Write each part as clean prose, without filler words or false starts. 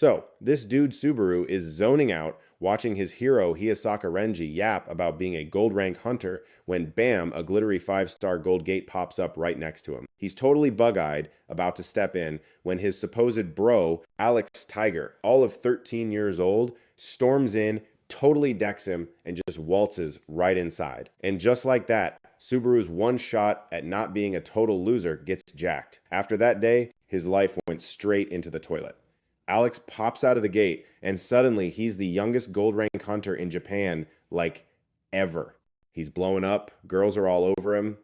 So, this dude Subaru is zoning out, watching his hero Hiyasaka Renji yap about being a gold rank hunter when bam, a glittery 5-star gold gate pops up right next to him. He's totally bug-eyed, about to step in, when his supposed bro, Alex Tiger, all of 13 years old, storms in, totally decks him, and just waltzes right inside. And just like that, Subaru's one shot at not being a total loser gets jacked. After that day, his life went straight into the toilet. Alex pops out of the gate, and suddenly he's the youngest gold rank hunter in Japan, like, ever. He's blowing up, girls are all over him,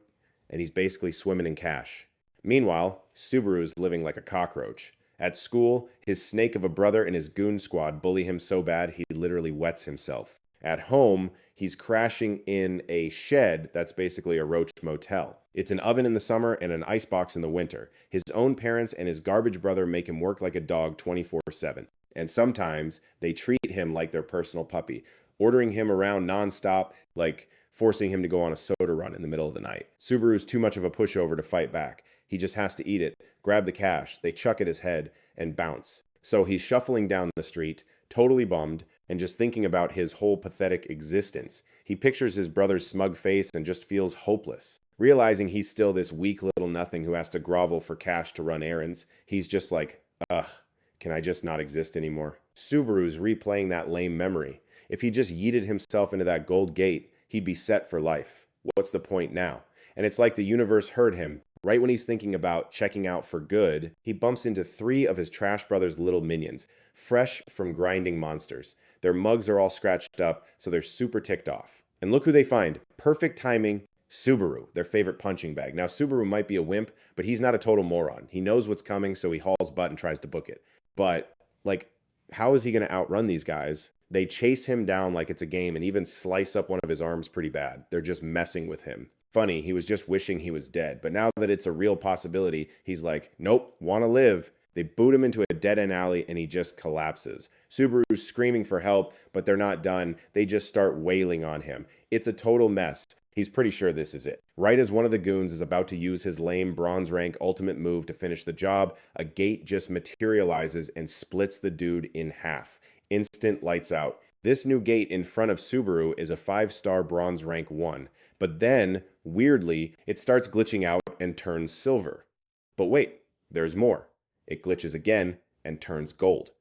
and he's basically swimming in cash. Meanwhile, Subaru's living like a cockroach. At school, his snake of a brother and his goon squad bully him so bad he literally wets himself. At home, he's crashing in a shed that's basically a roach motel. It's an oven in the summer and an icebox in the winter. His own parents and his garbage brother make him work like a dog 24/7. And sometimes they treat him like their personal puppy, ordering him around nonstop, like forcing him to go on a soda run in the middle of the night. Subaru's too much of a pushover to fight back. He just has to eat it, grab the cash, they chuck at his head, and bounce. So he's shuffling down the street, totally bummed, and just thinking about his whole pathetic existence. He pictures his brother's smug face and just feels hopeless. Realizing he's still this weak little nothing who has to grovel for cash to run errands, he's just like, ugh, can I just not exist anymore? Subaru's replaying that lame memory. If he just yeeted himself into that gold gate, he'd be set for life. What's the point now? And it's like the universe heard him. Right when he's thinking about checking out for good, he bumps into 3 of his trash brother's little minions, fresh from grinding monsters. Their mugs are all scratched up, so they're super ticked off. And look who they find. Perfect timing. Subaru, their favorite punching bag. Now, Subaru might be a wimp, but he's not a total moron. He knows what's coming, so he hauls butt and tries to book it. But, like, how is he going to outrun these guys? They chase him down like it's a game and even slice up one of his arms pretty bad. They're just messing with him. Funny, he was just wishing he was dead. But now that it's a real possibility, he's like, nope, want to live. They boot him into a dead-end alley and he just collapses. Subaru's screaming for help, but they're not done. They just start wailing on him. It's a total mess. He's pretty sure this is it. Right as one of the goons is about to use his lame bronze rank ultimate move to finish the job, a gate just materializes and splits the dude in half. Instant lights out. This new gate in front of Subaru is a 5-star bronze rank 1. But then, weirdly, it starts glitching out and turns silver. But wait, there's more. It glitches again and turns gold.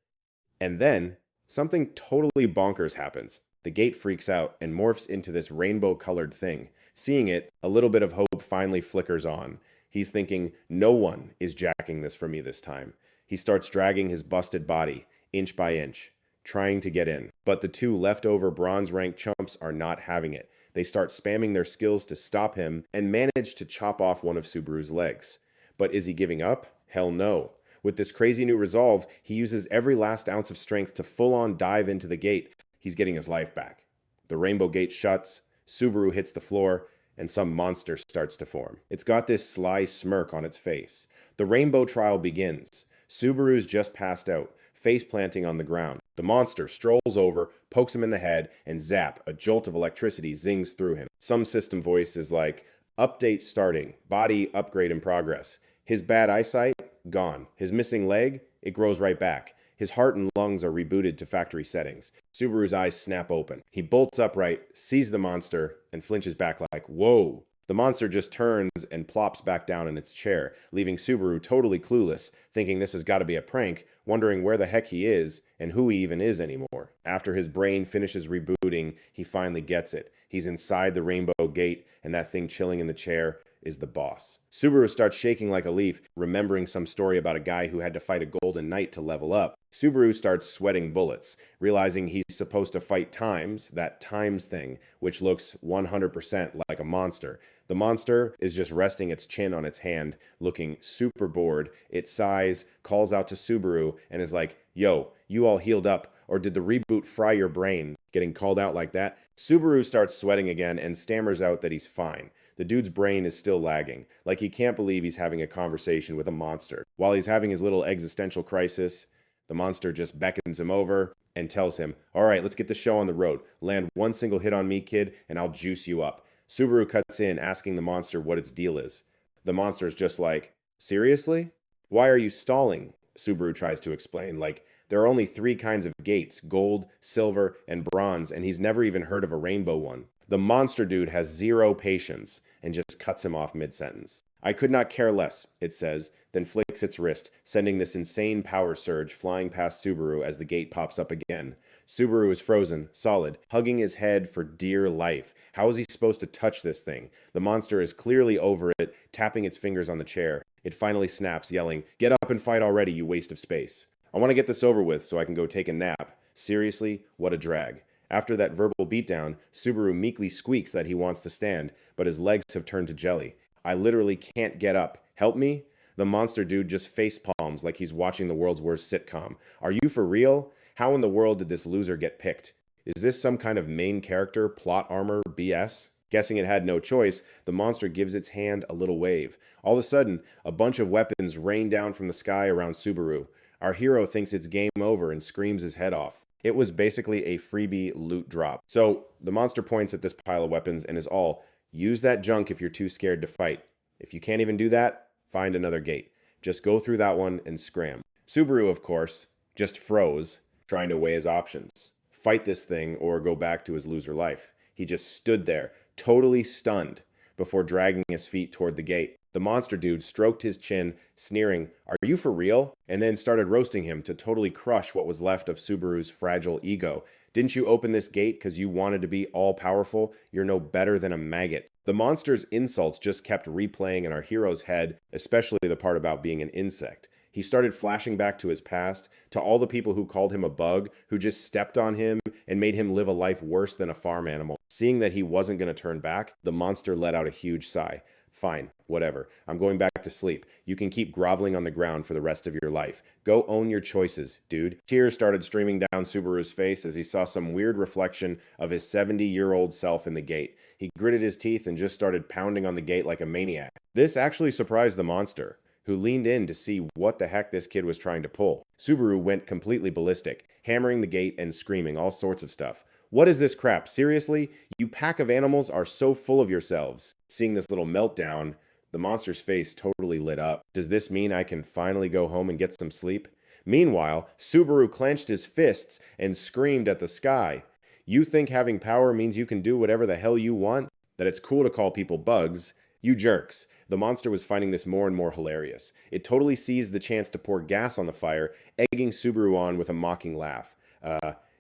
And then, something totally bonkers happens. The gate freaks out and morphs into this rainbow-colored thing. Seeing it, a little bit of hope finally flickers on. He's thinking, no one is jacking this for me this time. He starts dragging his busted body, inch by inch, trying to get in. But the 2 leftover bronze rank chumps are not having it. They start spamming their skills to stop him and manage to chop off one of Subaru's legs. But is he giving up? Hell no. With this crazy new resolve, he uses every last ounce of strength to full-on dive into the gate. He's getting his life back. The rainbow gate shuts, Subaru hits the floor, and some monster starts to form. It's got this sly smirk on its face. The rainbow trial begins. Subaru's just passed out, face planting on the ground. The monster strolls over, pokes him in the head, and zap, a jolt of electricity zings through him. Some system voice is like, update starting, body upgrade in progress. His bad eyesight, gone. His missing leg, it grows right back. His heart and lungs are rebooted to factory settings. Subaru's eyes snap open. He bolts upright, sees the monster, and flinches back like, whoa. The monster just turns and plops back down in its chair, leaving Subaru totally clueless, thinking this has got to be a prank, wondering where the heck he is and who he even is anymore. After his brain finishes rebooting, he finally gets it. He's inside the rainbow gate, and that thing chilling in the chair is the boss. Subaru starts shaking like a leaf, remembering some story about a guy who had to fight a golden knight to level up. Subaru starts sweating bullets, realizing he's supposed to fight Times, that Times thing, which looks 100% like a monster. The monster is just resting its chin on its hand, looking super bored. It sighs, calls out to Subaru, and is like, yo, you all healed up, or did the reboot fry your brain? Getting called out like that, Subaru starts sweating again and stammers out that he's fine. The dude's brain is still lagging, like he can't believe he's having a conversation with a monster. While he's having his little existential crisis, the monster just beckons him over and tells him, all right, let's get the show on the road. Land one single hit on me, kid, and I'll juice you up. Subaru cuts in, asking the monster what its deal is. The monster's just like, seriously? Why are you stalling? Subaru tries to explain, like, There are only 3 kinds of gates: gold, silver, and bronze, and he's never even heard of a rainbow one. The monster dude has zero patience and just cuts him off mid-sentence. I could not care less, it says, then flicks its wrist, sending this insane power surge flying past Subaru as the gate pops up again. Subaru is frozen, solid, hugging his head for dear life. How is he supposed to touch this thing? The monster is clearly over it, tapping its fingers on the chair. It finally snaps, yelling, "Get up and fight already, you waste of space. I want to get this over with so I can go take a nap. Seriously, what a drag." After that verbal beatdown, Subaru meekly squeaks that he wants to stand, but his legs have turned to jelly. "I literally can't get up. Help me?" The monster dude just face palms like he's watching the world's worst sitcom. "Are you for real? How in the world did this loser get picked? Is this some kind of main character, plot armor, BS? Guessing it had no choice, the monster gives its hand a little wave. All of a sudden, a bunch of weapons rain down from the sky around Subaru. Our hero thinks it's game over and screams his head off. It was basically a freebie loot drop. So, the monster points at this pile of weapons and is all, "Use that junk if you're too scared to fight. If you can't even do that, find another gate. Just go through that one and scram." Subaru, of course, just froze, trying to weigh his options. Fight this thing or go back to his loser life. He just stood there, totally stunned, before dragging his feet toward the gate. The monster dude stroked his chin, sneering, "Are you for real?" and then started roasting him to totally crush what was left of Subaru's fragile ego. "Didn't you open this gate because you wanted to be all-powerful? You're no better than a maggot." The monster's insults just kept replaying in our hero's head, especially the part about being an insect. He started flashing back to his past, to all the people who called him a bug, who just stepped on him and made him live a life worse than a farm animal. Seeing that he wasn't going to turn back, the monster let out a huge sigh. "Fine, whatever. I'm going back to sleep. You can keep groveling on the ground for the rest of your life. Go own your choices, dude." Tears started streaming down Subaru's face as he saw some weird reflection of his 70-year-old self in the gate. He gritted his teeth and just started pounding on the gate like a maniac. This actually surprised the monster, who leaned in to see what the heck this kid was trying to pull. Subaru went completely ballistic, hammering the gate and screaming all sorts of stuff. "What is this crap? Seriously? You pack of animals are so full of yourselves." Seeing this little meltdown, the monster's face totally lit up. "Does this mean I can finally go home and get some sleep?" Meanwhile, Subaru clenched his fists and screamed at the sky. "You think having power means you can do whatever the hell you want? That it's cool to call people bugs? You jerks." The monster was finding this more and more hilarious. It totally seized the chance to pour gas on the fire, egging Subaru on with a mocking laugh.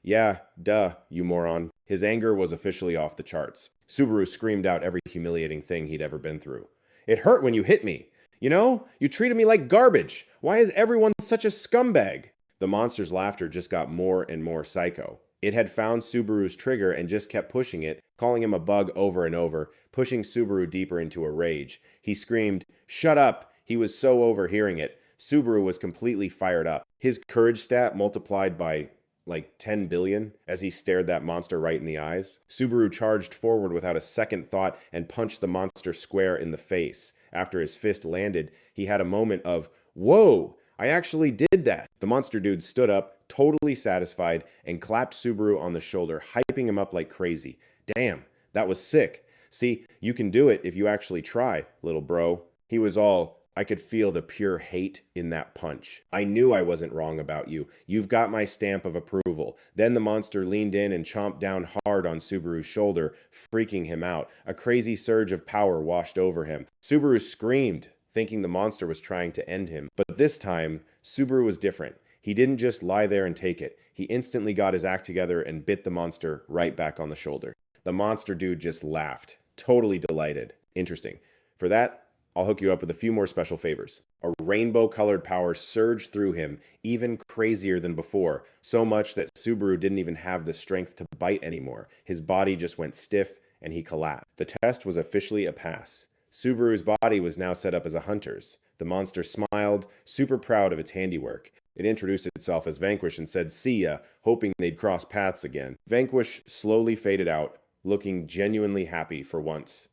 Yeah, duh, you moron." His anger was officially off the charts. Subaru screamed out every humiliating thing he'd ever been through. "It hurt when you hit me. You know, you treated me like garbage. Why is everyone such a scumbag?" The monster's laughter just got more and more psycho. It had found Subaru's trigger and just kept pushing it, calling him a bug over and over, pushing Subaru deeper into a rage. He screamed, "Shut up!" He was so overhearing it. Subaru was completely fired up. His courage stat multiplied by like 10 billion as he stared that monster right in the eyes. Subaru charged forward without a second thought and punched the monster square in the face. After his fist landed, he had a moment of, "Whoa, I actually did that." The monster dude stood up, totally satisfied, and clapped Subaru on the shoulder, hyping him up like crazy. "Damn, that was sick. See, you can do it if you actually try, little bro." He was all, I could feel the pure hate in that punch. "I knew I wasn't wrong about you. You've got my stamp of approval." Then the monster leaned in and chomped down hard on Subaru's shoulder, freaking him out. A crazy surge of power washed over him. Subaru screamed, thinking the monster was trying to end him. But this time, Subaru was different. He didn't just lie there and take it. He instantly got his act together and bit the monster right back on the shoulder. The monster dude just laughed, totally delighted. Interesting. For that, I'll hook you up with a few more special favors. A rainbow-colored power surged through him, even crazier than before, so much that Subaru didn't even have the strength to bite anymore. His body just went stiff, and he collapsed. The test was officially a pass. Subaru's body was now set up as a hunter's. The monster smiled, super proud of its handiwork. It introduced itself as Vanquish and said, "See ya," hoping they'd cross paths again. Vanquish slowly faded out, looking genuinely happy for once.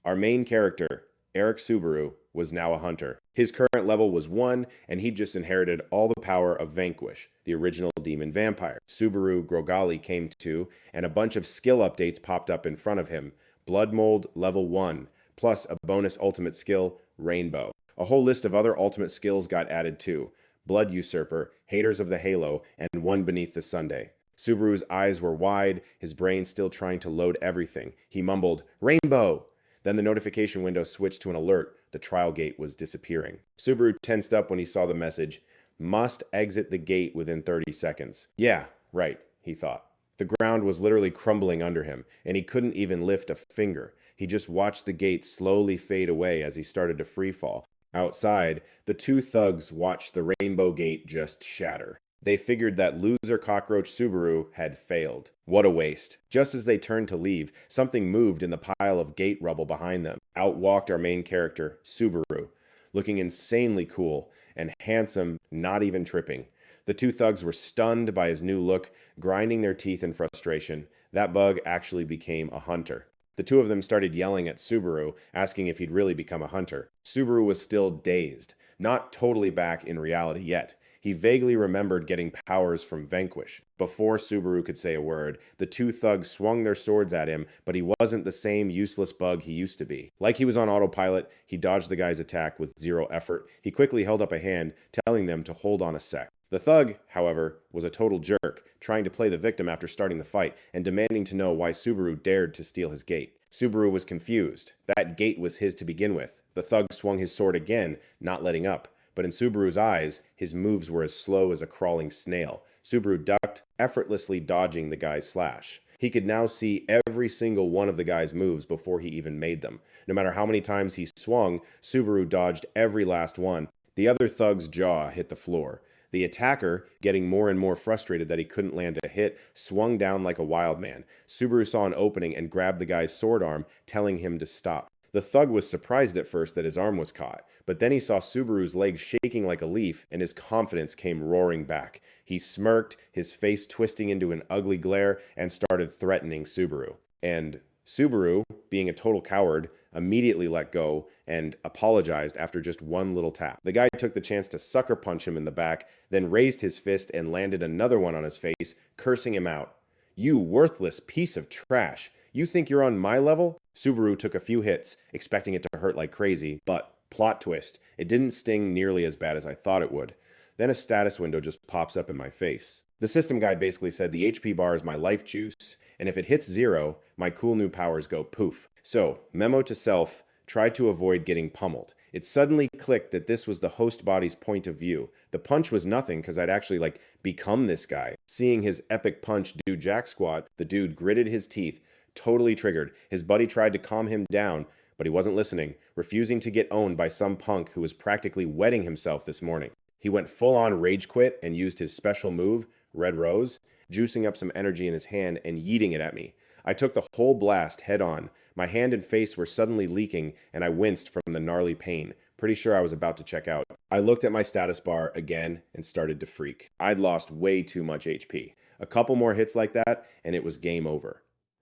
Our main character, Eric Subaru, was now a hunter. His current level was 1, and he'd just inherited all the power of Vanquish, the original demon vampire. Subaru Grogali came to, and a bunch of skill updates popped up in front of him. Blood Mold level 1, plus a bonus ultimate skill, Rainbow. A whole list of other ultimate skills got added too. Blood Usurper, Haters of the Halo, and One Beneath the Sunday. Subaru's eyes were wide, his brain still trying to load everything. He mumbled, "Rainbow!" Then the notification window switched to an alert. The trial gate was disappearing. Subaru tensed up when he saw the message, "Must exit the gate within 30 seconds. Yeah, right, he thought. The ground was literally crumbling under him, and he couldn't even lift a finger. He just watched the gate slowly fade away as he started to freefall. Outside, the two thugs watched the rainbow gate just shatter. They figured that loser cockroach Subaru had failed. What a waste. Just as they turned to leave, something moved in the pile of gate rubble behind them. Out walked our main character, Subaru, looking insanely cool and handsome, not even tripping. The two thugs were stunned by his new look, grinding their teeth in frustration. That bug actually became a hunter. The two of them started yelling at Subaru, asking if he'd really become a hunter. Subaru was still dazed, not totally back in reality yet. He vaguely remembered getting powers from Vanquish. Before Subaru could say a word, the two thugs swung their swords at him, but he wasn't the same useless bug he used to be. Like he was on autopilot, he dodged the guy's attack with zero effort. He quickly held up a hand, telling them to hold on a sec. The thug, however, was a total jerk, trying to play the victim after starting the fight and demanding to know why Subaru dared to steal his gate. Subaru was confused. That gate was his to begin with. The thug swung his sword again, not letting up. But in Subaru's eyes, his moves were as slow as a crawling snail. Subaru ducked, effortlessly dodging the guy's slash. He could now see every single one of the guy's moves before he even made them. No matter how many times he swung, Subaru dodged every last one. The other thug's jaw hit the floor. The attacker, getting more and more frustrated that he couldn't land a hit, swung down like a wild man. Subaru saw an opening and grabbed the guy's sword arm, telling him to stop. The thug was surprised at first that his arm was caught, but then he saw Subaru's legs shaking like a leaf, and his confidence came roaring back. He smirked, his face twisting into an ugly glare, and started threatening Subaru. And Subaru, being a total coward, immediately let go and apologized after just one little tap. The guy took the chance to sucker punch him in the back, then raised his fist and landed another one on his face, cursing him out. "You worthless piece of trash. You think you're on my level?" Subaru took a few hits, expecting it to hurt like crazy, but, plot twist, it didn't sting nearly as bad as I thought it would. Then a status window just pops up in my face. The system guide basically said the HP bar is my life juice, and if it hits 0, my cool new powers go poof. So, memo to self, try to avoid getting pummeled. It suddenly clicked that this was the host body's point of view. The punch was nothing because I'd actually become this guy. Seeing his epic punch do jack squat, the dude gritted his teeth, totally triggered. His buddy tried to calm him down, but he wasn't listening, refusing to get owned by some punk who was practically wetting himself this morning. He went full-on rage quit and used his special move, Red Rose, juicing up some energy in his hand and yeeting it at me. I took the whole blast head on. My hand and face were suddenly leaking, and I winced from the gnarly pain. Pretty sure I was about to check out. I looked at my status bar again and started to freak. I'd lost way too much HP. A couple more hits like that, and it was game over.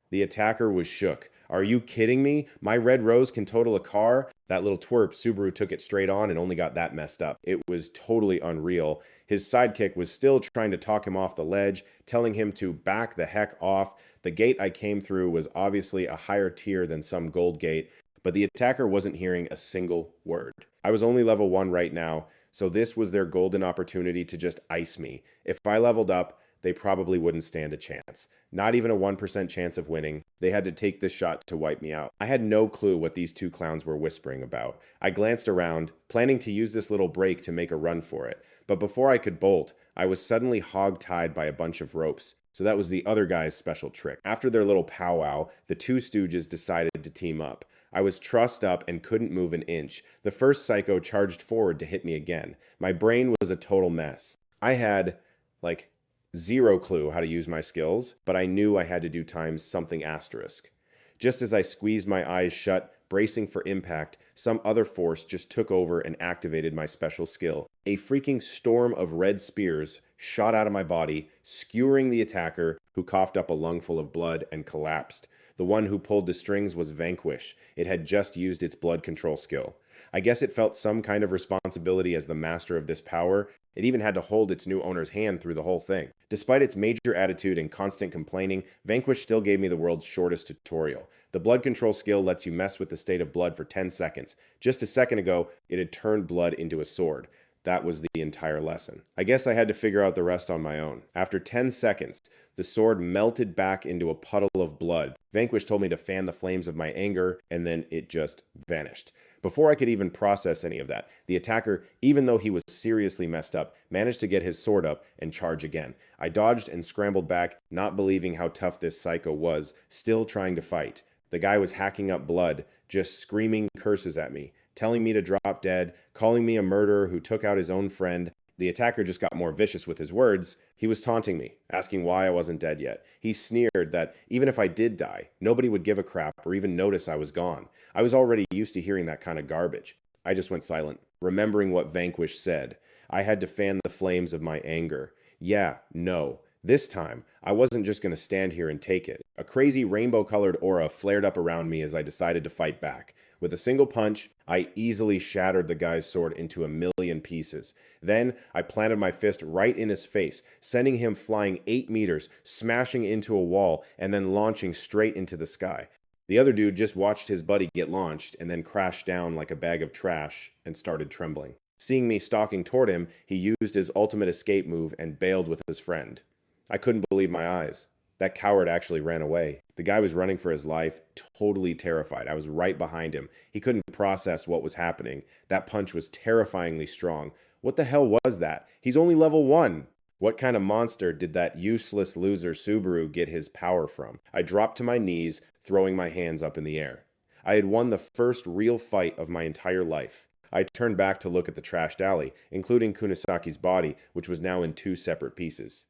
The attacker was shook. "Are you kidding me? My Red Rose can total a car?" That little twerp, Subaru took it straight on and only got that messed up. It was totally unreal. His sidekick was still trying to talk him off the ledge, telling him to back the heck off. The gate I came through was obviously a higher tier than some gold gate, but the attacker wasn't hearing a single word. I was only level 1 right now, so this was their golden opportunity to just ice me. If I leveled up, they probably wouldn't stand a chance. Not even a 1% chance of winning. They had to take this shot to wipe me out. I had no clue what these two clowns were whispering about. I glanced around, planning to use this little break to make a run for it. But before I could bolt, I was suddenly hog-tied by a bunch of ropes. So that was the other guy's special trick. After their little powwow, the two stooges decided to team up. I was trussed up and couldn't move an inch. The first psycho charged forward to hit me again. My brain was a total mess. I had, zero clue how to use my skills, but I knew I had to do times something asterisk. Just as I squeezed my eyes shut, bracing for impact, some other force just took over and activated my special skill. A freaking storm of red spears shot out of my body, skewering the attacker, who coughed up a lungful of blood and collapsed. The one who pulled the strings was Vanquish. It had just used its blood control skill. I guess it felt some kind of responsibility as the master of this power. It even had to hold its new owner's hand through the whole thing. Despite its major attitude and constant complaining, Vanquish still gave me the world's shortest tutorial. The blood control skill lets you mess with the state of blood for 10 seconds. Just a second ago, it had turned blood into a sword. That was the entire lesson. I guess I had to figure out the rest on my own. After 10 seconds, the sword melted back into a puddle of blood. Vanquish told me to fan the flames of my anger, and then it just vanished. Before I could even process any of that, the attacker, even though he was seriously messed up, managed to get his sword up and charge again. I dodged and scrambled back, not believing how tough this psycho was, still trying to fight. The guy was hacking up blood, just screaming curses at me, telling me to drop dead, calling me a murderer who took out his own friend. The attacker just got more vicious with his words. He was taunting me, asking why I wasn't dead yet. He sneered that even if I did die, nobody would give a crap or even notice I was gone. I was already used to hearing that kind of garbage. I just went silent, remembering what Vanquish said. I had to fan the flames of my anger. Yeah, no. This time, I wasn't just going to stand here and take it. A crazy rainbow-colored aura flared up around me as I decided to fight back. With a single punch, I easily shattered the guy's sword into a million pieces. Then, I planted my fist right in his face, sending him flying 8 meters, smashing into a wall, and then launching straight into the sky. The other dude just watched his buddy get launched and then crashed down like a bag of trash and started trembling. Seeing me stalking toward him, he used his ultimate escape move and bailed with his friend. I couldn't believe my eyes. That coward actually ran away. The guy was running for his life, totally terrified. I was right behind him. He couldn't process what was happening. That punch was terrifyingly strong. What the hell was that? He's only level 1. What kind of monster did that useless loser Subaru get his power from? I dropped to my knees, throwing my hands up in the air. I had won the first real fight of my entire life. I turned back to look at the trashed alley, including Kunasaki's body, which was now in 2 separate pieces.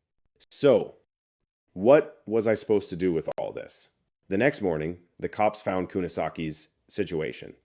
So, what was I supposed to do with all this? The next morning, the cops found Kunasaki's situation.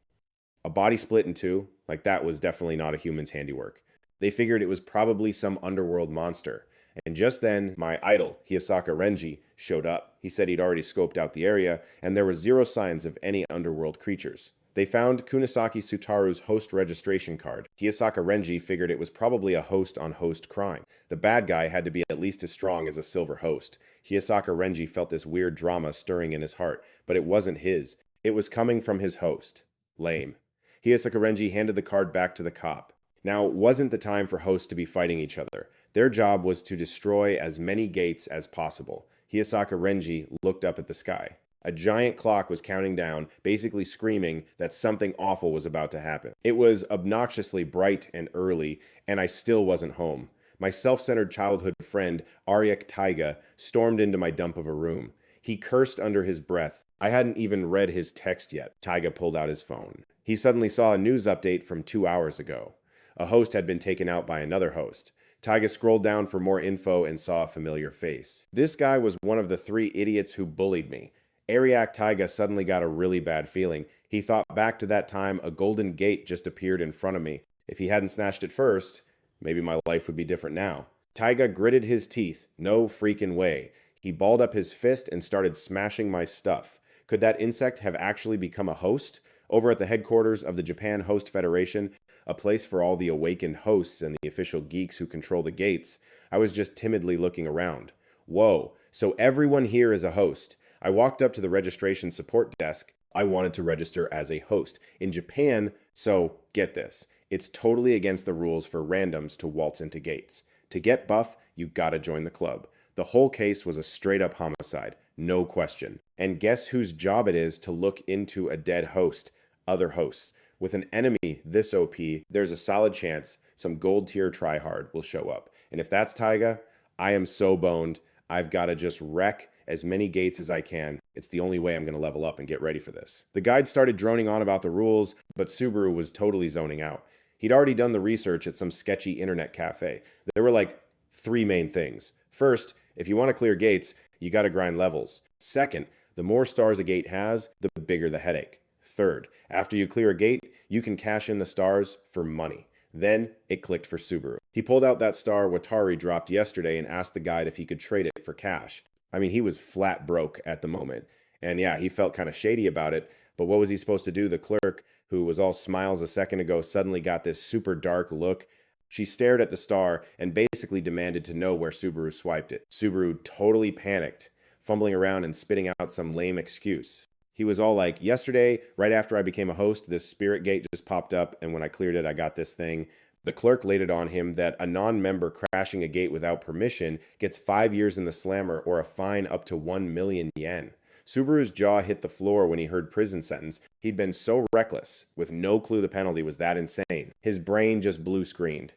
A body split in 2, like that was definitely not a human's handiwork. They figured it was probably some underworld monster. And just then, my idol, Hiyasaka Renji, showed up. He said he'd already scoped out the area, and there were 0 signs of any underworld creatures. They found Kunisaki Sutaru's host registration card. Hiyasaka Renji figured it was probably a host-on-host crime. The bad guy had to be at least as strong as a silver host. Hiyasaka Renji felt this weird drama stirring in his heart, but it wasn't his. It was coming from his host. Lame. Hiyasaka Renji handed the card back to the cop. Now, wasn't the time for hosts to be fighting each other. Their job was to destroy as many gates as possible. Hiyasaka Renji looked up at the sky. A giant clock was counting down, basically screaming that something awful was about to happen. It was obnoxiously bright and early, and I still wasn't home. My self-centered childhood friend, Aryek Taiga, stormed into my dump of a room. He cursed under his breath. I hadn't even read his text yet. Taiga pulled out his phone. He suddenly saw a news update from 2 hours ago. A host had been taken out by another host. Taiga scrolled down for more info and saw a familiar face. This guy was one of the 3 idiots who bullied me. Aryek Taiga suddenly got a really bad feeling. He thought back to that time a golden gate just appeared in front of me. If he hadn't snatched it first, maybe my life would be different now. Taiga gritted his teeth. No freaking way. He balled up his fist and started smashing my stuff. Could that insect have actually become a host? Over at the headquarters of the Japan Host Federation, a place for all the awakened hosts and the official geeks who control the gates, I was just timidly looking around. Whoa, so everyone here is a host. I walked up to the registration support desk. I wanted to register as a host. In Japan, so get this, it's totally against the rules for randoms to waltz into gates. To get buff, you gotta join the club. The whole case was a straight-up homicide, no question. And guess whose job it is to look into a dead host? Other hosts. With an enemy this OP, there's a solid chance some gold tier tryhard will show up. And if that's Taiga, I am so boned. I've gotta just wreck as many gates as I can. It's the only way I'm going to level up and get ready for this. The guide started droning on about the rules, but Subaru was totally zoning out. He'd already done the research at some sketchy internet cafe. There were like 3 main things. First, if you want to clear gates, you got to grind levels. Second, the more stars a gate has, the bigger the headache. Third, after you clear a gate, you can cash in the stars for money. Then it clicked for Subaru. He pulled out that star Watari dropped yesterday and asked the guide if he could trade it for cash. I mean, he was flat broke at the moment. And yeah, he felt kind of shady about it, but what was he supposed to do? The clerk, who was all smiles a second ago, suddenly got this super dark look. She stared at the star and basically demanded to know where Subaru swiped it. Subaru totally panicked, fumbling around and spitting out some lame excuse. He was all like, yesterday, right after I became a host, this spirit gate just popped up, and when I cleared it, I got this thing. The clerk laid it on him that a non-member crashing a gate without permission gets 5 years in the slammer or a fine up to 1 million yen. Subaru's jaw hit the floor when he heard prison sentence. He'd been so reckless, with no clue the penalty was that insane. His brain just blue-screened.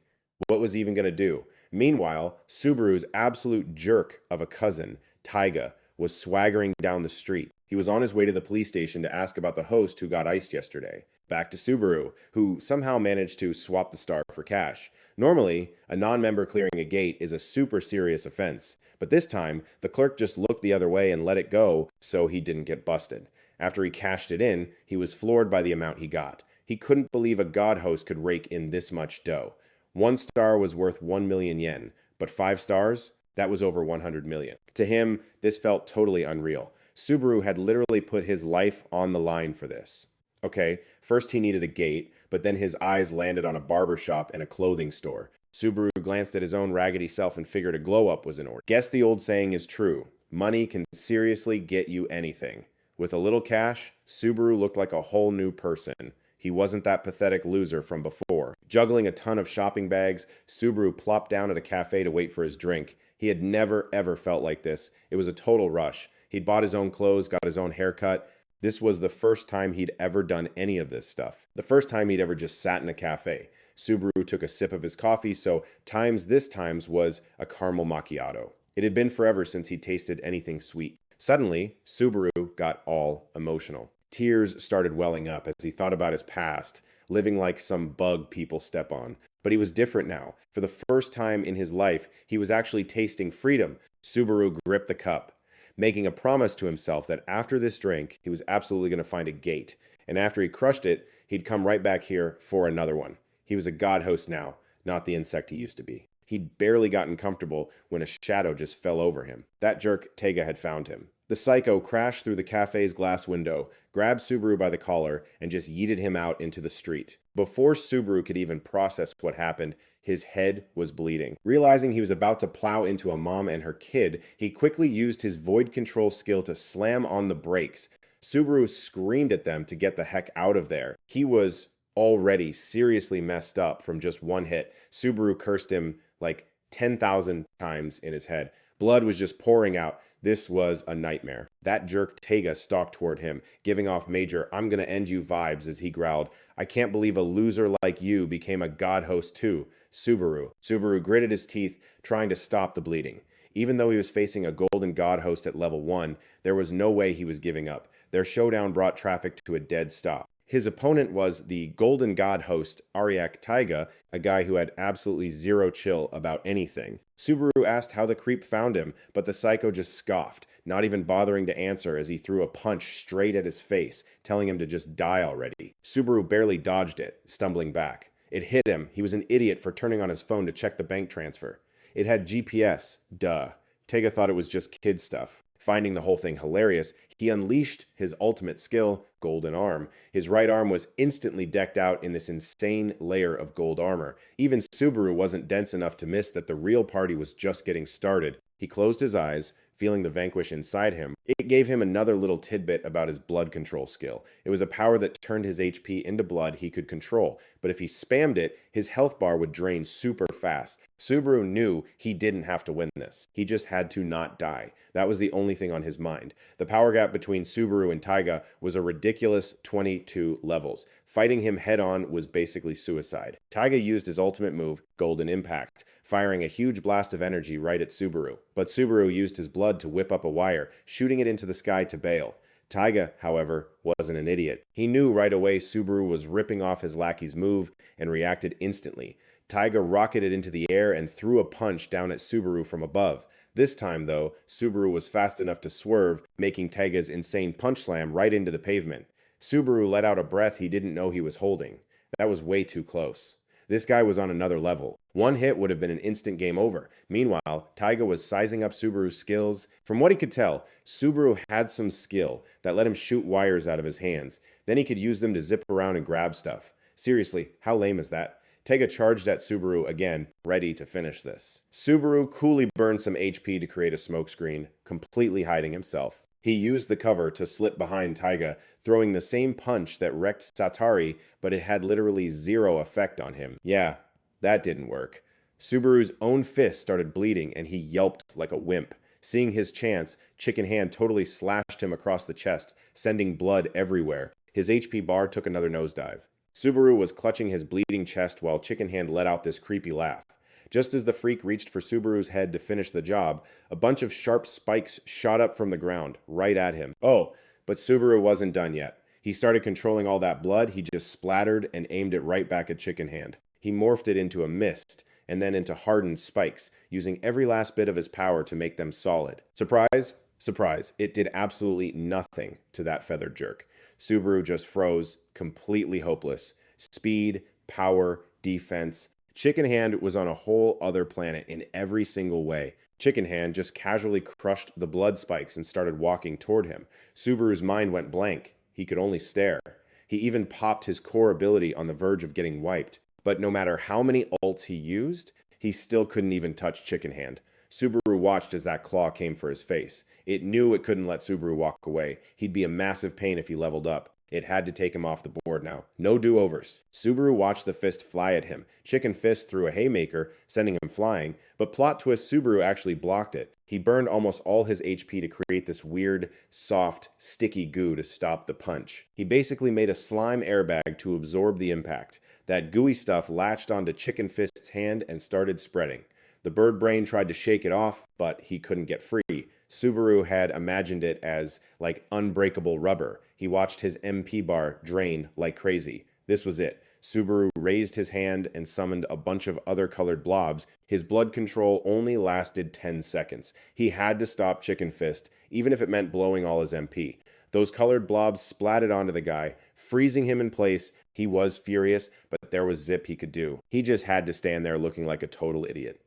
What was he even going to do? Meanwhile, Subaru's absolute jerk of a cousin, Taiga, was swaggering down the street. He was on his way to the police station to ask about the host who got iced yesterday. Back to Subaru, who somehow managed to swap the star for cash. Normally, a non-member clearing a gate is a super serious offense, but this time, the clerk just looked the other way and let it go so he didn't get busted. After he cashed it in, he was floored by the amount he got. He couldn't believe a god host could rake in this much dough. 1 star was worth 1 million yen, but 5 stars? That was over 100 million. To him, this felt totally unreal. Subaru had literally put his life on the line for this. Okay, first he needed a gate, but then his eyes landed on a barber shop and a clothing store. Subaru glanced at his own raggedy self and figured a glow-up was in order. Guess the old saying is true. Money can seriously get you anything. With a little cash, Subaru looked like a whole new person. He wasn't that pathetic loser from before. Juggling a ton of shopping bags, Subaru plopped down at a cafe to wait for his drink. He had never, ever felt like this. It was a total rush. He'd bought his own clothes, got his own haircut. This was the first time he'd ever done any of this stuff. The first time he'd ever just sat in a cafe. Subaru took a sip of his coffee, so this times was a caramel macchiato. It had been forever since he'd tasted anything sweet. Suddenly, Subaru got all emotional. Tears started welling up as he thought about his past, living like some bug people step on. But he was different now. For the first time in his life, he was actually tasting freedom. Subaru gripped the cup, making a promise to himself that after this drink, he was absolutely going to find a gate. And after he crushed it, he'd come right back here for another one. He was a god host now, not the insect he used to be. He'd barely gotten comfortable when a shadow just fell over him. That jerk, Taiga, had found him. The psycho crashed through the cafe's glass window, grabbed Subaru by the collar, and just yeeted him out into the street. Before Subaru could even process what happened, his head was bleeding. Realizing he was about to plow into a mom and her kid, he quickly used his void control skill to slam on the brakes. Subaru screamed at them to get the heck out of there. He was already seriously messed up from just one hit. Subaru cursed him like 10,000 times in his head. Blood was just pouring out. This was a nightmare. That jerk Taiga stalked toward him, giving off major "I'm gonna end you" vibes as he growled, "I can't believe a loser like you became a god host too." Subaru gritted his teeth, trying to stop the bleeding. Even though he was facing a golden god host at level 1, there was no way he was giving up. Their showdown brought traffic to a dead stop. His opponent was the golden god host Ariak Taiga, a guy who had absolutely zero chill about anything. Subaru asked how the creep found him, but the psycho just scoffed, not even bothering to answer as he threw a punch straight at his face, telling him to just die already. Subaru barely dodged it, stumbling back. It hit him. He was an idiot for turning on his phone to check the bank transfer. It had GPS. Duh. Taiga thought it was just kid stuff. Finding the whole thing hilarious, he unleashed his ultimate skill, Golden Arm. His right arm was instantly decked out in this insane layer of gold armor. Even Subaru wasn't dense enough to miss that the real party was just getting started. He closed his eyes, feeling the vanquish inside him. It gave him another little tidbit about his blood control skill. It was a power that turned his HP into blood he could control, but if he spammed it, his health bar would drain super fast. Subaru knew he didn't have to win this. He just had to not die. That was the only thing on his mind. The power gap between Subaru and Taiga was a ridiculous 22 levels. Fighting him head-on was basically suicide. Taiga used his ultimate move, Golden Impact, firing a huge blast of energy right at Subaru. But Subaru used his blood to whip up a wire, shooting it into the sky to bail. Taiga, however, wasn't an idiot. He knew right away Subaru was ripping off his lackey's move and reacted instantly. Taiga rocketed into the air and threw a punch down at Subaru from above. This time, though, Subaru was fast enough to swerve, making Taiga's insane punch slam right into the pavement. Subaru let out a breath he didn't know he was holding. That was way too close. This guy was on another level. One hit would have been an instant game over. Meanwhile, Taiga was sizing up Subaru's skills. From what he could tell, Subaru had some skill that let him shoot wires out of his hands. Then he could use them to zip around and grab stuff. Seriously, how lame is that? Taiga charged at Subaru again, ready to finish this. Subaru coolly burned some HP to create a smokescreen, completely hiding himself. He used the cover to slip behind Taiga, throwing the same punch that wrecked Satari, but it had literally zero effect on him. Yeah, That didn't work. Subaru's own fist started bleeding and he yelped like a wimp. Seeing his chance, Chicken Hand totally slashed him across the chest, sending blood everywhere. His HP bar took another nosedive. Subaru was clutching his bleeding chest while Chicken Hand let out this creepy laugh. Just as the freak reached for Subaru's head to finish the job, a bunch of sharp spikes shot up from the ground, right at him. Oh, but Subaru wasn't done yet. He started controlling all that blood, he just splattered and aimed it right back at Chicken Hand. He morphed it into a mist, and then into hardened spikes, using every last bit of his power to make them solid. Surprise? Surprise. It did absolutely nothing to that feathered jerk. Subaru just froze, completely hopeless. Speed, power, defense. Chicken Hand was on a whole other planet in every single way. Chicken Hand just casually crushed the blood spikes and started walking toward him. Subaru's mind went blank. He could only stare. He even popped his core ability on the verge of getting wiped. But no matter how many ults he used, he still couldn't even touch Chicken Hand. Subaru watched as that claw came for his face. It knew it couldn't let Subaru walk away. He'd be a massive pain if he leveled up. It had to take him off the board now. No do-overs. Subaru watched the fist fly at him. Chicken Fist threw a haymaker, sending him flying, but plot twist, Subaru actually blocked it. He burned almost all his HP to create this weird, soft, sticky goo to stop the punch. He basically made a slime airbag to absorb the impact. That gooey stuff latched onto Chicken Fist's hand and started spreading. The bird brain tried to shake it off, but he couldn't get free. Subaru had imagined it as like unbreakable rubber. He watched his MP bar drain like crazy. This was it. Subaru raised his hand and summoned a bunch of other colored blobs. His blood control only lasted 10 seconds. He had to stop Chicken Fist, even if it meant blowing all his MP. Those colored blobs splatted onto the guy, freezing him in place. He was furious, but there was zip he could do. He just had to stand there looking like a total idiot.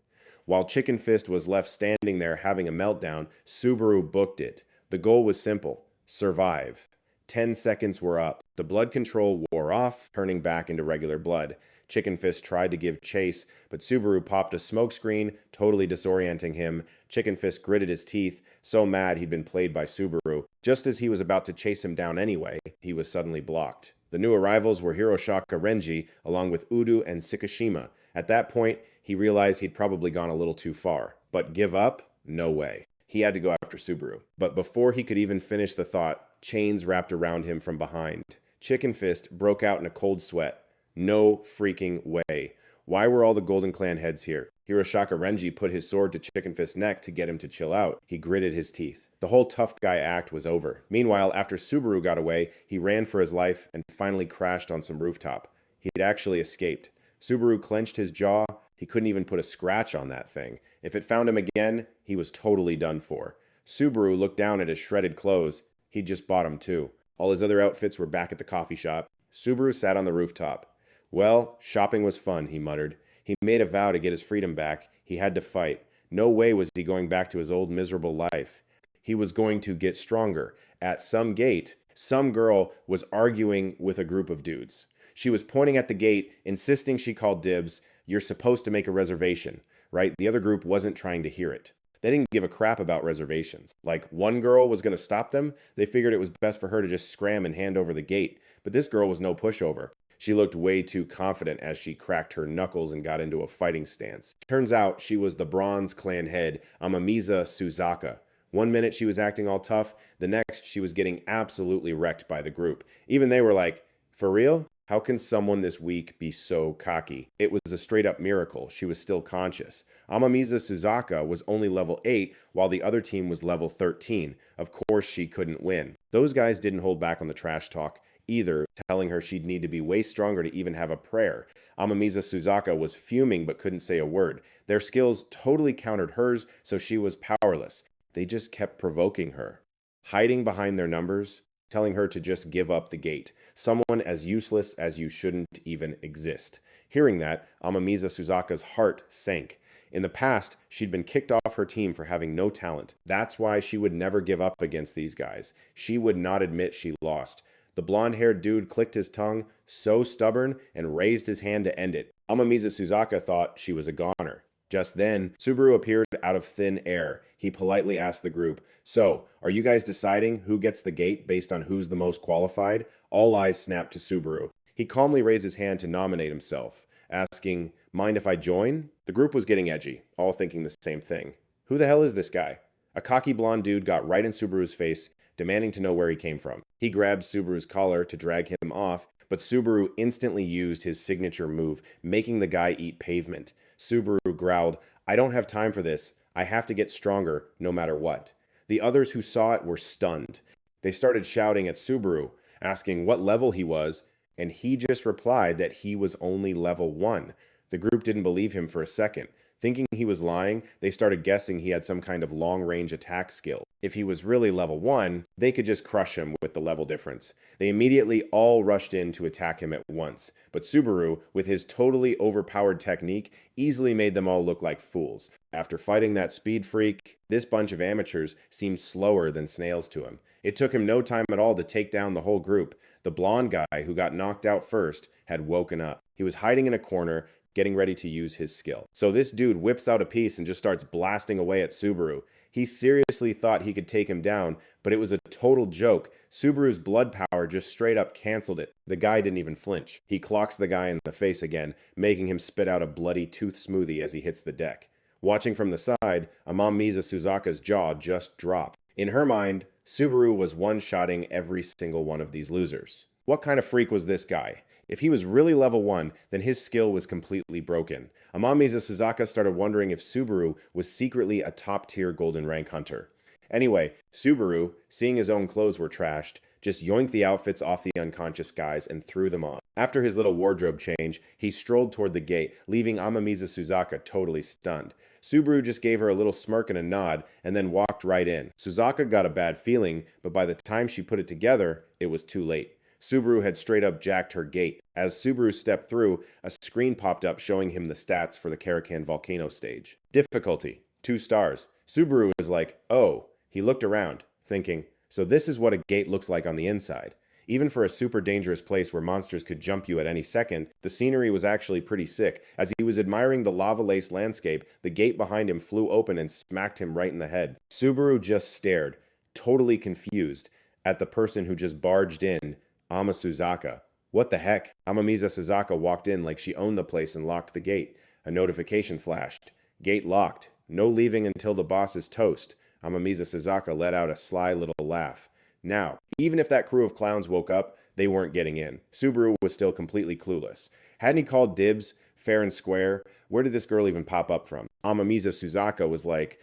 While Chicken Fist was left standing there having a meltdown, Subaru booked it. The goal was simple: survive. 10 seconds were up. The blood control wore off, turning back into regular blood. Chicken Fist tried to give chase, but Subaru popped a smokescreen, totally disorienting him. Chicken Fist gritted his teeth, so mad he'd been played by Subaru. Just as he was about to chase him down anyway, he was suddenly blocked. The new arrivals were Hiroshaka Renji, along with Udu and Sakashima. At that point, he realized he'd probably gone a little too far. But give up? No way. He had to go after Subaru. But before he could even finish the thought, chains wrapped around him from behind. Chicken Fist broke out in a cold sweat. No freaking way. Why were all the Golden Clan heads here? Hiroshaka Renji put his sword to Chicken Fist's neck to get him to chill out. He gritted his teeth. The whole tough guy act was over. Meanwhile, after Subaru got away, he ran for his life and finally crashed on some rooftop. He'd actually escaped. Subaru clenched his jaw. He couldn't even put a scratch on that thing. If it found him again, he was totally done for. Subaru looked down at his shredded clothes. He'd just bought them too. All his other outfits were back at the coffee shop. Subaru sat on the rooftop. Well, shopping was fun, he muttered. He made a vow to get his freedom back. He had to fight. No way was he going back to his old miserable life. He was going to get stronger. At some gate, some girl was arguing with a group of dudes. She was pointing at the gate, insisting she called dibs. You're supposed to make a reservation, right? The other group wasn't trying to hear it. They didn't give a crap about reservations. Like, one girl was going to stop them. They figured it was best for her to just scram and hand over the gate. But this girl was no pushover. She looked way too confident as she cracked her knuckles and got into a fighting stance. Turns out she was the Bronze Clan head, Amamiza Suzaka. One minute she was acting all tough, the next she was getting absolutely wrecked by the group. Even they were like, for real? How can someone this weak be so cocky? It was a straight up miracle. She was still conscious. Amamiza Suzaka was only level 8 while the other team was level 13. Of course she couldn't win. Those guys didn't hold back on the trash talk either, telling her she'd need to be way stronger to even have a prayer. Amamiza Suzaka was fuming but couldn't say a word. Their skills totally countered hers, so she was powerless. They just kept provoking her, hiding behind their numbers, telling her to just give up the gate. Someone as useless as you shouldn't even exist. Hearing that, Amamiza Suzaka's heart sank. In the past, she'd been kicked off her team for having no talent. That's why she would never give up against these guys. She would not admit she lost. The blonde-haired dude clicked his tongue, so stubborn, and raised his hand to end it. Amamiza Suzaka thought she was a goner. Just then, Subaru appeared out of thin air. He politely asked the group, "So, are you guys deciding who gets the gate based on who's the most qualified?" All eyes snapped to Subaru. He calmly raised his hand to nominate himself. asking, "Mind if I join?" The group was getting edgy, all thinking the same thing. Who the hell is this guy? A cocky blonde dude got right in Subaru's face, demanding to know where he came from. He grabbed Subaru's collar to drag him off, but Subaru instantly used his signature move, making the guy eat pavement. Subaru growled, "I don't have time for this. I have to get stronger, no matter what." The others who saw it were stunned. They started shouting at Subaru, asking what level he was, and he just replied that he was only level 1. The group didn't believe him for a second. Thinking he was lying, they started guessing he had some kind of long-range attack skill. If he was really level 1, they could just crush him with the level difference. They immediately all rushed in to attack him at once, but Subaru, with his totally overpowered technique, easily made them all look like fools. After fighting that speed freak, this bunch of amateurs seemed slower than snails to him. It took him no time at all to take down the whole group. The blonde guy who got knocked out first had woken up. He was hiding in a corner, getting ready to use his skill. So this dude whips out a piece and just starts blasting away at Subaru. He seriously thought he could take him down, but it was a total joke. Subaru's blood power just straight up canceled it. The guy didn't even flinch. He clocks the guy in the face again, making him spit out a bloody tooth smoothie as he hits the deck. Watching from the side, Amamiza Suzaka's jaw just dropped. In her mind, Subaru was one-shotting every single one of these losers. What kind of freak was this guy? If he was really level 1, then his skill was completely broken. Amamiza Suzaka started wondering if Subaru was secretly a top-tier golden rank hunter. Anyway, Subaru, seeing his own clothes were trashed, just yoinked the outfits off the unconscious guys and threw them on. After his little wardrobe change, he strolled toward the gate, leaving Amamiza Suzaka totally stunned. Subaru just gave her a little smirk and a nod, and then walked right in. Suzaka got a bad feeling, but by the time she put it together, it was too late. Subaru had straight up jacked her gate. As Subaru stepped through, a screen popped up showing him the stats for the Karakan volcano stage. Difficulty, 2 stars. Subaru was like, oh. He looked around, thinking, so this is what a gate looks like on the inside. Even for a super dangerous place where monsters could jump you at any second, the scenery was actually pretty sick. As he was admiring the lava-laced landscape, the gate behind him flew open and smacked him right in the head. Subaru just stared, totally confused, at the person who just barged in, Ama Suzaka. What the heck? Amamiza Suzaka walked in like she owned the place and locked the gate. A notification flashed. Gate locked. No leaving until the boss is toast. Amamiza Suzaka let out a sly little laugh. Now, even if that crew of clowns woke up, they weren't getting in. Subaru was still completely clueless. Hadn't he called dibs, fair and square? Where did this girl even pop up from? Amamiza Suzaka was like,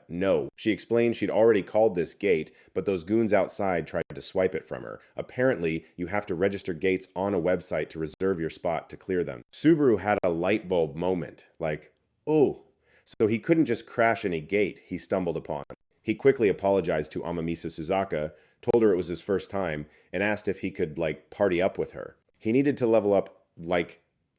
no. She explained she'd already called this gate, but those goons outside tried to swipe it from her. Apparently, you have to register gates on a website to reserve your spot to clear them. Subaru had a light bulb moment, like, oh. So he couldn't just crash any gate he stumbled upon. He quickly apologized to Amamiza Suzaka, told her it was his first time, and asked if he could, party up with her. He needed to level up,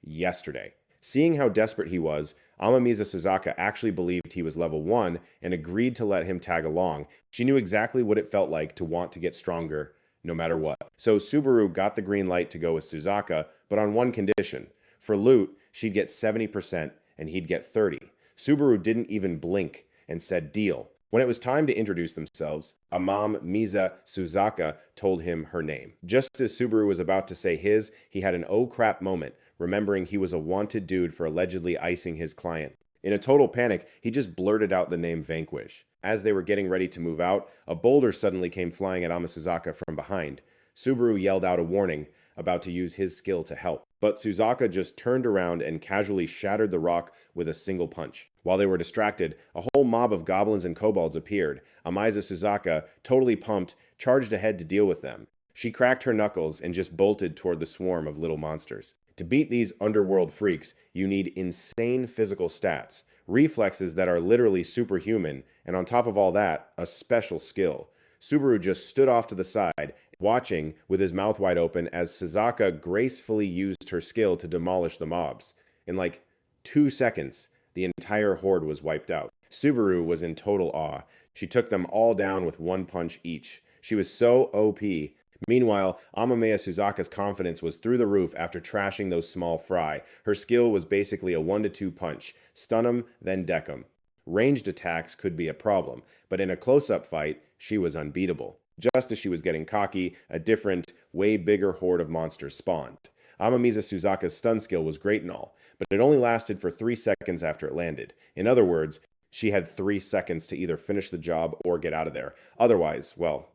yesterday. Seeing how desperate he was, Amamiza Suzaka actually believed he was level 1 and agreed to let him tag along. She knew exactly what it felt like to want to get stronger, no matter what. So Subaru got the green light to go with Suzaka, but on one condition. For loot, she'd get 70% and he'd get 30%. Subaru didn't even blink and said deal. When it was time to introduce themselves, Amamiza Suzaka told him her name. Just as Subaru was about to say his, he had an oh crap moment, remembering he was a wanted dude for allegedly icing his client. In a total panic, he just blurted out the name Vanquish. As they were getting ready to move out, a boulder suddenly came flying at Ama Suzaka from behind. Subaru yelled out a warning, about to use his skill to help. But Suzaka just turned around and casually shattered the rock with a single punch. While they were distracted, a whole mob of goblins and kobolds appeared. Amamiza Suzaka, totally pumped, charged ahead to deal with them. She cracked her knuckles and just bolted toward the swarm of little monsters. To beat these underworld freaks, you need insane physical stats, reflexes that are literally superhuman, and on top of all that, a special skill. Subaru just stood off to the side, watching with his mouth wide open as Suzaka gracefully used her skill to demolish the mobs. In 2 seconds, the entire horde was wiped out. Subaru was in total awe. She took them all down with one punch each. She was so OP. Meanwhile, Amamiya Suzaka's confidence was through the roof after trashing those small fry. Her skill was basically a 1-2 punch. Stun 'em, then deck 'em. Ranged attacks could be a problem, but in a close-up fight, she was unbeatable. Just as she was getting cocky, a different, way bigger horde of monsters spawned. Amamiza Suzaka's stun skill was great and all, but it only lasted for 3 seconds after it landed. In other words, she had 3 seconds to either finish the job or get out of there. Otherwise, well,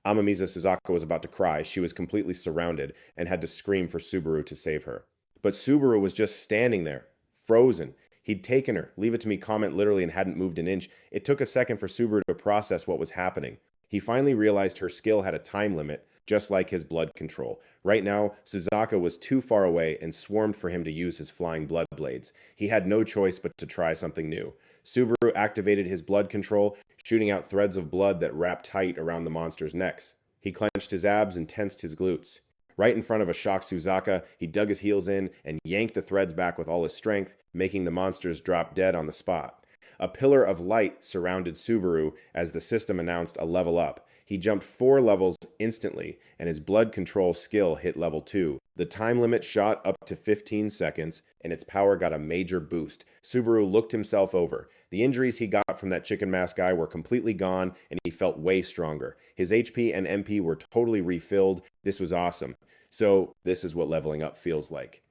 Amamiza Suzaka was about to cry. She was completely surrounded and had to scream for Subaru to save her. But Subaru was just standing there, frozen. He'd taken her, leave it to me comment literally, and hadn't moved an inch. It took a second for Subaru to process what was happening. He finally realized her skill had a time limit, just like his blood control. Right now, Suzaka was too far away and swarmed for him to use his flying blood blades. He had no choice but to try something new. Subaru activated his blood control, shooting out threads of blood that wrapped tight around the monster's necks. He clenched his abs and tensed his glutes. Right in front of a shocked Suzaka, he dug his heels in and yanked the threads back with all his strength, making the monsters drop dead on the spot. A pillar of light surrounded Subaru as the system announced a level up. He jumped 4 levels instantly, and his blood control skill hit level 2. The time limit shot up to 15 seconds, and its power got a major boost. Subaru looked himself over. The injuries he got from that chicken mask guy were completely gone, and he felt way stronger. His HP and MP were totally refilled. This was awesome. So, this is what leveling up feels like.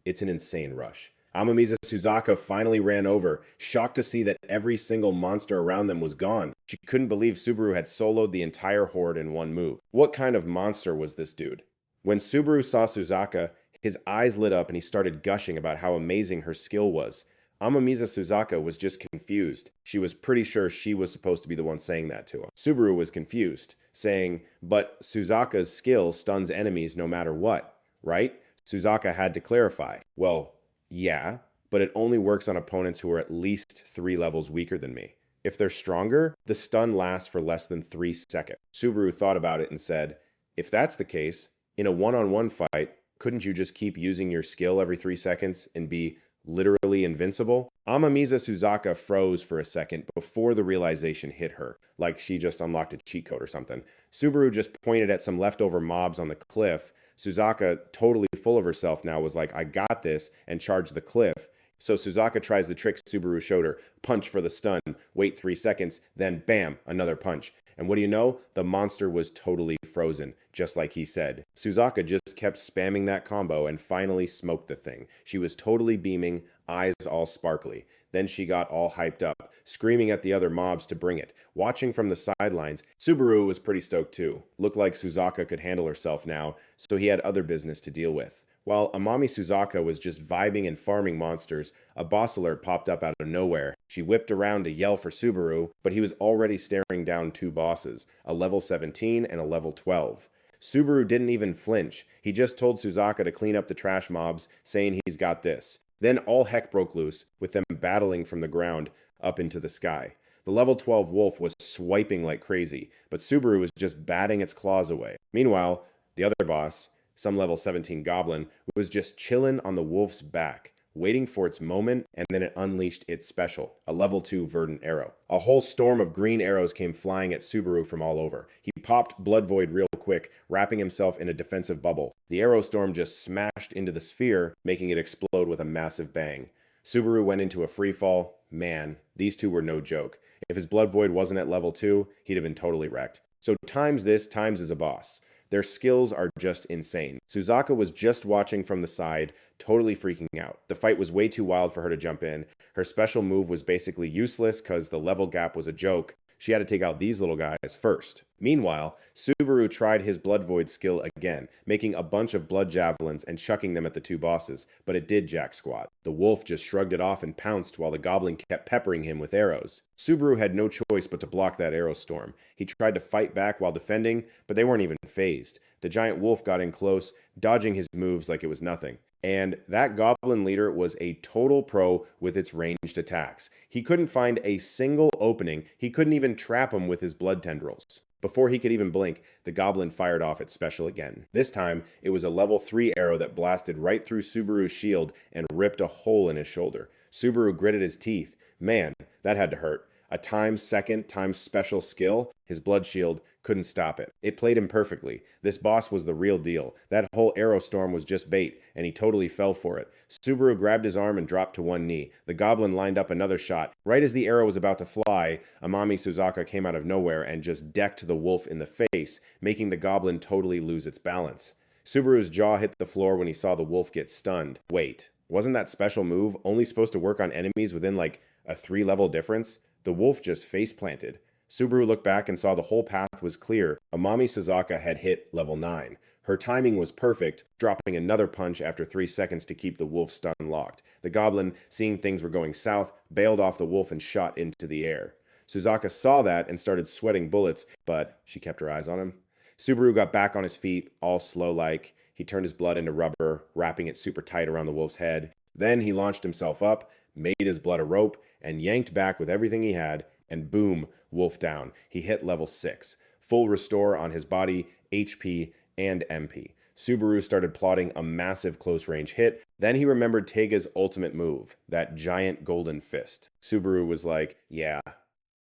It's an insane rush. Amamiza Suzaka finally ran over, shocked to see that every single monster around them was gone. She couldn't believe Subaru had soloed the entire horde in one move. What kind of monster was this dude? When Subaru saw Suzaka, his eyes lit up and he started gushing about how amazing her skill was. Amamiza Suzaka was just confused. She was pretty sure she was supposed to be the one saying that to him. Subaru was confused, saying, "But Suzaka's skill stuns enemies no matter what, right?" Suzaka had to clarify. "Well, yeah, but it only works on opponents who are at least 3 levels weaker than me. If they're stronger, the stun lasts for less than 3 seconds." Subaru thought about it and said, "If that's the case, in a one-on-one fight, couldn't you just keep using your skill every 3 seconds and be literally invincible?" Amamiza Suzaka froze for a second before the realization hit her, like she just unlocked a cheat code or something. Subaru just pointed at some leftover mobs on the cliff. Suzaka, totally full of herself now, was like, "I got this," and charged the cliff. So Suzaka tries the trick Subaru showed her. Punch for the stun, wait 3 seconds, then bam, another punch. And what do you know? The monster was totally frozen, just like he said. Suzaka just kept spamming that combo and finally smoked the thing. She was totally beaming, eyes all sparkly. Then she got all hyped up, screaming at the other mobs to bring it. Watching from the sidelines, Subaru was pretty stoked too. Looked like Suzaka could handle herself now, so he had other business to deal with. While Amami Suzaka was just vibing and farming monsters, a boss alert popped up out of nowhere. She whipped around to yell for Subaru, but he was already staring down 2 bosses, a level 17 and a level 12. Subaru didn't even flinch. He just told Suzaka to clean up the trash mobs, saying he's got this. Then all heck broke loose, with them battling from the ground up into the sky. The level 12 wolf was swiping like crazy, but Subaru was just batting its claws away. Meanwhile, the other boss, some level 17 goblin, was just chillin' on the wolf's back, waiting for its moment, and then it unleashed its special, a level 2 verdant arrow. A whole storm of green arrows came flying at Subaru from all over. He popped Blood Void real quick, wrapping himself in a defensive bubble. The arrow storm just smashed into the sphere, making it explode with a massive bang. Subaru went into a freefall. Man, these two were no joke. If his Blood Void wasn't at level 2, he'd have been totally wrecked. So times this, times as a boss. Their skills are just insane. Suzaka was just watching from the side, totally freaking out. The fight was way too wild for her to jump in. Her special move was basically useless because the level gap was a joke. She had to take out these little guys first. Meanwhile, Subaru tried his Blood Void skill again, making a bunch of blood javelins and chucking them at the 2 bosses, but it did jack squat. The wolf just shrugged it off and pounced while the goblin kept peppering him with arrows. Subaru had no choice but to block that arrow storm. He tried to fight back while defending, but they weren't even phased. The giant wolf got in close, dodging his moves like it was nothing. And that goblin leader was a total pro with its ranged attacks. He couldn't find a single opening. He couldn't even trap him with his blood tendrils. Before he could even blink, the goblin fired off its special again. This time, it was a level 3 arrow that blasted right through Subaru's shield and ripped a hole in his shoulder. Subaru gritted his teeth. Man, that had to hurt. A times second times special skill, his blood shield couldn't stop it. It played him perfectly. This boss was the real deal. That whole arrow storm was just bait, and he totally fell for it. Subaru grabbed his arm and dropped to one knee. The goblin lined up another shot. Right as the arrow was about to fly, Amami Suzaka came out of nowhere and just decked the wolf in the face, making the goblin totally lose its balance. Subaru's jaw hit the floor when he saw the wolf get stunned. Wait, wasn't that special move only supposed to work on enemies within like a 3-level difference? The wolf just face planted. Subaru looked back and saw the whole path was clear. Amami Suzaka had hit level 9. Her timing was perfect, dropping another punch after 3 seconds to keep the wolf stun locked. The goblin, seeing things were going south, bailed off the wolf and shot into the air. Suzaka saw that and started sweating bullets, but she kept her eyes on him. Subaru got back on his feet, all slow-like. He turned his blood into rubber, wrapping it super tight around the wolf's head. Then he launched himself up, made his blood a rope, and yanked back with everything he had, and boom, wolf down. He hit level 6. Full restore on his body, HP, and MP. Subaru started plotting a massive close-range hit. Then he remembered Tega's ultimate move, that giant golden fist. Subaru was like, yeah,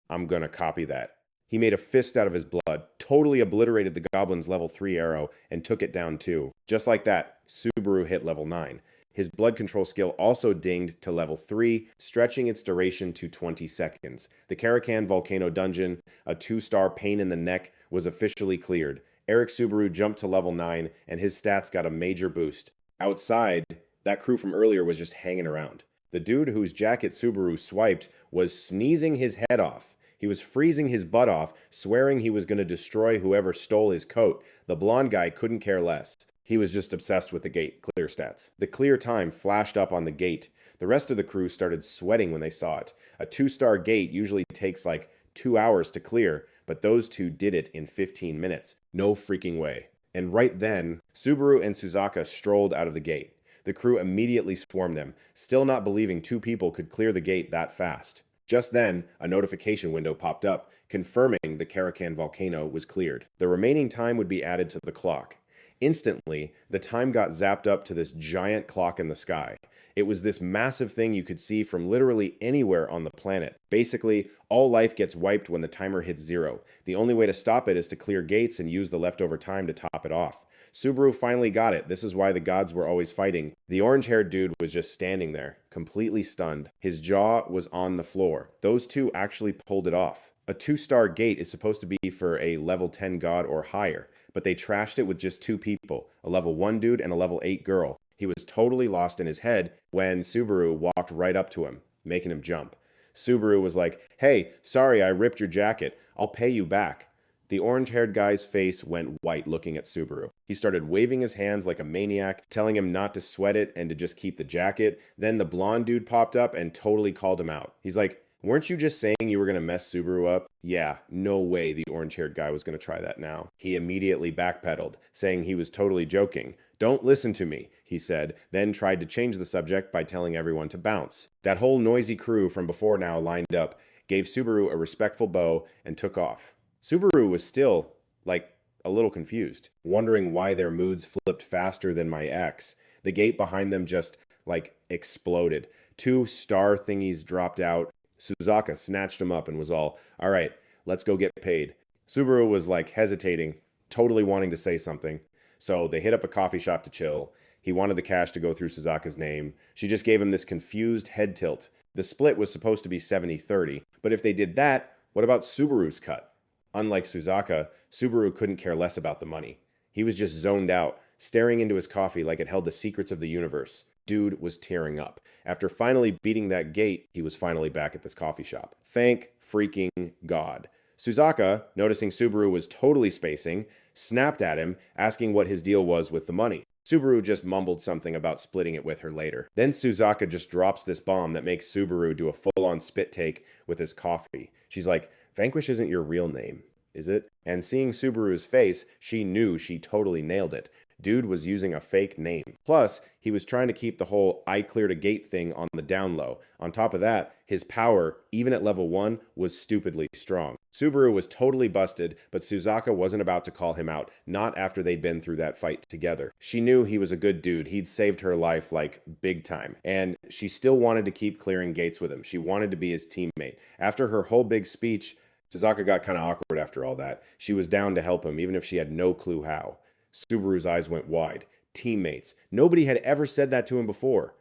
I'm gonna copy that. He made a fist out of his blood, totally obliterated the goblin's level 3 arrow, and took it down too. Just like that, Subaru hit level 9. His blood control skill also dinged to level 3, stretching its duration to 20 seconds. The Karakan Volcano Dungeon, a 2-star pain in the neck, was officially cleared. Eric Subaru jumped to level 9, and his stats got a major boost. Outside, that crew from earlier was just hanging around. The dude whose jacket Subaru swiped was sneezing his head off. He was freezing his butt off, swearing he was going to destroy whoever stole his coat. The blonde guy couldn't care less. He was just obsessed with the gate clear stats. The clear time flashed up on the gate. The rest of the crew started sweating when they saw it. A 2-star gate usually takes like 2 hours to clear, but those two did it in 15 minutes. No freaking way. And right then, Subaru and Suzaka strolled out of the gate. The crew immediately swarmed them, still not believing 2 people could clear the gate that fast. Just then, a notification window popped up, confirming the Karakan volcano was cleared. The remaining time would be added to the clock. Instantly, the time got zapped up to this giant clock in the sky. It was this massive thing you could see from literally anywhere on the planet. Basically, all life gets wiped when the timer hits 0. The only way to stop it is to clear gates and use the leftover time to top it off. Subaru finally got it. This is why the gods were always fighting. The orange-haired dude was just standing there, completely stunned. His jaw was on the floor. Those two actually pulled it off. A 2-star gate is supposed to be for a level 10 god or higher, but they trashed it with just 2 people, a level 1 dude and a level 8 girl. He was totally lost in his head when Subaru walked right up to him, making him jump. Subaru was like, "Hey, sorry I ripped your jacket. I'll pay you back." The orange-haired guy's face went white looking at Subaru. He started waving his hands like a maniac, telling him not to sweat it and to just keep the jacket. Then the blonde dude popped up and totally called him out. He's like, "Weren't you just saying you were going to mess Subaru up?" Yeah, no way the orange-haired guy was going to try that now. He immediately backpedaled, saying he was totally joking. "Don't listen to me," he said, then tried to change the subject by telling everyone to bounce. That whole noisy crew from before now lined up, gave Subaru a respectful bow, and took off. Subaru was still, a little confused, wondering why their moods flipped faster than my ex. The gate behind them just, exploded. 2 star thingies dropped out. Suzaka snatched him up and was all right, let's go get paid. Subaru was, hesitating, totally wanting to say something. So they hit up a coffee shop to chill. He wanted the cash to go through Suzaka's name. She just gave him this confused head tilt. The split was supposed to be 70-30, but if they did that, what about Subaru's cut? Unlike Suzaka, Subaru couldn't care less about the money. He was just zoned out, staring into his coffee like it held the secrets of the universe. Dude was tearing up. After finally beating that gate, he was finally back at this coffee shop. Thank freaking God. Suzaka, noticing Subaru was totally spacing, snapped at him, asking what his deal was with the money. Subaru just mumbled something about splitting it with her later. Then Suzaka just drops this bomb that makes Subaru do a full-on spit take with his coffee. She's like, "Vanquish isn't your real name, is it?" And seeing Subaru's face, she knew she totally nailed it. Dude was using a fake name. Plus, he was trying to keep the whole "I cleared a gate" thing on the down low. On top of that, his power, even at level 1, was stupidly strong. Subaru was totally busted, but Suzaka wasn't about to call him out, not after they'd been through that fight together. She knew he was a good dude. He'd saved her life, big time. And she still wanted to keep clearing gates with him. She wanted to be his teammate. After her whole big speech, Suzaka got kind of awkward after all that. She was down to help him, even if she had no clue how. Subaru's eyes went wide. Teammates. Nobody had ever said that to him before.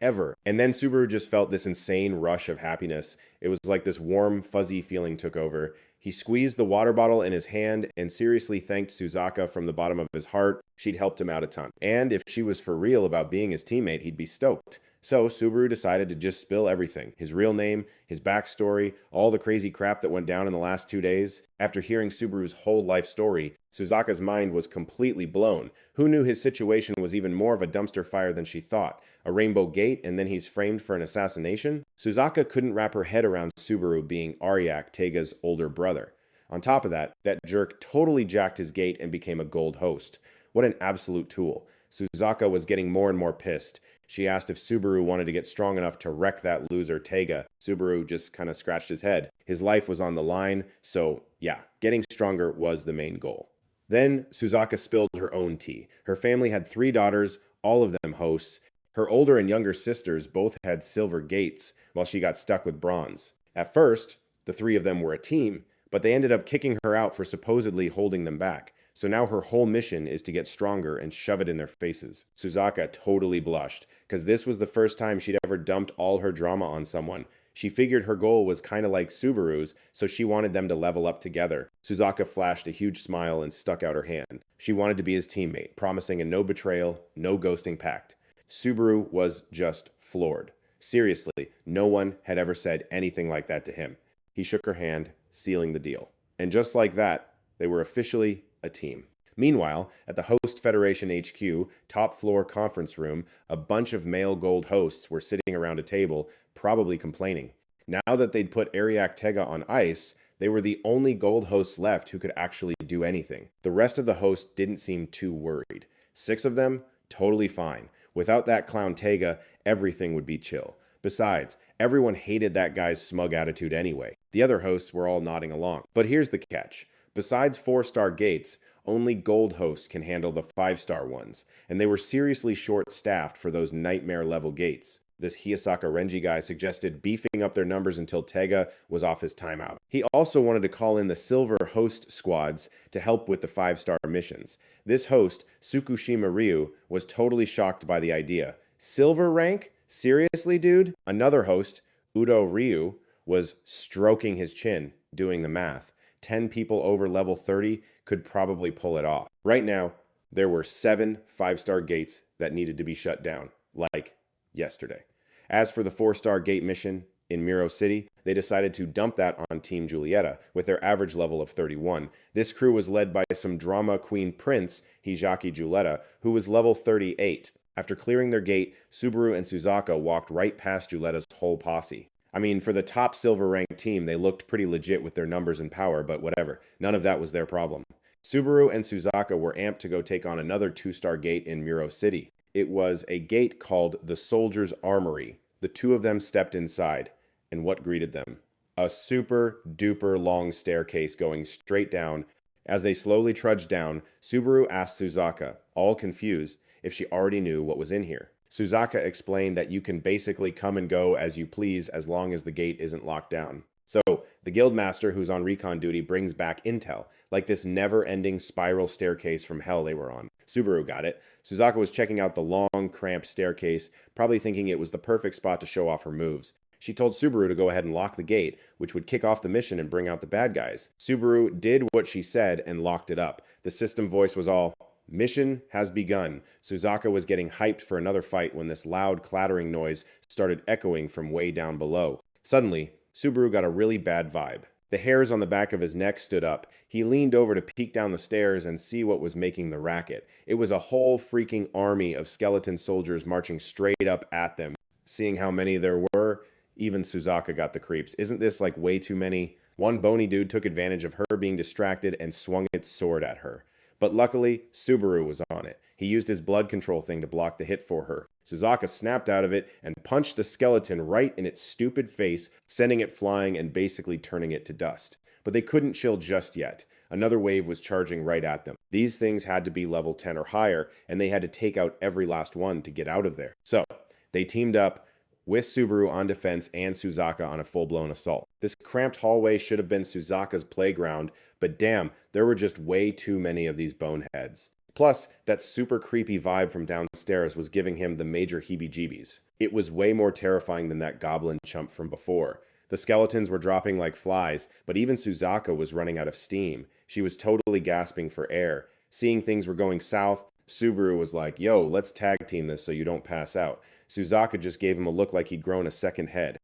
Ever. And then Subaru just felt this insane rush of happiness. It was like this warm, fuzzy feeling took over. He squeezed the water bottle in his hand and seriously thanked Suzaka from the bottom of his heart. She'd helped him out a ton. And if she was for real about being his teammate, he'd be stoked. So Subaru decided to just spill everything. His real name, his backstory, all the crazy crap that went down in the last 2 days. After hearing Subaru's whole life story, Suzaka's mind was completely blown. Who knew his situation was even more of a dumpster fire than she thought? A rainbow gate and then he's framed for an assassination? Suzaka couldn't wrap her head around Subaru being Ariak, Tega's older brother. On top of that jerk totally jacked his gate and became a gold host. What an absolute tool. Suzaka was getting more and more pissed. She asked if Subaru wanted to get strong enough to wreck that loser Tega. Subaru just kind of scratched his head. His life was on the line, so yeah, getting stronger was the main goal. Then Suzaka spilled her own tea. Her family had 3 daughters, all of them hosts. Her older and younger sisters both had silver gates, while she got stuck with bronze. At first, the 3 of them were a team, but they ended up kicking her out for supposedly holding them back. So now her whole mission is to get stronger and shove it in their faces. Suzaka totally blushed, because this was the first time she'd ever dumped all her drama on someone. She figured her goal was kind of like Subaru's, so she wanted them to level up together. Suzaka flashed a huge smile and stuck out her hand. She wanted to be his teammate, promising a no betrayal, no ghosting pact. Subaru was just floored. Seriously, no one had ever said anything like that to him. He shook her hand, sealing the deal. And just like that, they were officially a team. Meanwhile, at the Host Federation HQ, top floor conference room, a bunch of male gold hosts were sitting around a table, probably complaining. Now that they'd put Ariak Tega on ice, they were the only gold hosts left who could actually do anything. The rest of the hosts didn't seem too worried. 6 of them, totally fine. Without that clown Tega, everything would be chill. Besides, everyone hated that guy's smug attitude anyway. The other hosts were all nodding along. But here's the catch. Besides 4-star gates, only gold hosts can handle the 5-star ones, and they were seriously short-staffed for those nightmare-level gates. This Hiyasaka Renji guy suggested beefing up their numbers until Tega was off his timeout. He also wanted to call in the silver host squads to help with the 5-star missions. This host, Tsukushima Ryu, was totally shocked by the idea. Silver rank? Seriously, dude? Another host, Udo Ryu, was stroking his chin, doing the math. 10 people over level 30 could probably pull it off. Right now, there were 7 5-star gates that needed to be shut down, like yesterday. As for the 4-star gate mission in Miro City, they decided to dump that on Team Julieta with their average level of 31. This crew was led by some drama queen prince, Hijaki Juleta, who was level 38. After clearing their gate, Subaru and Suzaka walked right past Juleta's whole posse. I mean, for the top silver-ranked team, they looked pretty legit with their numbers and power, but whatever. None of that was their problem. Subaru and Suzaka were amped to go take on another 2-star gate in Miro City. It was a gate called the Soldier's Armory. The 2 of them stepped inside, and what greeted them? A super-duper long staircase going straight down. As they slowly trudged down, Subaru asked Suzaka, all confused, if she already knew what was in here. Suzaka explained that you can basically come and go as you please as long as the gate isn't locked down. So, the guildmaster who's on recon duty brings back intel, like this never-ending spiral staircase from hell they were on. Subaru got it. Suzaka was checking out the long, cramped staircase, probably thinking it was the perfect spot to show off her moves. She told Subaru to go ahead and lock the gate, which would kick off the mission and bring out the bad guys. Subaru did what she said and locked it up. The system voice was all, "Mission has begun." Suzaka was getting hyped for another fight when this loud clattering noise started echoing from way down below. Suddenly, Subaru got a really bad vibe. The hairs on the back of his neck stood up. He leaned over to peek down the stairs and see what was making the racket. It was a whole freaking army of skeleton soldiers marching straight up at them. Seeing how many there were, even Suzaka got the creeps. Isn't this like way too many? One bony dude took advantage of her being distracted and swung its sword at her. But luckily, Subaru was on it. He used his blood control thing to block the hit for her. Suzaka snapped out of it and punched the skeleton right in its stupid face, sending it flying and basically turning it to dust. But they couldn't chill just yet. Another wave was charging right at them. These things had to be level 10 or higher, and they had to take out every last one to get out of there. So, they teamed up with Subaru on defense and Suzaka on a full-blown assault. This cramped hallway should have been Suzaka's playground, but damn, there were just way too many of these boneheads. Plus, that super creepy vibe from downstairs was giving him the major heebie-jeebies. It was way more terrifying than that goblin chump from before. The skeletons were dropping like flies, but even Suzaka was running out of steam. She was totally gasping for air. Seeing things were going south, Subaru was like, yo, let's tag team this so you don't pass out. Suzaka just gave him a look like he'd grown a second head.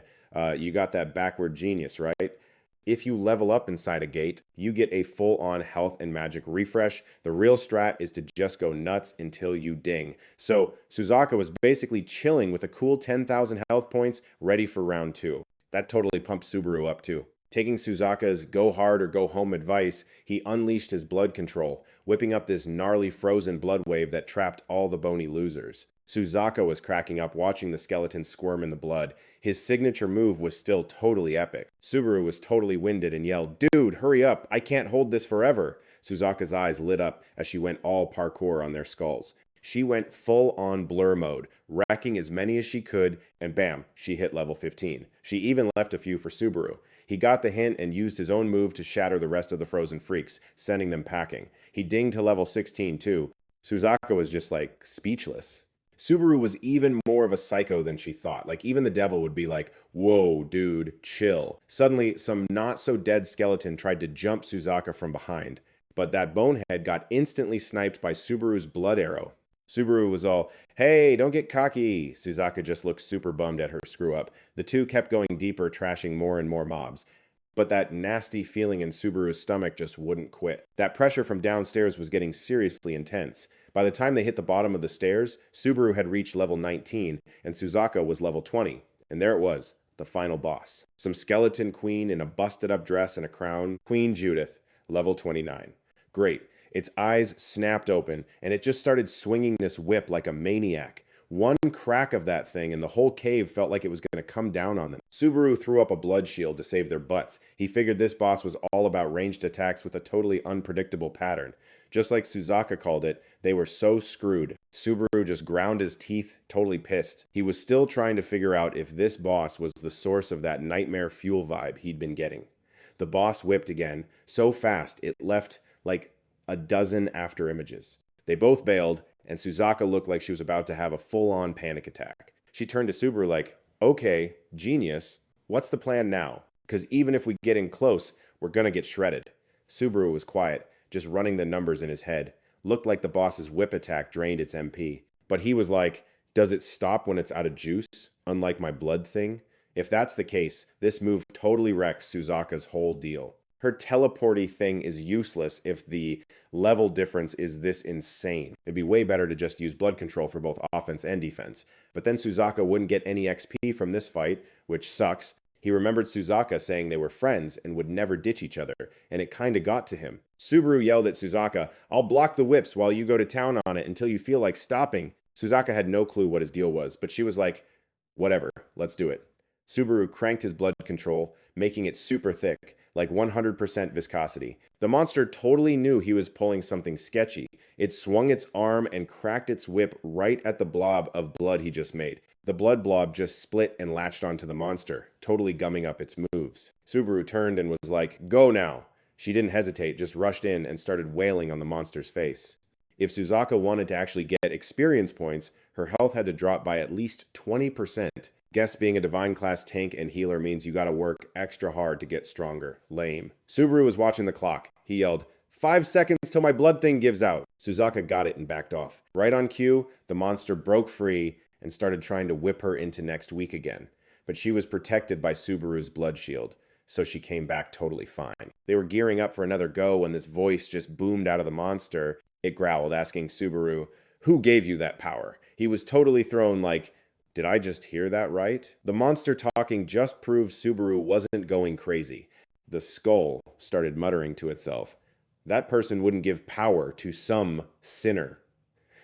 You got that backward genius, right? If you level up inside a gate, you get a full-on health and magic refresh. The real strat is to just go nuts until you ding. So Suzaka was basically chilling with a cool 10,000 health points ready for round 2. That totally pumped Subaru up too. Taking Suzaka's go hard or go home advice, he unleashed his blood control, whipping up this gnarly frozen blood wave that trapped all the bony losers. Suzaka was cracking up watching the skeleton squirm in the blood. His signature move was still totally epic. Subaru was totally winded and yelled, "Dude, hurry up, I can't hold this forever." Suzaka's eyes lit up as she went all parkour on their skulls. She went full on blur mode, wrecking as many as she could, and bam, she hit level 15. She even left a few for Subaru. He got the hint and used his own move to shatter the rest of the frozen freaks, sending them packing. He dinged to level 16 too. Suzaka was just like speechless. Subaru was even more of a psycho than she thought. Like, even the devil would be like, whoa, dude, chill. Suddenly, some not-so-dead skeleton tried to jump Suzaka from behind, but that bonehead got instantly sniped by Subaru's blood arrow. Subaru was all, "Hey, don't get cocky." Suzaka just looked super bummed at her screw-up. The two kept going deeper, trashing more and more mobs. But that nasty feeling in Subaru's stomach just wouldn't quit. That pressure from downstairs was getting seriously intense. By the time they hit the bottom of the stairs, Subaru had reached level 19, and Suzaka was level 20. And there it was, the final boss. Some skeleton queen in a busted-up dress and a crown, Queen Judith, level 29. Great. Its eyes snapped open, and it just started swinging this whip like a maniac. One crack of that thing, and the whole cave felt like it was going to come down on them. Subaru threw up a blood shield to save their butts. He figured this boss was all about ranged attacks with a totally unpredictable pattern. Just like Suzaka called it, they were so screwed. Subaru just ground his teeth, totally pissed. He was still trying to figure out if this boss was the source of that nightmare fuel vibe he'd been getting. The boss whipped again, so fast it left like a dozen after images. They both bailed, and Suzaka looked like she was about to have a full-on panic attack. She turned to Subaru like, "Okay, genius, what's the plan now? Because even if we get in close, we're gonna get shredded." Subaru was quiet, just running the numbers in his head. Looked like the boss's whip attack drained its MP. But he was like, "Does it stop when it's out of juice, unlike my blood thing?" If that's the case, this move totally wrecks Suzaka's whole deal. Her teleporty thing is useless if the level difference is this insane. It'd be way better to just use blood control for both offense and defense. But then Suzaka wouldn't get any XP from this fight, which sucks. He remembered Suzaka saying they were friends and would never ditch each other, and it kinda got to him. Subaru yelled at Suzaka, "I'll block the whips while you go to town on it until you feel like stopping." Suzaka had no clue what his deal was, but she was like, "Whatever, let's do it." Subaru cranked his blood control, making it super thick, like 100% viscosity. The monster totally knew he was pulling something sketchy. It swung its arm and cracked its whip right at the blob of blood he just made. The blood blob just split and latched onto the monster, totally gumming up its moves. Subaru turned and was like, "Go now." She didn't hesitate, just rushed in and started wailing on the monster's face. If Suzaka wanted to actually get experience points, her health had to drop by at least 20%. Guess being a divine class tank and healer means you gotta work extra hard to get stronger. Lame. Subaru was watching the clock. He yelled, 5 seconds till my blood thing gives out." Suzaka got it and backed off. Right on cue, the monster broke free and started trying to whip her into next week again. But she was protected by Subaru's blood shield, so she came back totally fine. They were gearing up for another go when this voice just boomed out of the monster. It growled, asking Subaru, "Who gave you that power?" He was totally thrown like, did I just hear that right? The monster talking just proved Subaru wasn't going crazy. The skull started muttering to itself. That person wouldn't give power to some sinner.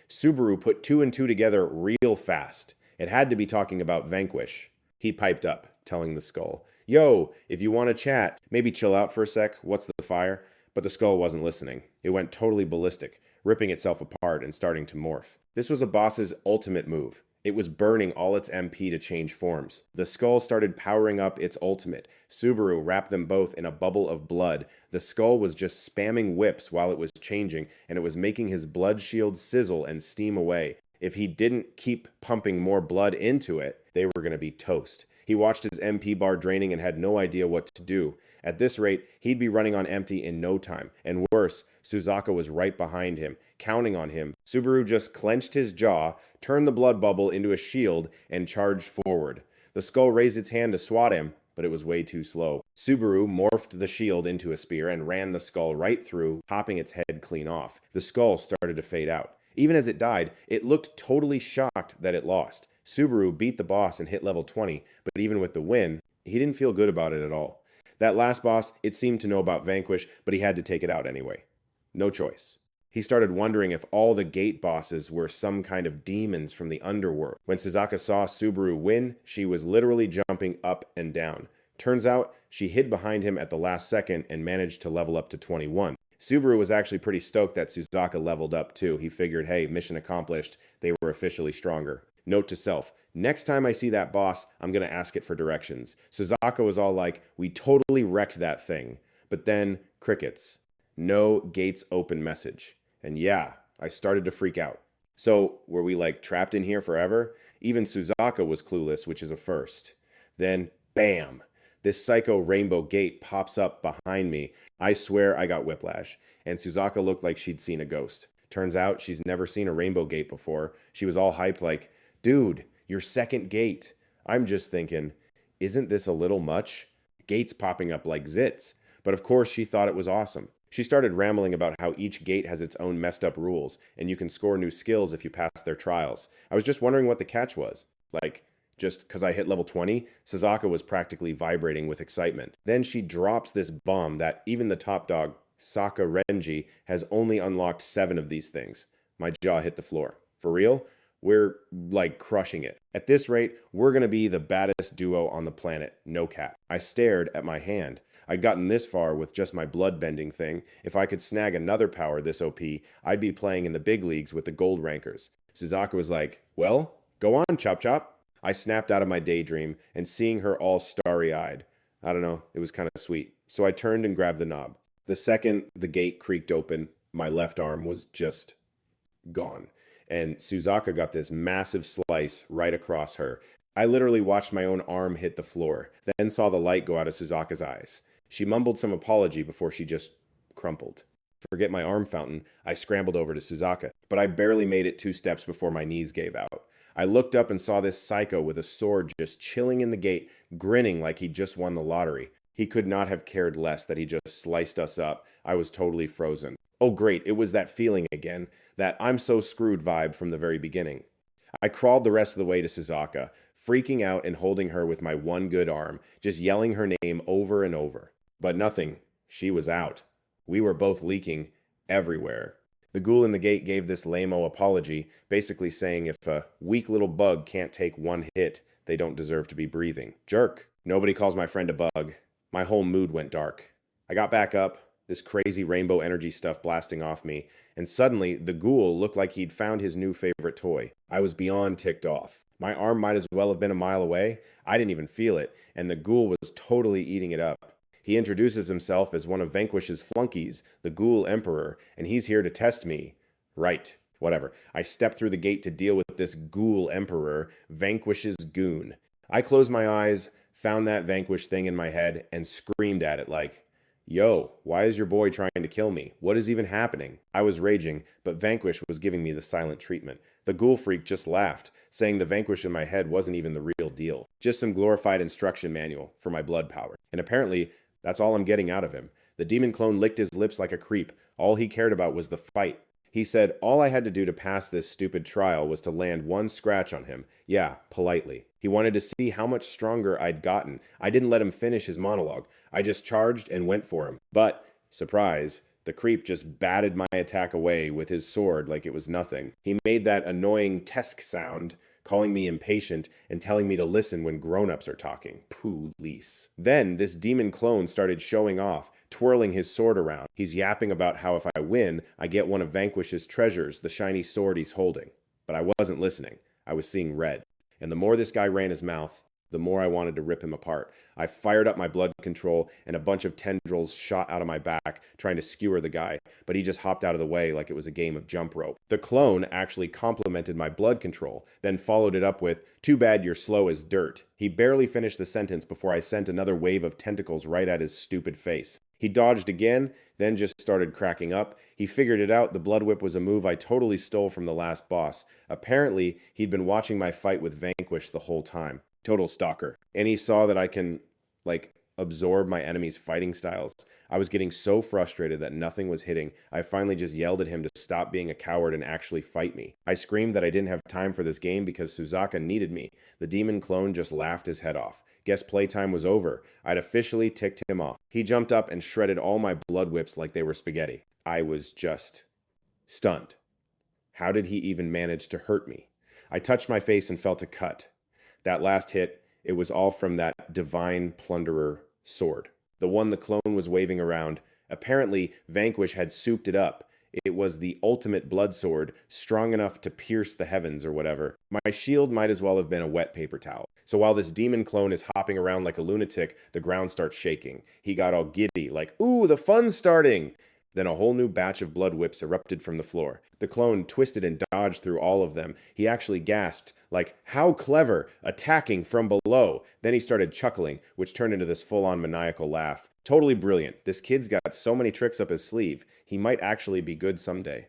Subaru put 2 and 2 together real fast. It had to be talking about Vanquish. He piped up, telling the skull, "Yo, if you want to chat, maybe chill out for a sec. What's the fire?" But the skull wasn't listening. It went totally ballistic, ripping itself apart and starting to morph. This was a boss's ultimate move. It was burning all its MP to change forms. The skull started powering up its ultimate. Subaru wrapped them both in a bubble of blood. The skull was just spamming whips while it was changing, and it was making his blood shield sizzle and steam away. If he didn't keep pumping more blood into it, they were going to be toast. He watched his MP bar draining and had no idea what to do. At this rate, he'd be running on empty in no time. And worse, Suzaka was right behind him, counting on him. Subaru just clenched his jaw, turned the blood bubble into a shield, and charged forward. The skull raised its hand to swat him, but it was way too slow. Subaru morphed the shield into a spear and ran the skull right through, popping its head clean off. The skull started to fade out. Even as it died, it looked totally shocked that it lost. Subaru beat the boss and hit level 20, but even with the win, he didn't feel good about it at all. That last boss, it seemed to know about Vanquish, but he had to take it out anyway. No choice. He started wondering if all the gate bosses were some kind of demons from the underworld. When Suzaka saw Subaru win, she was literally jumping up and down. Turns out, she hid behind him at the last second and managed to level up to 21. Subaru was actually pretty stoked that Suzaka leveled up too. He figured, hey, mission accomplished, they were officially stronger. Note to self, next time I see that boss, I'm going to ask it for directions. Suzaka was all like, we totally wrecked that thing. But then, crickets. No gates open message. And yeah, I started to freak out. So, were we like trapped in here forever? Even Suzaka was clueless, which is a first. Then, bam! This psycho rainbow gate pops up behind me. I swear I got whiplash. And Suzaka looked like she'd seen a ghost. Turns out she's never seen a rainbow gate before. She was all hyped like, dude, your second gate. I'm just thinking, isn't this a little much? Gates popping up like zits. But of course she thought it was awesome. She started rambling about how each gate has its own messed up rules, and you can score new skills if you pass their trials. I was just wondering what the catch was. Like, just because I hit level 20, Suzaka was practically vibrating with excitement. Then she drops this bomb that even the top dog, Saka Renji, has only unlocked 7 of these things. My jaw hit the floor. For real? We're, like, crushing it. At this rate, we're gonna be the baddest duo on the planet, no cap. I stared at my hand. I'd gotten this far with just my blood-bending thing. If I could snag another power this OP, I'd be playing in the big leagues with the gold rankers. Suzaka was like, well, go on, Chop Chop. I snapped out of my daydream, and seeing her all starry-eyed, I don't know, it was kind of sweet. So I turned and grabbed the knob. The second the gate creaked open, my left arm was just gone. And Suzaka got this massive slice right across her. I literally watched my own arm hit the floor, then saw the light go out of Suzaka's eyes. She mumbled some apology before she just crumpled. Forget my arm fountain, I scrambled over to Suzaka, but I barely made it 2 steps before my knees gave out. I looked up and saw this psycho with a sword just chilling in the gate, grinning like he'd just won the lottery. He could not have cared less that he just sliced us up. I was totally frozen. Oh great, it was that feeling again, that I'm so screwed vibe from the very beginning. I crawled the rest of the way to Suzaka, freaking out and holding her with my one good arm, just yelling her name over and over. But nothing. She was out. We were both leaking everywhere. The ghoul in the gate gave this lame-o apology, basically saying if a weak little bug can't take one hit, they don't deserve to be breathing. Jerk. Nobody calls my friend a bug. My whole mood went dark. I got back up, this crazy rainbow energy stuff blasting off me, and suddenly the ghoul looked like he'd found his new favorite toy. I was beyond ticked off. My arm might as well have been a mile away. I didn't even feel it, and the ghoul was totally eating it up. He introduces himself as one of Vanquish's flunkies, the Ghoul Emperor, and he's here to test me. Right. Whatever. I stepped through the gate to deal with this Ghoul Emperor, Vanquish's goon. I closed my eyes, found that Vanquish thing in my head, and screamed at it like, yo, why is your boy trying to kill me? What is even happening? I was raging, but Vanquish was giving me the silent treatment. The ghoul freak just laughed, saying the Vanquish in my head wasn't even the real deal. Just some glorified instruction manual for my blood power. And apparently, that's all I'm getting out of him. The demon clone licked his lips like a creep. All he cared about was the fight. He said all I had to do to pass this stupid trial was to land one scratch on him. Yeah, politely. He wanted to see how much stronger I'd gotten. I didn't let him finish his monologue. I just charged and went for him. But, surprise, the creep just batted my attack away with his sword like it was nothing. He made that annoying tesk sound, calling me impatient and telling me to listen when grown-ups are talking. Police. Then this demon clone started showing off, twirling his sword around. He's yapping about how if I win, I get one of Vanquish's treasures, the shiny sword he's holding. But I wasn't listening. I was seeing red. And the more this guy ran his mouth, the more I wanted to rip him apart. I fired up my blood control, and a bunch of tendrils shot out of my back, trying to skewer the guy, but he just hopped out of the way like it was a game of jump rope. The clone actually complimented my blood control, then followed it up with, "Too bad you're slow as dirt." He barely finished the sentence before I sent another wave of tentacles right at his stupid face. He dodged again, then just started cracking up. He figured it out. The blood whip was a move I totally stole from the last boss. Apparently, he'd been watching my fight with Vanquish the whole time. Total stalker. And he saw that I can, absorb my enemy's fighting styles. I was getting so frustrated that nothing was hitting. I finally just yelled at him to stop being a coward and actually fight me. I screamed that I didn't have time for this game because Suzaka needed me. The demon clone just laughed his head off. Guess playtime was over. I'd officially ticked him off. He jumped up and shredded all my blood whips like they were spaghetti. I was just stunned. How did he even manage to hurt me? I touched my face and felt a cut. That last hit, it was all from that divine plunderer sword. The one the clone was waving around. Apparently, Vanquish had souped it up. It was the ultimate blood sword, strong enough to pierce the heavens or whatever. My shield might as well have been a wet paper towel. So while this demon clone is hopping around like a lunatic, the ground starts shaking. He got all giddy, like, "Ooh, the fun's starting!" Then a whole new batch of blood whips erupted from the floor. The clone twisted and dodged through all of them. He actually gasped, like, "How clever! Attacking from below!" Then he started chuckling, which turned into this full-on maniacal laugh. Totally brilliant. This kid's got so many tricks up his sleeve. He might actually be good someday.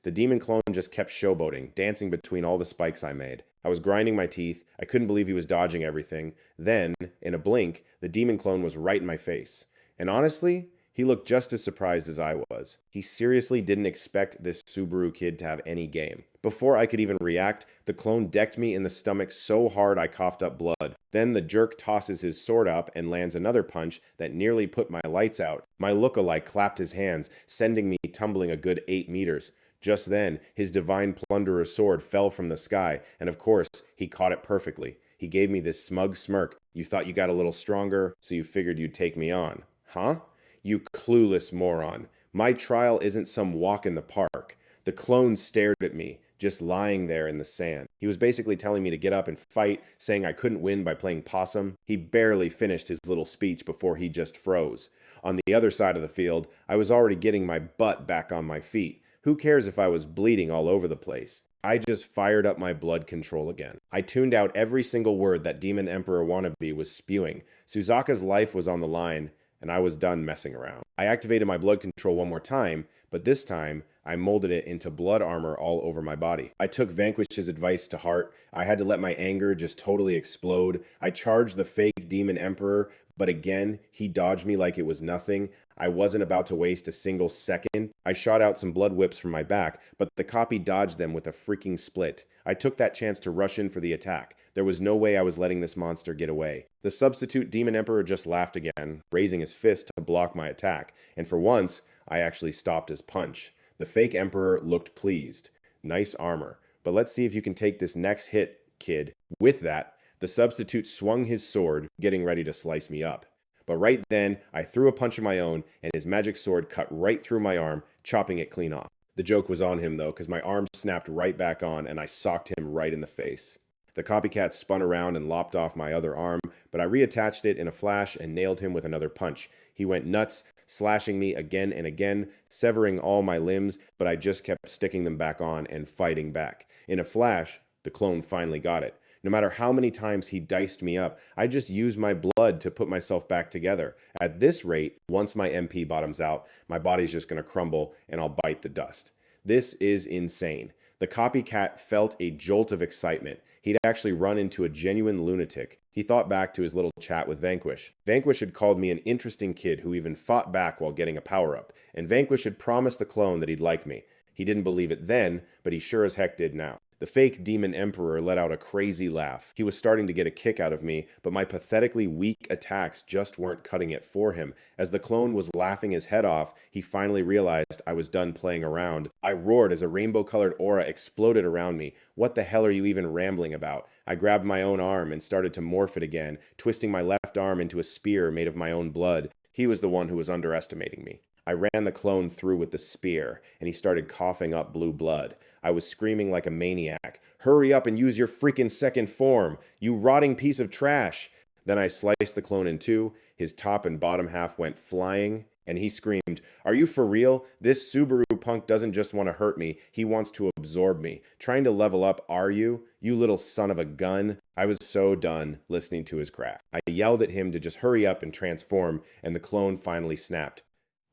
The demon clone just kept showboating, dancing between all the spikes I made. I was grinding my teeth. I couldn't believe he was dodging everything. Then, in a blink, the demon clone was right in my face. And honestly, he looked just as surprised as I was. He seriously didn't expect this Subaru kid to have any game. Before I could even react, the clone decked me in the stomach so hard I coughed up blood. Then the jerk tosses his sword up and lands another punch that nearly put my lights out. My lookalike clapped his hands, sending me tumbling a good 8 meters. Just then, his divine plunderer sword fell from the sky, and of course, he caught it perfectly. He gave me this smug smirk. "You thought you got a little stronger, so you figured you'd take me on. Huh? You clueless moron. My trial isn't some walk in the park." The clone stared at me, just lying there in the sand. He was basically telling me to get up and fight, saying I couldn't win by playing possum. He barely finished his little speech before he just froze. On the other side of the field, I was already getting my butt back on my feet. Who cares if I was bleeding all over the place? I just fired up my blood control again. I tuned out every single word that Demon Emperor wannabe was spewing. Suzaka's life was on the line, and I was done messing around. I activated my blood control one more time, but this time, I molded it into blood armor all over my body. I took Vanquish's advice to heart. I had to let my anger just totally explode. I charged the fake Demon Emperor, but again, he dodged me like it was nothing. I wasn't about to waste a single second. I shot out some blood whips from my back, but the copy dodged them with a freaking split. I took that chance to rush in for the attack. There was no way I was letting this monster get away. The substitute Demon Emperor just laughed again, raising his fist to block my attack, and for once, I actually stopped his punch. The fake Emperor looked pleased. Nice armor. But let's see if you can take this next hit, kid. With that, the substitute swung his sword, getting ready to slice me up. But right then, I threw a punch of my own, and his magic sword cut right through my arm, chopping it clean off. The joke was on him, though, because my arm snapped right back on, and I socked him right in the face. The copycat spun around and lopped off my other arm, but I reattached it in a flash and nailed him with another punch. He went nuts, slashing me again and again, severing all my limbs, but I just kept sticking them back on and fighting back. In a flash, the clone finally got it. No matter how many times he diced me up, I just used my blood to put myself back together. At this rate, once my MP bottoms out, my body's just going to crumble and I'll bite the dust. This is insane. The copycat felt a jolt of excitement. He'd actually run into a genuine lunatic. He thought back to his little chat with Vanquish. Vanquish had called me an interesting kid who even fought back while getting a power-up, and Vanquish had promised the clone that he'd like me. He didn't believe it then, but he sure as heck did now. The fake Demon Emperor let out a crazy laugh. He was starting to get a kick out of me, but my pathetically weak attacks just weren't cutting it for him. As the clone was laughing his head off, he finally realized I was done playing around. I roared as a rainbow-colored aura exploded around me. "What the hell are you even rambling about?" I grabbed my own arm and started to morph it again, twisting my left arm into a spear made of my own blood. He was the one who was underestimating me. I ran the clone through with the spear, and he started coughing up blue blood. I was screaming like a maniac. Hurry up and use your freaking second form, you rotting piece of trash! Then I sliced the clone in two, his top and bottom half went flying, and he screamed, Are you for real? This Subaru punk doesn't just want to hurt me, he wants to absorb me. Trying to level up, are you? You little son of a gun. I was so done listening to his crap. I yelled at him to just hurry up and transform, and the clone finally snapped.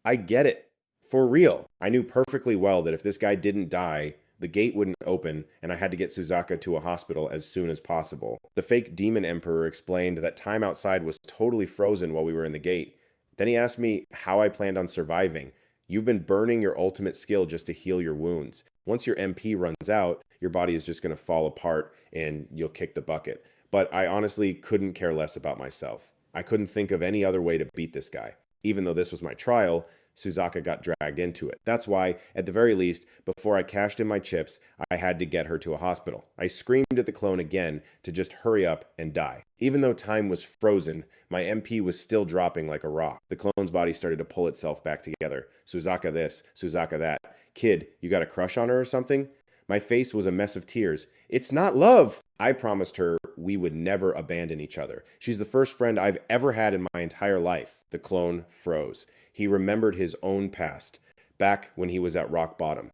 I get it. For real. I knew perfectly well that if this guy didn't die, the gate wouldn't open, and I had to get Suzaka to a hospital as soon as possible. The fake demon emperor explained that time outside was totally frozen while we were in the gate. Then he asked me how I planned on surviving. You've been burning your ultimate skill just to heal your wounds. Once your MP runs out, your body is just going to fall apart and you'll kick the bucket. But I honestly couldn't care less about myself. I couldn't think of any other way to beat this guy. Even though this was my trial, Suzaka got dragged into it. That's why, at the very least, before I cashed in my chips, I had to get her to a hospital. I screamed at the clone again to just hurry up and die. Even though time was frozen, my MP was still dropping like a rock. The clone's body started to pull itself back together. Suzaka this, Suzaka that. Kid, you got a crush on her or something? My face was a mess of tears. It's not love! I promised her we would never abandon each other. She's the first friend I've ever had in my entire life. The clone froze. He remembered his own past, back when he was at rock bottom.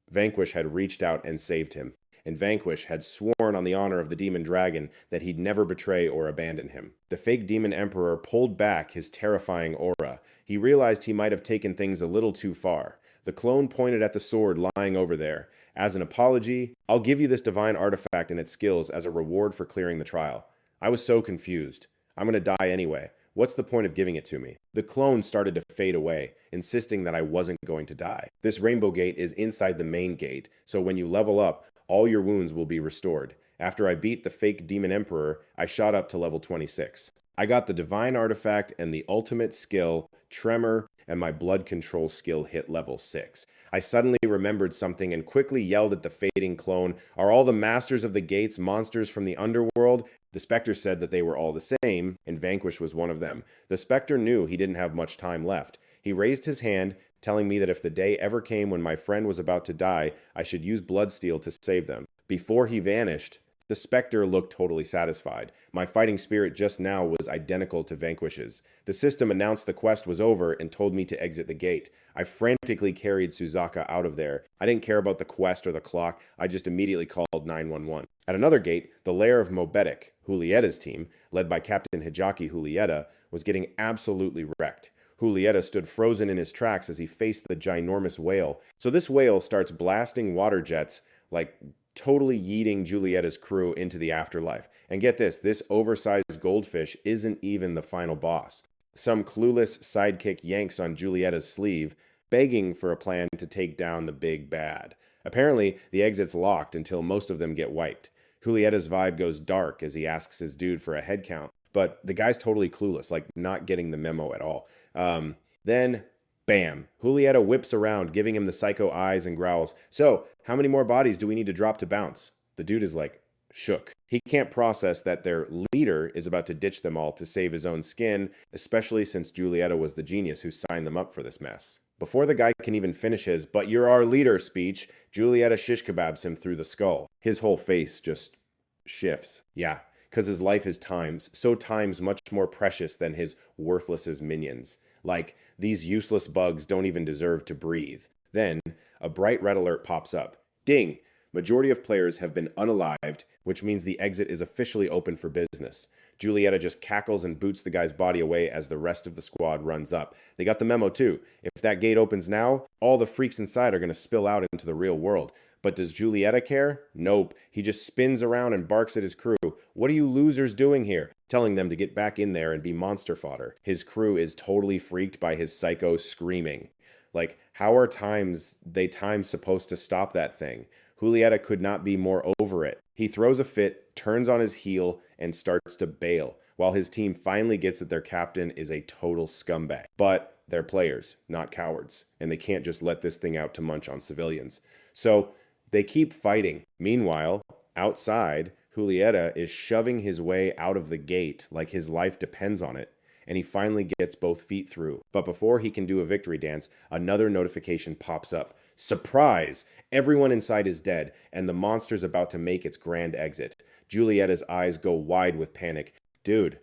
Vanquish had reached out and saved him, and Vanquish had sworn on the honor of the demon dragon that he'd never betray or abandon him. The fake demon emperor pulled back his terrifying aura. He realized he might have taken things a little too far. The clone pointed at the sword lying over there. As an apology, I'll give you this divine artifact and its skills as a reward for clearing the trial. I was so confused. I'm gonna die anyway. What's the point of giving it to me? The clone started to fade away, insisting that I wasn't going to die. This rainbow gate is inside the main gate, so when you level up, all your wounds will be restored. After I beat the fake demon emperor, I shot up to level 26. I got the divine artifact and the ultimate skill, Tremor, and my blood control skill hit level 6. I suddenly remembered something and quickly yelled at the fading clone, Are all the masters of the gates monsters from the underworld? The Spectre said that they were all the same, and Vanquish was one of them. The Spectre knew he didn't have much time left. He raised his hand, telling me that if the day ever came when my friend was about to die, I should use Bloodsteel to save them. Before he vanished, the Spectre looked totally satisfied. My fighting spirit just now was identical to Vanquish's. The system announced the quest was over and told me to exit the gate. I frantically carried Suzaka out of there. I didn't care about the quest or the clock, I just immediately called 911. At another gate, the lair of Mobetic, Julietta's team, led by Captain Hijaki Julieta, was getting absolutely wrecked. Julieta stood frozen in his tracks as he faced the ginormous whale. So this whale starts blasting water jets like totally yeeting Julietta's crew into the afterlife. And get this oversized goldfish isn't even the final boss. Some clueless sidekick yanks on Julietta's sleeve, begging for a plan to take down the big bad. Apparently, the exit's locked until most of them get wiped. Julietta's vibe goes dark as he asks his dude for a head count, but the guy's totally clueless, like not getting the memo at all. Then, bam, Julieta whips around, giving him the psycho eyes and growls. So, how many more bodies do we need to drop to bounce? The dude is like, shook. He can't process that their leader is about to ditch them all to save his own skin, especially since Julieta was the genius who signed them up for this mess. Before the guy can even finish his, but you're our leader speech, Julieta shish kebabs him through the skull. His whole face just shifts. Yeah, because his life is times much more precious than his worthless as minions. Like, these useless bugs don't even deserve to breathe. Then, a bright red alert pops up. Ding! Majority of players have been unalived, which means the exit is officially open for business. Julieta just cackles and boots the guy's body away as the rest of the squad runs up. They got the memo too. If that gate opens now, all the freaks inside are going to spill out into the real world. But does Julieta care? Nope. He just spins around and barks at his crew. What are you losers doing here? Telling them to get back in there and be monster fodder. His crew is totally freaked by his psycho screaming. Like, how are times supposed to stop that thing? Julieta could not be more over it. He throws a fit, turns on his heel, and starts to bail, while his team finally gets that their captain is a total scumbag. But they're players, not cowards, and they can't just let this thing out to munch on civilians. So they keep fighting. Meanwhile, outside, Julieta is shoving his way out of the gate like his life depends on it. and he finally gets both feet through. But before he can do a victory dance, another notification pops up. Surprise! Everyone inside is dead, and the monster's about to make its grand exit. Julietta's eyes go wide with panic. Dude,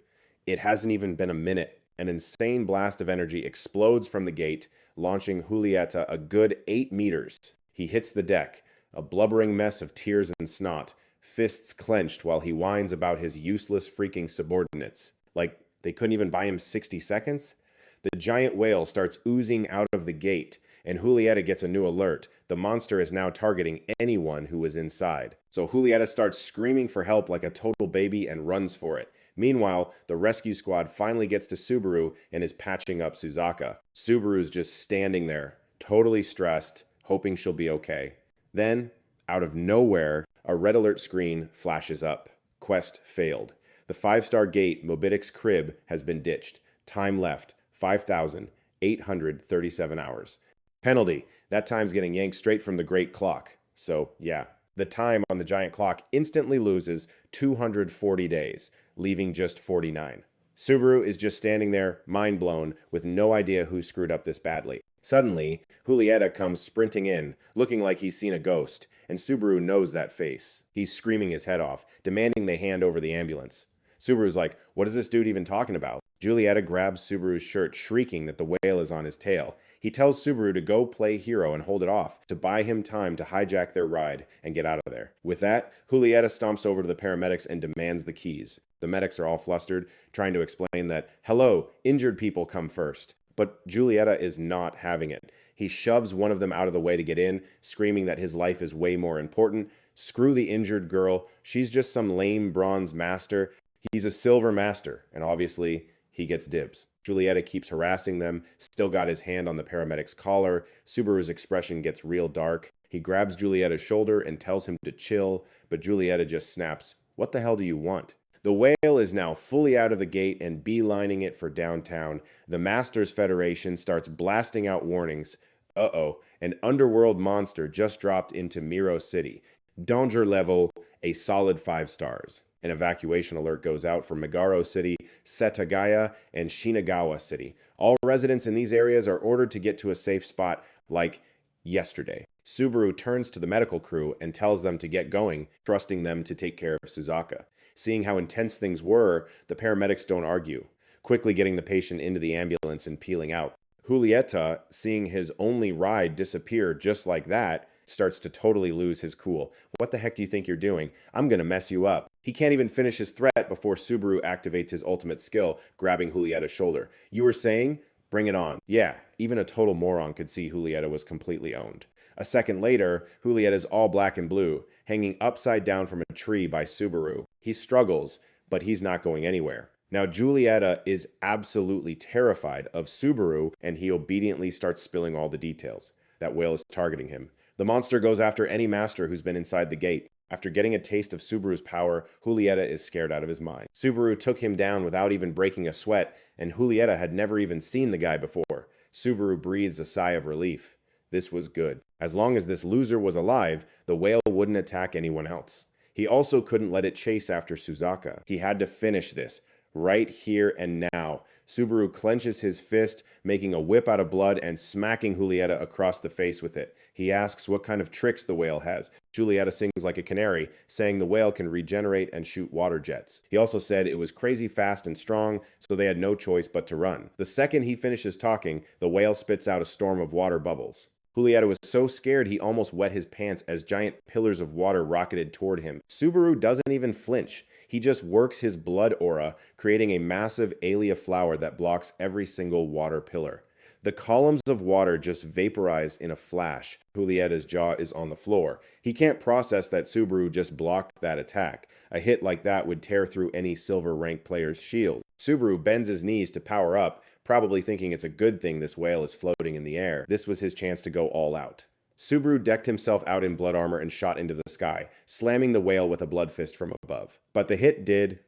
it hasn't even been a minute. An insane blast of energy explodes from the gate, launching Julieta a good 8 meters. He hits the deck, a blubbering mess of tears and snot, fists clenched while he whines about his useless freaking subordinates. Like, they couldn't even buy him 60 seconds? The giant whale starts oozing out of the gate, and Julieta gets a new alert. The monster is now targeting anyone who is inside. So Julieta starts screaming for help like a total baby and runs for it. Meanwhile, the rescue squad finally gets to Subaru and is patching up Suzaka. Subaru's just standing there, totally stressed, hoping she'll be okay. Then, out of nowhere, a red alert screen flashes up. Quest failed. The 5-star gate, Mobitic's crib, has been ditched. Time left, 5,837 hours. Penalty, that time's getting yanked straight from the great clock. So, yeah, the time on the giant clock instantly loses 240 days, leaving just 49. Subaru is just standing there, mind blown, with no idea who screwed up this badly. Suddenly, Julieta comes sprinting in, looking like he's seen a ghost, and Subaru knows that face. He's screaming his head off, demanding they hand over the ambulance. Subaru's like, what is this dude even talking about? Julieta grabs Subaru's shirt, shrieking that the whale is on his tail. He tells Subaru to go play hero and hold it off, to buy him time to hijack their ride and get out of there. With that, Julieta stomps over to the paramedics and demands the keys. The medics are all flustered, trying to explain that, hello, injured people come first. But Julieta is not having it. He shoves one of them out of the way to get in, screaming that his life is way more important. Screw the injured girl. She's just some lame bronze master. He's a silver master, and obviously, he gets dibs. Julieta keeps harassing them, still got his hand on the paramedic's collar. Subaru's expression gets real dark. He grabs Julieta's shoulder and tells him to chill, but Julieta just snaps, what the hell do you want? The whale is now fully out of the gate and beelining it for downtown. The Masters Federation starts blasting out warnings. Uh-oh, an underworld monster just dropped into Miro City. Danger level, a solid 5 stars. An evacuation alert goes out for Meguro City, Setagaya, and Shinagawa City. All residents in these areas are ordered to get to a safe spot like yesterday. Subaru turns to the medical crew and tells them to get going, trusting them to take care of Suzaka. Seeing how intense things were, the paramedics don't argue, quickly getting the patient into the ambulance and peeling out. Julieta, seeing his only ride disappear just like that, starts to totally lose his cool. What the heck do you think you're doing? I'm gonna mess you up. He can't even finish his threat before Subaru activates his ultimate skill, grabbing Julieta's shoulder. You were saying? Bring it on. Yeah, even a total moron could see Julieta was completely owned. A second later, Julieta's all black and blue, hanging upside down from a tree by Subaru. He struggles, but he's not going anywhere. Now Julieta is absolutely terrified of Subaru, and he obediently starts spilling all the details. That whale is targeting him. The monster goes after any master who's been inside the gate. After getting a taste of Subaru's power, Julieta is scared out of his mind. Subaru took him down without even breaking a sweat, and Julieta had never even seen the guy before. Subaru breathes a sigh of relief. This was good. As long as this loser was alive, the whale wouldn't attack anyone else. He also couldn't let it chase after Suzaka. He had to finish this, right here and now. Subaru clenches his fist, making a whip out of blood and smacking Julieta across the face with it. He asks what kind of tricks the whale has. Julieta sings like a canary, saying the whale can regenerate and shoot water jets. He also said it was crazy fast and strong, so they had no choice but to run. The second he finishes talking, the whale spits out a storm of water bubbles. Julieta was so scared he almost wet his pants as giant pillars of water rocketed toward him. Subaru doesn't even flinch. He just works his blood aura, creating a massive Aelia flower that blocks every single water pillar. The columns of water just vaporize in a flash. Julieta's jaw is on the floor. He can't process that Subaru just blocked that attack. A hit like that would tear through any silver rank player's shield. Subaru bends his knees to power up, probably thinking it's a good thing this whale is floating in the air. This was his chance to go all out. Subaru decked himself out in blood armor and shot into the sky, slamming the whale with a blood fist from above. But the hit did,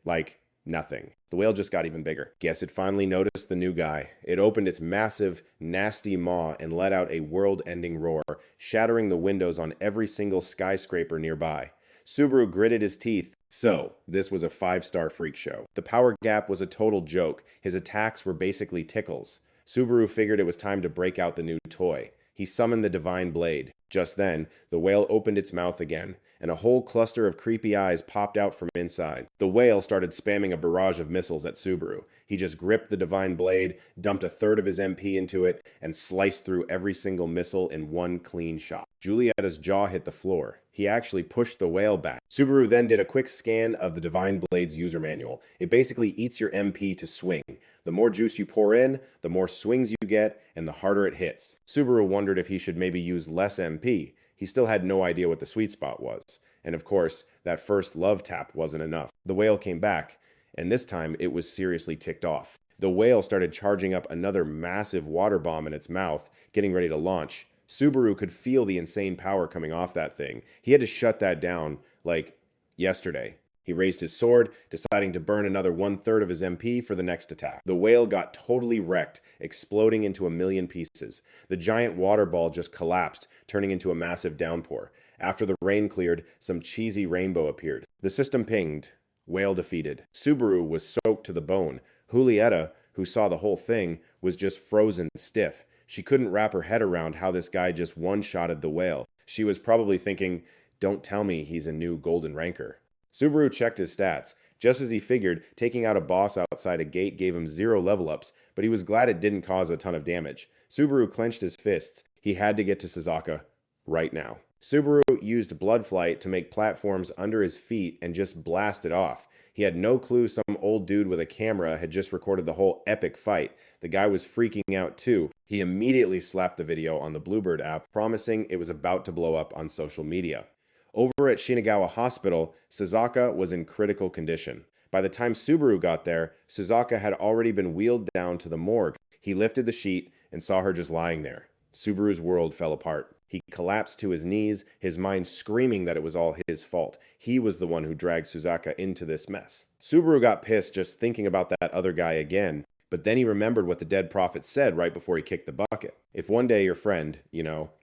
nothing. The whale just got even bigger. Guess it finally noticed the new guy. It opened its massive, nasty maw and let out a world-ending roar, shattering the windows on every single skyscraper nearby. Subaru gritted his teeth. So, this was a 5-star freak show. The power gap was a total joke. His attacks were basically tickles. Subaru figured it was time to break out the new toy. He summoned the Divine Blade. Just then, the whale opened its mouth again, and a whole cluster of creepy eyes popped out from inside. The whale started spamming a barrage of missiles at Subaru. He just gripped the Divine Blade, dumped a third of his MP into it, and sliced through every single missile in one clean shot. Julietta's jaw hit the floor. He actually pushed the whale back. Subaru then did a quick scan of the Divine Blade's user manual. It basically eats your MP to swing. The more juice you pour in, the more swings you get, and the harder it hits. Subaru wondered if he should maybe use less MP. He still had no idea what the sweet spot was. And of course, that first love tap wasn't enough. The whale came back, and this time it was seriously ticked off. The whale started charging up another massive water bomb in its mouth, getting ready to launch. Subaru could feel the insane power coming off that thing. He had to shut that down, like, yesterday. He raised his sword, deciding to burn another 1/3 of his MP for the next attack. The whale got totally wrecked, exploding into a million pieces. The giant water ball just collapsed, turning into a massive downpour. After the rain cleared, some cheesy rainbow appeared. The system pinged. Whale defeated. Subaru was soaked to the bone. Julieta, who saw the whole thing, was just frozen stiff. She couldn't wrap her head around how this guy just one-shotted the whale. She was probably thinking, don't tell me he's a new golden ranker. Subaru checked his stats. Just as he figured, taking out a boss outside a gate gave him 0 level ups, but he was glad it didn't cause a ton of damage. Subaru clenched his fists. He had to get to Suzaka right now. Subaru used Blood Flight to make platforms under his feet and just blasted off. He had no clue some old dude with a camera had just recorded the whole epic fight. The guy was freaking out too. He immediately slapped the video on the Bluebird app, promising it was about to blow up on social media. Over at Shinagawa Hospital, Suzaka was in critical condition. By the time Subaru got there, Suzaka had already been wheeled down to the morgue. He lifted the sheet and saw her just lying there. Subaru's world fell apart. He collapsed to his knees, his mind screaming that it was all his fault. He was the one who dragged Suzaka into this mess. Subaru got pissed just thinking about that other guy again, but then he remembered what the dead prophet said right before he kicked the bucket. If one day your friend,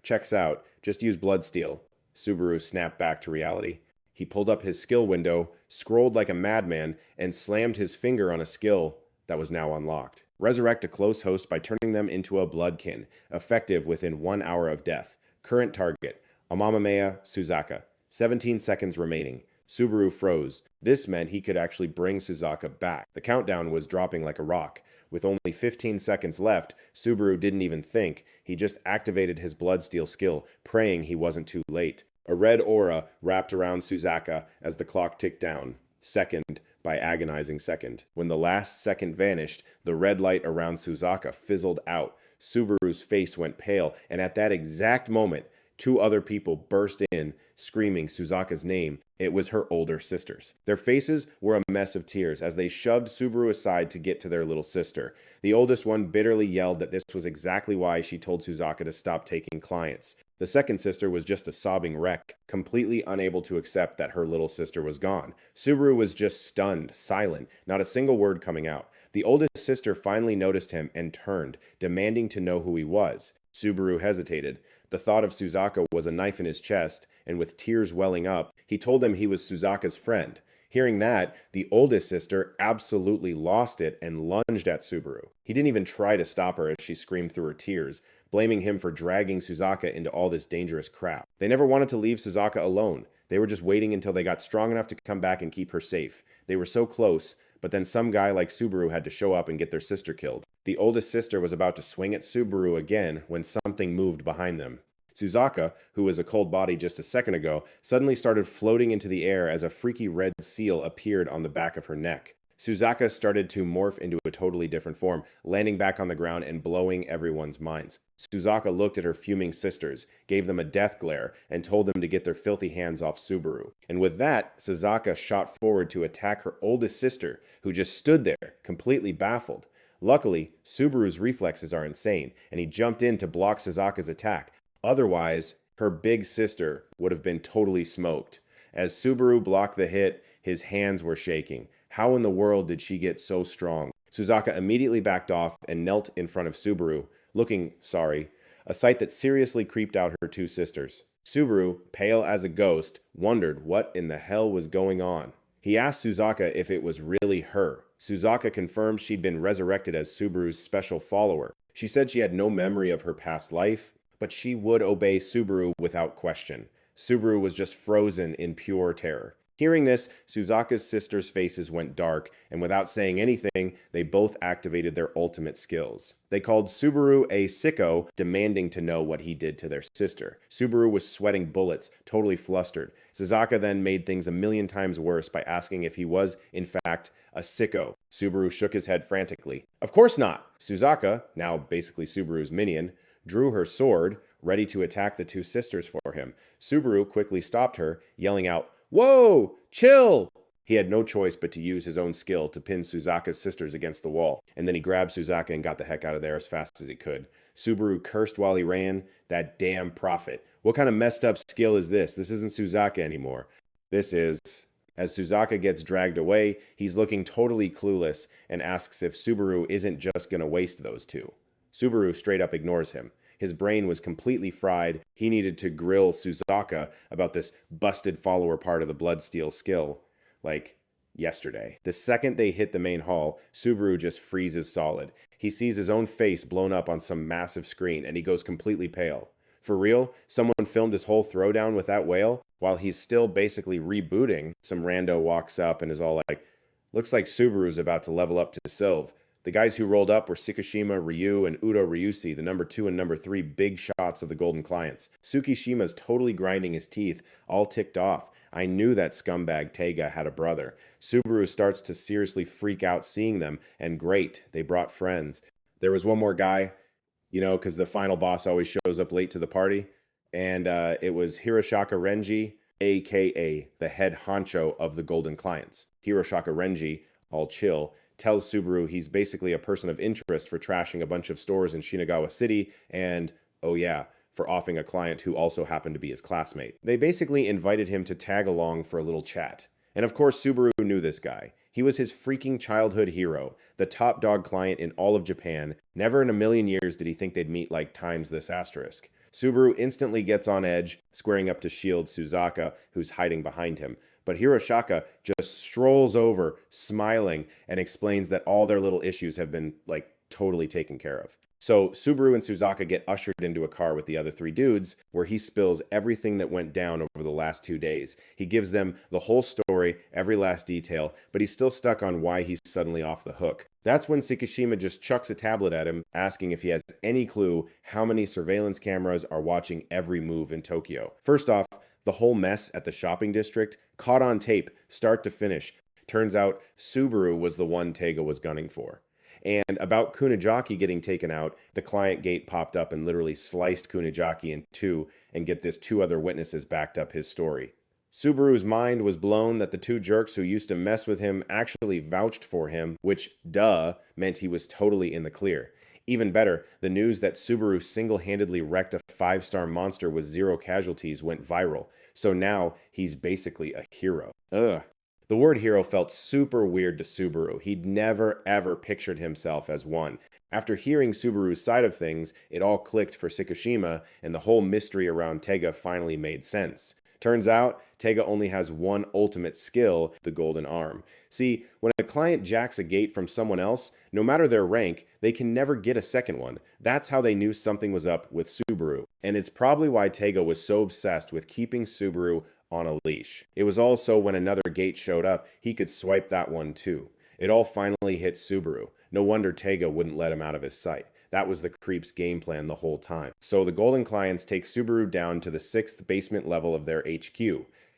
checks out, just use Bloodsteel. Subaru snapped back to reality. He pulled up his skill window, scrolled like a madman, and slammed his finger on a skill that was now unlocked. Resurrect a close host by turning them into a bloodkin, effective within 1 hour of death. Current target, Amamamea Suzaka. 17 seconds remaining. Subaru froze. This meant he could actually bring Suzaka back. The countdown was dropping like a rock. With only 15 seconds left, Subaru didn't even think. He just activated his Bloodsteel skill, praying he wasn't too late. A red aura wrapped around Suzaka as the clock ticked down, second by agonizing second. When the last second vanished, the red light around Suzaka fizzled out. Subaru's face went pale, and at that exact moment, 2 other people burst in, screaming Suzaka's name. It was her older sisters. Their faces were a mess of tears as they shoved Subaru aside to get to their little sister. The oldest one bitterly yelled that this was exactly why she told Suzaka to stop taking clients. The second sister was just a sobbing wreck, completely unable to accept that her little sister was gone. Subaru was just stunned, silent, not a single word coming out. The oldest sister finally noticed him and turned, demanding to know who he was. Subaru hesitated. The thought of Suzaka was a knife in his chest, and with tears welling up, he told them he was Suzaka's friend. Hearing that, the oldest sister absolutely lost it and lunged at Subaru. He didn't even try to stop her as she screamed through her tears, blaming him for dragging Suzaka into all this dangerous crap. They never wanted to leave Suzaka alone. They were just waiting until they got strong enough to come back and keep her safe. They were so close, but then some guy like Subaru had to show up and get their sister killed. The oldest sister was about to swing at Subaru again when something moved behind them. Suzaka, who was a cold body just a second ago, suddenly started floating into the air as a freaky red seal appeared on the back of her neck. Suzaka started to morph into a totally different form, landing back on the ground and blowing everyone's minds. Suzaka looked at her fuming sisters, gave them a death glare, and told them to get their filthy hands off Subaru. And with that, Suzaka shot forward to attack her oldest sister, who just stood there, completely baffled. Luckily, Subaru's reflexes are insane, and he jumped in to block Suzaka's attack. Otherwise, her big sister would have been totally smoked. As Subaru blocked the hit, his hands were shaking. How in the world did she get so strong? Suzaka immediately backed off and knelt in front of Subaru, looking sorry, a sight that seriously creeped out her 2 sisters. Subaru, pale as a ghost, wondered what in the hell was going on. He asked Suzaka if it was really her. Suzaka confirmed she'd been resurrected as Subaru's special follower. She said she had no memory of her past life, but she would obey Subaru without question. Subaru was just frozen in pure terror. Hearing this, Suzaka's sisters' faces went dark, and without saying anything, they both activated their ultimate skills. They called Subaru a sicko, demanding to know what he did to their sister. Subaru was sweating bullets, totally flustered. Suzaka then made things a million times worse by asking if he was, in fact, a sicko. Subaru shook his head frantically. Of course not! Suzaka, now basically Subaru's minion, drew her sword, ready to attack the two sisters for him. Subaru quickly stopped her, yelling out, "Whoa! Chill!" He had no choice but to use his own skill to pin Suzaka's sisters against the wall, and then he grabbed Suzaka and got the heck out of there as fast as he could. Subaru cursed while he ran. That damn prophet. What kind of messed up skill is this? This isn't Suzaka anymore. This is... As Suzaka gets dragged away, he's looking totally clueless and asks if Subaru isn't just gonna waste those two. Subaru straight up ignores him. His brain was completely fried. He needed to grill Suzaka about this busted follower part of the Bloodsteel skill, like yesterday. The second they hit the main hall, Subaru just freezes solid. He sees his own face blown up on some massive screen, and he goes completely pale. For real? Someone filmed his whole throwdown with that whale? While he's still basically rebooting, some rando walks up and is all like, "Looks like Subaru's about to level up to Sylve." The guys who rolled up were Tsukishima, Ryu, and Udo Ryushi, the number 2 and number 3 big shots of the Golden Clients. Tsukishima's totally grinding his teeth, all ticked off. I knew that scumbag Taiga had a brother. Subaru starts to seriously freak out seeing them, and great, they brought friends. There was one more guy, because the final boss always shows up late to the party, and it was Hiroshaka Renji, a.k.a. the head honcho of the Golden Clients. Hiroshaka Renji, all chill, tells Subaru he's basically a person of interest for trashing a bunch of stores in Shinagawa City and, oh yeah, for offing a client who also happened to be his classmate. They basically invited him to tag along for a little chat. And of course Subaru knew this guy. He was his freaking childhood hero, the top dog client in all of Japan. Never in a million years did he think they'd meet like times this asterisk. Subaru instantly gets on edge, squaring up to shield Suzaka, who's hiding behind him. But Hiroshaka just strolls over, smiling, and explains that all their little issues have been, totally taken care of. So Subaru and Suzaka get ushered into a car with the other 3 dudes, where he spills everything that went down over the last 2 days. He gives them the whole story, every last detail, but he's still stuck on why he's suddenly off the hook. That's when Tsukishima just chucks a tablet at him, asking if he has any clue how many surveillance cameras are watching every move in Tokyo. First off, the whole mess at the shopping district, caught on tape, start to finish. Turns out Subaru was the one Taiga was gunning for. And about Kunijaki getting taken out, the client gate popped up and literally sliced Kunijaki in 2, and get this, 2 other witnesses backed up his story. Subaru's mind was blown that the 2 jerks who used to mess with him actually vouched for him, which, meant he was totally in the clear. Even better, the news that Subaru single-handedly wrecked a 5-star monster with 0 casualties went viral, so now he's basically a hero. Ugh. The word hero felt super weird to Subaru. He'd never ever pictured himself as one. After hearing Subaru's side of things, it all clicked for Tsukishima, and the whole mystery around Taiga finally made sense. Turns out, Taiga only has one ultimate skill, the Golden Arm. See, when a client jacks a gate from someone else, no matter their rank, they can never get a second one. That's how they knew something was up with Subaru. And it's probably why Taiga was so obsessed with keeping Subaru on a leash. It was also when another gate showed up, he could swipe that one too. It all finally hit Subaru. No wonder Taiga wouldn't let him out of his sight. That was the creep's game plan the whole time. So the Golden Clients take Subaru down to the 6th basement level of their HQ.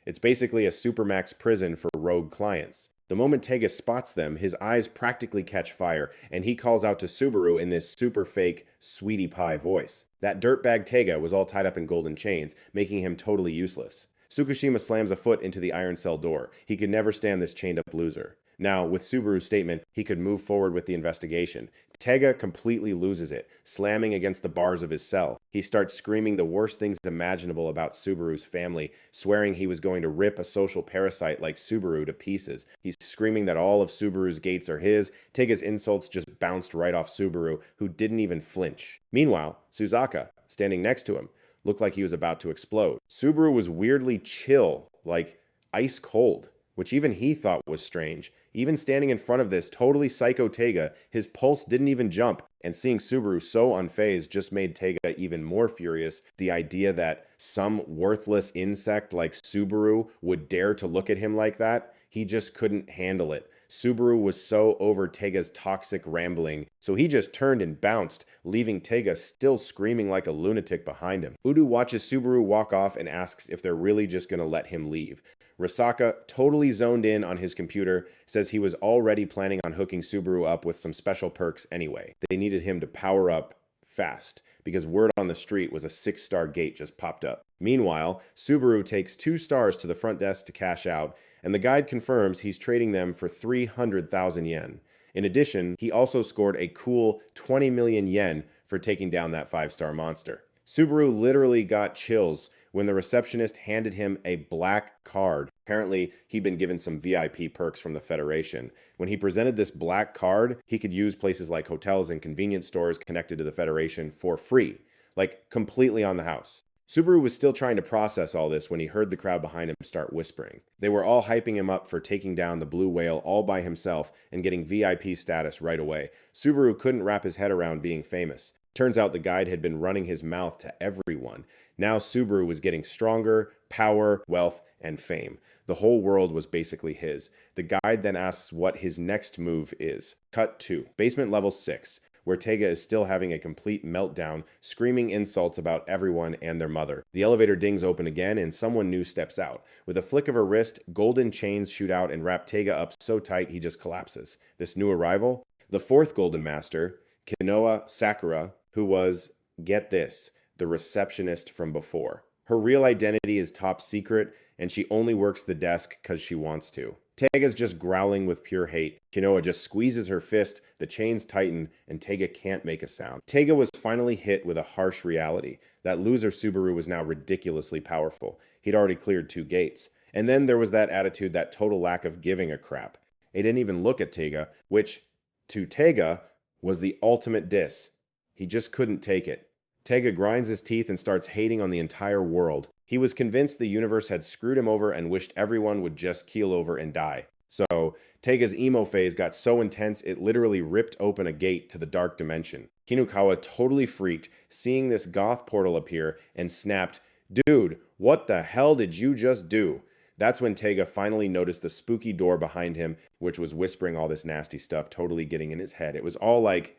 It's basically a supermax prison for rogue clients. The moment Taiga spots them, his eyes practically catch fire, and he calls out to Subaru in this super fake, sweetie pie voice. That dirtbag Taiga was all tied up in golden chains, making him totally useless. Tsukishima slams a foot into the iron cell door. He could never stand this chained-up loser. Now, with Subaru's statement, he could move forward with the investigation. Taiga completely loses it, slamming against the bars of his cell. He starts screaming the worst things imaginable about Subaru's family, swearing he was going to rip a social parasite like Subaru to pieces. He's screaming that all of Subaru's gates are his. Taiga's insults just bounced right off Subaru, who didn't even flinch. Meanwhile, Suzaka, standing next to him, looked like he was about to explode. Subaru was weirdly chill, like ice cold, which even he thought was strange. Even standing in front of this totally psycho Taiga, his pulse didn't even jump, and seeing Subaru so unfazed just made Taiga even more furious. The idea that some worthless insect like Subaru would dare to look at him like that, he just couldn't handle it. Subaru was so over Taiga's toxic rambling, so he just turned and bounced, leaving Taiga still screaming like a lunatic behind him. Udu watches Subaru walk off and asks if they're really just gonna let him leave. Risaka, totally zoned in on his computer, says he was already planning on hooking Subaru up with some special perks anyway. They needed him to power up fast, because word on the street was a 6-star gate just popped up. Meanwhile, Subaru takes 2 stars to the front desk to cash out, and the guide confirms he's trading them for 300,000 yen. In addition, he also scored a cool 20 million yen for taking down that 5-star monster. Subaru literally got chills when the receptionist handed him a black card. Apparently, he'd been given some VIP perks from the Federation. When he presented this black card, he could use places like hotels and convenience stores connected to the Federation for free, like completely on the house. Subaru was still trying to process all this when he heard the crowd behind him start whispering. They were all hyping him up for taking down the blue whale all by himself and getting VIP status right away. Subaru couldn't wrap his head around being famous. Turns out the guide had been running his mouth to everyone. Now Subaru was getting stronger, power, wealth, and fame. The whole world was basically his. The guide then asks what his next move is. Cut 2. Basement level 6, where Taiga is still having a complete meltdown, screaming insults about everyone and their mother. The elevator dings open again and someone new steps out. With a flick of her wrist, golden chains shoot out and wrap Taiga up so tight he just collapses. This new arrival? The 4th Golden Master, Kinoa Sakura, who was, get this, the receptionist from before. Her real identity is top secret, and she only works the desk because she wants to. Taiga's just growling with pure hate. Kinoa just squeezes her fist, the chains tighten, and Taiga can't make a sound. Taiga was finally hit with a harsh reality. That loser Subaru was now ridiculously powerful. He'd already cleared 2 gates. And then there was that attitude, that total lack of giving a crap. He didn't even look at Taiga, which, to Taiga, was the ultimate diss. He just couldn't take it. Taiga grinds his teeth and starts hating on the entire world. He was convinced the universe had screwed him over and wished everyone would just keel over and die. So, Taiga's emo phase got so intense it literally ripped open a gate to the dark dimension. Kinukawa totally freaked, seeing this goth portal appear, and snapped, "Dude, what the hell did you just do?" That's when Taiga finally noticed the spooky door behind him, which was whispering all this nasty stuff, totally getting in his head. It was all like,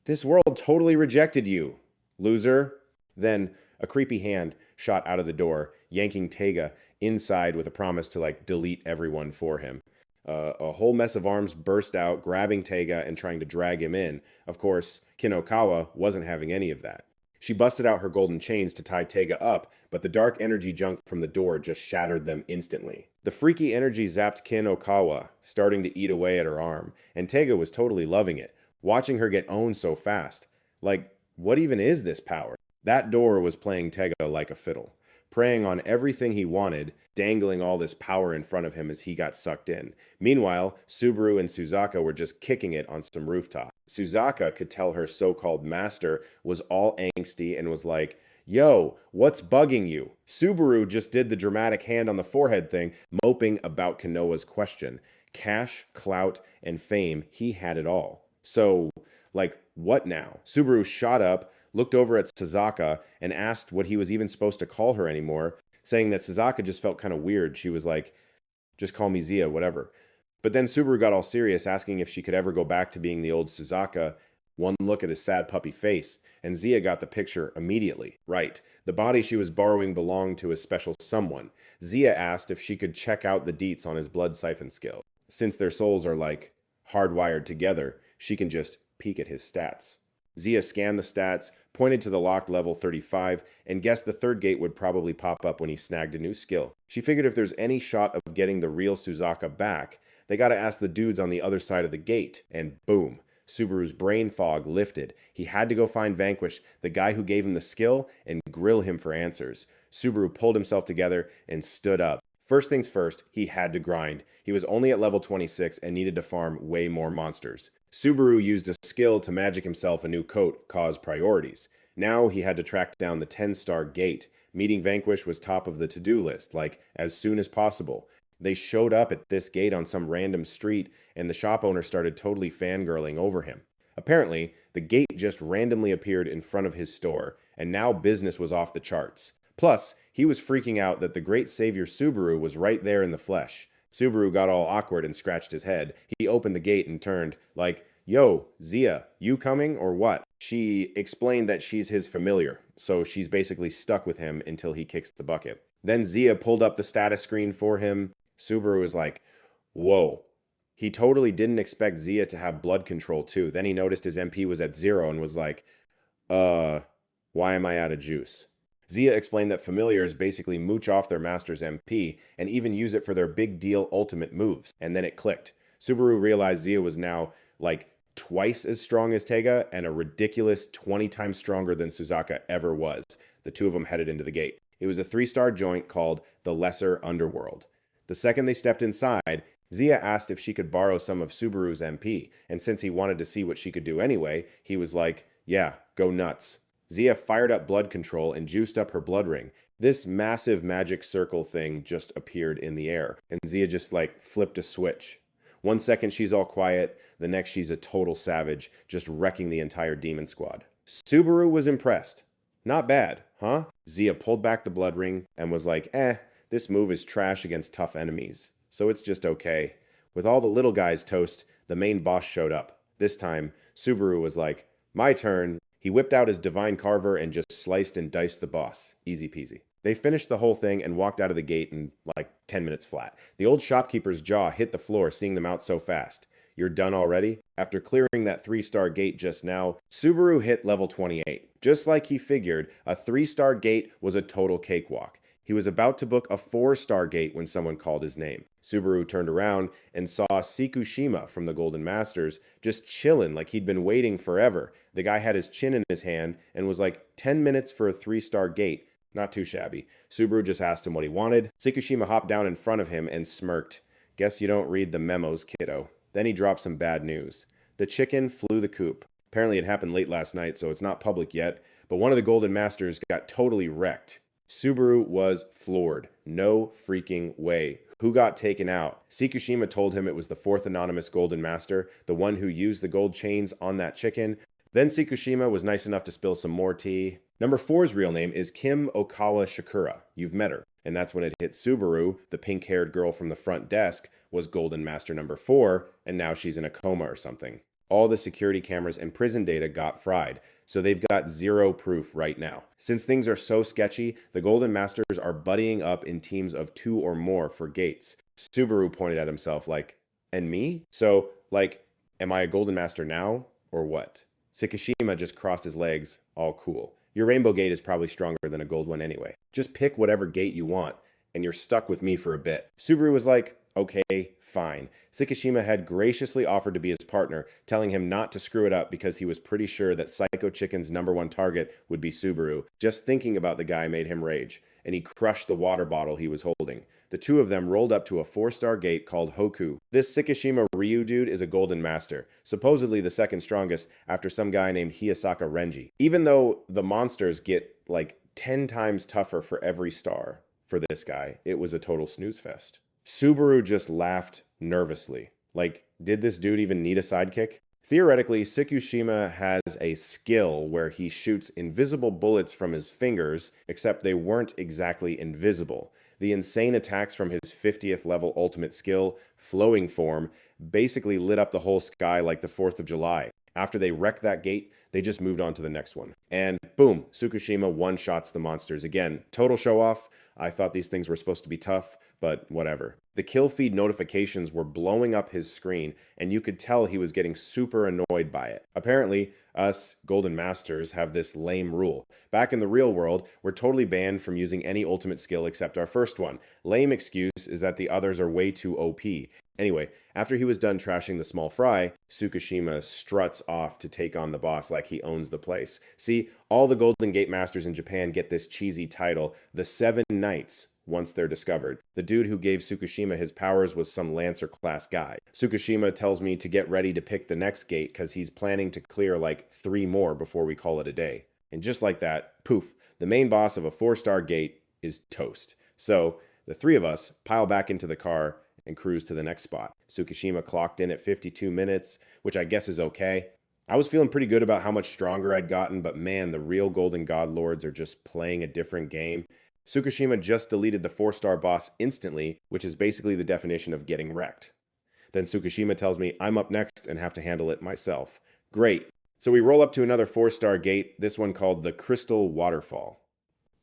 "This world totally rejected you, loser." Then a creepy hand shot out of the door, yanking Taiga inside with a promise to delete everyone for him. A whole mess of arms burst out, grabbing Taiga and trying to drag him in. Of course, Kinokawa wasn't having any of that. She busted out her golden chains to tie Taiga up, but the dark energy junk from the door just shattered them instantly. The freaky energy zapped Kinokawa, starting to eat away at her arm, and Taiga was totally loving it, watching her get owned so fast. What even is this power? That door was playing Taiga like a fiddle, preying on everything he wanted, dangling all this power in front of him as he got sucked in. Meanwhile, Subaru and Suzaka were just kicking it on some rooftop. Suzaka could tell her so-called master was all angsty and was like, "Yo, what's bugging you?" Subaru just did the dramatic hand on the forehead thing, moping about Kanoa's question. Cash, clout, and fame, he had it all. So, what now? Subaru shot up, looked over at Suzaka, and asked what he was even supposed to call her anymore, saying that Suzaka just felt kind of weird. She was like, "Just call me Zia, whatever." But then Subaru got all serious, asking if she could ever go back to being the old Suzaka. One look at his sad puppy face, and Zia got the picture immediately. Right, the body she was borrowing belonged to a special someone. Zia asked if she could check out the deets on his blood siphon skill. Since their souls are hardwired together, she can just peek at his stats. Zia scanned the stats, pointed to the locked level 35, and guessed the 3rd gate would probably pop up when he snagged a new skill. She figured if there's any shot of getting the real Suzaka back, they gotta ask the dudes on the other side of the gate. And boom, Subaru's brain fog lifted. He had to go find Vanquish, the guy who gave him the skill, and grill him for answers. Subaru pulled himself together and stood up. First things first, he had to grind. He was only at level 26 and needed to farm way more monsters. Subaru used a skill to magic himself a new coat, cause priorities. Now he had to track down the 10-star gate. Meeting Vanquish was top of the to-do list, like as soon as possible. They showed up at this gate on some random street, and the shop owner started totally fangirling over him. Apparently, the gate just randomly appeared in front of his store, and now business was off the charts. Plus, he was freaking out that the great savior Subaru was right there in the flesh. Subaru got all awkward and scratched his head. He opened the gate and turned, like, "Yo, Zia, you coming or what?" She explained that she's his familiar, so she's basically stuck with him until he kicks the bucket. Then Zia pulled up the status screen for him. Subaru was like, "Whoa." He totally didn't expect Zia to have blood control too. Then he noticed his MP was at 0 and was like, why am I out of juice? Zia explained that familiars basically mooch off their master's MP and even use it for their big deal ultimate moves. And then it clicked. Subaru realized Zia was now like twice as strong as Tega and a ridiculous 20 times stronger than Suzaka ever was. The two of them headed into the gate. It was a 3-star joint called the Lesser Underworld. The second they stepped inside, Zia asked if she could borrow some of Subaru's MP, and since he wanted to see what she could do anyway, he was like, "Yeah, go nuts." Zia fired up blood control and juiced up her blood ring. This massive magic circle thing just appeared in the air, and Zia just like flipped a switch. 1 second she's all quiet, the next she's a total savage, just wrecking the entire demon squad. Subaru was impressed. "Not bad, huh?" Zia pulled back the blood ring and was like, this move is trash against tough enemies, so it's just okay. With all the little guys toast, the main boss showed up. This time, Subaru was like, "My turn." He whipped out his divine carver and just sliced and diced the boss. Easy peasy. They finished the whole thing and walked out of the gate in like 10 minutes flat. The old shopkeeper's jaw hit the floor seeing them out so fast. "You're done already?" After clearing that 3-star gate just now, Subaru hit level 28. Just like he figured, a 3-star gate was a total cakewalk. He was about to book a 4-star gate when someone called his name. Subaru turned around and saw Sikushima from the Golden Masters just chillin' like he'd been waiting forever. The guy had his chin in his hand and was like, 10 minutes for a 3-star gate. Not too shabby. Subaru just asked him what he wanted. Sikushima hopped down in front of him and smirked. "Guess you don't read the memos, kiddo." Then he dropped some bad news. The chicken flew the coop. Apparently it happened late last night, so it's not public yet, but one of the Golden Masters got totally wrecked. Subaru was floored. No freaking way. Who got taken out? Sikushima told him it was the 4th anonymous Golden Master, the one who used the gold chains on that chicken. Then Sikushima was nice enough to spill some more tea. Number 4's real name is Kim Okawa Shakura. You've met her. And that's when it hit Subaru, the pink-haired girl from the front desk, was Golden Master number 4, and now she's in a coma or something. All the security cameras and prison data got fried, so they've got 0 proof right now. Since things are so sketchy, the Golden Masters are buddying up in teams of 2 or more for gates. Subaru pointed at himself like, "And me? So, like, am I a Golden Master now, or what?" Sikushima just crossed his legs, all cool. "Your Rainbow Gate is probably stronger than a gold one anyway. Just pick whatever gate you want, and you're stuck with me for a bit." Subaru was like, "Okay, fine." Sikushima had graciously offered to be his partner, telling him not to screw it up because he was pretty sure that Psycho Chicken's #1 target would be Subaru. Just thinking about the guy made him rage, and he crushed the water bottle he was holding. The two of them rolled up to a 4-star gate called Hoku. This Sikushima Ryu dude is a Golden Master, supposedly the 2nd strongest after some guy named Hiyasaka Renji. Even though the monsters get like 10 times tougher for every star, for this guy, it was a total snooze fest. Subaru just laughed nervously. Like, did this dude even need a sidekick? Theoretically, Sikushima has a skill where he shoots invisible bullets from his fingers, except they weren't exactly invisible. The insane attacks from his 50th level ultimate skill, Flowing Form, basically lit up the whole sky like the 4th of July. After they wrecked that gate, they just moved on to the next one. And boom, Sikushima one-shots the monsters. Again, total show-off. I thought these things were supposed to be tough, but whatever. The kill feed notifications were blowing up his screen, and you could tell he was getting super annoyed by it. Apparently, us Golden Masters have this lame rule. Back in the real world, we're totally banned from using any ultimate skill except our first one. Lame excuse is that the others are way too OP. Anyway, after he was done trashing the small fry, Sukashima struts off to take on the boss like he owns the place. See, all the Golden Gate Masters in Japan get this cheesy title, the 7 Knights, once they're discovered. The dude who gave Sukashima his powers was some Lancer class guy. Sukashima tells me to get ready to pick the next gate because he's planning to clear like 3 more before we call it a day. And just like that, poof, the main boss of a 4-star gate is toast. So the three of us pile back into the car and cruise to the next spot. Tsukishima clocked in at 52 minutes, which I guess is okay. I was feeling pretty good about how much stronger I'd gotten, but man, the real Golden God Lords are just playing a different game. Tsukishima just deleted the 4-star boss instantly, which is basically the definition of getting wrecked. Then Tsukishima tells me I'm up next and have to handle it myself. Great. So we roll up to another 4-star gate, this one called the Crystal Waterfall.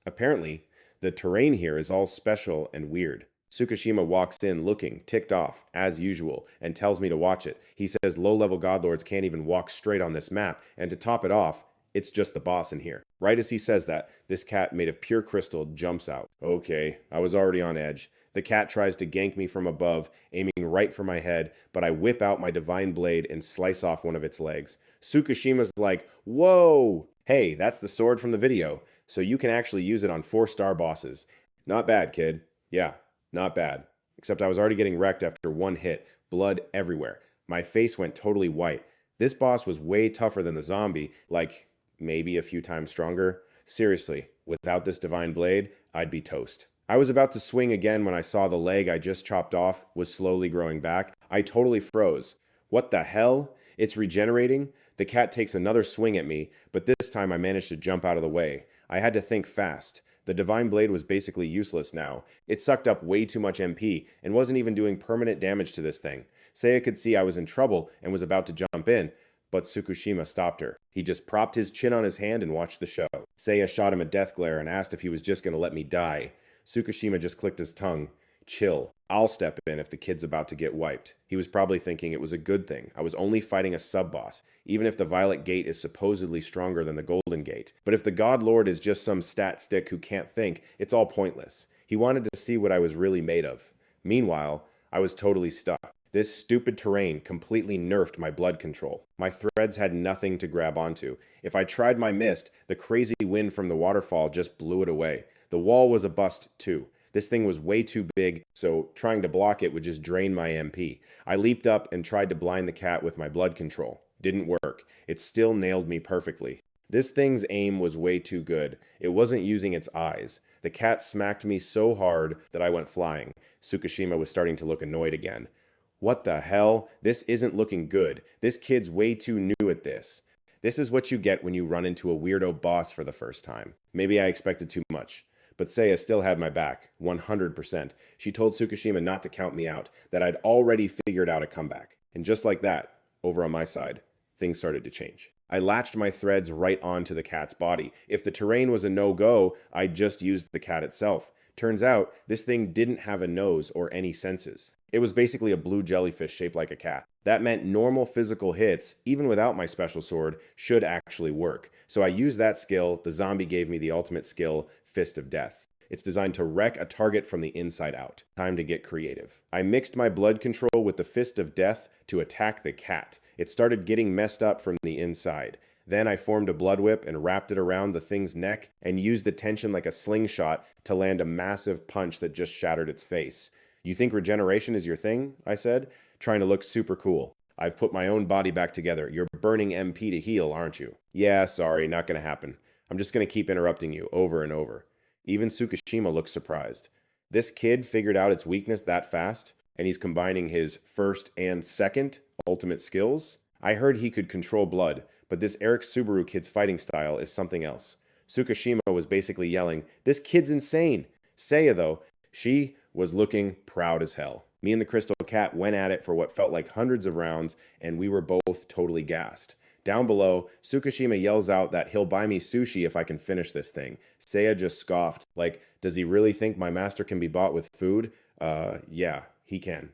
Apparently, the terrain here is all special and weird. Tsukishima walks in looking ticked off, as usual, and tells me to watch it. He says low-level godlords can't even walk straight on this map, and to top it off, it's just the boss in here. Right as he says that, this cat made of pure crystal jumps out. Okay, I was already on edge. The cat tries to gank me from above, aiming right for my head, but I whip out my divine blade and slice off one of its legs. Tsukishima's like, whoa! Hey, that's the sword from the video, so you can actually use it on 4-star bosses. Not bad, kid. Yeah. Not bad. Except I was already getting wrecked after one hit. Blood everywhere. My face went totally white. This boss was way tougher than the zombie, like maybe a few times stronger. Seriously, without this divine blade, I'd be toast. I was about to swing again when I saw the leg I just chopped off was slowly growing back. I totally froze. What the hell? It's regenerating? The cat takes another swing at me, but this time I managed to jump out of the way. I had to think fast. The divine blade was basically useless now. It sucked up way too much MP and wasn't even doing permanent damage to this thing. Seiya could see I was in trouble and was about to jump in, but Tsukishima stopped her. He just propped his chin on his hand and watched the show. Seiya shot him a death glare and asked if he was just going to let me die. Tsukishima just clicked his tongue. Chill. I'll step in if the kid's about to get wiped. He was probably thinking it was a good thing. I was only fighting a sub-boss, even if the Violet Gate is supposedly stronger than the Golden Gate. But if the God Lord is just some stat stick who can't think, it's all pointless. He wanted to see what I was really made of. Meanwhile, I was totally stuck. This stupid terrain completely nerfed my blood control. My threads had nothing to grab onto. If I tried my mist, the crazy wind from the waterfall just blew it away. The wall was a bust too. This thing was way too big, so trying to block it would just drain my MP. I leaped up and tried to blind the cat with my blood control. Didn't work. It still nailed me perfectly. This thing's aim was way too good. It wasn't using its eyes. The cat smacked me so hard that I went flying. Tsukishima was starting to look annoyed again. What the hell? This isn't looking good. This kid's way too new at this. This is what you get when you run into a weirdo boss for the first time. Maybe I expected too much. But Seiya still had my back, 100%. She told Tsukishima not to count me out, that I'd already figured out a comeback. And just like that, over on my side, things started to change. I latched my threads right onto the cat's body. If the terrain was a no-go, I'd just used the cat itself. Turns out, this thing didn't have a nose or any senses. It was basically a blue jellyfish shaped like a cat. That meant normal physical hits, even without my special sword, should actually work. So I used that skill. The zombie gave me the ultimate skill, Fist of Death. It's designed to wreck a target from the inside out. Time to get creative. I mixed my blood control with the Fist of Death to attack the cat. It started getting messed up from the inside. Then I formed a blood whip and wrapped it around the thing's neck and used the tension like a slingshot to land a massive punch that just shattered its face. You think regeneration is your thing? I said, trying to look super cool. I've put my own body back together. You're burning MP to heal, aren't you? Yeah, sorry, not gonna happen. I'm just gonna keep interrupting you over and over. Even Tsukishima looks surprised. This kid figured out its weakness that fast, and he's combining his first and second ultimate skills? I heard he could control blood, but this Eric Subaru kid's fighting style is something else. Tsukishima was basically yelling, "This kid's insane!" Seiya, though, she was looking proud as hell. Me and the Crystal Cat went at it for what felt like hundreds of rounds, and we were both totally gassed. Down below, Tsukishima yells out that he'll buy me sushi if I can finish this thing. Seiya just scoffed, like, does he really think my master can be bought with food? Yeah, he can.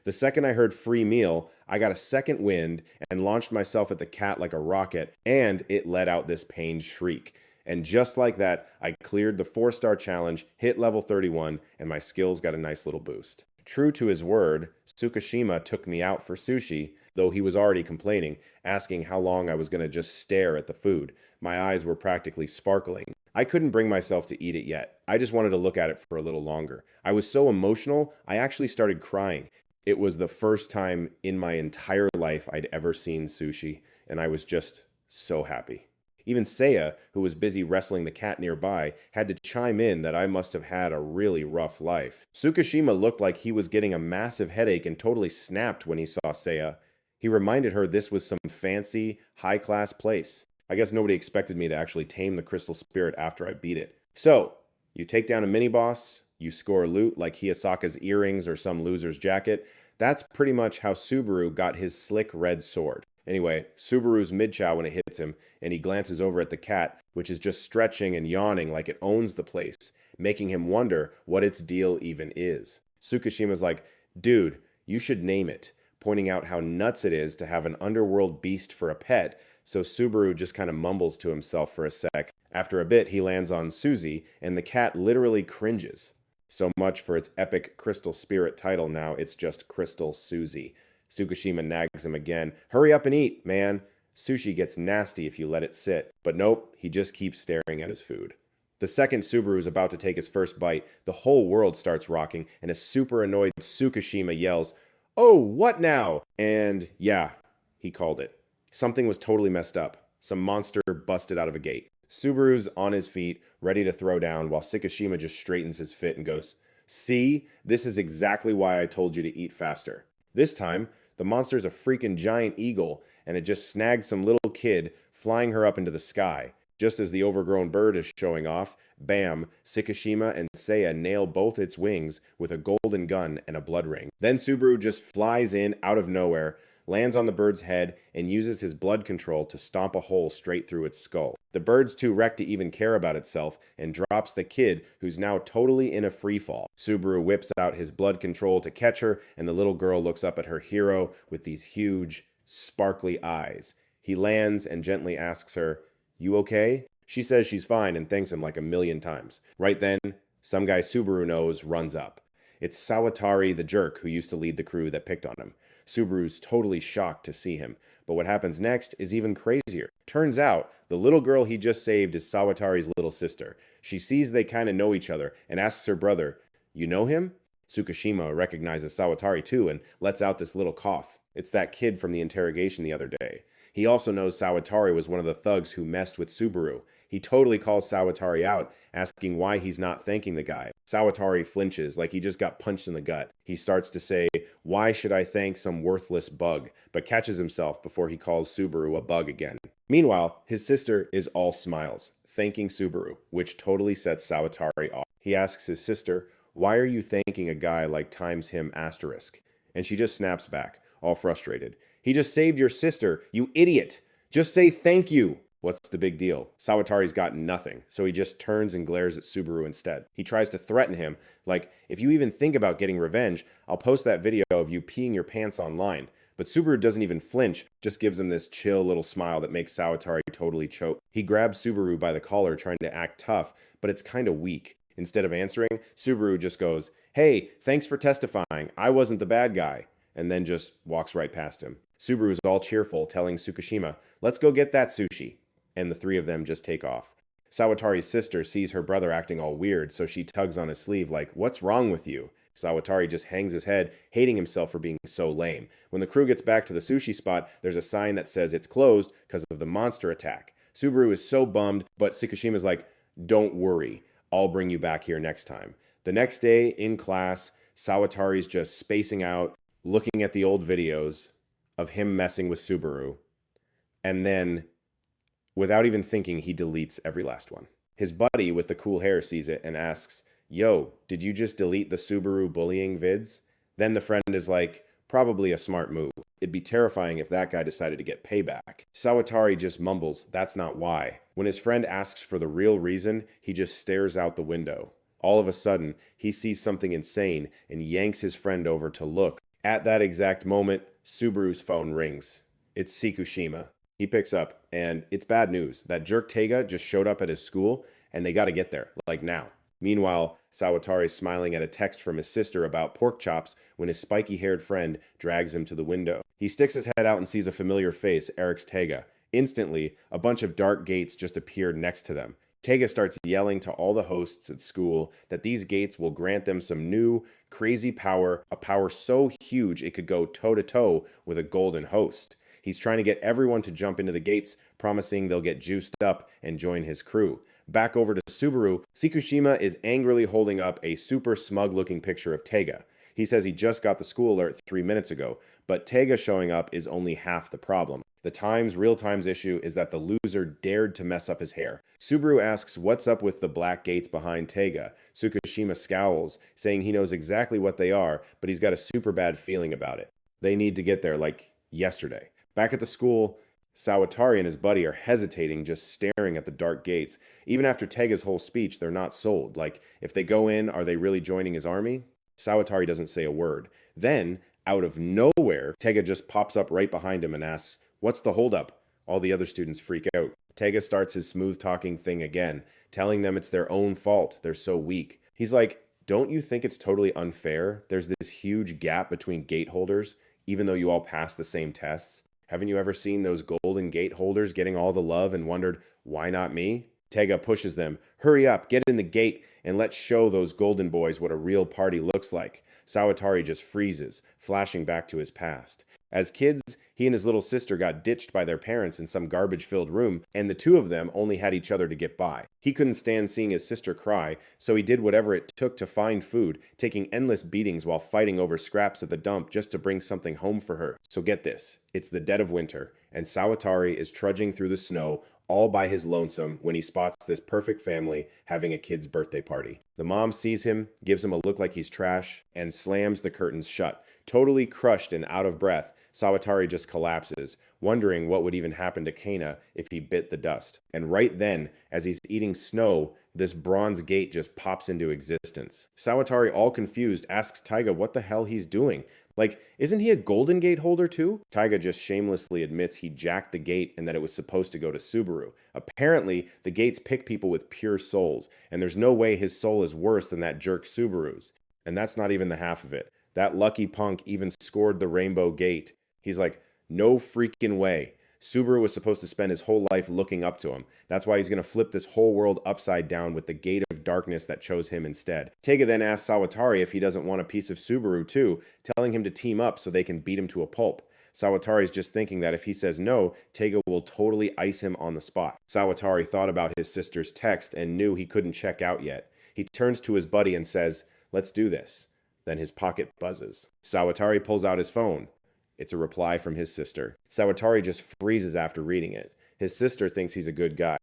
The second I heard free meal, I got a second wind and launched myself at the cat like a rocket, and it let out this pained shriek. And just like that, I cleared the 4-star challenge, hit level 31, and my skills got a nice little boost. True to his word, Tsukishima took me out for sushi, though he was already complaining, asking how long I was going to just stare at the food. My eyes were practically sparkling. I couldn't bring myself to eat it yet. I just wanted to look at it for a little longer. I was so emotional, I actually started crying. It was the first time in my entire life I'd ever seen sushi, and I was just so happy. Even Seiya, who was busy wrestling the cat nearby, had to chime in that I must have had a really rough life. Tsukishima looked like he was getting a massive headache and totally snapped when he saw Seiya. He reminded her this was some fancy, high-class place. I guess nobody expected me to actually tame the crystal spirit after I beat it. So, you take down a mini-boss, you score loot like Hiyasaka's earrings or some loser's jacket. That's pretty much how Subaru got his slick red sword. Anyway, Subaru's mid-chow when it hits him, and he glances over at the cat, which is just stretching and yawning like it owns the place, making him wonder what its deal even is. Tsukishima's like, dude, you should name it, pointing out how nuts it is to have an underworld beast for a pet, so Subaru just kind of mumbles to himself for a sec. After a bit, he lands on Suzy, and the cat literally cringes. So much for its epic Crystal Spirit title now, it's just Crystal Suzy. Tsukishima nags him again. Hurry up and eat, man. Sushi gets nasty if you let it sit. But nope, he just keeps staring at his food. The second Subaru is about to take his first bite, the whole world starts rocking, and a super annoyed Tsukishima yells, "Oh, what now?" And yeah, he called it. Something was totally messed up. Some monster busted out of a gate. Subaru's on his feet, ready to throw down, while Tsukishima just straightens his fit and goes, "See, this is exactly why I told you to eat faster." This time, the monster's a freaking giant eagle, and it just snagged some little kid, flying her up into the sky. Just as the overgrown bird is showing off, bam, Tsukishima and Seiya nail both its wings with a golden gun and a blood ring. Then Subaru just flies in out of nowhere, lands on the bird's head, and uses his blood control to stomp a hole straight through its skull. The bird's too wrecked to even care about itself and drops the kid, who's now totally in a freefall. Subaru whips out his blood control to catch her, and the little girl looks up at her hero with these huge, sparkly eyes. He lands and gently asks her, "You okay?" She says she's fine and thanks him like a million times. Right then, some guy Subaru knows runs up. It's Sawatari the jerk who used to lead the crew that picked on him. Subaru's totally shocked to see him, but what happens next is even crazier. Turns out, the little girl he just saved is Sawatari's little sister. She sees they kind of know each other and asks her brother, "You know him?" Tsukishima recognizes Sawatari too and lets out this little cough. It's that kid from the interrogation the other day. He also knows Sawatari was one of the thugs who messed with Subaru. He totally calls Sawatari out, asking why he's not thanking the guy. Sawatari flinches like he just got punched in the gut. He starts to say, "Why should I thank some worthless bug?" but catches himself before he calls Subaru a bug again. Meanwhile, his sister is all smiles, thanking Subaru, which totally sets Sawatari off. He asks his sister, "Why are you thanking a guy like times him asterisk?" And she just snaps back, all frustrated. "He just saved your sister, you idiot! Just say thank you!" What's the big deal? Sawatari's got nothing, so he just turns and glares at Subaru instead. He tries to threaten him, like, "If you even think about getting revenge, I'll post that video of you peeing your pants online." But Subaru doesn't even flinch, just gives him this chill little smile that makes Sawatari totally choke. He grabs Subaru by the collar trying to act tough, but it's kinda weak. Instead of answering, Subaru just goes, "Hey, thanks for testifying, I wasn't the bad guy," and then just walks right past him. Subaru's all cheerful, telling Tsukishima, "Let's go get that sushi." And the three of them just take off. Sawatari's sister sees her brother acting all weird, so she tugs on his sleeve like, "What's wrong with you?" Sawatari just hangs his head, hating himself for being so lame. When the crew gets back to the sushi spot, there's a sign that says it's closed because of the monster attack. Subaru is so bummed, but Tsukishima's like, "Don't worry, I'll bring you back here next time." The next day, in class, Sawatari's just spacing out, looking at the old videos of him messing with Subaru, and then without even thinking, he deletes every last one. His buddy with the cool hair sees it and asks, "Yo, did you just delete the Subaru bullying vids?" Then the friend is like, "Probably a smart move. It'd be terrifying if that guy decided to get payback." Sawatari just mumbles, "That's not why." When his friend asks for the real reason, he just stares out the window. All of a sudden, he sees something insane and yanks his friend over to look. At that exact moment, Subaru's phone rings. It's Tsukishima. He picks up, and it's bad news. That jerk Tega just showed up at his school, and they gotta get there, like now. Meanwhile, Sawatari's smiling at a text from his sister about pork chops when his spiky-haired friend drags him to the window. He sticks his head out and sees a familiar face, Eric's Tega. Instantly, a bunch of dark gates just appeared next to them. Tega starts yelling to all the hosts at school that these gates will grant them some new, crazy power, a power so huge it could go toe-to-toe with a golden host. He's trying to get everyone to jump into the gates, promising they'll get juiced up and join his crew. Back over to Subaru, Tsukushima is angrily holding up a super smug-looking picture of Tega. He says he just got the school alert 3 minutes ago, but Tega showing up is only half the problem. The Times Real Times issue is that the loser dared to mess up his hair. Subaru asks what's up with the black gates behind Tega. Tsukushima scowls, saying he knows exactly what they are, but he's got a super bad feeling about it. They need to get there like yesterday. Back at the school, Sawatari and his buddy are hesitating, just staring at the dark gates. Even after Tega's whole speech, they're not sold. Like, if they go in, are they really joining his army? Sawatari doesn't say a word. Then, out of nowhere, Tega just pops up right behind him and asks, "What's the holdup?" All the other students freak out. Tega starts his smooth-talking thing again, telling them it's their own fault. They're so weak. He's like, "Don't you think it's totally unfair? There's this huge gap between gate holders, even though you all passed the same tests. Haven't you ever seen those golden gate holders getting all the love and wondered, why not me?" Tega pushes them. "Hurry up, get in the gate, and let's show those golden boys what a real party looks like." Sawatari just freezes, flashing back to his past. As kids, he and his little sister got ditched by their parents in some garbage-filled room, and the two of them only had each other to get by. He couldn't stand seeing his sister cry, so he did whatever it took to find food, taking endless beatings while fighting over scraps at the dump just to bring something home for her. So get this, it's the dead of winter, and Sawatari is trudging through the snow all by his lonesome when he spots this perfect family having a kid's birthday party. The mom sees him, gives him a look like he's trash, and slams the curtains shut. Totally crushed and out of breath, Sawatari just collapses, wondering what would even happen to Kana if he bit the dust. And right then, as he's eating snow, this bronze gate just pops into existence. Sawatari, all confused, asks Taiga what the hell he's doing. Like, isn't he a golden gate holder too? Taiga just shamelessly admits he jacked the gate and that it was supposed to go to Subaru. Apparently, the gates pick people with pure souls, and there's no way his soul is worse than that jerk Subaru's. And that's not even the half of it. That lucky punk even scored the rainbow gate. He's like, no freaking way. Subaru was supposed to spend his whole life looking up to him. That's why he's going to flip this whole world upside down with the gate of darkness that chose him instead. Taiga then asks Sawatari if he doesn't want a piece of Subaru too, telling him to team up so they can beat him to a pulp. Sawatari's just thinking that if he says no, Taiga will totally ice him on the spot. Sawatari thought about his sister's text and knew he couldn't check out yet. He turns to his buddy and says, "Let's do this." Then his pocket buzzes. Sawatari pulls out his phone. It's a reply from his sister. Sawatari just freezes after reading it. His sister thinks he's a good guy.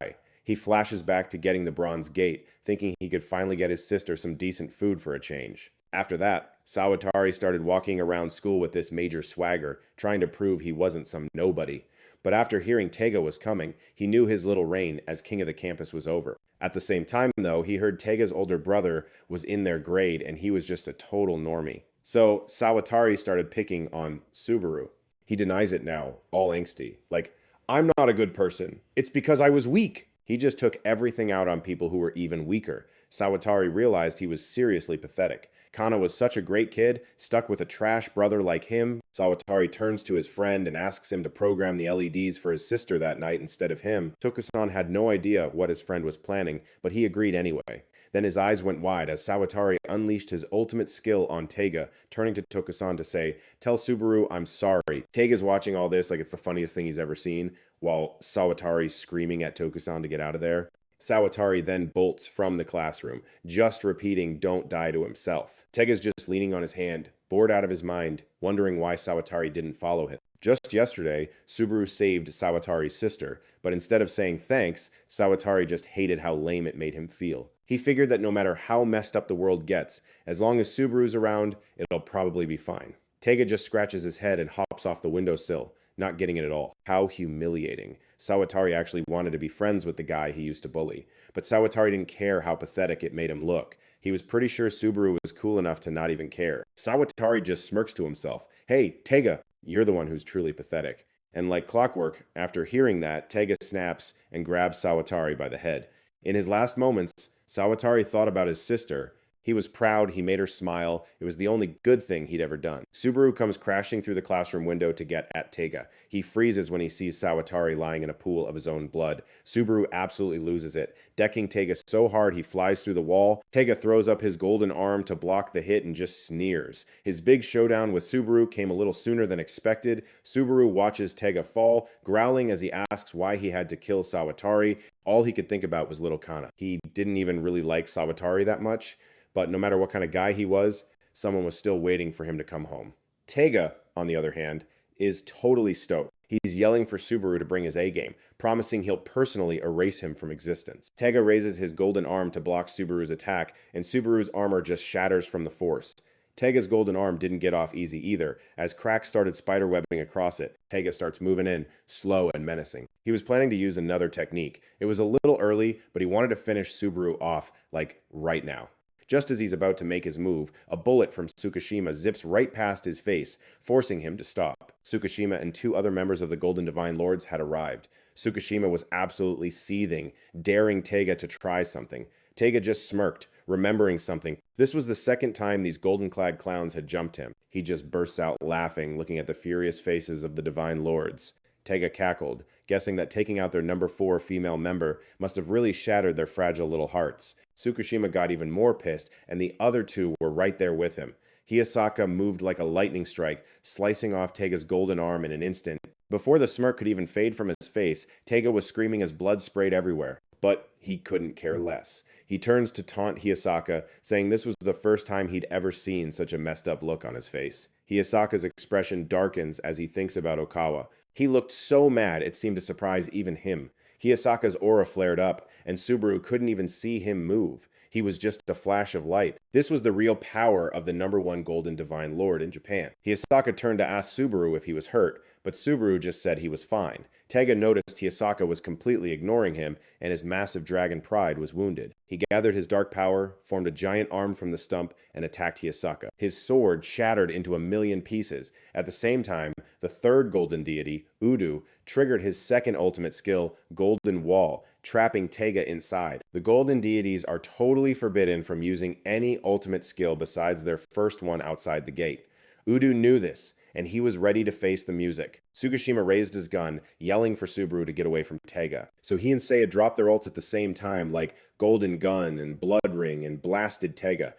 He flashes back to getting the bronze gate, thinking he could finally get his sister some decent food for a change. After that, Sawatari started walking around school with this major swagger, trying to prove he wasn't some nobody. But after hearing Taiga was coming, he knew his little reign as king of the campus was over. At the same time, though, he heard Taiga's older brother was in their grade and he was just a total normie. So Sawatari started picking on Subaru. He denies it now, all angsty. Like, "I'm not a good person. It's because I was weak." He just took everything out on people who were even weaker. Sawatari realized he was seriously pathetic. Kana was such a great kid, stuck with a trash brother like him. Sawatari turns to his friend and asks him to program the LEDs for his sister that night instead of him. Tokusan had no idea what his friend was planning, but he agreed anyway. Then his eyes went wide as Sawatari unleashed his ultimate skill on Taiga, turning to Tokusan to say, "Tell Subaru I'm sorry." Taiga's watching all this like it's the funniest thing he's ever seen, while Sawatari's screaming at Tokusan to get out of there. Sawatari then bolts from the classroom, just repeating "don't die" to himself. Taiga's just leaning on his hand, bored out of his mind, wondering why Sawatari didn't follow him. Just yesterday, Subaru saved Sawatari's sister, but instead of saying thanks, Sawatari just hated how lame it made him feel. He figured that no matter how messed up the world gets, as long as Subaru's around, it'll probably be fine. Taiga just scratches his head and hops off the windowsill, not getting it at all. How humiliating. Sawatari actually wanted to be friends with the guy he used to bully, but Sawatari didn't care how pathetic it made him look. He was pretty sure Subaru was cool enough to not even care. Sawatari just smirks to himself. "Hey, Taiga, you're the one who's truly pathetic." And like clockwork, after hearing that, Taiga snaps and grabs Sawatari by the head. In his last moments, Sawatari thought about his sister, He was proud, he made her smile. It was the only good thing he'd ever done. Subaru comes crashing through the classroom window to get at Taiga. He freezes when he sees Sawatari lying in a pool of his own blood. Subaru absolutely loses it, decking Taiga so hard he flies through the wall. Taiga throws up his golden arm to block the hit and just sneers. His big showdown with Subaru came a little sooner than expected. Subaru watches Taiga fall, growling as he asks why he had to kill Sawatari. All he could think about was little Kana. He didn't even really like Sawatari that much, but no matter what kind of guy he was, someone was still waiting for him to come home. Taiga, on the other hand, is totally stoked. He's yelling for Subaru to bring his A-game, promising he'll personally erase him from existence. Taiga raises his golden arm to block Subaru's attack, and Subaru's armor just shatters from the force. Taiga's golden arm didn't get off easy either. As cracks started spiderwebbing across it, Taiga starts moving in, slow and menacing. He was planning to use another technique. It was a little early, but he wanted to finish Subaru off, like, right now. Just as he's about to make his move, a bullet from Tsukishima zips right past his face, forcing him to stop. Tsukishima and two other members of the Golden Divine Lords had arrived. Tsukishima was absolutely seething, daring Taiga to try something. Taiga just smirked, remembering something. This was the second time these golden-clad clowns had jumped him. He just bursts out laughing, looking at the furious faces of the Divine Lords. Taiga cackled, guessing that taking out their number 4 female member must have really shattered their fragile little hearts. Tsukishima got even more pissed, and the other two were right there with him. Hiyasaka moved like a lightning strike, slicing off Taiga's golden arm in an instant. Before the smirk could even fade from his face, Taiga was screaming as blood sprayed everywhere. But he couldn't care less. He turns to taunt Hiyasaka, saying this was the first time he'd ever seen such a messed up look on his face. Hiyasaka's expression darkens as he thinks about Okawa. He looked so mad it seemed to surprise even him. Hiyasaka's aura flared up, and Subaru couldn't even see him move. He was just a flash of light. This was the real power of the number 1 Golden Divine Lord in Japan. Hiyasaka turned to ask Subaru if he was hurt, but Subaru just said he was fine. Taiga noticed Hiyasaka was completely ignoring him, and his massive dragon pride was wounded. He gathered his dark power, formed a giant arm from the stump, and attacked Hiyasaka. His sword shattered into a million pieces. At the same time, the third golden deity, Udu, triggered his second ultimate skill, Golden Wall, trapping Taiga inside. The golden deities are totally forbidden from using any ultimate skill besides their first one outside the gate. Udu knew this, and he was ready to face the music. Tsukishima raised his gun, yelling for Subaru to get away from Taiga. So he and Seiya dropped their ults at the same time, like Golden Gun and Blood Ring, and blasted Taiga.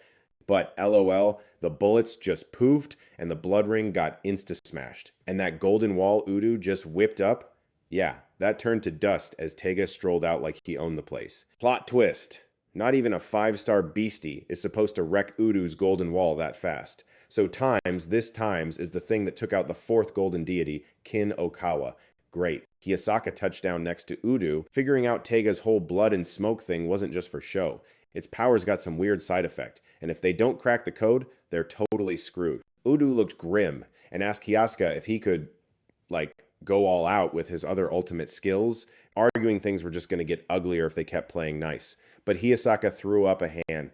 But LOL, the bullets just poofed, and the Blood Ring got insta-smashed. And that Golden Wall Udu just whipped up? Yeah, that turned to dust as Taiga strolled out like he owned the place. Plot twist. Not even a 5-star beastie is supposed to wreck Udu's Golden Wall that fast. So this times, is the thing that took out the 4th golden deity, Kin Okawa. Great. Hiyasaka touched down next to Udu, figuring out Taiga's whole blood and smoke thing wasn't just for show. Its powers got some weird side effect, and if they don't crack the code, they're totally screwed. Udu looked grim, and asked Hiyasaka if he could, go all out with his other ultimate skills, arguing things were just going to get uglier if they kept playing nice. But Hiyasaka threw up a hand,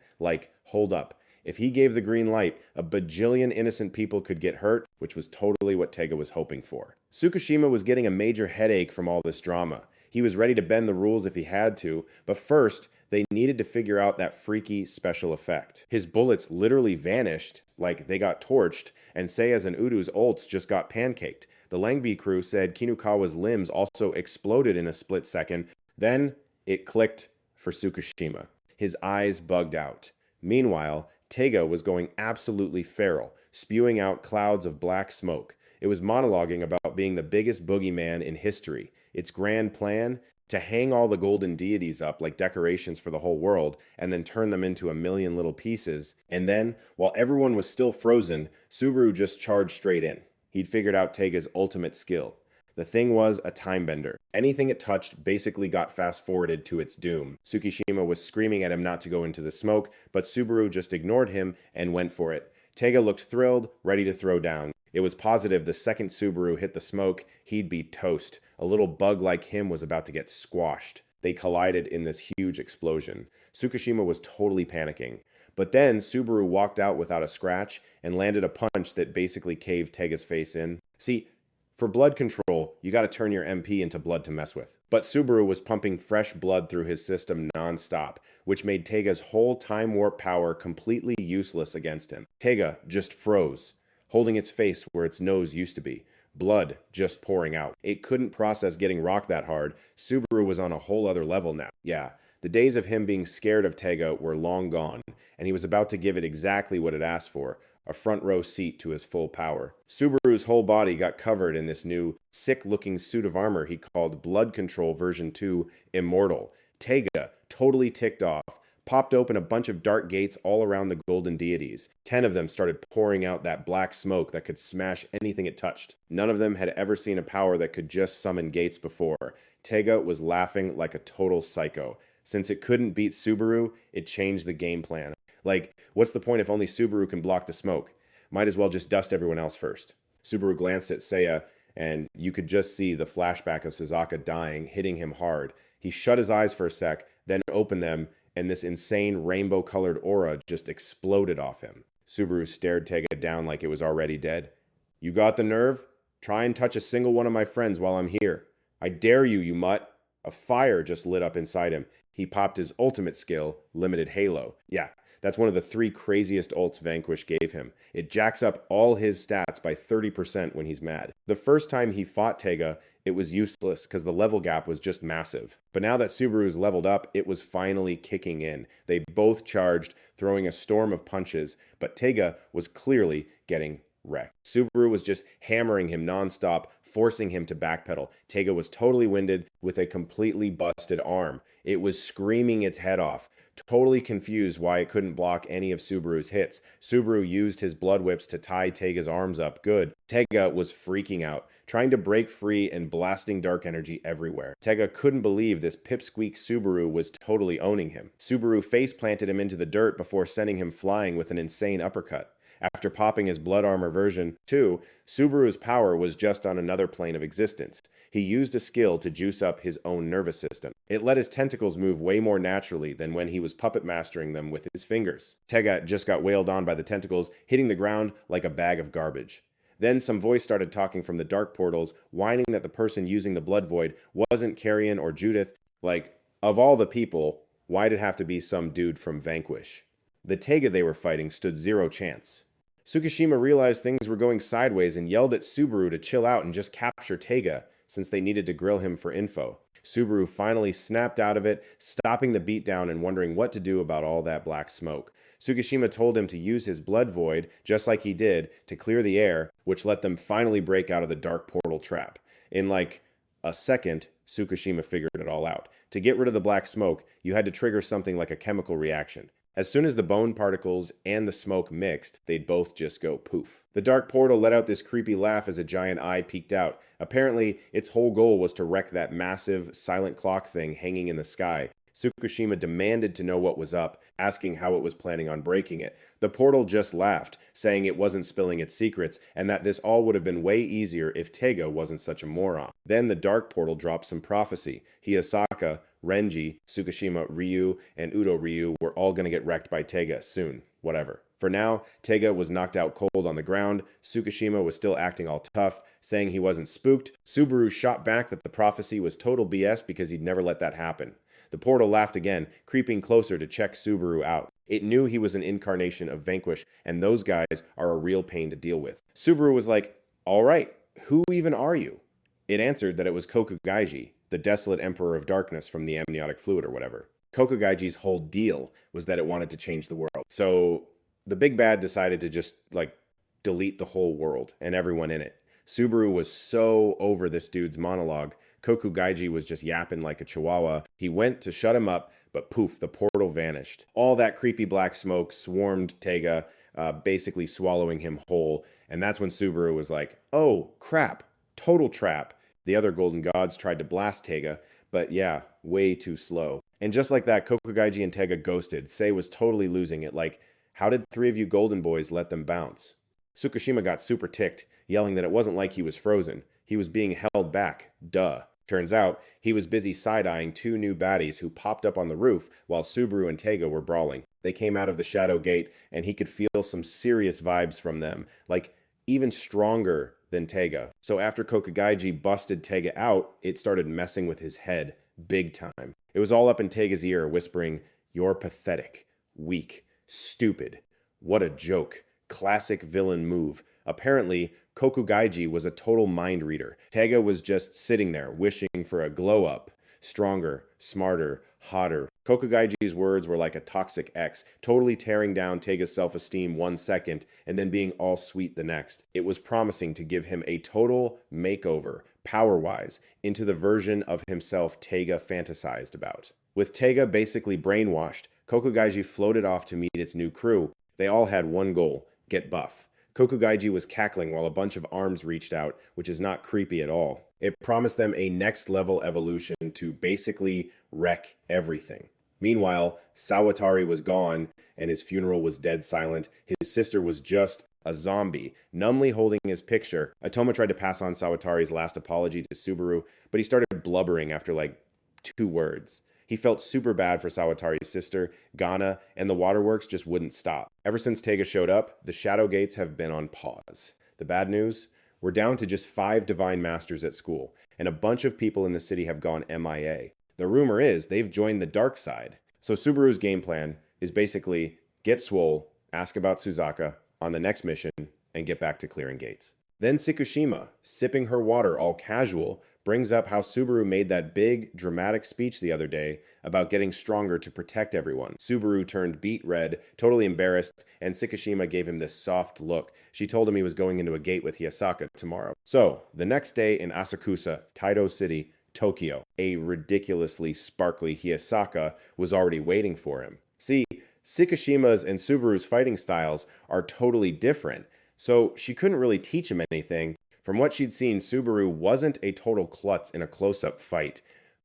hold up. If he gave the green light, a bajillion innocent people could get hurt, which was totally what Taiga was hoping for. Tsukishima was getting a major headache from all this drama. He was ready to bend the rules if he had to, but first, they needed to figure out that freaky special effect. His bullets literally vanished, like they got torched, and Seiya's and Udu's ults just got pancaked. The Langbi crew said Kinukawa's limbs also exploded in a split second. Then, it clicked for Tsukishima. His eyes bugged out. Meanwhile, Taiga was going absolutely feral, spewing out clouds of black smoke. It was monologuing about being the biggest boogeyman in history. Its grand plan? To hang all the golden deities up like decorations for the whole world, and then turn them into a million little pieces. And then, while everyone was still frozen, Subaru just charged straight in. He'd figured out Taiga's ultimate skill. The thing was a time bender. Anything it touched basically got fast-forwarded to its doom. Tsukishima was screaming at him not to go into the smoke, but Subaru just ignored him and went for it. Taiga looked thrilled, ready to throw down. It was positive the second Subaru hit the smoke, he'd be toast. A little bug like him was about to get squashed. They collided in this huge explosion. Tsukishima was totally panicking. But then Subaru walked out without a scratch and landed a punch that basically caved Taiga's face in. See, For blood control, you gotta turn your MP into blood to mess with. But Subaru was pumping fresh blood through his system non-stop, which made Tega's whole time warp power completely useless against him. Tega just froze, holding its face where its nose used to be. Blood just pouring out. It couldn't process getting rocked that hard. Subaru was on a whole other level now. Yeah, the days of him being scared of Tega were long gone, and he was about to give it exactly what it asked for, a front row seat to his full power. Subaru's whole body got covered in this new, sick-looking suit of armor he called Blood Control version 2 Immortal. Tega, totally ticked off, popped open a bunch of dark gates all around the golden deities. 10 of them started pouring out that black smoke that could smash anything it touched. None of them had ever seen a power that could just summon gates before. Tega was laughing like a total psycho. Since it couldn't beat Subaru, it changed the game plan. Like, what's the point if only Subaru can block the smoke? Might as well just dust everyone else first. Subaru glanced at Seiya, and you could just see the flashback of Suzaka dying, hitting him hard. He shut his eyes for a sec, then opened them, and this insane rainbow-colored aura just exploded off him. Subaru stared Tega down like it was already dead. You got the nerve? Try and touch a single one of my friends while I'm here. I dare you, you mutt. A fire just lit up inside him. He popped his ultimate skill, Limited Halo. Yeah, that's one of the 3 craziest ults Vanquish gave him. It jacks up all his stats by 30% when he's mad. The first time he fought Tega, it was useless because the level gap was just massive. But now that Subaru's leveled up, it was finally kicking in. They both charged, throwing a storm of punches, but Tega was clearly getting wrecked. Subaru was just hammering him nonstop, forcing him to backpedal. Tega was totally winded with a completely busted arm. It was screaming its head off, totally confused why it couldn't block any of Subaru's hits. Subaru used his blood whips to tie Tega's arms up good. Tega was freaking out, trying to break free and blasting dark energy everywhere. Tega couldn't believe this pipsqueak Subaru was totally owning him. Subaru face planted him into the dirt before sending him flying with an insane uppercut. After popping his Blood Armor version 2, Subaru's power was just on another plane of existence. He used a skill to juice up his own nervous system. It let his tentacles move way more naturally than when he was puppet mastering them with his fingers. Tega just got wailed on by the tentacles, hitting the ground like a bag of garbage. Then some voice started talking from the dark portals, whining that the person using the Blood Void wasn't Carrion or Judith. Like, of all the people, why'd it have to be some dude from Vanquish? The Tega they were fighting stood zero chance. Tsukishima realized things were going sideways and yelled at Subaru to chill out and just capture Tega, since they needed to grill him for info. Subaru finally snapped out of it, stopping the beatdown and wondering what to do about all that black smoke. Tsukishima told him to use his Blood Void, just like he did, to clear the air, which let them finally break out of the dark portal trap. In like a second, Tsukishima figured it all out. To get rid of the black smoke, you had to trigger something like a chemical reaction. As soon as the bone particles and the smoke mixed, they'd both just go poof. The dark portal let out this creepy laugh as a giant eye peeked out. Apparently, its whole goal was to wreck that massive, silent clock thing hanging in the sky. Tsukishima demanded to know what was up, asking how it was planning on breaking it. The portal just laughed, saying it wasn't spilling its secrets, and that this all would have been way easier if Tega wasn't such a moron. Then the dark portal dropped some prophecy. Hiyasaka, Renji, Tsukishima, Ryu, and Udo Ryu were all going to get wrecked by Tega soon. Whatever. For now, Tega was knocked out cold on the ground. Tsukishima was still acting all tough, saying he wasn't spooked. Subaru shot back that the prophecy was total BS because he'd never let that happen. The portal laughed again, creeping closer to check Subaru out. It knew he was an incarnation of Vanquish, and those guys are a real pain to deal with. Subaru was like, all right, who even are you? It answered that it was Kokugaiji, the desolate emperor of darkness from the amniotic fluid or whatever. Kokugaiji's whole deal was that it wanted to change the world. So the big bad decided to just, delete the whole world and everyone in it. Subaru was so over this dude's monologue. Kokugaiji was just yapping like a chihuahua. He went to shut him up, but poof, the portal vanished. All that creepy black smoke swarmed Tega, basically swallowing him whole. And that's when Subaru was like, oh, crap, total trap. The other golden gods tried to blast Tega, but yeah, way too slow. And just like that, Kokugaiji and Tega ghosted. Sei was totally losing it. Like, how did 3 of you golden boys let them bounce? Tsukishima got super ticked, yelling that it wasn't like he was frozen. He was being held back. Duh. Turns out, he was busy side-eyeing 2 new baddies who popped up on the roof while Subaru and Tega were brawling. They came out of the shadow gate, and he could feel some serious vibes from them, like even stronger than Taiga. So after Kokugaiji busted Taiga out, it started messing with his head big time. It was all up in Taiga's ear, whispering, "You're pathetic, weak, stupid. What a joke. Classic villain move." Apparently, Kokugaiji was a total mind reader. Taiga was just sitting there, wishing for a glow up. Stronger, smarter, hotter. Kokugaiji's words were like a toxic ex, totally tearing down Taiga's self-esteem 1 second and then being all sweet the next. It was promising to give him a total makeover, power-wise, into the version of himself Taiga fantasized about. With Taiga basically brainwashed, Kokugaiji floated off to meet its new crew. They all had one goal: get buff. Kokugaiji was cackling while a bunch of arms reached out, which is not creepy at all. It promised them a next-level evolution to basically wreck everything. Meanwhile, Sawatari was gone, and his funeral was dead silent. His sister was just a zombie, numbly holding his picture. Atoma tried to pass on Sawatari's last apology to Subaru, but he started blubbering after like 2 words. He felt super bad for Sawatari's sister, Gana, and the waterworks just wouldn't stop. Ever since Taiga showed up, the Shadow Gates have been on pause. The bad news? We're down to just 5 Divine Masters at school, and a bunch of people in the city have gone MIA. The rumor is they've joined the dark side. So Subaru's game plan is basically get swole, ask about Suzaka on the next mission, and get back to clearing gates. Then Tsukushima, sipping her water all casual, brings up how Subaru made that big, dramatic speech the other day about getting stronger to protect everyone. Subaru turned beet red, totally embarrassed, and Tsukushima gave him this soft look. She told him he was going into a gate with Hiyasaka tomorrow. So, the next day in Asakusa, Taito City, Tokyo, a ridiculously sparkly Hiyasaka was already waiting for him. See, Tsukushima's and Subaru's fighting styles are totally different, so she couldn't really teach him anything. From what she'd seen, Subaru wasn't a total klutz in a close-up fight,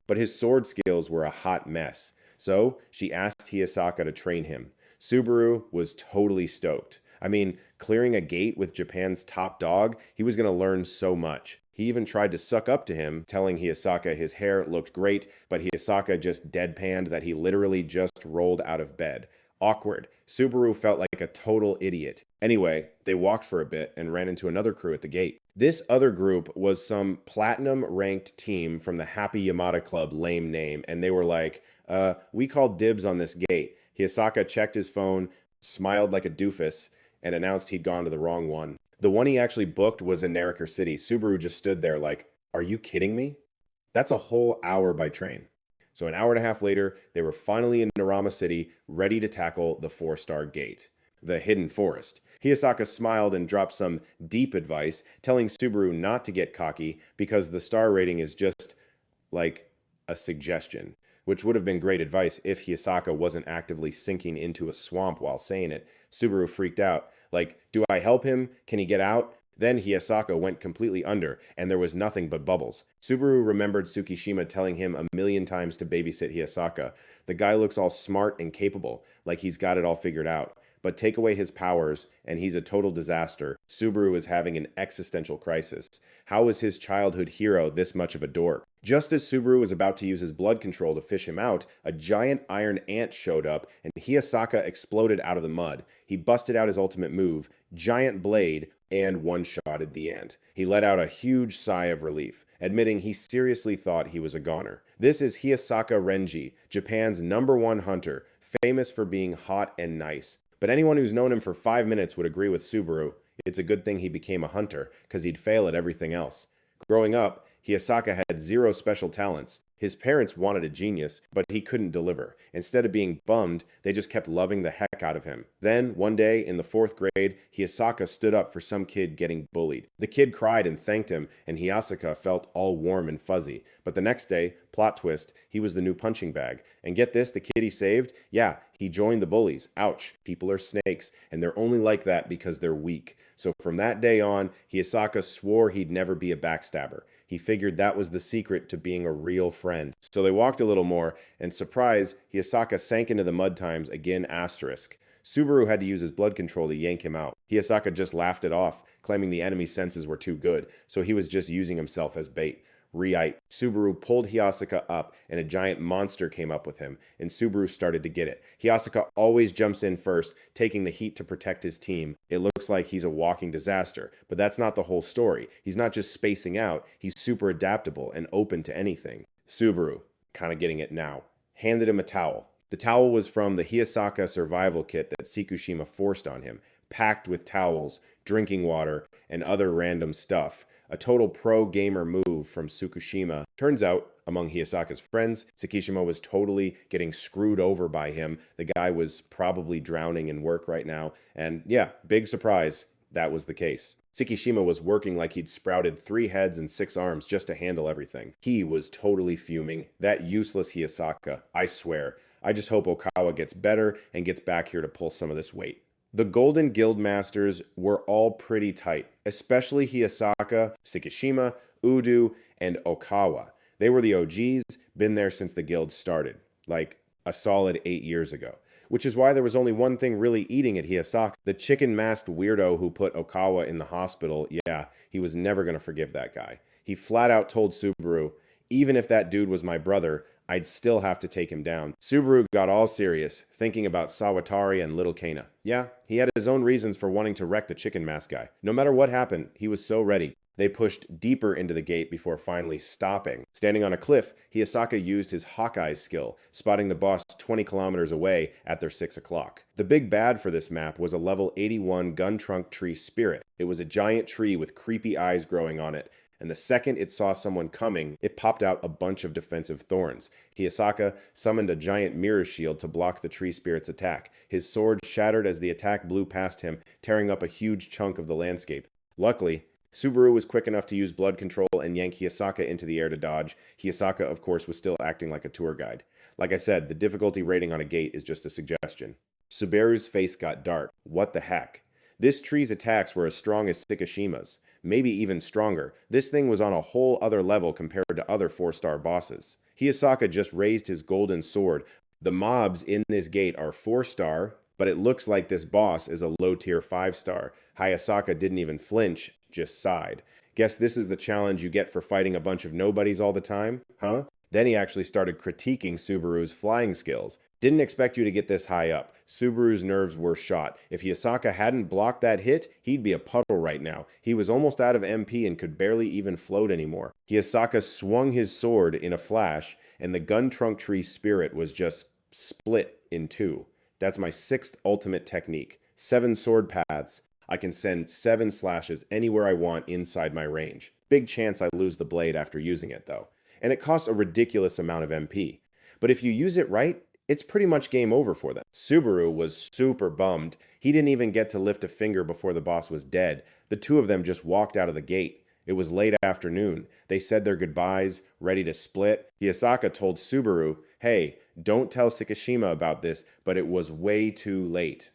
but his sword skills were a hot mess. So she asked Hiyasaka to train him. Subaru was totally stoked. I mean, clearing a gate with Japan's top dog, he was going to learn so much. He even tried to suck up to him, telling Hiyasaka his hair looked great, but Hiyasaka just deadpanned that he literally just rolled out of bed. Awkward. Subaru felt like a total idiot. Anyway, they walked for a bit and ran into another crew at the gate. This other group was some platinum-ranked team from the Happy Yamada Club, lame name, and they were like, we called dibs on this gate. Hiyasaka checked his phone, smiled like a doofus, and announced he'd gone to the wrong one. The one he actually booked was in Naraka City. Subaru just stood there like, are you kidding me? That's a whole hour by train. So an hour and a half later, they were finally in Narama City, ready to tackle the 4-star gate, the Hidden Forest. Hiyasaka smiled and dropped some deep advice, telling Subaru not to get cocky because the star rating is just like a suggestion, which would have been great advice if Hiyasaka wasn't actively sinking into a swamp while saying it. Subaru freaked out. Like, do I help him? Can he get out? Then Hiyasaka went completely under, and there was nothing but bubbles. Subaru remembered Tsukishima telling him a million times to babysit Hiyasaka. The guy looks all smart and capable, like he's got it all figured out. But take away his powers, and he's a total disaster. Subaru is having an existential crisis. How is his childhood hero this much of a dork? Just as Subaru was about to use his blood control to fish him out, a giant iron ant showed up, and Hiyasaka exploded out of the mud. He busted out his ultimate move, Giant Blade, and one-shotted the ant. He let out a huge sigh of relief, admitting he seriously thought he was a goner. This is Hiyasaka Renji, Japan's #1 hunter, famous for being hot and nice. But anyone who's known him for 5 minutes would agree with Subaru. It's a good thing he became a hunter, because he'd fail at everything else. Growing up, Hiyasaka had 0 special talents. His parents wanted a genius, but he couldn't deliver. Instead of being bummed, they just kept loving the heck out of him. Then, one day, in the 4th grade, Hiyasaka stood up for some kid getting bullied. The kid cried and thanked him, and Hiyasaka felt all warm and fuzzy. But the next day, plot twist, he was the new punching bag. And get this, the kid he saved? Yeah, he joined the bullies. Ouch, people are snakes, and they're only like that because they're weak. So from that day on, Hiyasaka swore he'd never be a backstabber. He figured that was the secret to being a real friend. So they walked a little more, and surprise, Hiyasaka sank into the mud times again asterisk. Subaru had to use his blood control to yank him out. Hiyasaka just laughed it off, claiming the enemy's senses were too good, so he was just using himself as bait. Riite. Subaru pulled Hyasaka up, and a giant monster came up with him, and Subaru started to get it. Hyasaka always jumps in first, taking the heat to protect his team. It looks like he's a walking disaster, but that's not the whole story. He's not just spacing out, he's super adaptable and open to anything. Subaru, kind of getting it now, handed him a towel. The towel was from the Hyasaka survival kit that Tsukushima forced on him, packed with towels, drinking water, and other random stuff. A total pro gamer move from Tsukushima. Turns out, among Hyasaka's friends, Tsukishima was totally getting screwed over by him. The guy was probably drowning in work right now. And yeah, big surprise, that was the case. Tsukishima was working like he'd sprouted 3 heads and 6 arms just to handle everything. He was totally fuming. That useless Hyasaka, I swear. I just hope Okawa gets better and gets back here to pull some of this weight. The Golden Guild Masters were all pretty tight, especially Hyasaka, Tsukishima, Udo, and Okawa. They were the OGs, been there since the guild started, like a solid 8 years ago. Which is why there was only one thing really eating at Hyasaka. The chicken-masked weirdo who put Okawa in the hospital, yeah, he was never going to forgive that guy. He flat out told Subaru, even if that dude was my brother, I'd still have to take him down. Subaru got all serious, thinking about Sawatari and Little Kana. Yeah, he had his own reasons for wanting to wreck the chicken mask guy. No matter what happened, he was so ready. They pushed deeper into the gate before finally stopping. Standing on a cliff, Hyasaka used his Hawkeye skill, spotting the boss 20 kilometers away at their 6 o'clock. The big bad for this map was a level 81 gun trunk tree spirit. It was a giant tree with creepy eyes growing on it, and the second it saw someone coming, it popped out a bunch of defensive thorns. Hyasaka summoned a giant mirror shield to block the tree spirit's attack. His sword shattered as the attack blew past him, tearing up a huge chunk of the landscape. Luckily, Subaru was quick enough to use blood control and yank Hyasaka into the air to dodge. Hyasaka, of course, was still acting like a tour guide. Like I said, the difficulty rating on a gate is just a suggestion. Subaru's face got dark. What the heck? This tree's attacks were as strong as Tsukishima's, maybe even stronger. This thing was on a whole other level compared to other 4-star bosses. Hyasaka just raised his golden sword. The mobs in this gate are 4-star, but it looks like this boss is a low-tier 5-star. Hyasaka didn't even flinch, just sighed. Guess this is the challenge you get for fighting a bunch of nobodies all the time, huh? Then he actually started critiquing Subaru's flying skills. Didn't expect you to get this high up. Subaru's nerves were shot. If Hyasaka hadn't blocked that hit, he'd be a puddle right now. He was almost out of MP and could barely even float anymore. Hyasaka swung his sword in a flash, and the gun trunk tree spirit was just split in 2. That's my 6th ultimate technique. 7 sword paths. I can send 7 slashes anywhere I want inside my range. Big chance I lose the blade after using it though. And it costs a ridiculous amount of MP. But if you use it right, it's pretty much game over for them. Subaru was super bummed. He didn't even get to lift a finger before the boss was dead. The two of them just walked out of the gate. It was late afternoon. They said their goodbyes, ready to split. Hyasaka told Subaru, hey, don't tell Tsukishima about this, but it was way too late.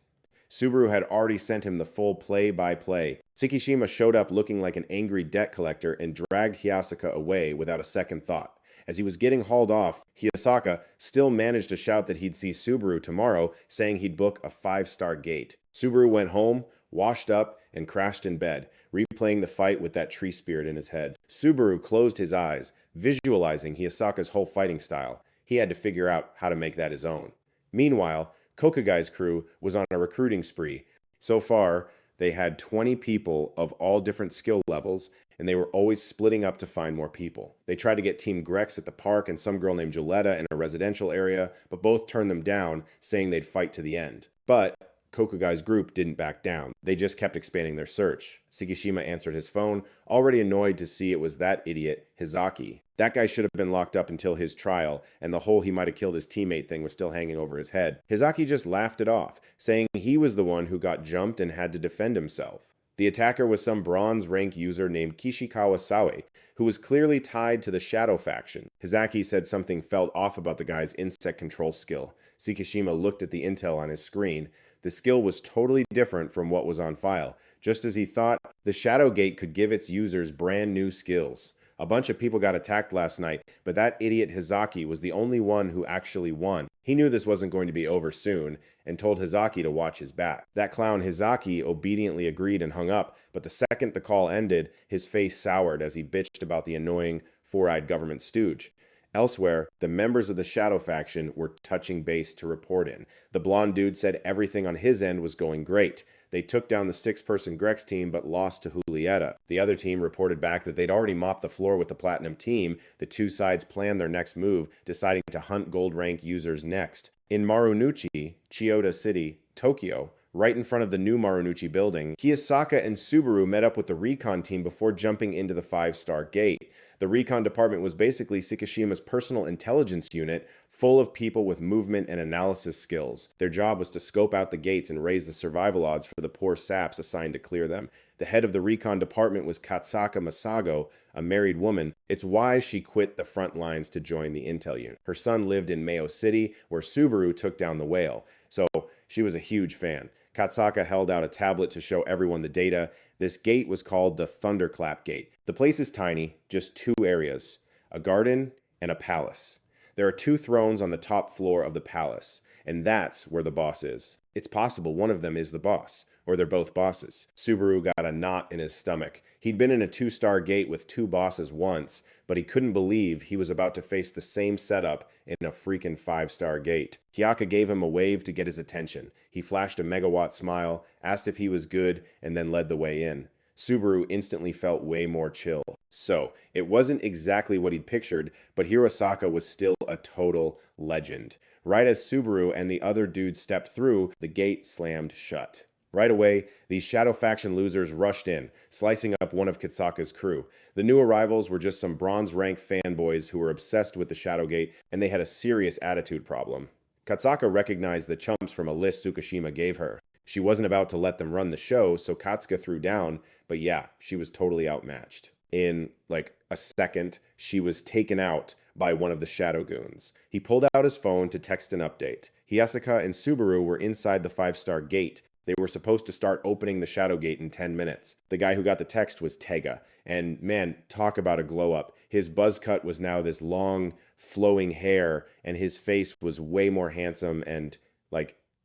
Subaru had already sent him the full play-by-play. Tsukishima showed up looking like an angry debt collector and dragged Hyasaka away without a second thought. As he was getting hauled off, Hyasaka still managed to shout that he'd see Subaru tomorrow, saying he'd book a 5-star gate. Subaru went home, washed up, and crashed in bed, replaying the fight with that tree spirit in his head. Subaru closed his eyes, visualizing Hyasaka's whole fighting style. He had to figure out how to make that his own. Meanwhile, Kokugai's crew was on a recruiting spree. So far, they had 20 people of all different skill levels, and they were always splitting up to find more people. They tried to get Team Grex at the park and some girl named Joletta in a residential area, but both turned them down, saying they'd fight to the end. But Kokugai's group didn't back down. They just kept expanding their search. Tsukishima answered his phone, already annoyed to see it was that idiot, Hizaki. That guy should have been locked up until his trial, and the whole he might have killed his teammate thing was still hanging over his head. Hizaki just laughed it off, saying he was the one who got jumped and had to defend himself. The attacker was some bronze rank user named Kishikawa Sawe, who was clearly tied to the Shadow faction. Hizaki said something felt off about the guy's insect control skill. Tsukishima looked at the intel on his screen. The skill was totally different from what was on file. Just as he thought, the Shadow Gate could give its users brand new skills. A bunch of people got attacked last night, but that idiot Hizaki was the only one who actually won. He knew this wasn't going to be over soon, and told Hizaki to watch his back. That clown Hizaki obediently agreed and hung up, but the second the call ended, his face soured as he bitched about the annoying four-eyed government stooge. Elsewhere, the members of the Shadow faction were touching base to report in. The blonde dude said everything on his end was going great. They took down the six-person Grex team but lost to Julieta. The other team reported back that they'd already mopped the floor with the Platinum team. The two sides planned their next move, deciding to hunt gold rank users next. In Marunouchi, Chiyoda City, Tokyo, right in front of the new Marunouchi building, Kiyosaka and Subaru met up with the recon team before jumping into the 5-star gate. The recon department was basically Sakishima's personal intelligence unit, full of people with movement and analysis skills. Their job was to scope out the gates and raise the survival odds for the poor saps assigned to clear them. The head of the recon department was Katsaka Masago, a married woman. It's why she quit the front lines to join the intel unit. Her son lived in Mayo City, where Subaru took down the whale, so she was a huge fan. Katsaka held out a tablet to show everyone the data. This gate was called the Thunderclap Gate. The place is tiny, just two areas, a garden and a palace. There are two thrones on the top floor of the palace, and that's where the boss is. It's possible one of them is the boss, or they're both bosses. Subaru got a knot in his stomach. He'd been in a 2-star gate with two bosses once, but he couldn't believe he was about to face the same setup in a freaking 5-star gate. Hyaka gave him a wave to get his attention. He flashed a megawatt smile, asked if he was good, and then led the way in. Subaru instantly felt way more chill. So, it wasn't exactly what he'd pictured, but Hirosaka was still a total legend. Right as Subaru and the other dudes stepped through, the gate slammed shut. Right away, these Shadow faction losers rushed in, slicing up one of Katsaka's crew. The new arrivals were just some bronze-rank fanboys who were obsessed with the Shadowgate, and they had a serious attitude problem. Katsaka recognized the chumps from a list Tsukishima gave her. She wasn't about to let them run the show, so Katsuka threw down, but yeah, she was totally outmatched. In, a second, she was taken out by one of the Shadow Goons. He pulled out his phone to text an update. Hyasaka and Subaru were inside the 5-star gate. They were supposed to start opening the Shadow Gate in 10 minutes. The guy who got the text was Tega, and man, talk about a glow-up. His buzz cut was now this long, flowing hair, and his face was way more handsome and,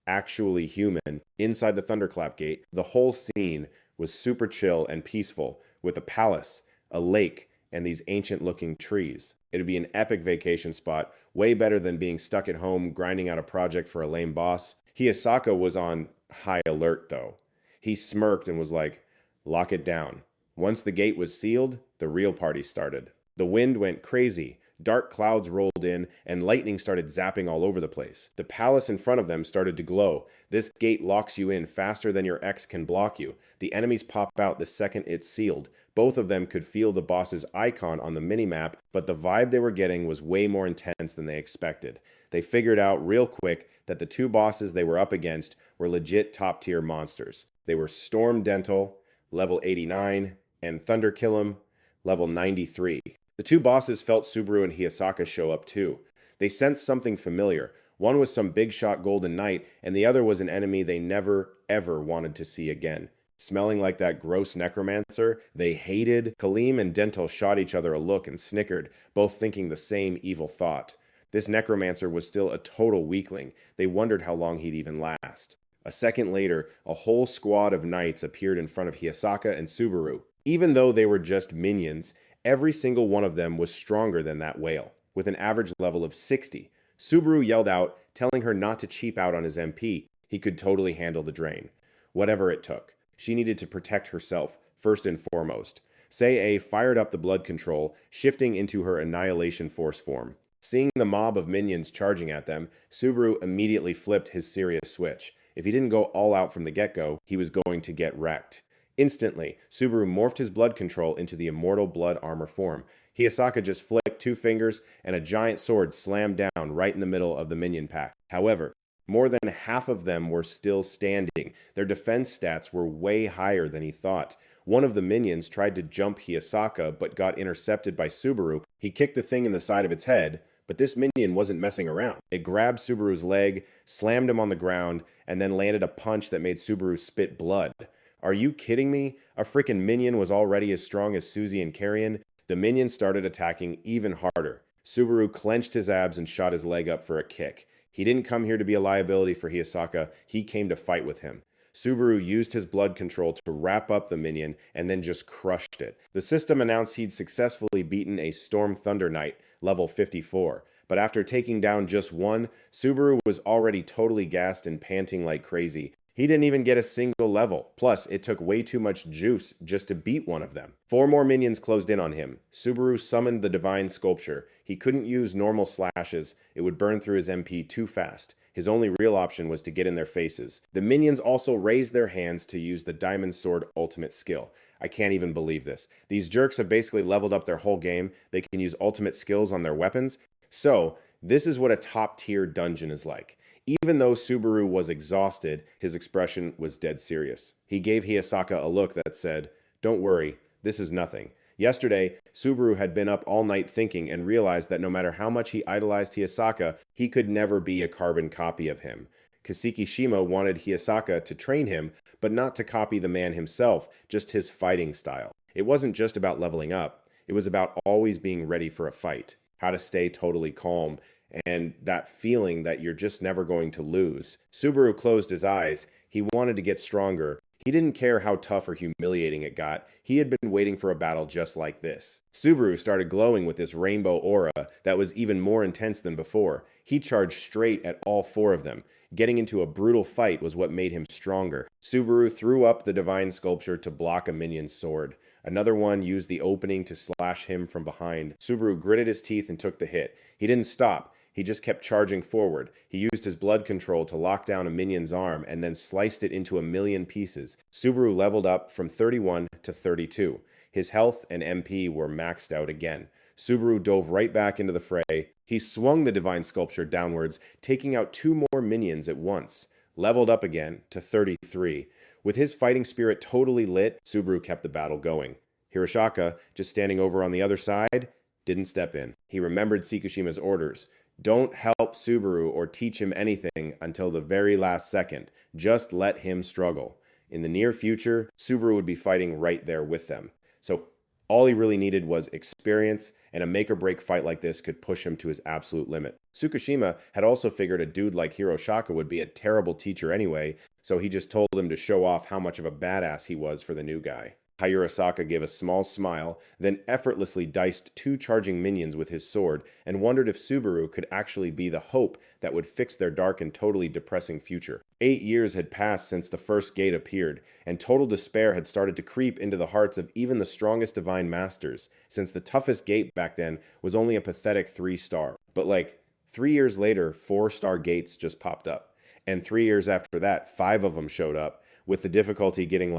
actually human. Inside the Thunderclap Gate, the whole scene was super chill and peaceful, with a palace, a lake, and these ancient-looking trees. It'd be an epic vacation spot, way better than being stuck at home grinding out a project for a lame boss. Hiyasaka was on high alert, though. He smirked and was like, "Lock it down." Once the gate was sealed, the real party started. The wind went crazy. Dark clouds rolled in, and lightning started zapping all over the place. The palace in front of them started to glow. This gate locks you in faster than your ex can block you. The enemies pop out the second it's sealed. Both of them could feel the boss's icon on the minimap, but the vibe they were getting was way more intense than they expected. They figured out real quick that the two bosses they were up against were legit top-tier monsters. They were Storm Dental, level 89, and Thunder Killum, level 93. The two bosses felt Subaru and Hiyasaka show up too. They sensed something familiar. One was some big shot Golden Knight, and the other was an enemy they never, ever wanted to see again. Smelling like that gross necromancer, they hated. Kaleem and Dental shot each other a look and snickered, both thinking the same evil thought. This necromancer was still a total weakling. They wondered how long he'd even last. A second later, a whole squad of knights appeared in front of Hiyasaka and Subaru. Even though they were just minions, every single one of them was stronger than that whale, with an average level of 60. Subaru yelled out, telling her not to cheap out on his MP. He could totally handle the drain. Whatever it took. She needed to protect herself, first and foremost. Sei fired up the blood control, shifting into her Annihilation Force form. Seeing the mob of minions charging at them, Subaru immediately flipped his serious switch. If he didn't go all out from the get-go, he was going to get wrecked. Instantly, Subaru morphed his blood control into the immortal blood armor form. Hiyasaka just flicked 2 fingers, and a giant sword slammed down right in the middle of the minion pack. However, more than half of them were still standing. Their defense stats were way higher than he thought. One of the minions tried to jump Hiyasaka, but got intercepted by Subaru. He kicked the thing in the side of its head, but this minion wasn't messing around. It grabbed Subaru's leg, slammed him on the ground, and then landed a punch that made Subaru spit blood. Are you kidding me? A freaking minion was already as strong as Suzy and Carrion. The minion started attacking even harder. Subaru clenched his abs and shot his leg up for a kick. He didn't come here to be a liability for Hiyasaka, he came to fight with him. Subaru used his blood control to wrap up the minion and then just crushed it. The system announced he'd successfully beaten a Storm Thunder Knight, level 54. But after taking down just one, Subaru was already totally gassed and panting like crazy. He didn't even get a single level. Plus, it took way too much juice just to beat one of them. 4 more minions closed in on him. Subaru summoned the Divine Sculpture. He couldn't use normal slashes. It would burn through his MP too fast. His only real option was to get in their faces. The minions also raised their hands to use the Diamond Sword ultimate skill. I can't even believe this. These jerks have basically leveled up their whole game. They can use ultimate skills on their weapons. So, this is what a top-tier dungeon is like. Even though Subaru was exhausted, his expression was dead serious. He gave Hiyasaka a look that said, "Don't worry, this is nothing." Yesterday, Subaru had been up all night thinking and realized that no matter how much he idolized Hiyasaka, he could never be a carbon copy of him. Kaseki Shima wanted Hiyasaka to train him, but not to copy the man himself, just his fighting style. It wasn't just about leveling up, it was about always being ready for a fight, how to stay totally calm, and that feeling that you're just never going to lose. Subaru closed his eyes. He wanted to get stronger. He didn't care how tough or humiliating it got. He had been waiting for a battle just like this. Subaru started glowing with this rainbow aura that was even more intense than before. He charged straight at all 4 of them. Getting into a brutal fight was what made him stronger. Subaru threw up the Divine Sculpture to block a minion's sword. Another one used the opening to slash him from behind. Subaru gritted his teeth and took the hit. He didn't stop. He just kept charging forward. He used his blood control to lock down a minion's arm and then sliced it into a million pieces. Subaru leveled up from 31 to 32. His health and MP were maxed out again. Subaru dove right back into the fray. He swung the Divine Sculpture downwards, taking out 2 more minions at once. Leveled up again to 33. With his fighting spirit totally lit, Subaru kept the battle going. Hirashaka, just standing over on the other side, didn't step in. He remembered Tsukushima's orders. Don't help Subaru or teach him anything until the very last second. Just let him struggle. In the near future, Subaru would be fighting right there with them. So all he really needed was experience, and a make-or-break fight like this could push him to his absolute limit. Tsukushima had also figured a dude like Hiroshaka would be a terrible teacher anyway, so he just told him to show off how much of a badass he was for the new guy. Hirasaka gave a small smile, then effortlessly diced 2 charging minions with his sword and wondered if Subaru could actually be the hope that would fix their dark and totally depressing future. 8 years had passed since the first gate appeared, and total despair had started to creep into the hearts of even the strongest divine masters, since the toughest gate back then was only a pathetic 3-star. But 3 years later, 4-star gates just popped up. And 3 years after that, 5 of them showed up, with the difficulty getting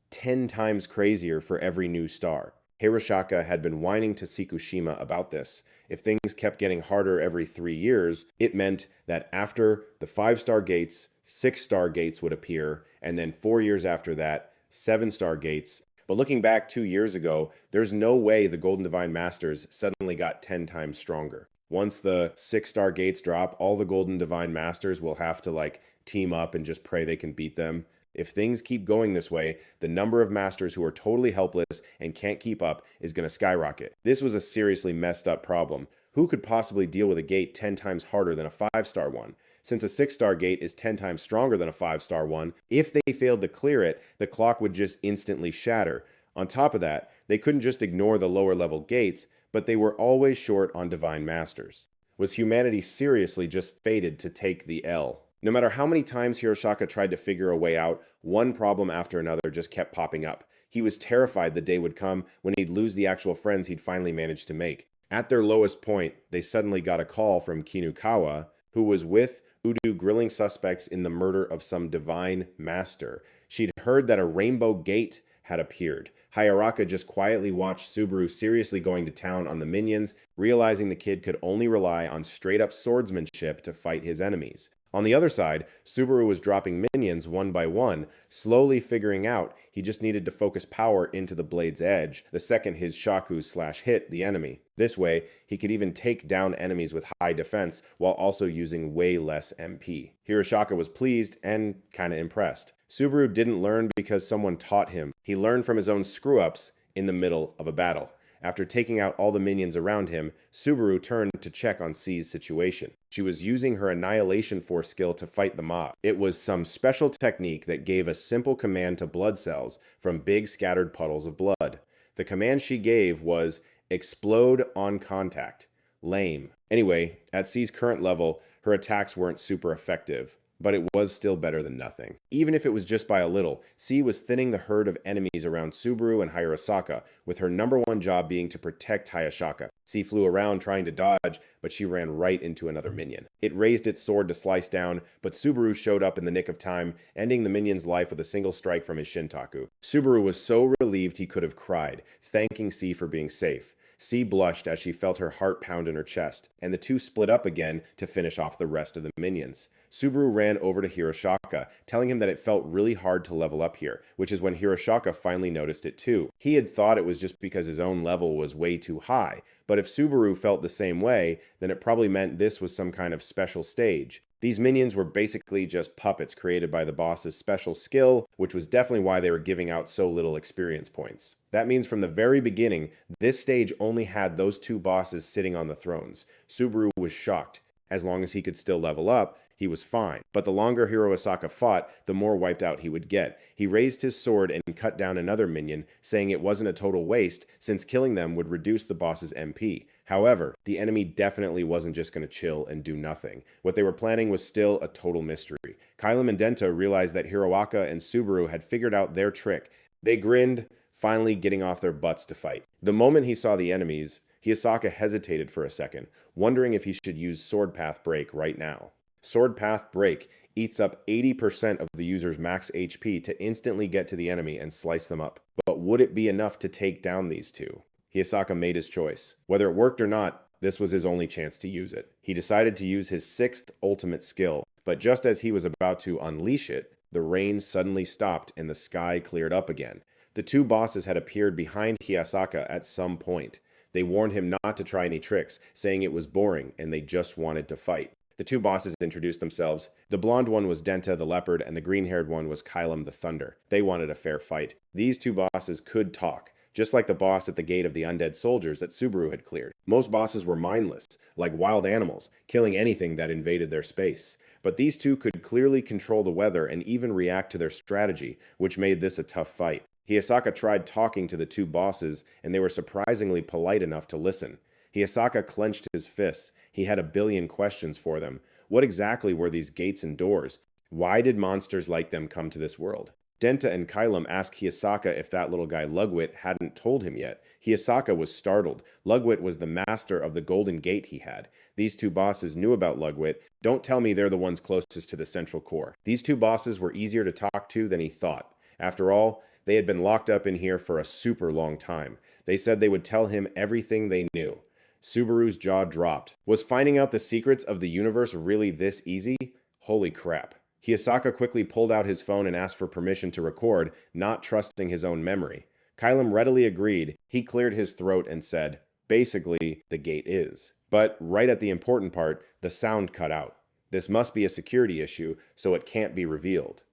10 times crazier for every new star. Hirashaka had been whining to Tsukushima about this. If things kept getting harder every 3 years, it meant that after the 5-star gates, 6-star gates would appear, and then 4 years after that, 7-star gates. But looking back 2 years ago, there's no way the Golden Divine Masters suddenly got 10 times stronger. Once the 6-star gates drop, all the Golden Divine Masters will have to team up and just pray they can beat them. If things keep going this way, the number of masters who are totally helpless and can't keep up is going to skyrocket. This was a seriously messed up problem. Who could possibly deal with a gate 10 times harder than a 5-star one? Since a 6-star gate is 10 times stronger than a 5-star one, if they failed to clear it, the clock would just instantly shatter. On top of that, they couldn't just ignore the lower level gates, but they were always short on divine masters. Was humanity seriously just fated to take the L? No matter how many times Hiroshaka tried to figure a way out, one problem after another just kept popping up. He was terrified the day would come when he'd lose the actual friends he'd finally managed to make. At their lowest point, they suddenly got a call from Kinukawa, who was with Udu grilling suspects in the murder of some divine master. She'd heard that a rainbow gate had appeared. Hayaraka just quietly watched Subaru seriously going to town on the minions, realizing the kid could only rely on straight-up swordsmanship to fight his enemies. On the other side, Subaru was dropping minions one by one, slowly figuring out he just needed to focus power into the blade's edge the second his shaku/hit the enemy. This way, he could even take down enemies with high defense while also using way less MP. Hiroshaka was pleased and kinda impressed. Subaru didn't learn because someone taught him. He learned from his own screw-ups in the middle of a battle. After taking out all the minions around him, Subaru turned to check on C's situation. She was using her Annihilation Force skill to fight the mob. It was some special technique that gave a simple command to blood cells from big scattered puddles of blood. The command she gave was explode on contact. Lame. Anyway, at C's current level, her attacks weren't super effective, but it was still better than nothing. Even if it was just by a little, C was thinning the herd of enemies around Subaru and Hirosaka, with her number one job being to protect Hayashaka. C flew around trying to dodge, but she ran right into another minion. It raised its sword to slice down, but Subaru showed up in the nick of time, ending the minion's life with a single strike from his Shintaku. Subaru was so relieved he could have cried, thanking C for being safe. C blushed as she felt her heart pound in her chest, and the two split up again to finish off the rest of the minions. Subaru ran over to Hiroshaka, telling him that it felt really hard to level up here, which is when Hiroshaka finally noticed it too. He had thought it was just because his own level was way too high, but if Subaru felt the same way, then it probably meant this was some kind of special stage. These minions were basically just puppets created by the boss's special skill, which was definitely why they were giving out so little experience points. That means from the very beginning, this stage only had those two bosses sitting on the thrones. Subaru was shocked. As long as he could still level up, he was fine. But the longer Hirosaka fought, the more wiped out he would get. He raised his sword and cut down another minion, saying it wasn't a total waste, since killing them would reduce the boss's MP. However, the enemy definitely wasn't just going to chill and do nothing. What they were planning was still a total mystery. Kylum and Denta realized that Hiroaka and Subaru had figured out their trick. They grinned, finally getting off their butts to fight. The moment he saw the enemies, Hiyasaka hesitated for a second, wondering if he should use Sword Path Break right now. Sword Path Break eats up 80% of the user's max HP to instantly get to the enemy and slice them up. But would it be enough to take down these two? Hiyasaka made his choice. Whether it worked or not, this was his only chance to use it. He decided to use his 6th ultimate skill, but just as he was about to unleash it, the rain suddenly stopped and the sky cleared up again. The two bosses had appeared behind Hiyasaka at some point. They warned him not to try any tricks, saying it was boring and they just wanted to fight. The two bosses introduced themselves. The blonde one was Denta the Leopard and the green-haired one was Kylum the Thunder. They wanted a fair fight. These two bosses could talk, just like the boss at the gate of the undead soldiers that Subaru had cleared. Most bosses were mindless, like wild animals, killing anything that invaded their space. But these two could clearly control the weather and even react to their strategy, which made this a tough fight. Hiyasaka tried talking to the two bosses, and they were surprisingly polite enough to listen. Hiyasaka clenched his fists. He had a billion questions for them. What exactly were these gates and doors? Why did monsters like them come to this world? Denta and Kylum asked Hiyasaka if that little guy Lugwit hadn't told him yet. Hiyasaka was startled. Lugwit was the master of the golden gate he had. These two bosses knew about Lugwit. Don't tell me they're the ones closest to the central core. These two bosses were easier to talk to than he thought. After all, they had been locked up in here for a super long time. They said they would tell him everything they knew. Subaru's jaw dropped. Was finding out the secrets of the universe really this easy? Holy crap. Hiyasaka quickly pulled out his phone and asked for permission to record, not trusting his own memory. Kylum readily agreed. He cleared his throat and said, basically, the gate is. But right at the important part, the sound cut out. This must be a security issue, so it can't be revealed.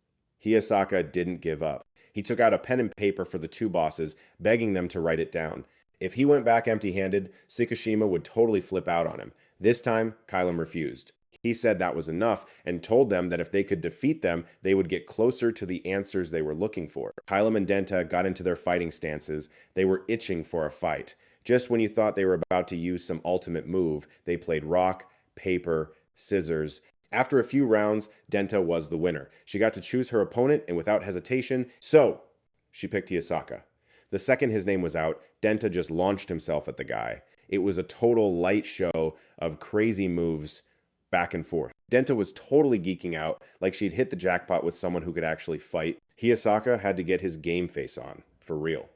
Hiyasaka didn't give up. He took out a pen and paper for the two bosses, begging them to write it down. If he went back empty-handed, Tsukishima would totally flip out on him. This time, Kylum refused. He said that was enough and told them that if they could defeat them, they would get closer to the answers they were looking for. Kylum and Denta got into their fighting stances. They were itching for a fight. Just when you thought they were about to use some ultimate move, they played rock, paper, scissors. After a few rounds, Denta was the winner. She got to choose her opponent, and without hesitation, she picked Hiyasaka. The second his name was out, Denta just launched himself at the guy. It was a total light show of crazy moves back and forth. Denta was totally geeking out, like she'd hit the jackpot with someone who could actually fight. Hiyasaka had to get his game face on, for real.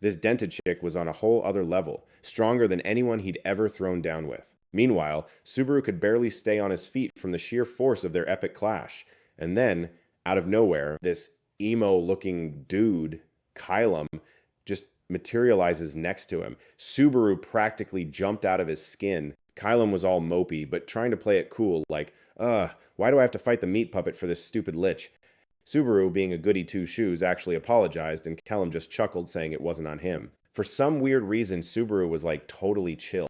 This Denta chick was on a whole other level, stronger than anyone he'd ever thrown down with. Meanwhile, Subaru could barely stay on his feet from the sheer force of their epic clash. And then, out of nowhere, this emo-looking dude, Kylum, just materializes next to him. Subaru practically jumped out of his skin. Kylum was all mopey, but trying to play it cool, like, why do I have to fight the meat puppet for this stupid lich? Subaru, being a goody two-shoes, actually apologized, and Kylum just chuckled, saying it wasn't on him. For some weird reason, Subaru was like totally chill.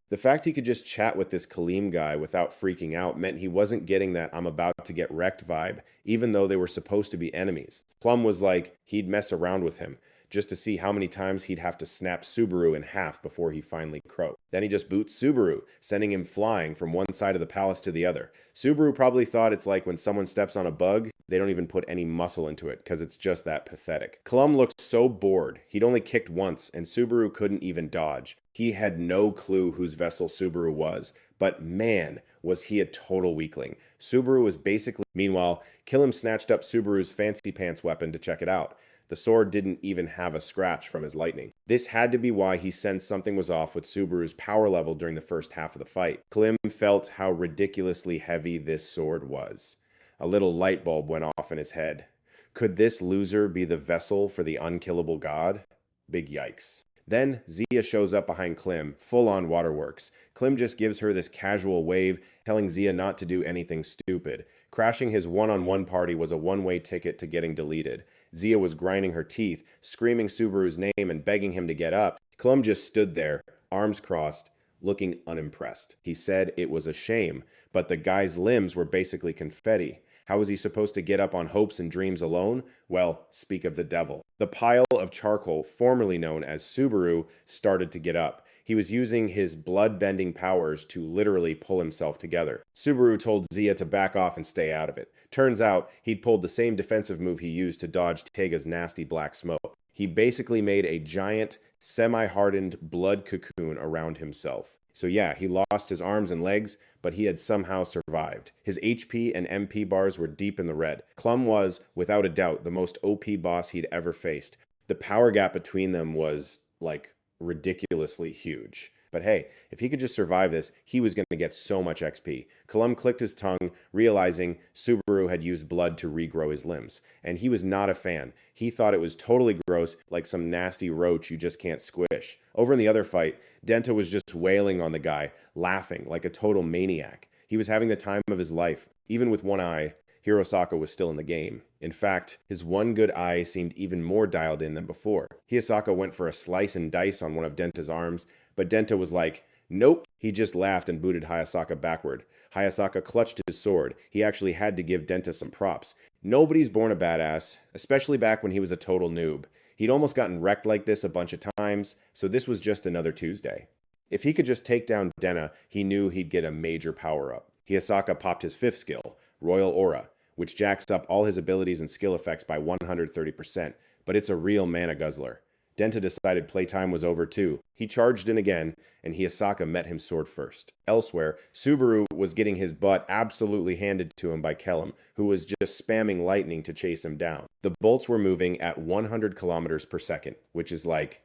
The fact he could just chat with this Kaleem guy without freaking out meant he wasn't getting that I'm about to get wrecked vibe, even though they were supposed to be enemies. Plum was like he'd mess around with him, just to see how many times he'd have to snap Subaru in half before he finally croaked. Then he just boots Subaru, sending him flying from one side of the palace to the other. Subaru probably thought it's like when someone steps on a bug, they don't even put any muscle into it, because it's just that pathetic. Klum looked so bored. He'd only kicked once, and Subaru couldn't even dodge. He had no clue whose vessel Subaru was, but man, was he a total weakling. Subaru was basically... Meanwhile, Killam snatched up Subaru's fancy pants weapon to check it out. The sword didn't even have a scratch from his lightning. This had to be why he sensed something was off with Subaru's power level during the first half of the fight. Klim felt how ridiculously heavy this sword was. A little light bulb went off in his head. Could this loser be the vessel for the unkillable god? Big yikes. Then Zia shows up behind Klim, full-on waterworks. Klim just gives her this casual wave, telling Zia not to do anything stupid. Crashing his one-on-one party was a one-way ticket to getting deleted. Zia was grinding her teeth, screaming Subaru's name and begging him to get up. Klim just stood there, arms crossed, looking unimpressed. He said it was a shame, but the guy's limbs were basically confetti. How was he supposed to get up on hopes and dreams alone? Well, speak of the devil. The pile of charcoal, formerly known as Subaru, started to get up. He was using his blood-bending powers to literally pull himself together. Subaru told Zia to back off and stay out of it. Turns out, he'd pulled the same defensive move he used to dodge Tega's nasty black smoke. He basically made a giant, semi-hardened blood cocoon around himself. So yeah, he lost his arms and legs, but he had somehow survived. His HP and MP bars were deep in the red. Klum was, without a doubt, the most OP boss he'd ever faced. The power gap between them was, like, ridiculously huge. But hey, if he could just survive this, he was going to get so much XP. Klum clicked his tongue, realizing Subaru had used blood to regrow his limbs. And he was not a fan. He thought it was totally gross, like some nasty roach you just can't squish. Over in the other fight, Denta was just wailing on the guy, laughing like a total maniac. He was having the time of his life. Even with one eye, Hirosaka was still in the game. In fact, his one good eye seemed even more dialed in than before. Hirosaka went for a slice and dice on one of Denta's arms, but Denta was like, nope. He just laughed and booted Hayasaka backward. Hayasaka clutched his sword. He actually had to give Denta some props. Nobody's born a badass, especially back when he was a total noob. He'd almost gotten wrecked like this a bunch of times, so this was just another Tuesday. If he could just take down Denta, he knew he'd get a major power-up. Hayasaka popped his fifth skill, Royal Aura, which jacks up all his abilities and skill effects by 130%, but it's a real mana guzzler. Denta decided playtime was over too. He charged in again, and Hayasaka met him sword first. Elsewhere, Subaru was getting his butt absolutely handed to him by Kellum, who was just spamming lightning to chase him down. The bolts were moving at 100 kilometers per second, which is like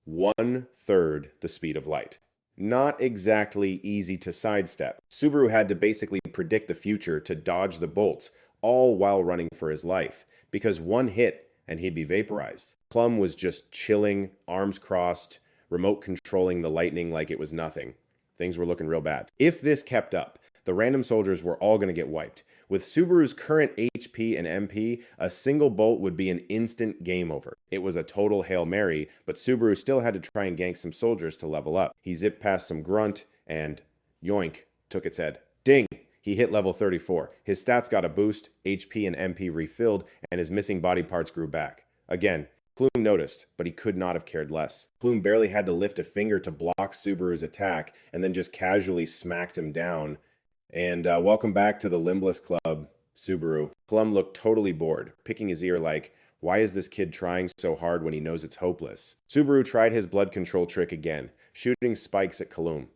1/3 the speed of light. Not exactly easy to sidestep. Subaru had to basically predict the future to dodge the bolts, all while running for his life, because one hit and he'd be vaporized. Klum was just chilling, arms crossed, remote controlling the lightning like it was nothing. Things were looking real bad. If this kept up, the random soldiers were all going to get wiped. With Subaru's current HP and MP, a single bolt would be an instant game over. It was a total Hail Mary, but Subaru still had to try and gank some soldiers to level up. He zipped past some grunt and, yoink, took its head. Ding! He hit level 34. His stats got a boost, HP and MP refilled, and his missing body parts grew back. Again, Plume noticed, but he could not have cared less. Plume barely had to lift a finger to block Subaru's attack, and then just casually smacked him down. And welcome back to the Limbless Club, Subaru. Klum looked totally bored, picking his ear like, why is this kid trying so hard when he knows it's hopeless? Subaru tried his blood control trick again, shooting spikes at Klum.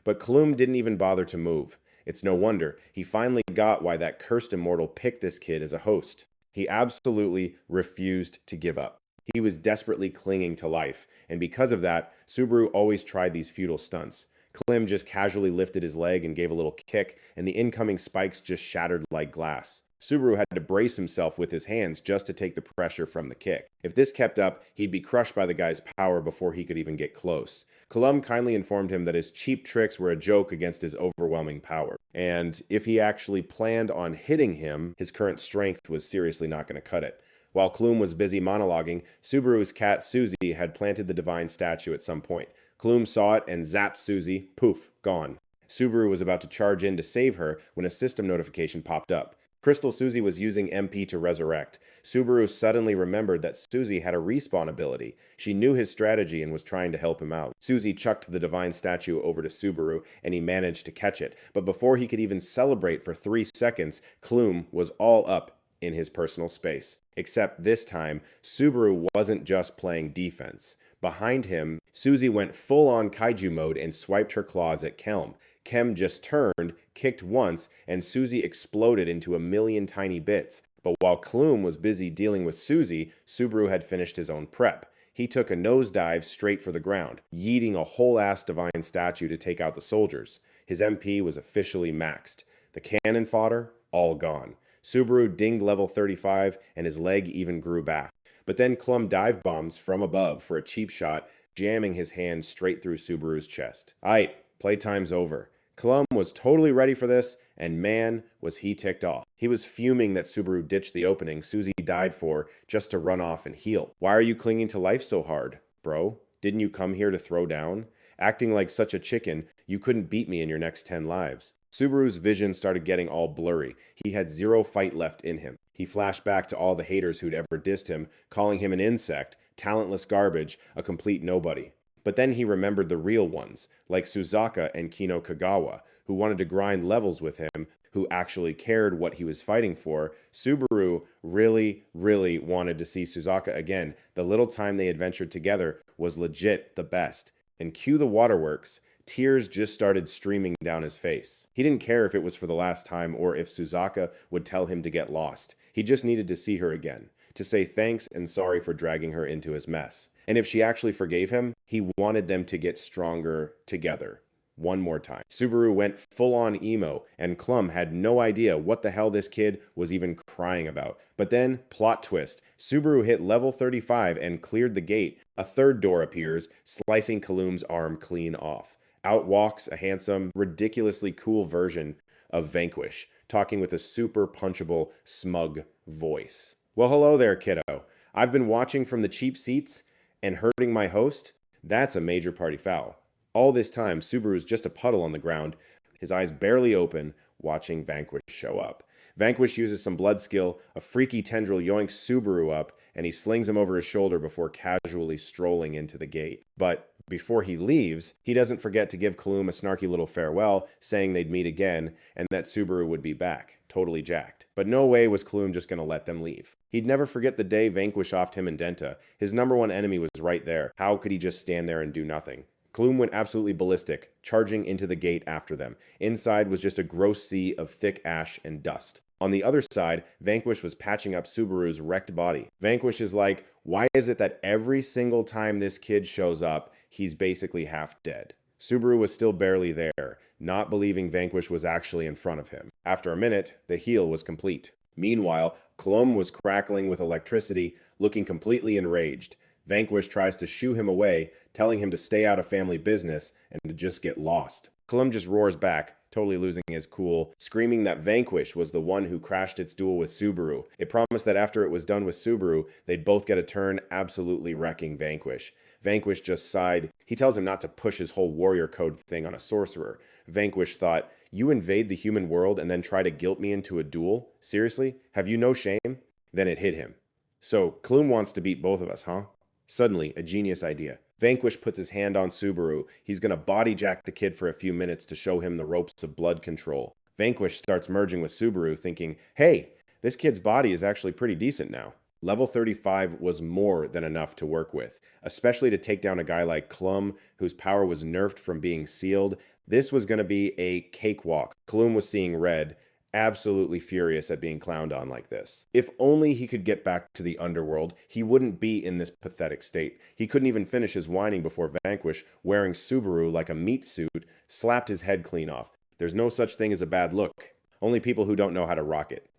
But Klum didn't even bother to move. It's no wonder. He finally got why that cursed immortal picked this kid as a host. He absolutely refused to give up. He was desperately clinging to life, and because of that, Subaru always tried these futile stunts. Klim just casually lifted his leg and gave a little kick, and the incoming spikes just shattered like glass. Subaru had to brace himself with his hands just to take the pressure from the kick. If this kept up, he'd be crushed by the guy's power before he could even get close. Klum kindly informed him that his cheap tricks were a joke against his overwhelming power, and if he actually planned on hitting him, his current strength was seriously not going to cut it. While Klum was busy monologuing, Subaru's cat Susie had planted the divine statue at some point. Klum saw it and zapped Susie, poof, gone. Subaru was about to charge in to save her when a system notification popped up. Crystal Susie was using MP to resurrect. Subaru suddenly remembered that Susie had a respawn ability. She knew his strategy and was trying to help him out. Susie chucked the divine statue over to Subaru, and he managed to catch it. But before he could even celebrate for 3 seconds, Klum was all up in his personal space. Except this time, Subaru wasn't just playing defense. Behind him, Susie went full-on kaiju mode and swiped her claws at Kelm. Kem just turned, kicked once, and Susie exploded into a million tiny bits. But while Klum was busy dealing with Susie, Subaru had finished his own prep. He took a nosedive straight for the ground, yeeting a whole-ass divine statue to take out the soldiers. His MP was officially maxed. The cannon fodder, all gone. Subaru dinged level 35, and his leg even grew back. But then Klum dive bombs from above for a cheap shot, jamming his hand straight through Subaru's chest. Aight, playtime's over. Klum was totally ready for this, and man, was he ticked off. He was fuming that Subaru ditched the opening Susie died for just to run off and heal. Why are you clinging to life so hard, bro? Didn't you come here to throw down? Acting like such a chicken, you couldn't beat me in your next 10 lives. Subaru's vision started getting all blurry. He had 0 fight left in him. He flashed back to all the haters who'd ever dissed him, calling him an insect, talentless garbage, a complete nobody. But then he remembered the real ones, like Suzaka and Kino Kagawa, who wanted to grind levels with him, who actually cared what he was fighting for. Subaru really wanted to see Suzaka again. The little time they adventured together was legit the best. And cue the waterworks. Tears just started streaming down his face. He didn't care if it was for the last time or if Suzaka would tell him to get lost. He just needed to see her again, to say thanks and sorry for dragging her into his mess. And if she actually forgave him, he wanted them to get stronger together. One more time. Subaru went full-on emo, and Klum had no idea what the hell this kid was even crying about. But then, plot twist, Subaru hit level 35 and cleared the gate. A third door appears, slicing Klum's arm clean off. Out walks a handsome, ridiculously cool version of Vanquish, talking with a super punchable, smug voice. Well, hello there, kiddo. I've been watching from the cheap seats and hurting my host? That's a major party foul. All this time, Subaru's just a puddle on the ground, his eyes barely open, watching Vanquish show up. Vanquish uses some blood skill, a freaky tendril yoinks Subaru up, and he slings him over his shoulder before casually strolling into the gate. But before he leaves, he doesn't forget to give Klum a snarky little farewell, saying they'd meet again, and that Subaru would be back, totally jacked. But no way was Klum just going to let them leave. He'd never forget the day Vanquish offed him and Denta. His #1 enemy was right there. How could he just stand there and do nothing? Klum went absolutely ballistic, charging into the gate after them. Inside was just a gross sea of thick ash and dust. On the other side, Vanquish was patching up Subaru's wrecked body. Vanquish is like, why is it that every single time this kid shows up, he's basically half dead? Subaru was still barely there, not believing Vanquish was actually in front of him. After a minute, the heal was complete. Meanwhile, Klum was crackling with electricity, looking completely enraged. Vanquish tries to shoo him away, telling him to stay out of family business and to just get lost. Klum just roars back, totally losing his cool, screaming that Vanquish was the one who crashed its duel with Subaru. It promised that after it was done with Subaru, they'd both get a turn, absolutely wrecking Vanquish. Vanquish just sighed. He tells him not to push his whole warrior code thing on a sorcerer. Vanquish thought, you invade the human world and then try to guilt me into a duel? Seriously? Have you no shame? Then it hit him. So, Klum wants to beat both of us, huh? Suddenly, a genius idea. Vanquish puts his hand on Subaru. He's gonna body jack the kid for a few minutes to show him the ropes of blood control. Vanquish starts merging with Subaru, thinking, hey, this kid's body is actually pretty decent now. Level 35 was more than enough to work with, especially to take down a guy like Klum, whose power was nerfed from being sealed. This was gonna be a cakewalk. Klum was seeing red, absolutely furious at being clowned on like this. If only he could get back to the underworld, he wouldn't be in this pathetic state. He couldn't even finish his whining before Vanquish, wearing Subaru like a meat suit, slapped his head clean off. There's no such thing as a bad look. Only people who don't know how to rock it.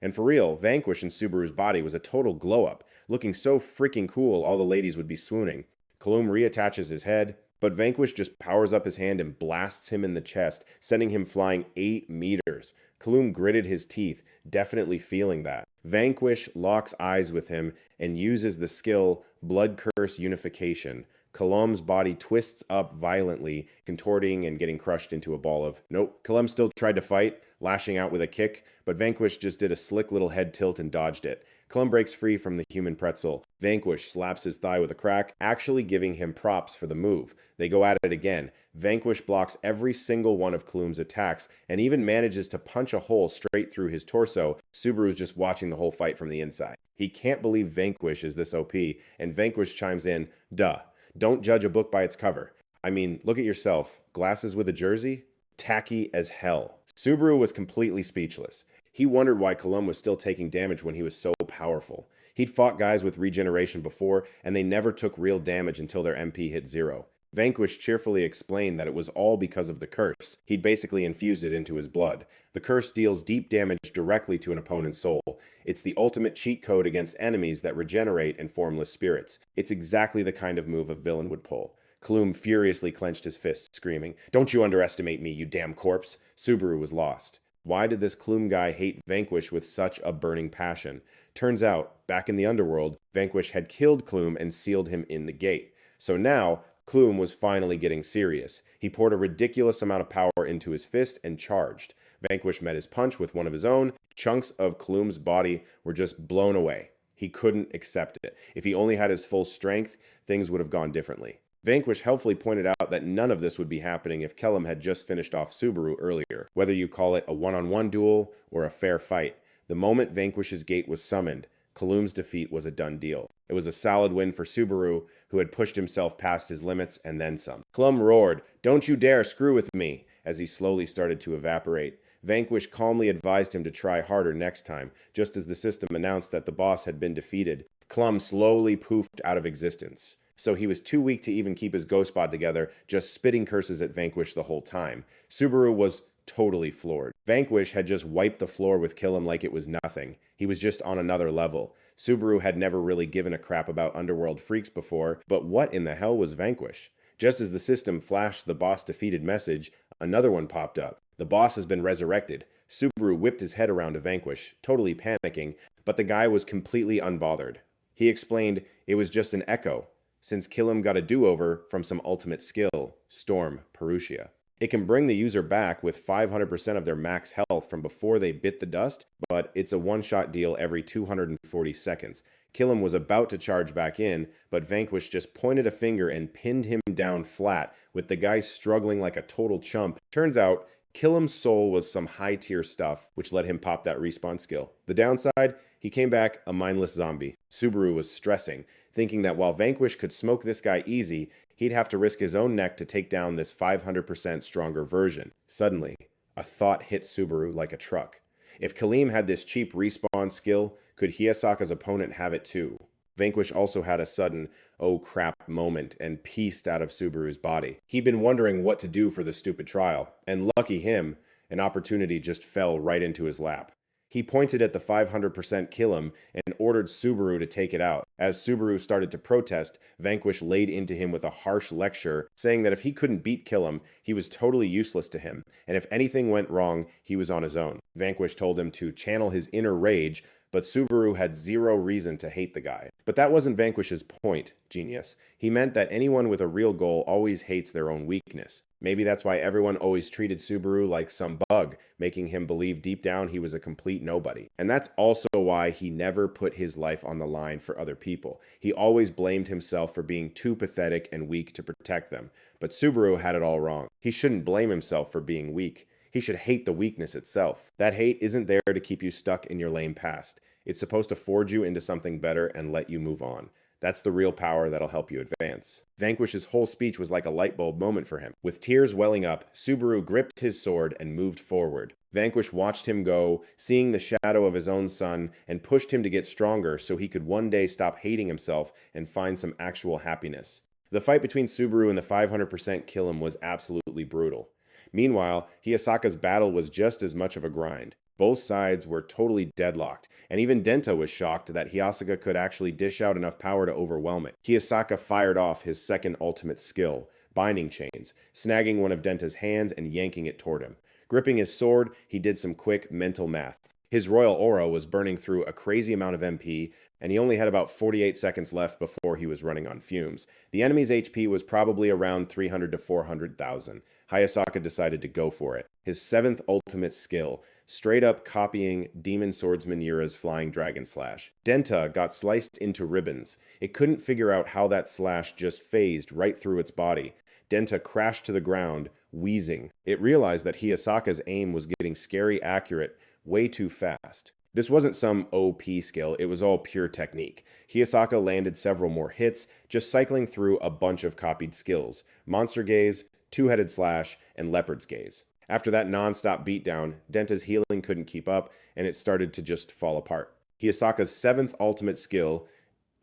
And for real, Vanquish in Subaru's body was a total glow-up, looking so freaking cool all the ladies would be swooning. Klum reattaches his head, but Vanquish just powers up his hand and blasts him in the chest, sending him flying 8 meters. Klum gritted his teeth, definitely feeling that. Vanquish locks eyes with him and uses the skill Blood Curse Unification. Kalam's body twists up violently, contorting and getting crushed into a ball of... Nope, Kalam still tried to fight, lashing out with a kick, but Vanquish just did a slick little head tilt and dodged it. Kalam breaks free from the human pretzel. Vanquish slaps his thigh with a crack, actually giving him props for the move. They go at it again. Vanquish blocks every single one of Kalam's attacks and even manages to punch a hole straight through his torso. Subaru's just watching the whole fight from the inside. He can't believe Vanquish is this OP, and Vanquish chimes in, duh. Don't judge a book by its cover. I mean, look at yourself. Glasses with a jersey? Tacky as hell. Subaru was completely speechless. He wondered why Kalam was still taking damage when he was so powerful. He'd fought guys with regeneration before, and they never took real damage until their MP hit 0. Vanquish cheerfully explained that it was all because of the curse. He'd basically infused it into his blood. The curse deals deep damage directly to an opponent's soul. It's the ultimate cheat code against enemies that regenerate and formless spirits. It's exactly the kind of move a villain would pull. Kalam furiously clenched his fists, screaming, "Don't you underestimate me, you damn corpse!" Subaru was lost. Why did this Kalam guy hate Vanquish with such a burning passion? Turns out, back in the underworld, Vanquish had killed Kalam and sealed him in the gate. So now, Kalam was finally getting serious. He poured a ridiculous amount of power into his fist and charged. Vanquish met his punch with one of his own. Chunks of Kalam's body were just blown away. He couldn't accept it. If he only had his full strength, things would have gone differently. Vanquish helpfully pointed out that none of this would be happening if Kalam had just finished off Subaru earlier, whether you call it a one-on-one duel or a fair fight. The moment Vanquish's gate was summoned, Kalam's defeat was a done deal. It was a solid win for Subaru, who had pushed himself past his limits and then some. Kalam roared, "Don't you dare screw with me," as he slowly started to evaporate. Vanquish calmly advised him to try harder next time, just as the system announced that the boss had been defeated. Kalam slowly poofed out of existence. So he was too weak to even keep his ghost bod together, just spitting curses at Vanquish the whole time. Subaru was totally floored. Vanquish had just wiped the floor with Kalam like it was nothing. He was just on another level. Subaru had never really given a crap about underworld freaks before, but what in the hell was Vanquish? Just as the system flashed the boss defeated message, another one popped up. The boss has been resurrected. Subaru whipped his head around to Vanquish, totally panicking, but the guy was completely unbothered. He explained it was just an echo, since Kalam got a do-over from some ultimate skill, Storm Perusia. It can bring the user back with 500% of their max health from before they bit the dust, but it's a one-shot deal every 240 seconds. Kalam was about to charge back in, but Vanquish just pointed a finger and pinned him down flat, with the guy struggling like a total chump. Turns out, Kalam's soul was some high-tier stuff, which let him pop that respawn skill. The downside, he came back a mindless zombie. Subaru was stressing, thinking that while Vanquish could smoke this guy easy, he'd have to risk his own neck to take down this 500% stronger version. Suddenly, a thought hit Subaru like a truck. If Kalam had this cheap respawn skill, could Hiyasaka's opponent have it too? Vanquish also had a sudden, oh crap moment and pieced out of Subaru's body. He'd been wondering what to do for the stupid trial, and lucky him, an opportunity just fell right into his lap. He pointed at the 500% Kalam and ordered Subaru to take it out. As Subaru started to protest, Vanquish laid into him with a harsh lecture, saying that if he couldn't beat Kalam, he was totally useless to him, and if anything went wrong, he was on his own. Vanquish told him to channel his inner rage, but Subaru had zero reason to hate the guy. But that wasn't Vanquish's point, genius. He meant that anyone with a real goal always hates their own weakness. Maybe that's why everyone always treated Subaru like some bug, making him believe deep down he was a complete nobody. And that's also why he never put his life on the line for other people. He always blamed himself for being too pathetic and weak to protect them. But Subaru had it all wrong. He shouldn't blame himself for being weak. He should hate the weakness itself. That hate isn't there to keep you stuck in your lame past. It's supposed to forge you into something better and let you move on. That's the real power that'll help you advance. Vanquish's whole speech was like a light bulb moment for him. With tears welling up, Subaru gripped his sword and moved forward. Vanquish watched him go, seeing the shadow of his own son, and pushed him to get stronger so he could one day stop hating himself and find some actual happiness. The fight between Subaru and the 500% Kalam was absolutely brutal. Meanwhile, Hiyasaka's battle was just as much of a grind. Both sides were totally deadlocked, and even Denta was shocked that Hiyasaka could actually dish out enough power to overwhelm it. Hiyasaka fired off his second ultimate skill, Binding Chains, snagging one of Denta's hands and yanking it toward him. Gripping his sword, he did some quick mental math. His royal aura was burning through a crazy amount of MP, and he only had about 48 seconds left before he was running on fumes. The enemy's HP was probably around 300 to 400,000. Hayasaka decided to go for it. His seventh ultimate skill, straight up copying Demon Swordsman Yura's Flying Dragon Slash. Denta got sliced into ribbons. It couldn't figure out how that slash just phased right through its body. Denta crashed to the ground, wheezing. It realized that Hayasaka's aim was getting scary accurate way too fast. This wasn't some OP skill, it was all pure technique. Hayasaka landed several more hits, just cycling through a bunch of copied skills. Monster Gaze, Two-Headed Slash, and Leopard's Gaze. After that non-stop beatdown, Denta's healing couldn't keep up, and it started to just fall apart. Hayasaka's seventh ultimate skill,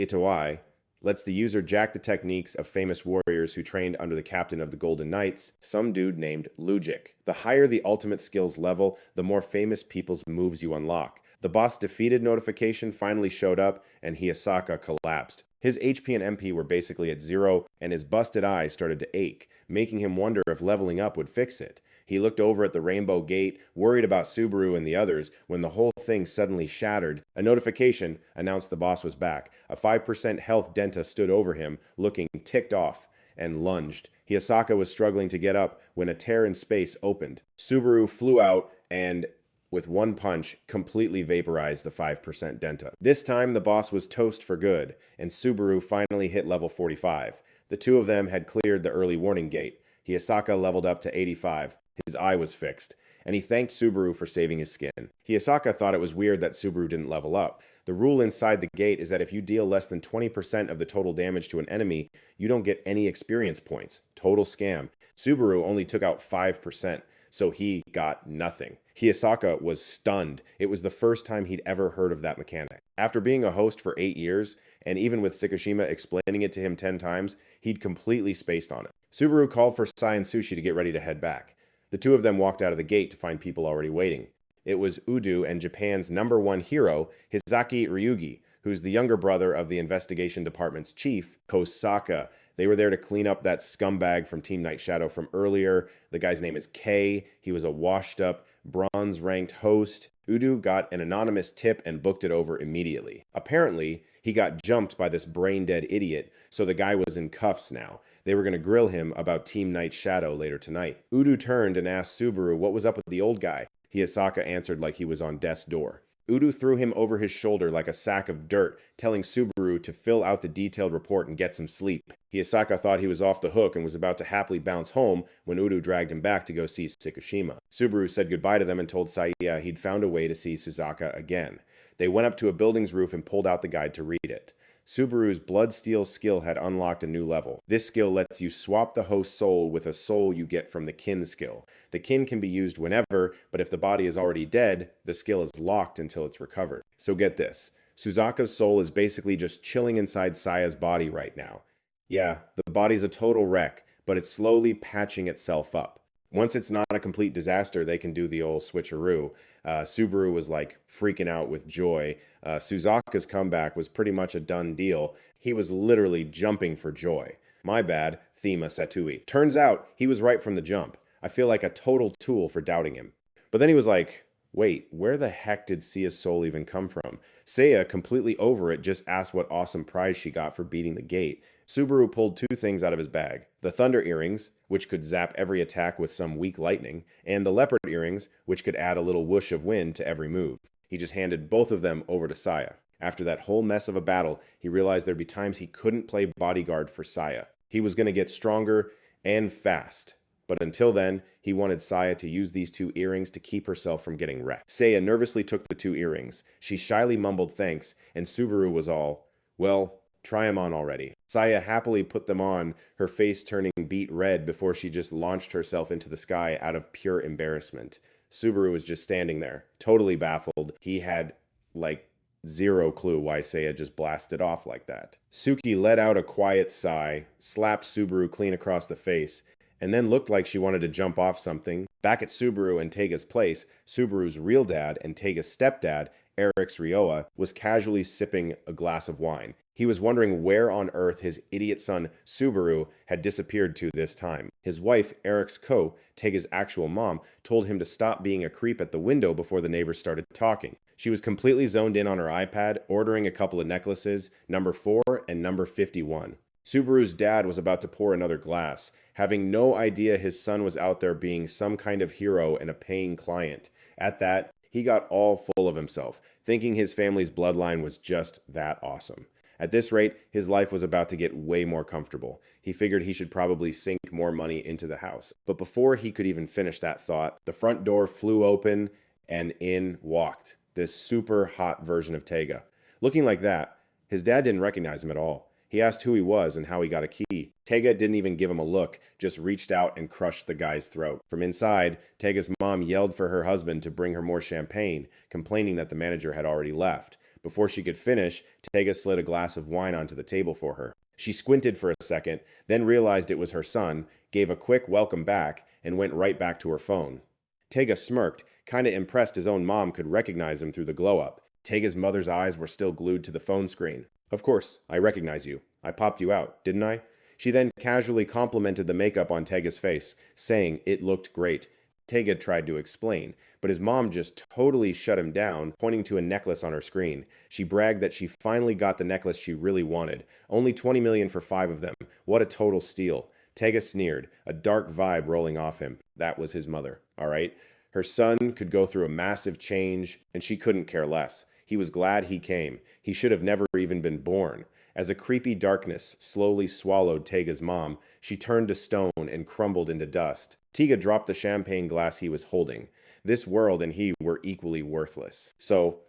Itoi, lets the user jack the techniques of famous warriors who trained under the captain of the Golden Knights, some dude named Lujic. The higher the ultimate skills level, the more famous people's moves you unlock. The boss defeated notification finally showed up, and Hayasaka collapsed. His HP and MP were basically at zero, and his busted eye started to ache, making him wonder if leveling up would fix it. He looked over at the Rainbow Gate, worried about Subaru and the others, when the whole thing suddenly shattered. A notification announced the boss was back. A 5% health Denta stood over him, looking ticked off, and lunged. Hayasaka was struggling to get up when a tear in space opened. Subaru flew out and, with one punch, completely vaporized the 5% Denta. This time, the boss was toast for good, and Subaru finally hit level 45. The two of them had cleared the early warning gate. Hayasaka leveled up to 85. His eye was fixed, and he thanked Subaru for saving his skin. Hayasaka thought it was weird that Subaru didn't level up. The rule inside the gate is that if you deal less than 20% of the total damage to an enemy, you don't get any experience points. Total scam. Subaru only took out 5%, so he got nothing. Hayasaka was stunned. It was the first time he'd ever heard of that mechanic. After being a host for 8 years, and even with Tsukushima explaining it to him 10 times, he'd completely spaced on it. Subaru called for Sai and Sushi to get ready to head back. The two of them walked out of the gate to find people already waiting. It was Udo and Japan's #1 hero, Hizaki Ryugi, who's the younger brother of the investigation department's chief, Kosaka. They were there to clean up that scumbag from Team Night Shadow from earlier. The guy's name is Kei. He was a washed-up, bronze-ranked host. Udo got an anonymous tip and booked it over immediately. Apparently, he got jumped by this brain-dead idiot, so the guy was in cuffs now. They were going to grill him about Team Night Shadow later tonight. Udo turned and asked Subaru what was up with the old guy. Hayasaka answered like he was on death's door. Udo threw him over his shoulder like a sack of dirt, telling Subaru to fill out the detailed report and get some sleep. Hayasaka thought he was off the hook and was about to happily bounce home when Udo dragged him back to go see Tsukushima. Subaru said goodbye to them and told Saiya he'd found a way to see Suzaka again. They went up to a building's roof and pulled out the guide to read it. Subaru's Bloodsteel skill had unlocked a new level. This skill lets you swap the host's soul with a soul you get from the kin skill. The kin can be used whenever, but if the body is already dead, the skill is locked until it's recovered. So get this, Suzaka's soul is basically just chilling inside Saya's body right now. Yeah, the body's a total wreck, but it's slowly patching itself up. Once it's not a complete disaster, they can do the old switcheroo. Subaru was like freaking out with joy. Suzaka's comeback was pretty much a done deal. He was literally jumping for joy. My bad, Thema Setui. Turns out he was right from the jump. I feel like a total tool for doubting him. But then he was like, wait, where the heck did Sia's soul even come from? Seiya, completely over it, just asked what awesome prize she got for beating the gate. Subaru pulled two things out of his bag. The Thunder Earrings, which could zap every attack with some weak lightning, and the Leopard Earrings, which could add a little whoosh of wind to every move. He just handed both of them over to Saya. After that whole mess of a battle, he realized there'd be times he couldn't play bodyguard for Saya. He was going to get stronger and fast. But until then, he wanted Saya to use these two earrings to keep herself from getting wrecked. Seiya nervously took the two earrings. She shyly mumbled thanks, and Subaru was all, well, try 'em on already. Saya happily put them on, her face turning beet red before she just launched herself into the sky out of pure embarrassment. Subaru was just standing there, totally baffled. He had, zero clue why Seiya just blasted off like that. Suki let out a quiet sigh, slapped Subaru clean across the face, and then looked like she wanted to jump off something. Back at Subaru and Tega's place, Subaru's real dad and Tega's stepdad, Eric's Ryoa, was casually sipping a glass of wine. He was wondering where on earth his idiot son Subaru had disappeared to this time. His wife, Eric's Tega's actual mom, told him to stop being a creep at the window before the neighbors started talking. She was completely zoned in on her iPad, ordering a couple of necklaces, number 4 and number 51. Subaru's dad was about to pour another glass, having no idea his son was out there being some kind of hero and a paying client. At that, he got all full of himself, thinking his family's bloodline was just that awesome. At this rate, his life was about to get way more comfortable. He figured he should probably sink more money into the house. But before he could even finish that thought, the front door flew open and in walked this super hot version of Tega. Looking like that, his dad didn't recognize him at all. He asked who he was and how he got a key. Tega didn't even give him a look, just reached out and crushed the guy's throat. From inside, Tega's mom yelled for her husband to bring her more champagne, complaining that the manager had already left. Before she could finish, Tega slid a glass of wine onto the table for her. She squinted for a second, then realized it was her son, gave a quick welcome back, and went right back to her phone. Tega smirked, kinda impressed his own mom could recognize him through the glow-up. Tega's mother's eyes were still glued to the phone screen. "Of course, I recognize you. I popped you out, didn't I?" She then casually complimented the makeup on Tega's face, saying it looked great. Tega tried to explain, but his mom just totally shut him down, pointing to a necklace on her screen. She bragged that she finally got the necklace she really wanted. Only $20 million for 5 of them. What a total steal. Tega sneered, a dark vibe rolling off him. That was his mother, all right? Her son could go through a massive change, and she couldn't care less. He was glad he came. He should have never even been born. As a creepy darkness slowly swallowed Tega's mom, she turned to stone and crumbled into dust. Tega dropped the champagne glass he was holding. This world and he were equally worthless. So,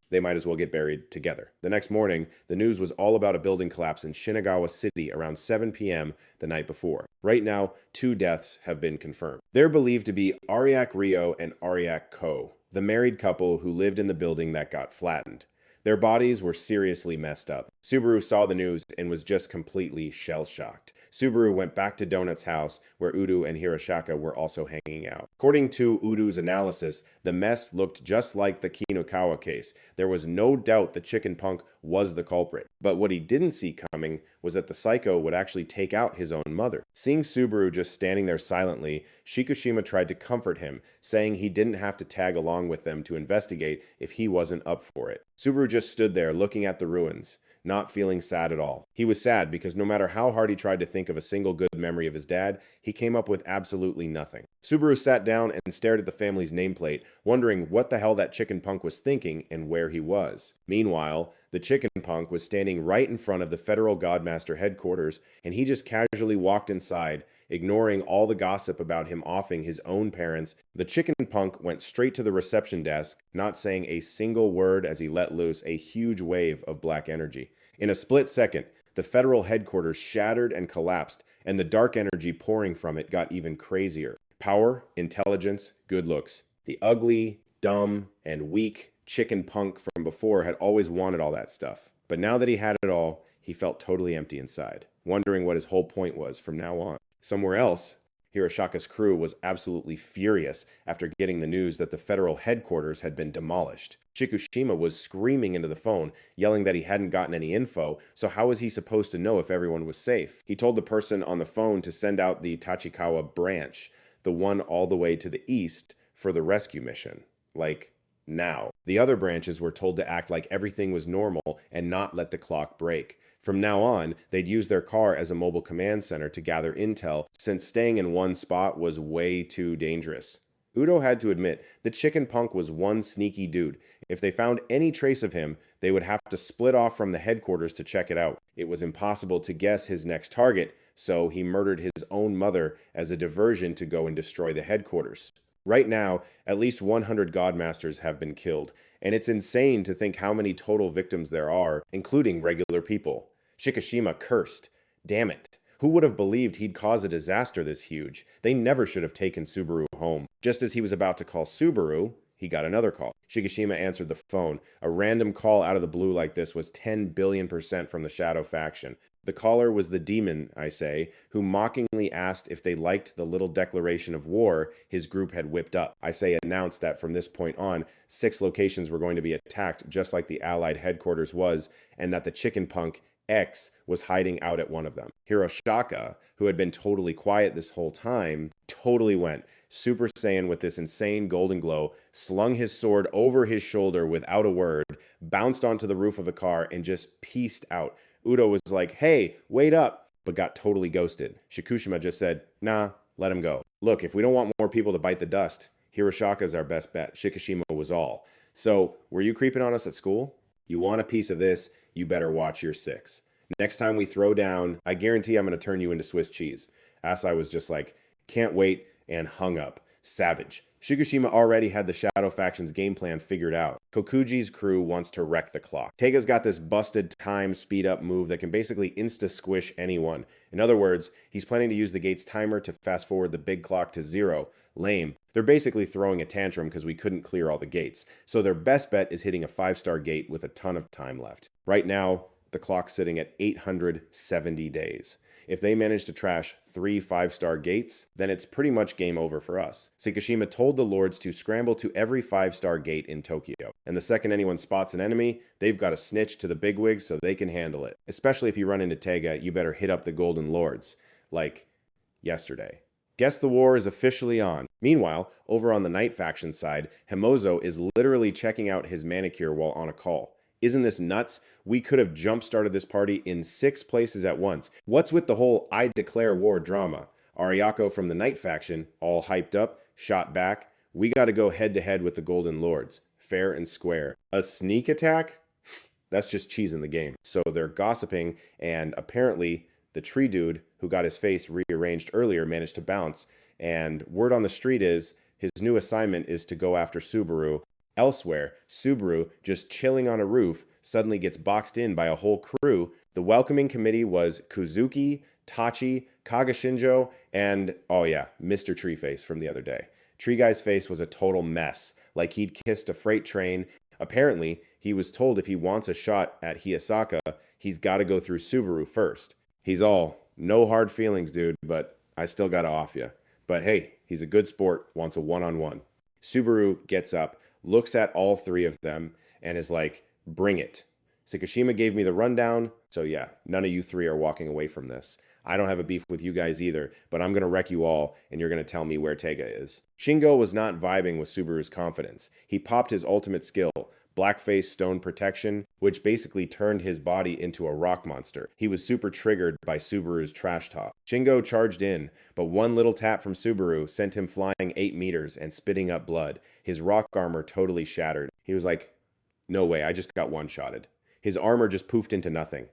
they might as well get buried together. The next morning, the news was all about a building collapse in Shinagawa City around 7 p.m. the night before. Right now, 2 deaths have been confirmed. They're believed to be Ariak Ryo and Ariak Ko, the married couple who lived in the building that got flattened. Their bodies were seriously messed up. Subaru saw the news and was just completely shell-shocked. Subaru went back to Donut's house, where Udo and Hirashaka were also hanging out. According to Udo's analysis, the mess looked just like the Kinokawa case. There was no doubt the chicken punk was the culprit. But what he didn't see coming was that the psycho would actually take out his own mother. Seeing Subaru just standing there silently, Shikushima tried to comfort him, saying he didn't have to tag along with them to investigate if he wasn't up for it. Subaru just stood there looking at the ruins, not feeling sad at all. He was sad because no matter how hard he tried to think of a single good memory of his dad, he came up with absolutely nothing. Subaru sat down and stared at the family's nameplate, wondering what the hell that chicken punk was thinking and where he was. Meanwhile, the chicken punk was standing right in front of the Federal Godmaster headquarters, and he just casually walked inside, ignoring all the gossip about him offing his own parents. The chicken punk went straight to the reception desk, not saying a single word as he let loose a huge wave of black energy. In a split second, the federal headquarters shattered and collapsed, and the dark energy pouring from it got even crazier. Power, intelligence, good looks. The ugly, dumb, and weak chicken punk from before had always wanted all that stuff. But now that he had it all, he felt totally empty inside, wondering what his whole point was from now on. Somewhere else, Hirashaka's crew was absolutely furious after getting the news that the federal headquarters had been demolished. Shikushima was screaming into the phone, yelling that he hadn't gotten any info, so how was he supposed to know if everyone was safe? He told the person on the phone to send out the Tachikawa branch, the one all the way to the east, for the rescue mission. Like, now. The other branches were told to act like everything was normal and not let the clock break. From now on, they'd use their car as a mobile command center to gather intel, since staying in one spot was way too dangerous. Udo had to admit, the chicken punk was one sneaky dude. If they found any trace of him, they would have to split off from the headquarters to check it out. It was impossible to guess his next target, so he murdered his own mother as a diversion to go and destroy the headquarters. Right now, at least 100 Godmasters have been killed, and it's insane to think how many total victims there are, including regular people. Shikushima cursed. Damn it. Who would have believed he'd cause a disaster this huge? They never should have taken Subaru home. Just as he was about to call Subaru, he got another call. Shikushima answered the phone. A random call out of the blue like this was 10 billion% from the Shadow faction. The caller was the demon, I say, who mockingly asked if they liked the little declaration of war his group had whipped up. I say announced that from this point on, 6 locations were going to be attacked just like the Allied headquarters was, and that the chicken punk X was hiding out at one of them. Hiroshaka, who had been totally quiet this whole time, totally went Super Saiyan with this insane golden glow, slung his sword over his shoulder without a word, bounced onto the roof of the car, and just pieced out. Udo was like, hey, wait up, but got totally ghosted. Shikushima just said, nah, let him go. Look, if we don't want more people to bite the dust, Hiroshaka's our best bet. Shikushima was all. So, were you creeping on us at school? You want a piece of this, you better watch your six. Next time we throw down, I guarantee I'm going to turn you into Swiss cheese. Asai was just like, can't wait, and hung up. Savage. Shikushima already had the Shadow Faction's game plan figured out. Kokuji's crew wants to wreck the clock. Tega's got this busted time speed up move that can basically insta-squish anyone. In other words, he's planning to use the gate's timer to fast forward the big clock to 0. Lame. They're basically throwing a tantrum because we couldn't clear all the gates. So their best bet is hitting a 5-star gate with a ton of time left. Right now, the clock's sitting at 870 days. If they manage to trash 3 5-star gates, then it's pretty much game over for us. Shikushima told the lords to scramble to every 5-star gate in Tokyo, and the second anyone spots an enemy, they've got to snitch to the bigwigs so they can handle it. Especially if you run into Tega, you better hit up the Golden Lords, like yesterday. Guess the war is officially on. Meanwhile, over on the Night Faction side, Himozo is literally checking out his manicure while on a call. Isn't this nuts? We could have jump-started this party in 6 places at once. What's with the whole I declare war drama? Ariako from the Night Faction, all hyped up, shot back. We gotta go head-to-head with the Golden Lords. Fair and square. A sneak attack? That's just cheese in the game. So they're gossiping, and apparently the tree dude who got his face rearranged earlier managed to bounce, and word on the street is his new assignment is to go after Subaru. Elsewhere, Subaru, just chilling on a roof, suddenly gets boxed in by a whole crew. The welcoming committee was Kuzuki, Tachi, Kagashinjo, and, oh yeah, Mr. Treeface from the other day. Tree Guy's face was a total mess, like he'd kissed a freight train. Apparently, he was told if he wants a shot at Hiyasaka, he's got to go through Subaru first. He's all, no hard feelings, dude, but I still got to off you. But hey, he's a good sport, wants a one-on-one. Subaru gets up, looks at all 3 of them, and is like, bring it. Shikushima gave me the rundown, so yeah, none of you 3 are walking away from this. I don't have a beef with you guys either, but I'm going to wreck you all, and you're going to tell me where Tega is. Shingo was not vibing with Subaru's confidence. He popped his ultimate skill, Blackface Stone Protection, which basically turned his body into a rock monster. He was super triggered by Subaru's trash talk. Shingo charged in, but one little tap from Subaru sent him flying 8 meters and spitting up blood. His rock armor totally shattered. He was like, no way, I just got one-shotted. His armor just poofed into nothing.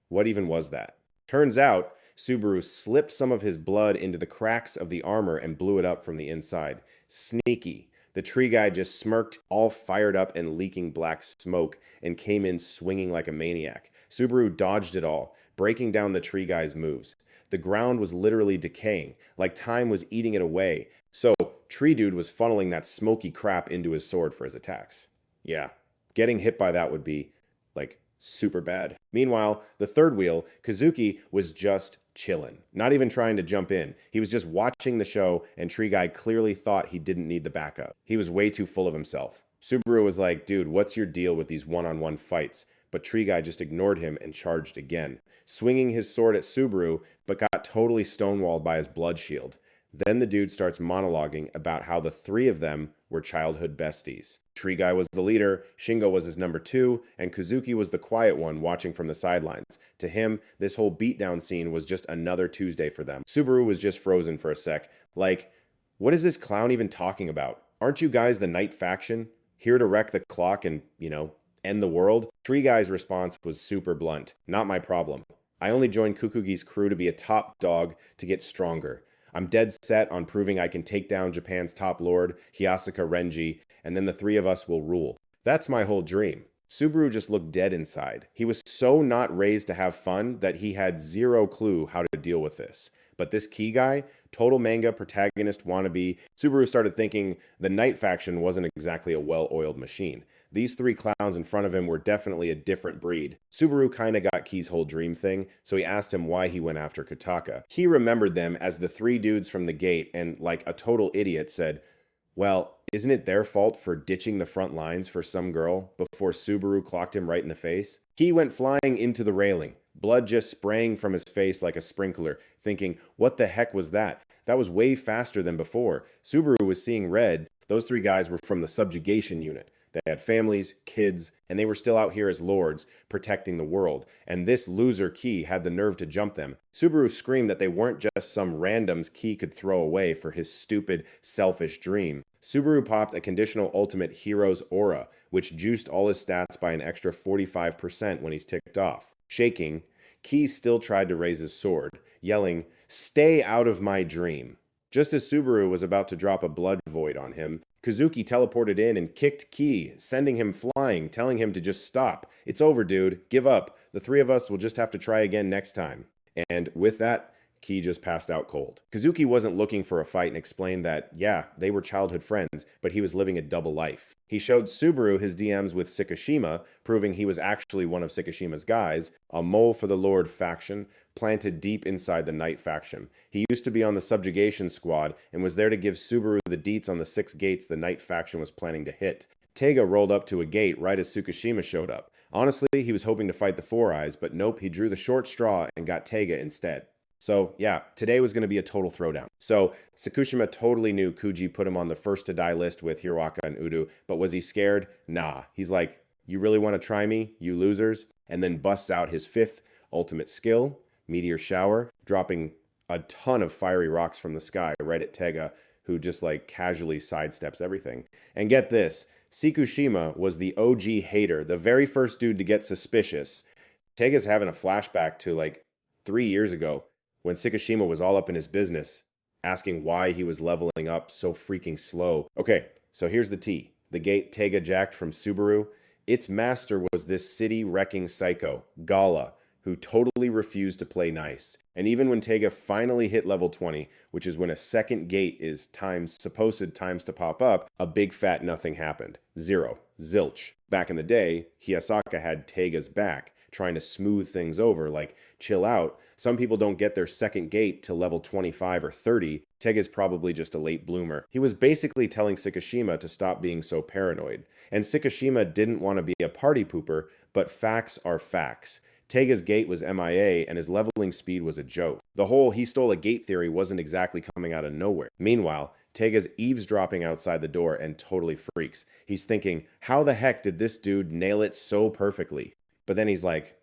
What even was that? Turns out, Subaru slipped some of his blood into the cracks of the armor and blew it up from the inside. Sneaky. The tree guy just smirked, all fired up and leaking black smoke, and came in swinging like a maniac. Subaru dodged it all, breaking down the tree guy's moves. The ground was literally decaying, like time was eating it away. So, Tree Dude was funneling that smoky crap into his sword for his attacks. Yeah, getting hit by that would be, like, super bad. Meanwhile, the third wheel, Kazuki, was just chillin', not even trying to jump in. He was just watching the show, and Tree Guy clearly thought he didn't need the backup. He was way too full of himself. Subaru was like, dude, what's your deal with these one-on-one fights? But Tree Guy just ignored him and charged again, swinging his sword at Subaru, but got totally stonewalled by his blood shield. Then the dude starts monologuing about how the 3 of them were childhood besties. Tree Guy was the leader, Shingo was his number 2, and Kazuki was the quiet one watching from the sidelines. To him, this whole beatdown scene was just another Tuesday for them. Subaru was just frozen for a sec. Like, what is this clown even talking about? Aren't you guys the Night Faction? Here to wreck the clock and, end the world? Tree Guy's response was super blunt. Not my problem. I only joined Kukugi's crew to be a top dog to get stronger. I'm dead set on proving I can take down Japan's top lord, Hiyasaka Renji, and then the 3 of us will rule. That's my whole dream. Subaru just looked dead inside. He was so not raised to have fun that he had 0 clue how to deal with this. But this key guy, total manga protagonist wannabe, Subaru started thinking the Night Faction wasn't exactly a well-oiled machine. These 3 clowns in front of him were definitely a different breed. Subaru kinda got Key's whole dream thing, so he asked him why he went after Kotaka. Key remembered them as the 3 dudes from the gate and, like a total idiot, said, well, isn't it their fault for ditching the front lines for some girl before Subaru clocked him right in the face? Key went flying into the railing, blood just spraying from his face like a sprinkler, thinking, what the heck was that? That was way faster than before. Subaru was seeing red. Those three guys were from the subjugation unit. They had families, kids, and they were still out here as lords, protecting the world. And this loser Key had the nerve to jump them. Subaru screamed that they weren't just some randoms Key could throw away for his stupid, selfish dream. Subaru popped a conditional ultimate Hero's Aura, which juiced all his stats by an extra 45% when he's ticked off. Shaking, Key still tried to raise his sword, yelling, "Stay out of my dream." Just as Subaru was about to drop a blood void on him, Kazuki teleported in and kicked Key, sending him flying, telling him to just stop. "It's over, dude. Give up. The three of us will just have to try again next time." And with that, Key just passed out cold. Kazuki wasn't looking for a fight and explained that, yeah, they were childhood friends, but he was living a double life. He showed Subaru his DMs with Sekishima, proving he was actually one of Sekishima's guys, a mole for the Lord faction, planted deep inside the Knight faction. He used to be on the subjugation squad and was there to give Subaru the deets on the 6 gates the Knight faction was planning to hit. Taiga rolled up to a gate right as Tsukishima showed up. Honestly, he was hoping to fight the Four Eyes, but nope, he drew the short straw and got Taiga instead. So, yeah, today was going to be a total throwdown. So, Tsukishima totally knew Kuji put him on the first to die list with Hiroaka and Udu, but was he scared? Nah. He's like, "You really want to try me, you losers?" And then busts out his 5th ultimate skill, Meteor Shower, dropping a ton of fiery rocks from the sky right at Tega, who just like casually sidesteps everything. And get this, Tsukishima was the OG hater, the very first dude to get suspicious. Tega's having a flashback to like 3 years ago, when Sekishima was all up in his business, asking why he was leveling up so freaking slow. Okay, so here's the tea. The gate Taiga jacked from Subaru, its master was this city-wrecking psycho, Gala, who totally refused to play nice. And even when Taiga finally hit level 20, which is when a second gate is supposed times to pop up, a big fat nothing happened. 0. Zilch. Back in the day, Hiyasaka had Taiga's back, trying to smooth things over, like, chill out. Some people don't get their second gate till level 25 or 30. Taiga's probably just a late bloomer. He was basically telling Sekishima to stop being so paranoid. And Sekishima didn't want to be a party pooper, but facts are facts. Taiga's gate was MIA and his leveling speed was a joke. The whole he stole a gate theory wasn't exactly coming out of nowhere. Meanwhile, Taiga's eavesdropping outside the door and totally freaks. He's thinking, how the heck did this dude nail it so perfectly? But then he's like,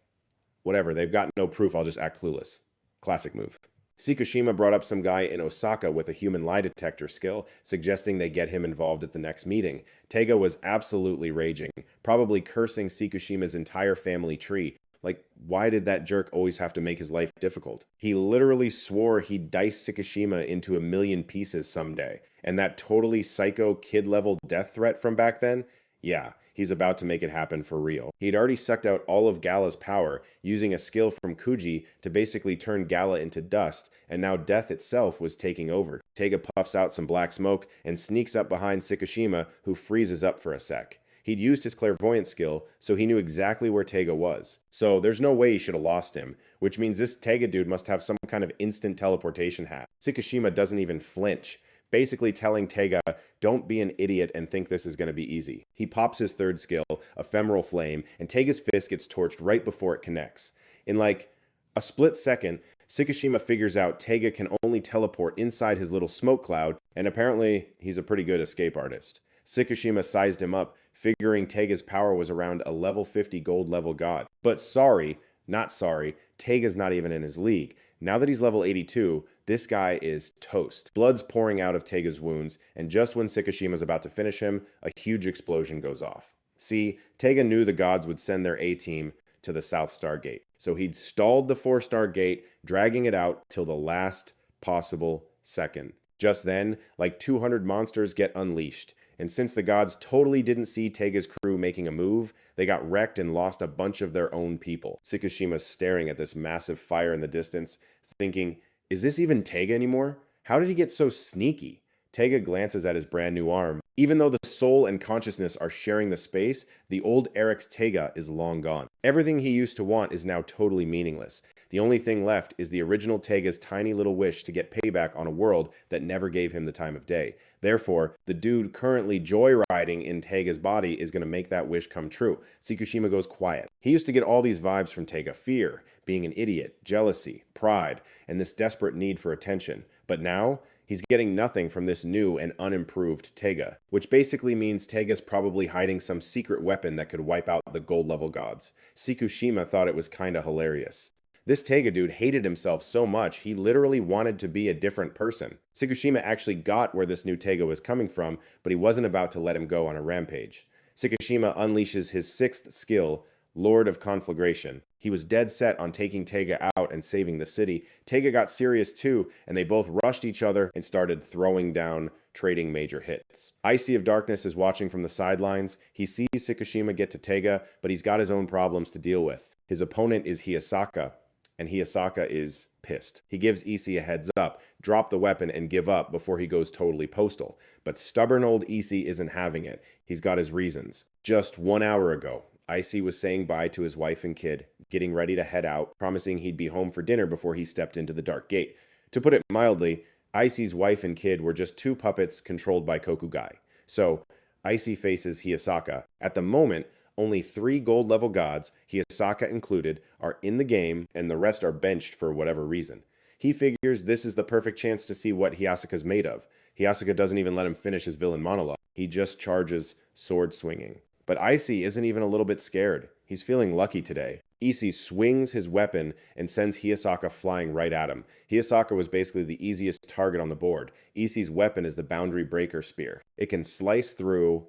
whatever, they've got no proof, I'll just act clueless. Classic move. Sekishima brought up some guy in Osaka with a human lie detector skill, suggesting they get him involved at the next meeting. Taiga was absolutely raging, probably cursing Sekishima's entire family tree. Like, why did that jerk always have to make his life difficult? He literally swore he'd dice Sekishima into a million pieces someday. And that totally psycho kid-level death threat from back then? Yeah, he's about to make it happen for real. He'd already sucked out all of Gala's power, using a skill from Kuji to basically turn Gala into dust, and now death itself was taking over. Taiga puffs out some black smoke and sneaks up behind Sekishima, who freezes up for a sec. He'd used his clairvoyant skill, so he knew exactly where Taiga was. So there's no way he should have lost him, which means this Taiga dude must have some kind of instant teleportation hack. Sekishima doesn't even flinch, basically telling Taiga, don't be an idiot and think this is going to be easy. He pops his 3rd skill, Ephemeral Flame, and Taiga's fist gets torched right before it connects. In like a split second, Sekishima figures out Taiga can only teleport inside his little smoke cloud, and apparently he's a pretty good escape artist. Sekishima sized him up, figuring Taiga's power was around a level 50 gold level god. But sorry, not sorry, Taiga's not even in his league. Now that he's level 82, this guy is toast. Blood's pouring out of Taiga's wounds, and just when Sekishima's about to finish him, a huge explosion goes off. See, Taiga knew the gods would send their A-team to the South Star Gate, so he'd stalled the 4-star gate, dragging it out till the last possible second. Just then, like 200 monsters get unleashed, and since the gods totally didn't see Taiga's crew making a move, they got wrecked and lost a bunch of their own people. Sekishima's staring at this massive fire in the distance, thinking, is this even Taiga anymore? How did he get so sneaky? Taiga glances at his brand new arm, Even though the soul and consciousness are sharing the space, the old Eric's Tega is long gone. Everything he used to want is now totally meaningless. The only thing left is the original Tega's tiny little wish to get payback on a world that never gave him the time of day. Therefore, the dude currently joyriding in Tega's body is going to make that wish come true. Tsukushima goes quiet. He used to get all these vibes from Tega: fear, being an idiot, jealousy, pride, and this desperate need for attention. But now, he's getting nothing from this new and unimproved Tega, which basically means Tega's probably hiding some secret weapon that could wipe out the gold level gods. Tsukushima thought it was kinda hilarious. This Tega dude hated himself so much, he literally wanted to be a different person. Tsukushima actually got where this new Tega was coming from, but he wasn't about to let him go on a rampage. Tsukushima unleashes his sixth skill, Lord of Conflagration. He was dead set on taking Tega out and saving the city. Tega got serious too, and they both rushed each other and started throwing down, trading major hits. Icy of Darkness is watching from the sidelines. He sees Tsukushima get to Tega, but he's got his own problems to deal with. His opponent is Hiyasaka, and Hiyasaka is pissed. He gives Issei a heads up, drop the weapon and give up before he goes totally postal. But stubborn old Issei isn't having it. He's got his reasons. Just 1 hour ago, Issei was saying bye to his wife and kid, getting ready to head out, promising he'd be home for dinner before he stepped into the dark gate. To put it mildly, Issei's wife and kid were just two puppets controlled by Kokugai. So, Issei faces Hiyasaka. At the moment, only 3 gold level gods, Hiyasaka included, are in the game and the rest are benched for whatever reason. He figures this is the perfect chance to see what Hiyasaka's made of. Hiyasaka doesn't even let him finish his villain monologue. He just charges, sword swinging. But Issei isn't even a little bit scared. He's feeling lucky today. Issei swings his weapon and sends Hiyasaka flying right at him. Hiyasaka was basically the easiest target on the board. Issei's weapon is the Boundary Breaker Spear. It can slice through,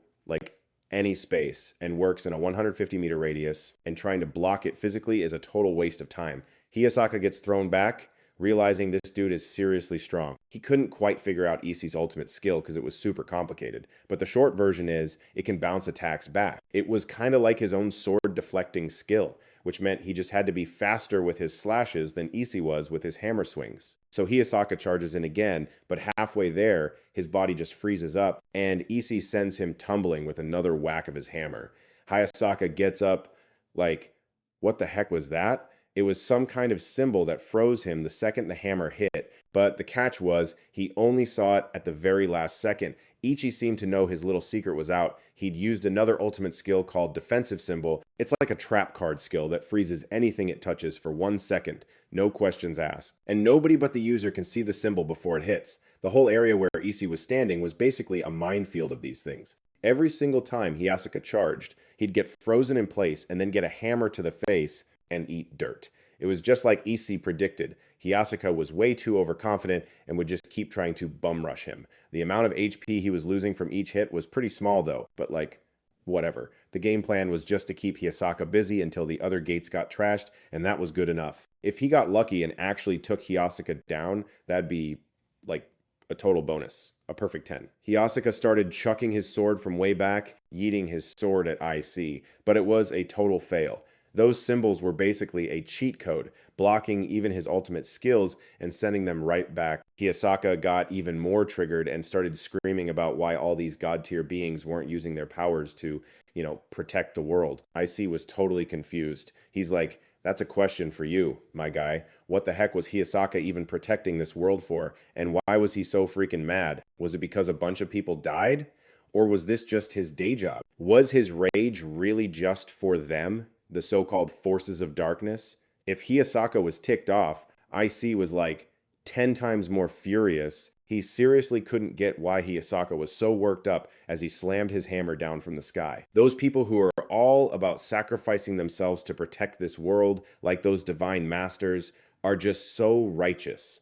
any space and works in a 150-meter radius, and trying to block it physically is a total waste of time. Hiyasaka gets thrown back, realizing this dude is seriously strong. He couldn't quite figure out Issei's ultimate skill because it was super complicated, but the short version is it can bounce attacks back. It was kind of like his own sword deflecting skill, which meant he just had to be faster with his slashes than Issei was with his hammer swings. So Hiyasaka charges in again, but halfway there, his body just freezes up, and Issei sends him tumbling with another whack of his hammer. Hiyasaka gets up what the heck was that? It was some kind of symbol that froze him the second the hammer hit, but the catch was he only saw it at the very last second. Ichi seemed to know his little secret was out. He'd used another ultimate skill called Defensive Symbol. It's like a trap card skill that freezes anything it touches for 1 second, no questions asked. And nobody but the user can see the symbol before it hits. The whole area where Issei was standing was basically a minefield of these things. Every single time Hiyasaka charged, he'd get frozen in place and then get a hammer to the face and eat dirt. It was just like Issei predicted. Hiyasaka was way too overconfident and would just keep trying to bum rush him. The amount of HP he was losing from each hit was pretty small though, but whatever. The game plan was just to keep Hiyasaka busy until the other gates got trashed, and that was good enough. If he got lucky and actually took Hiyasaka down, that'd be a total bonus. A perfect 10. Hiyasaka started chucking his sword from way back, yeeting his sword at IC, but it was a total fail. Those symbols were basically a cheat code, blocking even his ultimate skills and sending them right back. Hiyasaka got even more triggered and started screaming about why all these god-tier beings weren't using their powers to, protect the world. IC was totally confused. He's like, that's a question for you, my guy. What the heck was Hiyasaka even protecting this world for? And why was he so freaking mad? Was it because a bunch of people died? Or was this just his day job? Was his rage really just for them? The so-called forces of darkness? If Hiyasaka was ticked off, IC was 10 times more furious. He seriously couldn't get why Hiyasaka was so worked up as he slammed his hammer down from the sky. Those people who are all about sacrificing themselves to protect this world, like those divine masters, are just so righteous,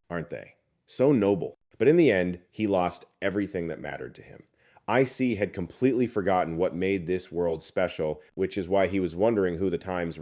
aren't they? So noble. But in the end, he lost everything that mattered to him. IC had completely forgotten what made this world special, which is why he was wondering who the Times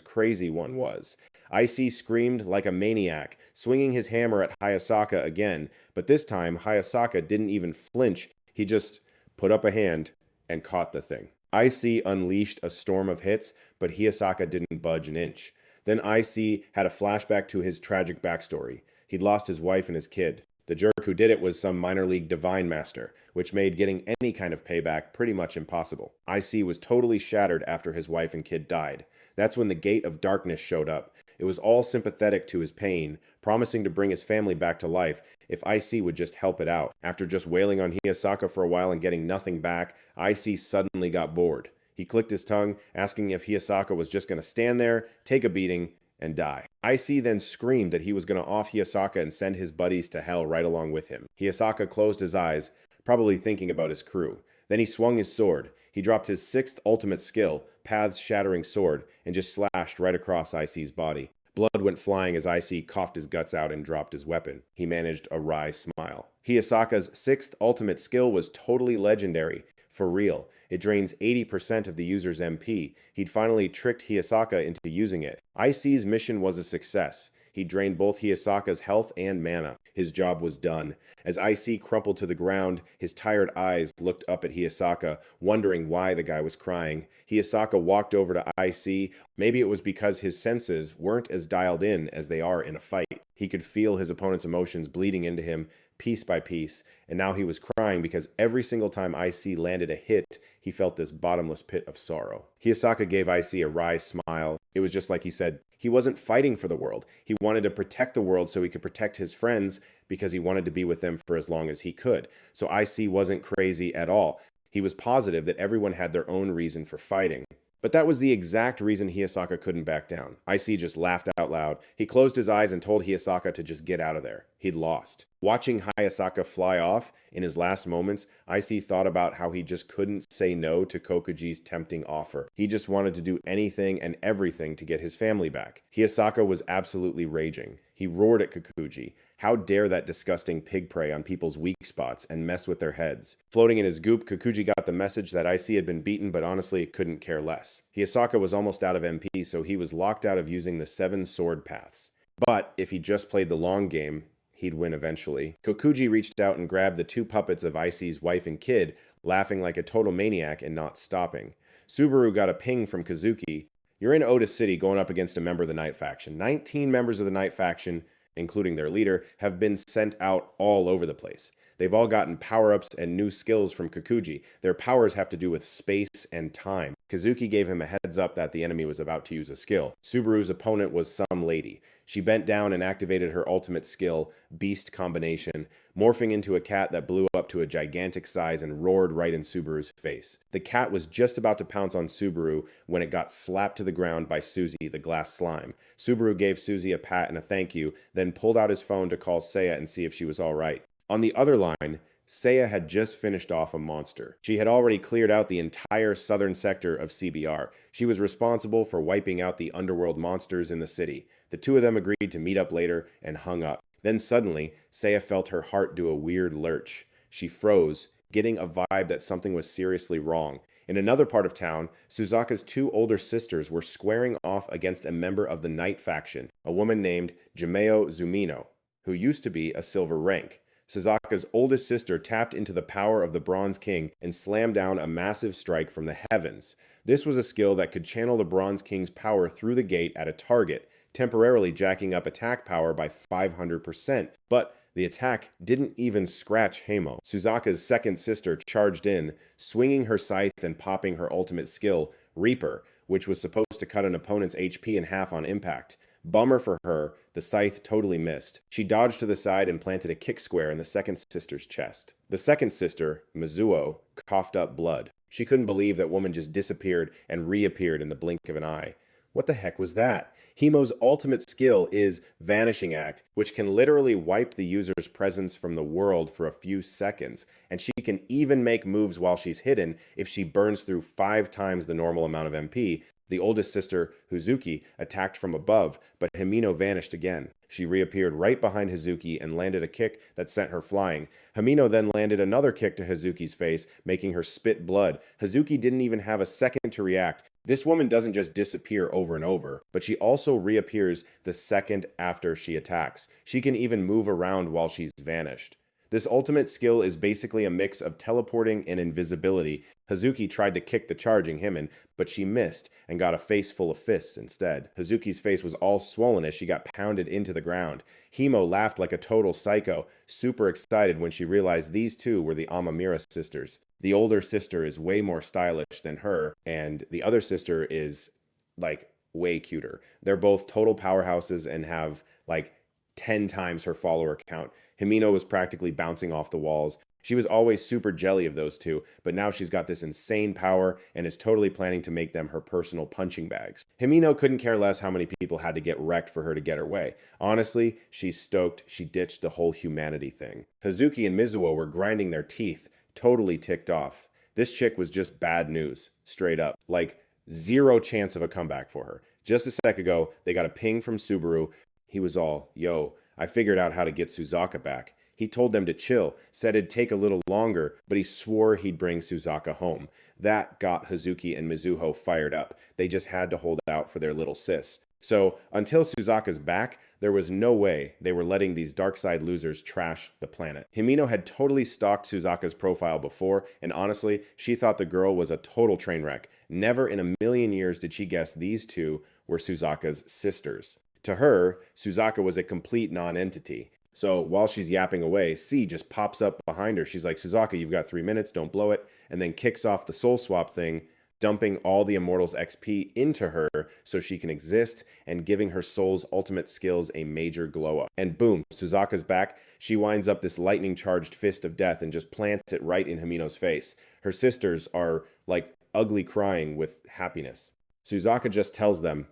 Crazy one was. IC screamed like a maniac, swinging his hammer at Hiyasaka again, but this time Hiyasaka didn't even flinch. He just put up a hand and caught the thing. IC unleashed a storm of hits, but Hiyasaka didn't budge an inch. Then IC had a flashback to his tragic backstory. He'd lost his wife and his kid. The jerk who did it was some minor league divine master, which made getting any kind of payback pretty much impossible. IC was totally shattered after his wife and kid died. That's when the Gate of Darkness showed up. It was all sympathetic to his pain, promising to bring his family back to life if IC would just help it out. After just wailing on Hiyasaka for a while and getting nothing back, IC suddenly got bored. He clicked his tongue, asking if Hiyasaka was just going to stand there, take a beating, and die. IC then screamed that he was going to off Hiyasaka and send his buddies to hell right along with him. Hiyasaka closed his eyes, probably thinking about his crew. Then he swung his sword. He dropped his 6th ultimate skill, Path's Shattering Sword, and just slashed right across IC's body. Blood went flying as IC coughed his guts out and dropped his weapon. He managed a wry smile. Hiyasaka's 6th ultimate skill was totally legendary. For real. It drains 80% of the user's MP. He'd finally tricked Hiyasaka into using it. IC's mission was a success. He drained both Hiyasaka's health and mana. His job was done. As IC crumpled to the ground, his tired eyes looked up at Hiyasaka, wondering why the guy was crying. Hiyasaka walked over to IC. Maybe it was because his senses weren't as dialed in as they are in a fight. He could feel his opponent's emotions bleeding into him piece by piece, and now he was crying because every single time IC landed a hit, he felt this bottomless pit of sorrow. Hiyasaka gave IC a wry smile. It was just like he said, he wasn't fighting for the world. He wanted to protect the world so he could protect his friends because he wanted to be with them for as long as he could. So IC wasn't crazy at all. He was positive that everyone had their own reason for fighting. But that was the exact reason Hiyasaka couldn't back down. IC just laughed out loud. He closed his eyes and told Hiyasaka to just get out of there. He'd lost. Watching Hiyasaka fly off in his last moments, IC thought about how he just couldn't say no to Kokuji's tempting offer. He just wanted to do anything and everything to get his family back. Hiyasaka was absolutely raging. He roared at Kokuji. How dare that disgusting pig prey on people's weak spots and mess with their heads. Floating in his goop, Kokuji got the message that IC had been beaten, but honestly couldn't care less. Hiyasaka was almost out of MP, so he was locked out of using the 7 sword paths. But if he just played the long game, he'd win eventually. Kokuji reached out and grabbed the 2 puppets of IC's wife and kid, laughing like a total maniac and not stopping. Subaru got a ping from Kazuki. You're in Oda City going up against a member of the Night Faction. 19 members of the Night Faction, including their leader, have been sent out all over the place. They've all gotten power-ups and new skills from Kokuji. Their powers have to do with space and time. Kazuki gave him a heads up that the enemy was about to use a skill. Subaru's opponent was some lady. She bent down and activated her ultimate skill, Beast Combination, morphing into a cat that blew up to a gigantic size and roared right in Subaru's face. The cat was just about to pounce on Subaru when it got slapped to the ground by Suzy, the glass slime. Subaru gave Suzy a pat and a thank you, then pulled out his phone to call Seiya and see if she was all right. On the other line, Seiya had just finished off a monster. She had already cleared out the entire southern sector of CBR. She was responsible for wiping out the underworld monsters in the city. The 2 of them agreed to meet up later and hung up. Then suddenly, Seiya felt her heart do a weird lurch. She froze, getting a vibe that something was seriously wrong. In another part of town, Suzaka's 2 older sisters were squaring off against a member of the Night Faction, a woman named Jimeo Zumino, who used to be a silver rank. Suzaka's oldest sister tapped into the power of the Bronze King and slammed down a massive strike from the heavens. This was a skill that could channel the Bronze King's power through the gate at a target, temporarily jacking up attack power by 500%. But the attack didn't even scratch Heimo. Suzaka's second sister charged in, swinging her scythe and popping her ultimate skill, Reaper, which was supposed to cut an opponent's HP in half on impact. Bummer for her, the scythe totally missed. She dodged to the side and planted a kick square in the second sister's chest. The second sister, Mizuo, coughed up blood. She couldn't believe that woman just disappeared and reappeared in the blink of an eye. What the heck was that? Heimo's ultimate skill is Vanishing Act, which can literally wipe the user's presence from the world for a few seconds, and she can even make moves while she's hidden if she burns through 5 times the normal amount of MP. The oldest sister, Hazuki, attacked from above, but Himino vanished again. She reappeared right behind Hazuki and landed a kick that sent her flying. Himino then landed another kick to Hazuki's face, making her spit blood. Hazuki didn't even have a second to react. This woman doesn't just disappear over and over, but she also reappears the second after she attacks. She can even move around while she's vanished. This ultimate skill is basically a mix of teleporting and invisibility. Hazuki tried to kick the charging Himen, but she missed and got a face full of fists instead. Hazuki's face was all swollen as she got pounded into the ground. Himo laughed like a total psycho, super excited when she realized these two were the Amamura sisters. The older sister is way more stylish than her, and the other sister is like way cuter. They're both total powerhouses and have like 10 times her follower count. Himino was practically bouncing off the walls. She was always super jelly of those two, but now she's got this insane power and is totally planning to make them her personal punching bags. Himino couldn't care less how many people had to get wrecked for her to get her way. Honestly, she's stoked she ditched the whole humanity thing. Hazuki and Mizuo were grinding their teeth, totally ticked off. This chick was just bad news, straight up. Like, zero chance of a comeback for her. Just a sec ago, they got a ping from Subaru. He was all, yo, I figured out how to get Suzaka back. He told them to chill, said it'd take a little longer, but he swore he'd bring Suzaka home. That got Hazuki and Mizuho fired up. They just had to hold out for their little sis. So, until Suzaka's back, there was no way they were letting these dark side losers trash the planet. Himino had totally stalked Suzaka's profile before, and honestly, she thought the girl was a total train wreck. Never in a million years did she guess these two were Suzaka's sisters. To her, Suzaka was a complete non-entity. So while she's yapping away, C just pops up behind her. She's like, Suzaka, you've got 3 minutes, don't blow it. And then kicks off the soul swap thing, dumping all the Immortals XP into her so she can exist and giving her soul's ultimate skills a major glow up. And boom, Suzaka's back. She winds up this lightning charged fist of death and just plants it right in Himino's face. Her sisters are like ugly crying with happiness. Suzaka just tells them,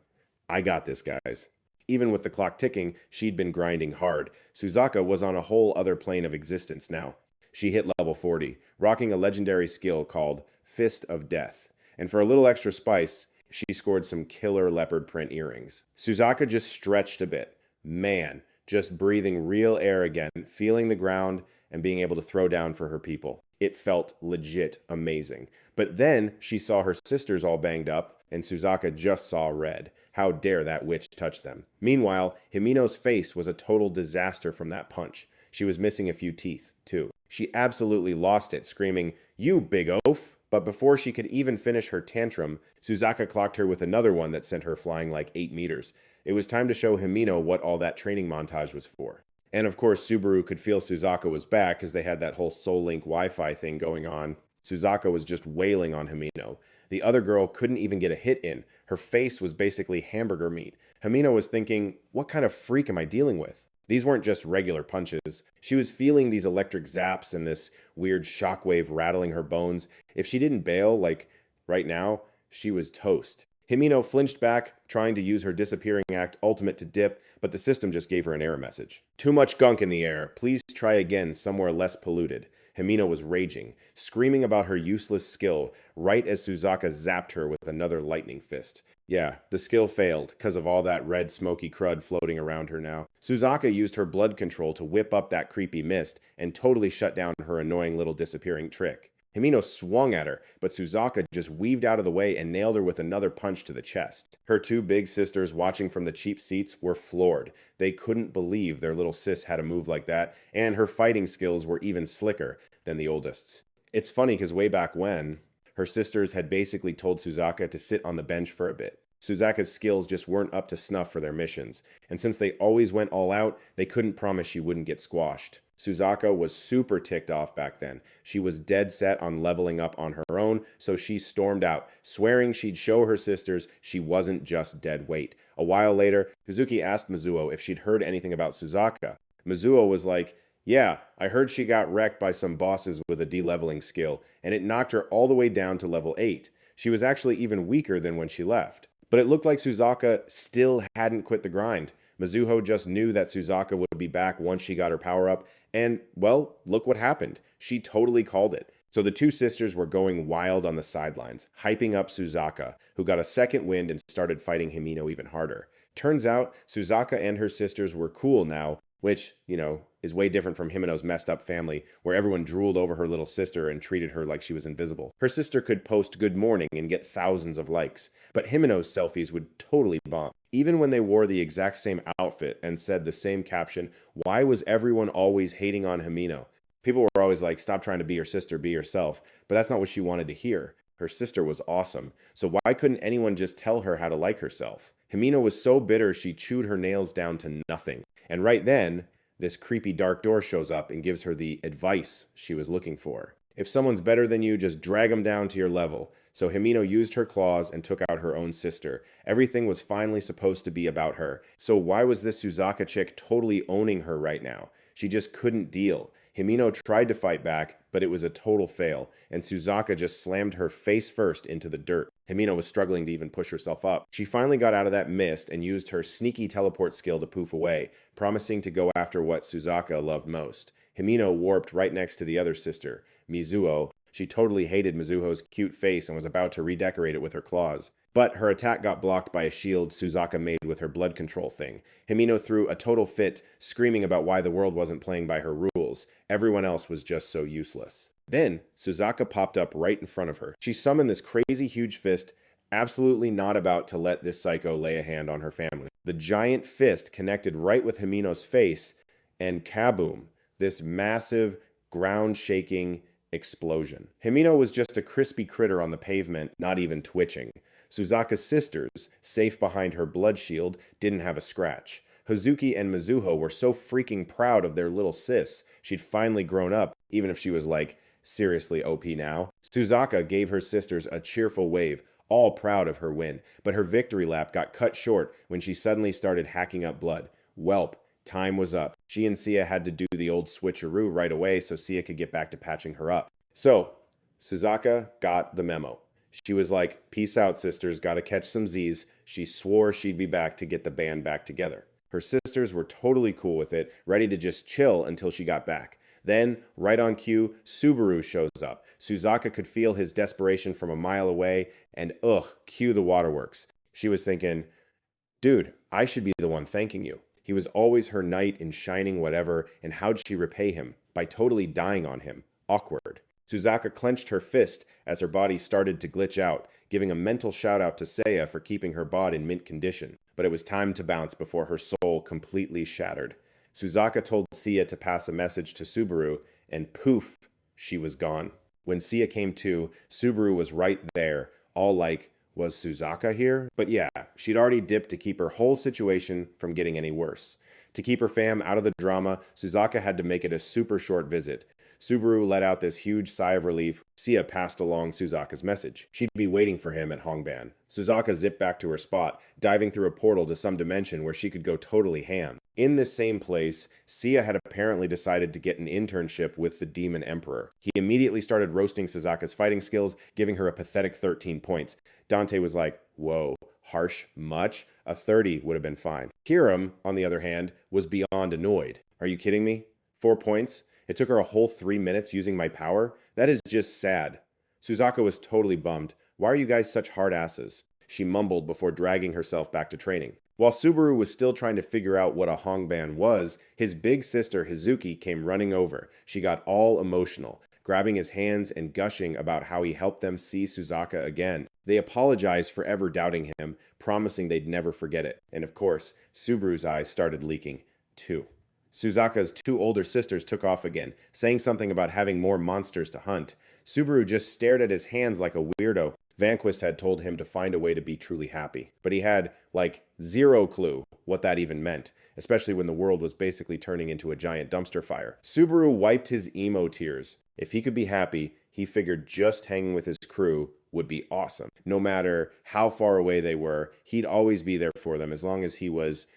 I got this, guys. Even with the clock ticking, she'd been grinding hard. Suzaka was on a whole other plane of existence now. She hit level 40, rocking a legendary skill called Fist of Death. And for a little extra spice, she scored some killer leopard print earrings. Suzaka just stretched a bit. Man, just breathing real air again, feeling the ground, and being able to throw down for her people. It felt legit amazing. But then she saw her sisters all banged up, and Suzaka just saw red. How dare that witch touch them? Meanwhile, Himino's face was a total disaster from that punch. She was missing a few teeth, too. She absolutely lost it, screaming, "You big oaf!" But before she could even finish her tantrum, Suzaka clocked her with another one that sent her flying like 8 meters. It was time to show Himino what all that training montage was for. And of course, Subaru could feel Suzaka was back because they had that whole Soul Link Wi-Fi thing going on. Suzaka was just wailing on Himino. The other girl couldn't even get a hit in. Her face was basically hamburger meat. Himino was thinking, what kind of freak am I dealing with? These weren't just regular punches. She was feeling these electric zaps and this weird shockwave rattling her bones. If she didn't bail, like right now, she was toast. Himino flinched back, trying to use her disappearing act ultimate to dip, but the system just gave her an error message. Too much gunk in the air. Please try again somewhere less polluted. Himino was raging, screaming about her useless skill, right as Suzaka zapped her with another lightning fist. Yeah, the skill failed, because of all that red smoky crud floating around her now. Suzaka used her blood control to whip up that creepy mist, and totally shut down her annoying little disappearing trick. Himino swung at her, but Suzaka just weaved out of the way and nailed her with another punch to the chest. Her two big sisters watching from the cheap seats were floored. They couldn't believe their little sis had a move like that, and her fighting skills were even slicker than the oldest's. It's funny because way back when, her sisters had basically told Suzaka to sit on the bench for a bit. Suzaka's skills just weren't up to snuff for their missions, and since they always went all out, they couldn't promise she wouldn't get squashed. Suzaka was super ticked off back then. She was dead set on leveling up on her own, so she stormed out, swearing she'd show her sisters she wasn't just dead weight. A while later, Hazuki asked Mizuo if she'd heard anything about Suzaka. Mizuo was like, yeah, I heard she got wrecked by some bosses with a de-leveling skill, and it knocked her all the way down to level 8. She was actually even weaker than when she left. But it looked like Suzaka still hadn't quit the grind. Mizuho just knew that Suzaka would be back once she got her power up, and, well, look what happened. She totally called it. So the two sisters were going wild on the sidelines, hyping up Suzaka, who got a second wind and started fighting Himino even harder. Turns out, Suzaka and her sisters were cool now, which, is way different from Himino's messed up family, where everyone drooled over her little sister and treated her like she was invisible. Her sister could post good morning and get thousands of likes, but Himino's selfies would totally bomb. Even when they wore the exact same outfit and said the same caption, why was everyone always hating on Himino? People were always like, stop trying to be your sister, be yourself. But that's not what she wanted to hear. Her sister was awesome. So why couldn't anyone just tell her how to like herself? Himino was so bitter she chewed her nails down to nothing. And right then, this creepy dark door shows up and gives her the advice she was looking for. If someone's better than you, just drag them down to your level. So Himino used her claws and took out her own sister. Everything was finally supposed to be about her. So why was this Suzaka chick totally owning her right now? She just couldn't deal. Himino tried to fight back, but it was a total fail, and Suzaka just slammed her face first into the dirt. Himino was struggling to even push herself up. She finally got out of that mist and used her sneaky teleport skill to poof away, promising to go after what Suzaka loved most. Himino warped right next to the other sister, Mizuho. She totally hated Mizuho's cute face and was about to redecorate it with her claws. But her attack got blocked by a shield Suzaka made with her blood control thing. Himino threw a total fit, screaming about why the world wasn't playing by her rules. Everyone else was just so useless. Then, Suzaka popped up right in front of her. She summoned this crazy huge fist, absolutely not about to let this psycho lay a hand on her family. The giant fist connected right with Himino's face, and kaboom, this massive, ground-shaking explosion. Himino was just a crispy critter on the pavement, not even twitching. Suzaka's sisters, safe behind her blood shield, didn't have a scratch. Hazuki and Mizuho were so freaking proud of their little sis. She'd finally grown up, even if she was like, seriously OP now. Suzaka gave her sisters a cheerful wave, all proud of her win, but her victory lap got cut short when she suddenly started hacking up blood. Welp, time was up. She and Sia had to do the old switcheroo right away so Sia could get back to patching her up. So, Suzaka got the memo. She was like, peace out, sisters, gotta catch some Z's. She swore she'd be back to get the band back together. Her sisters were totally cool with it, ready to just chill until she got back. Then, right on cue, Subaru shows up. Suzaka could feel his desperation from a mile away, and cue the waterworks. She was thinking, dude, I should be the one thanking you. He was always her knight in shining whatever, and how'd she repay him? By totally dying on him. Awkward. Suzaka clenched her fist as her body started to glitch out, giving a mental shout out to Seiya for keeping her bod in mint condition. But it was time to bounce before her soul completely shattered. Suzaka told Sia to pass a message to Subaru, and poof, she was gone. When Sia came to, Subaru was right there, all like, was Suzaka here? But yeah, she'd already dipped to keep her whole situation from getting any worse. To keep her fam out of the drama, Suzaka had to make it a super short visit. Subaru let out this huge sigh of relief. Sia passed along Suzaka's message. She'd be waiting for him at Hongban. Suzaka zipped back to her spot, diving through a portal to some dimension where she could go totally ham. In this same place, Sia had apparently decided to get an internship with the Demon Emperor. He immediately started roasting Suzaka's fighting skills, giving her a pathetic 13 points. Dante was like, whoa, harsh much? A 30 would have been fine. Hiram, on the other hand, was beyond annoyed. Are you kidding me? 4 points? It took her a whole 3 minutes using my power? That is just sad. Suzaka was totally bummed. Why are you guys such hard asses? She mumbled before dragging herself back to training. While Subaru was still trying to figure out what a Hongban was, his big sister Hazuki came running over. She got all emotional, grabbing his hands and gushing about how he helped them see Suzaka again. They apologized for ever doubting him, promising they'd never forget it. And of course, Subaru's eyes started leaking, too. Suzaka's 2 older sisters took off again, saying something about having more monsters to hunt. Subaru just stared at his hands like a weirdo. Vanquist had told him to find a way to be truly happy, but he had, like, 0 clue what that even meant, especially when the world was basically turning into a giant dumpster fire. Subaru wiped his emo tears. If he could be happy, he figured just hanging with his crew would be awesome. No matter how far away they were, he'd always be there for them as long as he was,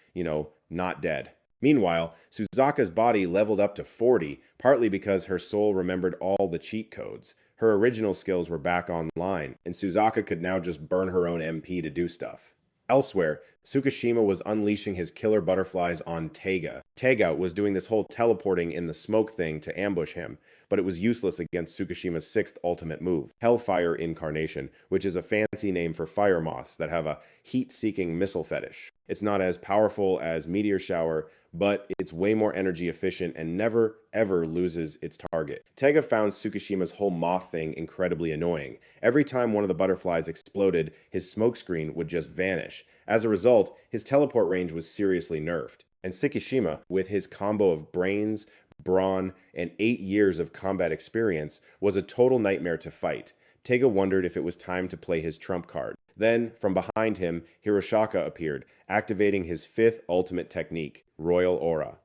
not dead. Meanwhile, Suzaka's body leveled up to 40, partly because her soul remembered all the cheat codes. Her original skills were back online, and Suzaka could now just burn her own MP to do stuff. Elsewhere, Tsukishima was unleashing his killer butterflies on Taiga. Taiga was doing this whole teleporting in the smoke thing to ambush him, but it was useless against Tsukishima's 6th ultimate move, Hellfire Incarnation, which is a fancy name for fire moths that have a heat-seeking missile fetish. It's not as powerful as Meteor Shower, but it's way more energy efficient and never, ever loses its target. Taiga found Tsukishima's whole moth thing incredibly annoying. Every time one of the butterflies exploded, his smokescreen would just vanish. As a result, his teleport range was seriously nerfed. And Tsukishima, with his combo of brains, brawn, and 8 years of combat experience, was a total nightmare to fight. Tega wondered if it was time to play his trump card. Then, from behind him, Hiroshaka appeared, activating his fifth ultimate technique, Royal Aura.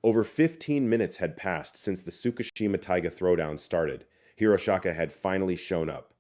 Over 15 minutes had passed since the Tsukishima Taiga throwdown started. Hiroshaka had finally shown up.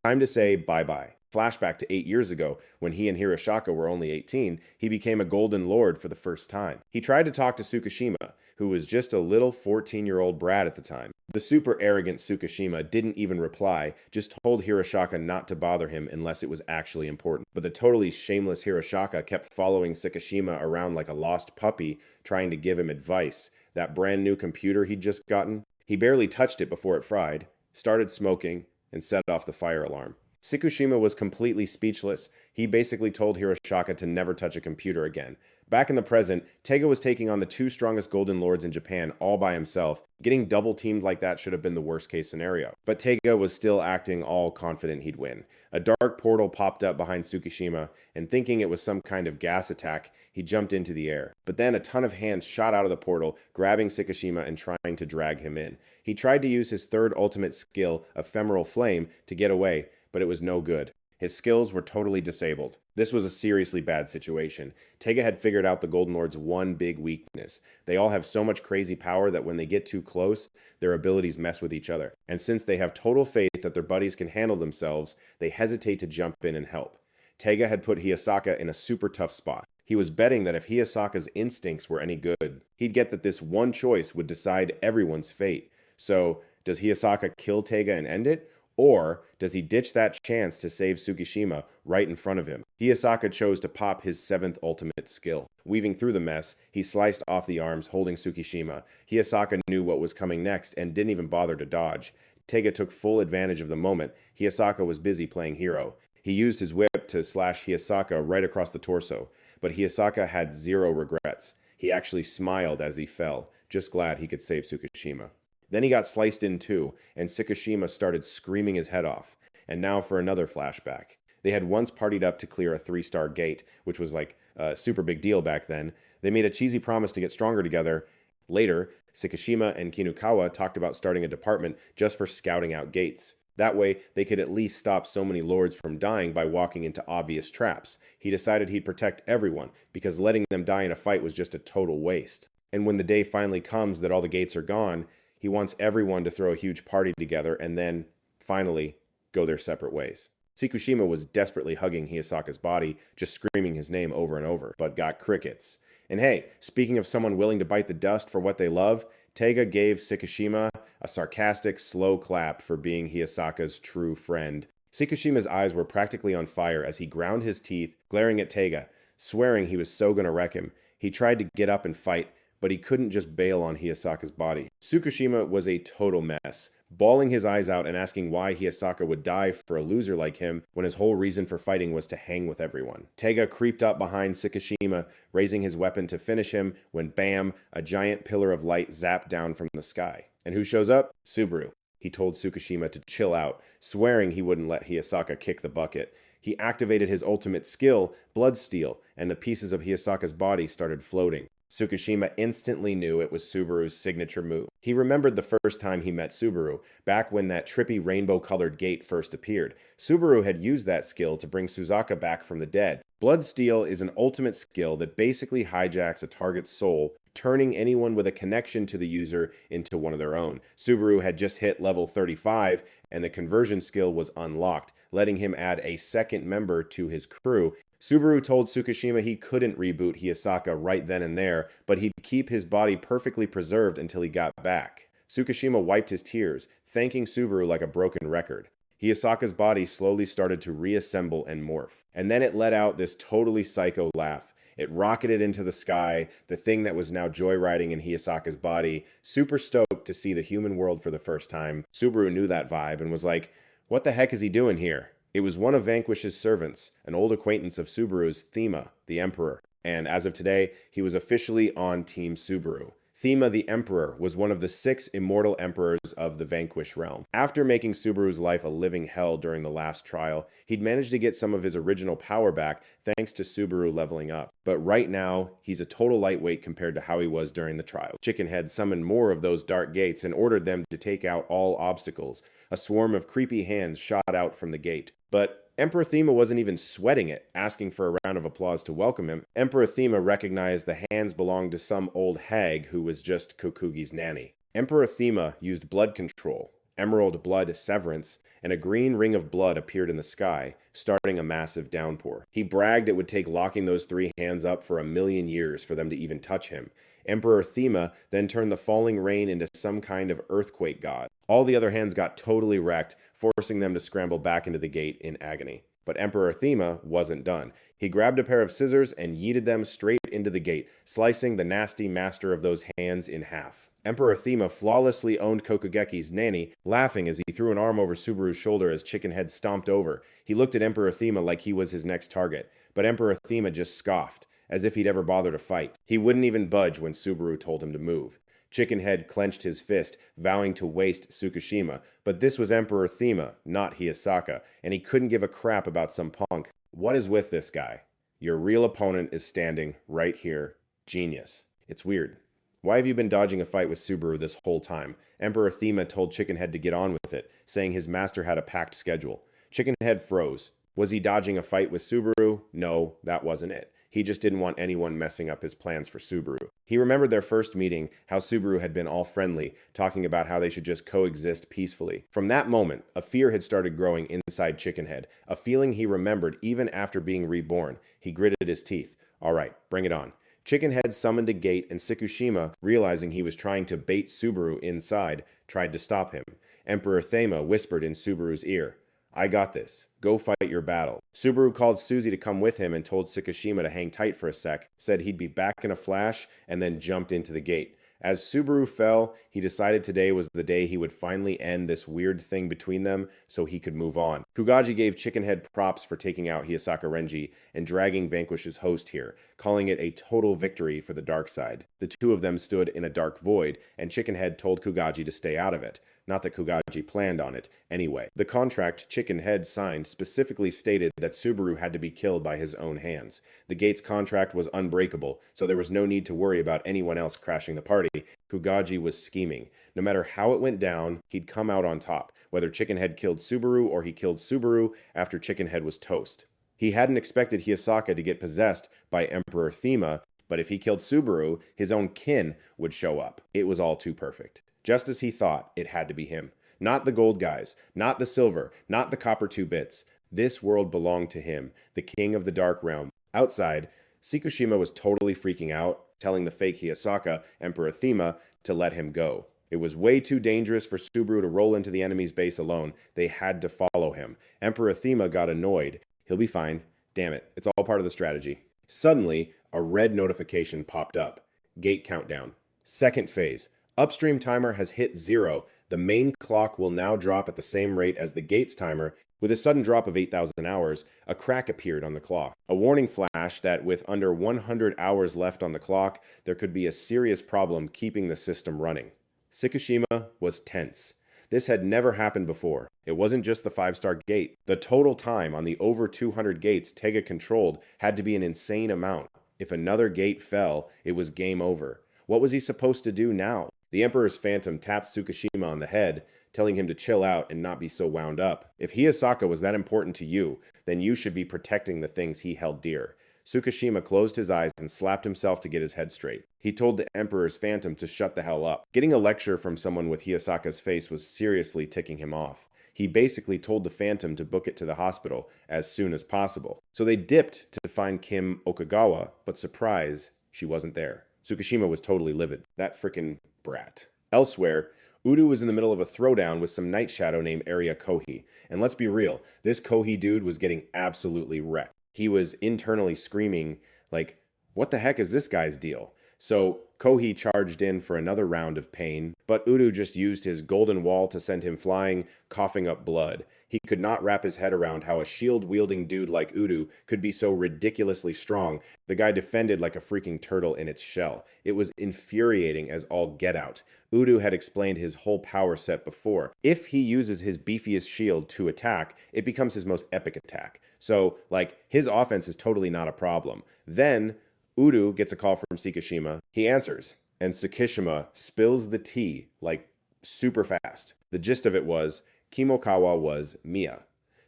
Time to say bye-bye. Flashback to 8 years ago, when he and Hiroshaka were only 18, he became a Golden Lord for the first time. He tried to talk to Tsukishima, who was just a little 14-year-old brat at the time. The super arrogant Tsukishima didn't even reply, just told Hiroshaka not to bother him unless it was actually important. But the totally shameless Hiroshaka kept following Tsukishima around like a lost puppy, trying to give him advice. That brand new computer he'd just gotten, he barely touched it before it fried, started smoking, and set off the fire alarm. Tsukishima was completely speechless. He basically told Hiroshaka to never touch a computer again. Back in the present, Tega was taking on the two strongest Golden Lords in Japan all by himself. Getting double teamed like that should have been the worst case scenario. But Tega was still acting all confident he'd win. A dark portal popped up behind Tsukishima, and thinking it was some kind of gas attack, he jumped into the air. But then a ton of hands shot out of the portal, grabbing Tsukishima and trying to drag him in. He tried to use his third ultimate skill, Ephemeral Flame, to get away, but it was no good. His skills were totally disabled. This was a seriously bad situation. Tega had figured out the Golden Lord's one big weakness. They all have so much crazy power that when they get too close, their abilities mess with each other. And since they have total faith that their buddies can handle themselves, they hesitate to jump in and help. Tega had put Hiyasaka in a super tough spot. He was betting that if Hiyasaka's instincts were any good, he'd get that this one choice would decide everyone's fate. So, does Hiyasaka kill Tega and end it? Or does he ditch that chance to save Tsukishima right in front of him? Hiyasaka chose to pop his seventh ultimate skill. Weaving through the mess, he sliced off the arms holding Tsukishima. Hiyasaka knew what was coming next and didn't even bother to dodge. Tega took full advantage of the moment. Hiyasaka was busy playing hero. He used his whip to slash Hiyasaka right across the torso, but Hiyasaka had zero regrets. He actually smiled as he fell, just glad he could save Tsukishima. Then he got sliced in too, and Tsukishima started screaming his head off. And now for another flashback. They had once partied up to clear a 3-star gate, which was like a super big deal back then. They made a cheesy promise to get stronger together. Later, Tsukishima and Kinukawa talked about starting a department just for scouting out gates. That way, they could at least stop so many lords from dying by walking into obvious traps. He decided he'd protect everyone, because letting them die in a fight was just a total waste. And when the day finally comes that all the gates are gone, he wants everyone to throw a huge party together and then, finally, go their separate ways. Tsukishima was desperately hugging Hiyasaka's body, just screaming his name over and over, but got crickets. And hey, speaking of someone willing to bite the dust for what they love, Tega gave Tsukishima a sarcastic, slow clap for being Hiyasaka's true friend. Tsukishima's eyes were practically on fire as he ground his teeth, glaring at Tega, swearing he was so gonna wreck him. He tried to get up and fight, but he couldn't just bail on Hiyasaka's body. Tsukishima was a total mess, bawling his eyes out and asking why Hiyasaka would die for a loser like him when his whole reason for fighting was to hang with everyone. Tega creeped up behind Tsukishima, raising his weapon to finish him when bam, a giant pillar of light zapped down from the sky. And who shows up? Subaru. He told Tsukishima to chill out, swearing he wouldn't let Hiyasaka kick the bucket. He activated his ultimate skill, Bloodsteel, and the pieces of Hiyasaka's body started floating. Tsukishima instantly knew it was Subaru's signature move. He remembered the first time he met Subaru, back when that trippy rainbow-colored gate first appeared. Subaru had used that skill to bring Suzaka back from the dead. Bloodsteel is an ultimate skill that basically hijacks a target's soul, turning anyone with a connection to the user into one of their own. Subaru had just hit level 35, and the conversion skill was unlocked, letting him add a second member to his crew. Subaru told Tsukishima he couldn't reboot Hiyasaka right then and there, but he'd keep his body perfectly preserved until he got back. Tsukishima wiped his tears, thanking Subaru like a broken record. Hiyasaka's body slowly started to reassemble and morph. And then it let out this totally psycho laugh. It rocketed into the sky, the thing that was now joyriding in Hiyasaka's body, super stoked to see the human world for the first time. Subaru knew that vibe and was like, "What the heck is he doing here?" It was one of Vanquish's servants, an old acquaintance of Subaru's, Thema, the Emperor. And as of today, he was officially on Team Subaru. Thema the Emperor was one of the 6 immortal emperors of the Vanquished realm. After making Subaru's life a living hell during the last trial, he'd managed to get some of his original power back thanks to Subaru leveling up. But right now, he's a total lightweight compared to how he was during the trial. Chickenhead summoned more of those dark gates and ordered them to take out all obstacles. A swarm of creepy hands shot out from the gate. But Emperor Thema wasn't even sweating it, asking for a round of applause to welcome him. Emperor Thema recognized the hands belonged to some old hag who was just Kokugi's nanny. Emperor Thema used blood control, emerald blood severance, and a green ring of blood appeared in the sky, starting a massive downpour. He bragged it would take locking those 3 hands up for 1,000,000 years for them to even touch him. Emperor Thema then turned the falling rain into some kind of earthquake god. All the other hands got totally wrecked, forcing them to scramble back into the gate in agony. But Emperor Thema wasn't done. He grabbed a pair of scissors and yeeted them straight into the gate, slicing the nasty master of those hands in half. Emperor Thema flawlessly owned Kokugeki's nanny, laughing as he threw an arm over Subaru's shoulder as Chickenhead stomped over. He looked at Emperor Thema like he was his next target, but Emperor Thema just scoffed, as if he'd ever bother to fight. He wouldn't even budge when Subaru told him to move. Chickenhead clenched his fist, vowing to waste Tsukishima, but this was Emperor Thema, not Hiyasaka, and he couldn't give a crap about some punk. What is with this guy? Your real opponent is standing right here. Genius. It's weird. Why have you been dodging a fight with Subaru this whole time? Emperor Thema told Chickenhead to get on with it, saying his master had a packed schedule. Chickenhead froze. Was he dodging a fight with Subaru? No, that wasn't it. He just didn't want anyone messing up his plans for Subaru. He remembered their first meeting, how Subaru had been all friendly, talking about how they should just coexist peacefully. From that moment, a fear had started growing inside Chickenhead, a feeling he remembered even after being reborn. He gritted his teeth. All right, bring it on. Chickenhead summoned a gate, and Tsukishima, realizing he was trying to bait Subaru inside, tried to stop him. Emperor Thema whispered in Subaru's ear, I got this. Go fight your battle. Subaru called Suzy to come with him and told Tsukishima to hang tight for a sec, said he'd be back in a flash, and then jumped into the gate. As Subaru fell, he decided today was the day he would finally end this weird thing between them so he could move on. Kugaji gave Chickenhead props for taking out Hiyasaka Renji and dragging Vanquish's host here, calling it a total victory for the dark side. The 2 of them stood in a dark void, and Chickenhead told Kugaji to stay out of it. Not that Kugaji planned on it, anyway. The contract Chickenhead signed specifically stated that Subaru had to be killed by his own hands. The gate's contract was unbreakable, so there was no need to worry about anyone else crashing the party. Kugaji was scheming. No matter how it went down, he'd come out on top, whether Chickenhead killed Subaru or he killed Subaru after Chickenhead was toast. He hadn't expected Hiyasaka to get possessed by Emperor Thema, but if he killed Subaru, his own kin would show up. It was all too perfect. Just as he thought, it had to be him. Not the gold guys, not the silver, not the copper 2 bits. This world belonged to him, the king of the dark realm. Outside, Tsukishima was totally freaking out, telling the fake Hiyasaka, Emperor Thema, to let him go. It was way too dangerous for Subaru to roll into the enemy's base alone. They had to follow him. Emperor Thema got annoyed. He'll be fine. Damn it, it's all part of the strategy. Suddenly, a red notification popped up. Gate countdown. Second phase. Upstream timer has hit 0. The main clock will now drop at the same rate as the gate's timer. With a sudden drop of 8,000 hours, a crack appeared on the clock. A warning flashed that with under 100 hours left on the clock, there could be a serious problem keeping the system running. Tsukishima was tense. This had never happened before. It wasn't just the 5-star gate. The total time on the over 200 gates Tega controlled had to be an insane amount. If another gate fell, it was game over. What was he supposed to do now? The Emperor's Phantom tapped Tsukishima on the head, telling him to chill out and not be so wound up. If Hiyasaka was that important to you, then you should be protecting the things he held dear. Tsukishima closed his eyes and slapped himself to get his head straight. He told the Emperor's Phantom to shut the hell up. Getting a lecture from someone with Hiyasaka's face was seriously ticking him off. He basically told the Phantom to book it to the hospital as soon as possible. So they dipped to find Kim Okagawa, but surprise, she wasn't there. Tsukishima was totally livid. That frickin' brat. Elsewhere, Udu was in the middle of a throwdown with some Night Shadow named Area Kohi. And let's be real, this Kohi dude was getting absolutely wrecked. He was internally screaming, like, what the heck is this guy's deal? So Kohi charged in for another round of pain, but Udu just used his golden wall to send him flying, coughing up blood. He could not wrap his head around how a shield-wielding dude like Udu could be so ridiculously strong. The guy defended like a freaking turtle in its shell. It was infuriating as all get out. Udu had explained his whole power set before. If he uses his beefiest shield to attack, it becomes his most epic attack. So, like, his offense is totally not a problem. Then Udu gets a call from Sekishima. He answers, and Sekishima spills the tea, like, super fast. The gist of it was, Kimokawa was Mia.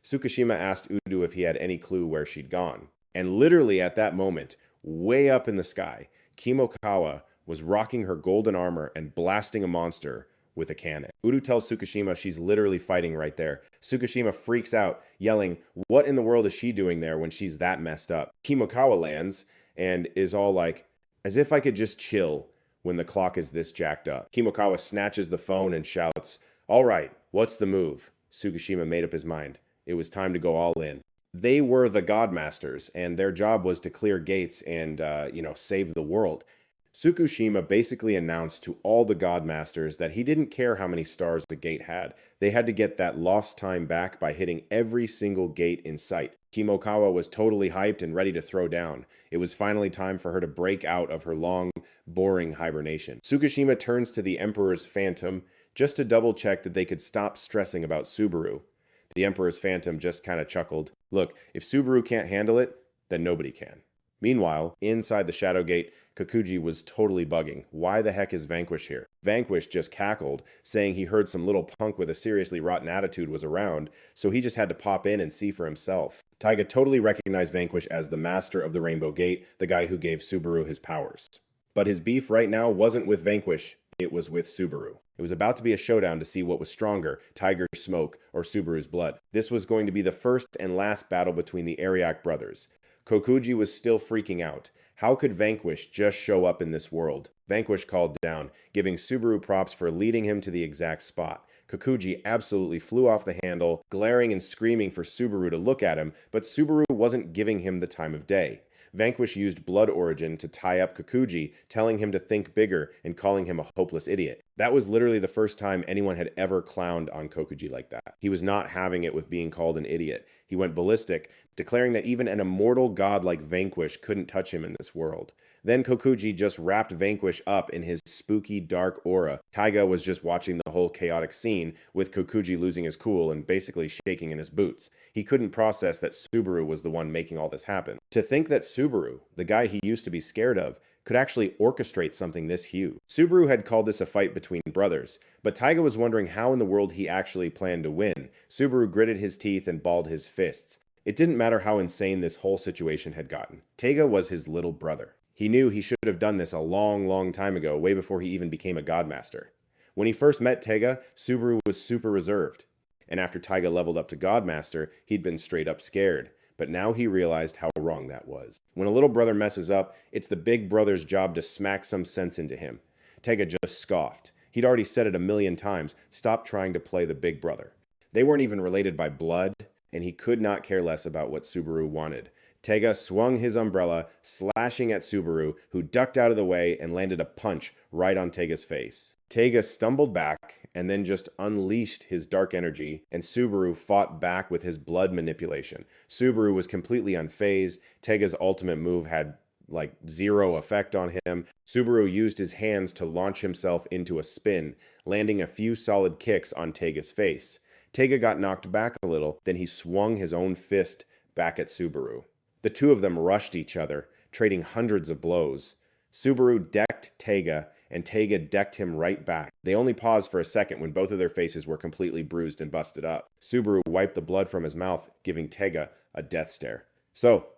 Tsukishima asked Udu if he had any clue where she'd gone. And literally at that moment, way up in the sky, Kimokawa was rocking her golden armor and blasting a monster with a cannon. Udu tells Tsukishima she's literally fighting right there. Tsukishima freaks out, yelling, "What in the world is she doing there when she's that messed up?" Kimokawa lands and is all like, "As if I could just chill when the clock is this jacked up." Kimokawa snatches the phone and shouts, "All right, what's the move?" Tsukishima made up his mind. It was time to go all in. They were the Godmasters, and their job was to clear gates and, save the world. Tsukushima basically announced to all the Godmasters that he didn't care how many stars the gate had. They had to get that lost time back by hitting every single gate in sight. Kimokawa was totally hyped and ready to throw down. It was finally time for her to break out of her long, boring hibernation. Tsukishima turns to the Emperor's Phantom just to double check that they could stop stressing about Subaru. The Emperor's Phantom just kind of chuckled. Look, if Subaru can't handle it, then nobody can. Meanwhile, inside the Shadow Gate, Kakuji was totally bugging. Why the heck is Vanquish here? Vanquish just cackled, saying he heard some little punk with a seriously rotten attitude was around, so he just had to pop in and see for himself. Taiga totally recognized Vanquish as the master of the Rainbow Gate, the guy who gave Subaru his powers. But his beef right now wasn't with Vanquish, it was with Subaru. It was about to be a showdown to see what was stronger, Tiger's smoke or Subaru's blood. This was going to be the first and last battle between the Ariak brothers. Kokuji was still freaking out. How could Vanquish just show up in this world? Vanquish called down, giving Subaru props for leading him to the exact spot. Kokuji absolutely flew off the handle, glaring and screaming for Subaru to look at him, but Subaru wasn't giving him the time of day. Vanquish used Blood Origin to tie up Kokuji, telling him to think bigger and calling him a hopeless idiot. That was literally the first time anyone had ever clowned on Kokuji like that. He was not having it with being called an idiot. He went ballistic, declaring that even an immortal god like Vanquish couldn't touch him in this world. Then Kokuji just wrapped Vanquish up in his spooky dark aura. Taiga was just watching the whole chaotic scene, with Kokuji losing his cool and basically shaking in his boots. He couldn't process that Subaru was the one making all this happen. To think that Subaru, the guy he used to be scared of, could actually orchestrate something this huge. Subaru had called this a fight between brothers, but Taiga was wondering how in the world he actually planned to win. Subaru gritted his teeth and balled his fists. It didn't matter how insane this whole situation had gotten. Taiga was his little brother. He knew he should have done this a long time ago, way before he even became a Godmaster. When he first met Taiga, Subaru was super reserved. And after Taiga leveled up to Godmaster, he'd been straight up scared. But now he realized how wrong that was. When a little brother messes up, it's the big brother's job to smack some sense into him. Taiga just scoffed. He'd already said it a million times, stop trying to play the big brother. They weren't even related by blood, and he could not care less about what Subaru wanted. Taiga swung his umbrella, slashing at Subaru, who ducked out of the way and landed a punch right on Taiga's face. Taiga stumbled back and then just unleashed his dark energy, and Subaru fought back with his blood manipulation. Subaru was completely unfazed. Taiga's ultimate move had zero effect on him. Subaru used his hands to launch himself into a spin, landing a few solid kicks on Taiga's face. Taiga got knocked back a little, then he swung his own fist back at Subaru. The two of them rushed each other, trading hundreds of blows. Subaru decked Taiga, and Taiga decked him right back. They only paused for a second when both of their faces were completely bruised and busted up. Subaru wiped the blood from his mouth, giving Taiga a death stare. "So,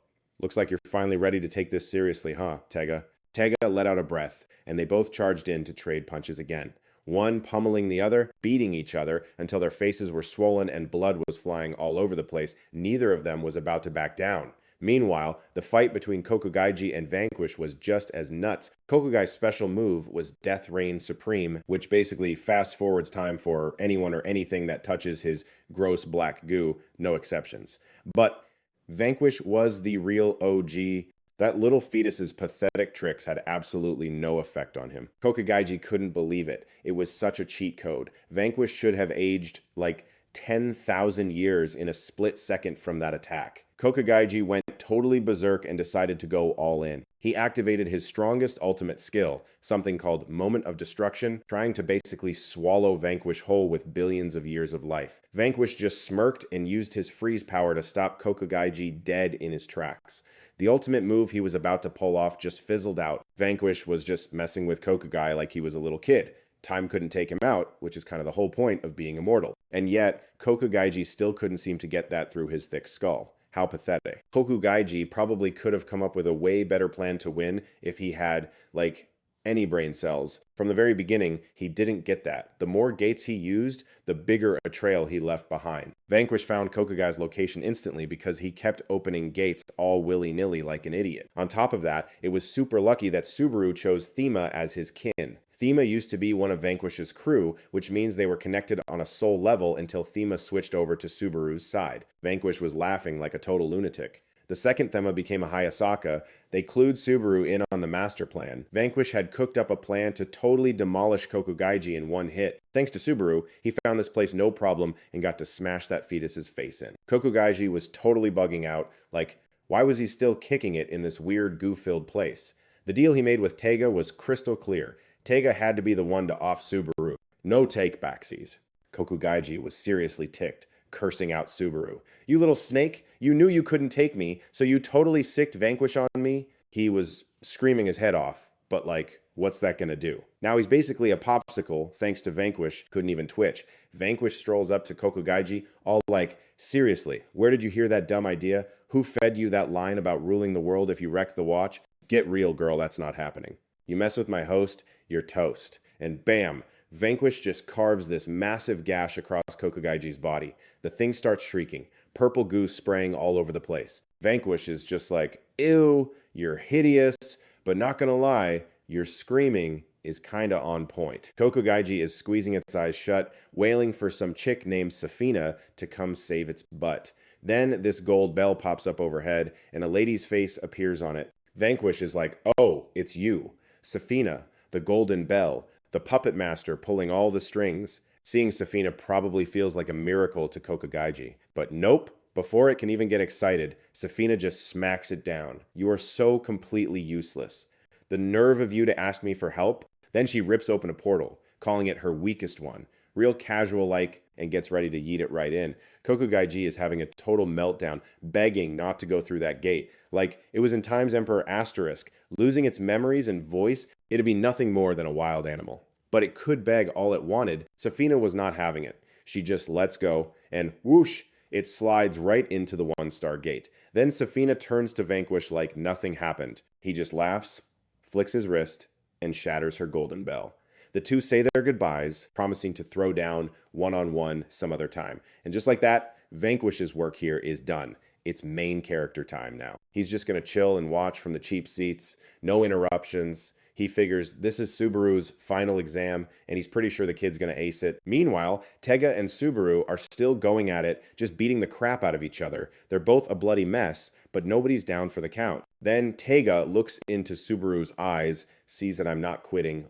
looks like you're finally ready to take this seriously, huh, Taiga?" Taiga let out a breath, and they both charged in to trade punches again. One pummeling the other, beating each other until their faces were swollen and blood was flying all over the place. Neither of them was about to back down. Meanwhile, the fight between Kokugaiji and Vanquish was just as nuts. Kokugai's special move was Death Reign Supreme, which basically fast-forwards time for anyone or anything that touches his gross black goo, no exceptions. But Vanquish was the real OG That little fetus's pathetic tricks had absolutely no effect on him. Kokugaiji couldn't believe it. It was such a cheat code. Vanquish should have aged like 10,000 years in a split second from that attack. Kokugaiji went totally berserk and decided to go all in. He activated his strongest ultimate skill, something called Moment of Destruction, trying to basically swallow Vanquish whole with billions of years of life. Vanquish just smirked and used his freeze power to stop Kokugaiji dead in his tracks. The ultimate move he was about to pull off just fizzled out. Vanquish was just messing with Kokugai like he was a little kid. Time couldn't take him out, which is kind of the whole point of being immortal. And yet, Kokugaiji still couldn't seem to get that through his thick skull. How pathetic. Kokugaiji probably could have come up with a way better plan to win if he had, like, any brain cells. From the very beginning, he didn't get that. The more gates he used, the bigger a trail he left behind. Vanquish found Kokugai's location instantly because he kept opening gates all willy-nilly like an idiot. On top of that, it was super lucky that Subaru chose Thema as his kin. Thema used to be one of Vanquish's crew, which means they were connected on a soul level until Thema switched over to Subaru's side. Vanquish was laughing like a total lunatic. The second Thema became a Hayasaka. They clued Subaru in on the master plan. Vanquish had cooked up a plan to totally demolish Kokugaiji in one hit. Thanks to Subaru, he found this place no problem and got to smash that fetus's face in. Kokugaiji was totally bugging out, like, why was he still kicking it in this weird goo-filled place? The deal he made with Tega was crystal clear. Tega had to be the one to off Subaru. No take-backsies. Kokugaiji was seriously ticked, cursing out Subaru. You little snake, you knew you couldn't take me, so you totally sicked Vanquish on me? He was screaming his head off, but like, what's that gonna do? Now he's basically a popsicle, thanks to Vanquish, couldn't even twitch. Vanquish strolls up to Kokugaiji, all like, seriously, where did you hear that dumb idea? Who fed you that line about ruling the world if you wrecked the watch? Get real, girl, that's not happening. You mess with my host, you're toast. And bam, Vanquish just carves this massive gash across Kokugaiji's body. The thing starts shrieking, purple goo spraying all over the place. Vanquish is just like, ew, you're hideous, but not gonna lie, your screaming is kinda on point. Kokugaiji is squeezing its eyes shut, wailing for some chick named Safina to come save its butt. Then this gold bell pops up overhead, and a lady's face appears on it. Vanquish is like, oh, it's you. Safina, the golden bell, the puppet master pulling all the strings. Seeing Safina probably feels like a miracle to Kokugaiji. But nope, before it can even get excited, Safina just smacks it down. You are so completely useless. The nerve of you to ask me for help? Then she rips open a portal, calling it her weakest one. Real casual-like, and gets ready to yeet it right in. Kokugaiji is having a total meltdown, begging not to go through that gate. Like it was in Time's Emperor Asterisk. Losing its memories and voice, it'd be nothing more than a wild animal. But it could beg all it wanted. Safina was not having it. She just lets go, and whoosh, it slides right into the one-star gate. Then Safina turns to Vanquish like nothing happened. He just laughs, flicks his wrist, and shatters her golden bell. The two say their goodbyes, promising to throw down one-on-one some other time. And just like that, Vanquish's work here is done. It's main character time now. He's just going to chill and watch from the cheap seats, no interruptions. He figures this is Subaru's final exam, and he's pretty sure the kid's going to ace it. Meanwhile, Tega and Subaru are still going at it, just beating the crap out of each other. They're both a bloody mess, but nobody's down for the count. Then Tega looks into Subaru's eyes, sees that I'm not quitting,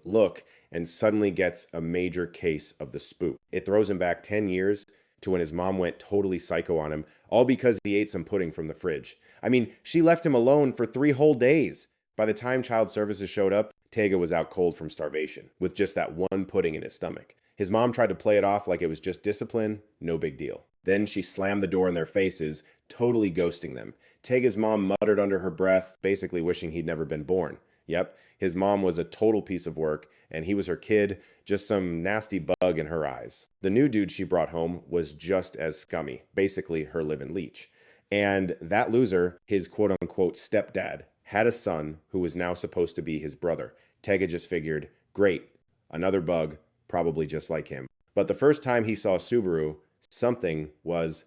and suddenly gets a major case of the spook. It throws him back 10 years to when his mom went totally psycho on him, all because he ate some pudding from the fridge. I mean, she left him alone for 3 whole days. By the time child services showed up, Tega was out cold from starvation, with just that one pudding in his stomach. His mom tried to play it off like it was just discipline, no big deal. Then she slammed the door in their faces, totally ghosting them. Tega's mom muttered under her breath, basically wishing he'd never been born. Yep, his mom was a total piece of work, and he was her kid, just some nasty bug in her eyes. The new dude she brought home was just as scummy, basically her live-in leech. And that loser, his quote-unquote stepdad, had a son who was now supposed to be his brother. Tega just figured, great, another bug, probably just like him. But the first time he saw Subaru, something was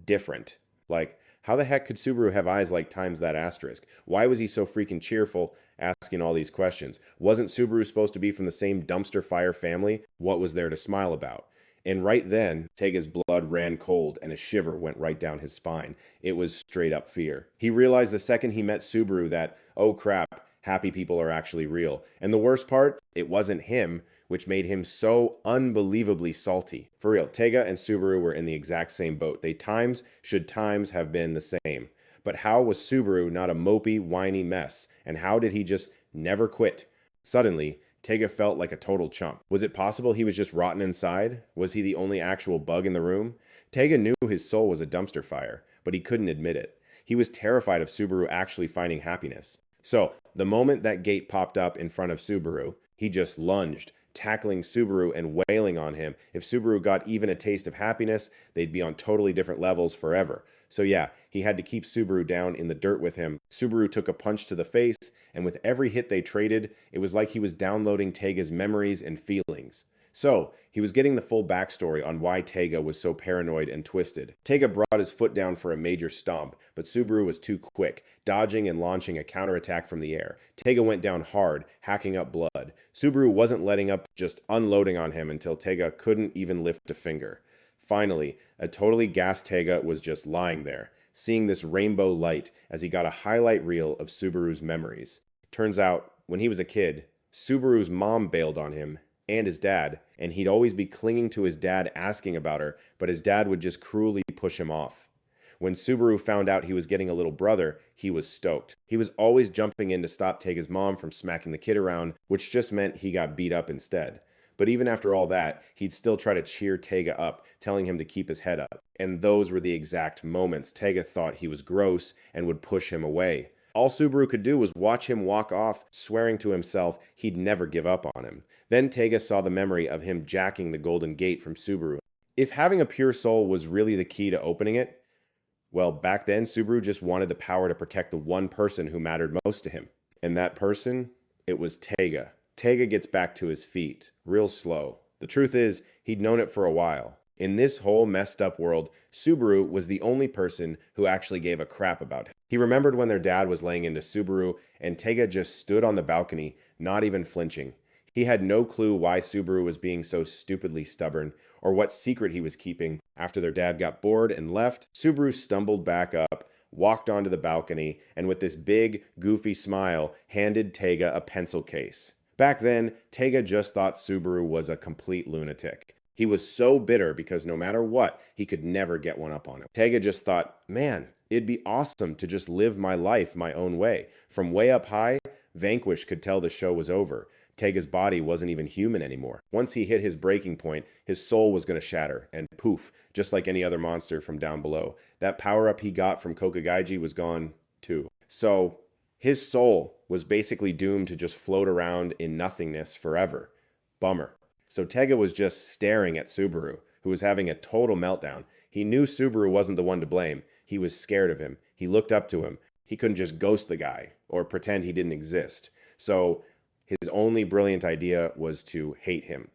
different. Like, how the heck could Subaru have eyes like times that asterisk? Why was he so freaking cheerful, asking all these questions? Wasn't Subaru supposed to be from the same dumpster fire family? What was there to smile about? And right then, Tega's blood ran cold and a shiver went right down his spine. It was straight up fear. He realized the second he met Subaru that, oh crap, happy people are actually real. And the worst part, it wasn't him, which made him so unbelievably salty. For real, Tega and Subaru were in the exact same boat. They should times have been the same. But how was Subaru not a mopey, whiny mess? And how did he just never quit? Suddenly, Tega felt like a total chump. Was it possible he was just rotten inside? Was he the only actual bug in the room? Tega knew his soul was a dumpster fire, but he couldn't admit it. He was terrified of Subaru actually finding happiness. So, the moment that gate popped up in front of Subaru, he just lunged, tackling Subaru and wailing on him. If Subaru got even a taste of happiness, they'd be on totally different levels forever. So yeah, he had to keep Subaru down in the dirt with him. Subaru took a punch to the face, and with every hit they traded, it was like he was downloading Tega's memories and feelings. So, he was getting the full backstory on why Tega was so paranoid and twisted. Tega brought his foot down for a major stomp, but Subaru was too quick, dodging and launching a counterattack from the air. Tega went down hard, hacking up blood. Subaru wasn't letting up, just unloading on him until Tega couldn't even lift a finger. Finally, a totally gassed Tega was just lying there, seeing this rainbow light as he got a highlight reel of Subaru's memories. Turns out, when he was a kid, Subaru's mom bailed on him, and his dad, and he'd always be clinging to his dad asking about her, but his dad would just cruelly push him off. When Subaru found out he was getting a little brother, he was stoked. He was always jumping in to stop Tega's mom from smacking the kid around, which just meant he got beat up instead. But even after all that, he'd still try to cheer Tega up, telling him to keep his head up. And those were the exact moments Tega thought he was gross and would push him away. All Subaru could do was watch him walk off, swearing to himself he'd never give up on him. Then Tega saw the memory of him jacking the golden gate from Subaru. If having a pure soul was really the key to opening it, well, back then Subaru just wanted the power to protect the one person who mattered most to him. And that person, it was Tega. Tega gets back to his feet, real slow. The truth is, he'd known it for a while. In this whole messed up world, Subaru was the only person who actually gave a crap about him. He remembered when their dad was laying into Subaru, and Tega just stood on the balcony, not even flinching. He had no clue why Subaru was being so stupidly stubborn, or what secret he was keeping. After their dad got bored and left, Subaru stumbled back up, walked onto the balcony, and with this big, goofy smile, handed Tega a pencil case. Back then, Tega just thought Subaru was a complete lunatic. He was so bitter because no matter what, he could never get one up on him. Tega just thought, man, it'd be awesome to just live my life my own way. From way up high, Vanquish could tell the show was over. Tega's body wasn't even human anymore. Once he hit his breaking point, his soul was going to shatter, and poof, just like any other monster from down below. That power-up he got from Kokagaiji was gone too. So, his soul was basically doomed to just float around in nothingness forever. Bummer. So Tega was just staring at Subaru, who was having a total meltdown. He knew Subaru wasn't the one to blame. He was scared of him. He looked up to him. He couldn't just ghost the guy or pretend he didn't exist. So his only brilliant idea was to hate him.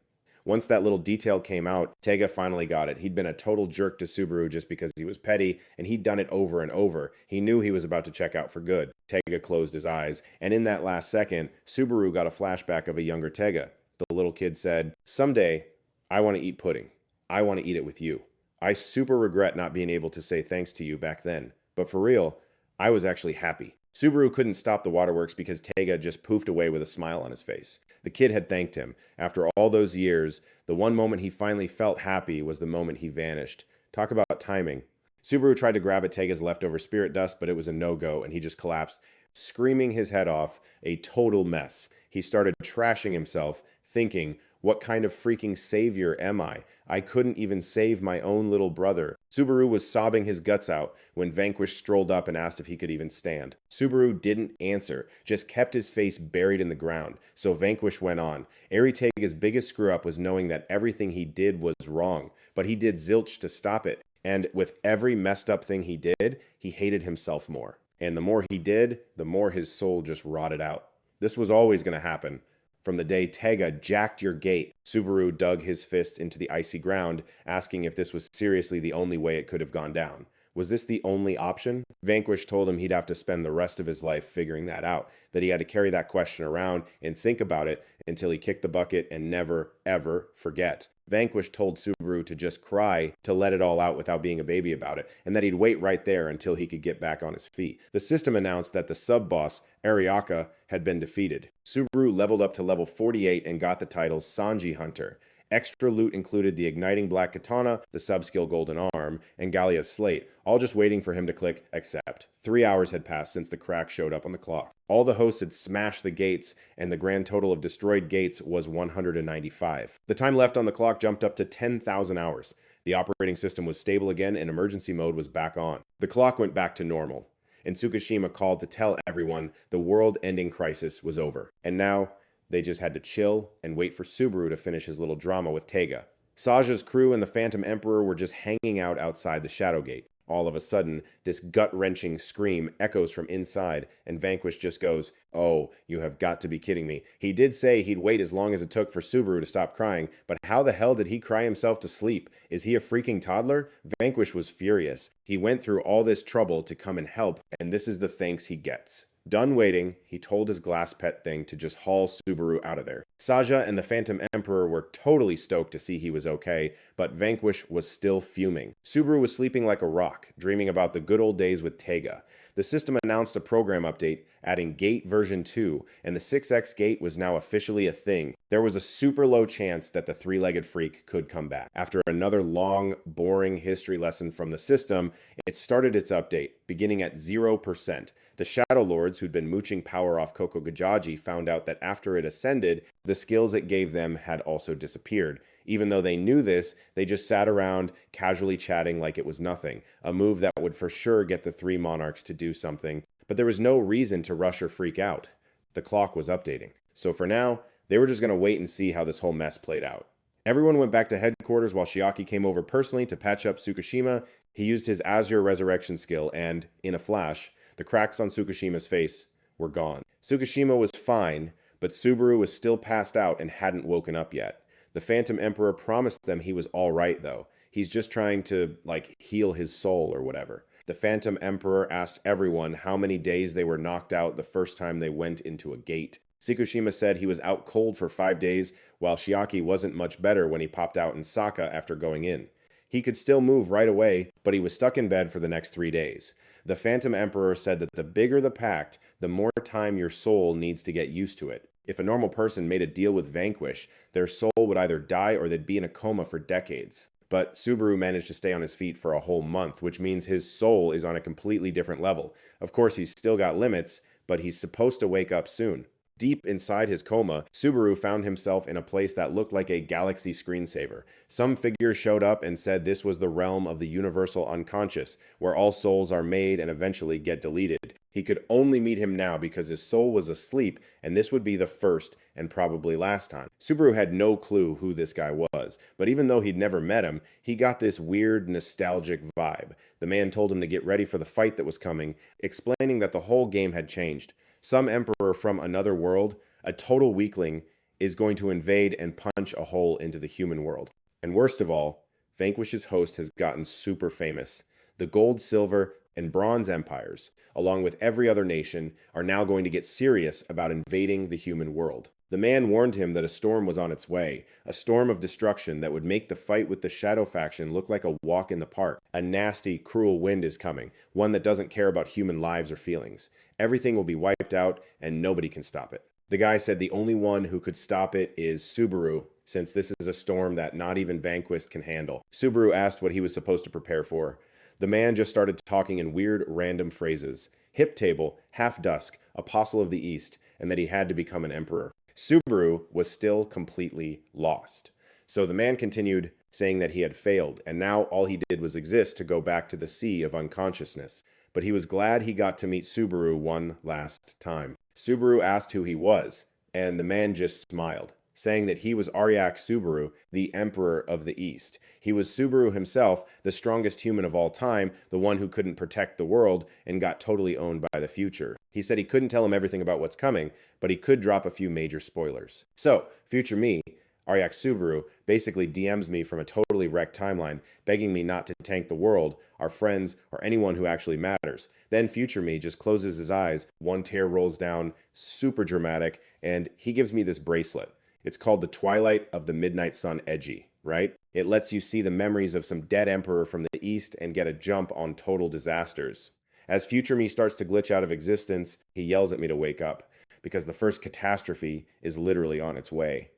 Once that little detail came out, Tega finally got it. He'd been a total jerk to Subaru just because he was petty, and he'd done it over and over. He knew he was about to check out for good. Tega closed his eyes, and in that last second, Subaru got a flashback of a younger Tega. The little kid said, "Someday, I want to eat pudding. I want to eat it with you. I super regret not being able to say thanks to you back then. But for real, I was actually happy." Subaru couldn't stop the waterworks because Tega just poofed away with a smile on his face. The kid had thanked him. After all those years, the one moment he finally felt happy was the moment he vanished. Talk about timing. Subaru tried to grab at Tega's leftover spirit dust, but it was a no-go, and he just collapsed, screaming his head off, a total mess. He started trashing himself, thinking, what kind of freaking savior am I? I couldn't even save my own little brother. Subaru was sobbing his guts out when Vanquish strolled up and asked if he could even stand. Subaru didn't answer, just kept his face buried in the ground. So Vanquish went on. Tega's biggest screw-up was knowing that everything he did was wrong, but he did zilch to stop it. And with every messed up thing he did, he hated himself more. And the more he did, the more his soul just rotted out. This was always going to happen. From the day Tega jacked your gate, Subaru dug his fists into the icy ground, asking if this was seriously the only way it could have gone down. Was this the only option? Vanquish told him he'd have to spend the rest of his life figuring that out, that he had to carry that question around and think about it until he kicked the bucket and never, ever forget. Vanquish told Subaru to just cry, to let it all out without being a baby about it, and that he'd wait right there until he could get back on his feet. The system announced that the sub-boss, Ariaka, had been defeated. Subaru leveled up to level 48 and got the title Sanji Hunter. Extra loot included the igniting black katana, the subskill golden arm, and Gallia's slate, all just waiting for him to click accept. 3 hours had passed since the crack showed up on the clock. All the hosts had smashed the gates, and the grand total of destroyed gates was 195. The time left on the clock jumped up to 10,000 hours. The operating system was stable again, and emergency mode was back on. The clock went back to normal, and Tsukishima called to tell everyone the world-ending crisis was over. And now, they just had to chill and wait for Subaru to finish his little drama with Taiga. Saja's crew and the Phantom Emperor were just hanging out outside the Shadow Gate. All of a sudden, this gut-wrenching scream echoes from inside, and Vanquish just goes, "Oh, you have got to be kidding me." He did say he'd wait as long as it took for Subaru to stop crying, but how the hell did he cry himself to sleep? Is he a freaking toddler? Vanquish was furious. He went through all this trouble to come and help, and this is the thanks he gets. Done waiting, he told his glass pet thing to just haul Subaru out of there. Saja and the Phantom Emperor were totally stoked to see he was okay, but Vanquish was still fuming. Subaru was sleeping like a rock, dreaming about the good old days with Taiga. The system announced a program update, adding Gate version 2, and the 6X Gate was now officially a thing. There was a super low chance that the three-legged freak could come back. After another long, boring history lesson from the system, it started its update, beginning at 0%. The Shadow Lords, who'd been mooching power off Koko Gajaji, found out that after it ascended, the skills it gave them had also disappeared. Even though they knew this, they just sat around casually chatting like it was nothing, a move that would for sure get the three monarchs to do something. But there was no reason to rush or freak out. The clock was updating. So for now, they were just going to wait and see how this whole mess played out. Everyone went back to headquarters while Shiaki came over personally to patch up Tsukishima. He used his Azure Resurrection skill and, in a flash, the cracks on Tsukishima's face were gone. Tsukishima was fine, but Subaru was still passed out and hadn't woken up yet. The Phantom Emperor promised them he was all right, though. He's just trying to, heal his soul or whatever. The Phantom Emperor asked everyone how many days they were knocked out the first time they went into a gate. Tsukishima said he was out cold for 5 days, while Shiaki wasn't much better when he popped out in Saka after going in. He could still move right away, but he was stuck in bed for the next 3 days. The Phantom Emperor said that the bigger the pact, the more time your soul needs to get used to it. If a normal person made a deal with Vanquish, their soul would either die or they'd be in a coma for decades. But Subaru managed to stay on his feet for a whole month, which means his soul is on a completely different level. Of course, he's still got limits, but he's supposed to wake up soon. Deep inside his coma, Subaru found himself in a place that looked like a galaxy screensaver. Some figure showed up and said this was the realm of the universal unconscious, where all souls are made and eventually get deleted. He could only meet him now because his soul was asleep, and this would be the first and probably last time. Subaru had no clue who this guy was, but even though he'd never met him, he got this weird, nostalgic vibe. The man told him to get ready for the fight that was coming, explaining that the whole game had changed. Some emperor from another world, a total weakling, is going to invade and punch a hole into the human world. And worst of all, Vanquish's host has gotten super famous. The gold, silver, and bronze empires, along with every other nation, are now going to get serious about invading the human world. The man warned him that a storm was on its way, a storm of destruction that would make the fight with the Shadow faction look like a walk in the park. A nasty, cruel wind is coming, one that doesn't care about human lives or feelings. Everything will be wiped out, and nobody can stop it. The guy said the only one who could stop it is Subaru, since this is a storm that not even Vanquish can handle. Subaru asked what he was supposed to prepare for. The man just started talking in weird, random phrases. Hip table, half dusk, apostle of the east, and that he had to become an emperor. Subaru was still completely lost. So the man continued, saying that he had failed, and now all he did was exist to go back to the sea of unconsciousness. But he was glad he got to meet Subaru one last time. Subaru asked who he was, and the man just smiled, saying that he was Aryak Subaru, the Emperor of the East. He was Subaru himself, the strongest human of all time, the one who couldn't protect the world and got totally owned by the future. He said he couldn't tell him everything about what's coming, but he could drop a few major spoilers. So, future me, Aryak Subaru basically DMs me from a totally wrecked timeline, begging me not to tank the world, our friends, or anyone who actually matters. Then future me just closes his eyes, one tear rolls down, super dramatic, and he gives me this bracelet. It's called the Twilight of the Midnight Sun Edgy, right? It lets you see the memories of some dead emperor from the east and get a jump on total disasters. As future me starts to glitch out of existence, he yells at me to wake up, because the first catastrophe is literally on its way.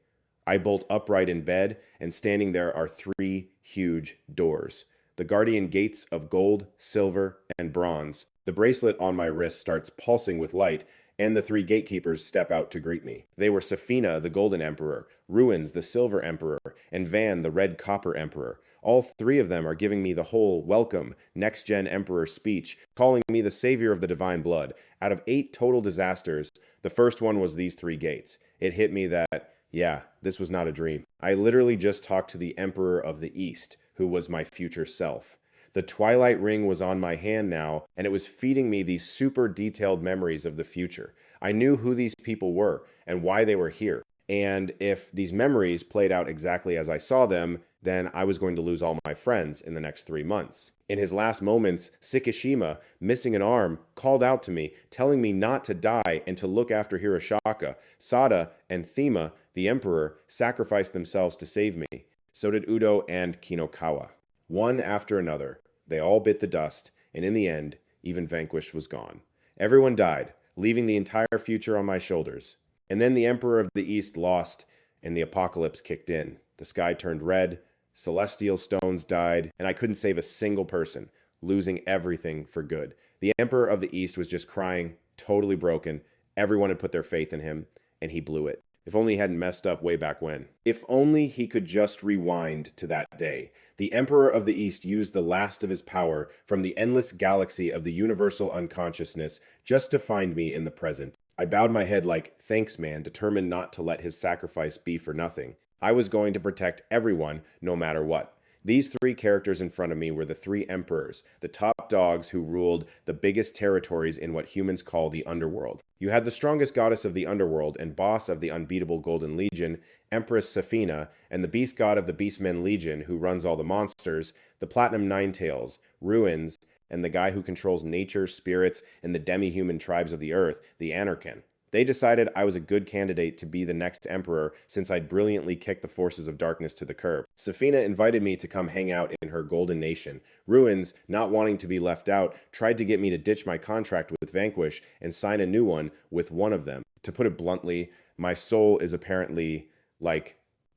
I bolt upright in bed, and standing there are three huge doors. The guardian gates of gold, silver, and bronze. The bracelet on my wrist starts pulsing with light, and the three gatekeepers step out to greet me. They were Safina, the Golden Emperor, Ruins, the Silver Emperor, and Van, the Red Copper Emperor. All three of them are giving me the whole welcome, next-gen Emperor speech, calling me the savior of the divine blood. Out of 8 total disasters, the first one was these 3 gates. It hit me that, yeah, this was not a dream. I literally just talked to the Emperor of the East, who was my future self. The Twilight Ring was on my hand now, and it was feeding me these super detailed memories of the future. I knew who these people were and why they were here. And if these memories played out exactly as I saw them, then I was going to lose all my friends in the next 3 months. In his last moments, Sikishima, missing an arm, called out to me, telling me not to die and to look after Hiroshaka. Sada and Thema, the emperor, sacrificed themselves to save me. So did Udo and Kinokawa. One after another, they all bit the dust, and in the end, even Vanquish was gone. Everyone died, leaving the entire future on my shoulders. And then the Emperor of the East lost, and the apocalypse kicked in. The sky turned red, celestial stones died, and I couldn't save a single person, losing everything for good. The Emperor of the East was just crying, totally broken. Everyone had put their faith in him, and he blew it. If only he hadn't messed up way back when. If only he could just rewind to that day. The Emperor of the East used the last of his power from the endless galaxy of the universal unconsciousness just to find me in the present. I bowed my head like, thanks man, determined not to let his sacrifice be for nothing. I was going to protect everyone, no matter what. These 3 characters in front of me were the 3 emperors, the top dogs who ruled the biggest territories in what humans call the underworld. You had the strongest goddess of the underworld and boss of the unbeatable Golden Legion, Empress Safina, and the beast god of the Beastmen Legion who runs all the monsters, the Platinum Ninetails, Ruins, and the guy who controls nature, spirits, and the demi-human tribes of the earth, the Anarchan. They decided I was a good candidate to be the next emperor since I'd brilliantly kicked the forces of darkness to the curb. Safina invited me to come hang out in her golden nation. Ruins, not wanting to be left out, tried to get me to ditch my contract with Vanquish and sign a new one with one of them. To put it bluntly, my soul is apparently,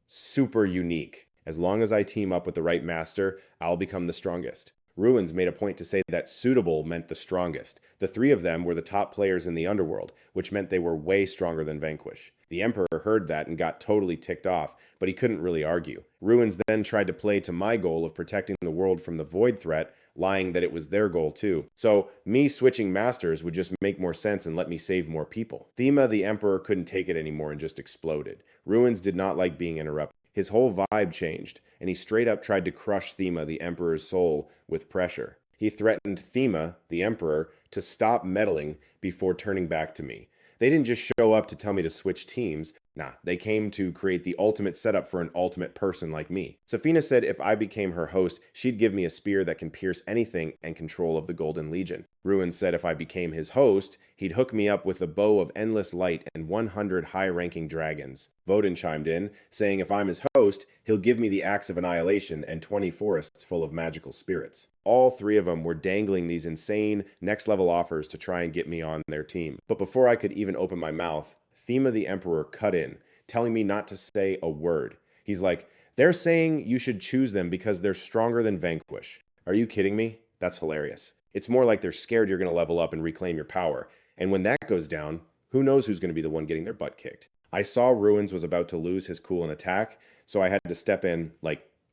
super unique. As long as I team up with the right master, I'll become the strongest. Ruins made a point to say that suitable meant the strongest. The 3 of them were the top players in the underworld, which meant they were way stronger than Vanquish. The Emperor heard that and got totally ticked off, but he couldn't really argue. Ruins then tried to play to my goal of protecting the world from the Void threat, lying that it was their goal too. So me switching masters would just make more sense and let me save more people. Thema, the Emperor, couldn't take it anymore and just exploded. Ruins did not like being interrupted. His whole vibe changed, and he straight up tried to crush Thema, the Emperor's soul, with pressure. He threatened Thema, the Emperor, to stop meddling before turning back to me. They didn't just show up to tell me to switch teams. Nah, they came to create the ultimate setup for an ultimate person like me. Safina said if I became her host, she'd give me a spear that can pierce anything and control of the Golden Legion. Ruins said if I became his host, he'd hook me up with a bow of endless light and 100 high-ranking dragons. Vodin chimed in, saying if I'm his host, he'll give me the Axe of Annihilation and 20 forests full of magical spirits. All 3 of them were dangling these insane, next-level offers to try and get me on their team. But before I could even open my mouth, Thema the Emperor cut in, telling me not to say a word. He's like, they're saying you should choose them because they're stronger than Vanquish. Are you kidding me? That's hilarious. It's more like they're scared you're going to level up and reclaim your power. And when that goes down, who knows who's going to be the one getting their butt kicked. I saw Ruins was about to lose his cool and attack, so I had to step in,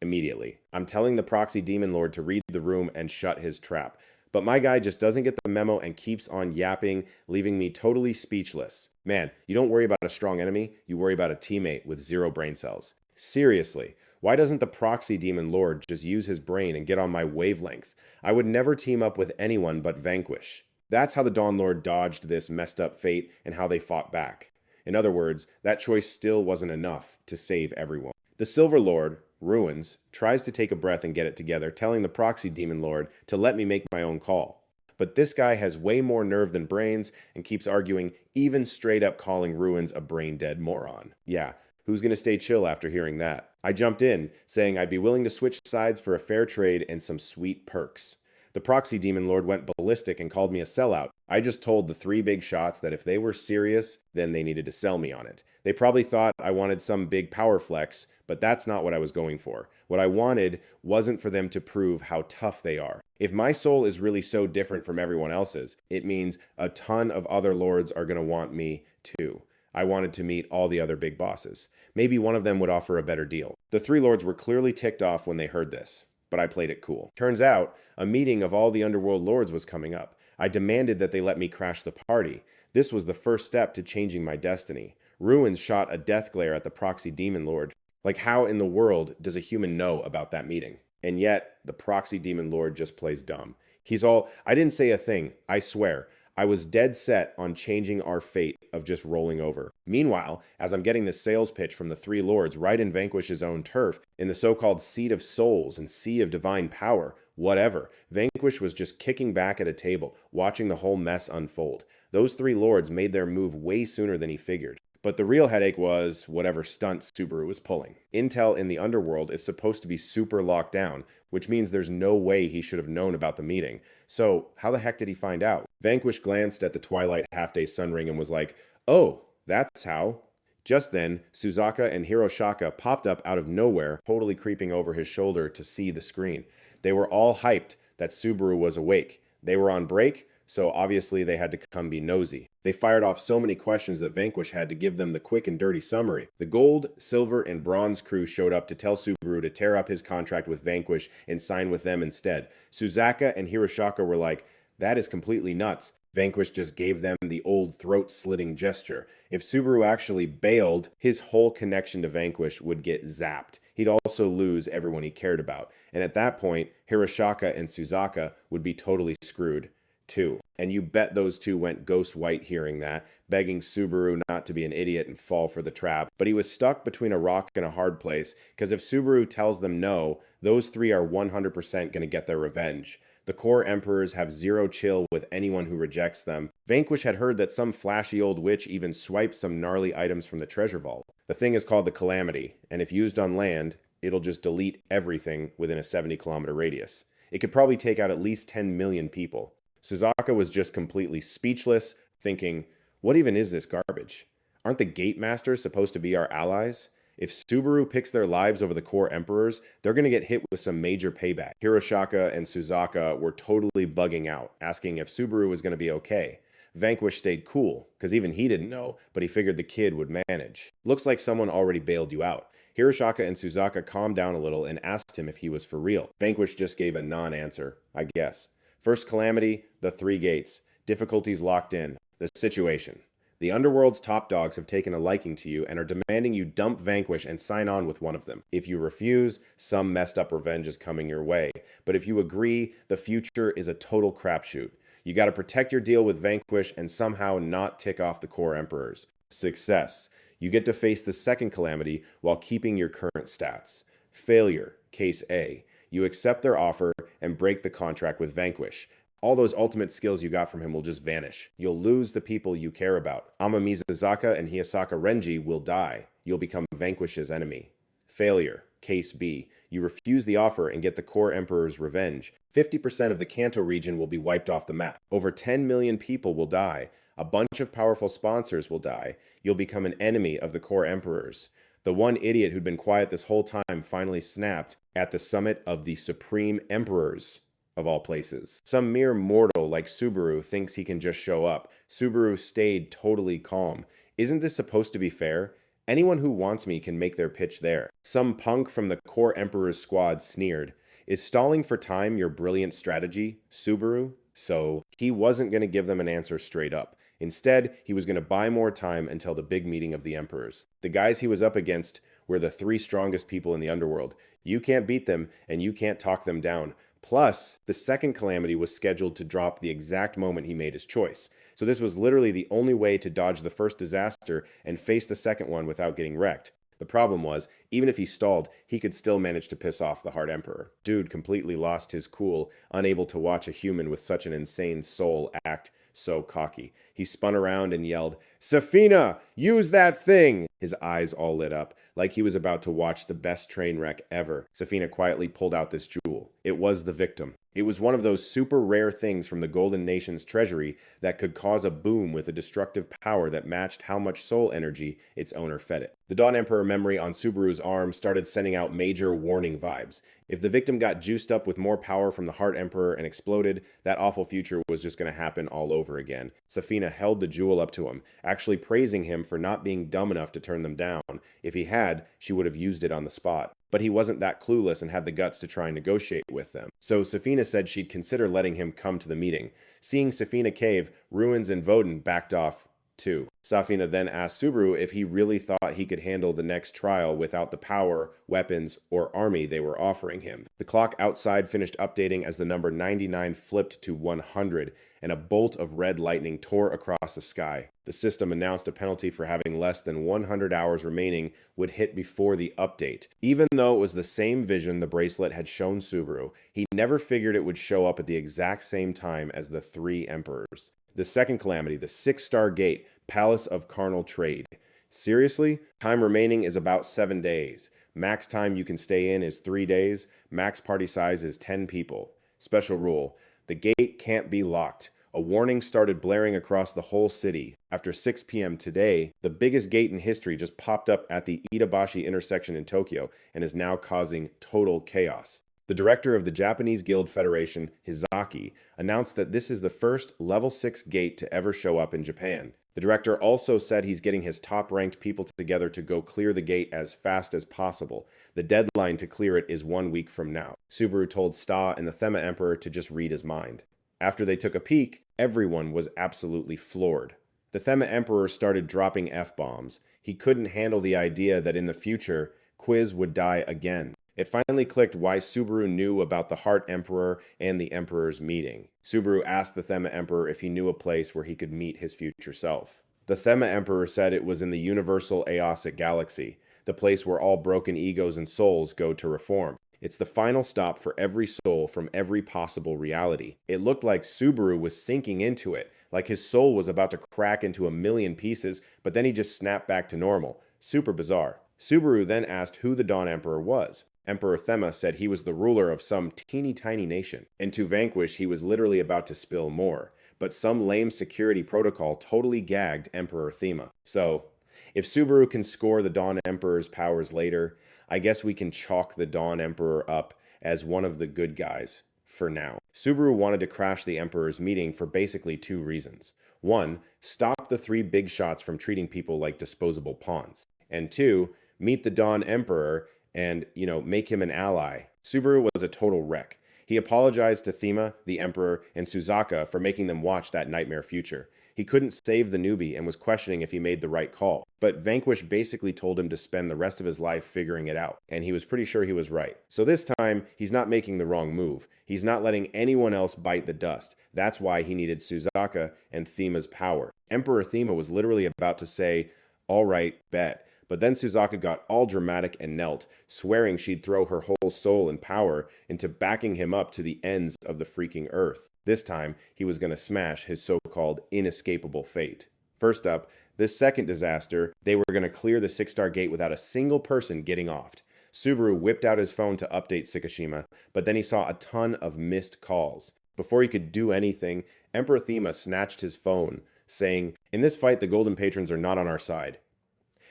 immediately. I'm telling the proxy demon lord to read the room and shut his trap. But my guy just doesn't get the memo and keeps on yapping, leaving me totally speechless. Man, you don't worry about a strong enemy, you worry about a teammate with 0 brain cells. Seriously, why doesn't the proxy demon lord just use his brain and get on my wavelength? I would never team up with anyone but Vanquish. That's how the Dawn Lord dodged this messed up fate and how they fought back. In other words, that choice still wasn't enough to save everyone. The Silver Lord, Ruins, tries to take a breath and get it together, telling the Proxy Demon Lord to let me make my own call. But this guy has way more nerve than brains and keeps arguing, even straight up calling Ruins a brain-dead moron. Yeah, who's gonna stay chill after hearing that? I jumped in, saying I'd be willing to switch sides for a fair trade and some sweet perks. The Proxy Demon Lord went ballistic and called me a sellout. I just told the three big shots that if they were serious, then they needed to sell me on it. They probably thought I wanted some big power flex, but that's not what I was going for. What I wanted wasn't for them to prove how tough they are. If my soul is really so different from everyone else's, it means a ton of other lords are going to want me too. I wanted to meet all the other big bosses. Maybe one of them would offer a better deal. The three lords were clearly ticked off when they heard this, but I played it cool. Turns out, a meeting of all the underworld lords was coming up. I demanded that they let me crash the party. This was the first step to changing my destiny. Ruins shot a death glare at the Proxy Demon Lord. Like, how in the world does a human know about that meeting? And yet, the Proxy Demon Lord just plays dumb. He's all, I didn't say a thing, I swear. I was dead set on changing our fate of just rolling over. Meanwhile, as I'm getting the sales pitch from the three lords right in Vanquish's own turf, in the so-called Seat of Souls and Sea of Divine Power, whatever, Vanquish was just kicking back at a table, watching the whole mess unfold. Those three lords made their move way sooner than he figured. But the real headache was whatever stunt Subaru was pulling. Intel in the underworld is supposed to be super locked down, which means there's no way he should have known about the meeting. So how the heck did he find out? Vanquish glanced at the twilight half-day sun ring and was like, oh, that's how. Just then, Suzaka and Hiroshaka popped up out of nowhere, totally creeping over his shoulder to see the screen. They were all hyped that Subaru was awake. They were on break, so obviously they had to come be nosy. They fired off so many questions that Vanquish had to give them the quick and dirty summary. The gold, silver, and bronze crew showed up to tell Subaru to tear up his contract with Vanquish and sign with them instead. Suzaka and Hiroshaka were like, that is completely nuts. Vanquish just gave them the old throat-slitting gesture. If Subaru actually bailed, his whole connection to Vanquish would get zapped. He'd also lose everyone he cared about. And at that point, Hiroshaka and Suzaka would be totally screwed too. And you bet those two went ghost white hearing that, begging Subaru not to be an idiot and fall for the trap. But he was stuck between a rock and a hard place, because if Subaru tells them no, those three are 100% going to get their revenge. The core emperors have zero chill with anyone who rejects them. Vanquish had heard that some flashy old witch even swiped some gnarly items from the treasure vault. The thing is called the Calamity, and if used on land, it'll just delete everything within a 70-kilometer radius. It could probably take out at least 10 million people. Suzaka was just completely speechless, thinking, what even is this garbage? Aren't the Gate Masters supposed to be our allies? If Subaru picks their lives over the core emperors, they're going to get hit with some major payback. Hiroshaka and Suzaka were totally bugging out, asking if Subaru was going to be okay. Vanquish stayed cool, because even he didn't know, but he figured the kid would manage. Looks like someone already bailed you out. Hiroshaka and Suzaka calmed down a little and asked him if he was for real. Vanquish just gave a non-answer, I guess. First calamity, the three gates. Difficulties locked in. The situation. The underworld's top dogs have taken a liking to you and are demanding you dump Vanquish and sign on with one of them. If you refuse, some messed up revenge is coming your way. But if you agree, the future is a total crapshoot. You gotta protect your deal with Vanquish and somehow not tick off the core emperors. Success. You get to face the second calamity while keeping your current stats. Failure. Case A. You accept their offer and break the contract with Vanquish. All those ultimate skills you got from him will just vanish. You'll lose the people you care about. Amamizazaka and Hiyasaka Renji will die. You'll become Vanquish's enemy. Failure. Case B. You refuse the offer and get the core emperor's revenge. 50% of the Kanto region will be wiped off the map. Over 10 million people will die. A bunch of powerful sponsors will die. You'll become an enemy of the core emperors. The one idiot who'd been quiet this whole time finally snapped at the summit of the Supreme Emperors, of all places. Some mere mortal like Subaru thinks he can just show up. Subaru stayed totally calm. Isn't this supposed to be fair? Anyone who wants me can make their pitch there. Some punk from the core Emperor's squad sneered. Is stalling for time your brilliant strategy, Subaru? So he wasn't going to give them an answer straight up. Instead, he was going to buy more time until the big meeting of the emperors. The guys he was up against were the three strongest people in the underworld. You can't beat them, and you can't talk them down. Plus, the second calamity was scheduled to drop the exact moment he made his choice. So this was literally the only way to dodge the first disaster and face the second one without getting wrecked. The problem was, even if he stalled, he could still manage to piss off the Heart Emperor. Dude completely lost his cool, unable to watch a human with such an insane soul act so cocky. He spun around and yelled, "Safina, use that thing!" His eyes all lit up, like he was about to watch the best train wreck ever. Safina quietly pulled out this jewel. It was the victim. It was one of those super rare things from the Golden Nation's treasury that could cause a boom with a destructive power that matched how much soul energy its owner fed it. The Dawn Emperor memory on Subaru's arm started sending out major warning vibes. If the victim got juiced up with more power from the Heart Emperor and exploded, that awful future was just going to happen all over again. Safina held the jewel up to him, actually praising him for not being dumb enough to turn them down. If he had, she would have used it on the spot. But he wasn't that clueless and had the guts to try and negotiate with them. So Safina said she'd consider letting him come to the meeting. Seeing Safina cave, Ruins and Voden backed off too. Safina then asked Subaru if he really thought he could handle the next trial without the power, weapons, or army they were offering him. The clock outside finished updating as the number 99 flipped to 100, and a bolt of red lightning tore across the sky. The system announced a penalty for having less than 100 hours remaining would hit before the update. Even though it was the same vision the bracelet had shown Subaru, he never figured it would show up at the exact same time as the three emperors. The second calamity, the 6-star gate, Palace of Carnal Trade. Seriously? Time remaining is about 7 days. Max time you can stay in is 3 days. Max party size is 10 people. Special rule: the gate can't be locked. A warning started blaring across the whole city. After 6 p.m. today, the biggest gate in history just popped up at the Itabashi intersection in Tokyo and is now causing total chaos. The director of the Japanese Guild Federation, Hizaki, announced that this is the first level 6 gate to ever show up in Japan. The director also said he's getting his top-ranked people together to go clear the gate as fast as possible. The deadline to clear it is 1 week from now. Subaru told Sta and the Thema Emperor to just read his mind. After they took a peek, everyone was absolutely floored. The Thema Emperor started dropping F-bombs. He couldn't handle the idea that in the future, Quiz would die again. It finally clicked why Subaru knew about the Heart Emperor and the Emperor's meeting. Subaru asked the Thema Emperor if he knew a place where he could meet his future self. The Thema Emperor said it was in the Universal Aeosic Galaxy, the place where all broken egos and souls go to reform. It's the final stop for every soul from every possible reality. It looked like Subaru was sinking into it, like his soul was about to crack into a million pieces, but then he just snapped back to normal. Super bizarre. Subaru then asked who the Dawn Emperor was. Emperor Thema said he was the ruler of some teeny tiny nation, and to vanquish he was literally about to spill more. But some lame security protocol totally gagged Emperor Thema. So, if Subaru can score the Dawn Emperor's powers later, I guess we can chalk the Dawn Emperor up as one of the good guys, for now. Subaru wanted to crash the Emperor's meeting for basically 2 reasons. 1, stop the 3 big shots from treating people like disposable pawns. And 2, meet the Dawn Emperor and, make him an ally. Subaru was a total wreck. He apologized to Thema, the Emperor, and Suzaka for making them watch that nightmare future. He couldn't save the newbie and was questioning if he made the right call. But Vanquish basically told him to spend the rest of his life figuring it out, and he was pretty sure he was right. So this time, he's not making the wrong move. He's not letting anyone else bite the dust. That's why he needed Suzaka and Thema's power. Emperor Thema was literally about to say, "All right, bet." But then Suzaka got all dramatic and knelt, swearing she'd throw her whole soul and power into backing him up to the ends of the freaking earth. This time, he was going to smash his so-called inescapable fate. First up, this second disaster, they were going to clear the 6-star gate without a single person getting offed. Subaru whipped out his phone to update Tsukishima, but then he saw a ton of missed calls. Before he could do anything, Emperor Thema snatched his phone, saying, "In this fight, the Golden Patrons are not on our side."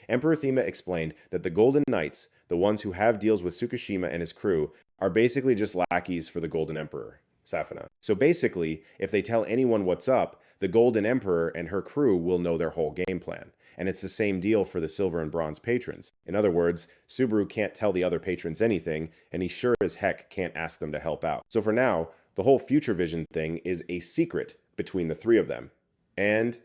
Emperor Thema explained that the Golden Knights, the ones who have deals with Tsukishima and his crew, are basically just lackeys for the Golden Emperor, Safina. So basically, if they tell anyone what's up, the Golden Emperor and her crew will know their whole game plan. And it's the same deal for the Silver and Bronze patrons. In other words, Subaru can't tell the other patrons anything, and he sure as heck can't ask them to help out. So for now, the whole Future Vision thing is a secret between the 3 of them. And,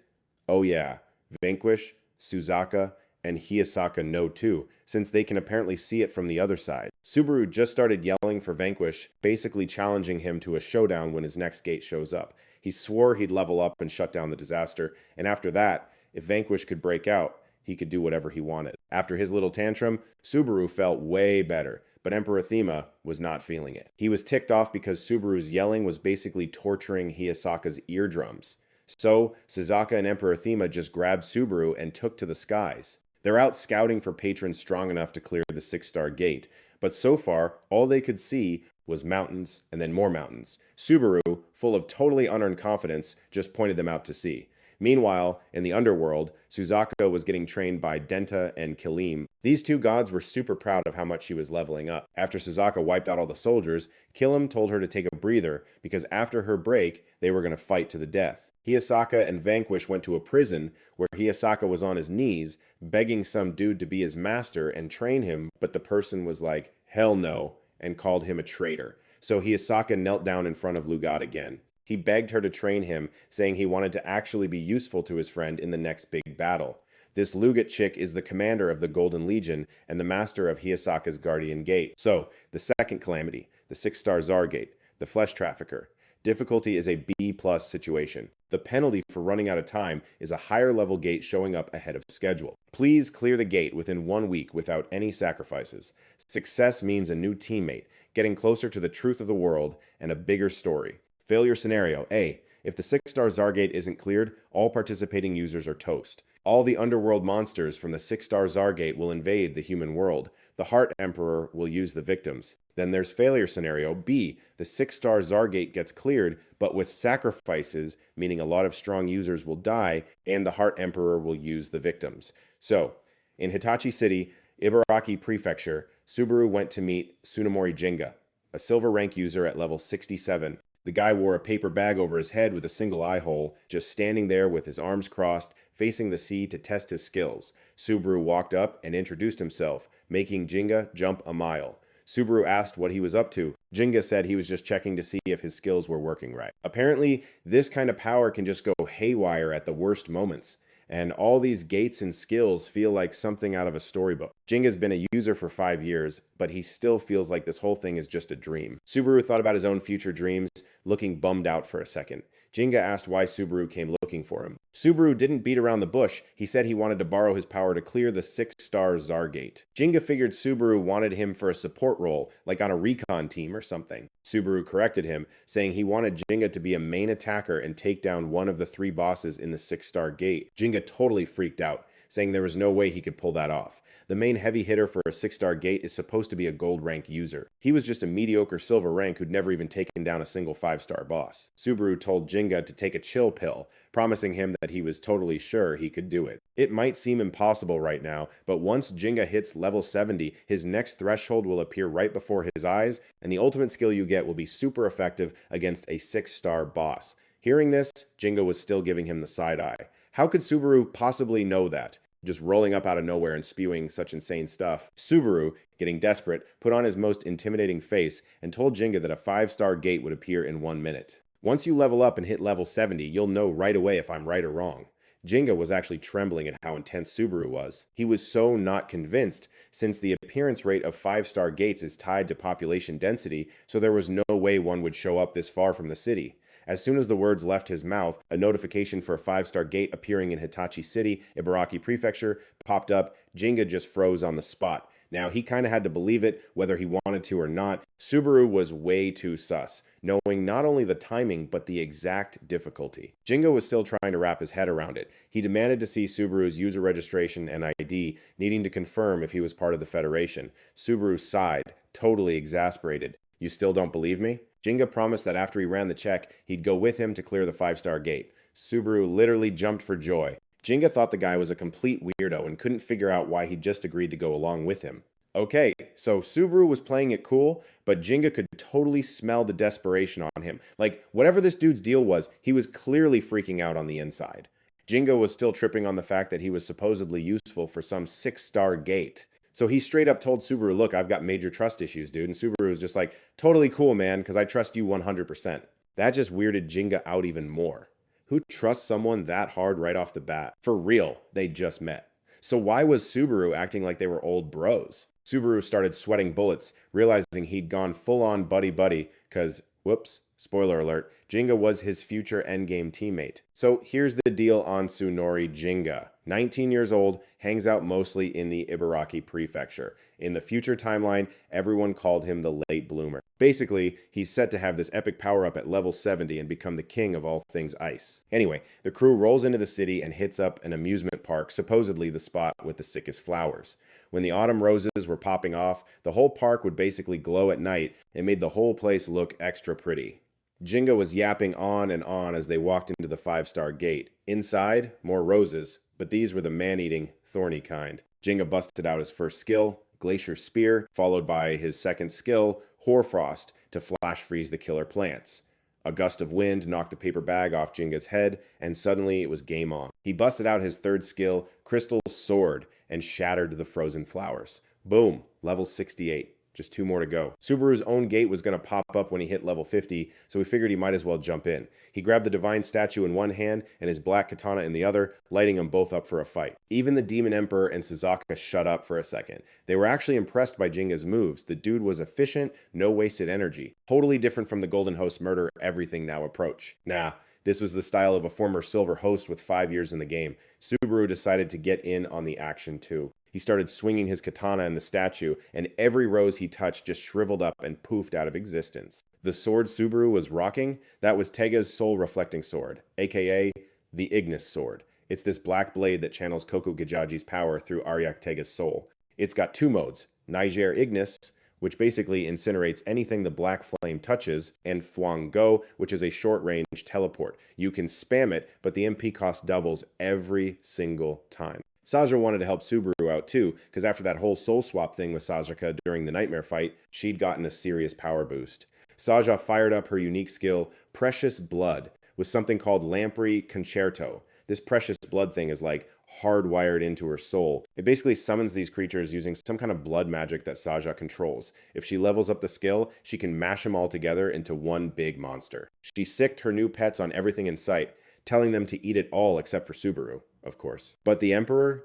oh yeah, Vanquish, Suzaka, and Hiyasaka know too, since they can apparently see it from the other side. Subaru just started yelling for Vanquish, basically challenging him to a showdown when his next gate shows up. He swore he'd level up and shut down the disaster, and after that, if Vanquish could break out, he could do whatever he wanted. After his little tantrum, Subaru felt way better, but Emperor Thema was not feeling it. He was ticked off because Subaru's yelling was basically torturing Hiyasaka's eardrums. So, Suzaka and Emperor Thema just grabbed Subaru and took to the skies. They're out scouting for patrons strong enough to clear the 6-star gate, but so far, all they could see was mountains and then more mountains. Subaru, full of totally unearned confidence, just pointed them out to sea. Meanwhile, in the underworld, Suzaka was getting trained by Denta and Kilim. These two gods were super proud of how much she was leveling up. After Suzaka wiped out all the soldiers, Kilim told her to take a breather because after her break, they were going to fight to the death. Hiyasaka and Vanquish went to a prison where Hiyasaka was on his knees, begging some dude to be his master and train him, but the person was like, hell no, and called him a traitor. So Hiyasaka knelt down in front of Lugat again. He begged her to train him, saying he wanted to actually be useful to his friend in the next big battle. This Lugat chick is the commander of the Golden Legion and the master of Hiyasaka's Guardian Gate. So, the second calamity, the 6-star Zargate, the flesh trafficker. Difficulty is a B+ situation. The penalty for running out of time is a higher level gate showing up ahead of schedule. Please clear the gate within 1 week without any sacrifices. Success means a new teammate, getting closer to the truth of the world, and a bigger story. Failure scenario A. If the 6-star Zargate isn't cleared, all participating users are toast. All the underworld monsters from the 6-star Zargate will invade the human world. The Heart Emperor will use the victims. Then there's failure scenario B. The 6-star Zargate gets cleared, but with sacrifices, meaning a lot of strong users will die, and the Heart Emperor will use the victims. So, in Hitachi City, Ibaraki Prefecture, Subaru went to meet Tsunemori Jinga, a silver rank user at level 67. The guy wore a paper bag over his head with a single eye hole, just standing there with his arms crossed, facing the sea to test his skills. Subaru walked up and introduced himself, making Jinga jump a mile. Subaru asked what he was up to. Jinga said he was just checking to see if his skills were working right. Apparently, this kind of power can just go haywire at the worst moments. And all these gates and skills feel like something out of a storybook. Jinga's been a user for 5 years, but he still feels like this whole thing is just a dream. Subaru thought about his own future dreams, looking bummed out for a second. Jinga asked why Subaru came looking for him. Subaru didn't beat around the bush. He said he wanted to borrow his power to clear the 6-star Zargate. Jinga figured Subaru wanted him for a support role, like on a recon team or something. Subaru corrected him, saying he wanted Jinga to be a main attacker and take down one of the 3 bosses in the 6-star gate. Jinga totally freaked out, saying there was no way he could pull that off. The main heavy hitter for a 6-star gate is supposed to be a gold rank user. He was just a mediocre silver rank who'd never even taken down a single 5-star boss. Subaru told Jinga to take a chill pill, promising him that he was totally sure he could do it. It might seem impossible right now, but once Jinga hits level 70, his next threshold will appear right before his eyes, and the ultimate skill you get will be super effective against a 6-star boss. Hearing this, Jinga was still giving him the side eye. How could Subaru possibly know that? Just rolling up out of nowhere and spewing such insane stuff. Subaru, getting desperate, put on his most intimidating face and told Jinga that a 5-star gate would appear in 1 minute. Once you level up and hit level 70, you'll know right away if I'm right or wrong. Jinga was actually trembling at how intense Subaru was. He was so not convinced, since the appearance rate of 5-star gates is tied to population density, so there was no way one would show up this far from the city. As soon as the words left his mouth, a notification for a 5-star gate appearing in Hitachi City, Ibaraki Prefecture, popped up. Jinga just froze on the spot. Now, he kind of had to believe it, whether he wanted to or not. Subaru was way too sus, knowing not only the timing, but the exact difficulty. Jinga was still trying to wrap his head around it. He demanded to see Subaru's user registration and ID, needing to confirm if he was part of the Federation. Subaru sighed, totally exasperated. You still don't believe me? Jinga promised that after he ran the check, he'd go with him to clear the 5-star gate. Subaru literally jumped for joy. Jinga thought the guy was a complete weirdo and couldn't figure out why he just agreed to go along with him. Okay, so Subaru was playing it cool, but Jinga could totally smell the desperation on him. Like, whatever this dude's deal was, he was clearly freaking out on the inside. Jinga was still tripping on the fact that he was supposedly useful for some 6-star gate. So he straight up told Subaru, look, I've got major trust issues, dude. And Subaru was just like, totally cool, man, because I trust you 100%. That just weirded Jinga out even more. Who trusts someone that hard right off the bat? For real, they just met. So why was Subaru acting like they were old bros? Subaru started sweating bullets, realizing he'd gone full on buddy buddy, because, whoops, spoiler alert, Jinga was his future endgame teammate. So here's the deal on Tsunori Jinga. 19 years old, hangs out mostly in the Ibaraki prefecture. In the future timeline, everyone called him the late bloomer. Basically, he's set to have this epic power-up at level 70 and become the king of all things ice. Anyway, the crew rolls into the city and hits up an amusement park, supposedly the spot with the sickest flowers. When the autumn roses were popping off, the whole park would basically glow at night and made the whole place look extra pretty. Jinga was yapping on and on as they walked into the 5-star gate. Inside, more roses, but these were the man-eating, thorny kind. Jinga busted out his first skill, Glacier Spear, followed by his second skill, Hoarfrost, to flash freeze the killer plants. A gust of wind knocked the paper bag off Jinga's head, and suddenly it was game on. He busted out his third skill, Crystal Sword, and shattered the frozen flowers. Boom, level 68. Just 2 more to go. Subaru's own gate was going to pop up when he hit level 50, so he figured he might as well jump in. He grabbed the divine statue in one hand and his black katana in the other, lighting them both up for a fight. Even the Demon Emperor and Suzaka shut up for a second. They were actually impressed by Jinga's moves. The dude was efficient, no wasted energy. Totally different from the Golden Host murder everything now approach. Nah, this was the style of a former silver host with 5 years in the game. Subaru decided to get in on the action too. He started swinging his katana in the statue, and every rose he touched just shriveled up and poofed out of existence. The sword Subaru was rocking, that was Tega's soul-reflecting sword, aka the Ignis sword. It's this black blade that channels Koku Gijaji's power through Aryak Tega's soul. It's got 2 modes, Niger Ignis, which basically incinerates anything the black flame touches, and Fuang Go, which is a short-range teleport. You can spam it, but the MP cost doubles every single time. Saja wanted to help Subaru out too, because after that whole soul swap thing with Sasuke during the nightmare fight, she'd gotten a serious power boost. Saja fired up her unique skill, Precious Blood, with something called Lamprey Concerto. This precious blood thing is like hardwired into her soul. It basically summons these creatures using some kind of blood magic that Saja controls. If she levels up the skill, she can mash them all together into one big monster. She sicked her new pets on everything in sight, telling them to eat it all except for Subaru, of course. But the Emperor,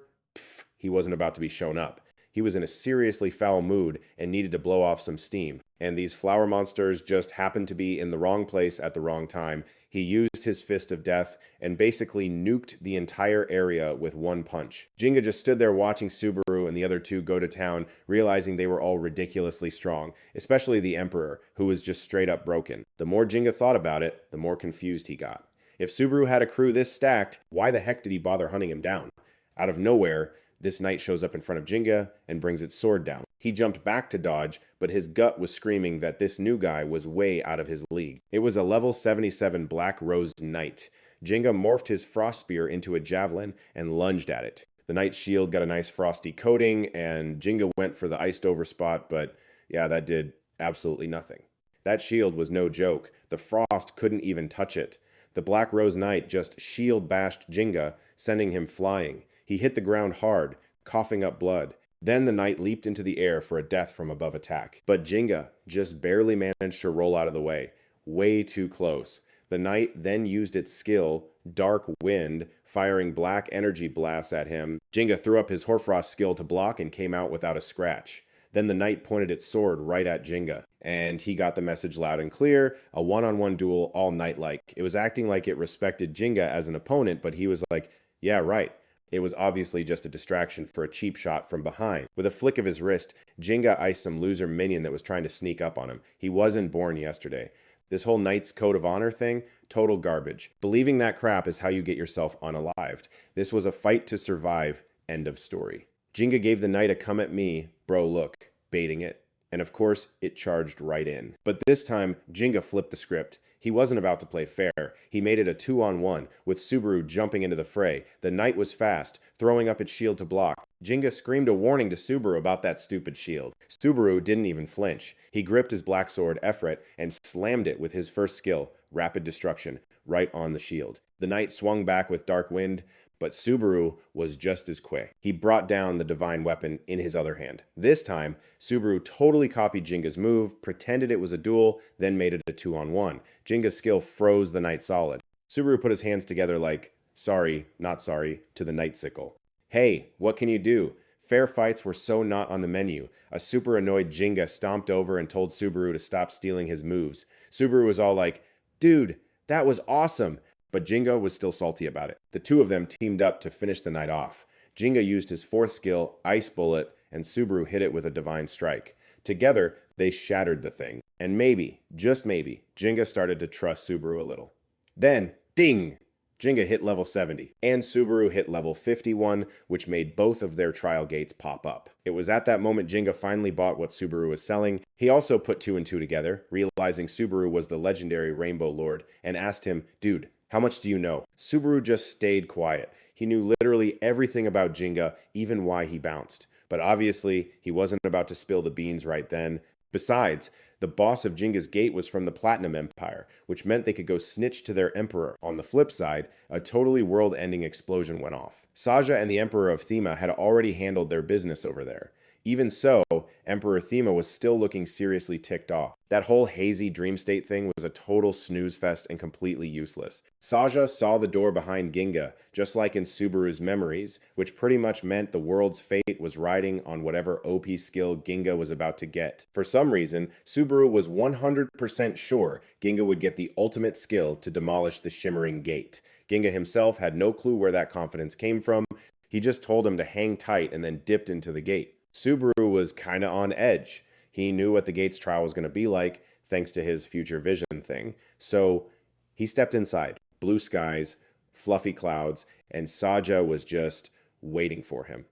he wasn't about to be shown up. He was in a seriously foul mood and needed to blow off some steam. And these flower monsters just happened to be in the wrong place at the wrong time. He used his Fist of Death and basically nuked the entire area with one punch. Jinga just stood there watching Subaru and the other 2 go to town, realizing they were all ridiculously strong, especially the Emperor, who was just straight up broken. The more Jinga thought about it, the more confused he got. If Subaru had a crew this stacked, why the heck did he bother hunting him down? Out of nowhere, this knight shows up in front of Jinga and brings its sword down. He jumped back to dodge, but his gut was screaming that this new guy was way out of his league. It was a level 77 Black Rose Knight. Jinga morphed his frost spear into a javelin and lunged at it. The knight's shield got a nice frosty coating, and Jinga went for the iced over spot, but yeah, that did absolutely nothing. That shield was no joke. The frost couldn't even touch it. The Black Rose Knight just shield bashed Jinga, sending him flying. He hit the ground hard, coughing up blood. Then the knight leaped into the air for a death from above attack. But Jinga just barely managed to roll out of the way. Way too close. The knight then used its skill, Dark Wind, firing black energy blasts at him. Jinga threw up his Hoarfrost skill to block and came out without a scratch. Then the knight pointed its sword right at Jinga, and he got the message loud and clear, a one-on-one duel, all knight-like. It was acting like it respected Jinga as an opponent, but he was like, yeah, right. It was obviously just a distraction for a cheap shot from behind. With a flick of his wrist, Jinga iced some loser minion that was trying to sneak up on him. He wasn't born yesterday. This whole Knight's Code of Honor thing, total garbage. Believing that crap is how you get yourself unalived. This was a fight to survive, end of story. Jinga gave the knight a come at me, bro look, baiting it. And of course, it charged right in. But this time, Jinga flipped the script. He wasn't about to play fair. He made it a 2-on-1, with Subaru jumping into the fray. The knight was fast, throwing up its shield to block. Jinga screamed a warning to Subaru about that stupid shield. Subaru didn't even flinch. He gripped his black sword, Efret, and slammed it with his first skill, Rapid Destruction, right on the shield. The knight swung back with Dark Wind, but Subaru was just as quick. He brought down the divine weapon in his other hand. This time, Subaru totally copied Jinga's move, pretended it was a duel, then made it a 2-on-1. Jinga's skill froze the knight solid. Subaru put his hands together like, sorry, not sorry, to the Night Sickle. Hey, what can you do? Fair fights were so not on the menu. A super annoyed Jinga stomped over and told Subaru to stop stealing his moves. Subaru was all like, dude, that was awesome. But Jinga was still salty about it. The two of them teamed up to finish the night off. Jinga used his fourth skill, Ice Bullet, and Subaru hit it with a Divine Strike. Together, they shattered the thing. And maybe, just maybe, Jinga started to trust Subaru a little. Then, ding! Jinga hit level 70, and Subaru hit level 51, which made both of their trial gates pop up. It was at that moment Jinga finally bought what Subaru was selling. He also put two and two together, realizing Subaru was the legendary Rainbow Lord, and asked him, dude, how much do you know? Subaru just stayed quiet. He knew literally everything about Jinga, even why he bounced. But obviously, he wasn't about to spill the beans right then. Besides, the boss of Jinga's gate was from the Platinum Empire, which meant they could go snitch to their emperor. On the flip side, a totally world-ending explosion went off. Saja and the Emperor of Thema had already handled their business over there. Even so, Emperor Thema was still looking seriously ticked off. That whole hazy dream state thing was a total snooze fest and completely useless. Saja saw the door behind Ginga, just like in Subaru's memories, which pretty much meant the world's fate was riding on whatever OP skill Ginga was about to get. For some reason, Subaru was 100% sure Ginga would get the ultimate skill to demolish the Shimmering Gate. Ginga himself had no clue where that confidence came from. He just told him to hang tight and then dipped into the gate. Subaru was kinda on edge. He knew what the gate's trial was going to be like, thanks to his future vision thing. So he stepped inside. Blue skies, fluffy clouds, and Saja was just waiting for him.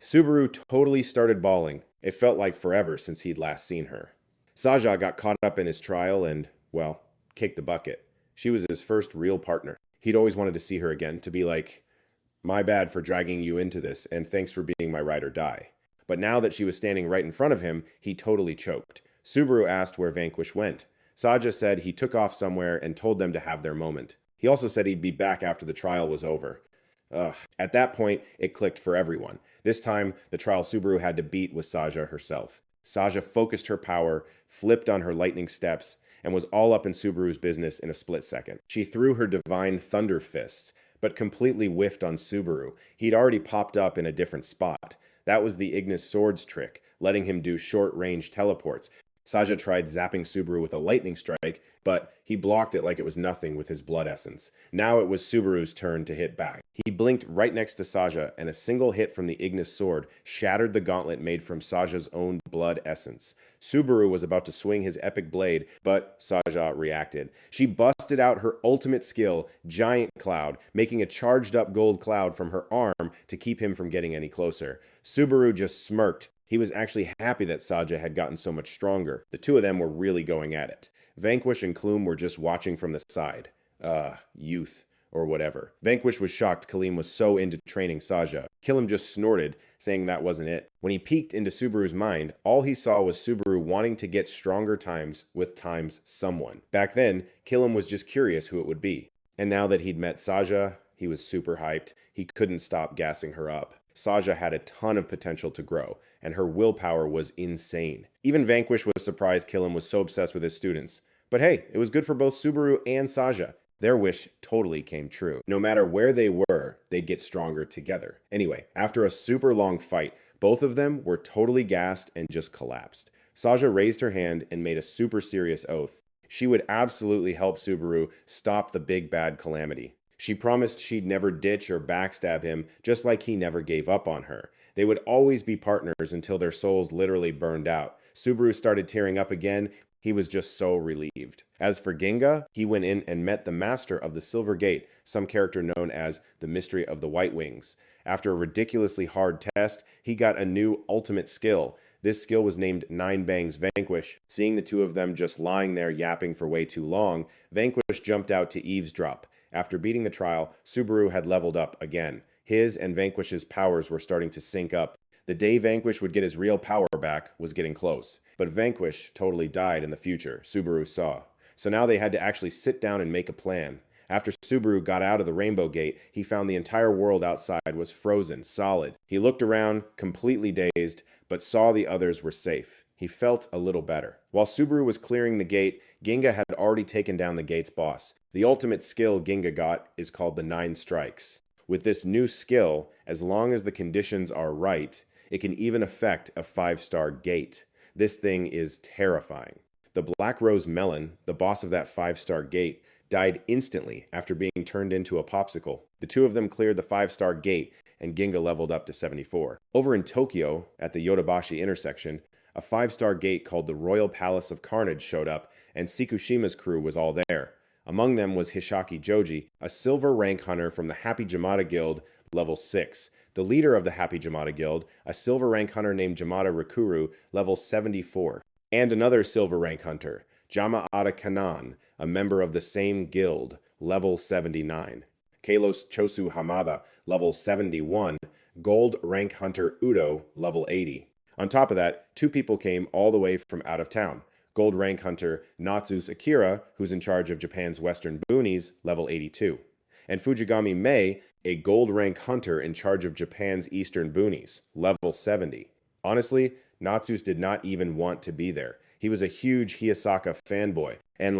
Subaru totally started bawling. It felt like forever since he'd last seen her. Saja got caught up in his trial and, well, kicked the bucket. She was his first real partner. He'd always wanted to see her again, to be like, my bad for dragging you into this, and thanks for being my ride or die. But now that she was standing right in front of him, he totally choked. Subaru asked where Vanquish went. Saja said he took off somewhere and told them to have their moment. He also said he'd be back after the trial was over. At that point, it clicked for everyone. This time, the trial Subaru had to beat was Saja herself. Saja focused her power, flipped on her lightning steps, and was all up in Subaru's business in a split second. She threw her divine thunder fists, but completely whiffed on Subaru. He'd already popped up in a different spot. That was the Ignis Sword's trick, letting him do short-range teleports. Saja tried zapping Subaru with a lightning strike, but he blocked it like it was nothing with his blood essence. Now it was Subaru's turn to hit back. He blinked right next to Saja, and a single hit from the Ignis Sword shattered the gauntlet made from Saja's own blood essence. Subaru was about to swing his epic blade, but Saja reacted. She busted out her ultimate skill, Giant Cloud, making a charged-up gold cloud from her arm to keep him from getting any closer. Subaru just smirked. He was actually happy that Saja had gotten so much stronger. The two of them were really going at it. Vanquish and Kaleem were just watching from the side. Youth, or whatever. Vanquish was shocked Kaleem was so into training Saja. Kaleem just snorted, saying that wasn't it. When he peeked into Subaru's mind, all he saw was Subaru wanting to get stronger times with times someone. Back then, Kaleem was just curious who it would be. And now that he'd met Saja, he was super hyped. He couldn't stop gassing her up. Saja had a ton of potential to grow, and her willpower was insane. Even Vanquish was surprised Kaleem was so obsessed with his students. But hey, it was good for both Subaru and Saja. Their wish totally came true. No matter where they were, they'd get stronger together. Anyway, after a super long fight, both of them were totally gassed and just collapsed. Saja raised her hand and made a super serious oath. She would absolutely help Subaru stop the big bad calamity. She promised she'd never ditch or backstab him, just like he never gave up on her. They would always be partners until their souls literally burned out. Subaru started tearing up again. He was just so relieved. As for Ginga, he went in and met the master of the Silver Gate, some character known as the Mystery of the White Wings. After a ridiculously hard test, he got a new ultimate skill. This skill was named Nine Bangs Vanquish. Seeing the two of them just lying there yapping for way too long, Vanquish jumped out to eavesdrop. After beating the trial, Subaru had leveled up again. His and Vanquish's powers were starting to sync up. The day Vanquish would get his real power back was getting close. But Vanquish totally died in the future, Subaru saw. So now they had to actually sit down and make a plan. After Subaru got out of the Rainbow Gate, he found the entire world outside was frozen, solid. He looked around, completely dazed, but saw the others were safe. He felt a little better. While Subaru was clearing the gate, Ginga had already taken down the gate's boss. The ultimate skill Ginga got is called the Nine Strikes. With this new skill, as long as the conditions are right, it can even affect a 5-star gate. This thing is terrifying. The Black Rose Melon, the boss of that 5-star gate, died instantly after being turned into a popsicle. The two of them cleared the 5-star gate, and Ginga leveled up to 74. Over in Tokyo, at the Yodobashi intersection, a 5-star gate called the Royal Palace of Carnage showed up, and Sikushima's crew was all there. Among them was Hishaki Joji, a silver rank hunter from the Happy Jamada Guild, level 6. The leader of the Happy Jamada Guild, a silver rank hunter named Jamada Rikuru, level 74. And another silver rank hunter, Jamaada Kanan, a member of the same guild, level 79. Kalos Chosu Hamada, level 71. Gold rank hunter Udo, level 80. On top of that, 2 people came all the way from out of town. Gold rank hunter Natsus Akira, who's in charge of Japan's western boonies, level 82. And Fujigami Mei, a gold rank hunter in charge of Japan's eastern boonies, level 70. Honestly, Natsus did not even want to be there. He was a huge Hiyasaka fanboy, and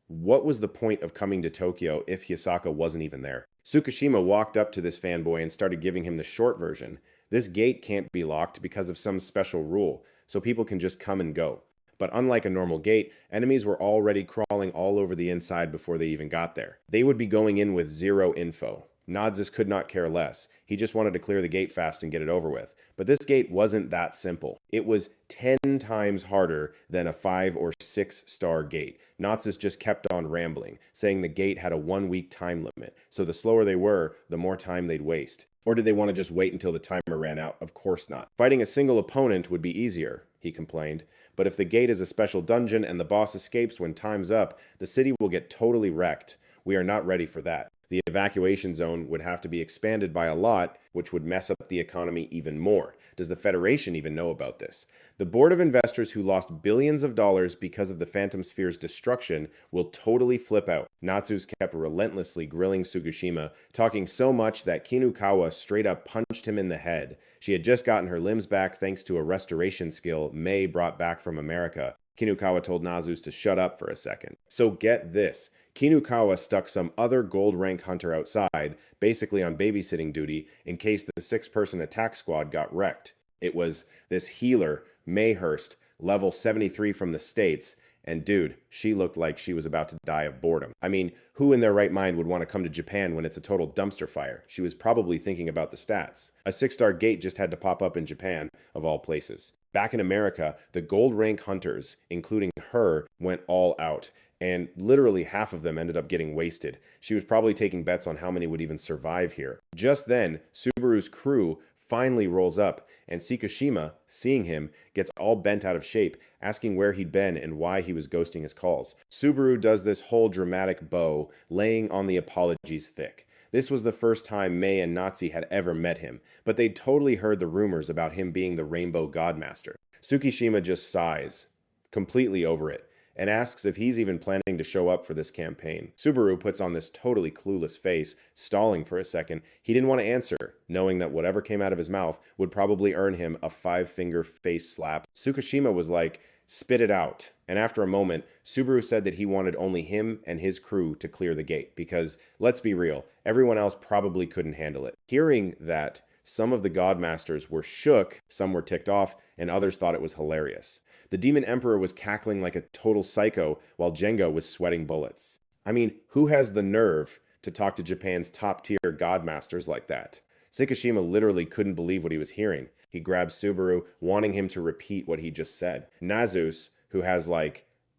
what was the point of coming to Tokyo if Hiyasaka wasn't even there? Tsukishima walked up to this fanboy and started giving him the short version. This gate can't be locked because of some special rule, so people can just come and go. But unlike a normal gate, enemies were already crawling all over the inside before they even got there. They would be going in with zero info. Natsus could not care less. He just wanted to clear the gate fast and get it over with. But this gate wasn't that simple. It was 10 times harder than a 5 or 6-star gate. Natsus just kept on rambling, saying the gate had a 1-week time limit, so the slower they were, the more time they'd waste. Or did they want to just wait until the timer ran out? Of course not. Fighting a single opponent would be easier, he complained. But if the gate is a special dungeon and the boss escapes when time's up, the city will get totally wrecked. We are not ready for that. The evacuation zone would have to be expanded by a lot, which would mess up the economy even more. Does the Federation even know about this? The board of investors who lost billions of dollars because of the Phantom Sphere's destruction will totally flip out. Natsus kept relentlessly grilling Tsukishima, talking so much that Kinukawa straight up punched him in the head. She had just gotten her limbs back thanks to a restoration skill Mei brought back from America. Kinukawa told Natsus to shut up for a second. So get this. Kinukawa stuck some other gold rank hunter outside, basically on babysitting duty, in case the 6-person attack squad got wrecked. It was this healer, Mayhurst, level 73 from the States, and dude, she looked like she was about to die of boredom. I mean, who in their right mind would want to come to Japan when it's a total dumpster fire? She was probably thinking about the stats. A 6-star gate just had to pop up in Japan, of all places. Back in America, the gold rank hunters, including her, went all out, and literally half of them ended up getting wasted. She was probably taking bets on how many would even survive here. Just then, Subaru's crew finally rolls up, and Tsukishima, seeing him, gets all bent out of shape, asking where he'd been and why he was ghosting his calls. Subaru does this whole dramatic bow, laying on the apologies thick. This was the first time Mei and Natsu had ever met him, but they'd totally heard the rumors about him being the Rainbow Godmaster. Tsukishima just sighs, completely over it, and asks if he's even planning to show up for this campaign. Subaru puts on this totally clueless face, stalling for a second. He didn't want to answer, knowing that whatever came out of his mouth would probably earn him a 5-finger face slap. Tsukishima was like, spit it out. And after a moment, Subaru said that he wanted only him and his crew to clear the gate, because, let's be real, everyone else probably couldn't handle it. Hearing that, some of the Godmasters were shook, some were ticked off, and others thought it was hilarious. The Demon Emperor was cackling like a total psycho, while Jenga was sweating bullets. I mean, who has the nerve to talk to Japan's top-tier Godmasters like that? Tsukishima literally couldn't believe what he was hearing. He grabbed Subaru, wanting him to repeat what he just said. Natsus, who has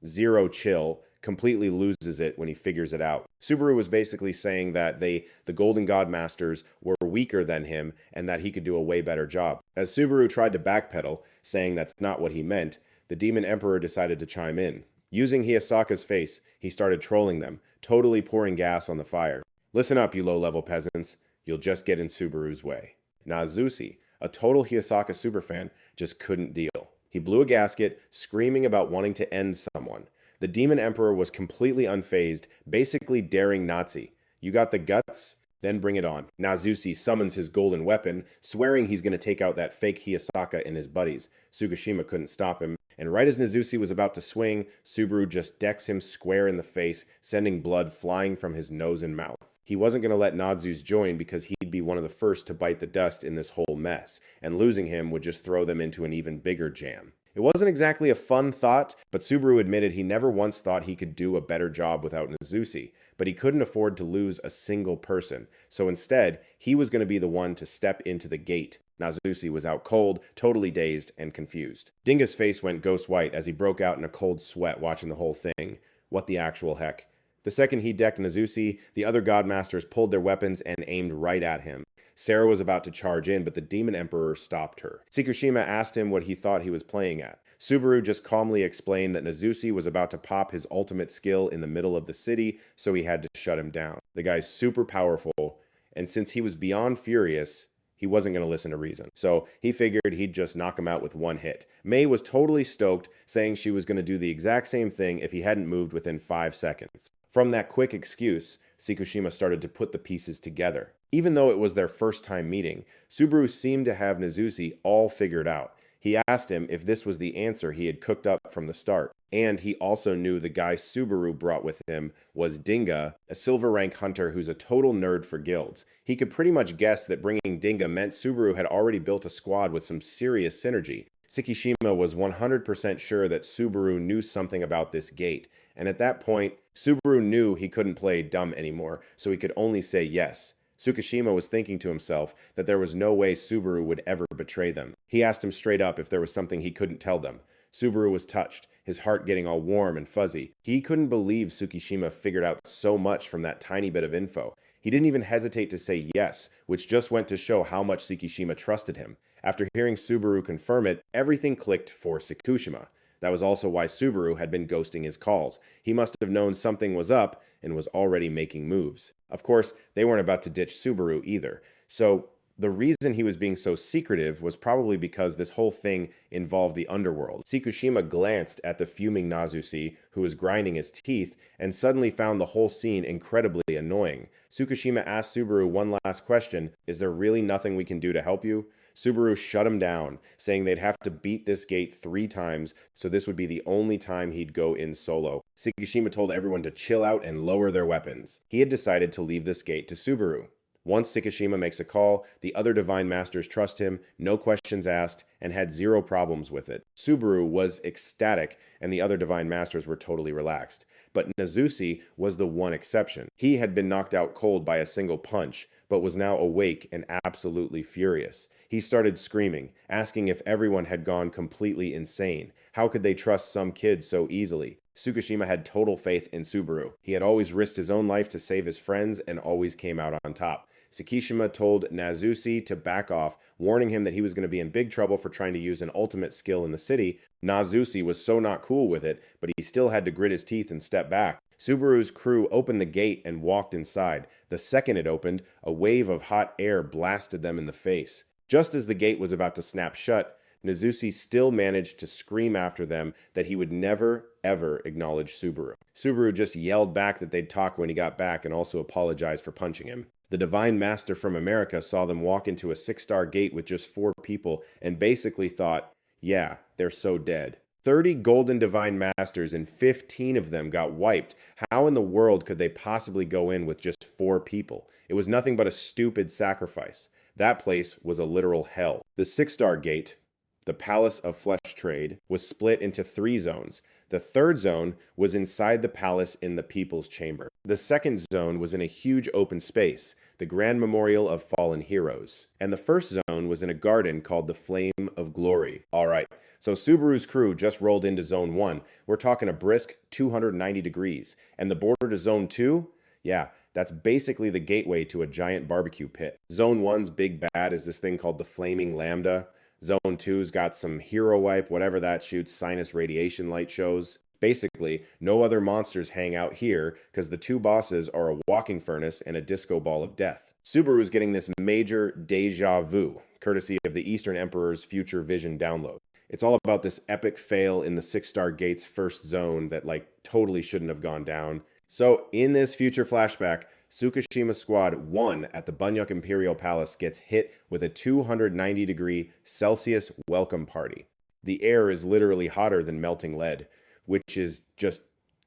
zero chill, completely loses it when he figures it out. Subaru was basically saying that the Golden Godmasters were weaker than him and that he could do a way better job. As Subaru tried to backpedal, saying that's not what he meant, the Demon Emperor decided to chime in. Using Hiyasaka's face, he started trolling them, totally pouring gas on the fire. Listen up, you low-level peasants. You'll just get in Subaru's way. Natsusi, a total Hiyasaka superfan, just couldn't deal. He blew a gasket, screaming about wanting to end someone. The Demon Emperor was completely unfazed, basically daring Natsu. You got the guts? Then bring it on. Natsusi summons his golden weapon, swearing he's going to take out that fake Hiyasaka and his buddies. Tsukishima couldn't stop him, and right as Natsusi was about to swing, Subaru just decks him square in the face, sending blood flying from his nose and mouth. He wasn't going to let Nadzus join because he'd be one of the first to bite the dust in this whole mess, and losing him would just throw them into an even bigger jam. It wasn't exactly a fun thought, but Subaru admitted he never once thought he could do a better job without Nazusi, but he couldn't afford to lose a single person, so instead, he was going to be the one to step into the gate. Nazusi was out cold, totally dazed and confused. Dinga's face went ghost white as he broke out in a cold sweat watching the whole thing. What the actual heck? The second he decked Nazusi, the other Godmasters pulled their weapons and aimed right at him. Sarah was about to charge in, but the Demon Emperor stopped her. Tsukishima asked him what he thought he was playing at. Subaru just calmly explained that Nazusi was about to pop his ultimate skill in the middle of the city, so he had to shut him down. The guy's super powerful, and since he was beyond furious, he wasn't going to listen to reason. So he figured he'd just knock him out with one hit. Mei was totally stoked, saying she was going to do the exact same thing if he hadn't moved within 5 seconds. From that quick excuse, Tsukishima started to put the pieces together. Even though it was their first time meeting, Subaru seemed to have Nazusi all figured out. He asked him if this was the answer he had cooked up from the start, and he also knew the guy Subaru brought with him was Dinga, a silver rank hunter who's a total nerd for guilds. He could pretty much guess that bringing Dinga meant Subaru had already built a squad with some serious synergy. Tsukishima was 100% sure that Subaru knew something about this gate, and at that point, Subaru knew he couldn't play dumb anymore, so he could only say yes. Tsukishima was thinking to himself that there was no way Subaru would ever betray them. He asked him straight up if there was something he couldn't tell them. Subaru was touched, his heart getting all warm and fuzzy. He couldn't believe Tsukishima figured out so much from that tiny bit of info. He didn't even hesitate to say yes, which just went to show how much Tsukishima trusted him. After hearing Subaru confirm it, everything clicked for Tsukishima. That was also why Subaru had been ghosting his calls. He must have known something was up and was already making moves. Of course, they weren't about to ditch Subaru either. So the reason he was being so secretive was probably because this whole thing involved the underworld. Tsukishima glanced at the fuming Nazusi, who was grinding his teeth, and suddenly found the whole scene incredibly annoying. Tsukishima asked Subaru one last question: "Is there really nothing we can do to help you?" Subaru shut him down, saying they'd have to beat this gate 3 times, so this would be the only time he'd go in solo. Tsukishima told everyone to chill out and lower their weapons. He had decided to leave this gate to Subaru. Once Tsukishima makes a call, the other Divine Masters trust him, no questions asked, and had zero problems with it. Subaru was ecstatic, and the other Divine Masters were totally relaxed. But Nazusi was the one exception. He had been knocked out cold by a single punch, but was now awake and absolutely furious. He started screaming, asking if everyone had gone completely insane. How could they trust some kid so easily? Tsukishima had total faith in Subaru. He had always risked his own life to save his friends and always came out on top. Tsukishima told Nazusi to back off, warning him that he was going to be in big trouble for trying to use an ultimate skill in the city. Nazusi was so not cool with it, but he still had to grit his teeth and step back. Subaru's crew opened the gate and walked inside. The second it opened, a wave of hot air blasted them in the face. Just as the gate was about to snap shut, Nazusi still managed to scream after them that he would never, ever acknowledge Subaru. Subaru just yelled back that they'd talk when he got back and also apologized for punching him. The Divine Master from America saw them walk into a 6-star gate with just 4 people and basically thought, yeah, they're so dead. 30 golden Divine Masters and 15 of them got wiped. How in the world could they possibly go in with just 4 people? It was nothing but a stupid sacrifice. That place was a literal hell. The 6-star gate, the Palace of Flesh Trade, was split into 3 zones. The third zone was inside the palace in the People's Chamber. The second zone was in a huge open space, the Grand Memorial of Fallen Heroes. And the first zone was in a garden called the Flame of Glory. Alright, so Subaru's crew just rolled into Zone 1. We're talking a brisk 290 degrees. And the border to Zone 2? Yeah, that's basically the gateway to a giant barbecue pit. Zone 1's big bad is this thing called the Flaming Lambda. Zone 2's got some hero wipe, whatever that shoots sinus radiation light shows. Basically, no other monsters hang out here because the 2 bosses are a walking furnace and a disco ball of death. Subaru's getting this major deja vu, courtesy of the Eastern Emperor's Future Vision download. It's all about this epic fail in the 6-star gate's first zone that totally shouldn't have gone down. So in this future flashback, Tsukishima Squad 1 at the Bunyuk Imperial Palace gets hit with a 290-degree Celsius welcome party. The air is literally hotter than melting lead, which is just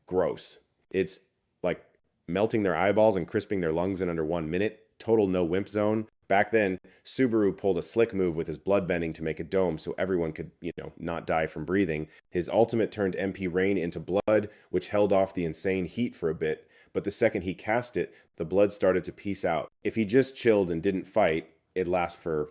gross. It's melting their eyeballs and crisping their lungs in under 1 minute. Total no wimp zone. Back then, Subaru pulled a slick move with his blood bending to make a dome so everyone could, not die from breathing. His ultimate turned MP Rain into blood, which held off the insane heat for a bit, but the second he cast it, the blood started to peace out. If he just chilled and didn't fight, it'd last for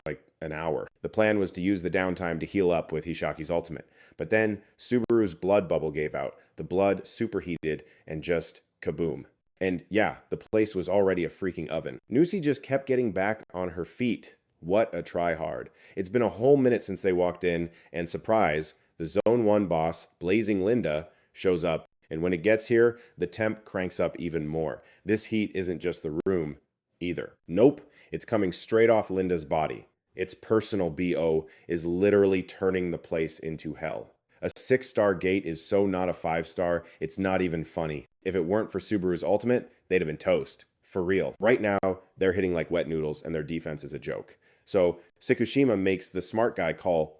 like an hour. The plan was to use the downtime to heal up with Hishaki's ultimate. But then Subaru's blood bubble gave out. The blood superheated and just kaboom. And yeah, the place was already a freaking oven. Nusi just kept getting back on her feet. What a tryhard. It's been a whole minute since they walked in, and surprise, the Zone 1 boss, Blazing Linda, shows up. And when it gets here, the temp cranks up even more. This heat isn't just the room either. Nope, it's coming straight off Linda's body. Its personal BO is literally turning the place into hell. A 6-star gate is so not a 5-star, it's not even funny. If it weren't for Subaru's ultimate, they'd have been toast. For real. Right now, they're hitting like wet noodles and their defense is a joke. So Tsukushima makes the smart guy call,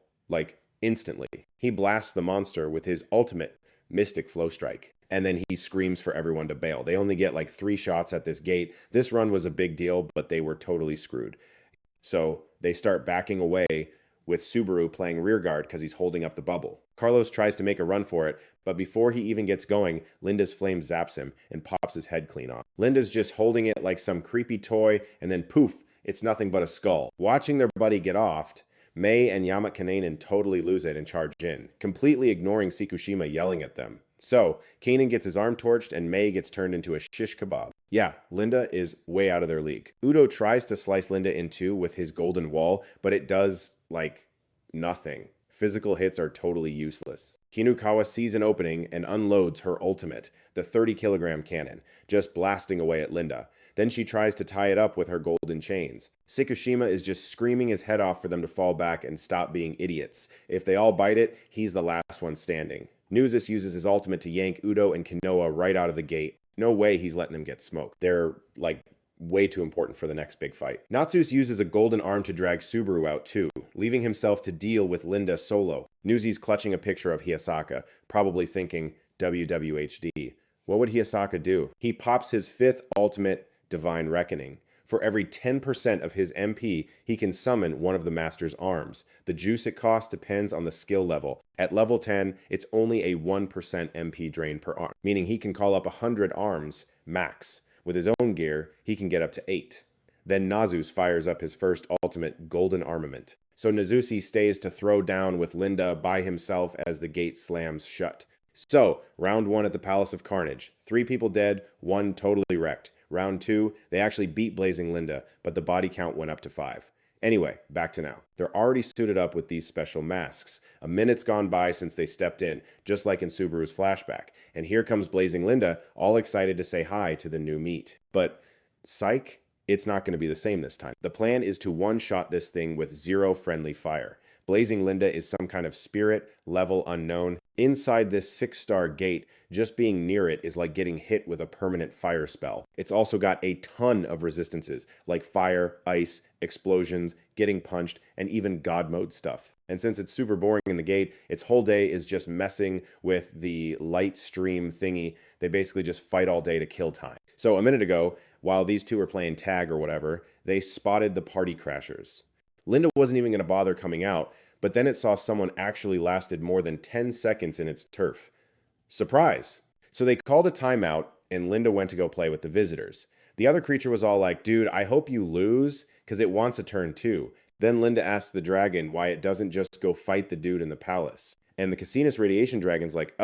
instantly. He blasts the monster with his ultimate, Mystic Flow Strike. And then he screams for everyone to bail. They only get 3 shots at this gate. This run was a big deal, but they were totally screwed. So they start backing away with Subaru playing rearguard because he's holding up the bubble. Carlos tries to make a run for it, but before he even gets going, Linda's flame zaps him and pops his head clean off. Linda's just holding it like some creepy toy, and then poof, it's nothing but a skull. Watching their buddy get offed, Mei and Yamakananen totally lose it and charge in, completely ignoring Tsukushima yelling at them. So, Kanan gets his arm torched and Mei gets turned into a shish kebab. Yeah, Linda is way out of their league. Udo tries to slice Linda in two with his golden wall, but it does, nothing. Physical hits are totally useless. Kinukawa sees an opening and unloads her ultimate, the 30-kilogram cannon, just blasting away at Linda. Then she tries to tie it up with her golden chains. Tsukushima is just screaming his head off for them to fall back and stop being idiots. If they all bite it, he's the last one standing. Nuzis uses his ultimate to yank Udo and Kinoa right out of the gate. No way he's letting them get smoked. They're, way too important for the next big fight. Natsus uses a golden arm to drag Subaru out too, leaving himself to deal with Linda solo. Nuzi's clutching a picture of Hiyasaka, probably thinking WWHD. What would Hiyasaka do? He pops his 5th ultimate, Divine Reckoning. For every 10% of his MP, he can summon one of the Master's arms. The juice it costs depends on the skill level. At level 10, it's only a 1% MP drain per arm, meaning he can call up 100 arms max. With his own gear, he can get up to 8. Then Nazus fires up his first ultimate, Golden Armament. So Nazusi stays to throw down with Linda by himself as the gate slams shut. So, round 1 at the Palace of Carnage. 3 people dead, 1 totally wrecked. Round 2, they actually beat Blazing Linda, but the body count went up to 5. Anyway, back to now. They're already suited up with these special masks. A minute's gone by since they stepped in, just like in Subaru's flashback. And here comes Blazing Linda, all excited to say hi to the new meat. But, psych, it's not going to be the same this time. The plan is to one-shot this thing with 0 friendly fire. Blazing Linda is some kind of spirit, level unknown. Inside this 6-star gate, just being near it is like getting hit with a permanent fire spell. It's also got a ton of resistances, like fire, ice, explosions, getting punched, and even God mode stuff. And since it's super boring in the gate, its whole day is just messing with the light stream thingy. They basically just fight all day to kill time. So a minute ago, while these two were playing tag or whatever, they spotted the party crashers. Linda wasn't even going to bother coming out, but then it saw someone actually lasted more than 10 seconds in its turf. Surprise! So they called a timeout, and Linda went to go play with the visitors. The other creature was all like, dude, I hope you lose, because it wants a turn too. Then Linda asked the dragon why it doesn't just go fight the dude in the palace. And the Casinus Radiation Dragon's like,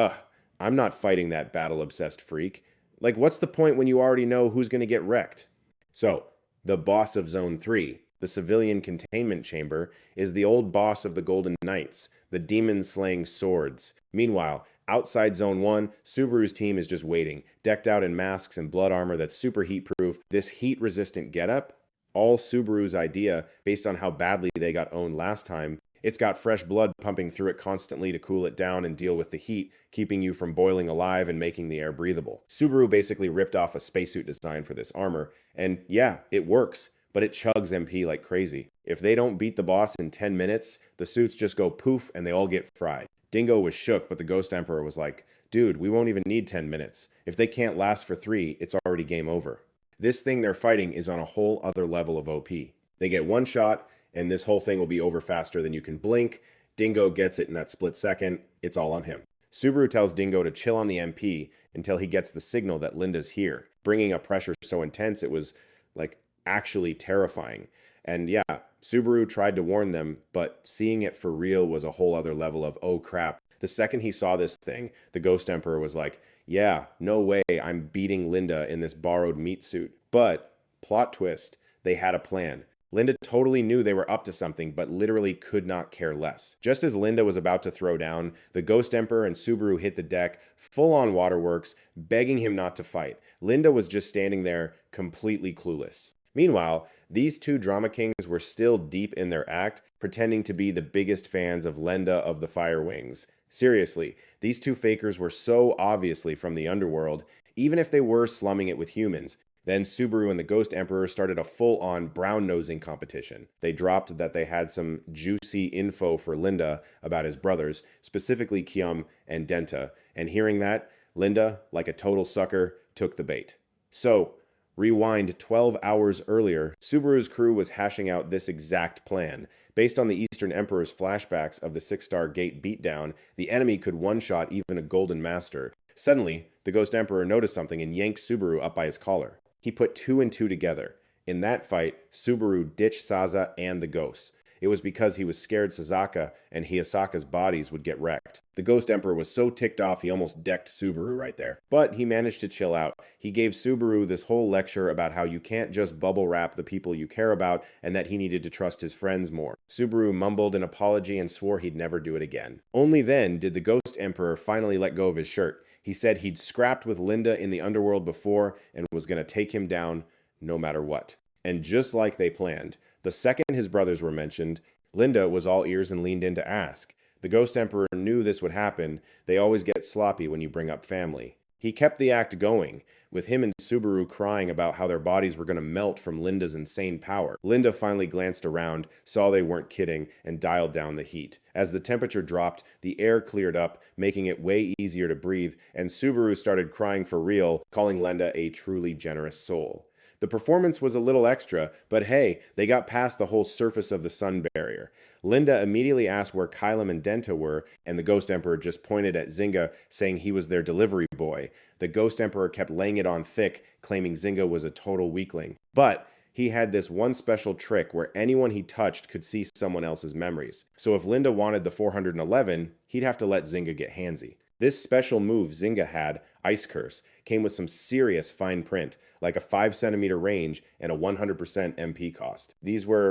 I'm not fighting that battle-obsessed freak. What's the point when you already know who's going to get wrecked? So, the boss of Zone 3, the civilian containment chamber, is the old boss of the Golden Knights, the demon-slaying swords. Meanwhile, outside Zone 1, Subaru's team is just waiting, decked out in masks and blood armor that's super heat-proof. This heat-resistant getup, all Subaru's idea based on how badly they got owned last time. It's got fresh blood pumping through it constantly to cool it down and deal with the heat, keeping you from boiling alive and making the air breathable. Subaru basically ripped off a spacesuit design for this armor, and yeah, it works, but it chugs MP like crazy. If they don't beat the boss in 10 minutes, the suits just go poof and they all get fried. Dingo was shook, but the Ghost Emperor was like, dude, we won't even need 10 minutes. If they can't last for 3, it's already game over. This thing they're fighting is on a whole other level of OP. They get one shot, and this whole thing will be over faster than you can blink. Dingo gets it in that split second. It's all on him. Subaru tells Dingo to chill on the MP until he gets the signal that Linda's here, bringing up pressure so intense it was like actually terrifying. And yeah, Subaru tried to warn them, but seeing it for real was a whole other level of, oh crap. The second he saw this thing, the Ghost Emperor was like, yeah, no way, I'm beating Linda in this borrowed meat suit. But, plot twist, they had a plan. Linda totally knew they were up to something, but literally could not care less. Just as Linda was about to throw down, the Ghost Emperor and Subaru hit the deck, full on waterworks, begging him not to fight. Linda was just standing there, completely clueless. Meanwhile, these two drama kings were still deep in their act, pretending to be the biggest fans of Lenda of the Fire Wings. Seriously, these two fakers were so obviously from the underworld, even if they were slumming it with humans. Then Subaru and the Ghost Emperor started a full-on brown-nosing competition. They dropped that they had some juicy info for Linda about his brothers, specifically Kyum and Denta, and hearing that, Linda, like a total sucker, took the bait. So, rewind 12 hours earlier, Subaru's crew was hashing out this exact plan. Based on the Eastern Emperor's flashbacks of the 6-star gate beatdown, the enemy could one-shot even a Golden Master. Suddenly, the Ghost Emperor noticed something and yanked Subaru up by his collar. He put 2 and 2 together. In that fight, Subaru ditched Saza and the ghosts. It was because he was scared Sasaka and Hiyasaka's bodies would get wrecked. The Ghost Emperor was so ticked off he almost decked Subaru right there. But he managed to chill out. He gave Subaru this whole lecture about how you can't just bubble wrap the people you care about and that he needed to trust his friends more. Subaru mumbled an apology and swore he'd never do it again. Only then did the Ghost Emperor finally let go of his shirt. He said he'd scrapped with Linda in the underworld before and was going to take him down no matter what. And just like they planned, the second his brothers were mentioned, Linda was all ears and leaned in to ask. The Ghost Emperor knew this would happen. They always get sloppy when you bring up family. He kept the act going, with him and Subaru crying about how their bodies were going to melt from Linda's insane power. Linda finally glanced around, saw they weren't kidding, and dialed down the heat. As the temperature dropped, the air cleared up, making it way easier to breathe, and Subaru started crying for real, calling Linda a truly generous soul. The performance was a little extra, but hey, they got past the whole surface of the sun barrier. Linda immediately asked where Kylam and Denta were, and the Ghost Emperor just pointed at Zynga, saying he was their delivery boy. The Ghost Emperor kept laying it on thick, claiming Zynga was a total weakling. But he had this one special trick where anyone he touched could see someone else's memories. So if Linda wanted the 411, he'd have to let Zynga get handsy. This special move Zynga had, Ice Curse, came with some serious fine print, like a 5cm range and a 100% MP cost. These were,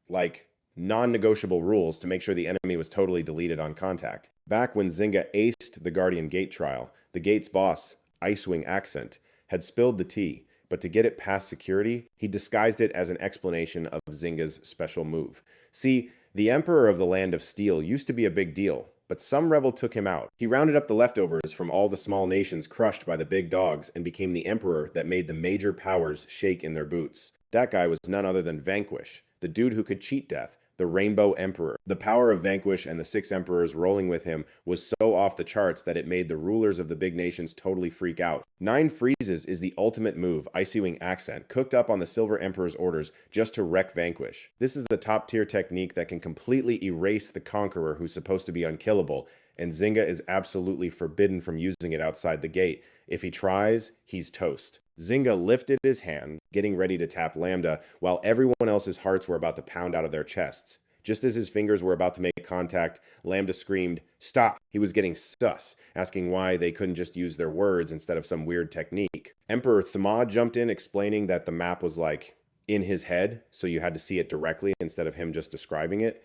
like, non-negotiable rules to make sure the enemy was totally deleted on contact. Back when Zynga aced the Guardian Gate trial, the Gate's boss, Icewing Accent, had spilled the tea, but to get it past security, he disguised it as an explanation of Zynga's special move. See, the Emperor of the Land of Steel used to be a big deal, but some rebel took him out. He rounded up the leftovers from all the small nations crushed by the big dogs and became the emperor that made the major powers shake in their boots. That guy was none other than Vanquish, the dude who could cheat death, the Rainbow Emperor. The power of Vanquish and the 6 emperors rolling with him was so off the charts that it made the rulers of the big nations totally freak out. 9 Freezes is the ultimate move Icewing Accent cooked up on the Silver Emperor's orders just to wreck Vanquish. This is the top tier technique that can completely erase the Conqueror who's supposed to be unkillable, and Zynga is absolutely forbidden from using it outside the gate. If he tries, he's toast. Zynga lifted his hand, getting ready to tap Lambda, while everyone else's hearts were about to pound out of their chests. Just as his fingers were about to make contact, Lambda screamed, "Stop!" He was getting sus, asking why they couldn't just use their words instead of some weird technique. Emperor Thma jumped in, explaining that the map was like in his head, so you had to see it directly instead of him just describing it.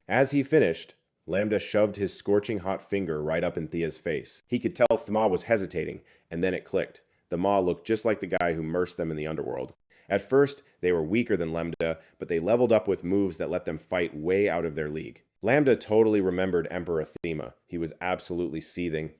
As he finished, Lambda shoved his scorching hot finger right up in Thea's face. He could tell Thma was hesitating, and then it clicked. The Maw looked just like the guy who immersed them in the underworld. At first, they were weaker than Lambda, but they leveled up with moves that let them fight way out of their league. Lambda totally remembered Emperor Thema. He was absolutely seething.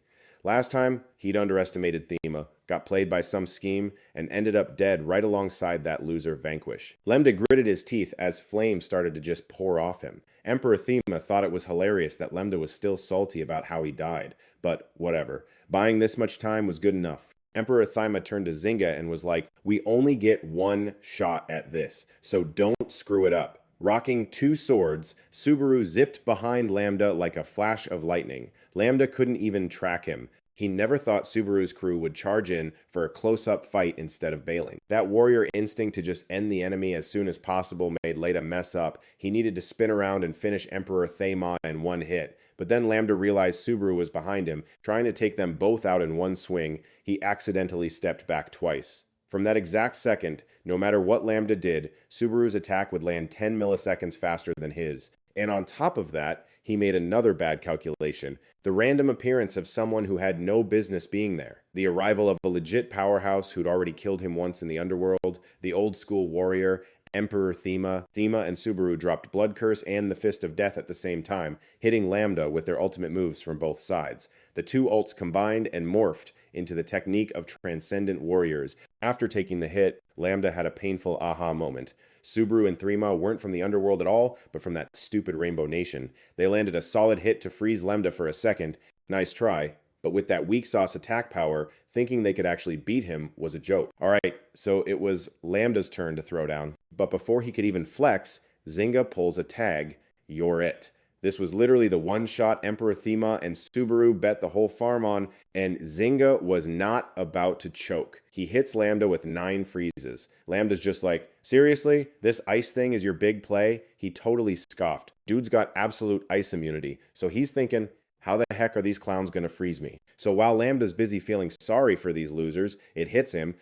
Last time, he'd underestimated Thema, got played by some scheme, and ended up dead right alongside that loser Vanquish. Lambda gritted his teeth as flames started to just pour off him. Emperor Thema thought it was hilarious that Lambda was still salty about how he died, but whatever. Buying this much time was good enough. Emperor Thyma turned to Zynga and was like, "We only get one shot at this, so don't screw it up." Rocking two swords, Subaru zipped behind Lambda like a flash of lightning. Lambda couldn't even track him. He never thought Subaru's crew would charge in for a close-up fight instead of bailing. That warrior instinct to just end the enemy as soon as possible made Leda mess up. He needed to spin around and finish Emperor Thamon in one hit. But then Lambda realized Subaru was behind him, trying to take them both out in one swing. He accidentally stepped back twice. From that exact second, no matter what Lambda did, Subaru's attack would land 10 milliseconds faster than his. And on top of that, he made another bad calculation. The random appearance of someone who had no business being there. The arrival of a legit powerhouse who'd already killed him once in the underworld, the old school warrior, Emperor Thema. Thema and Subaru dropped Blood Curse and the Fist of Death at the same time, hitting Lambda with their ultimate moves from both sides. The two ults combined and morphed into the technique of Transcendent Warriors. After taking the hit, Lambda had a painful aha moment. Subaru and Thema weren't from the underworld at all, but from that stupid Rainbow Nation. They landed a solid hit to freeze Lambda for a second. Nice try. But with that weak sauce attack power, thinking they could actually beat him was a joke. Alright, so it was Lambda's turn to throw down. But before he could even flex, Zynga pulls a tag. You're it. This was literally the one-shot Emperor Thema and Subaru bet the whole farm on, and Zynga was not about to choke. He hits Lambda with 9 freezes. Lambda's just like, "Seriously? This ice thing is your big play?" He totally scoffed. Dude's got absolute ice immunity, so he's thinking, how the heck are these clowns going to freeze me? So while Lambda's busy feeling sorry for these losers, it hits him,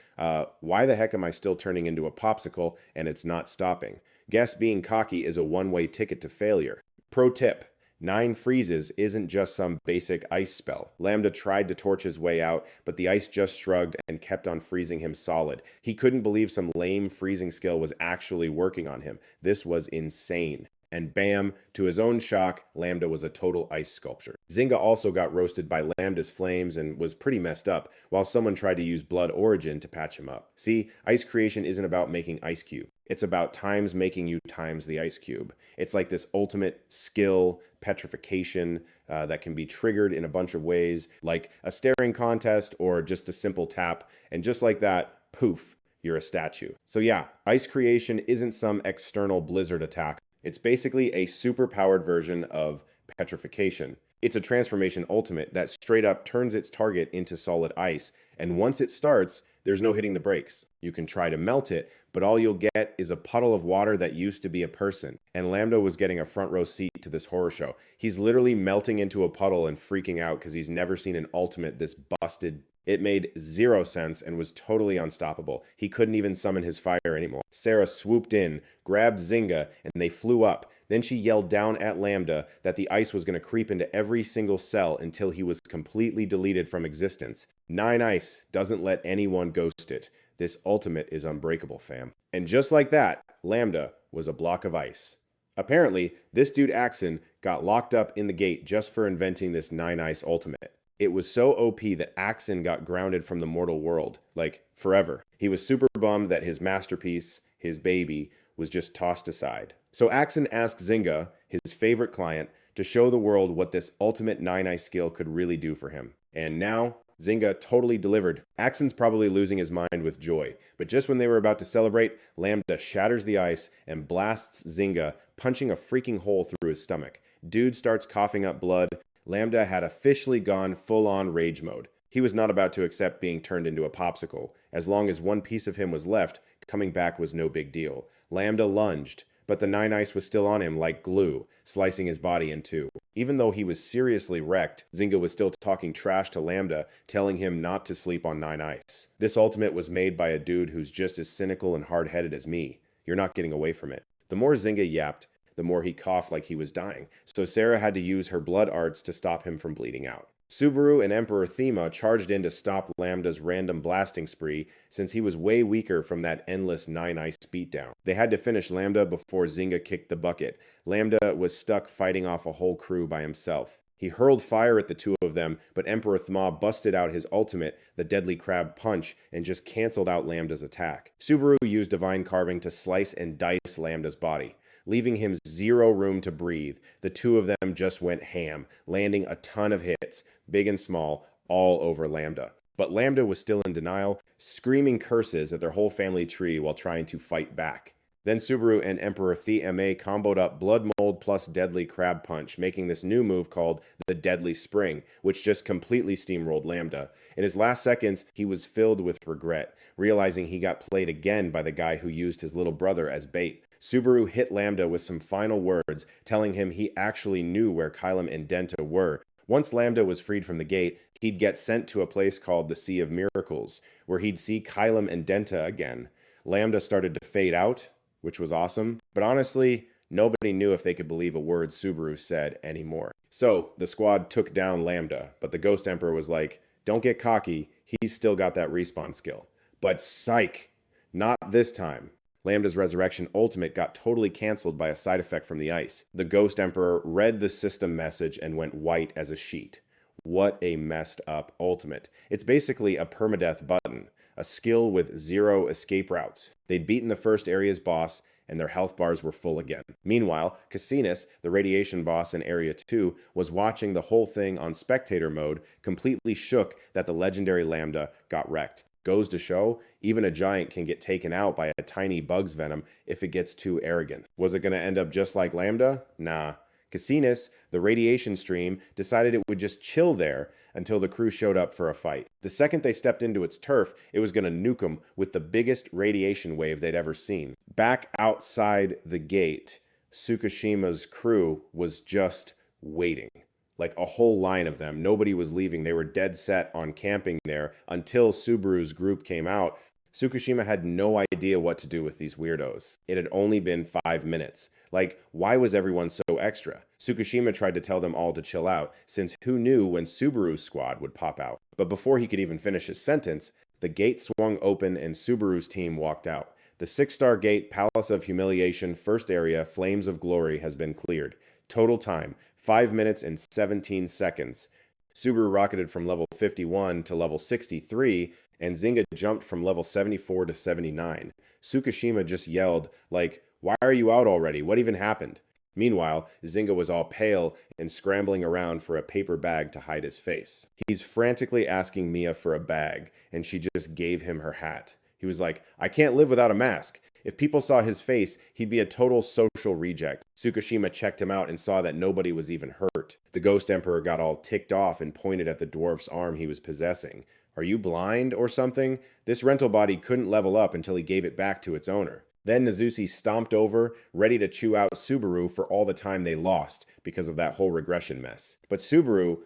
why the heck am I still turning into a popsicle and it's not stopping? Guess being cocky is a one-way ticket to failure. Pro tip, 9 freezes isn't just some basic ice spell. Lambda tried to torch his way out, but the ice just shrugged and kept on freezing him solid. He couldn't believe some lame freezing skill was actually working on him. This was insane. And bam, to his own shock, Lambda was a total ice sculpture. Zynga also got roasted by Lambda's flames and was pretty messed up, while someone tried to use Blood Origin to patch him up. See, ice creation isn't about making ice cube. It's about times making you times the ice cube. It's like this ultimate skill, petrification, that can be triggered in a bunch of ways, like a staring contest or just a simple tap, and just like that, poof, you're a statue. So yeah, ice creation isn't some external blizzard attack. It's basically a super-powered version of petrification. It's a transformation ultimate that straight up turns its target into solid ice, and once it starts, there's no hitting the brakes. You can try to melt it, but all you'll get is a puddle of water that used to be a person. And Lambda was getting a front row seat to this horror show. He's literally melting into a puddle and freaking out because he's never seen an ultimate this busted. It made 0 sense and was totally unstoppable. He couldn't even summon his fire anymore. Sarah swooped in, grabbed Zynga, and they flew up. Then she yelled down at Lambda that the ice was going to creep into every single cell until he was completely deleted from existence. 9 ice doesn't let anyone ghost it. This ultimate is unbreakable, fam. And just like that, Lambda was a block of ice. Apparently, this dude Axon got locked up in the gate just for inventing this 9 ice ultimate. It was so OP that Axon got grounded from the mortal world, like forever. He was super bummed that his masterpiece, his baby, was just tossed aside. So Axon asked Zynga, his favorite client, to show the world what this ultimate 9 ice skill could really do for him. And now, Zynga totally delivered. Axon's probably losing his mind with joy, but just when they were about to celebrate, Lambda shatters the ice and blasts Zynga, punching a freaking hole through his stomach. Dude starts coughing up blood. Lambda had officially gone full-on rage mode. He was not about to accept being turned into a popsicle. As long as one piece of him was left, coming back was no big deal. Lambda lunged, but the 9 ice was still on him like glue, slicing his body in two. Even though he was seriously wrecked, Zynga was still talking trash to Lambda, telling him not to sleep on 9 ice. This ultimate was made by a dude who's just as cynical and hard-headed as me. You're not getting away from it. The more Zynga yapped, the more he coughed like he was dying, so Sarah had to use her blood arts to stop him from bleeding out. Subaru and Emperor Thema charged in to stop Lambda's random blasting spree since he was way weaker from that endless 9 ice beatdown. They had to finish Lambda before Zynga kicked the bucket. Lambda was stuck fighting off a whole crew by himself. He hurled fire at the two of them, but Emperor Thma busted out his ultimate, the Deadly Crab Punch, and just canceled out Lambda's attack. Subaru used Divine Carving to slice and dice Lambda's body, leaving him zero room to breathe. The two of them just went ham, landing a ton of hits, big and small, all over Lambda. But Lambda was still in denial, screaming curses at their whole family tree while trying to fight back. Then Subaru and Emperor Thma comboed up Blood Mold plus Deadly Crab Punch, making this new move called the Deadly Spring, which just completely steamrolled Lambda. In his last seconds, he was filled with regret, realizing he got played again by the guy who used his little brother as bait. Subaru hit Lambda with some final words, telling him he actually knew where Kylum and Denta were. Once Lambda was freed from the gate, he'd get sent to a place called the Sea of Miracles, where he'd see Kylum and Denta again. Lambda started to fade out, which was awesome, but honestly, nobody knew if they could believe a word Subaru said anymore. So, the squad took down Lambda, but the Ghost Emperor was like, don't get cocky, he's still got that respawn skill. But psych! Not this time. Lambda's Resurrection ultimate got totally cancelled by a side effect from the ice. The Ghost Emperor read the system message and went white as a sheet. What a messed up ultimate. It's basically a permadeath button, a skill with 0 escape routes. They'd beaten the first area's boss, and their health bars were full again. Meanwhile, Casinus, the radiation boss in Area 2, was watching the whole thing on spectator mode, completely shook that the legendary Lambda got wrecked. Goes to show, even a giant can get taken out by a tiny bug's venom if it gets too arrogant. Was it going to end up just like Lambda? Nah. Casinus, the radiation stream, decided it would just chill there until the crew showed up for a fight. The second they stepped into its turf, it was going to nuke them with the biggest radiation wave they'd ever seen. Back outside the gate, Tsukishima's crew was just waiting. Like a whole line of them. Nobody was leaving. They were dead set on camping there until Subaru's group came out. Tsukishima had no idea what to do with these weirdos. It had only been 5 minutes. Like, why was everyone so extra? Tsukishima tried to tell them all to chill out, since who knew when Subaru's squad would pop out. But before he could even finish his sentence, the gate swung open and Subaru's team walked out. The 6-star gate, Palace of Humiliation, first area, Flames of Glory has been cleared. Total time, 5 minutes and 17 seconds. Subaru rocketed from level 51 to level 63, and Zynga jumped from level 74 to 79. Tsukishima just yelled, like, "Why are you out already? What even happened?" Meanwhile, Zynga was all pale and scrambling around for a paper bag to hide his face. He's frantically asking Mia for a bag, and she just gave him her hat. He was like, "I can't live without a mask." If people saw his face, he'd be a total social reject. Tsukishima checked him out and saw that nobody was even hurt. The Ghost Emperor got all ticked off and pointed at the dwarf's arm he was possessing. "Are you blind or something? This rental body couldn't level up until he gave it back to its owner." Then Nazusi stomped over, ready to chew out Subaru for all the time they lost because of that whole regression mess. But Subaru,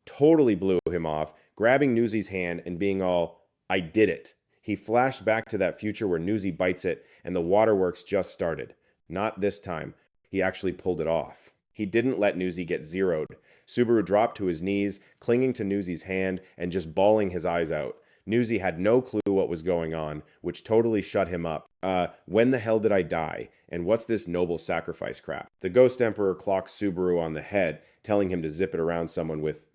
totally blew him off, grabbing Nuzi's hand and being all, "I did it." He flashed back to that future where Nuzi bites it and the waterworks just started. Not this time. He actually pulled it off. He didn't let Nuzi get zeroed. Subaru dropped to his knees, clinging to Nuzi's hand and just bawling his eyes out. Nuzi had no clue what was going on, which totally shut him up. When the hell did I die? And what's this noble sacrifice crap? The Ghost Emperor clocked Subaru on the head, telling him to zip it around someone with,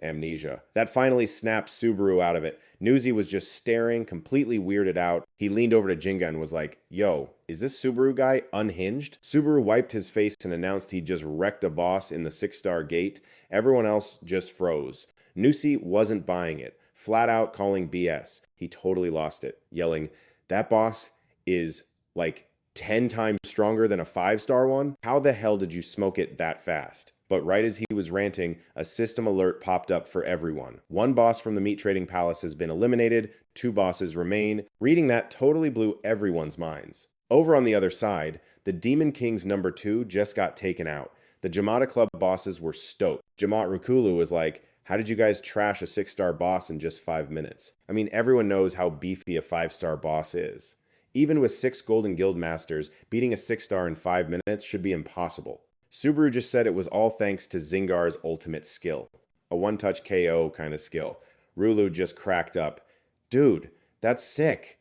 amnesia. That finally snapped Subaru out of it. Nuzi was just staring, completely weirded out. He leaned over to Jinga and was like, "Yo, is this Subaru guy unhinged?" Subaru wiped his face and announced he just wrecked a boss in the 6-star gate. Everyone else just froze. Nuzi wasn't buying it, flat out calling BS. He totally lost it, yelling, "That boss is 10 times stronger than a 5-star one? How the hell did you smoke it that fast?" But right as he was ranting, a system alert popped up for everyone. One boss from the Meat Trading Palace has been eliminated, 2 bosses remain. Reading that totally blew everyone's minds. Over on the other side, the Demon King's number 2 just got taken out. The Jamata Club bosses were stoked. Jamat Rukulu was like, "How did you guys trash a 6-star boss in just 5 minutes?" I mean, everyone knows how beefy a 5-star boss is. Even with 6 Golden Guild Masters, beating a 6-star in 5 minutes should be impossible. Subaru just said it was all thanks to Zingar's ultimate skill. A one-touch KO kind of skill. Rulu just cracked up. "Dude, that's sick.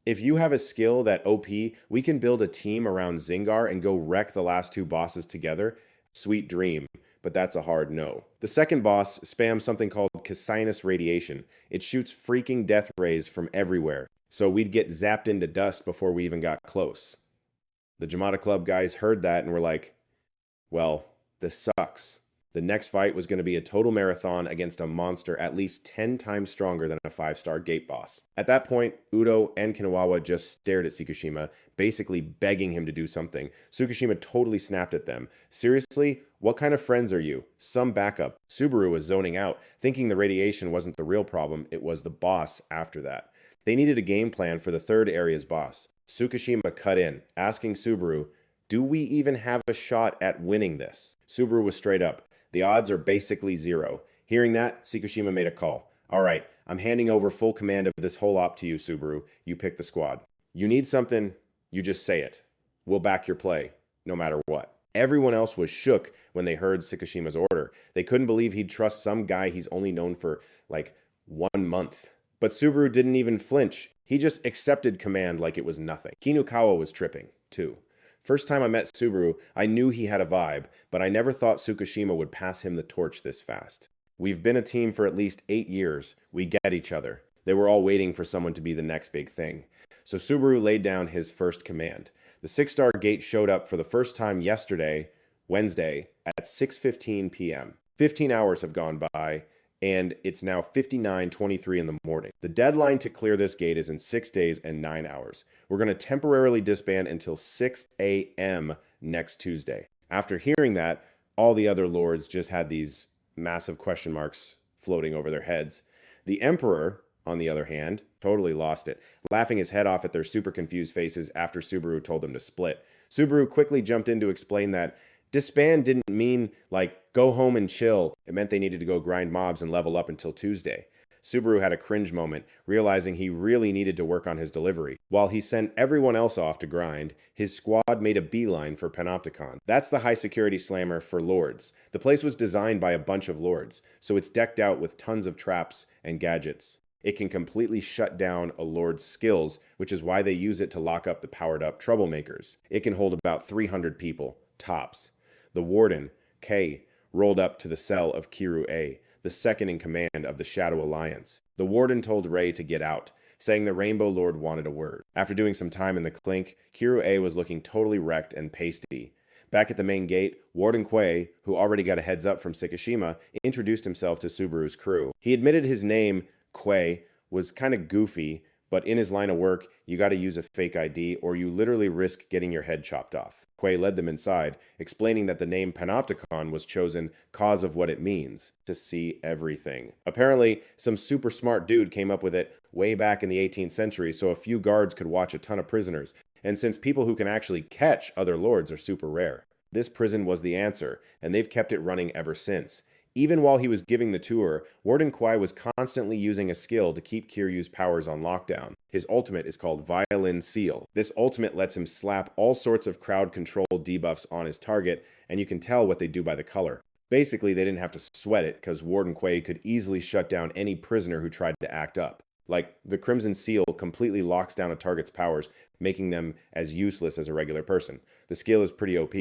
If you have a skill that OP, we can build a team around Zingar and go wreck the last 2 bosses together. Sweet dream. but that's a hard no. The second boss spams something called Casinus radiation. It shoots freaking death rays from everywhere, so we'd get zapped into dust before we even got close. The Jamada Club guys heard that and were like, well, this sucks. The next fight was going to be a total marathon against a monster at least 10 times stronger than a 5-star gate boss. At that point, Udo and Kinawawa just stared at Tsukushima, basically begging him to do something. Tsukushima totally snapped at them. Seriously? What kind of friends are you? Some backup. Subaru was zoning out, thinking the radiation wasn't the real problem, it was the boss after that. They needed a game plan for the third area's boss. Tsukushima cut in, asking Subaru, do we even have a shot at winning this? Subaru was straight up. The odds are basically 0. Hearing that, Tsukushima made a call. All right, I'm handing over full command of this whole op to you, Subaru. You pick the squad. You need something, you just say it. We'll back your play, no matter what. Everyone else was shook when they heard Tsukushima's order. They couldn't believe he'd trust some guy he's only known for, like, 1 month. But Subaru didn't even flinch. He just accepted command like it was nothing. Kinukawa was tripping, too. First time I met Subaru, I knew he had a vibe, but I never thought Tsukushima would pass him the torch this fast. We've been a team for at least 8 years. We get each other. They were all waiting for someone to be the next big thing. So Subaru laid down his first command. The 6-star gate showed up for the first time yesterday, Wednesday, at 6:15 p.m. 15 hours have gone by, and it's now 59:23 in the morning. The deadline to clear this gate is in 6 days and 9 hours. We're going to temporarily disband until 6 a.m. next Tuesday. After hearing that, all the other lords just had these massive question marks floating over their heads. The Emperor, on the other hand, totally lost it, laughing his head off at their super confused faces after Subaru told them to split. Subaru quickly jumped in to explain that disband didn't mean, like, go home and chill. It meant they needed to go grind mobs and level up until Tuesday. Subaru had a cringe moment, realizing he really needed to work on his delivery. While he sent everyone else off to grind, his squad made a beeline for Panopticon. That's the high security slammer for lords. The place was designed by a bunch of lords, so it's decked out with tons of traps and gadgets. It can completely shut down a lord's skills, which is why they use it to lock up the powered-up troublemakers. It can hold about 300 people, tops. The warden, K, rolled up to the cell of Kiru A, the second in command of the Shadow Alliance. The warden told Ray to get out, saying the Rainbow Lord wanted a word. After doing some time in the clink, Kiru A was looking totally wrecked and pasty. Back at the main gate, Warden Quay, who already got a heads up from Tsukushima, introduced himself to Subaru's crew. He admitted his name, Quay, was kind of goofy, but in his line of work, you gotta use a fake ID or you literally risk getting your head chopped off. Quay led them inside, explaining that the name Panopticon was chosen cause of what it means, to see everything. Apparently, some super smart dude came up with it way back in the 18th century so a few guards could watch a ton of prisoners, and since people who can actually catch other lords are super rare. This prison was the answer, and they've kept it running ever since. Even while he was giving the tour, Warden Quay was constantly using a skill to keep Kiryu's powers on lockdown. His ultimate is called Violin Seal. This ultimate lets him slap all sorts of crowd control debuffs on his target, and you can tell what they do by the color. Basically, they didn't have to sweat it, because Warden Quay could easily shut down any prisoner who tried to act up. Like, the Crimson Seal completely locks down a target's powers, making them as useless as a regular person. The skill is pretty OP.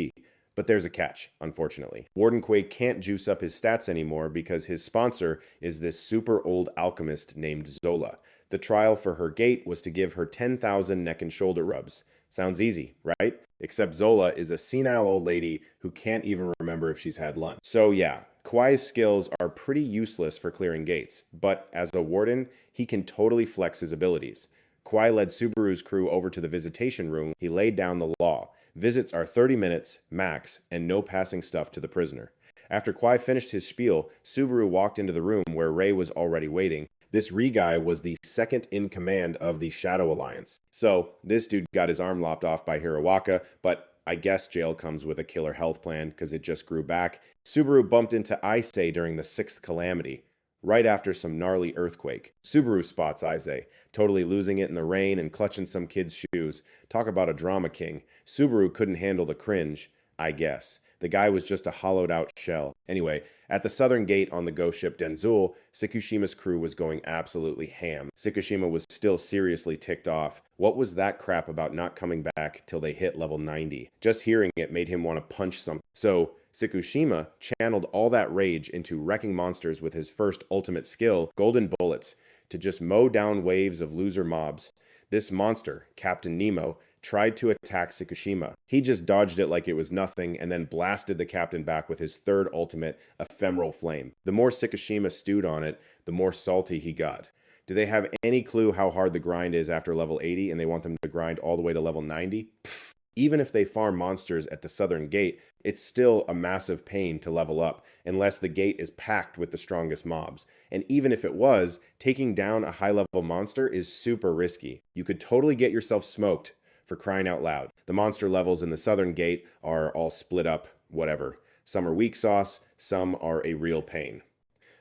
But there's a catch, unfortunately. Warden Quay can't juice up his stats anymore because his sponsor is this super old alchemist named Zola. The trial for her gate was to give her 10,000 neck and shoulder rubs. Sounds easy, right? Except Zola is a senile old lady who can't even remember if she's had lunch. So yeah, Quay's skills are pretty useless for clearing gates, but as a warden, he can totally flex his abilities. Quay led Subaru's crew over to the visitation room. He laid down the law. Visits are 30 minutes, max, and no passing stuff to the prisoner. After Quay finished his spiel, Subaru walked into the room where Ray was already waiting. This Ri guy was the second in command of the Shadow Alliance. So, this dude got his arm lopped off by Hirawaka, but I guess jail comes with a killer health plan because it just grew back. Subaru bumped into Issei during the 6th calamity, right after some gnarly earthquake. Subaru spots Issei, totally losing it in the rain and clutching some kid's shoes. Talk about a drama king. Subaru couldn't handle the cringe, I guess. The guy was just a hollowed out shell. Anyway, at the southern gate on the ghost ship Denzul, Tsukushima's crew was going absolutely ham. Tsukushima was still seriously ticked off. What was that crap about not coming back till they hit level 90? Just hearing it made him want to punch something. So, Tsukushima channeled all that rage into wrecking monsters with his first ultimate skill, Golden Bullets, to just mow down waves of loser mobs. This monster, Captain Nemo, tried to attack Tsukushima. He just dodged it like it was nothing and then blasted the captain back with his third ultimate, Ephemeral Flame. The more Tsukushima stewed on it, the more salty he got. Do they have any clue how hard the grind is after level 80 and they want them to grind all the way to level 90? Pfft. Even if they farm monsters at the southern gate, it's still a massive pain to level up unless the gate is packed with the strongest mobs. And even if it was, taking down a high-level monster is super risky. You could totally get yourself smoked, for crying out loud. The monster levels in the southern gate are all split up, whatever. Some are weak sauce, some are a real pain.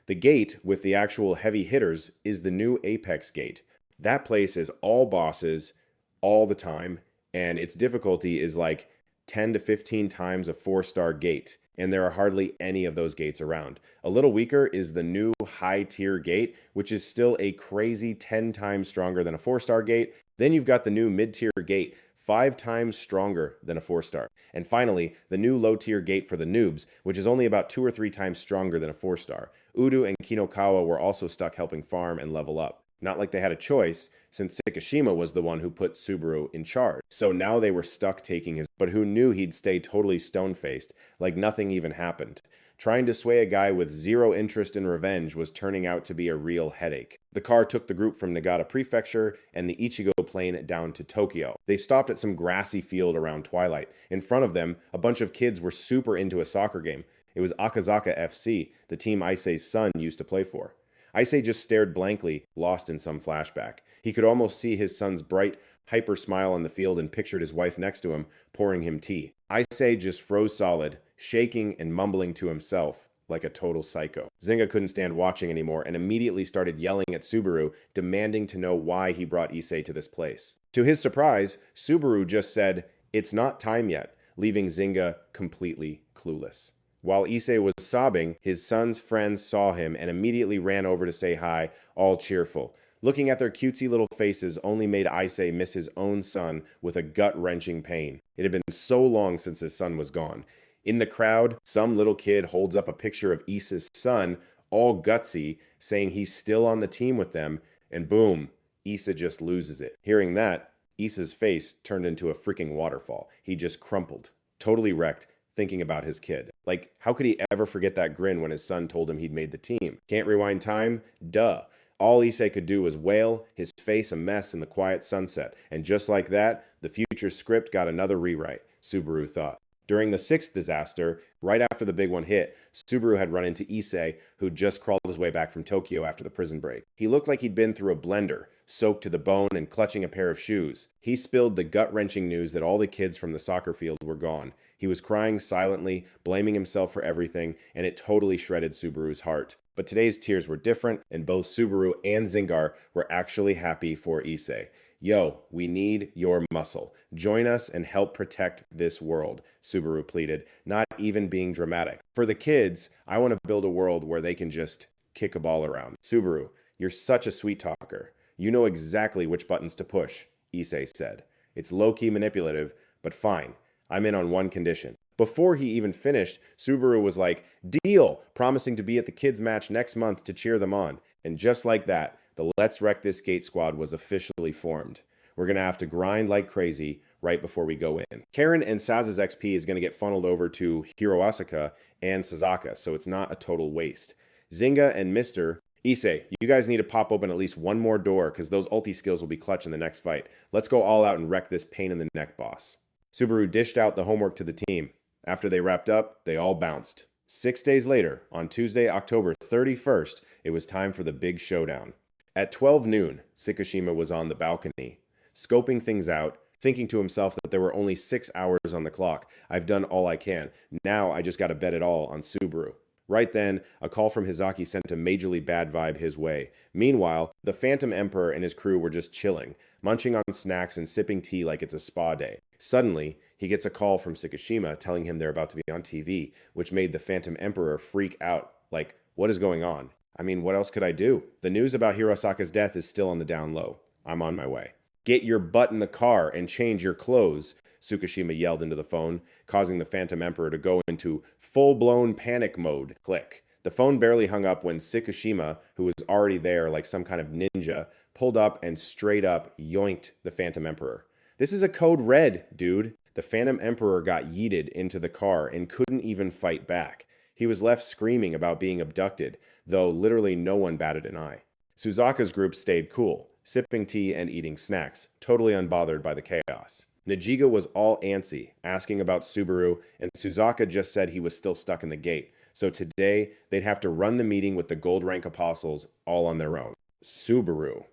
The gate with the actual heavy hitters is the new Apex gate. That place is all bosses all the time, and its difficulty is like 10 to 15 times a 4-star gate, and there are hardly any of those gates around. A little weaker is the new high-tier gate, which is still a crazy 10 times stronger than a 4-star gate. Then you've got the new mid-tier gate, 5 times stronger than a 4-star. And finally, the new low-tier gate for the noobs, which is only about 2 or 3 times stronger than a 4-star. Udu and Kinokawa were also stuck helping farm and level up. Not like they had a choice, since Tsukushima was the one who put Subaru in charge. So now they were stuck taking his, but who knew he'd stay totally stone-faced, like nothing even happened. Trying to sway a guy with zero interest in revenge was turning out to be a real headache. The car took the group from Nagata Prefecture and the Ichigo plane down to Tokyo. They stopped at some grassy field around twilight. In front of them, a bunch of kids were super into a soccer game. It was Akazaka FC, the team Issei's son used to play for. Issei just stared blankly, lost in some flashback. He could almost see his son's bright, hyper smile on the field and pictured his wife next to him, pouring him tea. Issei just froze solid, shaking and mumbling to himself like a total psycho. Zinga couldn't stand watching anymore and immediately started yelling at Subaru, demanding to know why he brought Issei to this place. To his surprise, Subaru just said, "It's not time yet," leaving Zinga completely clueless. While Issei was sobbing, his son's friends saw him and immediately ran over to say hi, all cheerful. Looking at their cutesy little faces only made Issei miss his own son with a gut-wrenching pain. It had been so long since his son was gone. In the crowd, some little kid holds up a picture of Issa's son, all gutsy, saying he's still on the team with them, and boom, Issa just loses it. Hearing that, Issa's face turned into a freaking waterfall. He just crumpled, totally wrecked, thinking about his kid. Like, how could he ever forget that grin when his son told him he'd made the team? Can't rewind time? Duh. All Issei could do was wail, his face a mess in the quiet sunset. And just like that, the future script got another rewrite, Subaru thought. During the 6th disaster, right after the big one hit, Subaru had run into Issei, who'd just crawled his way back from Tokyo after the prison break. He looked like he'd been through a blender, soaked to the bone and clutching a pair of shoes. He spilled the gut-wrenching news that all the kids from the soccer field were gone. He was crying silently, blaming himself for everything, and it totally shredded Subaru's heart. But today's tears were different, and both Subaru and Zingar were actually happy for Issei. Yo, we need your muscle. Join us and help protect this world, Subaru pleaded, not even being dramatic. For the kids, I want to build a world where they can just kick a ball around. Subaru, you're such a sweet talker. You know exactly which buttons to push, Issei said. It's low-key manipulative, but fine. I'm in on one condition. Before he even finished, Subaru was like, "Deal," promising to be at the kids' match next month to cheer them on. And just like that, the Let's Wreck This Gate squad was officially formed. We're going to have to grind like crazy right before we go in. Karen and Saz's XP is going to get funneled over to Hiroasaka and Sazaka, so it's not a total waste. Zinga and Mr. Issei, you guys need to pop open at least one more door because those ulti skills will be clutch in the next fight. Let's go all out and wreck this pain in the neck boss. Subaru dished out the homework to the team. After they wrapped up, they all bounced. 6 days later, on Tuesday, October 31st, it was time for the big showdown. At 12 noon, Tsukushima was on the balcony, scoping things out, thinking to himself that there were only 6 hours on the clock. I've done all I can. Now I just gotta bet it all on Subaru. Right then, a call from Hizaki sent a majorly bad vibe his way. Meanwhile, the Phantom Emperor and his crew were just chilling, munching on snacks and sipping tea like it's a spa day. Suddenly, he gets a call from Tsukushima telling him they're about to be on TV, which made the Phantom Emperor freak out. Like, what is going on? I mean, what else could I do? The news about Hirosaka's death is still on the down low. I'm on my way. Get your butt in the car and change your clothes, Tsukishima yelled into the phone, causing the Phantom Emperor to go into full-blown panic mode. Click. The phone barely hung up when Tsukishima, who was already there like some kind of ninja, pulled up and straight up yoinked the Phantom Emperor. This is a code red, dude. The Phantom Emperor got yeeted into the car and couldn't even fight back. He was left screaming about being abducted, though literally no one batted an eye. Suzaka's group stayed cool, sipping tea and eating snacks, totally unbothered by the chaos. Najiga was all antsy, asking about Subaru, and Suzaka just said he was still stuck in the gate, so today they'd have to run the meeting with the gold rank apostles all on their own. Subaru.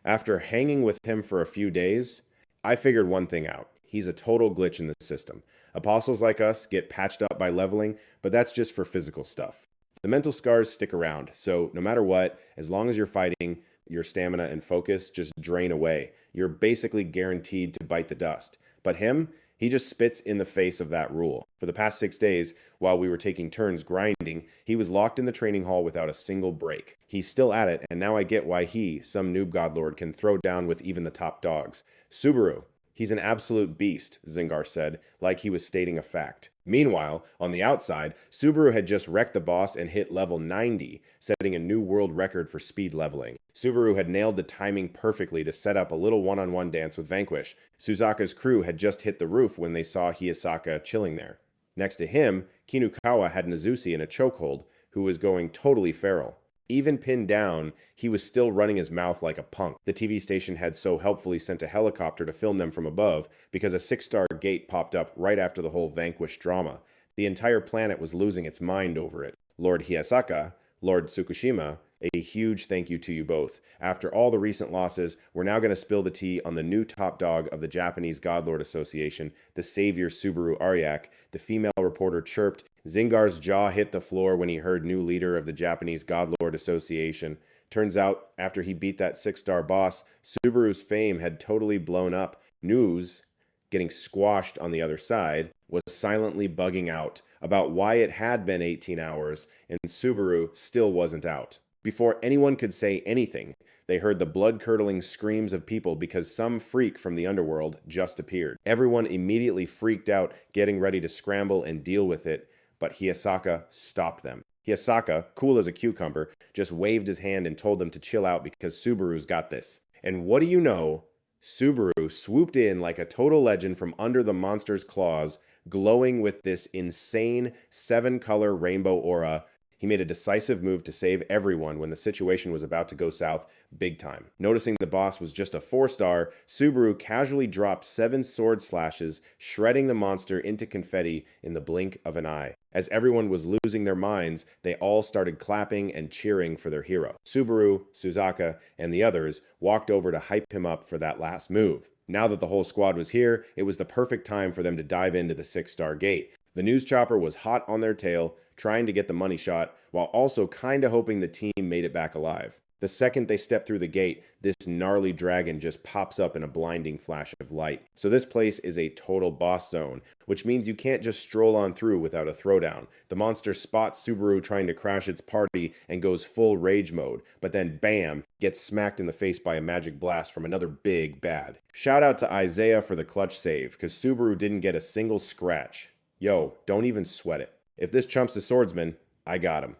After hanging with him for a few days, I figured one thing out. He's a total glitch in the system. Apostles like us get patched up by leveling, but that's just for physical stuff. The mental scars stick around, so no matter what, as long as you're fighting, your stamina and focus just drain away. You're basically guaranteed to bite the dust. But him, he just spits in the face of that rule. For the past 6 days, while we were taking turns grinding, he was locked in the training hall without a single break. He's still at it, and now I get why he, some noob godlord, can throw down with even the top dogs. Subaru. He's an absolute beast, Zingar said, like he was stating a fact. Meanwhile, on the outside, Subaru had just wrecked the boss and hit level 90, setting a new world record for speed leveling. Subaru had nailed the timing perfectly to set up a little one-on-one dance with Vanquish. Suzaka's crew had just hit the roof when they saw Hiyasaka chilling there. Next to him, Kinukawa had Nazusi in a chokehold, who was going totally feral. Even pinned down, he was still running his mouth like a punk. The TV station had so helpfully sent a helicopter to film them from above because a 6-star gate popped up right after the whole Vanquish drama. The entire planet was losing its mind over it. Lord Hiyasaka, Lord Tsukushima, a huge thank you to you both. After all the recent losses, we're now going to spill the tea on the new top dog of the Japanese Godlord Association, the savior Subaru Aryak. The female reporter chirped. Zingar's jaw hit the floor when he heard new leader of the Japanese Godlord Association. Turns out, after he beat that 6-star boss, Subaru's fame had totally blown up. News, getting squashed on the other side, was silently bugging out about why it had been 18 hours and Subaru still wasn't out. Before anyone could say anything, they heard the blood-curdling screams of people because some freak from the underworld just appeared. Everyone immediately freaked out, getting ready to scramble and deal with it, but Hiyasaka stopped them. Hiyasaka, cool as a cucumber, just waved his hand and told them to chill out because Subaru's got this. And what do you know? Subaru swooped in like a total legend from under the monster's claws, glowing with this insane 7-color rainbow aura. He made a decisive move to save everyone when the situation was about to go south big time. Noticing the boss was just a 4-star, Subaru casually dropped 7 sword slashes, shredding the monster into confetti in the blink of an eye. As everyone was losing their minds, they all started clapping and cheering for their hero. Subaru, Suzaka, and the others walked over to hype him up for that last move. Now that the whole squad was here, it was the perfect time for them to dive into the 6-star gate. The news chopper was hot on their tail, trying to get the money shot, while also kinda hoping the team made it back alive. The second they step through the gate, this gnarly dragon just pops up in a blinding flash of light. So this place is a total boss zone, which means you can't just stroll on through without a throwdown. The monster spots Subaru trying to crash its party and goes full rage mode, but then bam, gets smacked in the face by a magic blast from another big bad. Shout out to Isaiah for the clutch save, cause Subaru didn't get a single scratch. Yo, don't even sweat it. If this chump's a swordsman, I got him.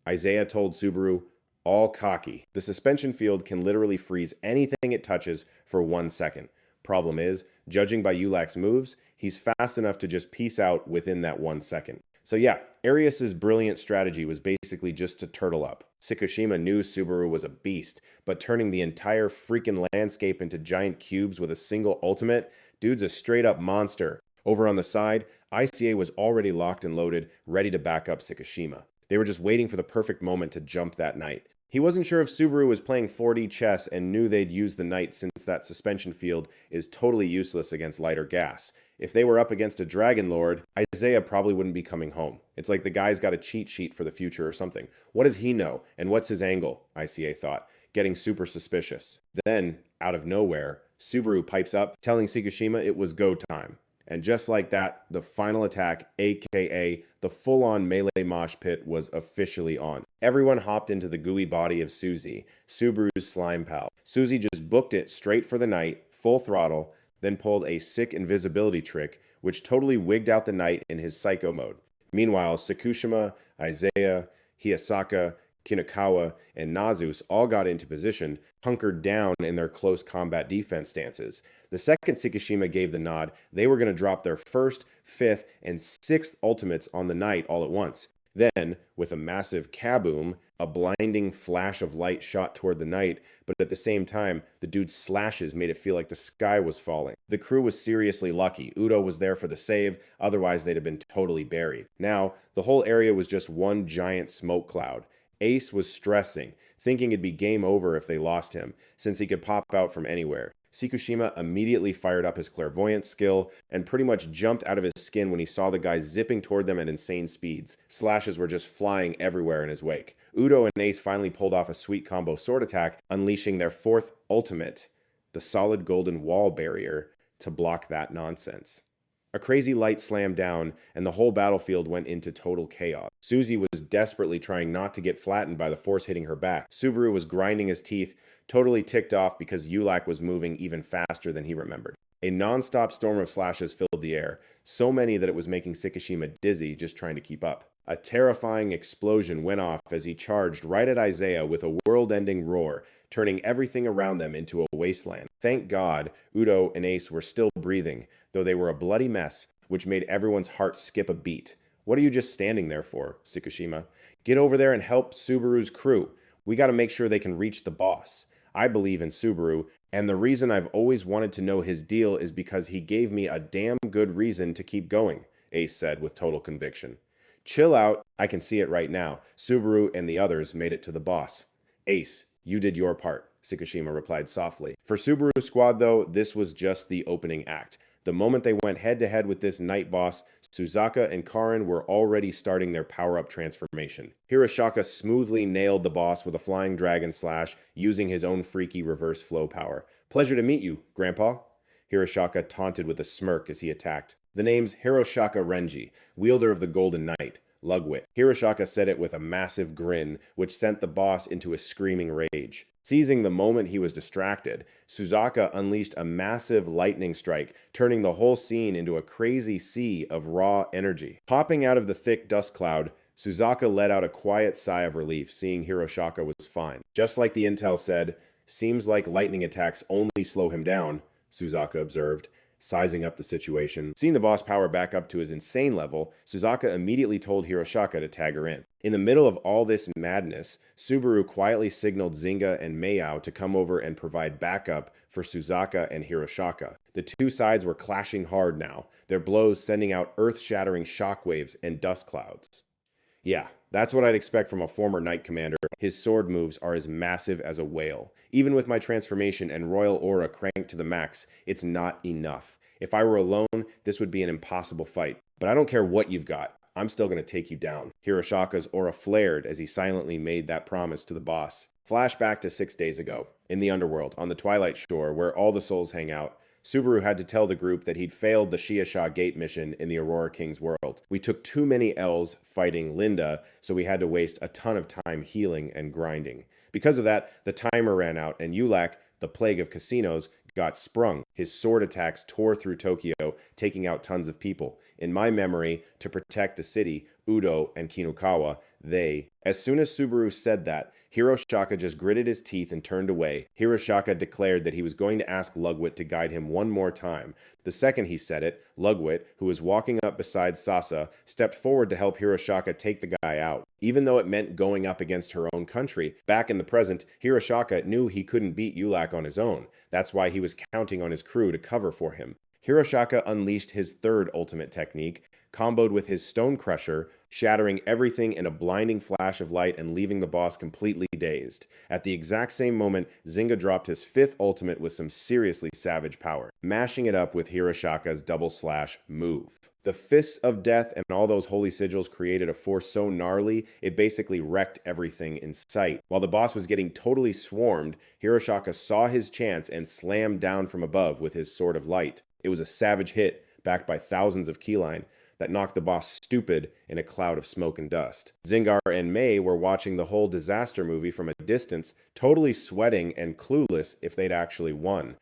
Isaiah told Subaru, all cocky. The suspension field can literally freeze anything it touches for 1 second. Problem is, judging by Ulak's moves, he's fast enough to just peace out within that 1 second. So yeah, Arius's brilliant strategy was basically just to turtle up. Tsukishima knew Subaru was a beast, but turning the entire freaking landscape into giant cubes with a single ultimate, dude's a straight up monster. Over on the side, ICA was already locked and loaded, ready to back up Tsukishima. They were just waiting for the perfect moment to jump that knight. He wasn't sure if Subaru was playing 4D chess and knew they'd use the knight since that suspension field is totally useless against lighter gas. If they were up against a Dragon Lord, Isaiah probably wouldn't be coming home. It's like the guy's got a cheat sheet for the future or something. What does he know? And what's his angle? ICA thought, getting super suspicious. Then, out of nowhere, Subaru pipes up, telling Tsukishima it was go time. And just like that, the final attack, aka the full-on melee mosh pit, was officially on. Everyone hopped into the gooey body of Susie, Subaru's slime pal. Susie just booked it straight for the night, full throttle. then pulled a sick invisibility trick, which totally wigged out the knight in his psycho mode. Meanwhile, Sakushima, Isaiah, Hiyasaka, Kinakawa, and Nazus all got into position, hunkered down in their close combat defense stances. The second Tsukishima gave the nod, they were going to drop their first, fifth, and sixth ultimates on the knight all at once. Then, with a massive kaboom, a blinding flash of light shot toward the knight, but at the same time, the dude's slashes made it feel like the sky was falling. The crew was seriously lucky. Udo was there for the save, otherwise they'd have been totally buried. Now, the whole area was just one giant smoke cloud. Ace was stressing, thinking it'd be game over if they lost him, since he could pop out from anywhere. Tsukishima immediately fired up his clairvoyant skill and pretty much jumped out of his skin when he saw the guy zipping toward them at insane speeds. Slashes were just flying everywhere in his wake. Udo and Ace finally pulled off a sweet combo sword attack, unleashing their fourth ultimate, the solid golden wall barrier, to block that nonsense. A crazy light slammed down, and the whole battlefield went into total chaos. Suzy was desperately trying not to get flattened by the force hitting her back. Subaru was grinding his teeth, totally ticked off because Ulak was moving even faster than he remembered. A non-stop storm of slashes filled the air, so many that it was making Tsukishima dizzy just trying to keep up. A terrifying explosion went off as he charged right at Isaiah with a world-ending roar, turning everything around them into a wasteland. Thank God, Udo and Ace were still breathing, though they were a bloody mess, which made everyone's heart skip a beat. What are you just standing there for, Tsukishima? Get over there and help Subaru's crew. We gotta make sure they can reach the boss. I believe in Subaru, and the reason I've always wanted to know his deal is because he gave me a damn good reason to keep going, Ace said with total conviction. Chill out, I can see it right now. Subaru and the others made it to the boss. Ace, you did your part, Tsukishima replied softly. For Subaru's squad, though, this was just the opening act. The moment they went head-to-head with this night boss, Suzaka and Karin were already starting their power-up transformation. Hiroshaka smoothly nailed the boss with a flying dragon slash, using his own freaky reverse flow power. Pleasure to meet you, Grandpa. Hiroshaka taunted with a smirk as he attacked. The name's Hiroshaka Renji, wielder of the Golden Knight, Lugwit. Hiroshaka said it with a massive grin, which sent the boss into a screaming rage. Seizing the moment he was distracted, Suzaka unleashed a massive lightning strike, turning the whole scene into a crazy sea of raw energy. Popping out of the thick dust cloud, Suzaka let out a quiet sigh of relief, seeing Hiroshaka was fine. Just like the intel said, seems like lightning attacks only slow him down, Suzaka observed, sizing up the situation. Seeing the boss power back up to his insane level, Suzaka immediately told Hiroshaka to tag her in. In the middle of all this madness, Subaru quietly signaled Zinga and Meiyao to come over and provide backup for Suzaka and Hiroshaka. The two sides were clashing hard now, their blows sending out earth-shattering shockwaves and dust clouds. Yeah, that's what I'd expect from a former Knight Commander. His sword moves are as massive as a whale. Even with my transformation and royal aura cranked to the max, it's not enough. If I were alone, this would be an impossible fight. But I don't care what you've got. I'm still going to take you down. Hiroshaka's aura flared as he silently made that promise to the boss. Flashback to 6 days ago. In the underworld, on the Twilight Shore, where all the souls hang out, Subaru had to tell the group that he'd failed the Shiasha Gate mission in the Aurora King's world. We took too many L's fighting Linda, so we had to waste a ton of time healing and grinding. Because of that, the timer ran out, and Ulak, the plague of casinos, got sprung. His sword attacks tore through Tokyo, taking out tons of people. In my memory, to protect the city, Udo and Kinukawa, As soon as Subaru said that, Hiroshaka just gritted his teeth and turned away. Hiroshaka declared that he was going to ask Lugwit to guide him one more time. The second he said it, Lugwit, who was walking up beside Sasa, stepped forward to help Hiroshaka take the guy out. Even though it meant going up against her own country, back in the present, Hiroshaka knew he couldn't beat Ulak on his own. That's why he was counting on his crew to cover for him. Hiroshaka unleashed his third ultimate technique, comboed with his Stone Crusher, shattering everything in a blinding flash of light and leaving the boss completely dazed. At the exact same moment, Zinga dropped his fifth ultimate with some seriously savage power, mashing it up with Hiroshaka's double slash move. The Fists of Death and all those holy sigils created a force so gnarly, it basically wrecked everything in sight. While the boss was getting totally swarmed, Hiroshaka saw his chance and slammed down from above with his Sword of Light. It was a savage hit, backed by thousands of keyline, that knocked the boss stupid in a cloud of smoke and dust. Zingar and Mei were watching the whole disaster movie from a distance, totally sweating and clueless if they'd actually won.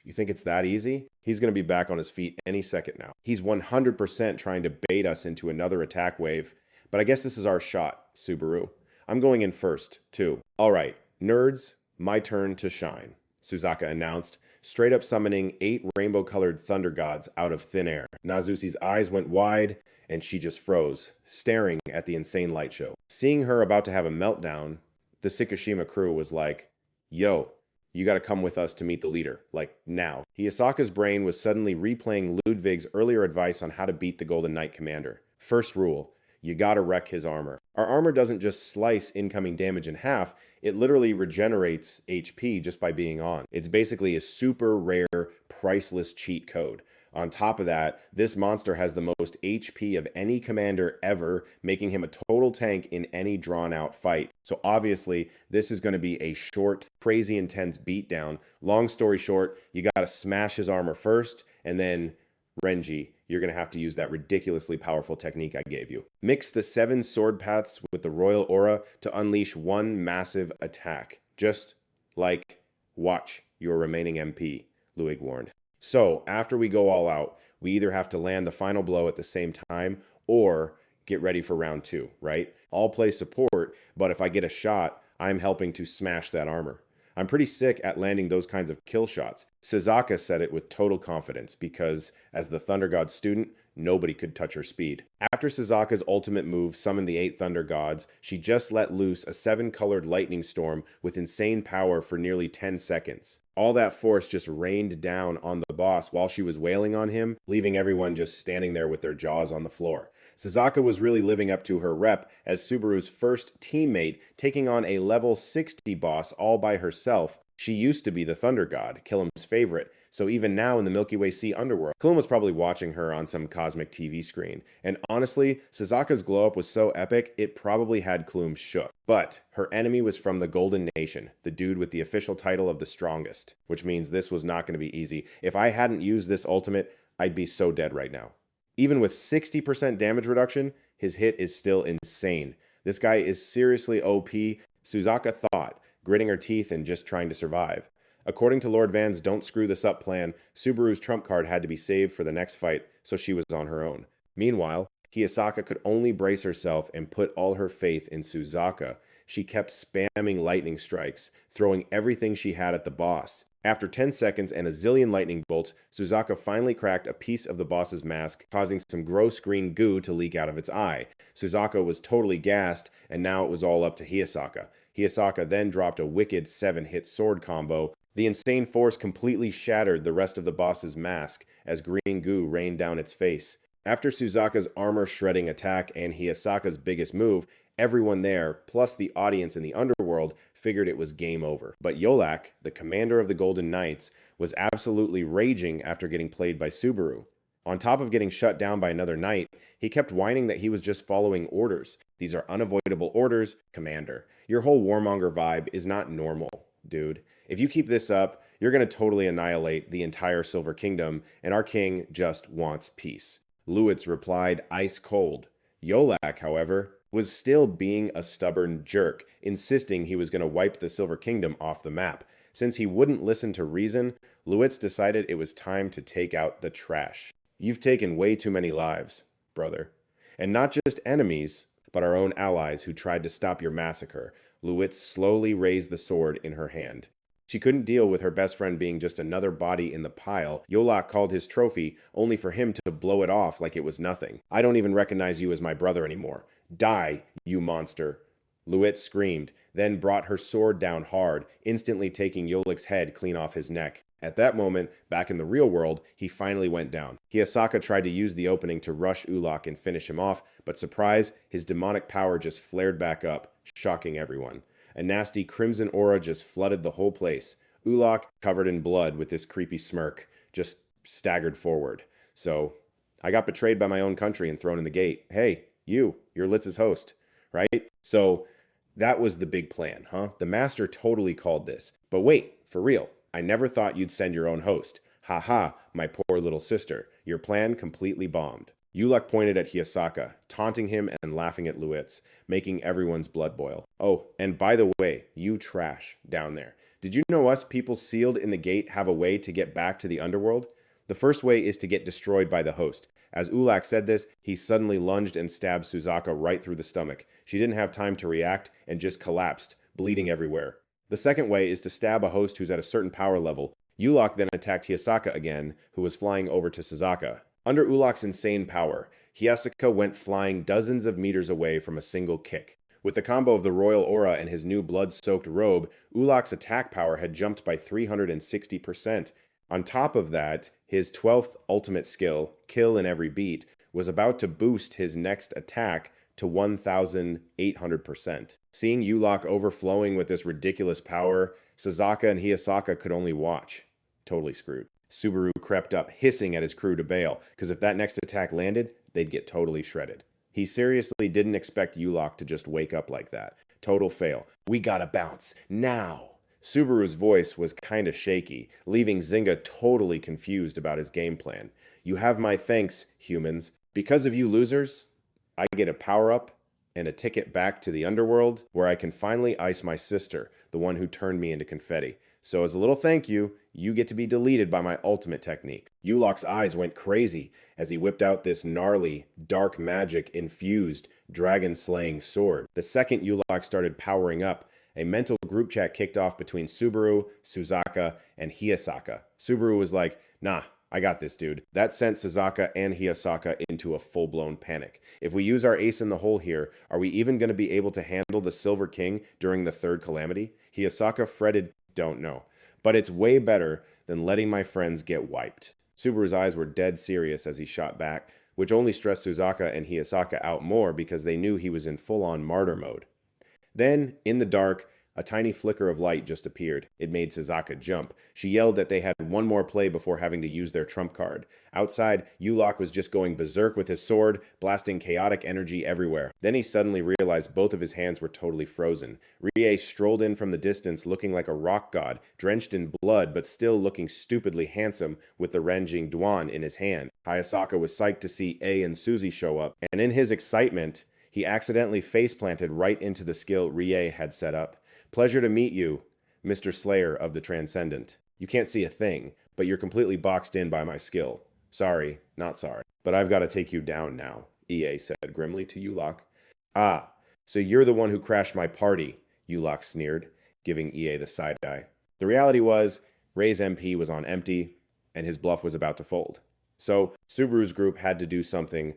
You think it's that easy? He's going to be back on his feet any second now. He's 100% trying to bait us into another attack wave. But I guess this is our shot, Subaru. I'm going in first, too. All right, nerds, my turn to shine, Suzaka announced, straight up summoning 8 rainbow-colored thunder gods out of thin air. Nazusi's eyes went wide, and she just froze, staring at the insane light show. Seeing her about to have a meltdown, the Tsukishima crew was like, yo, you gotta come with us to meet the leader, like now. Hiyasaka's brain was suddenly replaying Ludwig's earlier advice on how to beat the Golden Knight commander. First rule, you gotta wreck his armor. Our armor doesn't just slice incoming damage in half, it literally regenerates HP just by being on. It's basically a super rare, priceless cheat code. On top of that, this monster has the most HP of any commander ever, making him a total tank in any drawn-out fight. So obviously, this is going to be a short, crazy intense beatdown. Long story short, you got to smash his armor first, and then Renji, you're going to have to use that ridiculously powerful technique I gave you. Mix the 7 sword paths with the royal aura to unleash one massive attack. Just like, watch your remaining MP, Luig warned. So, after we go all out, we either have to land the final blow at the same time or get ready for round 2, right? I'll play support, but if I get a shot, I'm helping to smash that armor. I'm pretty sick at landing those kinds of kill shots. Suzaka said it with total confidence because, as the Thunder God student, nobody could touch her speed. After Suzaka's ultimate move summoned the 8 Thunder Gods, she just let loose a 7-colored lightning storm with insane power for nearly 10 seconds. All that force just rained down on the boss while she was wailing on him, leaving everyone just standing there with their jaws on the floor. Suzaka was really living up to her rep as Subaru's first teammate, taking on a level 60 boss all by herself. She used to be the Thunder God, Killam's favorite, so even now in the Milky Way Sea underworld, Killam was probably watching her on some cosmic TV screen. And honestly, Suzaka's glow-up was so epic, it probably had Killam shook. But her enemy was from the Golden Nation, the dude with the official title of the strongest, which means this was not going to be easy. If I hadn't used this ultimate, I'd be so dead right now. Even with 60% damage reduction, his hit is still insane. This guy is seriously OP, Suzaka thought, gritting her teeth and just trying to survive. According to Lord Van's don't screw this up plan, Subaru's trump card had to be saved for the next fight, so she was on her own. Meanwhile, Hiyasaka could only brace herself and put all her faith in Suzaka. She kept spamming lightning strikes, throwing everything she had at the boss. After 10 seconds and a zillion lightning bolts, Suzaka finally cracked a piece of the boss's mask, causing some gross green goo to leak out of its eye. Suzaka was totally gassed, and now it was all up to Hiyasaka. Hiyasaka then dropped a wicked 7-hit sword combo. The insane force completely shattered the rest of the boss's mask as green goo rained down its face. After Suzaka's armor-shredding attack and Hiyasaka's biggest move, everyone there, plus the audience in the underworld, figured it was game over. But Yolak, the commander of the Golden Knights, was absolutely raging after getting played by Subaru. On top of getting shut down by another knight, he kept whining that he was just following orders. These are unavoidable orders, Commander. Your whole warmonger vibe is not normal, dude. If you keep this up, you're going to totally annihilate the entire Silver Kingdom, and our king just wants peace. Luitz replied ice cold. Yolak, however, was still being a stubborn jerk, insisting he was going to wipe the Silver Kingdom off the map. Since he wouldn't listen to reason, Luitz decided it was time to take out the trash. You've taken way too many lives, brother. And not just enemies, but our own allies who tried to stop your massacre. Luitz slowly raised the sword in her hand. She couldn't deal with her best friend being just another body in the pile. Yolak called his trophy, only for him to blow it off like it was nothing. I don't even recognize you as my brother anymore. Die, you monster. Luitz screamed, then brought her sword down hard, instantly taking Yolak's head clean off his neck. At that moment, back in the real world, he finally went down. Hiyasaka tried to use the opening to rush Ulak and finish him off, but surprise, his demonic power just flared back up, shocking everyone. A nasty crimson aura just flooded the whole place. Ulak, covered in blood with this creepy smirk, just staggered forward. So, I got betrayed by my own country and thrown in the gate. Hey, you're Litz's host, right? So, that was the big plan, huh? The master totally called this. But wait, for real, I never thought you'd send your own host. Ha ha, my poor little sister. Your plan completely bombed. Ulak pointed at Hiyasaka, taunting him and laughing at Luitz, making everyone's blood boil. Oh, and by the way, you trash down there. Did you know us people sealed in the gate have a way to get back to the underworld? The first way is to get destroyed by the host. As Ulak said this, he suddenly lunged and stabbed Suzaka right through the stomach. She didn't have time to react and just collapsed, bleeding everywhere. The second way is to stab a host who's at a certain power level. Ulak then attacked Hiyasaka again, who was flying over to Suzaka. Under Ulak's insane power, Hiyasaka went flying dozens of meters away from a single kick. With the combo of the royal aura and his new blood-soaked robe, Ulak's attack power had jumped by 360%. On top of that, his 12th ultimate skill, Kill in Every Beat, was about to boost his next attack to 1,800%. Seeing Ulak overflowing with this ridiculous power, Suzaka and Hiyasaka could only watch. Totally screwed. Subaru crept up, hissing at his crew to bail, because if that next attack landed, they'd get totally shredded. He seriously didn't expect Ulak to just wake up like that. Total fail. We gotta bounce. Now! Subaru's voice was kinda shaky, leaving Zynga totally confused about his game plan. You have my thanks, humans. Because of you losers, I get a power-up and a ticket back to the underworld where I can finally ice my sister, the one who turned me into confetti. So as a little thank you, you get to be deleted by my ultimate technique. Ulak's eyes went crazy as he whipped out this gnarly, dark magic-infused, dragon-slaying sword. The second Ulak started powering up, a mental group chat kicked off between Subaru, Suzaka, and Hiyasaka. Subaru was like, nah, I got this, dude. That sent Suzaka and Hiyasaka into a full-blown panic. If we use our ace in the hole here, are we even going to be able to handle the Silver King during the third calamity? Hiyasaka fretted, don't know. But it's way better than letting my friends get wiped. Subaru's eyes were dead serious as he shot back, which only stressed Suzaka and Hiyasaka out more because they knew he was in full-on martyr mode. Then, in the dark, a tiny flicker of light just appeared. It made Suzaka jump. She yelled that they had one more play before having to use their trump card. Outside, Ulak was just going berserk with his sword, blasting chaotic energy everywhere. Then he suddenly realized both of his hands were totally frozen. Rie strolled in from the distance looking like a rock god, drenched in blood but still looking stupidly handsome with the Renjing Duan in his hand. Hayasaka was psyched to see A and Suzy show up, and in his excitement, he accidentally face-planted right into the skill Rie had set up. Pleasure to meet you, Mr. Slayer of the Transcendent. You can't see a thing, but you're completely boxed in by my skill. Sorry, not sorry. But I've got to take you down now, EA said grimly to Ulak. Ah, so you're the one who crashed my party, Ulak sneered, giving EA the side-eye. The reality was, Rei's MP was on empty, and his bluff was about to fold. So, Subaru's group had to do something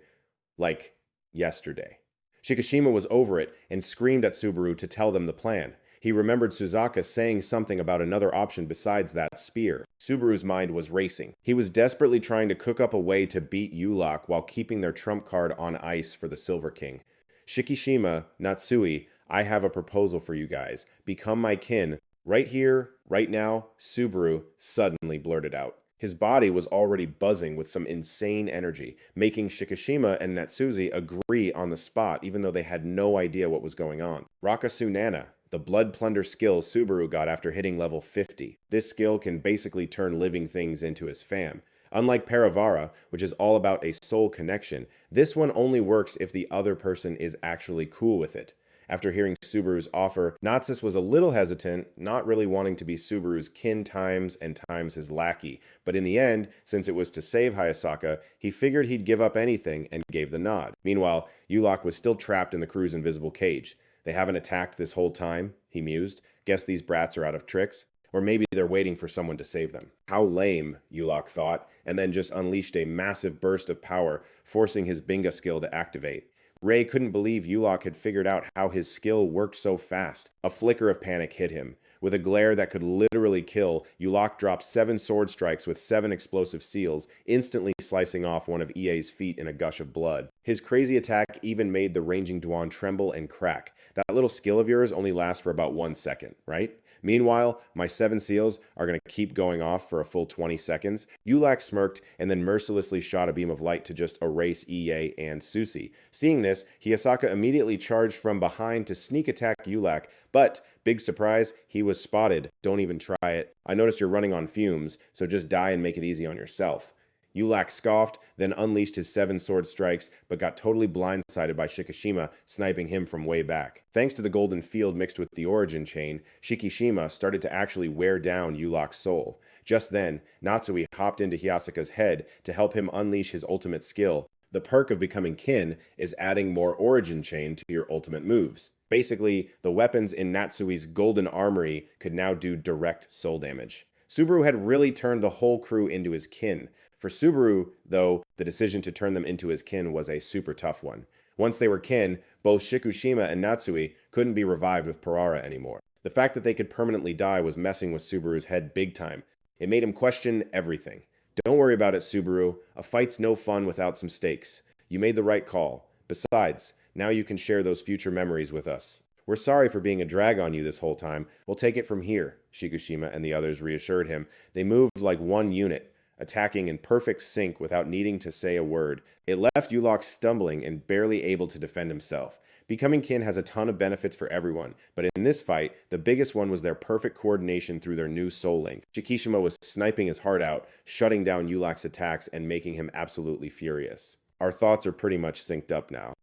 like yesterday. Shikishima was over it and screamed at Subaru to tell them the plan. He remembered Suzaka saying something about another option besides that spear. Subaru's mind was racing. He was desperately trying to cook up a way to beat Ulak while keeping their trump card on ice for the Silver King. Shikishima, Natsui, I have a proposal for you guys. Become my kin. Right here, right now, Subaru suddenly blurted out. His body was already buzzing with some insane energy, making Shikishima and Natsuzi agree on the spot even though they had no idea what was going on. Rakasunana, the blood plunder skill Subaru got after hitting level 50. This skill can basically turn living things into his fam. Unlike Paravara, which is all about a soul connection, this one only works if the other person is actually cool with it. After hearing Subaru's offer, Natsus was a little hesitant, not really wanting to be Subaru's kin times and times his lackey. But in the end, since it was to save Hayasaka, he figured he'd give up anything and gave the nod. Meanwhile, Ulak was still trapped in the crew's invisible cage. They haven't attacked this whole time, he mused. Guess these brats are out of tricks. Or maybe they're waiting for someone to save them. How lame, Ulak thought, and then just unleashed a massive burst of power, forcing his Binga skill to activate. Rei couldn't believe Ulak had figured out how his skill worked so fast. A flicker of panic hit him. With a glare that could literally kill, Ulak dropped 7 sword strikes with 7 explosive seals, instantly slicing off one of EA's feet in a gush of blood. His crazy attack even made the Ranging Duan tremble and crack. That little skill of yours only lasts for about 1 second, right? Meanwhile, my 7 seals are going to keep going off for a full 20 seconds. Ulak smirked and then mercilessly shot a beam of light to just erase EA and Susi. Seeing this, Hiyasaka immediately charged from behind to sneak attack Ulak, but, big surprise, he was spotted. Don't even try it. I noticed you're running on fumes, so just die and make it easy on yourself. Yulak scoffed, then unleashed his 7 sword strikes, but got totally blindsided by Shikishima sniping him from way back. Thanks to the golden field mixed with the origin chain, Shikishima started to actually wear down Yulak's soul. Just then, Natsui hopped into Hyasaka's head to help him unleash his ultimate skill. The perk of becoming kin is adding more origin chain to your ultimate moves. Basically, the weapons in Natsui's golden armory could now do direct soul damage. Subaru had really turned the whole crew into his kin. For Subaru, though, the decision to turn them into his kin was a super tough one. Once they were kin, both Shikushima and Natsui couldn't be revived with Parara anymore. The fact that they could permanently die was messing with Subaru's head big time. It made him question everything. Don't worry about it, Subaru. A fight's no fun without some stakes. You made the right call. Besides, now you can share those future memories with us. We're sorry for being a drag on you this whole time. We'll take it from here, Shikushima and the others reassured him. They moved like one unit, attacking in perfect sync without needing to say a word. It left Yulak stumbling and barely able to defend himself. Becoming kin has a ton of benefits for everyone, but in this fight, the biggest one was their perfect coordination through their new soul link. Shikishima was sniping his heart out, shutting down Yulak's attacks and making him absolutely furious. Our thoughts are pretty much synced up now.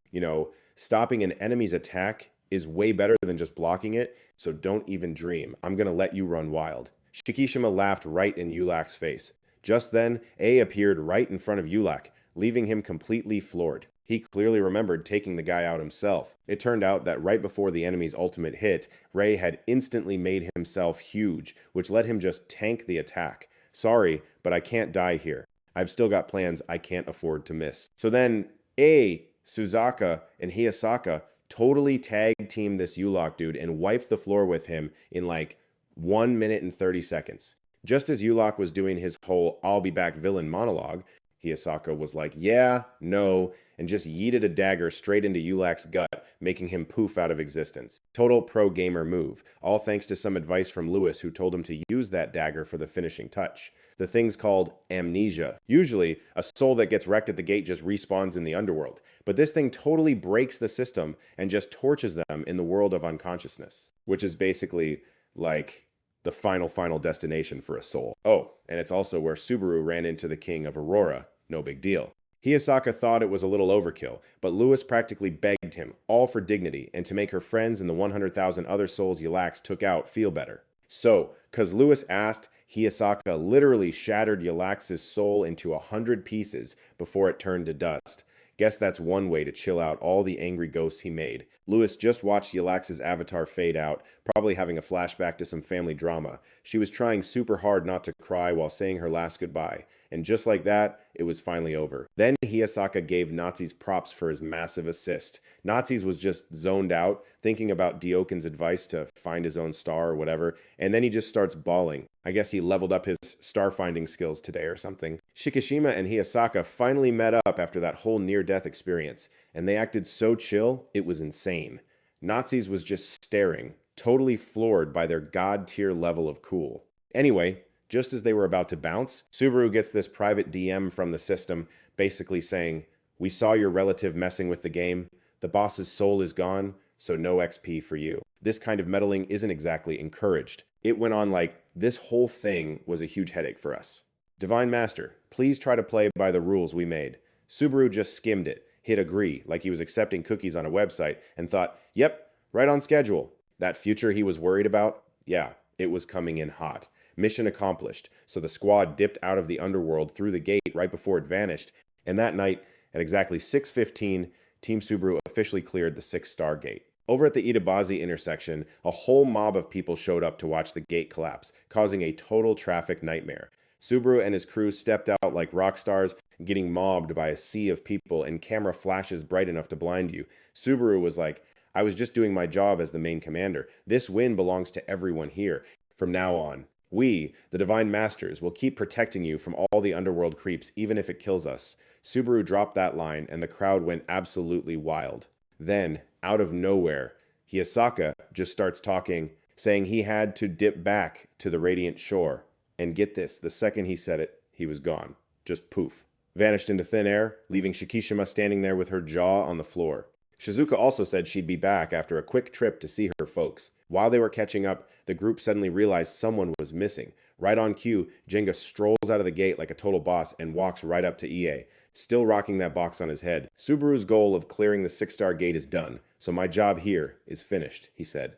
Stopping an enemy's attack is way better than just blocking it, so don't even dream. I'm gonna let you run wild. Shikishima laughed right in Yulak's face. Just then, A appeared right in front of Yulak, leaving him completely floored. He clearly remembered taking the guy out himself. It turned out that right before the enemy's ultimate hit, Ray had instantly made himself huge, which let him just tank the attack. Sorry, but I can't die here. I've still got plans I can't afford to miss. So then, Suzaka and Hyasaka totally tag-teamed this Yulak dude and wiped the floor with him in like 1 minute and 30 seconds. Just as Yulak was doing his whole I'll be back villain monologue, Hyasaka was like, yeah, no, and just yeeted a dagger straight into Yulak's gut, making him poof out of existence. Total pro-gamer move, all thanks to some advice from Lewis, who told him to use that dagger for the finishing touch. The thing's called amnesia. Usually, a soul that gets wrecked at the gate just respawns in the underworld, but this thing totally breaks the system and just torches them in the world of unconsciousness, which is basically like the final destination for a soul. Oh, and it's also where Subaru ran into the king of Aurora. No big deal. Hyasaka thought it was a little overkill, but Lewis practically begged him, all for dignity, and to make her friends and the 100,000 other souls Yulax took out feel better. So, cause Lewis asked, Hyasaka literally shattered Yulax's soul into 100 pieces before it turned to dust. Guess that's one way to chill out all the angry ghosts he made. Lewis just watched Yulax's avatar fade out, probably having a flashback to some family drama. She was trying super hard not to cry while saying her last goodbye. And just like that, it was finally over. Then Hyasaka gave Nazis props for his massive assist. Nazis was just zoned out, thinking about Dioken's advice to find his own star or whatever, and then he just starts bawling. I guess he leveled up his star-finding skills today or something. Shikishima and Hyasaka finally met up after that whole near-death experience, and they acted so chill, it was insane. Nazis was just staring, totally floored by their god-tier level of cool. Anyway, just as they were about to bounce, Subaru gets this private DM from the system, basically saying, "We saw your relative messing with the game. The boss's soul is gone, so no XP for you." This kind of meddling isn't exactly encouraged. It went on like, this whole thing was a huge headache for us. Divine Master, please try to play by the rules we made. Subaru just skimmed it, hit agree, like he was accepting cookies on a website, and thought, yep, right on schedule. That future he was worried about? Yeah, it was coming in hot. Mission accomplished, so the squad dipped out of the underworld through the gate right before it vanished, and that night, at exactly 6:15, Team Subaru officially cleared the 6-star gate. Over at the Itabazi intersection, a whole mob of people showed up to watch the gate collapse, causing a total traffic nightmare. Subaru and his crew stepped out like rock stars, getting mobbed by a sea of people and camera flashes bright enough to blind you. Subaru was like, I was just doing my job as the main commander. This win belongs to everyone here. From now on, we, the Divine Masters, will keep protecting you from all the underworld creeps, even if it kills us. Subaru dropped that line, and the crowd went absolutely wild. Then, out of nowhere, Hyasaka just starts talking, saying he had to dip back to the radiant shore. And get this, the second he said it, he was gone. Just poof. Vanished into thin air, leaving Shikishima standing there with her jaw on the floor. Shizuka also said she'd be back after a quick trip to see her folks. While they were catching up, the group suddenly realized someone was missing. Right on cue, Jenga strolls out of the gate like a total boss and walks right up to EA, still rocking that box on his head. Subaru's goal of clearing the 6-star gate is done, so my job here is finished, he said.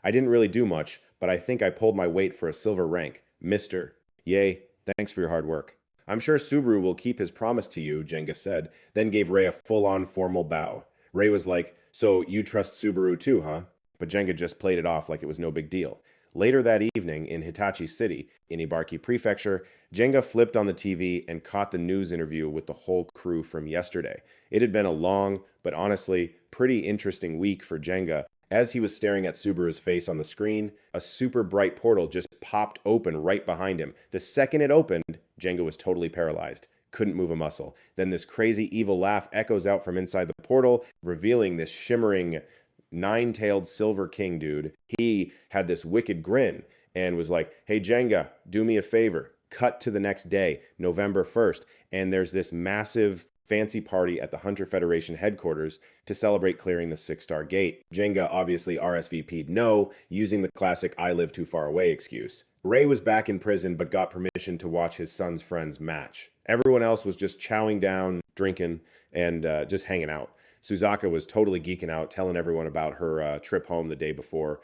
I didn't really do much, but I think I pulled my weight for a silver rank. Mister. Yay, thanks for your hard work. I'm sure Subaru will keep his promise to you, Jenga said, then gave Ray a full-on formal bow. Ray was like, so you trust Subaru too, huh? But Jenga just played it off like it was no big deal. Later that evening, in Hitachi City, in Ibaraki Prefecture, Jenga flipped on the TV and caught the news interview with the whole crew from yesterday. It had been a long, but honestly, pretty interesting week for Jenga. As he was staring at Subaru's face on the screen, a super bright portal just popped open right behind him. The second it opened, Jenga was totally paralyzed. Couldn't move a muscle. Then this crazy evil laugh echoes out from inside the portal, revealing this shimmering, nine-tailed silver king dude. He had this wicked grin and was like, hey Jenga, do me a favor. Cut to the next day, November 1st, and there's this massive fancy party at the Hunter Federation headquarters to celebrate clearing the 6-star gate. Jenga obviously RSVP'd no, using the classic I live too far away excuse. Ray was back in prison but got permission to watch his son's friends match. Everyone else was just chowing down, drinking, and just hanging out. Suzaka was totally geeking out, telling everyone about her trip home the day before.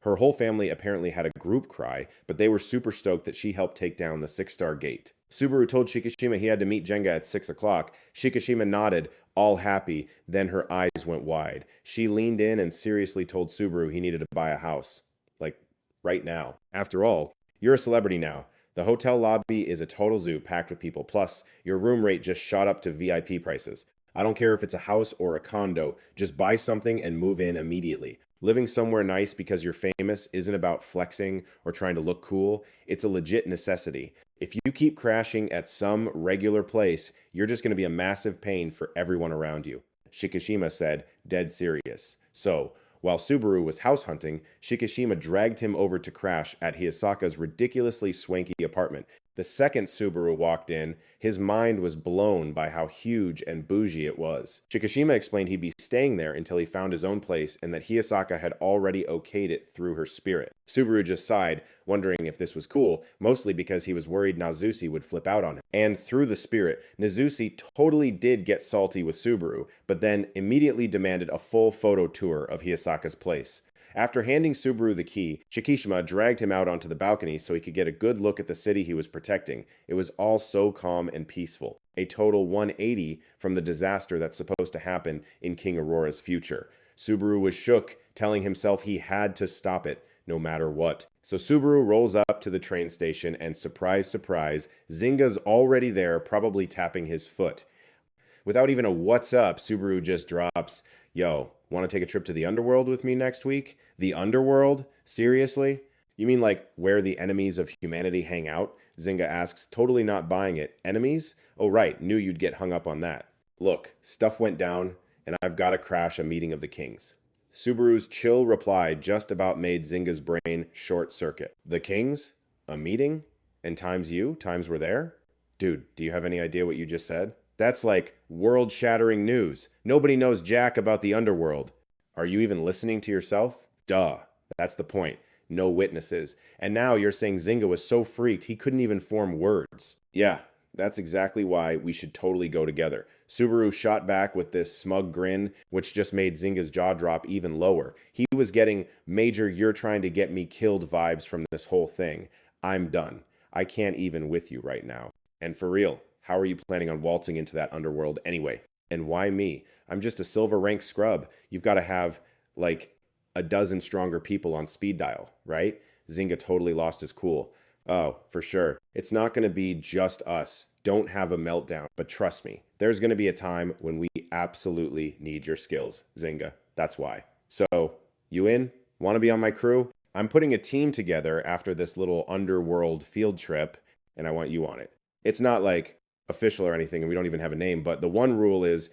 Her whole family apparently had a group cry, but they were super stoked that she helped take down the 6-star gate. Subaru told Shikishima he had to meet Jenga at 6 o'clock. Shikishima nodded, all happy, then her eyes went wide. She leaned in and seriously told Subaru he needed to buy a house. Like, right now. After all, you're a celebrity now. The hotel lobby is a total zoo packed with people, plus your room rate just shot up to VIP prices. I don't care if it's a house or a condo, just buy something and move in immediately. Living somewhere nice because you're famous isn't about flexing or trying to look cool. It's a legit necessity. If you keep crashing at some regular place, you're just going to be a massive pain for everyone around you. Shikishima said, dead serious. So, while Subaru was house hunting, Shikishima dragged him over to crash at Hiyasaka's ridiculously swanky apartment. The second Subaru walked in, his mind was blown by how huge and bougie it was. Shikishima explained he'd be staying there until he found his own place and that Hiyasaka had already okayed it through her spirit. Subaru just sighed, wondering if this was cool, mostly because he was worried Nazusi would flip out on him. And through the spirit, Nazusi totally did get salty with Subaru, but then immediately demanded a full photo tour of Hiyasaka's place. After handing Subaru the key, Shikishima dragged him out onto the balcony so he could get a good look at the city he was protecting. It was all so calm and peaceful. A total 180 from the disaster that's supposed to happen in King Aurora's future. Subaru was shook, telling himself he had to stop it, no matter what. So Subaru rolls up to the train station and surprise, surprise, Zynga's already there, probably tapping his foot. Without even a what's up, Subaru just drops, yo, want to take a trip to the underworld with me next week? The underworld? Seriously? You mean like where the enemies of humanity hang out? Zynga asks, totally not buying it. Enemies? Oh right, knew you'd get hung up on that. Look, stuff went down, and I've got to crash a meeting of the kings. Subaru's chill reply just about made Zynga's brain short circuit. The kings? A meeting? And times you? Times were there? Dude, do you have any idea what you just said? That's like world-shattering news. Nobody knows jack about the underworld. Are you even listening to yourself? Duh. That's the point. No witnesses. And now you're saying Zynga was so freaked he couldn't even form words. Yeah, that's exactly why we should totally go together. Subaru shot back with this smug grin, which just made Zynga's jaw drop even lower. He was getting major you're trying to get me killed vibes from this whole thing. I'm done. I can't even with you right now. And for real, how are you planning on waltzing into that underworld anyway? And why me? I'm just a silver rank scrub. You've got to have, like, a dozen stronger people on speed dial, right? Zynga totally lost his cool. Oh, for sure. It's not going to be just us. Don't have a meltdown. But trust me, there's going to be a time when we absolutely need your skills, Zynga. That's why. So, you in? Want to be on my crew? I'm putting a team together after this little underworld field trip, and I want you on it. It's not like official or anything, and we don't even have a name, but the one rule is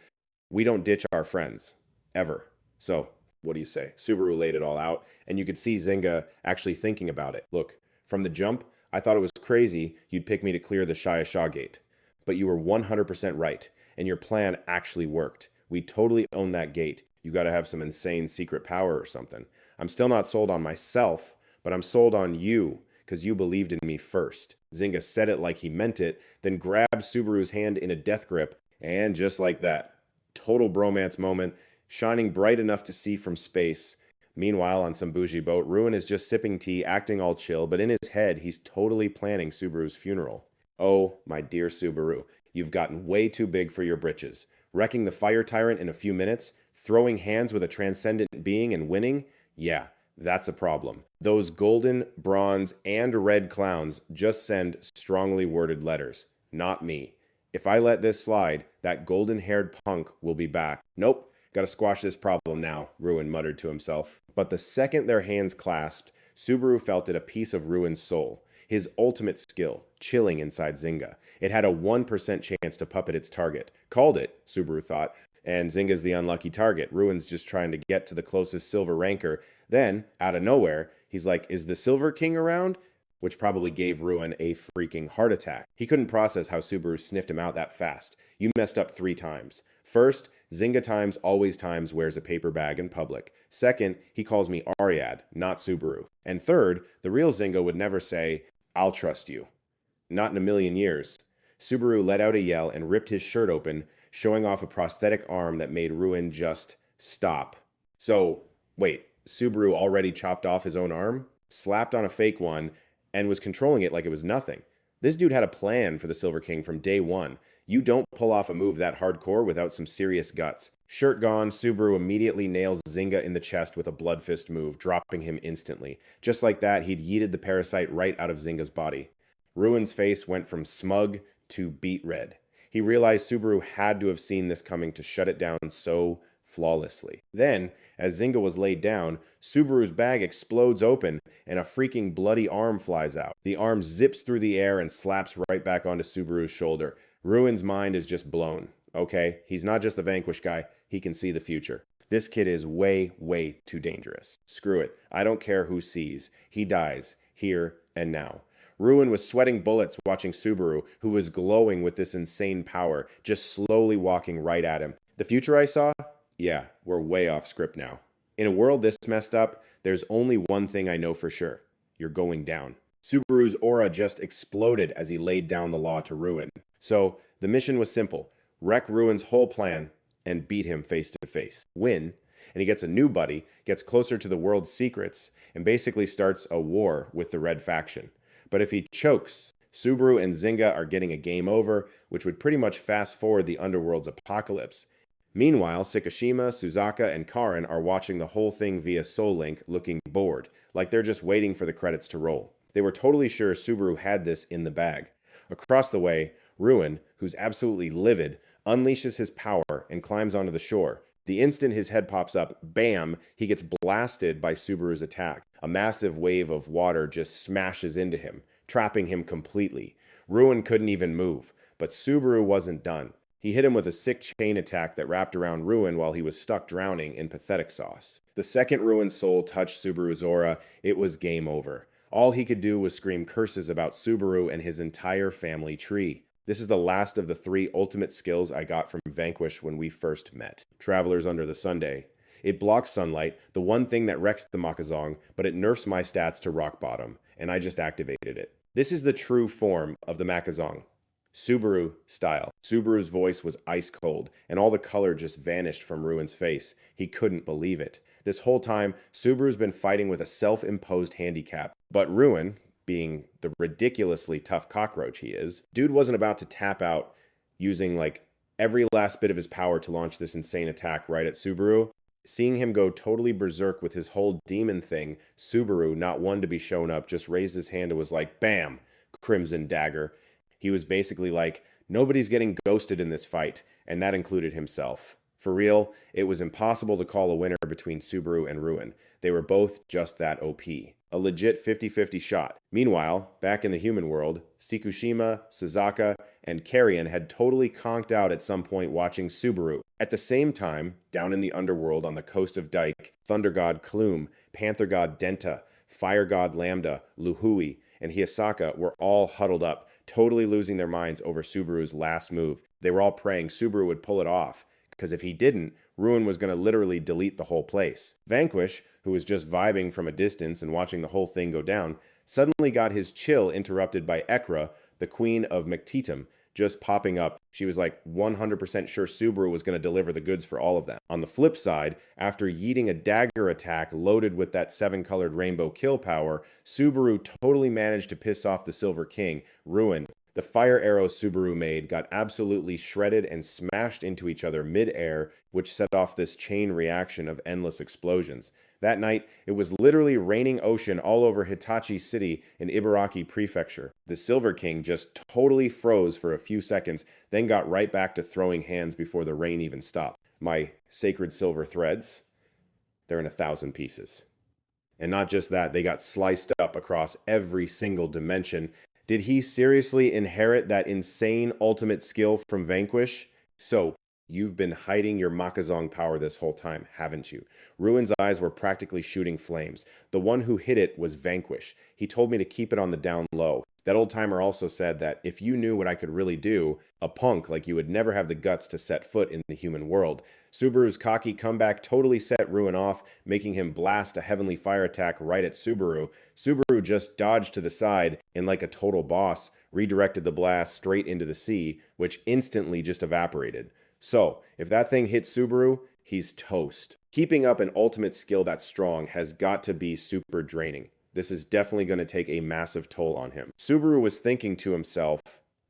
we don't ditch our friends, ever. So, what do you say? Subaru laid it all out, and you could see Zynga actually thinking about it. Look, from the jump, I thought it was crazy you'd pick me to clear the Shia Shah gate, but you were 100% right, and your plan actually worked. We totally own that gate. You gotta have some insane secret power or something. I'm still not sold on myself, but I'm sold on you, because you believed in me first. Zynga said it like he meant it, then grabbed Subaru's hand in a death grip, and just like that, total bromance moment, shining bright enough to see from space. Meanwhile, on some bougie boat, Ruin is just sipping tea, acting all chill, but in his head, he's totally planning Subaru's funeral. Oh, my dear Subaru, you've gotten way too big for your britches. Wrecking the fire tyrant in a few minutes, throwing hands with a transcendent being and winning? Yeah, that's a problem. Those golden, bronze, and red clowns just send strongly worded letters. Not me. If I let this slide, that golden-haired punk will be back. Nope, gotta squash this problem now, Ruin muttered to himself. But the second their hands clasped, Subaru felt it a piece of Ruin's soul. His ultimate skill, chilling inside Zynga. It had a 1% chance to puppet its target. Called it, Subaru thought, and Zynga's the unlucky target. Ruin's just trying to get to the closest silver ranker. Then, out of nowhere, he's like, is the Silver King around? Which probably gave Ruin a freaking heart attack. He couldn't process how Subaru sniffed him out that fast. You messed up 3 times. First, Zynga times always times wears a paper bag in public. Second, he calls me Ariad, not Subaru. And third, the real Zynga would never say, I'll trust you. Not in a million years. Subaru let out a yell and ripped his shirt open, showing off a prosthetic arm that made Ruin just stop. So, wait, Subaru already chopped off his own arm, slapped on a fake one, and was controlling it like it was nothing. This dude had a plan for the Silver King from day one. You don't pull off a move that hardcore without some serious guts. Shirt gone, Subaru immediately nails Zynga in the chest with a blood fist move, dropping him instantly. Just like that, he'd yeeted the parasite right out of Zynga's body. Ruin's face went from smug to beet red. He realized Subaru had to have seen this coming to shut it down so flawlessly. Then, as Zynga was laid down, Subaru's bag explodes open and a freaking bloody arm flies out. The arm zips through the air and slaps right back onto Subaru's shoulder. Ruin's mind is just blown. Okay, he's not just the vanquished guy, he can see the future. This kid is way, way too dangerous. Screw it, I don't care who sees. He dies, here and now. Ruin was sweating bullets watching Subaru, who was glowing with this insane power, just slowly walking right at him. The future I saw? Yeah, we're way off script now. In a world this messed up, there's only one thing I know for sure. You're going down. Subaru's aura just exploded as he laid down the law to Ruin. So, the mission was simple. Wreck Ruin's whole plan and beat him face to face. Win, and he gets a new buddy, gets closer to the world's secrets, and basically starts a war with the Red faction. But if he chokes, Subaru and Zynga are getting a game over, which would pretty much fast forward the Underworld's apocalypse. Meanwhile, Sakashima, Suzaka, and Karin are watching the whole thing via Soul Link, looking bored, like they're just waiting for the credits to roll. They were totally sure Subaru had this in the bag. Across the way, Ruin, who's absolutely livid, unleashes his power and climbs onto the shore. The instant his head pops up, bam, he gets blasted by Subaru's attack. A massive wave of water just smashes into him, trapping him completely. Ruin couldn't even move, but Subaru wasn't done. He hit him with a sick chain attack that wrapped around Ruin while he was stuck drowning in pathetic sauce. The second Ruin's soul touched Subaru's aura, it was game over. All he could do was scream curses about Subaru and his entire family tree. This is the last of the 3 ultimate skills I got from Vanquish when we first met. Travelers Under the Sunday. It blocks sunlight, the one thing that wrecks the Makazong, but it nerfs my stats to rock bottom, and I just activated it. This is the true form of the Makazong. Subaru style. Subaru's voice was ice cold, and all the color just vanished from Ruin's face. He couldn't believe it. This whole time, Subaru's been fighting with a self-imposed handicap, but Ruin, being the ridiculously tough cockroach he is, dude wasn't about to tap out using like every last bit of his power to launch this insane attack right at Subaru. Seeing him go totally berserk with his whole demon thing, Subaru, not one to be shown up, just raised his hand and was like, bam, crimson dagger. He was basically like, nobody's getting ghosted in this fight, and that included himself. For real, it was impossible to call a winner between Subaru and Ruin. They were both just that OP. A legit 50-50 shot. Meanwhile, back in the human world, Sakashima, Suzaka, and Carrion had totally conked out at some point watching Subaru. At the same time, down in the underworld on the coast of Dike, Thunder God Klume, Panther God Denta, Fire God Lambda, Luhui, and Hyasaka were all huddled up, totally losing their minds over Subaru's last move. They were all praying Subaru would pull it off, because if he didn't, Ruin was going to literally delete the whole place. Vanquish, who was just vibing from a distance and watching the whole thing go down, suddenly got his chill interrupted by Ekra, the queen of Mctitum, just popping up. She was like 100% sure Subaru was going to deliver the goods for all of them. On the flip side, after yeeting a dagger attack loaded with that 7-colored rainbow kill power, Subaru totally managed to piss off the Silver King, Ruin. The fire arrows Subaru made got absolutely shredded and smashed into each other mid-air, which set off this chain reaction of endless explosions. That night, it was literally raining ocean all over Hitachi City in Ibaraki Prefecture. The Silver King just totally froze for a few seconds, then got right back to throwing hands before the rain even stopped. My sacred silver threads, they're in 1,000 pieces. And not just that, they got sliced up across every single dimension. Did he seriously inherit that insane ultimate skill from Vanquish? So, you've been hiding your Makazong power this whole time, haven't you? Ruin's eyes were practically shooting flames. The one who hid it was Vanquish. He told me to keep it on the down low. That old timer also said that if you knew what I could really do, a punk like you would never have the guts to set foot in the human world. Subaru's cocky comeback totally set Ruin off, making him blast a heavenly fire attack right at Subaru. Subaru just dodged to the side and, like a total boss, redirected the blast straight into the sea, which instantly just evaporated. So, if that thing hits Subaru, he's toast. Keeping up an ultimate skill that strong has got to be super draining. This is definitely going to take a massive toll on him. Subaru was thinking to himself,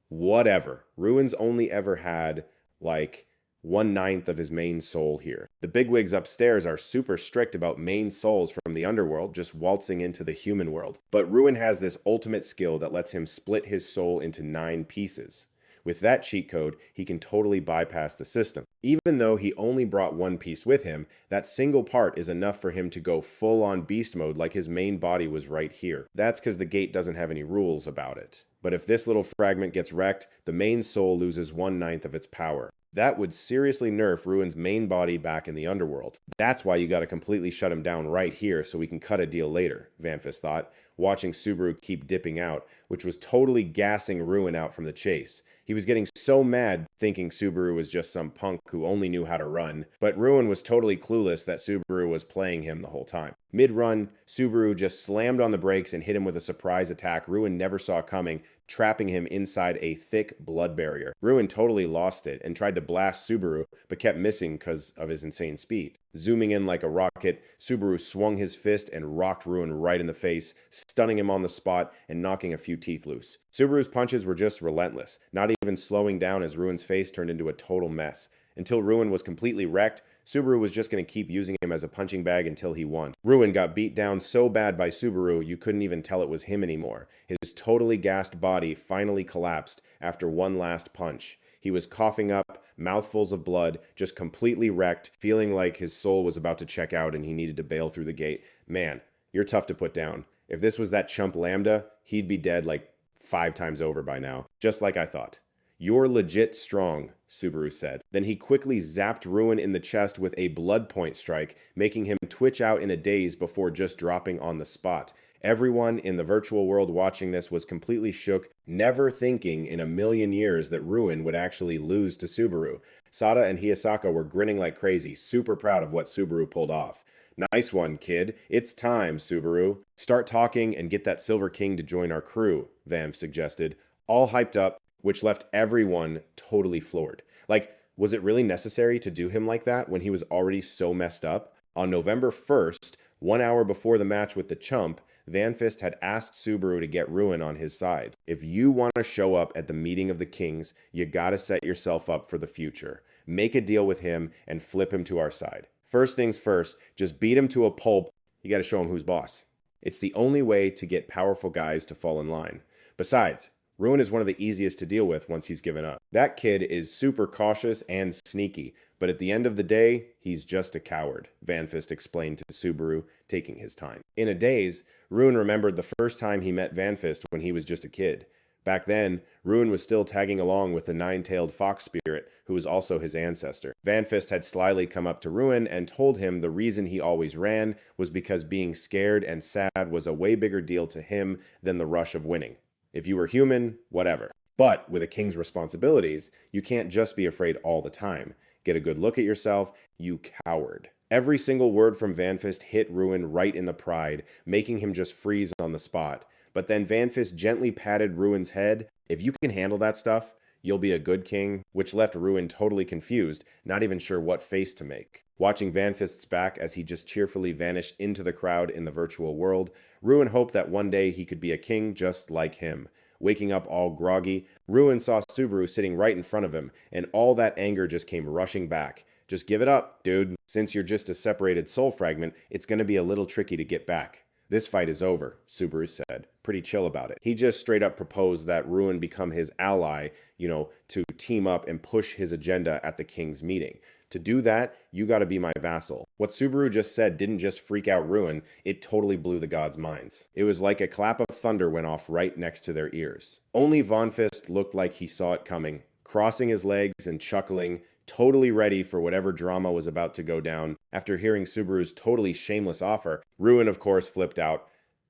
whatever. Ruin's only ever had, like, 1/9 of his main soul here. The bigwigs upstairs are super strict about main souls from the underworld just waltzing into the human world. But Ruin has this ultimate skill that lets him split his soul into 9 pieces. With that cheat code, he can totally bypass the system. Even though he only brought 1 piece with him, that single part is enough for him to go full-on beast mode like his main body was right here. That's because the gate doesn't have any rules about it. But if this little fragment gets wrecked, the main soul loses 1/9 of its power. That would seriously nerf Ruin's main body back in the underworld. That's why you gotta completely shut him down right here so we can cut a deal later, Vanfist thought, watching Subaru keep dipping out, which was totally gassing Ruin out from the chase. He was getting so mad thinking Subaru was just some punk who only knew how to run, but Ruin was totally clueless that Subaru was playing him the whole time. Mid-run, Subaru just slammed on the brakes and hit him with a surprise attack Ruin never saw coming, trapping him inside a thick blood barrier. Ruin totally lost it and tried to blast Subaru, but kept missing because of his insane speed. Zooming in like a rocket, Subaru swung his fist and rocked Ruin right in the face, stunning him on the spot and knocking a few teeth loose. Subaru's punches were just relentless, not even slowing down as Ruin's face turned into a total mess. Until Ruin was completely wrecked, Subaru was just going to keep using him as a punching bag until he won. Ruin got beat down so bad by Subaru you couldn't even tell it was him anymore. His totally gassed body finally collapsed after one last punch. He was coughing up mouthfuls of blood, just completely wrecked, feeling like his soul was about to check out and he needed to bail through the gate. Man, you're tough to put down. If this was that chump Lambda, he'd be dead like 5 times over by now, just like I thought. You're legit strong, Subaru said. Then he quickly zapped Ruin in the chest with a blood point strike, making him twitch out in a daze before just dropping on the spot. Everyone in the virtual world watching this was completely shook, never thinking in a million years that Ruin would actually lose to Subaru. Sada and Hiyasaka were grinning like crazy, super proud of what Subaru pulled off. Nice one, kid. It's time, Subaru. Start talking and get that Silver King to join our crew, Vam suggested, all hyped up, which left everyone totally floored. Like, was it really necessary to do him like that when he was already so messed up? On November 1st, 1 hour before the match with the chump, Vanfist had asked Subaru to get Ruin on his side. If you want to show up at the meeting of the kings, you gotta set yourself up for the future. Make a deal with him and flip him to our side. First things first, just beat him to a pulp. You gotta show him who's boss. It's the only way to get powerful guys to fall in line. Besides, Ruin is one of the easiest to deal with once he's given up. That kid is super cautious and sneaky, but at the end of the day, he's just a coward, Vanfist explained to Subaru, taking his time. In a daze, Ruin remembered the first time he met Vanfist when he was just a kid. Back then, Ruin was still tagging along with the 9-tailed fox spirit, who was also his ancestor. Vanfist had slyly come up to Ruin and told him the reason he always ran was because being scared and sad was a way bigger deal to him than the rush of winning. If you were human, whatever. But with a king's responsibilities, you can't just be afraid all the time. get a good look at yourself, you coward. Every single word from Vanfist hit Ruin right in the pride, making him just freeze on the spot. But then Vanfist gently patted Ruin's head. If you can handle that stuff, you'll be a good king, which left Ruin totally confused, not even sure what face to make. Watching Vanfist's back as he just cheerfully vanished into the crowd in the virtual world, Ruin hoped that one day he could be a king just like him. Waking up all groggy, Ruin saw Subaru sitting right in front of him, and all that anger just came rushing back. Just give it up, dude. Since you're just a separated soul fragment, it's going to be a little tricky to get back. This fight is over, Subaru said, pretty chill about it. He just straight up proposed that Ruin become his ally, to team up and push his agenda at the king's meeting. To do that, you gotta be my vassal. What Subaru just said didn't just freak out Ruin, it totally blew the gods' minds. It was like a clap of thunder went off right next to their ears. Only Von Fist looked like he saw it coming, crossing his legs and chuckling, totally ready for whatever drama was about to go down. After hearing Subaru's totally shameless offer, Ruin of course flipped out.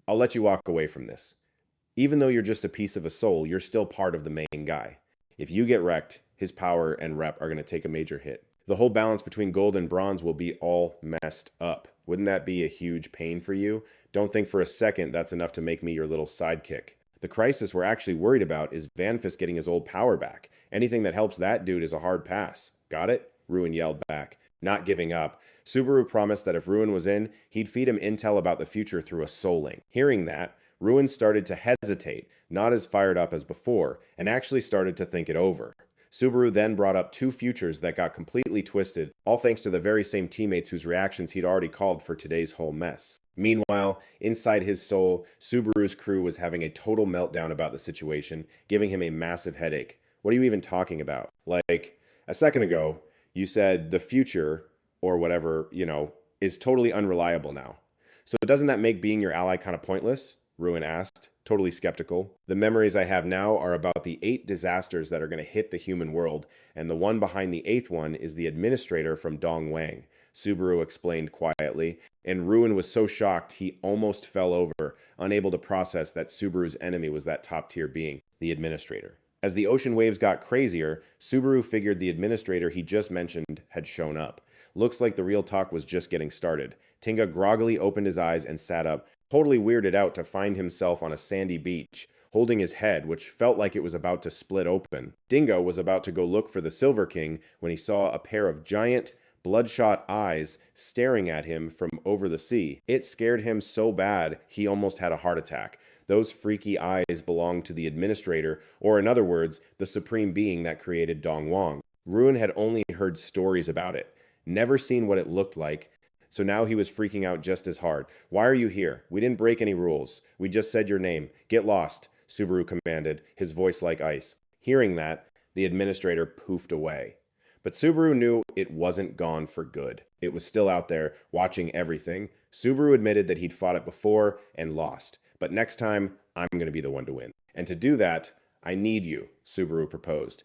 I'll let you walk away from this. Even though you're just a piece of a soul, you're still part of the main guy. If you get wrecked, his power and rep are going to take a major hit. The whole balance between gold and bronze will be all messed up. Wouldn't that be a huge pain for you? Don't think for a second that's enough to make me your little sidekick. The crisis we're actually worried about is Vanfist getting his old power back. Anything that helps that dude is a hard pass. Got it? Ruin yelled back. Not giving up, Subaru promised that if Ruin was in, he'd feed him intel about the future through a soul link. Hearing that, Ruin started to hesitate, not as fired up as before, and actually started to think it over. Subaru then brought up two futures that got completely twisted, all thanks to the very same teammates whose reactions he'd already called for today's whole mess. Meanwhile, inside his soul, Subaru's crew was having a total meltdown about the situation, giving him a massive headache. What are you even talking about? Like, a second ago, you said the future, or whatever, is totally unreliable now. So doesn't that make being your ally kind of pointless? Ruin asked, totally skeptical. The memories I have now are about the 8 disasters that are going to hit the human world, and the one behind the 8th one is the administrator from Dong Wang, Subaru explained quietly, and Ruin was so shocked he almost fell over, unable to process that Subaru's enemy was that top-tier being, the administrator. As the ocean waves got crazier, Subaru figured the administrator he just mentioned had shown up. Looks like the real talk was just getting started. Tinga groggily opened his eyes and sat up, totally weirded out to find himself on a sandy beach, holding his head, which felt like it was about to split open. Dingo was about to go look for the Silver King when he saw a pair of giant, bloodshot eyes staring at him from over the sea. It scared him so bad he almost had a heart attack. Those freaky eyes belonged to the administrator, or in other words, the supreme being that created Dong Wang. Ruin had only heard stories about it, never seen what it looked like, so now he was freaking out just as hard. Why are you here? We didn't break any rules. We just said your name. Get lost, Subaru commanded, his voice like ice. Hearing that, the administrator poofed away. But Subaru knew it wasn't gone for good. It was still out there, watching everything. Subaru admitted that he'd fought it before and lost. But next time, I'm going to be the one to win. And to do that, I need you, Subaru proposed.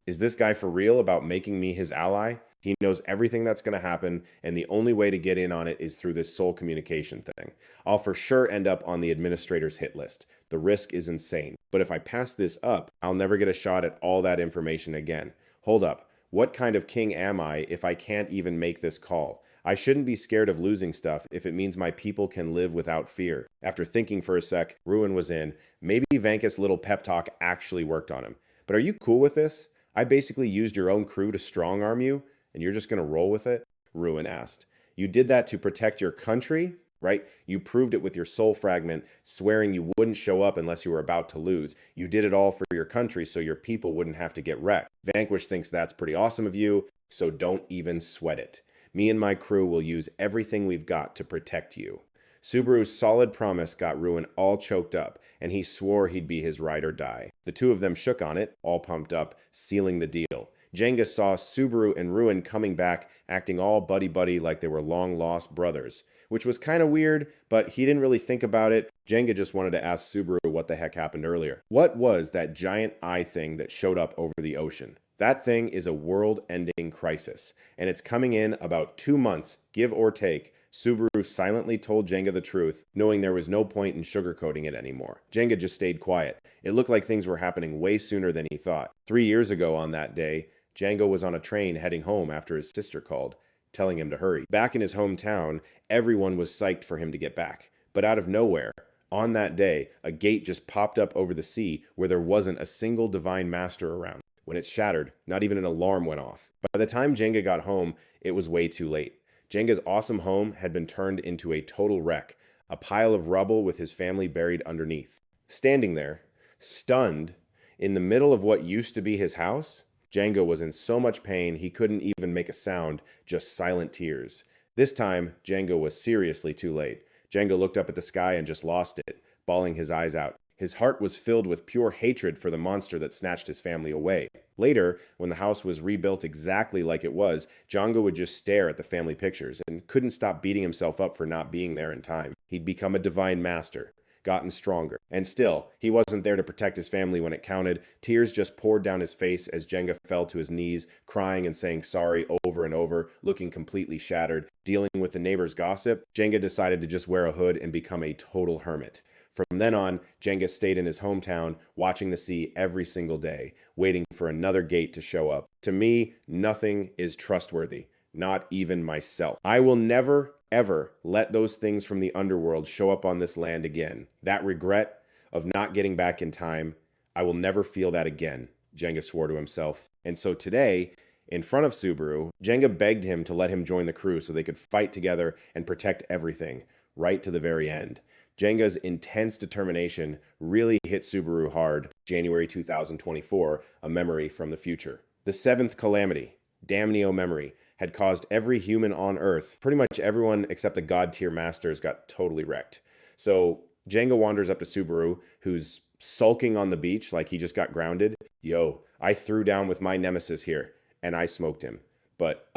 Is this guy for real about making me his ally? He knows everything that's going to happen, and the only way to get in on it is through this soul communication thing. I'll for sure end up on the administrator's hit list. The risk is insane. But if I pass this up, I'll never get a shot at all that information again. Hold up. What kind of king am I if I can't even make this call? I shouldn't be scared of losing stuff if it means my people can live without fear. After thinking for a sec, Ruin was in. Maybe Vankus' little pep talk actually worked on him. But are you cool with this? I basically used your own crew to strong-arm you, and you're just going to roll with it? Ruin asked. You did that to protect your country, right? You proved it with your soul fragment, swearing you wouldn't show up unless you were about to lose. You did it all for your country so your people wouldn't have to get wrecked. Vanquish thinks that's pretty awesome of you, so don't even sweat it. Me and my crew will use everything we've got to protect you. Subaru's solid promise got Ruin all choked up, and he swore he'd be his ride or die. The two of them shook on it, all pumped up, sealing the deal. Jenga saw Subaru and Ruin coming back, acting all buddy-buddy like they were long-lost brothers, which was kind of weird, but he didn't really think about it. Jenga just wanted to ask Subaru what the heck happened earlier. What was that giant eye thing that showed up over the ocean? That thing is a world-ending crisis, and it's coming in about 2 months, give or take. Subaru silently told Jenga the truth, knowing there was no point in sugarcoating it anymore. Jenga just stayed quiet. It looked like things were happening way sooner than he thought. 3 years ago on that day, Django was on a train heading home after his sister called, telling him to hurry. Back in his hometown, everyone was psyched for him to get back. But out of nowhere, on that day, a gate just popped up over the sea where there wasn't a single divine master around. When it shattered, not even an alarm went off. By the time Jenga got home, it was way too late. Jenga's awesome home had been turned into a total wreck, a pile of rubble with his family buried underneath. Standing there, stunned, in the middle of what used to be his house, Jenga was in so much pain he couldn't even make a sound, just silent tears. This time, Jenga was seriously too late. Jenga looked up at the sky and just lost it, bawling his eyes out. His heart was filled with pure hatred for the monster that snatched his family away. Later, when the house was rebuilt exactly like it was, Django would just stare at the family pictures and couldn't stop beating himself up for not being there in time. He'd become a divine master, gotten stronger. And still, he wasn't there to protect his family when it counted. Tears just poured down his face as Jenga fell to his knees, crying and saying sorry over and over, looking completely shattered. Dealing with the neighbors' gossip, Jenga decided to just wear a hood and become a total hermit. From then on, Jenga stayed in his hometown, watching the sea every single day, waiting for another gate to show up. To me, nothing is trustworthy, not even myself. I will never, ever let those things from the underworld show up on this land again. That regret of not getting back in time, I will never feel that again, Jenga swore to himself. And so today, in front of Subaru, Jenga begged him to let him join the crew so they could fight together and protect everything, right to the very end. Jenga's intense determination really hit Subaru hard. January 2024, a memory from the future. The seventh calamity, Damnio Memory, had caused every human on Earth, pretty much everyone except the god-tier masters, got totally wrecked. So Jenga wanders up to Subaru, who's sulking on the beach like he just got grounded. Yo, I threw down with my nemesis here, and I smoked him. But,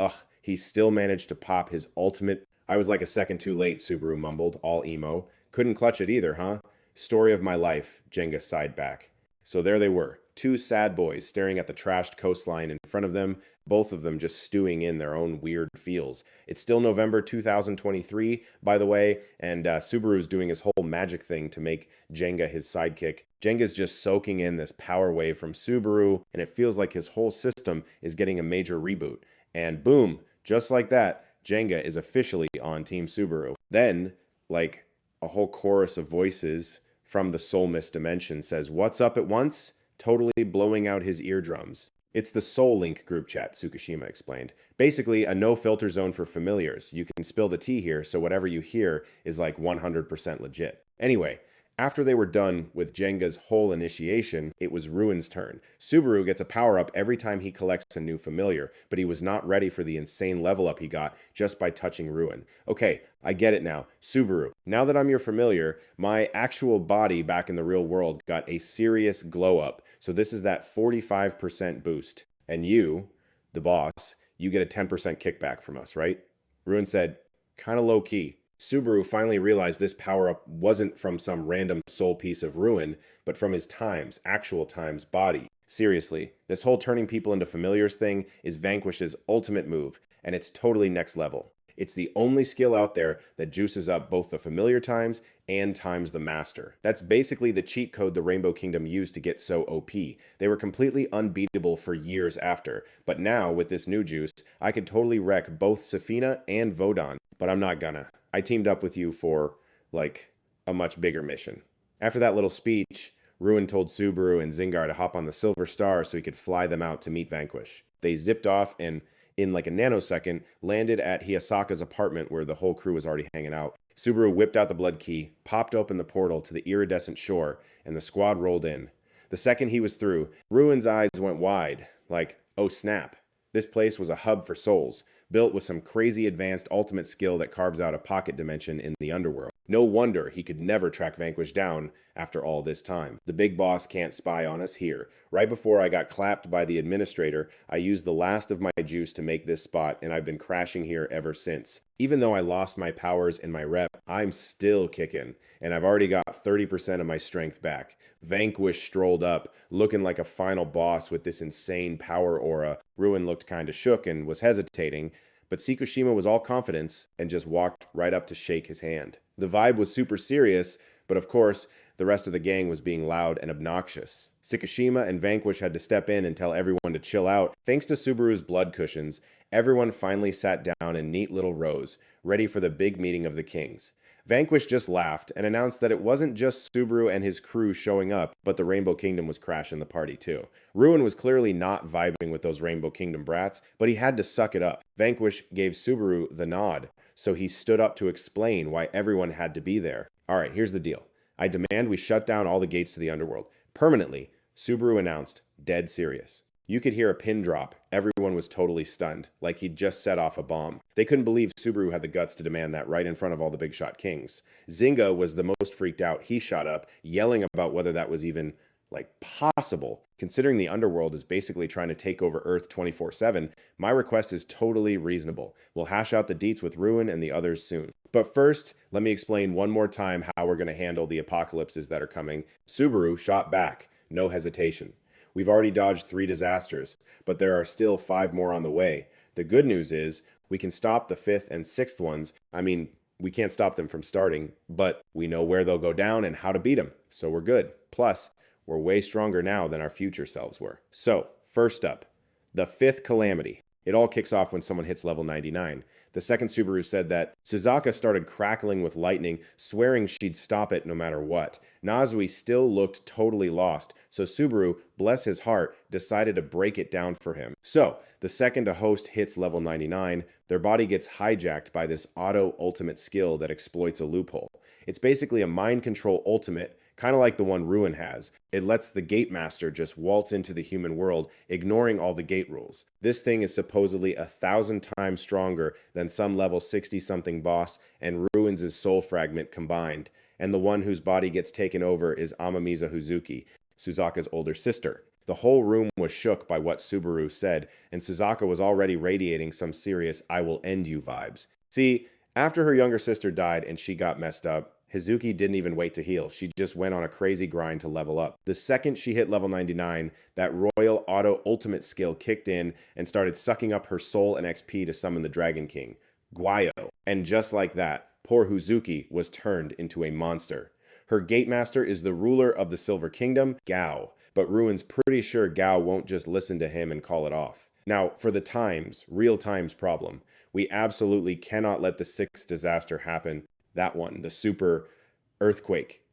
he still managed to pop his ultimate... I was like a second too late, Subaru mumbled, all emo. Couldn't clutch it either, huh? Story of my life, Jenga sighed back. So there they were, two sad boys staring at the trashed coastline in front of them, both of them just stewing in their own weird feels. It's still November 2023, by the way, and Subaru's doing his whole magic thing to make Jenga his sidekick. Jenga's just soaking in this power wave from Subaru, and it feels like his whole system is getting a major reboot. And boom, just like that, Jenga is officially on Team Subaru. Then, like a whole chorus of voices from the Soul Mist dimension says, "What's up at once?" Totally blowing out his eardrums. It's the Soul Link group chat, Tsukishima explained. Basically, a no-filter zone for familiars. You can spill the tea here, so whatever you hear is like 100% legit. Anyway, after they were done with Jenga's whole initiation, it was Ruin's turn. Subaru gets a power-up every time he collects a new familiar, but he was not ready for the insane level up he got just by touching Ruin. Okay, I get it now. Subaru, now that I'm your familiar, my actual body back in the real world got a serious glow-up, so this is that 45% boost. And you, the boss, you get a 10% kickback from us, right? Ruin said, kinda low-key. Subaru finally realized this power-up wasn't from some random soul piece of Ruin, but from his actual time's body. Seriously, this whole turning people into familiars thing is Vanquish's ultimate move, and it's totally next level. It's the only skill out there that juices up both the familiar times and times the master. That's basically the cheat code the Rainbow Kingdom used to get so OP. They were completely unbeatable for years after, but now with this new juice, I could totally wreck both Safina and Vodon, but I'm not gonna. I teamed up with you for, like, a much bigger mission. After that little speech, Ruin told Subaru and Zingar to hop on the Silver Star so he could fly them out to meet Vanquish. They zipped off and, in like a nanosecond, landed at Hiyasaka's apartment where the whole crew was already hanging out. Subaru whipped out the blood key, popped open the portal to the iridescent shore, and the squad rolled in. The second he was through, Ruin's eyes went wide, like, oh snap. This place was a hub for souls, built with some crazy advanced ultimate skill that carves out a pocket dimension in the underworld. No wonder he could never track Vanquish down after all this time. The big boss can't spy on us here. Right before I got clapped by the administrator, I used the last of my juice to make this spot, and I've been crashing here ever since. Even though I lost my powers and my rep, I'm still kicking, and I've already got 30% of my strength back. Vanquish strolled up, looking like a final boss with this insane power aura. Ruin looked kinda shook and was hesitating, but Tsukishima was all confidence and just walked right up to shake his hand. The vibe was super serious, but of course, The rest of the gang was being loud and obnoxious. Tsukishima and Vanquish had to step in and tell everyone to chill out. Thanks to Subaru's blood cushions, everyone finally sat down in neat little rows, ready for the big meeting of the kings. Vanquish just laughed and announced that it wasn't just Subaru and his crew showing up, but the Rainbow Kingdom was crashing the party too. Ruin was clearly not vibing with those Rainbow Kingdom brats, but he had to suck it up. Vanquish gave Subaru the nod, so he stood up to explain why everyone had to be there. Alright, here's the deal. I demand we shut down all the gates to the underworld. Permanently, Subaru announced, dead serious. You could hear a pin drop. Everyone was totally stunned, like he'd just set off a bomb. They couldn't believe Subaru had the guts to demand that right in front of all the big shot kings. Zynga was the most freaked out. He shot up, yelling about whether that was even, possible. Considering the underworld is basically trying to take over Earth 24/7, my request is totally reasonable. We'll hash out the deets with Ruin and the others soon. But first, let me explain one more time how we're going to handle the apocalypses that are coming. Subaru shot back, no hesitation. We've already dodged 3 disasters, but there are still 5 more on the way. The good news is, we can stop the 5th and 6th ones. I mean, we can't stop them from starting, but we know where they'll go down and how to beat them, so we're good. Plus, we're way stronger now than our future selves were. So, first up, the 5th calamity. It all kicks off when someone hits level 99. The second Subaru said that Suzaka started crackling with lightning, swearing she'd stop it no matter what. Nazui still looked totally lost, so Subaru, bless his heart, decided to break it down for him. So, the second a host hits level 99, their body gets hijacked by this auto ultimate skill that exploits a loophole. It's basically a mind control ultimate, kind of like the one Ruin has. It lets the Gate Master just waltz into the human world, ignoring all the gate rules. This thing is supposedly 1,000 times stronger than some level 60-something boss and Ruin's soul fragment combined. And the one whose body gets taken over is Amamiza Huzuki, Suzaka's older sister. The whole room was shook by what Subaru said, and Suzaka was already radiating some serious "I will end you" vibes. See, after her younger sister died and she got messed up, Hizuki didn't even wait to heal. She just went on a crazy grind to level up. The second she hit level 99, that Royal Auto Ultimate skill kicked in and started sucking up her soul and XP to summon the Dragon King, Guayo. And just like that, poor Huzuki was turned into a monster. Her Gate Master is the ruler of the Silver Kingdom, Gao, but Ruin's pretty sure Gao won't just listen to him and call it off. Now, for the times, real times problem, we absolutely cannot let the 6th disaster happen. That one, the super earthquake.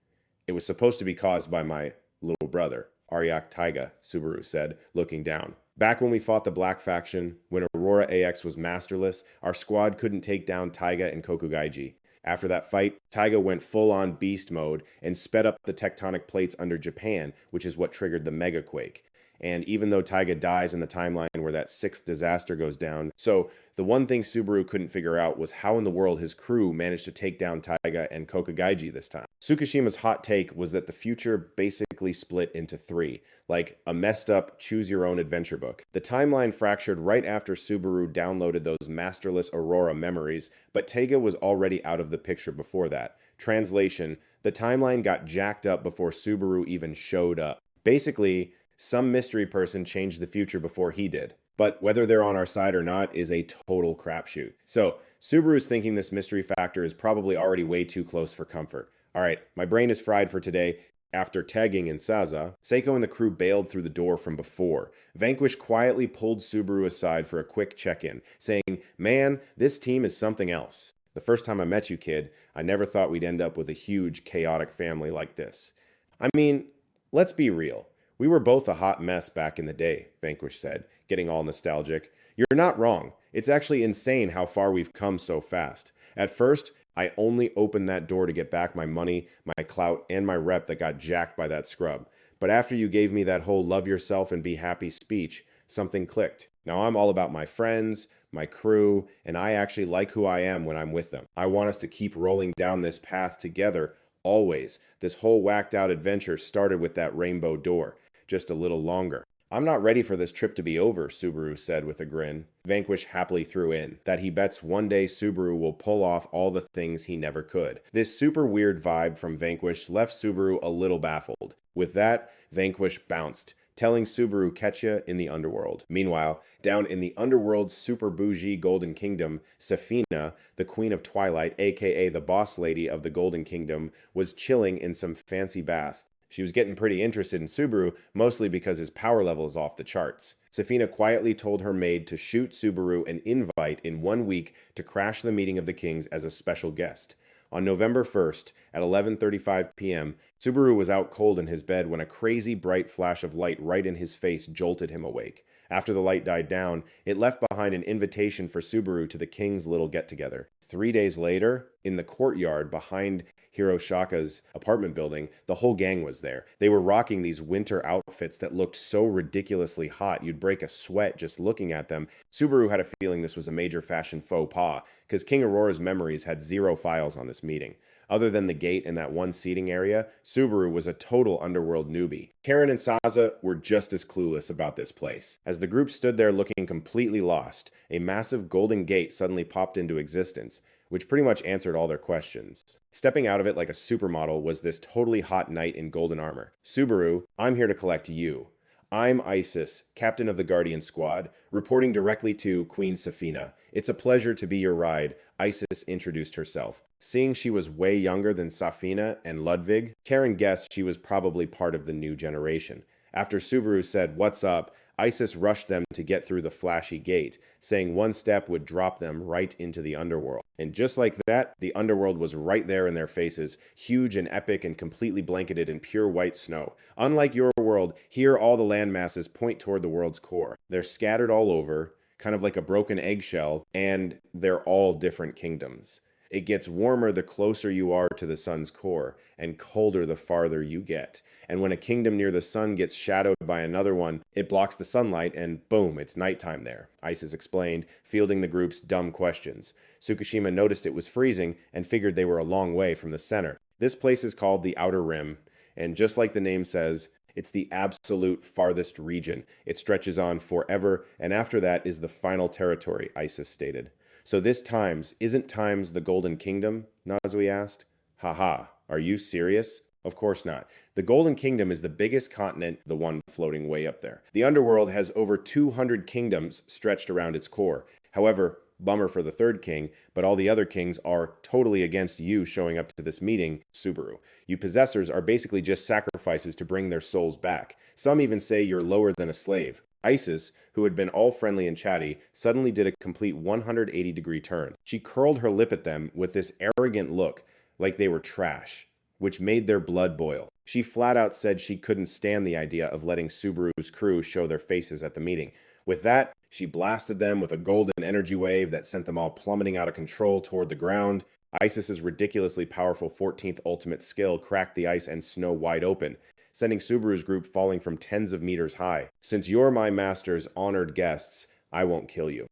It was supposed to be caused by my little brother, Aryak Taiga, Subaru said, looking down. Back when we fought the Black Faction, when Aurora AX was masterless, our squad couldn't take down Taiga and Kokugaiji. After that fight, Taiga went full-on beast mode and sped up the tectonic plates under Japan, which is what triggered the Megaquake. And even though Taiga dies in the timeline where that 6th disaster goes down, so the one thing Subaru couldn't figure out was how in the world his crew managed to take down Taiga and Kokugaiji this time. Tsukishima's hot take was that the future basically split into 3, like a messed up choose-your-own-adventure book. The timeline fractured right after Subaru downloaded those masterless Aurora memories, but Taiga was already out of the picture before that. Translation, the timeline got jacked up before Subaru even showed up. Basically, some mystery person changed the future before he did. But whether they're on our side or not is a total crapshoot. So, Subaru's thinking this mystery factor is probably already way too close for comfort. Alright, my brain is fried for today. After tagging in Saza, Seiko and the crew bailed through the door from before. Vanquish quietly pulled Subaru aside for a quick check-in, saying, "Man, this team is something else. The first time I met you, kid, I never thought we'd end up with a huge, chaotic family like this." I mean, let's be real. We were both a hot mess back in the day, Vanquish said, getting all nostalgic. You're not wrong. It's actually insane how far we've come so fast. At first, I only opened that door to get back my money, my clout, and my rep that got jacked by that scrub. But after you gave me that whole love yourself and be happy speech, something clicked. Now I'm all about my friends, my crew, and I actually like who I am when I'm with them. I want us to keep rolling down this path together, always. This whole whacked out adventure started with that rainbow door. Just a little longer. "I'm not ready for this trip to be over," Subaru said with a grin. Vanquish happily threw in that he bets one day Subaru will pull off all the things he never could. This super weird vibe from Vanquish left Subaru a little baffled. With that, Vanquish bounced, telling Subaru catch ya in the underworld. Meanwhile, down in the underworld's super bougie Golden Kingdom, Safina, the Queen of Twilight, aka the boss lady of the Golden Kingdom, was chilling in some fancy bath. She was getting pretty interested in Subaru, mostly because his power level is off the charts. Safina quietly told her maid to shoot Subaru an invite in 1 week to crash the meeting of the kings as a special guest. On November 1st, at 11:35 p.m., Subaru was out cold in his bed when a crazy bright flash of light right in his face jolted him awake. After the light died down, it left behind an invitation for Subaru to the king's little get-together. 3 days later, in the courtyard behind Hiroshika's apartment building, the whole gang was there. They were rocking these winter outfits that looked so ridiculously hot you'd break a sweat just looking at them. Subaru had a feeling this was a major fashion faux pas, because King Aurora's memories had 0 files on this meeting. Other than the gate and that one seating area, Subaru was a total underworld newbie. Karen and Saza were just as clueless about this place. As the group stood there looking completely lost, a massive golden gate suddenly popped into existence, which pretty much answered all their questions. Stepping out of it like a supermodel was this totally hot knight in golden armor. Subaru, I'm here to collect you. I'm Isis, captain of the Guardian Squad, reporting directly to Queen Safina. It's a pleasure to be your ride, Isis introduced herself. Seeing she was way younger than Safina and Ludwig, Karen guessed she was probably part of the new generation. After Subaru said, "What's up?" Isis rushed them to get through the flashy gate, saying one step would drop them right into the underworld. And just like that, the underworld was right there in their faces, huge and epic and completely blanketed in pure white snow. Unlike your world, here all the land masses point toward the world's core. They're scattered all over, kind of like a broken eggshell, and they're all different kingdoms. It gets warmer the closer you are to the sun's core, and colder the farther you get. And when a kingdom near the sun gets shadowed by another one, it blocks the sunlight, and boom, it's nighttime there, Isis explained, fielding the group's dumb questions. Tsukushima noticed it was freezing and figured they were a long way from the center. This place is called the Outer Rim, and just like the name says, it's the absolute farthest region. It stretches on forever, and after that is the final territory, Isis stated. So this Times isn't Times the Golden Kingdom? Nazui asked. Haha, are you serious? Of course not. The Golden Kingdom is the biggest continent, the one floating way up there. The underworld has over 200 kingdoms stretched around its core. However, bummer for the third king, but all the other kings are totally against you showing up to this meeting, Subaru. You possessors are basically just sacrifices to bring their souls back. Some even say you're lower than a slave. Isis, who had been all friendly and chatty, suddenly did a complete 180-degree turn. She curled her lip at them with this arrogant look, like they were trash, which made their blood boil. She flat out said she couldn't stand the idea of letting Subaru's crew show their faces at the meeting. With that, she blasted them with a golden energy wave that sent them all plummeting out of control toward the ground. Isis's ridiculously powerful 14th ultimate skill cracked the ice and snow wide open, sending Subaru's group falling from tens of meters high. Since you're my master's honored guests, I won't kill you.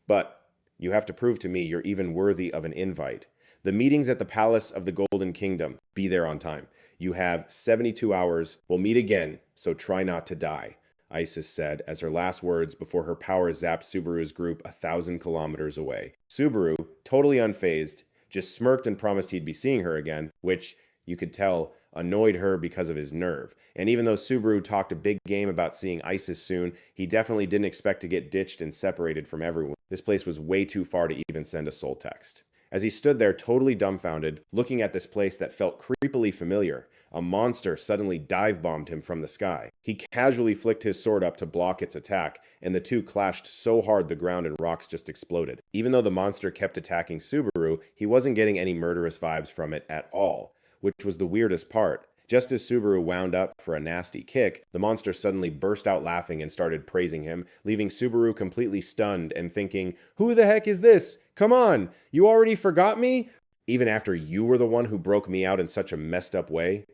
But you have to prove to me you're even worthy of an invite. The meeting's at the Palace of the Golden Kingdom. Be there on time. You have 72 hours. We'll meet again, so try not to die, Isis said as her last words before her power zapped Subaru's group 1,000 kilometers away. Subaru, totally unfazed, just smirked and promised he'd be seeing her again, which, you could tell, annoyed her because of his nerve. And even though Subaru talked a big game about seeing Isis soon, he definitely didn't expect to get ditched and separated from everyone. This place was way too far to even send a soul text. As he stood there totally dumbfounded, looking at this place that felt creepily familiar, a monster suddenly dive-bombed him from the sky. He casually flicked his sword up to block its attack, and the two clashed so hard the ground and rocks just exploded. Even though the monster kept attacking Subaru, he wasn't getting any murderous vibes from it at all, which was the weirdest part. Just as Subaru wound up for a nasty kick, the monster suddenly burst out laughing and started praising him, leaving Subaru completely stunned and thinking, "Who the heck is this? Come on, you already forgot me? Even after you were the one who broke me out in such a messed up way?"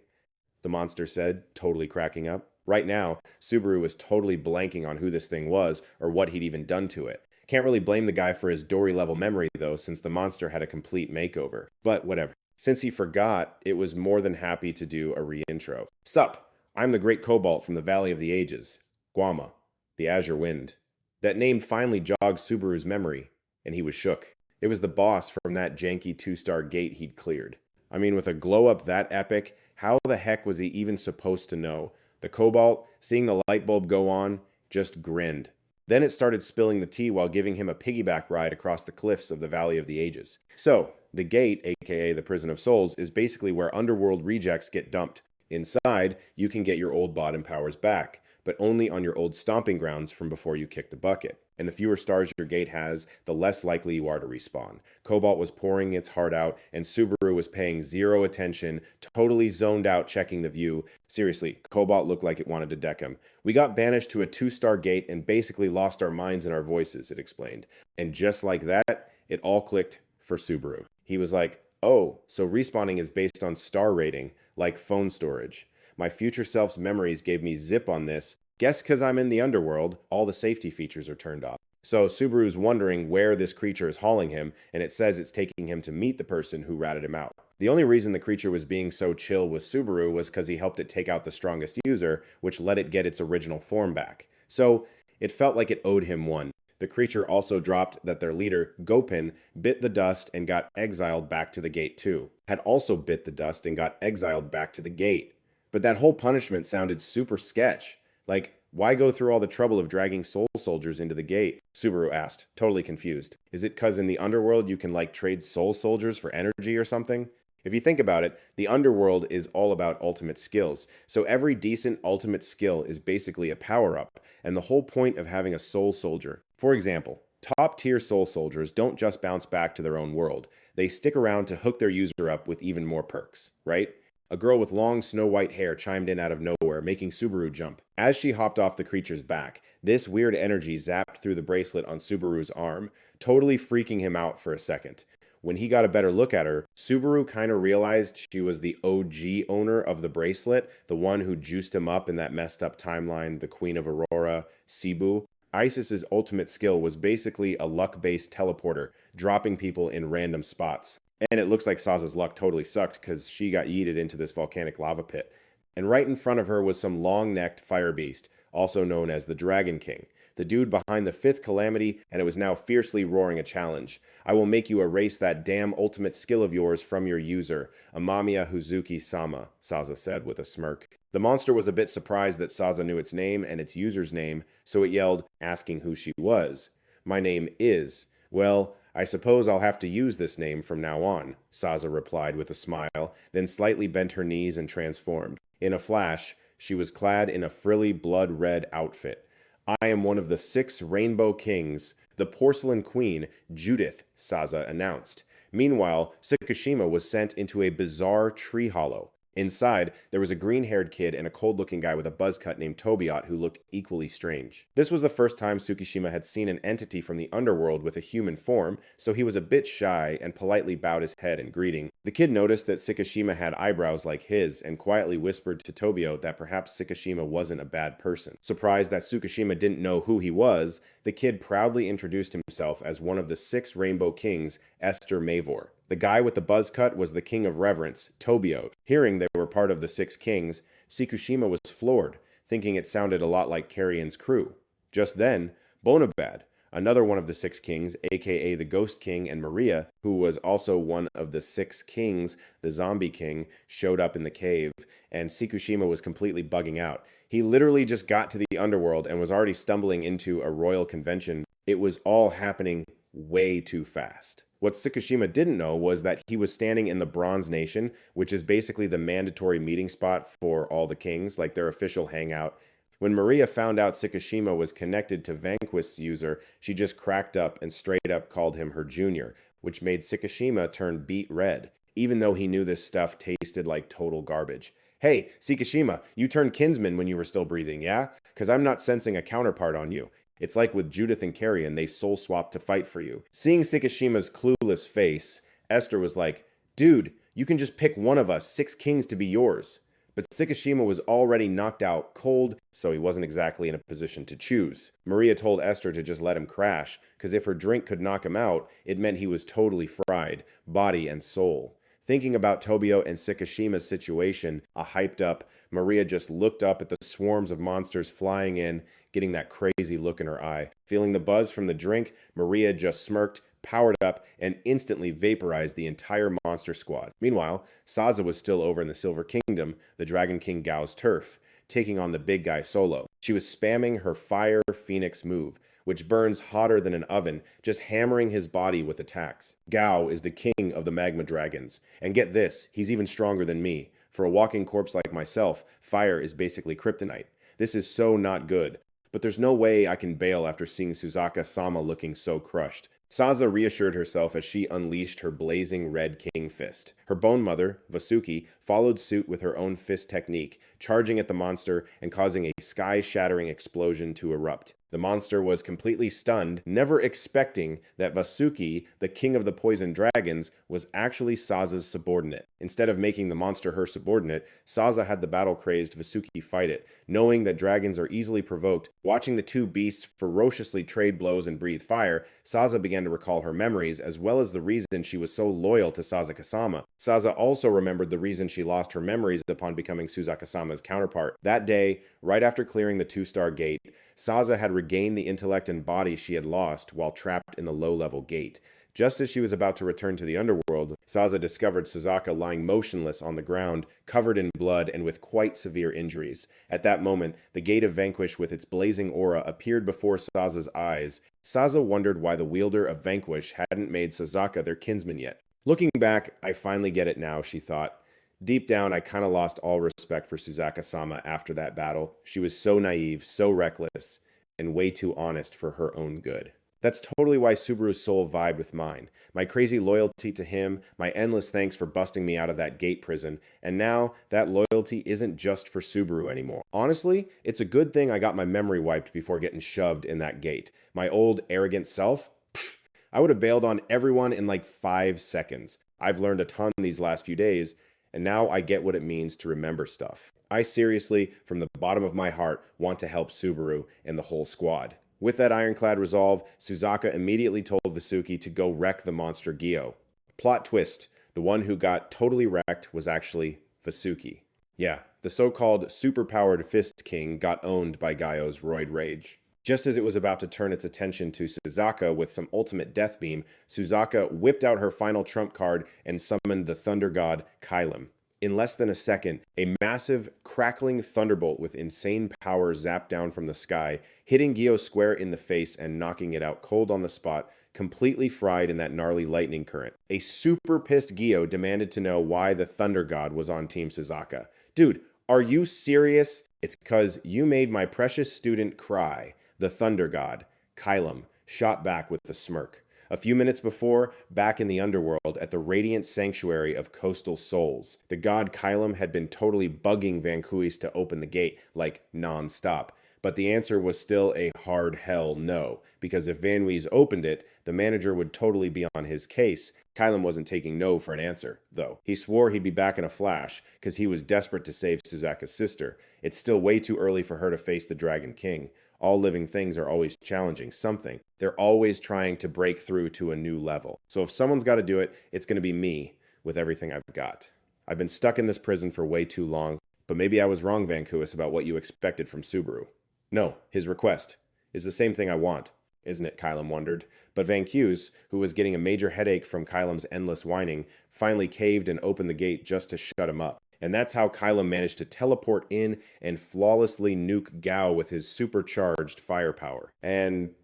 The monster said, totally cracking up. Right now, Subaru was totally blanking on who this thing was or what he'd even done to it. Can't really blame the guy for his Dory-level memory though, since the monster had a complete makeover. But whatever. Since he forgot, it was more than happy to do a re-intro. Sup, I'm the Great Cobalt from the Valley of the Ages. Guama, the Azure Wind. That name finally jogged Subaru's memory, and he was shook. It was the boss from that janky 2-star gate he'd cleared. I mean, with a glow-up that epic, how the heck was he even supposed to know? The Cobalt, seeing the light bulb go on, just grinned. Then it started spilling the tea while giving him a piggyback ride across the cliffs of the Valley of the Ages. So, the gate, aka the Prison of Souls, is basically where underworld rejects get dumped. Inside, you can get your old bottom powers back, but only on your old stomping grounds from before you kick the bucket. And the fewer stars your gate has, the less likely you are to respawn. Cobalt was pouring its heart out, and Subaru was paying zero attention, totally zoned out checking the view. Seriously, Cobalt looked like it wanted to deck him. We got banished to a 2-star gate and basically lost our minds and our voices, it explained. And just like that, it all clicked for Subaru. He was like, oh, so respawning is based on star rating, like phone storage. My future self's memories gave me zip on this. Guess because I'm in the underworld, all the safety features are turned off. So Subaru's wondering where this creature is hauling him, and it says it's taking him to meet the person who ratted him out. The only reason the creature was being so chill with Subaru was because he helped it take out the strongest user, which let it get its original form back. So it felt like it owed him one. The creature also dropped that their leader, Gopin, bit the dust and got exiled back to the gate too. Had also bit the dust and got exiled back to the gate. But that whole punishment sounded super sketch. Like, why go through all the trouble of dragging soul soldiers into the gate? Subaru asked, totally confused. Is it because in the underworld you can trade soul soldiers for energy or something? If you think about it, the underworld is all about ultimate skills. So every decent ultimate skill is basically a power-up, and the whole point of having a soul soldier. For example, top-tier soul soldiers don't just bounce back to their own world. They stick around to hook their user up with even more perks, right? A girl with long snow-white hair chimed in out of nowhere, making Subaru jump. As she hopped off the creature's back, this weird energy zapped through the bracelet on Subaru's arm, totally freaking him out for a second. When he got a better look at her, Subaru kind of realized she was the OG owner of the bracelet, the one who juiced him up in that messed up timeline, the Queen of Aurora, Cebu. Isis's ultimate skill was basically a luck-based teleporter, dropping people in random spots. And it looks like Saza's luck totally sucked because she got yeeted into this volcanic lava pit. And right in front of her was some long-necked fire beast, also known as the Dragon King, the dude behind the 5th calamity, and it was now fiercely roaring a challenge. I will make you erase that damn ultimate skill of yours from your user, Amamiya Huzuki-sama, Saza said with a smirk. The monster was a bit surprised that Saza knew its name and its user's name, so it yelled, asking who she was. My name is. Well, I suppose I'll have to use this name from now on, Saza replied with a smile, then slightly bent her knees and transformed. In a flash, she was clad in a frilly blood-red outfit. I am one of the 6 Rainbow Kings, the Porcelain Queen, Judith, Saza announced. Meanwhile, Tsukishima was sent into a bizarre tree hollow. Inside, there was a green-haired kid and a cold-looking guy with a buzz cut named Tobiot who looked equally strange. This was the first time Tsukishima had seen an entity from the underworld with a human form, so he was a bit shy and politely bowed his head in greeting. The kid noticed that Tsukishima had eyebrows like his and quietly whispered to Tobiot that perhaps Tsukishima wasn't a bad person. Surprised that Tsukishima didn't know who he was, the kid proudly introduced himself as one of the 6 Rainbow Kings, Esther Mavor. The guy with the buzz cut was the King of Reverence, Tobiot. Hearing they were part of the 6 Kings, Tsukishima was floored, thinking it sounded a lot like Carrion's crew. Just then, Bonabad, another one of the 6 Kings, aka the Ghost King, and Maria, who was also one of the 6 Kings, the Zombie King, showed up in the cave, and Tsukishima was completely bugging out. He literally just got to the underworld and was already stumbling into a royal convention. It was all happening way too fast. What Tsukishima didn't know was that he was standing in the Bronze Nation, which is basically the mandatory meeting spot for all the kings, like their official hangout. When Maria found out Tsukishima was connected to Vanquist's user, she just cracked up and straight up called him her junior, which made Tsukishima turn beet red, even though he knew this stuff tasted like total garbage. Hey, Tsukishima, you turned kinsman when you were still breathing, yeah? Because I'm not sensing a counterpart on you. It's like with Judith and Carrion, they soul swapped to fight for you. Seeing Tsukishima's clueless face, Esther was like, dude, you can just pick one of us, 6 kings to be yours. But Tsukishima was already knocked out cold, so he wasn't exactly in a position to choose. Maria told Esther to just let him crash, because if her drink could knock him out, it meant he was totally fried, body and soul. Thinking about Tobiot and Tsukishima's situation, a hyped up, Maria just looked up at the swarms of monsters flying in, getting that crazy look in her eye. Feeling the buzz from the drink, Maria just smirked, powered up, and instantly vaporized the entire monster squad. Meanwhile, Saza was still over in the Silver Kingdom, the Dragon King Gao's turf. taking on the big guy solo. She was spamming her Fire Phoenix move, which burns hotter than an oven, just hammering his body with attacks. Gao is the king of the magma dragons. And get this, he's even stronger than me. For a walking corpse like myself, fire is basically kryptonite. This is so not good. But there's no way I can bail after seeing Suzaka-sama looking so crushed. Saza reassured herself as she unleashed her blazing red king fist. Her bone mother, Vasuki, followed suit with her own fist technique, charging at the monster and causing a sky-shattering explosion to erupt. The monster was completely stunned, never expecting that Vasuki, the king of the poison dragons, was actually Saza's subordinate. Instead of making the monster her subordinate, Saza had the battle-crazed Vasuki fight it. Knowing that dragons are easily provoked, watching the two beasts ferociously trade blows and breathe fire, Saza began to recall her memories, as well as the reason she was so loyal to Sazaka-sama. Saza also remembered the reason she lost her memories upon becoming Suzaka-sama's counterpart. That day, right after clearing the two-star gate, Saza had regained the intellect and body she had lost while trapped in the low-level gate. Just as she was about to return to the underworld, Saza discovered Suzaka lying motionless on the ground, covered in blood and with quite severe injuries. At that moment, the Gate of Vanquish with its blazing aura appeared before Saza's eyes. Saza wondered why the wielder of Vanquish hadn't made Suzaka their kinsman yet. Looking back, I finally get it now, she thought. Deep down, I kinda lost all respect for Suzaka-sama after that battle. She was so naive, so reckless, and way too honest for her own good. That's totally why Subaru's soul vibed with mine. My crazy loyalty to him, my endless thanks for busting me out of that gate prison, and now that loyalty isn't just for Subaru anymore. Honestly, it's a good thing I got my memory wiped before getting shoved in that gate. My old, arrogant self? Pfft, I would have bailed on everyone in like 5 seconds. I've learned a ton these last few days, and now I get what it means to remember stuff. I seriously, from the bottom of my heart, want to help Subaru and the whole squad. With that ironclad resolve, Suzaka immediately told Vasuki to go wreck the monster Gyo. Plot twist, the one who got totally wrecked was actually Vasuki. Yeah, the so-called superpowered Fist King got owned by Gaio's roid rage. Just as it was about to turn its attention to Suzaka with some ultimate death beam, Suzaka whipped out her final trump card and summoned the thunder god Kylum. In less than a second, a massive, crackling thunderbolt with insane power zapped down from the sky, hitting Gyo square in the face and knocking it out cold on the spot, completely fried in that gnarly lightning current. A super pissed Gyo demanded to know why the thunder god was on Team Suzaka. Dude, are you serious? It's 'cause you made my precious student cry. The thunder god, Kylum, shot back with a smirk. A few minutes before, back in the underworld at the radiant sanctuary of coastal souls, the god Kylum had been totally bugging Vanquis to open the gate, like non-stop. But the answer was still a hard hell no, because if Vanquis opened it, the manager would totally be on his case. Kylum wasn't taking no for an answer, though. He swore he'd be back in a flash, because he was desperate to save Suzaka's sister. It's still way too early for her to face the Dragon King. All living things are always challenging something. They're always trying to break through to a new level. So if someone's got to do it, it's going to be me with everything I've got. I've been stuck in this prison for way too long, but maybe I was wrong, Vanquis, about what you expected from Subaru. No, his request is the same thing I want, isn't it? Kylum wondered. But Vanquis, who was getting a major headache from Kylum's endless whining, finally caved and opened the gate just to shut him up. And that's how Kylum managed to teleport in and flawlessly nuke Gao with his supercharged firepower. And,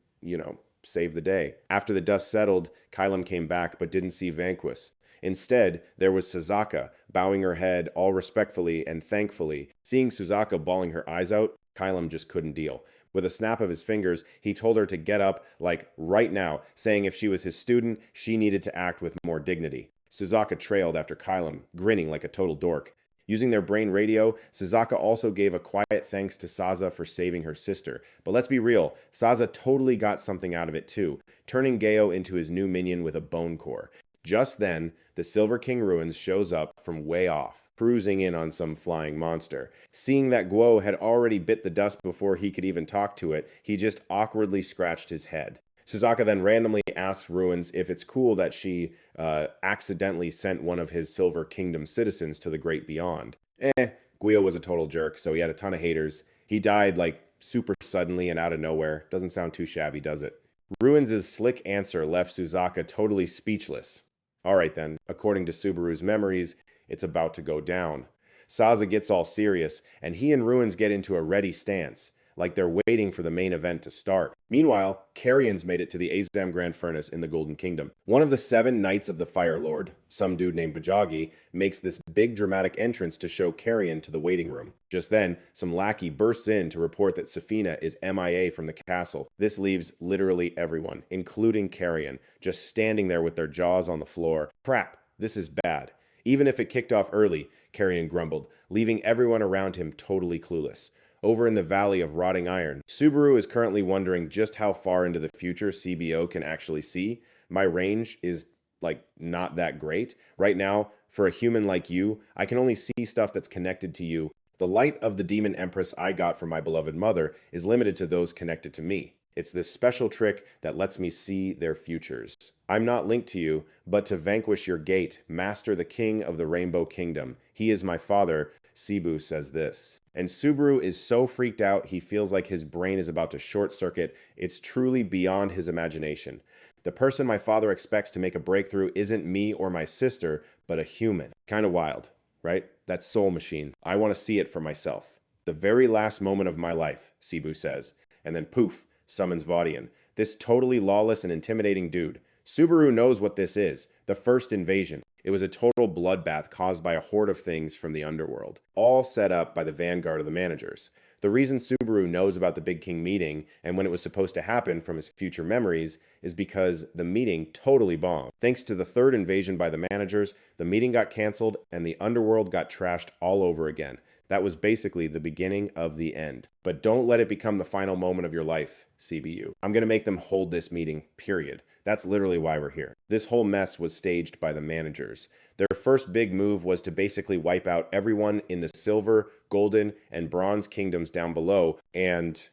save the day. After the dust settled, Kylum came back but didn't see Vanquis. Instead, there was Suzaka, bowing her head all respectfully and thankfully. Seeing Suzaka bawling her eyes out, Kylum just couldn't deal. With a snap of his fingers, he told her to get up, like right now, saying if she was his student, she needed to act with more dignity. Suzaka trailed after Kylum, grinning like a total dork. Using their brain radio, Suzaka also gave a quiet thanks to Saza for saving her sister. But let's be real, Saza totally got something out of it too, turning Geo into his new minion with a bone core. Just then, the Silver King Ruins shows up from way off, cruising in on some flying monster. Seeing that Guo had already bit the dust before he could even talk to it, he just awkwardly scratched his head. Suzaka then randomly asks Ruins if it's cool that she accidentally sent one of his Silver Kingdom citizens to the Great Beyond. Guio was a total jerk, so he had a ton of haters. He died like super suddenly and out of nowhere. Doesn't sound too shabby, does it? Ruins' slick answer left Suzaka totally speechless. Alright then, according to Subaru's memories, it's about to go down. Saza gets all serious, and he and Ruins get into a ready stance, like they're waiting for the main event to start. Meanwhile, Carrion's made it to the Azam Grand Furnace in the Golden Kingdom. One of the 7 Knights of the Fire Lord, some dude named Bajagi, makes this big dramatic entrance to show Carrion to the waiting room. Just then, some lackey bursts in to report that Safina is MIA from the castle. This leaves literally everyone, including Carrion, just standing there with their jaws on the floor. Crap, this is bad. Even if it kicked off early, Carrion grumbled, leaving everyone around him totally clueless. Over in the Valley of Rotting Iron, Subaru is currently wondering just how far into the future CBO can actually see. My range is, not that great. Right now, for a human like you, I can only see stuff that's connected to you. The light of the Demon Empress I got from my beloved mother is limited to those connected to me. It's this special trick that lets me see their futures. I'm not linked to you, but to vanquish your gate, master the king of the Rainbow Kingdom. He is my father, Cebu says this. And Subaru is so freaked out he feels like his brain is about to short circuit. It's truly beyond his imagination. The person my father expects to make a breakthrough isn't me or my sister, but a human. Kind of wild, right? That soul machine. I want to see it for myself. The very last moment of my life, Cebu says. And then poof, summons Vaudian. This totally lawless and intimidating dude. Subaru knows what this is. The first invasion. It was a total bloodbath caused by a horde of things from the underworld, all set up by the vanguard of the managers. The reason Subaru knows about the Big King meeting and when it was supposed to happen from his future memories is because the meeting totally bombed. Thanks to the third invasion by the managers, the meeting got canceled and the underworld got trashed all over again. That was basically the beginning of the end. But don't let it become the final moment of your life, CBU. I'm going to make them hold this meeting, period. That's literally why we're here. This whole mess was staged by the managers. Their first big move was to basically wipe out everyone in the silver, golden, and bronze kingdoms down below and,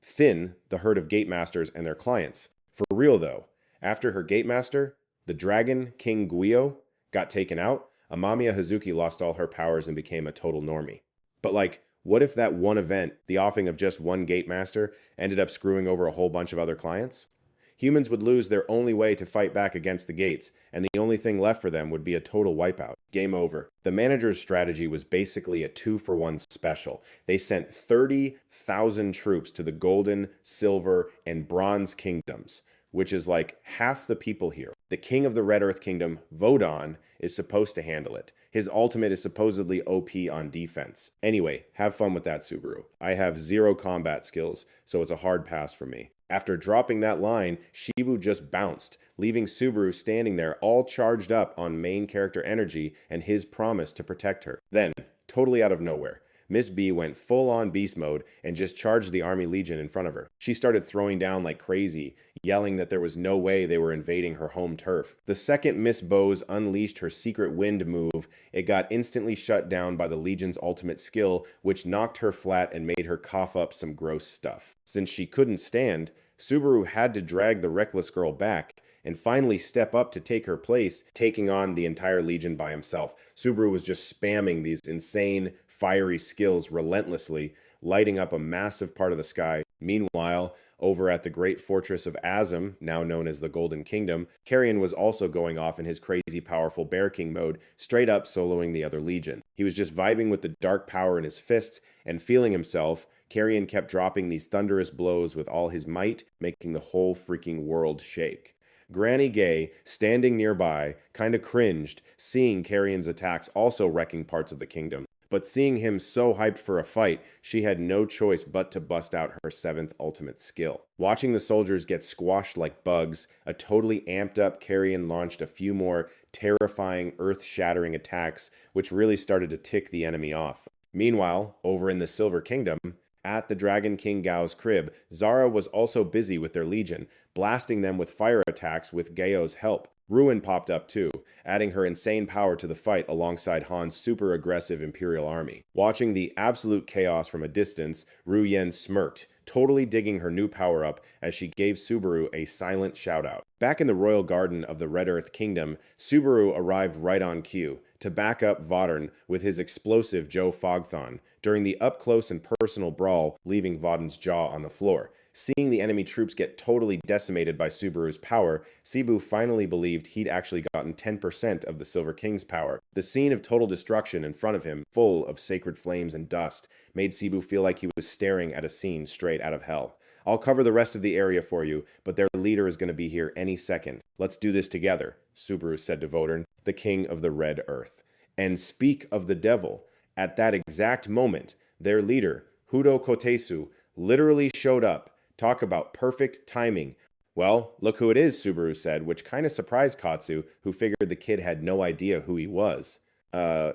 thin the herd of gatemasters and their clients. For real though, after her gatemaster, the dragon King Guio, got taken out, Amamiya Hazuki lost all her powers and became a total normie. But what if that one event, the offing of just one gatemaster, ended up screwing over a whole bunch of other clients? Humans would lose their only way to fight back against the gates, and the only thing left for them would be a total wipeout. Game over. The manager's strategy was basically a 2-for-1 special. They sent 30,000 troops to the golden, silver, and bronze kingdoms, which is like half the people here. The king of the Red Earth Kingdom, Vodon, is supposed to handle it. His ultimate is supposedly OP on defense. Anyway, have fun with that, Subaru. I have 0 combat skills, so it's a hard pass for me. After dropping that line, Shibu just bounced, leaving Subaru standing there all charged up on main character energy and his promise to protect her. Then, totally out of nowhere, Miss B went full-on beast mode and just charged the Army Legion in front of her. She started throwing down like crazy, yelling that there was no way they were invading her home turf. The second Miss Bose unleashed her secret wind move, it got instantly shut down by the Legion's ultimate skill, which knocked her flat and made her cough up some gross stuff. Since she couldn't stand, Subaru had to drag the reckless girl back and finally step up to take her place, taking on the entire Legion by himself. Subaru was just spamming these insane, fiery skills relentlessly, lighting up a massive part of the sky. Meanwhile, over at the great fortress of Azam, now known as the Golden Kingdom, Carrion was also going off in his crazy powerful Bear King mode, straight up soloing the other Legion. He was just vibing with the dark power in his fists and feeling himself. Carrion kept dropping these thunderous blows with all his might, making the whole freaking world shake. Granny Gay, standing nearby, kinda cringed, seeing Carrion's attacks also wrecking parts of the kingdom. But seeing him so hyped for a fight, she had no choice but to bust out her 7th ultimate skill. Watching the soldiers get squashed like bugs, a totally amped up Carrion launched a few more terrifying, earth-shattering attacks, which really started to tick the enemy off. Meanwhile, over in the Silver Kingdom, at the Dragon King Gao's crib, Zara was also busy with their Legion, blasting them with fire attacks with Gao's help. Ruin popped up too, adding her insane power to the fight alongside Han's super aggressive Imperial army. Watching the absolute chaos from a distance, Ru Yen smirked, totally digging her new power up as she gave Subaru a silent shout out. Back in the royal garden of the Red Earth Kingdom, Subaru arrived right on cue to back up Vodern with his explosive Joe Fogthon during the up-close and personal brawl, leaving Vodden's jaw on the floor. Seeing the enemy troops get totally decimated by Subaru's power, Cebu finally believed he'd actually gotten 10% of the Silver King's power. The scene of total destruction in front of him, full of sacred flames and dust, made Cebu feel like he was staring at a scene straight out of hell. I'll cover the rest of the area for you, but their leader is going to be here any second. Let's do this together, Subaru said to Vodern, the king of the Red Earth. And speak of the devil, at that exact moment, their leader, Hudo Kotesu, literally showed up. Talk about perfect timing. Well, look who it is, Subaru said, which kind of surprised Katsu, who figured the kid had no idea who he was. Duh.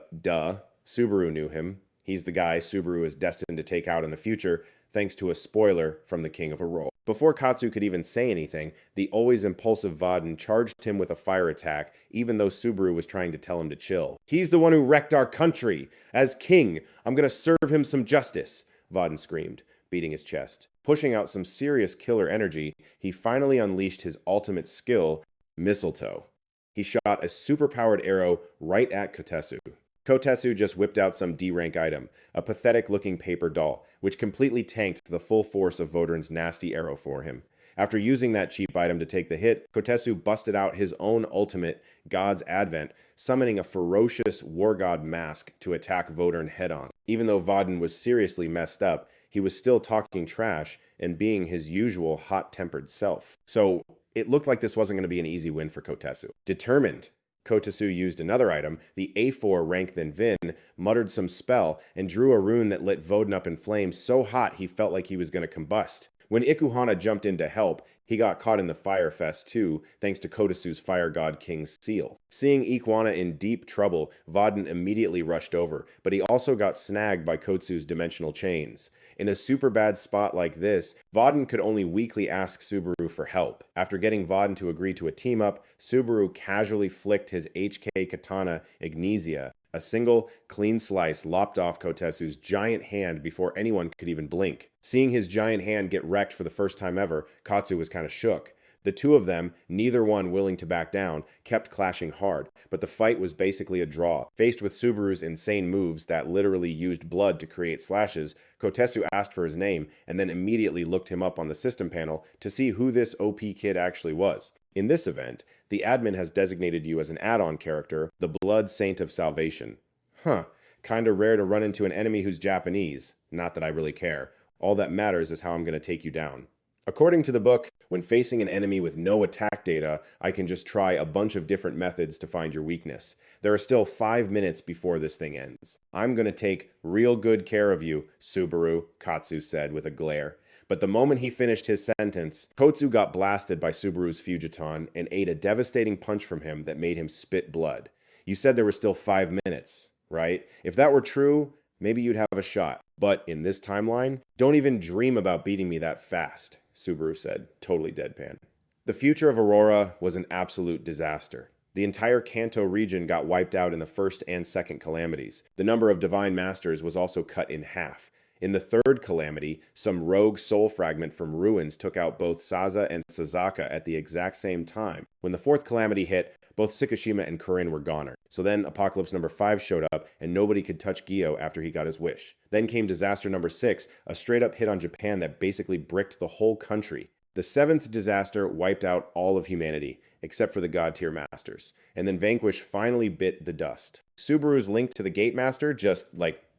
Subaru knew him. He's the guy Subaru is destined to take out in the future, thanks to a spoiler from the King of Aurora. Before Katsu could even say anything, the always impulsive Vaden charged him with a fire attack, even though Subaru was trying to tell him to chill. He's the one who wrecked our country! As king, I'm gonna serve him some justice! Vaden screamed, beating his chest. Pushing out some serious killer energy, he finally unleashed his ultimate skill, Mistletoe. He shot a super-powered arrow right at Kotesu. Kotesu just whipped out some D-rank item, a pathetic-looking paper doll, which completely tanked the full force of Vodern's nasty arrow for him. After using that cheap item to take the hit, Kotesu busted out his own ultimate, God's Advent, summoning a ferocious war god mask to attack Vodern head-on. Even though Vaden was seriously messed up, he was still talking trash and being his usual hot-tempered self. So, it looked like this wasn't going to be an easy win for Kotesu. Determined, Kotesu used another item, the A4 rank than Vin, muttered some spell, and drew a rune that lit Vodun up in flames so hot he felt like he was going to combust. When Ikuhana jumped in to help, he got caught in the fire fest too, thanks to Kotesu's Fire God King's seal. Seeing Ikuhana in deep trouble, Vaden immediately rushed over, but he also got snagged by Kotsu's dimensional chains. In a super bad spot like this, Vaden could only weakly ask Subaru for help. After getting Vaden to agree to a team-up, Subaru casually flicked his HK katana Ignesia. A single, clean slice lopped off Kotesu's giant hand before anyone could even blink. Seeing his giant hand get wrecked for the first time ever, Katsu was kind of shook. The two of them, neither one willing to back down, kept clashing hard, but the fight was basically a draw. Faced with Subaru's insane moves that literally used blood to create slashes, Kotesu asked for his name and then immediately looked him up on the system panel to see who this OP kid actually was. In this event, the admin has designated you as an add-on character, the Blood Saint of Salvation. Huh, kinda rare to run into an enemy who's Japanese. Not that I really care. All that matters is how I'm gonna take you down. According to the book, when facing an enemy with no attack data, I can just try a bunch of different methods to find your weakness. There are still 5 minutes before this thing ends. I'm gonna take real good care of you, Subaru, Katsu said with a glare. But the moment he finished his sentence, Kotsu got blasted by Subaru's Fujiton and ate a devastating punch from him that made him spit blood. You said there were still 5 minutes, right? If that were true, maybe you'd have a shot. But in this timeline, don't even dream about beating me that fast, Subaru said, totally deadpan. The future of Aurora was an absolute disaster. The entire Kanto region got wiped out in the first and second calamities. The number of divine masters was also cut in half. In the third calamity, some rogue soul fragment from ruins took out both Saza and Sazaka at the exact same time. When the fourth calamity hit, both Tsukishima and Kurin were goner. So then Apocalypse number 5 showed up, and nobody could touch Gyo after he got his wish. Then came disaster number 6, a straight-up hit on Japan that basically bricked the whole country. The 7th disaster wiped out all of humanity, except for the God-tier masters. And then Vanquish finally bit the dust. Subaru's link to the Gate Master just,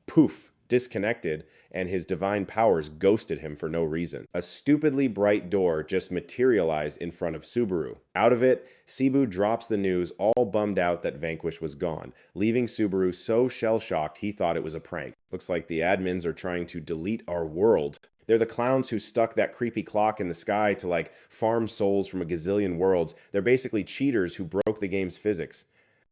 poof, disconnected, and his divine powers ghosted him for no reason. A stupidly bright door just materialized in front of Subaru. Out of it, Cebu drops the news, all bummed out that Vanquish was gone, leaving Subaru so shell-shocked he thought it was a prank. Looks like the admins are trying to delete our world. They're the clowns who stuck that creepy clock in the sky to, farm souls from a gazillion worlds. They're basically cheaters who broke the game's physics.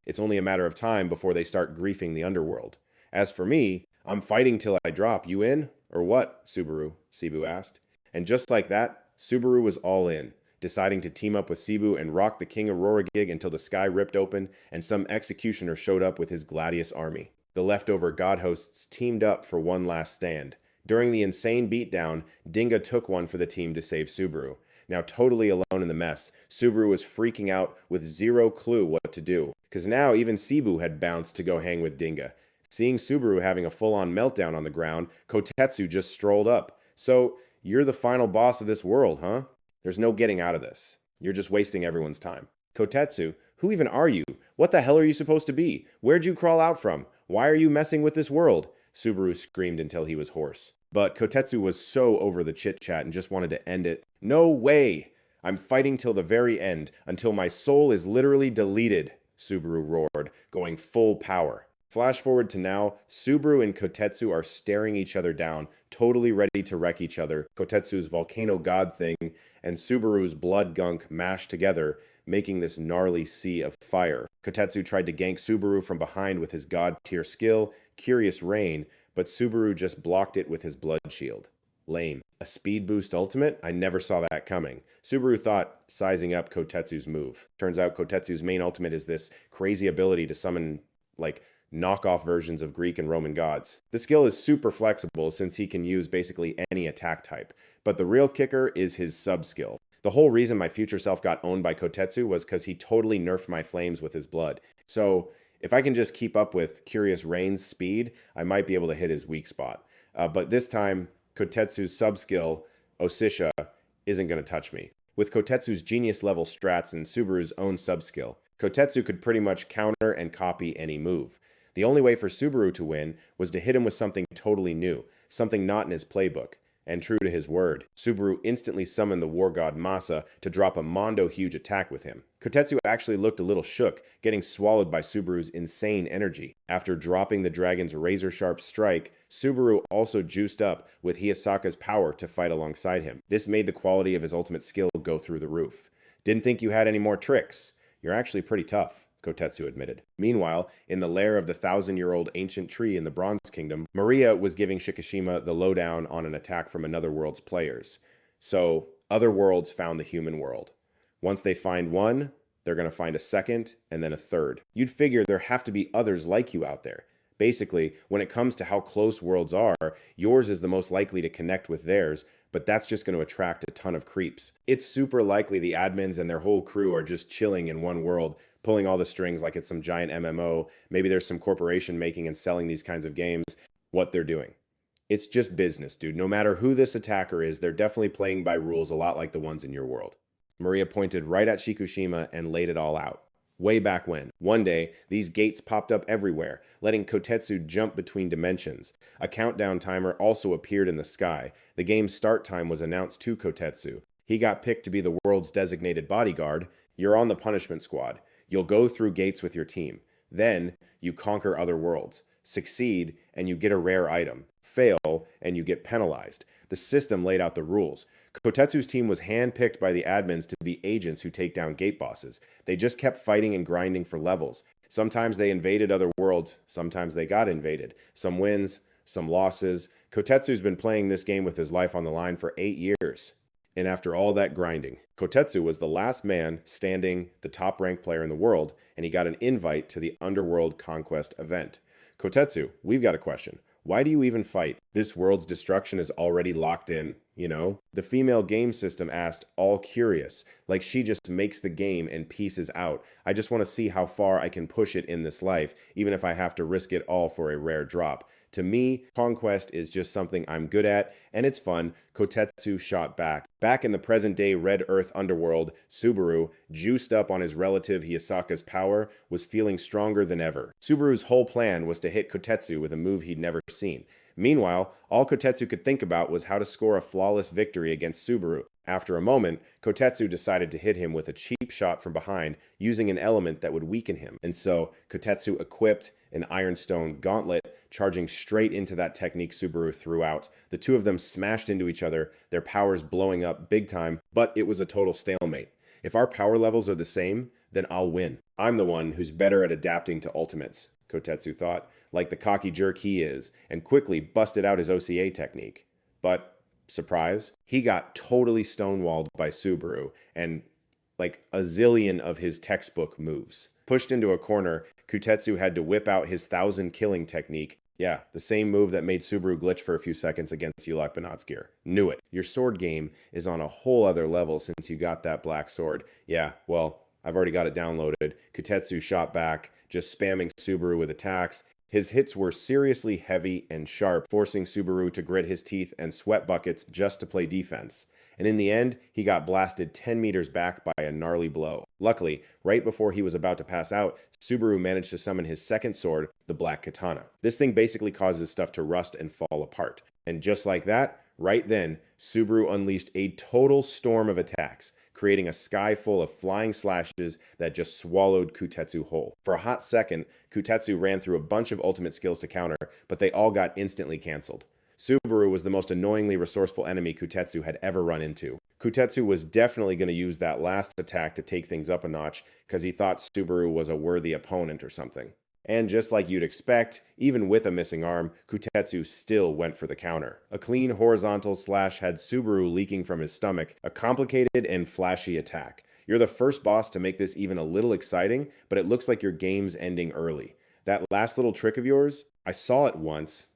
It's only a matter of time before they start griefing the underworld. As for me, I'm fighting till I drop. You in? Or what, Subaru? Cebu asked. And just like that, Subaru was all in, deciding to team up with Cebu and rock the King Aurora gig until the sky ripped open and some executioner showed up with his Gladius army. The leftover god hosts teamed up for one last stand. During the insane beatdown, Dinga took one for the team to save Subaru. Now totally alone in the mess, Subaru was freaking out with zero clue what to do, because now even Cebu had bounced to go hang with Dinga. Seeing Subaru having a full-on meltdown on the ground, Kotetsu just strolled up. So, you're the final boss of this world, huh? There's no getting out of this. You're just wasting everyone's time. Kotetsu, who even are you? What the hell are you supposed to be? Where'd you crawl out from? Why are you messing with this world? Subaru screamed until he was hoarse. But Kotetsu was so over the chit-chat and just wanted to end it. No way! I'm fighting till the very end, until my soul is literally deleted, Subaru roared, going full power. Flash forward to now, Subaru and Kotetsu are staring each other down, totally ready to wreck each other. Kotetsu's volcano god thing and Subaru's blood gunk mashed together, making this gnarly sea of fire. Kotetsu tried to gank Subaru from behind with his god tier skill, Curious Rain, but Subaru just blocked it with his blood shield. Lame. A speed boost ultimate? I never saw that coming. Subaru thought, sizing up Kotetsu's move. Turns out Kotetsu's main ultimate is this crazy ability to summon, knockoff versions of Greek and Roman gods. The skill is super flexible since he can use basically any attack type, but the real kicker is his sub-skill. The whole reason my future self got owned by Kotetsu was because he totally nerfed my flames with his blood. So if I can just keep up with Curious Rain's speed, I might be able to hit his weak spot. But this time, Kotetsu's sub-skill, Osisha, isn't going to touch me. With Kotetsu's genius level strats and Subaru's own sub-skill, Kotetsu could pretty much counter and copy any move. The only way for Subaru to win was to hit him with something totally new, something not in his playbook. And true to his word, Subaru instantly summoned the war god Masa to drop a mondo-huge attack with him. Kotetsu actually looked a little shook, getting swallowed by Subaru's insane energy. After dropping the dragon's razor-sharp strike, Subaru also juiced up with Hiyasaka's power to fight alongside him. This made the quality of his ultimate skill go through the roof. Didn't think you had any more tricks. You're actually pretty tough, Kotetsu admitted. Meanwhile, in the lair of the 1,000-year-old ancient tree in the Bronze Kingdom, Maria was giving Shikishima the lowdown on an attack from another world's players. So, other worlds found the human world. Once they find one, they're going to find a second, and then a third. You'd figure there have to be others like you out there. Basically, when it comes to how close worlds are, yours is the most likely to connect with theirs, but that's just going to attract a ton of creeps. It's super likely the admins and their whole crew are just chilling in one world, pulling all the strings like it's some giant MMO. Maybe there's some corporation making and selling these kinds of games. What they're doing. It's just business, dude. No matter who this attacker is, they're definitely playing by rules a lot like the ones in your world. Maria pointed right at Shikushima and laid it all out. Way back when, one day, these gates popped up everywhere, letting Kotetsu jump between dimensions. A countdown timer also appeared in the sky. The game's start time was announced to Kotetsu. He got picked to be the world's designated bodyguard. You're on the punishment squad. You'll go through gates with your team. Then, you conquer other worlds. Succeed, and you get a rare item. Fail, and you get penalized. The system laid out the rules. Kotetsu's team was handpicked by the admins to be agents who take down gate bosses. They just kept fighting and grinding for levels. Sometimes they invaded other worlds, sometimes they got invaded. Some wins, some losses. Kotetsu's been playing this game with his life on the line for 8 years. And after all that grinding, Kotetsu was the last man standing, the top-ranked player in the world, and he got an invite to the Underworld Conquest event. Kotetsu, we've got a question. Why do you even fight? This world's destruction is already locked in, you know? The female game system asked, all curious, like she just makes the game and pieces out. I just want to see how far I can push it in this life, even if I have to risk it all for a rare drop. To me, Conquest is just something I'm good at, and it's fun. Kotetsu shot back. Back in the present-day Red Earth underworld, Subaru, juiced up on his relative Hiyasaka's power, was feeling stronger than ever. Subaru's whole plan was to hit Kotetsu with a move he'd never seen. Meanwhile, all Kotetsu could think about was how to score a flawless victory against Subaru. After a moment, Kotetsu decided to hit him with a cheap shot from behind, using an element that would weaken him. And so, Kotetsu equipped an Ironstone gauntlet, charging straight into that technique Subaru threw out. The two of them smashed into each other, their powers blowing up big time, but it was a total stalemate. If our power levels are the same, then I'll win. I'm the one who's better at adapting to ultimates, Kotetsu thought, like the cocky jerk he is, and quickly busted out his OCA technique. But, surprise, he got totally stonewalled by Subaru, and like a zillion of his textbook moves. Pushed into a corner, Kotetsu had to whip out his 1,000 killing technique. Yeah, the same move that made Subaru glitch for a few seconds against Ulak Banatskir. Knew it. Your sword game is on a whole other level since you got that black sword. Yeah, well, I've already got it downloaded. Kotetsu shot back, just spamming Subaru with attacks. His hits were seriously heavy and sharp, forcing Subaru to grit his teeth and sweat buckets just to play defense. and in the end, he got blasted 10 meters back by a gnarly blow. Luckily, right before he was about to pass out, Subaru managed to summon his second sword, the Black Katana. This thing basically causes stuff to rust and fall apart. And just like that, right then, Subaru unleashed a total storm of attacks, creating a sky full of flying slashes that just swallowed Kutetsu whole. For a hot second, Kutetsu ran through a bunch of ultimate skills to counter, but they all got instantly cancelled. Subaru was the most annoyingly resourceful enemy Kutetsu had ever run into. Kutetsu was definitely going to use that last attack to take things up a notch because he thought Subaru was a worthy opponent or something. And just like you'd expect, even with a missing arm, Kutetsu still went for the counter. A clean horizontal slash had Subaru leaking from his stomach, a complicated and flashy attack. You're the first boss to make this even a little exciting, but it looks like your game's ending early. That last little trick of yours, I saw it once,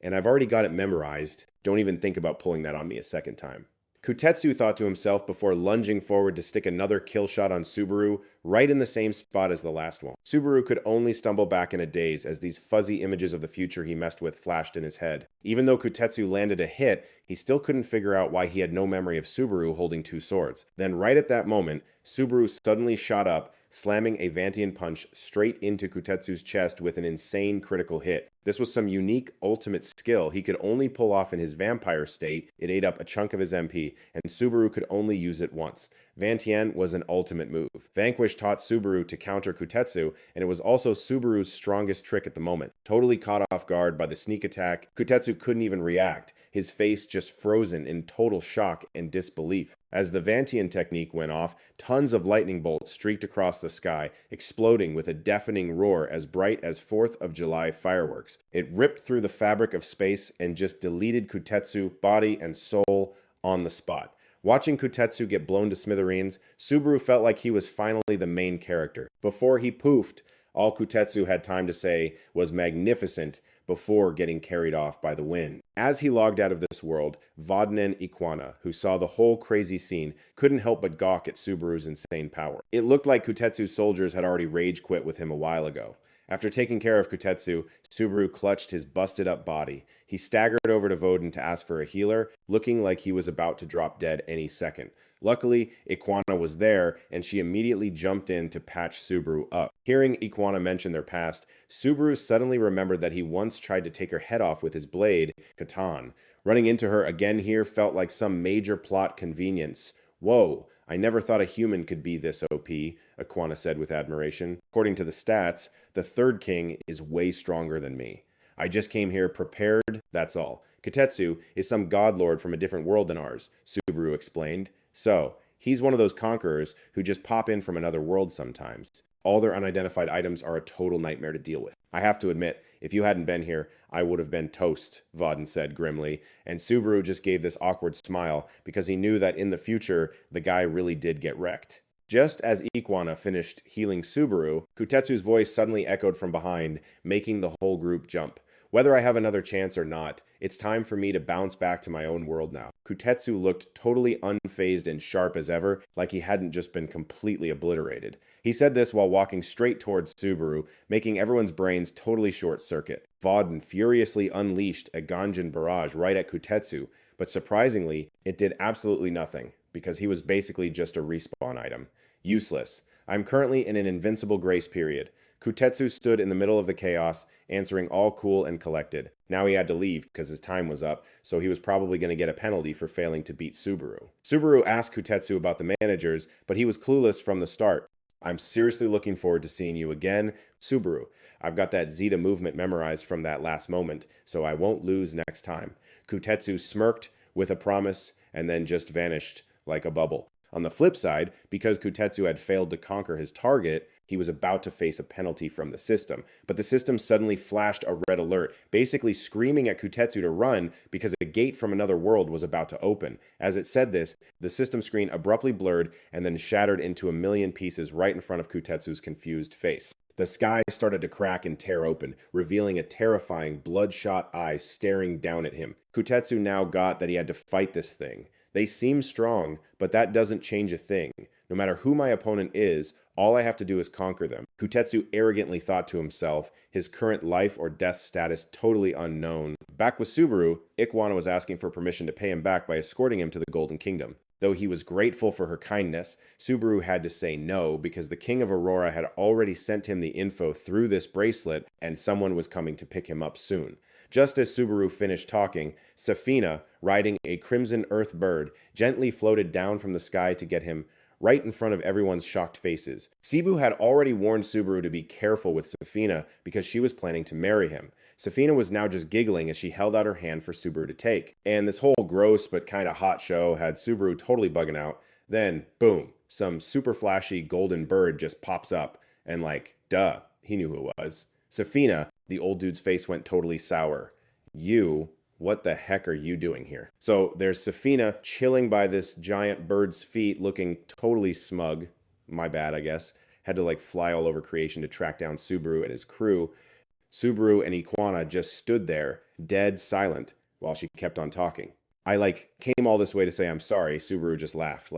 and I've already got it memorized. Don't even think about pulling that on me a second time. Kutetsu thought to himself before lunging forward to stick another kill shot on Subaru, right in the same spot as the last one. Subaru could only stumble back in a daze as these fuzzy images of the future he messed with flashed in his head. Even though Kutetsu landed a hit, he still couldn't figure out why he had no memory of Subaru holding two swords. Then right at that moment, Subaru suddenly shot up, slamming a Vantian punch straight into Kutetsu's chest with an insane critical hit. This was some unique ultimate skill he could only pull off in his vampire state. It ate up a chunk of his MP, and Subaru could only use it once. Vantian was an ultimate move. Vanquish taught Subaru to counter Kutetsu, and it was also Subaru's strongest trick at the moment. Totally caught off guard by the sneak attack, Kutetsu couldn't even react, his face just frozen in total shock and disbelief. As the Vantian technique went off, tons of lightning bolts streaked across the sky, exploding with a deafening roar as bright as 4th of July fireworks. It ripped through the fabric of space and just deleted Kutetsu, body and soul, on the spot. Watching Kutetsu get blown to smithereens, Subaru felt like he was finally the main character. Before he poofed, all Kutetsu had time to say was magnificent before getting carried off by the wind. As he logged out of this world, Vodnen Ikwana, who saw the whole crazy scene, couldn't help but gawk at Subaru's insane power. It looked like Kutetsu's soldiers had already rage quit with him a while ago. After taking care of Kutetsu, Subaru clutched his busted up body. He staggered over to Voden to ask for a healer, looking like he was about to drop dead any second. Luckily, Ikwana was there, and she immediately jumped in to patch Subaru up. Hearing Ikwana mention their past, Subaru suddenly remembered that he once tried to take her head off with his blade, Katan. Running into her again here felt like some major plot convenience. Whoa, I never thought a human could be this OP, Ikwana said with admiration. According to the stats, the third king is way stronger than me. I just came here prepared, that's all. Kutetsu is some godlord from a different world than ours, Subaru explained. So, he's one of those conquerors who just pop in from another world sometimes. All their unidentified items are a total nightmare to deal with. I have to admit, if you hadn't been here, I would have been toast, Voden said grimly, and Subaru just gave this awkward smile because he knew that in the future, the guy really did get wrecked. Just as Ikwana finished healing Subaru, Kutetsu's voice suddenly echoed from behind, making the whole group jump. Whether I have another chance or not, it's time for me to bounce back to my own world now. Kutetsu looked totally unfazed and sharp as ever, like he hadn't just been completely obliterated. He said this while walking straight towards Subaru, making everyone's brains totally short-circuit. Voden furiously unleashed a Ganjin barrage right at Kutetsu, but surprisingly, it did absolutely nothing, because he was basically just a respawn item. Useless. I'm currently in an invincible grace period. Kutetsu stood in the middle of the chaos, answering all cool and collected. Now he had to leave because his time was up, so he was probably going to get a penalty for failing to beat Subaru. Subaru asked Kutetsu about the managers, but he was clueless from the start. I'm seriously looking forward to seeing you again, Subaru. I've got that Zeta movement memorized from that last moment, so I won't lose next time. Kutetsu smirked with a promise and then just vanished like a bubble. On the flip side, because Kutetsu had failed to conquer his target, he was about to face a penalty from the system. But the system suddenly flashed a red alert, basically screaming at Kutetsu to run because a gate from another world was about to open. As it said this, the system screen abruptly blurred and then shattered into a million pieces right in front of Kutetsu's confused face. The sky started to crack and tear open, revealing a terrifying, bloodshot eye staring down at him. Kutetsu now got that he had to fight this thing. They seem strong, but that doesn't change a thing. No matter who my opponent is, all I have to do is conquer them. Kutetsu arrogantly thought to himself, his current life or death status totally unknown. Back with Subaru, Ikwana was asking for permission to pay him back by escorting him to the Golden Kingdom. Though he was grateful for her kindness, Subaru had to say no because the King of Aurora had already sent him the info through this bracelet and someone was coming to pick him up soon. Just as Subaru finished talking, Safina, riding a crimson earth bird, gently floated down from the sky to get him right in front of everyone's shocked faces. Cebu had already warned Subaru to be careful with Safina because she was planning to marry him. Safina was now just giggling as she held out her hand for Subaru to take. And this whole gross but kind of hot show had Subaru totally bugging out. Then, boom, some super flashy golden bird just pops up. And like, duh, he knew who it was. Safina, the old dude's face went totally sour. What the heck are you doing here? So there's Safina chilling by this giant bird's feet looking totally smug. My bad, I guess. Had to like fly all over creation to track down Subaru and his crew. Subaru and Ikwana just stood there, dead silent, while she kept on talking. I came all this way to say I'm sorry. Subaru just laughed.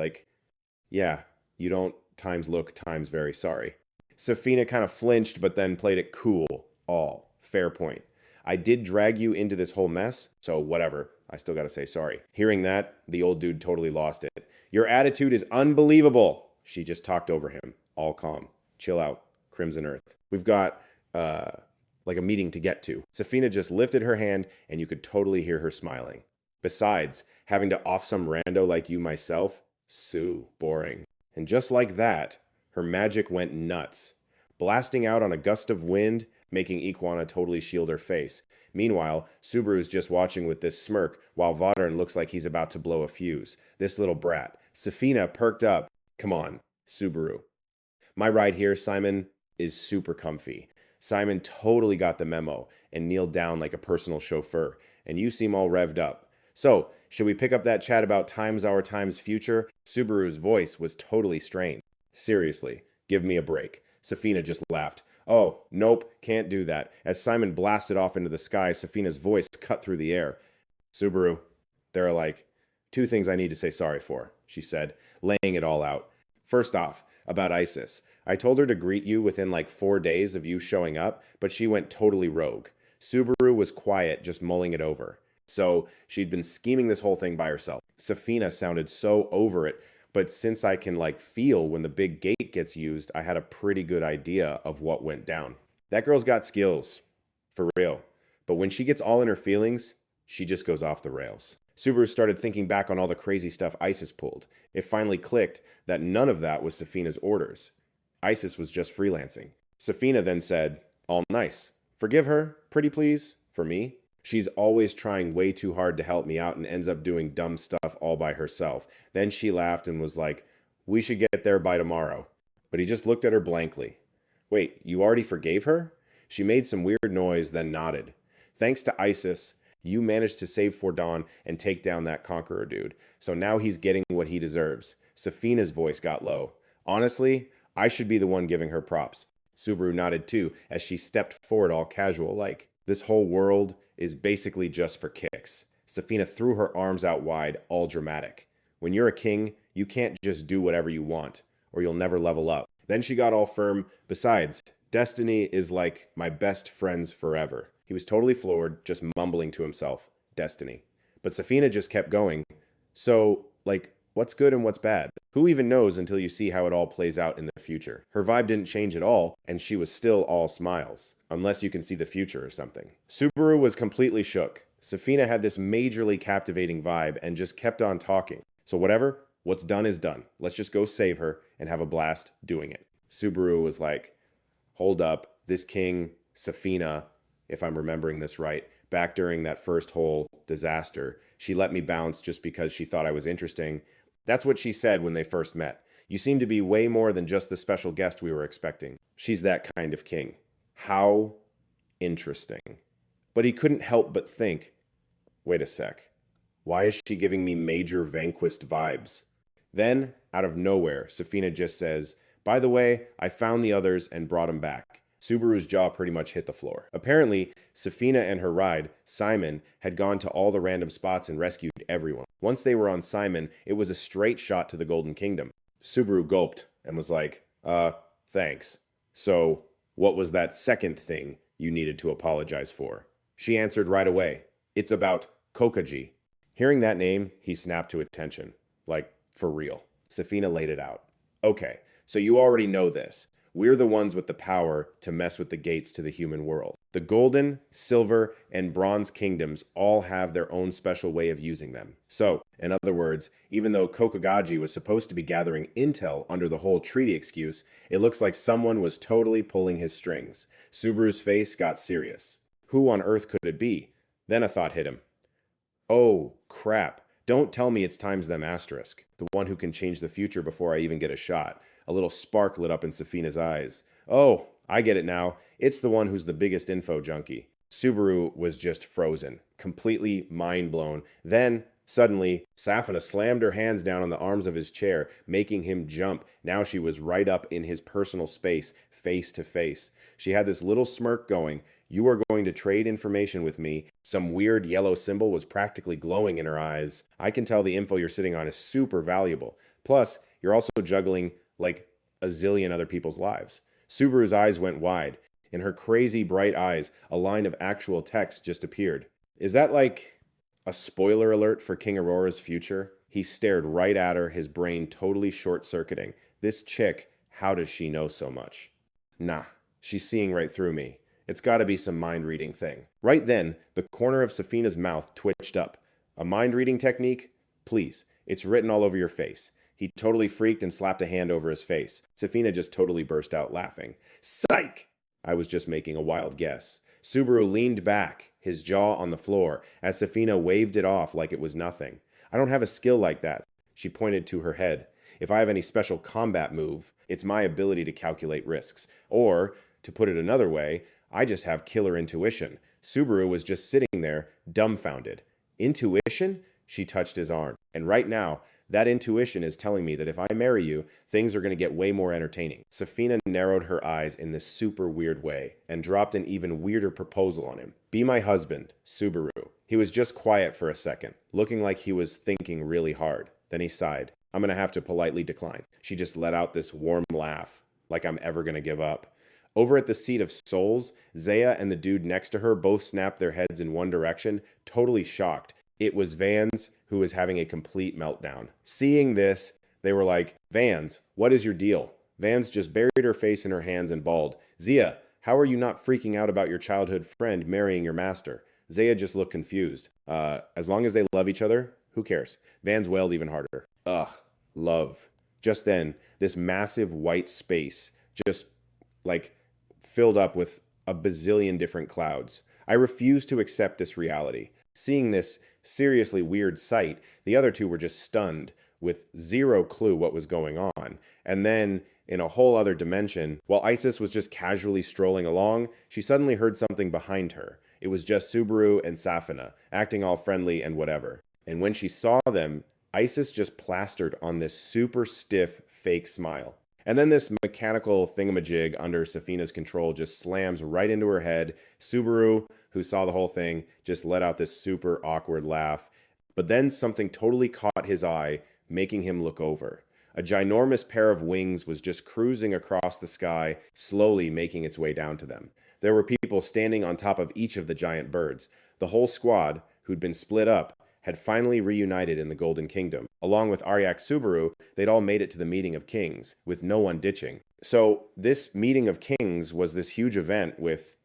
Yeah, you don't times look times very sorry. Safina kind of flinched, but then played it cool. All. Fair point. I did drag you into this whole mess, so whatever. I still gotta say sorry. Hearing that, the old dude totally lost it. Your attitude is unbelievable. She just talked over him. All calm. Chill out. Crimson Earth. We've got, a meeting to get to. Safina just lifted her hand, and you could totally hear her smiling. Besides, having to off some rando like you myself, Sue, boring. And just like that, her magic went nuts. Blasting out on a gust of wind, making Ikwana totally shield her face. Meanwhile, Subaru's just watching with this smirk, while Vodern looks like he's about to blow a fuse. This little brat. Safina perked up. Come on, Subaru. My ride here, Simon, is super comfy. Simon totally got the memo and kneeled down like a personal chauffeur, and you seem all revved up. So, should we pick up that chat about times our times future? Subaru's voice was totally strained. Seriously, give me a break. Safina just laughed. Oh, nope, can't do that. As Simon blasted off into the sky, Safina's voice cut through the air. Subaru, there are two things I need to say sorry for, she said, laying it all out. First off, about Isis. I told her to greet you within 4 days of you showing up, but she went totally rogue. Subaru was quiet, just mulling it over. So, she'd been scheming this whole thing by herself. Safina sounded so over it, but since I can feel when the big gate gets used, I had a pretty good idea of what went down. That girl's got skills. For real. But when she gets all in her feelings, she just goes off the rails. Subaru started thinking back on all the crazy stuff Isis pulled. It finally clicked that none of that was Safina's orders. Isis was just freelancing. Safina then said, all nice. Forgive her, pretty please, for me. She's always trying way too hard to help me out and ends up doing dumb stuff all by herself. Then she laughed and was like, we should get there by tomorrow. But he just looked at her blankly. Wait, you already forgave her? She made some weird noise, then nodded. Thanks to Isis, you managed to save Fordon and take down that Conqueror dude. So now he's getting what he deserves. Safina's voice got low. Honestly, I should be the one giving her props. Subaru nodded too, as she stepped forward all casual-like. This whole world is basically just for kicks. Safina threw her arms out wide, all dramatic. When you're a king, you can't just do whatever you want, or you'll never level up. Then she got all firm. Besides, Destiny is like my best friends forever. He was totally floored, just mumbling to himself, Destiny. But Safina just kept going. So, what's good and what's bad? Who even knows until you see how it all plays out in the future? Her vibe didn't change at all, and she was still all smiles. Unless you can see the future or something. Subaru was completely shook. Safina had this majorly captivating vibe and just kept on talking. So whatever, what's done is done. Let's just go save her and have a blast doing it. Subaru was like, hold up, this king, Safina, if I'm remembering this right, back during that first whole disaster, she let me bounce just because she thought I was interesting. That's what she said when they first met. You seem to be way more than just the special guest we were expecting. She's that kind of king. How interesting. But he couldn't help but think, wait a sec, why is she giving me major vanquished vibes? Then, out of nowhere, Safina just says, by the way, I found the others and brought them back. Subaru's jaw pretty much hit the floor. Apparently, Safina and her ride, Simon, had gone to all the random spots and rescued everyone. Once they were on Simon, it was a straight shot to the Golden Kingdom. Subaru gulped and was like, thanks. So, what was that second thing you needed to apologize for? She answered right away. It's about Kokaji. Hearing that name, he snapped to attention. Like, for real. Safina laid it out. Okay, so you already know this. We're the ones with the power to mess with the gates to the human world. The Golden, Silver, and Bronze Kingdoms all have their own special way of using them. So, in other words, even though Kokagaji was supposed to be gathering intel under the whole treaty excuse, it looks like someone was totally pulling his strings. Subaru's face got serious. Who on earth could it be? Then a thought hit him. Oh, crap. Don't tell me it's times them asterisk, the one who can change the future before I even get a shot. A little spark lit up in Safina's eyes. Oh, I get it now. It's the one who's the biggest info junkie. Subaru was just frozen, completely mind blown. Then, suddenly, Safina slammed her hands down on the arms of his chair, making him jump. Now she was right up in his personal space, face to face. She had this little smirk going. You are going to trade information with me. Some weird yellow symbol was practically glowing in her eyes. I can tell the info you're sitting on is super valuable. Plus, you're also juggling like a zillion other people's lives. Subaru's eyes went wide. In her crazy bright eyes, a line of actual text just appeared. Is that like a spoiler alert for King Aurora's future? He stared right at her, his brain totally short-circuiting. This chick, how does she know so much? Nah, she's seeing right through me. It's got to be some mind-reading thing. Right then, the corner of Safina's mouth twitched up. A mind-reading technique? Please, it's written all over your face. He totally freaked and slapped a hand over his face. Safina just totally burst out laughing. Psych! I was just making a wild guess. Subaru leaned back, his jaw on the floor, as Safina waved it off like it was nothing. I don't have a skill like that. She pointed to her head. If I have any special combat move, it's my ability to calculate risks. Or, to put it another way, I just have killer intuition. Subaru was just sitting there, dumbfounded. Intuition? She touched his arm. And right now, that intuition is telling me that if I marry you, things are going to get way more entertaining. Safina narrowed her eyes in this super weird way and dropped an even weirder proposal on him. Be my husband, Subaru. He was just quiet for a second, looking like he was thinking really hard. Then he sighed. I'm going to have to politely decline. She just let out this warm laugh, like I'm ever going to give up. Over at the Seat of Souls, Zaya and the dude next to her both snapped their heads in one direction, totally shocked. It was Vans, who was having a complete meltdown. Seeing this, they were like, Vans, what is your deal? Vans just buried her face in her hands and bawled. Zia, how are you not freaking out about your childhood friend marrying your master? Zaya just looked confused. As long as they love each other, who cares? Vans wailed even harder. Ugh, love. Just then, this massive white space just, filled up with a bazillion different clouds. I refused to accept this reality. Seeing this seriously weird sight, the other two were just stunned, with zero clue what was going on. And then, in a whole other dimension, while Isis was just casually strolling along, she suddenly heard something behind her. It was just Subaru and Safina, acting all friendly and whatever. And when she saw them, Isis just plastered on this super stiff, fake smile. And then this mechanical thingamajig under Safina's control just slams right into her head. Subaru, who saw the whole thing, just let out this super awkward laugh. But then something totally caught his eye, making him look over. A ginormous pair of wings was just cruising across the sky, slowly making its way down to them. There were people standing on top of each of the giant birds. The whole squad, who'd been split up, had finally reunited in the Golden Kingdom. Along with Aryak Subaru, they'd all made it to the Meeting of Kings, with no one ditching. So this Meeting of Kings was this huge event with,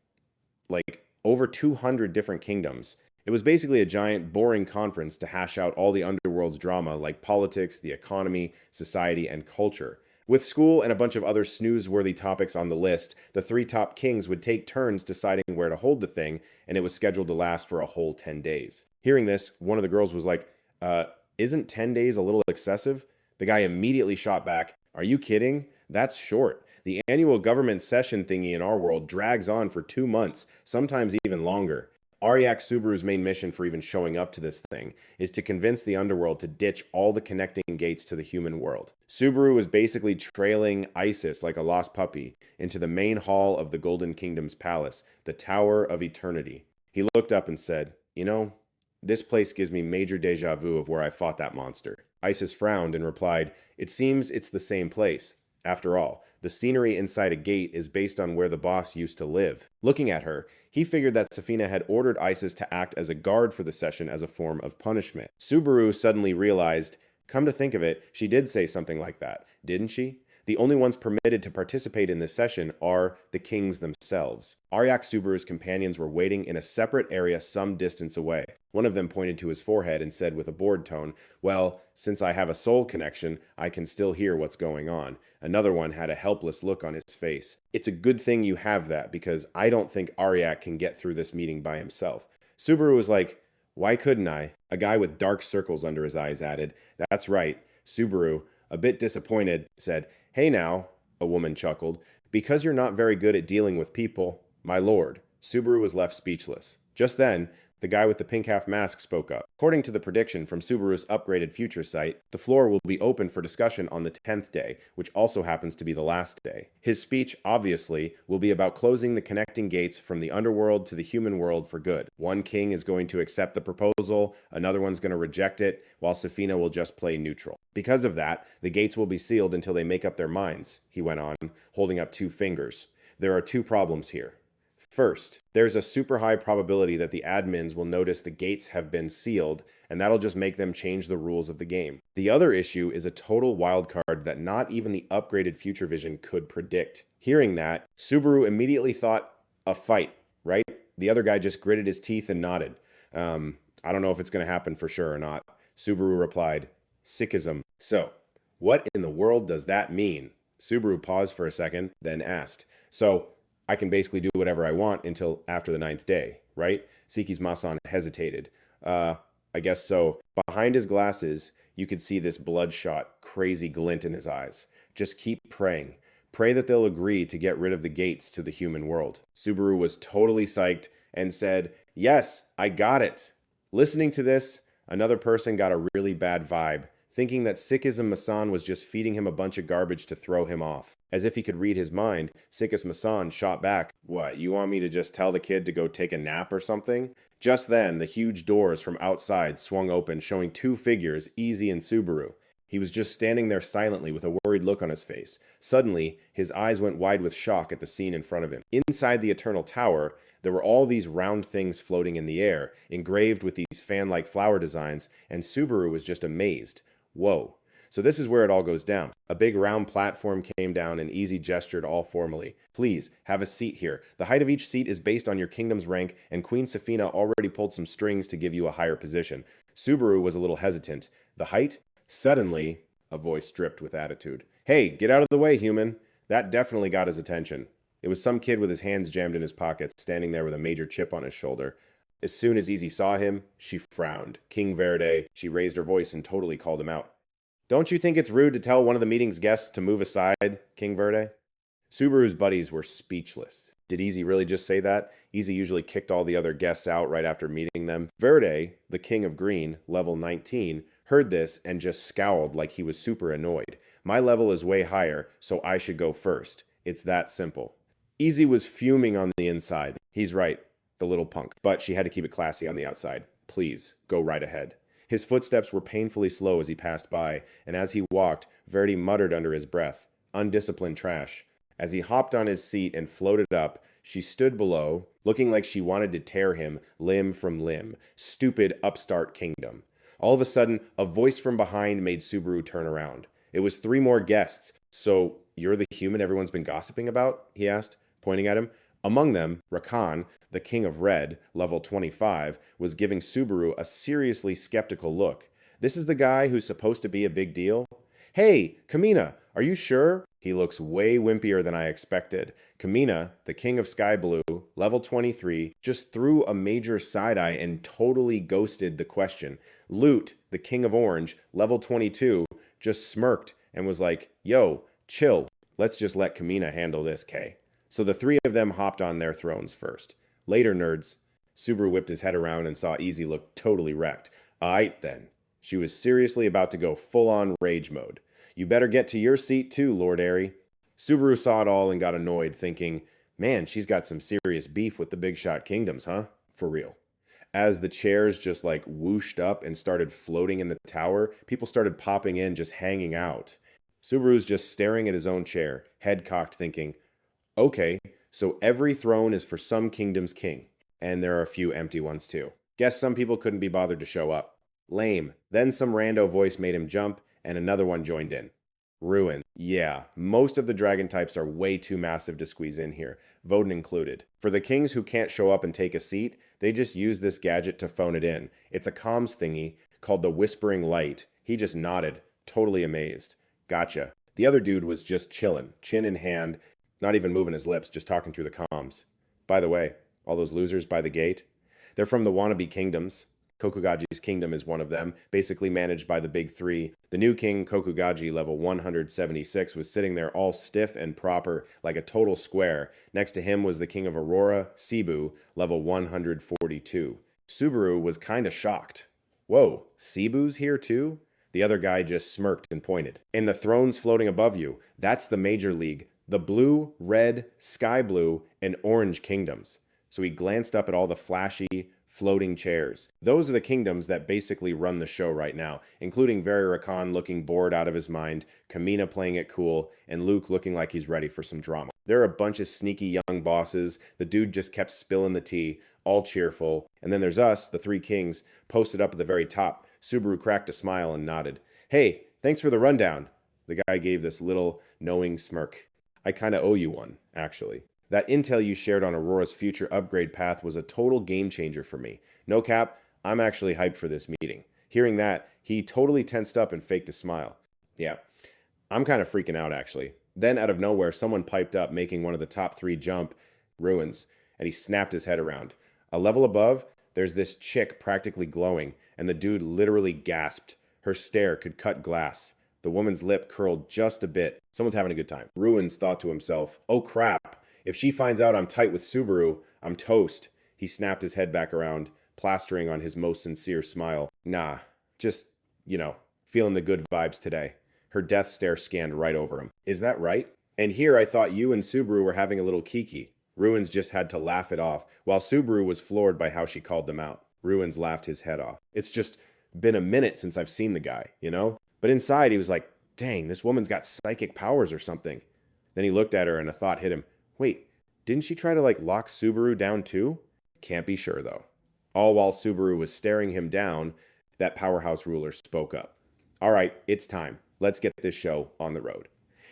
over 200 different kingdoms. It was basically a giant, boring conference to hash out all the underworld's drama, like politics, the economy, society, and culture. With school and a bunch of other snooze-worthy topics on the list, the three top kings would take turns deciding where to hold the thing, and it was scheduled to last for a whole 10 days. Hearing this, one of the girls was like, isn't 10 days a little excessive? The guy immediately shot back, are you kidding? That's short. The annual government session thingy in our world drags on for 2 months, sometimes even longer. Aryak Subaru's main mission for even showing up to this thing is to convince the underworld to ditch all the connecting gates to the human world. Subaru was basically trailing Isis like a lost puppy into the main hall of the Golden Kingdom's palace, the Tower of Eternity. He looked up and said, "You know, this place gives me major deja vu of where I fought that monster." Isis frowned and replied, "It seems it's the same place. After all, the scenery inside a gate is based on where the boss used to live." Looking at her, he figured that Safina had ordered Isis to act as a guard for the session as a form of punishment. Subaru suddenly realized, come to think of it, she did say something like that, didn't she? The only ones permitted to participate in this session are the kings themselves. Aryak Subaru's companions were waiting in a separate area some distance away. One of them pointed to his forehead and said with a bored tone, "Well, since I have a soul connection, I can still hear what's going on." Another one had a helpless look on his face. "It's a good thing you have that, because I don't think Aryak can get through this meeting by himself." Subaru was like, "Why couldn't I?" A guy with dark circles under his eyes added, "That's right." Subaru, a bit disappointed, said, "Hey now," a woman chuckled, "because you're not very good at dealing with people, my lord." Subaru was left speechless. Just then, the guy with the pink half mask spoke up. According to the prediction from Subaru's upgraded future site, the floor will be open for discussion on the 10th day, which also happens to be the last day. His speech, obviously, will be about closing the connecting gates from the underworld to the human world for good. One king is going to accept the proposal, another one's going to reject it, while Safina will just play neutral. Because of that, the gates will be sealed until they make up their minds, he went on, holding up 2 fingers. There are 2 problems here. First, there's a super high probability that the admins will notice the gates have been sealed, and that'll just make them change the rules of the game. The other issue is a total wildcard that not even the upgraded Future Vision could predict. Hearing that, Subaru immediately thought, a fight, right? The other guy just gritted his teeth and nodded. I don't know if it's going to happen for sure or not. Subaru replied, "Sikhism." "So, what in the world does that mean?" Subaru paused for a second, then asked, "So, I can basically do whatever I want until after the 9th day, right?" Siki's Masan hesitated. I guess so." Behind his glasses, you could see this bloodshot, crazy glint in his eyes. "Just keep praying. Pray that they'll agree to get rid of the gates to the human world." Subaru was totally psyched and said, "Yes, I got it." Listening to this, another person got a really bad vibe, thinking that Sikhism Masan was just feeding him a bunch of garbage to throw him off. As if he could read his mind, Sikhis Masan shot back, "What, you want me to just tell the kid to go take a nap or something?" Just then, the huge doors from outside swung open, showing 2 figures, Easy and Subaru. He was just standing there silently with a worried look on his face. Suddenly, his eyes went wide with shock at the scene in front of him. Inside the Eternal Tower, there were all these round things floating in the air, engraved with these fan-like flower designs, and Subaru was just amazed. Whoa. So this is where it all goes down. A big round platform came down and Easy gestured all formally. "Please, have a seat here. The height of each seat is based on your kingdom's rank, and Queen Safina already pulled some strings to give you a higher position." Subaru was a little hesitant. "The height?" Suddenly, a voice dripped with attitude. "Hey, get out of the way, human." That definitely got his attention. It was some kid with his hands jammed in his pockets, standing there with a major chip on his shoulder. As soon as Easy saw him, she frowned. King Verde, she raised her voice and totally called him out. "Don't you think it's rude to tell one of the meeting's guests to move aside, King Verde?" Subaru's buddies were speechless. Did Easy really just say that? Easy usually kicked all the other guests out right after meeting them. Verde, the king of green, level 19, heard this and just scowled like he was super annoyed. "My level is way higher, so I should go first. It's that simple." Easy was fuming on the inside. He's right, the little punk. But she had to keep it classy on the outside. "Please, go right ahead." His footsteps were painfully slow as he passed by, and as he walked, Verdi muttered under his breath, "Undisciplined trash." As he hopped on his seat and floated up, she stood below, looking like she wanted to tear him limb from limb. Stupid upstart kingdom. All of a sudden, a voice from behind made Subaru turn around. It was 3 more guests. "So, you're the human everyone's been gossiping about?" he asked, pointing at him. Among them, Rakan, the king of red, level 25, was giving Subaru a seriously skeptical look. "This is the guy who's supposed to be a big deal?" "Hey, Kamina, are you sure?" He looks way wimpier than I expected. Kamina, the king of sky blue, level 23, just threw a major side-eye and totally ghosted the question. Loot, the king of orange, level 22, just smirked and was like, "Yo, chill. Let's just let Kamina handle this, Kay." So the 3 of them hopped on their thrones first. "Later, nerds." Subaru whipped his head around and saw Easy look totally wrecked. Aight then. She was seriously about to go full-on rage mode. You better get to your seat too, Lord Airy. Subaru saw it all and got annoyed, thinking, man, she's got some serious beef with the Big Shot Kingdoms, huh? For real. As the chairs just like whooshed up and started floating in the tower, people started popping in, just hanging out. Subaru's just staring at his own chair, head cocked, thinking, okay, so every throne is for some kingdom's king, and there are a few empty ones too. Guess some people couldn't be bothered to show up. Lame. Then some rando voice made him jump, and another one joined in. Ruin. Yeah, most of the dragon types are way too massive to squeeze in here, Voden included. For the kings who can't show up and take a seat, they just use this gadget to phone it in. It's a comms thingy called the Whispering Light. He just nodded, totally amazed. Gotcha. The other dude was just chillin', chin in hand, not even moving his lips, just talking through the comms. By the way, all those losers by the gate, they're from the wannabe kingdoms. Kokugaji's kingdom is one of them, basically managed by the big three. The new king, Kokugaji, level 176, was sitting there all stiff and proper, like a total square. Next to him was the king of Aurora, Cebu, level 142. Subaru was kinda shocked. Whoa, Cebu's here too? The other guy just smirked and pointed. And the thrones floating above you, that's the major league. The blue, red, sky blue, and orange kingdoms. So he glanced up at all the flashy, floating chairs. Those are the kingdoms that basically run the show right now, including Varirakan looking bored out of his mind, Kamina playing it cool, and Luke looking like he's ready for some drama. There are a bunch of sneaky young bosses, the dude just kept spilling the tea, all cheerful, and then there's us, the three kings, posted up at the very top. Subaru cracked a smile and nodded. Hey, thanks for the rundown. The guy gave this little, knowing smirk. I kinda owe you one, actually. That intel you shared on Aurora's future upgrade path was a total game changer for me. No cap, I'm actually hyped for this meeting. Hearing that, he totally tensed up and faked a smile. Yeah, I'm kind of freaking out actually. Then out of nowhere, someone piped up, making one of the top three jump, Ruins, and he snapped his head around. A level above, there's this chick practically glowing, and the dude literally gasped. Her stare could cut glass. The woman's lip curled just a bit. Someone's having a good time. Ruins thought to himself, oh crap. If she finds out I'm tight with Subaru, I'm toast. He snapped his head back around, plastering on his most sincere smile. Nah, just, feeling the good vibes today. Her death stare scanned right over him. Is that right? And here I thought you and Subaru were having a little kiki. Ruins just had to laugh it off, while Subaru was floored by how she called them out. Ruins laughed his head off. It's just been a minute since I've seen the guy, But inside he was like, dang, this woman's got psychic powers or something. Then he looked at her and a thought hit him. Wait, didn't she try to lock Subaru down too? Can't be sure though. All while Subaru was staring him down, that powerhouse ruler spoke up. All right, it's time. Let's get this show on the road.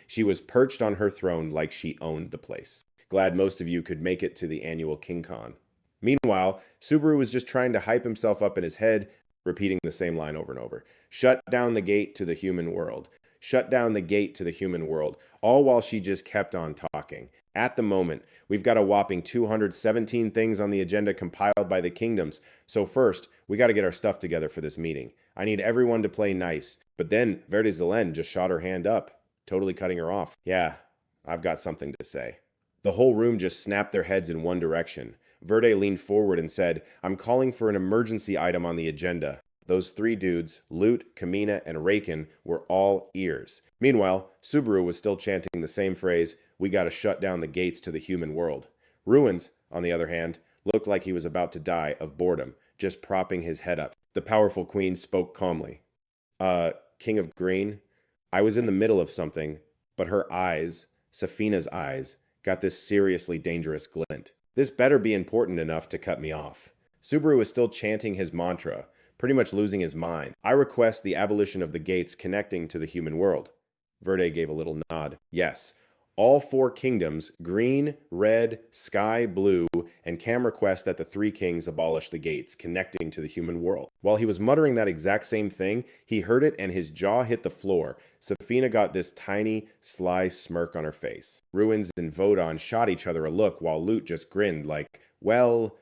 She was perched on her throne like she owned the place. Glad most of you could make it to the annual KingCon. Meanwhile, Subaru was just trying to hype himself up in his head, repeating the same line over and over. Shut down the gate to the human world. Shut down the gate to the human world, all while she just kept on talking. At the moment, we've got a whopping 217 things on the agenda compiled by the kingdoms. So first, we got to get our stuff together for this meeting. I need everyone to play nice. But then Verde Zelen just shot her hand up, totally cutting her off. Yeah, I've got something to say. The whole room just snapped their heads in one direction. Verde leaned forward and said, I'm calling for an emergency item on the agenda. Those three dudes, Lute, Kamina, and Raken, were all ears. Meanwhile, Subaru was still chanting the same phrase, we gotta shut down the gates to the human world. Ruins, on the other hand, looked like he was about to die of boredom, just propping his head up. The powerful queen spoke calmly. King of Green, I was in the middle of something, but her eyes, Safina's eyes, got this seriously dangerous glint. This better be important enough to cut me off. Subaru was still chanting his mantra, pretty much losing his mind. I request the abolition of the gates connecting to the human world. Verde gave a little nod. Yes, all four kingdoms, green, red, sky, blue, and Cam request that the three kings abolish the gates connecting to the human world. While he was muttering that exact same thing, he heard it and his jaw hit the floor. Safina got this tiny, sly smirk on her face. Ruins and Vodon shot each other a look while Lute just grinned like, well.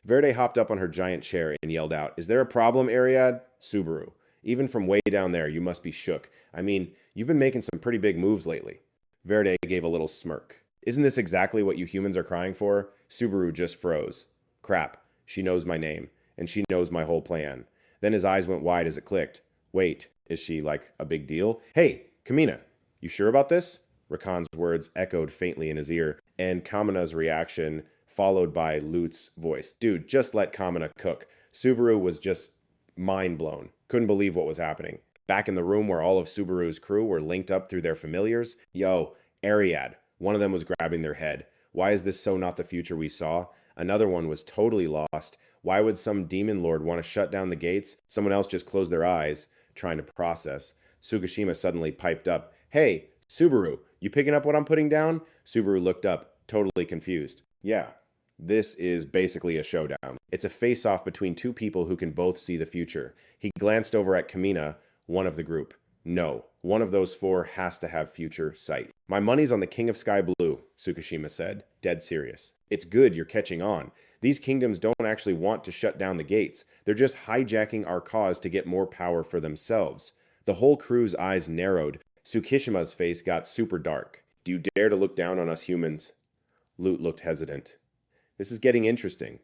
Verde hopped up on her giant chair and yelled out, is there a problem, Ariad? Subaru. Even from way down there, you must be shook. I mean, you've been making some pretty big moves lately. Verde gave a little smirk. Isn't this exactly what you humans are crying for? Subaru just froze. Crap, she knows my name, and she knows my whole plan. Then his eyes went wide as it clicked. Wait, is she like a big deal? Hey, Kamina, you sure about this? Rakan's words echoed faintly in his ear, and Kamina's reaction followed by Lut's voice. Dude, just let Kamina cook. Subaru was just mind blown. Couldn't believe what was happening. Back in the room where all of Subaru's crew were linked up through their familiars, yo, Ariad, one of them was grabbing their head. Why is this so not the future we saw? Another one was totally lost. Why would some demon lord want to shut down the gates? Someone else just closed their eyes, trying to process. Tsukishima suddenly piped up, "Hey, Subaru, you picking up what I'm putting down?" Subaru looked up, totally confused. Yeah, this is basically a showdown. It's a face-off between two people who can both see the future. He glanced over at Kamina, one of the group. No, one of those four has to have future sight. My money's on the King of Sky Blue, Tsukishima said, dead serious. It's good you're catching on. These kingdoms don't actually want to shut down the gates. They're just hijacking our cause to get more power for themselves. The whole crew's eyes narrowed. Tsukishima's face got super dark. Do you dare to look down on us humans? Lut looked hesitant. This is getting interesting.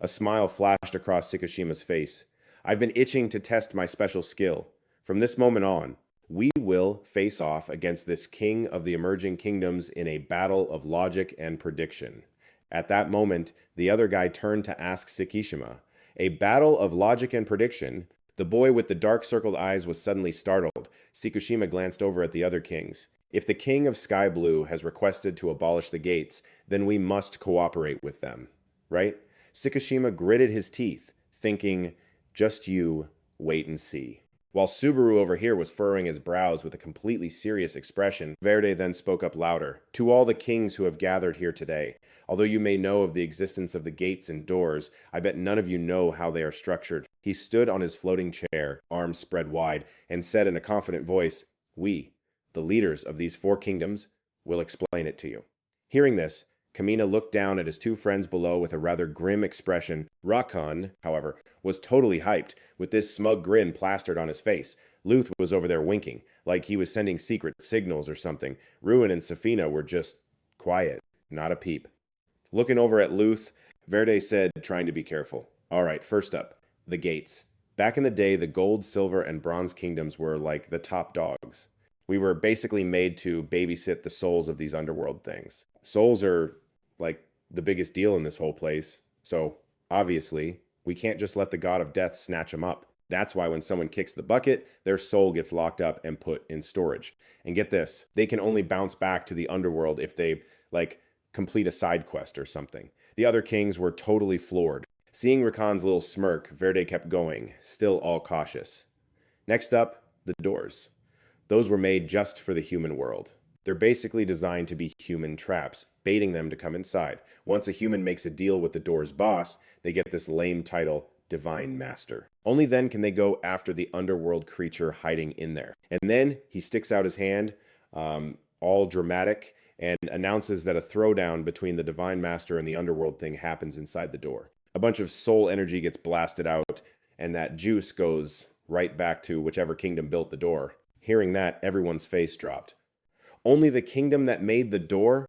A smile flashed across Tsukishima's face. I've been itching to test my special skill. From this moment on, we will face off against this king of the emerging kingdoms in a battle of logic and prediction. At that moment, the other guy turned to ask Tsukishima. A battle of logic and prediction? The boy with the dark circled eyes was suddenly startled. Tsukishima glanced over at the other kings. If the king of Sky Blue has requested to abolish the gates, then we must cooperate with them. Right? Tsukishima gritted his teeth, thinking, just you wait and see. While Subaru over here was furrowing his brows with a completely serious expression, Verde then spoke up louder. To all the kings who have gathered here today, although you may know of the existence of the gates and doors, I bet none of you know how they are structured. He stood on his floating chair, arms spread wide, and said in a confident voice, we, the leaders of these four kingdoms, will explain it to you. Hearing this, Kamina looked down at his two friends below with a rather grim expression. Rakan, however, was totally hyped, with this smug grin plastered on his face. Luth was over there winking, like he was sending secret signals or something. Ruin and Safina were just quiet, not a peep. Looking over at Luth, Verde said, trying to be careful. All right, first up, the gates. Back in the day, the gold, silver, and bronze kingdoms were like the top dogs. We were basically made to babysit the souls of these underworld things. Souls are like the biggest deal in this whole place. So, obviously, we can't just let the god of death snatch them up. That's why when someone kicks the bucket, their soul gets locked up and put in storage. And get this, they can only bounce back to the underworld if they, complete a side quest or something. The other kings were totally floored. Seeing Rakan's little smirk, Verde kept going, still all cautious. Next up, the doors. Those were made just for the human world. They're basically designed to be human traps, baiting them to come inside. Once a human makes a deal with the door's boss, they get this lame title, Divine Master. Only then can they go after the underworld creature hiding in there. And then he sticks out his hand, all dramatic, and announces that a throwdown between the Divine Master and the underworld thing happens inside the door. A bunch of soul energy gets blasted out, and that juice goes right back to whichever kingdom built the door. Hearing that, everyone's face dropped. Only the kingdom that made the door?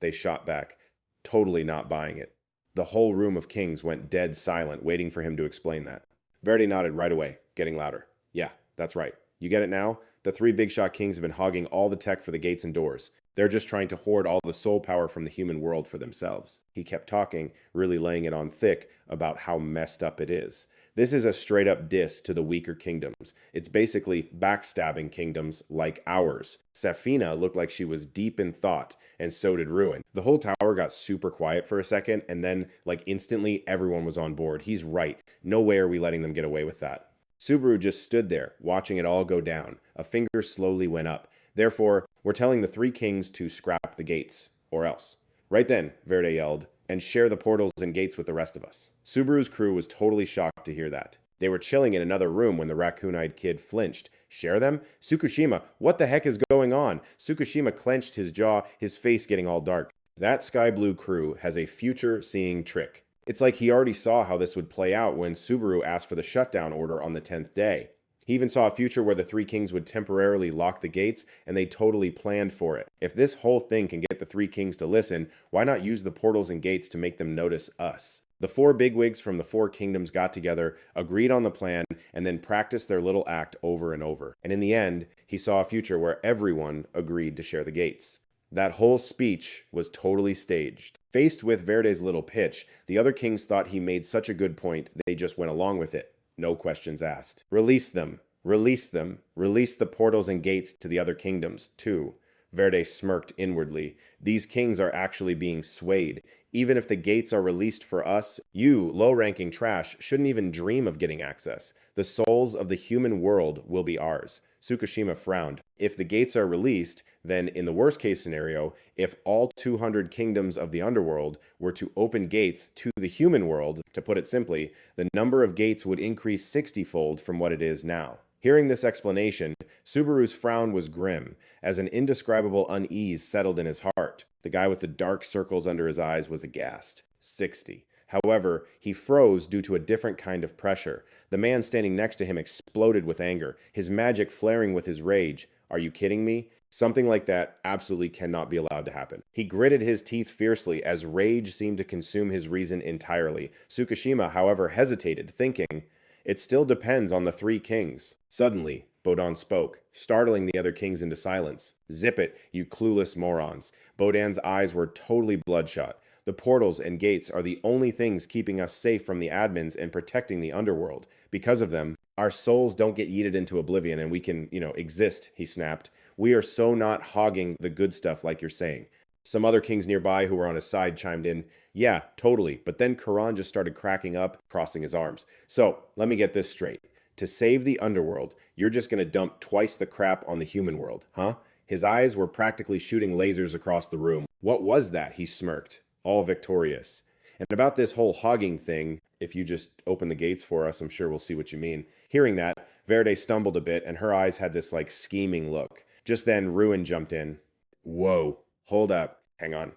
They shot back, totally not buying it. The whole room of kings went dead silent, waiting for him to explain that. Verdi nodded right away, getting louder. Yeah, that's right. You get it now? The three big shot kings have been hogging all the tech for the gates and doors. They're just trying to hoard all the soul power from the human world for themselves. He kept talking, really laying it on thick about how messed up it is. This is a straight up diss to the weaker kingdoms. It's basically backstabbing kingdoms like ours. Safina looked like she was deep in thought, and so did Ruin. The whole tower got super quiet for a second, and then, instantly, everyone was on board. He's right. No way are we letting them get away with that. Subaru just stood there, watching it all go down. A finger slowly went up. Therefore, we're telling the three kings to scrap the gates, or else. Right then, Verde yelled, and share the portals and gates with the rest of us. Subaru's crew was totally shocked to hear that. They were chilling in another room when the raccoon-eyed kid flinched. Share them? Tsukishima, what the heck is going on? Tsukishima clenched his jaw, his face getting all dark. That Sky Blue crew has a future-seeing trick. It's like he already saw how this would play out when Subaru asked for the shutdown order on the 10th day. He even saw a future where the three kings would temporarily lock the gates, and they totally planned for it. If this whole thing can get the three kings to listen, why not use the portals and gates to make them notice us? The four bigwigs from the four kingdoms got together, agreed on the plan, and then practiced their little act over and over. And in the end, he saw a future where everyone agreed to share the gates. That whole speech was totally staged. Faced with Verde's little pitch, the other kings thought he made such a good point, they just went along with it. No questions asked. Release them. Release them. Release the portals and gates to the other kingdoms, too. Verde smirked inwardly. These kings are actually being swayed. Even if the gates are released for us, you, low-ranking trash, shouldn't even dream of getting access. The souls of the human world will be ours. Tsukishima frowned. If the gates are released, then in the worst-case scenario, if all 200 kingdoms of the underworld were to open gates to the human world, to put it simply, the number of gates would increase 60-fold from what it is now. Hearing this explanation, Subaru's frown was grim, as an indescribable unease settled in his heart. The guy with the dark circles under his eyes was aghast. 60. However, he froze due to a different kind of pressure. The man standing next to him exploded with anger, his magic flaring with his rage. Are you kidding me? Something like that absolutely cannot be allowed to happen. He gritted his teeth fiercely as rage seemed to consume his reason entirely. Tsukishima, however, hesitated, thinking, it still depends on the three kings. Suddenly, Bodan spoke, startling the other kings into silence. Zip it, you clueless morons. Bodan's eyes were totally bloodshot. The portals and gates are the only things keeping us safe from the admins and protecting the underworld. Because of them, our souls don't get yeeted into oblivion and we can, exist, he snapped. We are so not hogging the good stuff like you're saying. Some other kings nearby who were on his side chimed in, yeah, totally. But then Karan just started cracking up, crossing his arms. So, let me get this straight. To save the underworld, you're just going to dump twice the crap on the human world, huh? His eyes were practically shooting lasers across the room. What was that? He smirked, all victorious. And about this whole hogging thing, if you just open the gates for us, I'm sure we'll see what you mean. Hearing that, Verde stumbled a bit and her eyes had this scheming look. Just then, Ruin jumped in. Whoa, hold up. Hang on.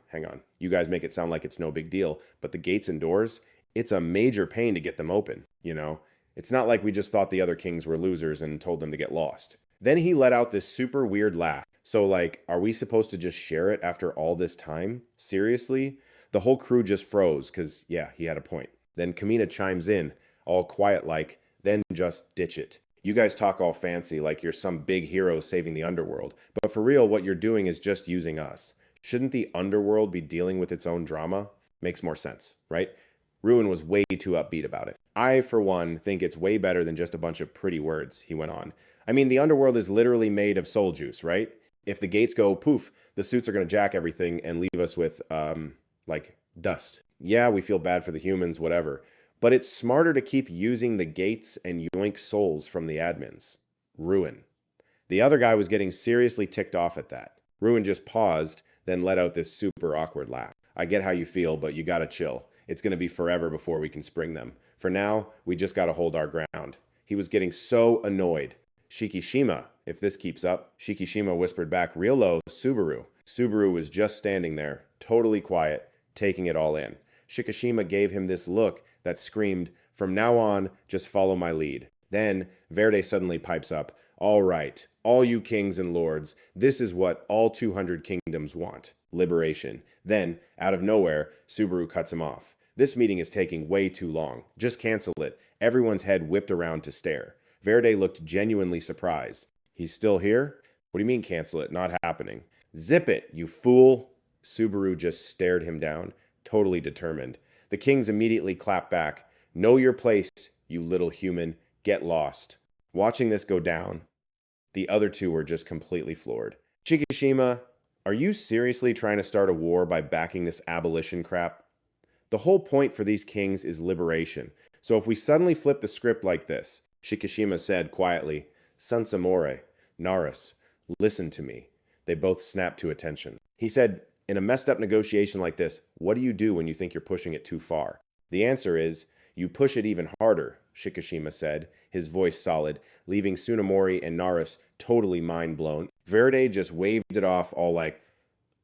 You guys make it sound like it's no big deal, but the gates and doors, it's a major pain to get them open, It's not like we just thought the other kings were losers and told them to get lost. Then he let out this super weird laugh. So are we supposed to just share it after all this time? Seriously? The whole crew just froze, because, yeah, he had a point. Then Kamina chimes in, all quiet then just ditch it. You guys talk all fancy like you're some big hero saving the underworld, but for real, what you're doing is just using us. Shouldn't the underworld be dealing with its own drama? Makes more sense, right? Ruin was way too upbeat about it. I, for one, think it's way better than just a bunch of pretty words, he went on. I mean, the underworld is literally made of soul juice, right? If the gates go poof, the suits are going to jack everything and leave us with, dust. Yeah, we feel bad for the humans, whatever. But it's smarter to keep using the gates and yoink souls from the admins. Ruin. The other guy was getting seriously ticked off at that. Ruin just paused, then let out this super awkward laugh. I get how you feel, but you gotta chill. It's gonna be forever before we can spring them. For now, we just gotta hold our ground. He was getting so annoyed. Shikishima, if this keeps up. Shikishima whispered back real low, Subaru. Subaru was just standing there, totally quiet, taking it all in. Shikishima gave him this look that screamed, from now on, just follow my lead. Then, Verde suddenly pipes up, all right, all you kings and lords, this is what all 200 kingdoms want, liberation. Then, out of nowhere, Subaru cuts him off. This meeting is taking way too long. Just cancel it. Everyone's head whipped around to stare. Verde looked genuinely surprised. He's still here? What do you mean cancel it? Not happening. Zip it, you fool. Subaru just stared him down, totally determined. The kings immediately clapped back. Know your place, you little human. Get lost. Watching this go down, the other two were just completely floored. Shikishima, are you seriously trying to start a war by backing this abolition crap? The whole point for these kings is liberation. So if we suddenly flip the script like this, Shikishima said quietly, Sansamore, Naris, listen to me. They both snapped to attention. He said, in a messed up negotiation like this, what do you do when you think you're pushing it too far? The answer is, you push it even harder, Shikishima said, his voice solid, leaving Tsunamori and Naris totally mind-blown. Verde just waved it off all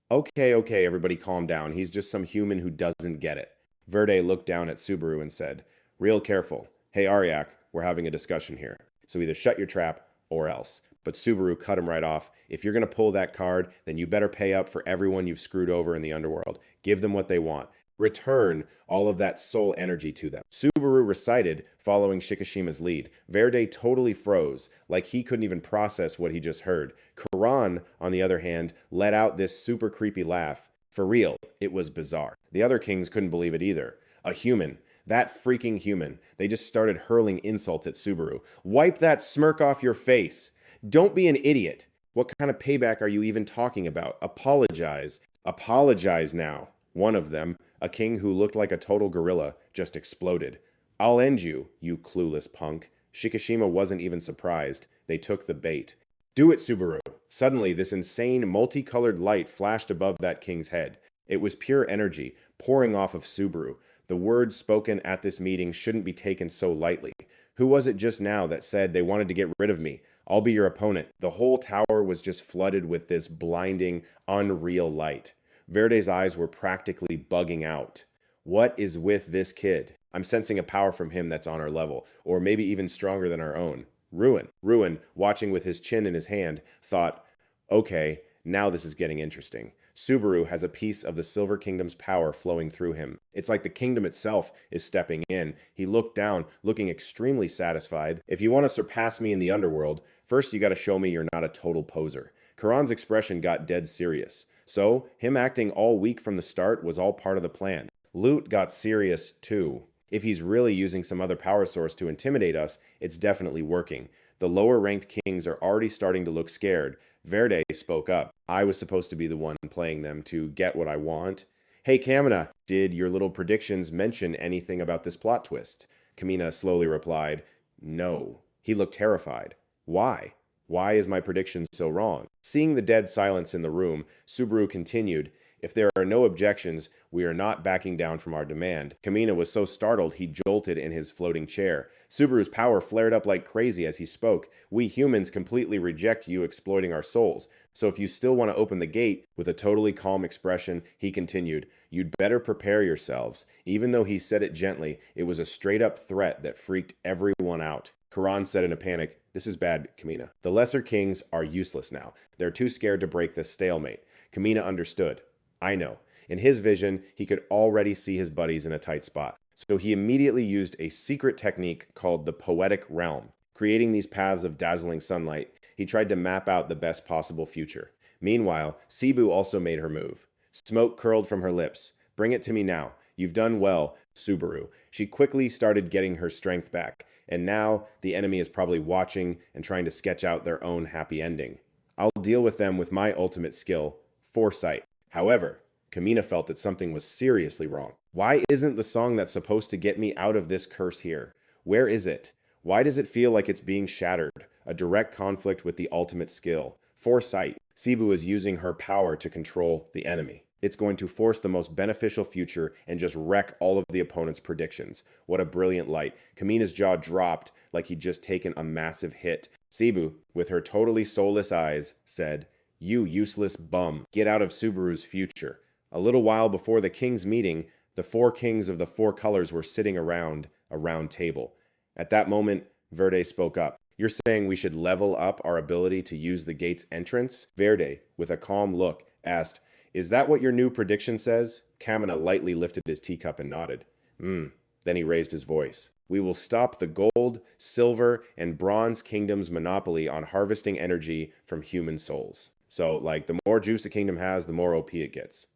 okay, everybody calm down. He's just some human who doesn't get it. Verde looked down at Subaru and said, real careful. Hey, Aryak, we're having a discussion here. So either shut your trap or else. But Subaru cut him right off. If you're going to pull that card, then you better pay up for everyone you've screwed over in the underworld. Give them what they want. Return all of that soul energy to them. Subaru recited, following Shikishima's lead. Verde totally froze, like he couldn't even process what he just heard. Karan, on the other hand, let out this super creepy laugh. For real, it was bizarre. The other kings couldn't believe it either. A human. That freaking human. They just started hurling insults at Subaru. Wipe that smirk off your face. Don't be an idiot. What kind of payback are you even talking about? Apologize. Apologize now. One of them, a king who looked like a total gorilla, just exploded. I'll end you, you clueless punk. Shikishima wasn't even surprised. They took the bait. Do it, Subaru. Suddenly, this insane, multicolored light flashed above that king's head. It was pure energy, pouring off of Subaru. The words spoken at this meeting shouldn't be taken so lightly. Who was it just now that said they wanted to get rid of me? I'll be your opponent. The whole tower was just flooded with this blinding, unreal light. Verde's eyes were practically bugging out. What is with this kid? I'm sensing a power from him that's on our level, or maybe even stronger than our own. Ruin, watching with his chin in his hand, thought, okay, now this is getting interesting. Subaru has a piece of the Silver Kingdom's power flowing through him. It's like the kingdom itself is stepping in. He looked down, looking extremely satisfied. If you want to surpass me in the underworld, first you got to show me you're not a total poser. Karan's expression got dead serious. So, him acting all weak from the start was all part of the plan. Loot got serious too. If he's really using some other power source to intimidate us, it's definitely working. The lower ranked kings are already starting to look scared. Verde spoke up. I was supposed to be the one playing them to get what I want. Hey Kamina, did your little predictions mention anything about this plot twist? Kamina slowly replied, no. He looked terrified. Why? Why is my prediction so wrong? Seeing the dead silence in the room, Subaru continued, if there are no objections, we are not backing down from our demand. Kamina was so startled he jolted in his floating chair. Subaru's power flared up like crazy as he spoke. We humans completely reject you exploiting our souls. So if you still want to open the gate, with a totally calm expression, he continued, you'd better prepare yourselves. Even though he said it gently, it was a straight-up threat that freaked everyone out. Karan said in a panic, this is bad, Kamina. The lesser kings are useless now. They're too scared to break this stalemate. Kamina understood. I know. In his vision, he could already see his buddies in a tight spot. So he immediately used a secret technique called the poetic realm. Creating these paths of dazzling sunlight, he tried to map out the best possible future. Meanwhile, Cebu also made her move. Smoke curled from her lips. Bring it to me now. You've done well, Subaru. She quickly started getting her strength back. And now, the enemy is probably watching and trying to sketch out their own happy ending. I'll deal with them with my ultimate skill, foresight. However, Kamina felt that something was seriously wrong. Why isn't the song that's supposed to get me out of this curse here? Where is it? Why does it feel like it's being shattered? A direct conflict with the ultimate skill. Foresight. Cebu is using her power to control the enemy. It's going to force the most beneficial future and just wreck all of the opponent's predictions. What a brilliant light. Kamina's jaw dropped like he'd just taken a massive hit. Cebu, with her totally soulless eyes, said, you useless bum, get out of Subaru's future. A little while before the king's meeting, the four kings of the four colors were sitting around a round table. At that moment, Verde spoke up. You're saying we should level up our ability to use the gate's entrance? Verde, with a calm look, asked, is that what your new prediction says? Kamina lightly lifted his teacup and nodded. Then he raised his voice. We will stop the gold, silver, and bronze kingdom's monopoly on harvesting energy from human souls. So, the more juice a kingdom has, the more OP it gets.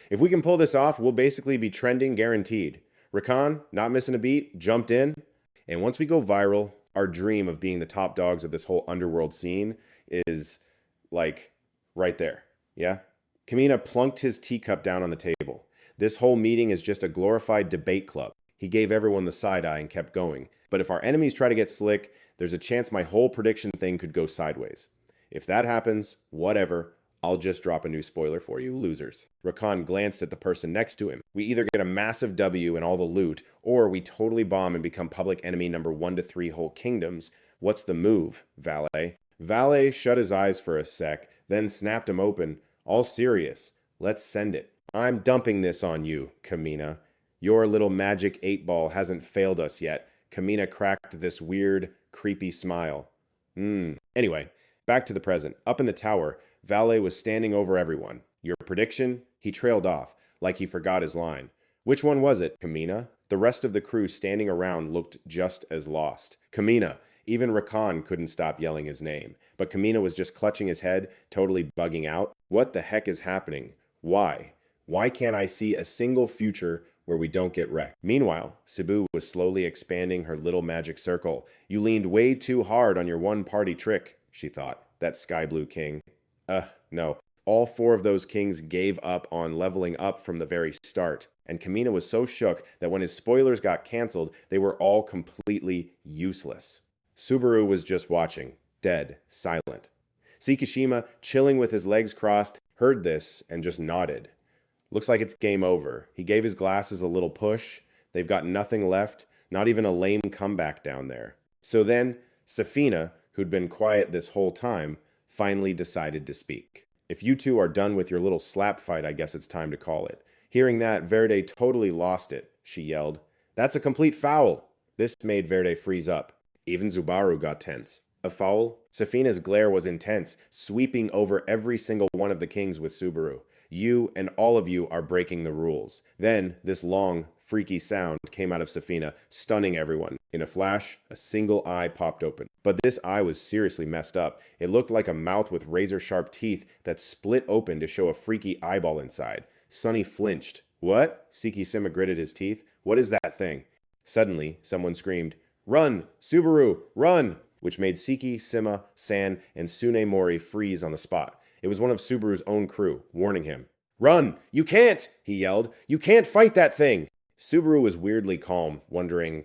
If we can pull this off, we'll basically be trending guaranteed. Rakan, not missing a beat, jumped in. And once we go viral, our dream of being the top dogs of this whole underworld scene is, right there. Yeah? Kamina plunked his teacup down on the table. This whole meeting is just a glorified debate club. He gave everyone the side eye and kept going. But if our enemies try to get slick, there's a chance my whole prediction thing could go sideways. If that happens, whatever, I'll just drop a new spoiler for you, losers. Rakan glanced at the person next to him. We either get a massive W and all the loot, or we totally bomb and become public enemy number 1 to 3 whole kingdoms. What's the move, Valet? Valet shut his eyes for a sec, then snapped them open. All serious. Let's send it. I'm dumping this on you, Kamina. Your little magic 8-ball hasn't failed us yet. Kamina cracked this weird, creepy smile. Anyway, back to the present. Up in the tower, Valet was standing over everyone. Your prediction? He trailed off, like he forgot his line. Which one was it, Kamina? The rest of the crew standing around looked just as lost. Kamina. Even Rakan couldn't stop yelling his name. But Kamina was just clutching his head, totally bugging out. What the heck is happening? Why? Why can't I see a single future where we don't get wrecked? Meanwhile, Cebu was slowly expanding her little magic circle. You leaned way too hard on your one-party trick, she thought. That sky blue king. No. All 4 of those kings gave up on leveling up from the very start. And Kamina was so shook that when his spoilers got cancelled, they were all completely useless. Subaru was just watching, dead, silent. Sekishima, chilling with his legs crossed, heard this and just nodded. Looks like it's game over. He gave his glasses a little push. They've got nothing left, not even a lame comeback down there. So then, Safina, who'd been quiet this whole time, finally decided to speak. If you two are done with your little slap fight, I guess it's time to call it. Hearing that, Verde totally lost it, she yelled. That's a complete foul! This made Verde freeze up. Even Zubaru got tense. A foul? Safina's glare was intense, sweeping over every single one of the kings with Subaru. You and all of you are breaking the rules. Then, this long, freaky sound came out of Safina, stunning everyone. In a flash, a single eye popped open. But this eye was seriously messed up. It looked like a mouth with razor-sharp teeth that split open to show a freaky eyeball inside. Sunny flinched. What? Sekishima gritted his teeth. What is that thing? Suddenly, someone screamed, Run! Subaru! Run! Which made Siki, Sima, San, and Tsunemori freeze on the spot. It was one of Subaru's own crew, warning him. Run! You can't! He yelled. You can't fight that thing! Subaru was weirdly calm, wondering,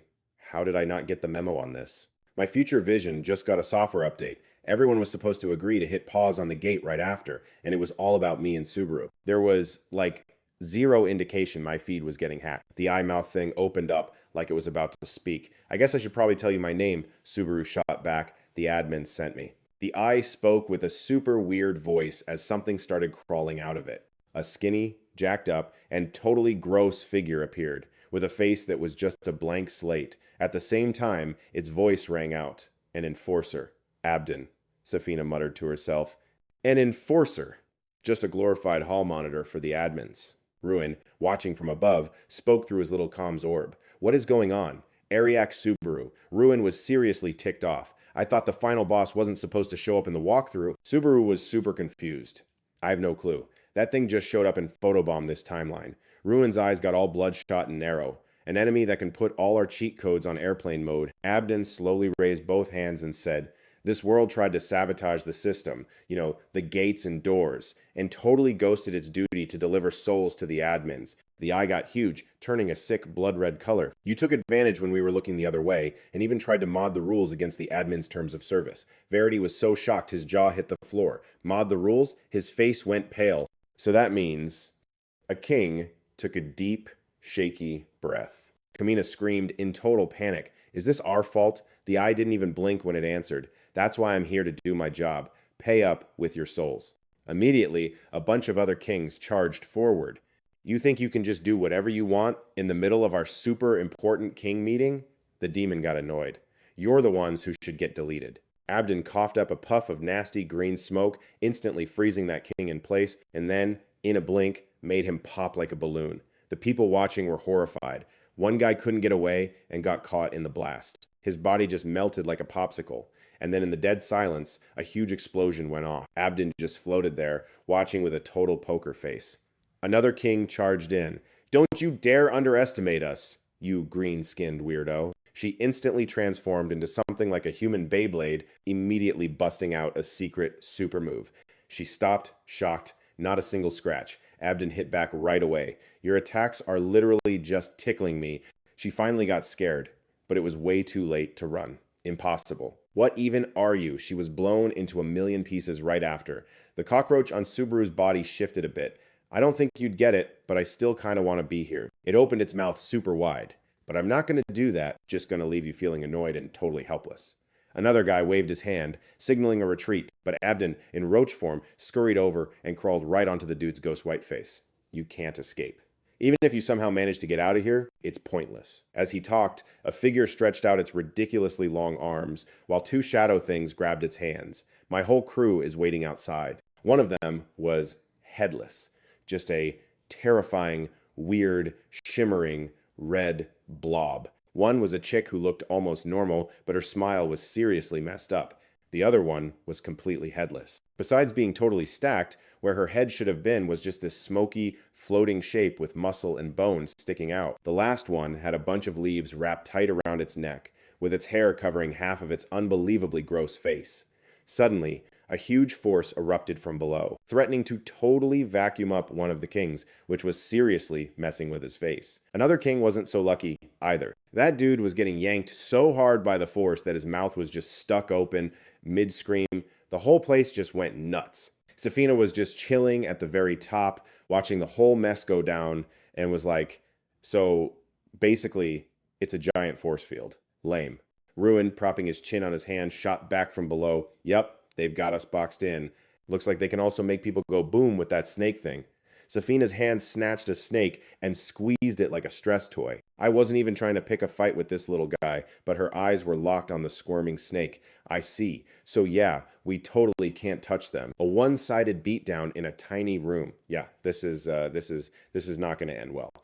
how did I not get the memo on this? My future vision just got a software update. Everyone was supposed to agree to hit pause on the gate right after, and it was all about me and Subaru. There was, zero indication my feed was getting hacked. The eye-mouth thing opened up like it was about to speak. I guess I should probably tell you my name, Subaru shot back. The admin sent me. The eye spoke with a super weird voice as something started crawling out of it. A skinny, jacked up, and totally gross figure appeared, with a face that was just a blank slate. At the same time, its voice rang out. An enforcer. Abden, Safina muttered to herself. An enforcer. Just a glorified hall monitor for the admins. Ruin, watching from above, spoke through his little comms orb. What is going on? Ariak Subaru. Ruin was seriously ticked off. I thought the final boss wasn't supposed to show up in the walkthrough. Subaru was super confused. I have no clue. That thing just showed up and photobombed this timeline. Ruin's eyes got all bloodshot and narrow. An enemy that can put all our cheat codes on airplane mode. Abden slowly raised both hands and said, This world tried to sabotage the system, the gates and doors, and totally ghosted its duty to deliver souls to the admins. The eye got huge, turning a sick blood-red color. You took advantage when we were looking the other way, and even tried to mod the rules against the admin's terms of service. Verity was so shocked his jaw hit the floor. Mod the rules? His face went pale. So that means... A king took a deep, shaky breath. Kamina screamed in total panic. Is this our fault? The eye didn't even blink when it answered. That's why I'm here to do my job. Pay up with your souls. Immediately, a bunch of other kings charged forward. You think you can just do whatever you want in the middle of our super important king meeting? The demon got annoyed. You're the ones who should get deleted. Abden coughed up a puff of nasty green smoke, instantly freezing that king in place, and then, in a blink, made him pop like a balloon. The people watching were horrified. One guy couldn't get away and got caught in the blast. His body just melted like a popsicle. And then in the dead silence, a huge explosion went off. Abden just floated there, watching with a total poker face. Another king charged in. Don't you dare underestimate us, you green-skinned weirdo. She instantly transformed into something like a human Beyblade, immediately busting out a secret super move. She stopped, shocked, not a single scratch. Abden hit back right away. Your attacks are literally just tickling me. She finally got scared, but it was way too late to run. Impossible. What even are you? She was blown into a million pieces right after. The cockroach on Subaru's body shifted a bit. I don't think you'd get it, but I still kind of want to be here. It opened its mouth super wide. But I'm not going to do that, just going to leave you feeling annoyed and totally helpless. Another guy waved his hand, signaling a retreat, but Abden, in roach form, scurried over and crawled right onto the dude's ghost white face. You can't escape. Even if you somehow manage to get out of here, it's pointless. As he talked, a figure stretched out its ridiculously long arms, while two shadow things grabbed its hands. My whole crew is waiting outside. One of them was headless, just a terrifying, weird, shimmering, red blob. One was a chick who looked almost normal, but her smile was seriously messed up. The other one was completely headless. Besides being totally stacked, where her head should have been was just this smoky, floating shape with muscle and bones sticking out. The last one had a bunch of leaves wrapped tight around its neck, with its hair covering half of its unbelievably gross face. Suddenly, a huge force erupted from below, threatening to totally vacuum up one of the kings, which was seriously messing with his face. Another king wasn't so lucky either. That dude was getting yanked so hard by the force that his mouth was just stuck open, mid-scream. The whole place just went nuts. Safina was just chilling at the very top, watching the whole mess go down, and was like, so basically, it's a giant force field. Lame. Ruin, propping his chin on his hand, shot back from below. Yep, they've got us boxed in. Looks like they can also make people go boom with that snake thing. Safina's hand snatched a snake and squeezed it like a stress toy. I wasn't even trying to pick a fight with this little guy, but her eyes were locked on the squirming snake. I see. So yeah, we totally can't touch them. A one-sided beatdown in a tiny room. Yeah, this is not going to end well.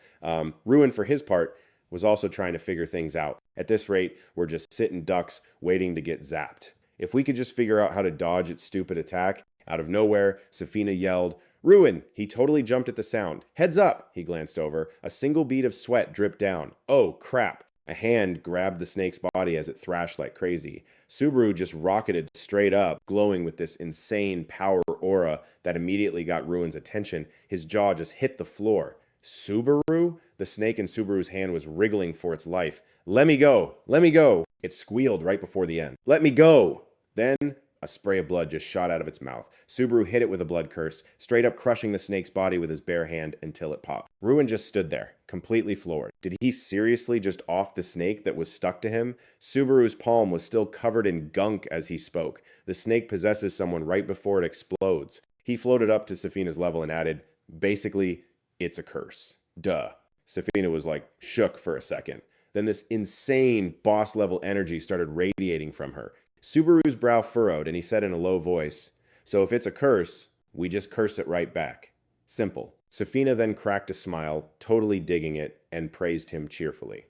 Ruin, for his part, was also trying to figure things out. At this rate, we're just sitting ducks waiting to get zapped. If we could just figure out how to dodge its stupid attack. Out of nowhere, Safina yelled, "Ruin!" He totally jumped at the sound. "Heads up!" He glanced over. A single bead of sweat dripped down. Oh, crap. A hand grabbed the snake's body as it thrashed like crazy. Subaru just rocketed straight up, glowing with this insane power aura that immediately got Ruin's attention. His jaw just hit the floor. Subaru? The snake in Subaru's hand was wriggling for its life. "Let me go! Let me go!" It squealed right before the end. "Let me go!" Then a spray of blood just shot out of its mouth. Subaru hit it with a blood curse, straight up crushing the snake's body with his bare hand until it popped. Ruin just stood there, completely floored. Did he seriously just off the snake that was stuck to him? Subaru's palm was still covered in gunk as he spoke. The snake possesses someone right before it explodes. He floated up to Safina's level and added, basically, it's a curse. Duh. Safina was like shook for a second. Then this insane boss-level energy started radiating from her. Subaru's brow furrowed, and he said in a low voice, "So if it's a curse, we just curse it right back. Simple." Safina then cracked a smile, totally digging it, and praised him cheerfully.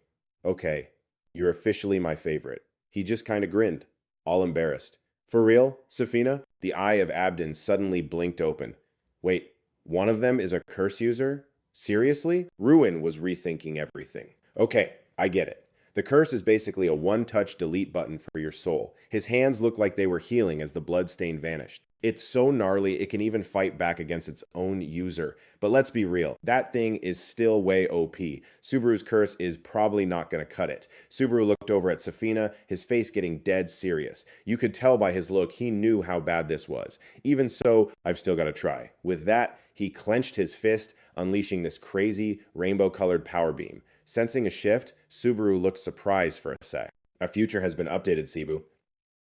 "Okay, you're officially my favorite." He just kind of grinned, all embarrassed. "For real, Safina?" The eye of Abdon suddenly blinked open. "Wait, one of them is a curse user? Seriously?" Ruin was rethinking everything. "Okay, I get it. The curse is basically a one-touch delete button for your soul. His hands looked like they were healing as the bloodstain vanished. It's so gnarly it can even fight back against its own user. But let's be real, that thing is still way OP. Subaru's curse is probably not going to cut it." Subaru looked over at Safina, his face getting dead serious. You could tell by his look he knew how bad this was. Even so, I've still got to try. With that, he clenched his fist, unleashing this crazy, rainbow-colored power beam. Sensing a shift, Subaru looked surprised for a sec. "A future has been updated, Cebu."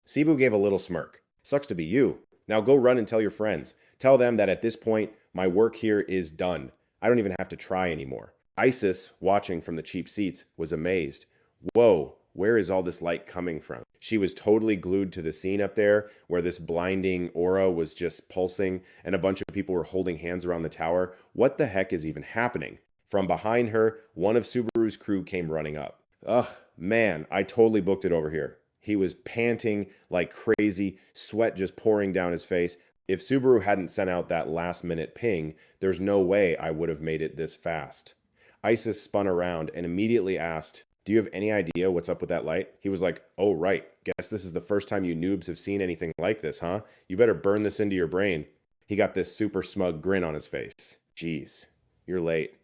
Cebu gave a little smirk. "Sucks to be you. Now go run and tell your friends. Tell them that at this point, my work here is done. I don't even have to try anymore." Isis, watching from the cheap seats, was amazed. Whoa, where is all this light coming from? She was totally glued to the scene up there, where this blinding aura was just pulsing, and a bunch of people were holding hands around the tower. What the heck is even happening? From behind her, one of Subaru's crew came running up. "Ugh, man, I totally booked it over here." He was panting like crazy, sweat just pouring down his face. If Subaru hadn't sent out that last-minute ping, there's no way I would have made it this fast. Isis spun around and immediately asked, "Do you have any idea what's up with that light?" He was like, "Oh, right. Guess this is the first time you noobs have seen anything like this, huh? You better burn this into your brain." He got this super smug grin on his face. "Jeez, you're late."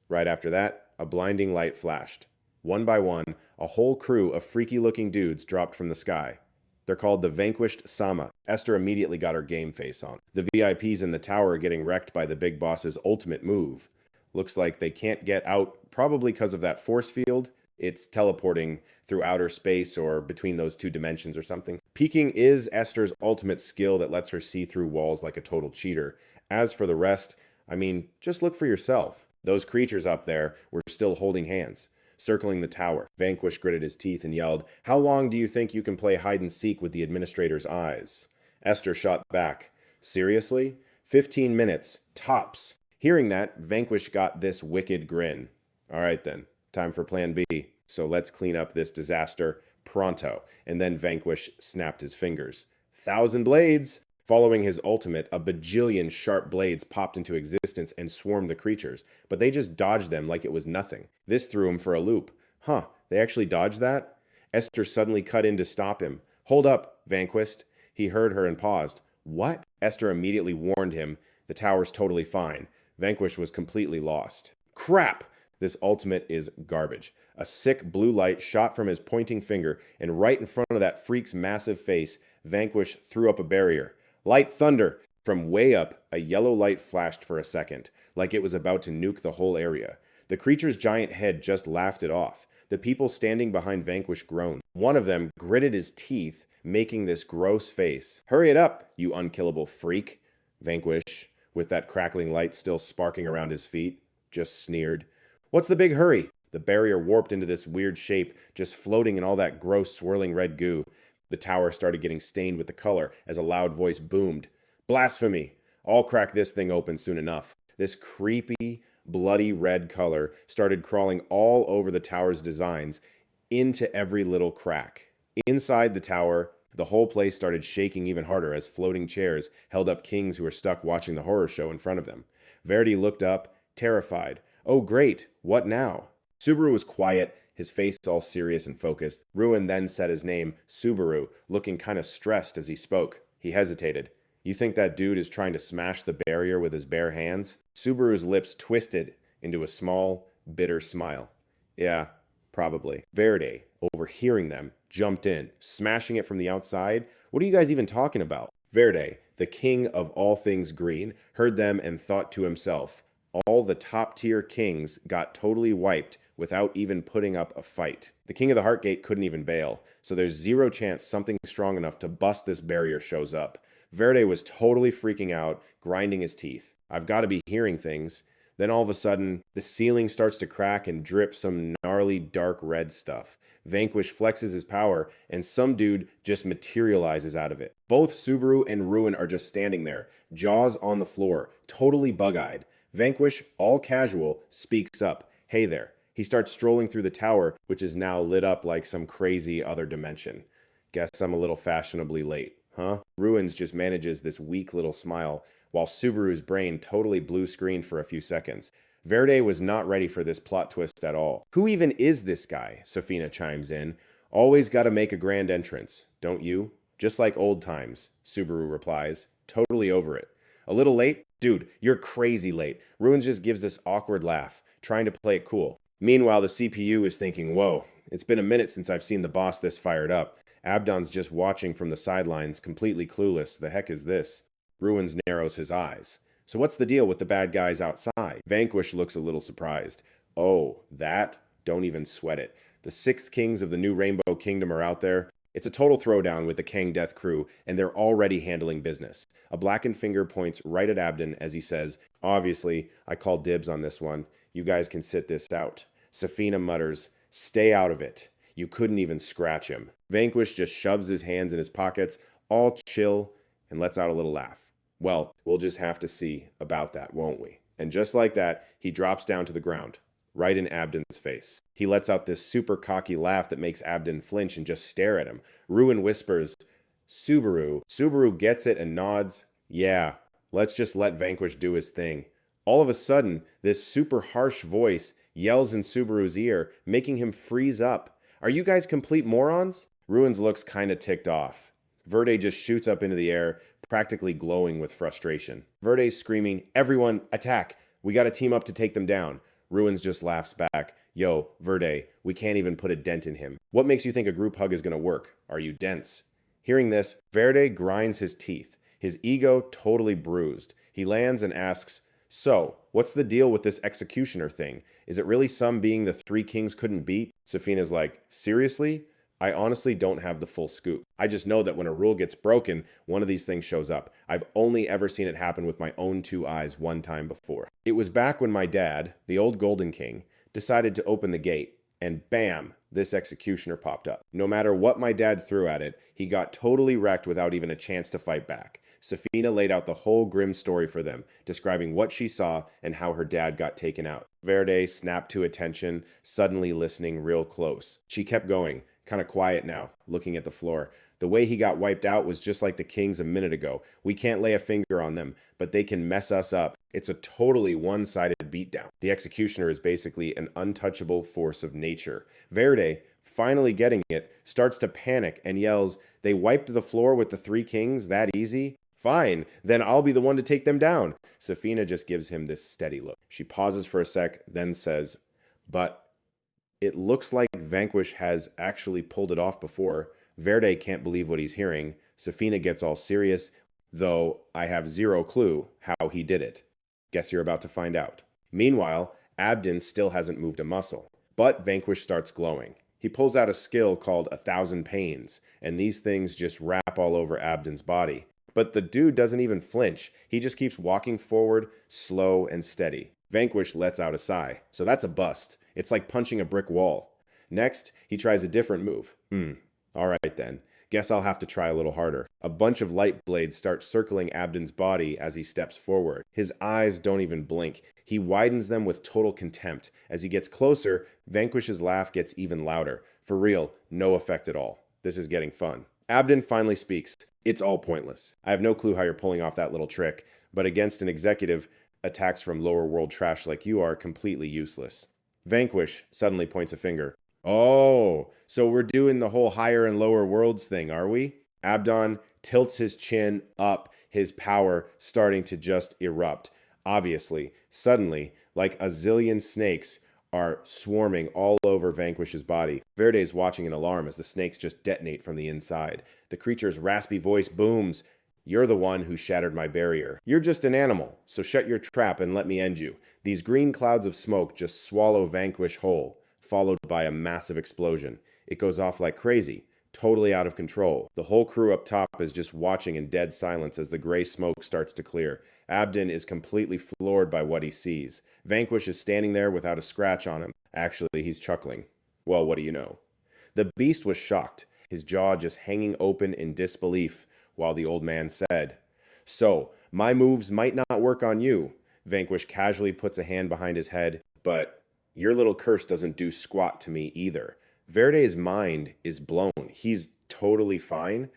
Right after that, a blinding light flashed. One by one, a whole crew of freaky-looking dudes dropped from the sky. They're called the Vanquished Sama. Esther immediately got her game face on. The VIPs in the tower are getting wrecked by the big boss's ultimate move. Looks like they can't get out, probably because of that force field. It's teleporting through outer space or between those two dimensions or something. Peeking is Esther's ultimate skill that lets her see through walls like a total cheater. As for the rest, I mean, just look for yourself. Those creatures up there were still holding hands, circling the tower. Vanquish gritted his teeth and yelled, "How long do you think you can play hide and seek with the administrator's eyes?" Esther shot back, "Seriously? 15 minutes, tops." Hearing that, Vanquish got this wicked grin. "All right then, time for plan B. So let's clean up this disaster pronto." And then Vanquish snapped his fingers. "Thousand blades!" Following his ultimate, a bajillion sharp blades popped into existence and swarmed the creatures, but they just dodged them like it was nothing. This threw him for a loop. Huh, they actually dodged that? Esther suddenly cut in to stop him. "Hold up, Vanquist." He heard her and paused. "What?" Esther immediately warned him. "The tower's totally fine." Vanquish was completely lost. "Crap! This ultimate is garbage." A sick blue light shot from his pointing finger, and right in front of that freak's massive face, Vanquish threw up a barrier. "Light thunder!" From way up, a yellow light flashed for a second, like it was about to nuke the whole area. The creature's giant head just laughed it off. The people standing behind Vanquish groaned. One of them gritted his teeth, making this gross face. "Hurry it up, you unkillable freak!" Vanquish, with that crackling light still sparking around his feet, just sneered. "What's the big hurry?" The barrier warped into this weird shape, just floating in all that gross swirling red goo. The tower started getting stained with the color as a loud voice boomed. "Blasphemy! I'll crack this thing open soon enough." This creepy, bloody red color started crawling all over the tower's designs, into every little crack. Inside the tower, the whole place started shaking even harder as floating chairs held up kings who were stuck watching the horror show in front of them. Verdi looked up, terrified. "Oh great, what now?" Subaru was quiet, his face all serious and focused. Ruin then said his name, Subaru, looking kinda stressed as he spoke. He hesitated. "You think that dude is trying to smash the barrier with his bare hands?" Subaru's lips twisted into a small, bitter smile. "Yeah, probably." Verde, overhearing them, jumped in, smashing it from the outside. "What are you guys even talking about?" Verde, the king of all things green, heard them and thought to himself, all the top-tier kings got totally wiped without even putting up a fight. The king of the Heartgate couldn't even bail, so there's zero chance something strong enough to bust this barrier shows up. Verde was totally freaking out, grinding his teeth. "I've got to be hearing things." Then all of a sudden, the ceiling starts to crack and drip some gnarly dark red stuff. Vanquish flexes his power, and some dude just materializes out of it. Both Subaru and Ruin are just standing there, jaws on the floor, totally bug-eyed. Vanquish, all casual, speaks up. "Hey there." He starts strolling through the tower, which is now lit up like some crazy other dimension. "Guess I'm a little fashionably late, huh?" Ruins just manages this weak little smile, while Subaru's brain totally blue screened for a few seconds. Verde was not ready for this plot twist at all. "Who even is this guy?" Safina chimes in. "Always gotta make a grand entrance, don't you?" "Just like old times," Subaru replies, totally over it. "A little late? Dude, you're crazy late." Ruins just gives this awkward laugh, trying to play it cool. Meanwhile, the CPU is thinking, whoa, it's been a minute since I've seen the boss this fired up. Abdon's just watching from the sidelines, completely clueless. The heck is this? Ruins narrows his eyes. "So what's the deal with the bad guys outside?" Vanquish looks a little surprised. "Oh, that? Don't even sweat it. The 6th kings of the new Rainbow Kingdom are out there. It's a total throwdown with the Kang Death crew, and they're already handling business." A blackened finger points right at Abdon as he says, "Obviously, I call dibs on this one. You guys can sit this out." Safina mutters, "Stay out of it." You couldn't even scratch him. Vanquish just shoves his hands in his pockets, all chill, and lets out a little laugh. "Well, we'll just have to see about that, won't we?" And just like that, he drops down to the ground, right in Abdon's face. He lets out this super cocky laugh that makes Abdon flinch and just stare at him. Ruin whispers, "Subaru." Subaru gets it and nods. "Yeah, let's just let Vanquish do his thing." All of a sudden, this super harsh voice yells in Subaru's ear, making him freeze up. "Are you guys complete morons?" Ruins looks kinda ticked off. Verde just shoots up into the air, practically glowing with frustration. Verde's screaming, "Everyone, attack! We gotta team up to take them down." Ruins just laughs back. "Yo, Verde, we can't even put a dent in him. What makes you think a group hug is gonna work? Are you dense?" Hearing this, Verde grinds his teeth, his ego totally bruised. He lands and asks, "So, what's the deal with this executioner thing? Is it really some being the 3 kings couldn't beat?" Safina's like, "Seriously? I honestly don't have the full scoop. I just know that when a rule gets broken, one of these things shows up. I've only ever seen it happen with my own two eyes one time before. It was back when my dad, the old Golden King, decided to open the gate, and bam, this executioner popped up. No matter what my dad threw at it, he got totally wrecked without even a chance to fight back. Safina laid out the whole grim story for them, describing what she saw and how her dad got taken out. Verde snapped to attention, suddenly listening real close. She kept going, kind of quiet now, looking at the floor. The way he got wiped out was just like the Kings a minute ago. We can't lay a finger on them, but they can mess us up. It's a totally one-sided beatdown. The executioner is basically an untouchable force of nature. Verde, finally getting it, starts to panic and yells, "They wiped the floor with the three kings that easy? Fine, then I'll be the one to take them down." Safina just gives him this steady look. She pauses for a sec, then says, "But it looks like Vanquish has actually pulled it off before." Verde can't believe what he's hearing. Safina gets all serious, though I have zero clue how he did it. Guess you're about to find out. Meanwhile, Abdon still hasn't moved a muscle, but Vanquish starts glowing. He pulls out a skill called 1,000 Pains, and these things just wrap all over Abdon's body. But the dude doesn't even flinch. He just keeps walking forward, slow and steady. Vanquish lets out a sigh. So that's a bust. It's like punching a brick wall. Next, he tries a different move. All right then. Guess I'll have to try a little harder. A bunch of light blades start circling Abdon's body as he steps forward. His eyes don't even blink. He widens them with total contempt. As he gets closer, Vanquish's laugh gets even louder. For real, no effect at all. This is getting fun. Abdon finally speaks. "It's all pointless. I have no clue how you're pulling off that little trick, but against an executive, attacks from lower world trash like you are completely useless." Vanquish suddenly points a finger. "Oh, so we're doing the whole higher and lower worlds thing, are we?" Abdon tilts his chin up, his power starting to just erupt. Obviously, suddenly, like a zillion snakes are swarming all over Vanquish's body. Verde is watching in alarm as the snakes just detonate from the inside. The creature's raspy voice booms. "You're the one who shattered my barrier. You're just an animal, so shut your trap and let me end you." These green clouds of smoke just swallow Vanquish whole, followed by a massive explosion. It goes off like crazy, totally out of control. The whole crew up top is just watching in dead silence as the gray smoke starts to clear. Abdon is completely floored by what he sees. Vanquish is standing there without a scratch on him. Actually, he's chuckling. Well, what do you know? The beast was shocked, his jaw just hanging open in disbelief, while the old man said, "So, my moves might not work on you." Vanquish casually puts a hand behind his head, "But your little curse doesn't do squat to me either." Verde's mind is blown. He's totally fine.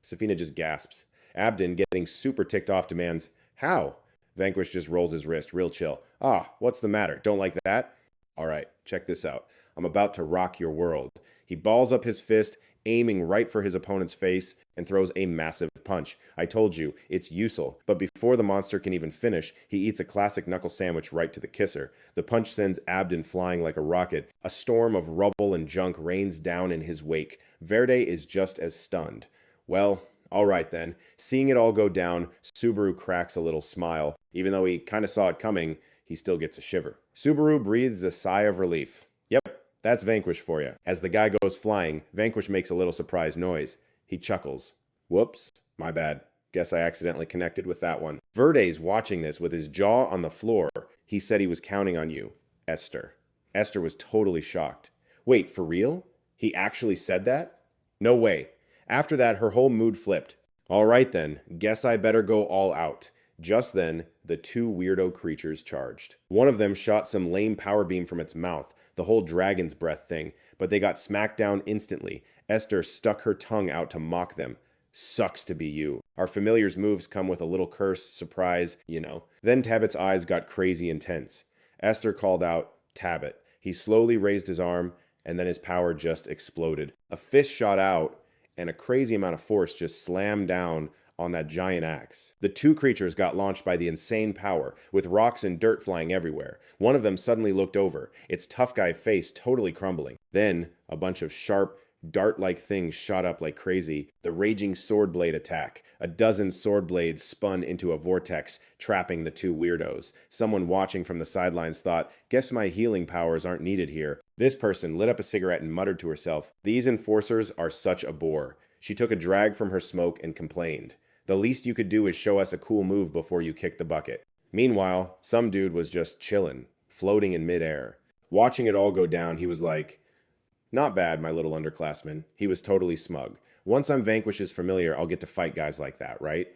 Safina just gasps. Abdon, getting super ticked off, demands, "How?" Vanquish just rolls his wrist, real chill. "Ah, what's the matter? Don't like that?" "All right, check this out. I'm about to rock your world." He balls up his fist, aiming right for his opponent's face, and throws a massive punch. I told you, it's useful, but before the monster can even finish, he eats a classic knuckle sandwich right to the kisser. The punch sends Abdon flying like a rocket. A storm of rubble and junk rains down in his wake. Verde is just as stunned. Well, all right then. Seeing it all go down, Subaru cracks a little smile. Even though he kind of saw it coming, he still gets a shiver. Subaru breathes a sigh of relief. Yep, that's Vanquish for you. As the guy goes flying, Vanquish makes a little surprised noise. He chuckles. Whoops, my bad. Guess I accidentally connected with that one. Verde's watching this with his jaw on the floor. He said he was counting on you, Esther. Esther was totally shocked. Wait, for real? He actually said that? No way. After that, her whole mood flipped. All right then, guess I better go all out. Just then, the two weirdo creatures charged. One of them shot some lame power beam from its mouth, the whole dragon's breath thing, but they got smacked down instantly. Esther stuck her tongue out to mock them. Sucks to be you. Our familiar's moves come with a little curse, surprise, you know. Then Tabit's eyes got crazy intense. Esther called out, "Tabit." He slowly raised his arm, and then his power just exploded. A fist shot out, and a crazy amount of force just slammed down on that giant axe. The two creatures got launched by the insane power, with rocks and dirt flying everywhere. One of them suddenly looked over, its tough guy face totally crumbling. Then, a bunch of sharp, Dart-like things shot up like crazy. The raging sword blade attack. A dozen sword blades spun into a vortex, trapping the two weirdos. Someone watching from the sidelines thought, guess my healing powers aren't needed here. This person lit up a cigarette and muttered to herself, these enforcers are such a bore. She took a drag from her smoke and complained. The least you could do is show us a cool move before you kick the bucket. Meanwhile, some dude was just chillin', floating in midair. Watching it all go down, he was like, not bad, my little underclassman. He was totally smug. Once I'm Vanquish's familiar, I'll get to fight guys like that, right?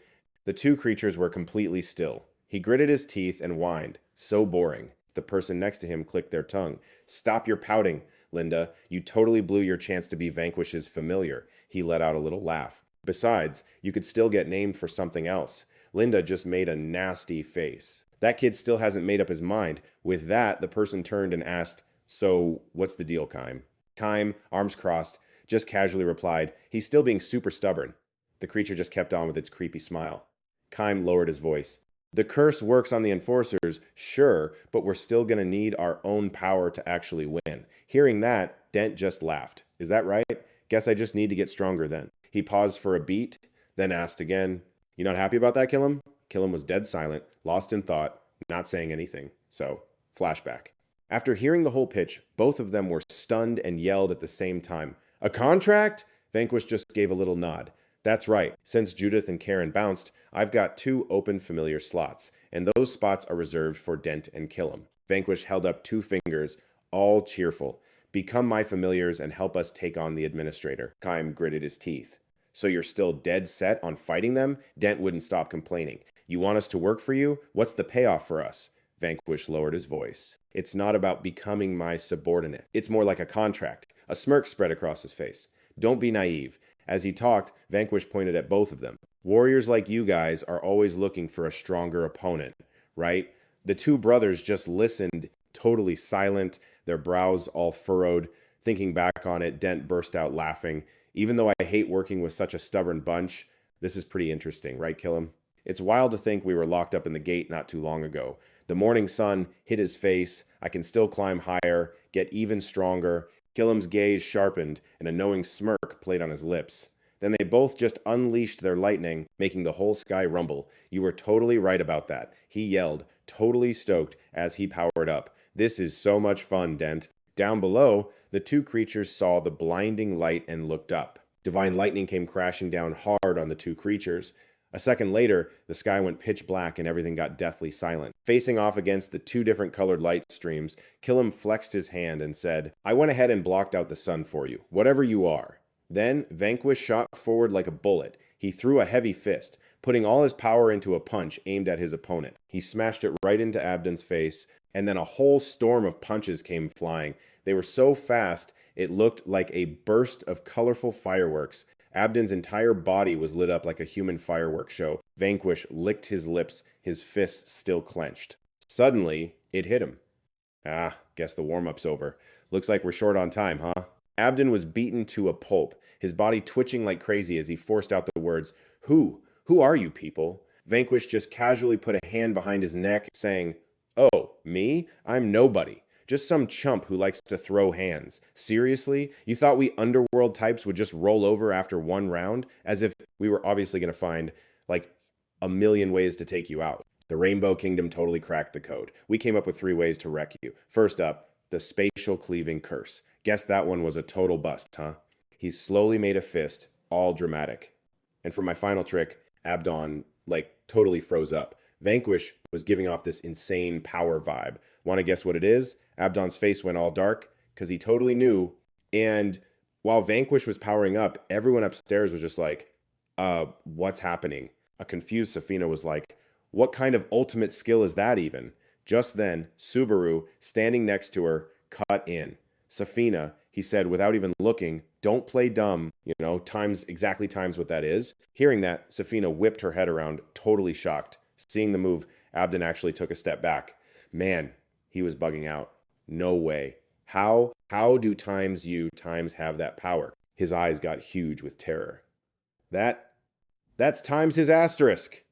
The two creatures were completely still. He gritted his teeth and whined. So boring. The person next to him clicked their tongue. Stop your pouting, Linda. You totally blew your chance to be Vanquish's familiar. He let out a little laugh. Besides, you could still get named for something else. Linda just made a nasty face. That kid still hasn't made up his mind. With that, the person turned and asked, so, what's the deal, Kime? Kime, arms crossed, just casually replied, he's still being super stubborn. The creature just kept on with its creepy smile. Kime lowered his voice. The curse works on the enforcers, sure, but we're still gonna need our own power to actually win. Hearing that, Dent just laughed. Is that right? Guess I just need to get stronger then. He paused for a beat, then asked again, you not happy about that, Killam? Killam was dead silent, lost in thought, not saying anything. So, flashback. After hearing the whole pitch, both of them were stunned and yelled at the same time. A contract? Vanquish just gave a little nod. That's right. Since Judith and Karen bounced, I've got 2 open familiar slots, and those spots are reserved for Dent and Killam. Vanquish held up 2 fingers, all cheerful. Become my familiars and help us take on the administrator. Kime gritted his teeth. So you're still dead set on fighting them? Dent wouldn't stop complaining. You want us to work for you? What's the payoff for us? Vanquish lowered his voice. It's not about becoming my subordinate. It's more like a contract. A smirk spread across his face. Don't be naive. As he talked, Vanquish pointed at both of them. Warriors like you guys are always looking for a stronger opponent, right? The 2 brothers just listened, totally silent, their brows all furrowed. Thinking back on it, Dent burst out laughing. Even though I hate working with such a stubborn bunch, this is pretty interesting, right, Killam? It's wild to think we were locked up in the gate not too long ago. The morning sun hit his face. I can still climb higher, get even stronger. Killam's gaze sharpened, and a knowing smirk played on his lips. Then they both just unleashed their lightning, making the whole sky rumble. You were totally right about that. He yelled, totally stoked, as he powered up. This is so much fun, Dent. Down below, the 2 creatures saw the blinding light and looked up. Divine lightning came crashing down hard on the 2 creatures. A second later, the sky went pitch black and everything got deathly silent. Facing off against the 2 different colored light streams, Killam flexed his hand and said, I went ahead and blocked out the sun for you, whatever you are. Then, Vanquish shot forward like a bullet. He threw a heavy fist, putting all his power into a punch aimed at his opponent. He smashed it right into Abden's face, and then a whole storm of punches came flying. They were so fast, it looked like a burst of colorful fireworks. Abden's entire body was lit up like a human fireworks show. Vanquish licked his lips, his fists still clenched. Suddenly, it hit him. Ah, guess the warm-up's over. Looks like we're short on time, huh? Abden was beaten to a pulp, his body twitching like crazy as he forced out the words, Who? Who are you people? Vanquish just casually put a hand behind his neck, saying, Oh, me? I'm nobody. Just some chump who likes to throw hands. Seriously? You thought we underworld types would just roll over after 1 round? As if we were obviously going to find, like, a million ways to take you out. The Rainbow Kingdom totally cracked the code. We came up with 3 ways to wreck you. First up, the spatial cleaving curse. Guess that one was a total bust, huh? He slowly made a fist, all dramatic. And for my final trick, Abdon, totally froze up. Vanquish was giving off this insane power vibe. Want to guess what it is? Abdon's face went all dark, because he totally knew. And while Vanquish was powering up, everyone upstairs was just like, what's happening? A confused Safina was like, what kind of ultimate skill is that even? Just then, Subaru, standing next to her, cut in. Safina, he said without even looking, don't play dumb, exactly times what that is. Hearing that, Safina whipped her head around, totally shocked. Seeing the move, Abden actually took a step back. Man, he was bugging out. No way. How do times have that power? His eyes got huge with terror. That's times his asterisk.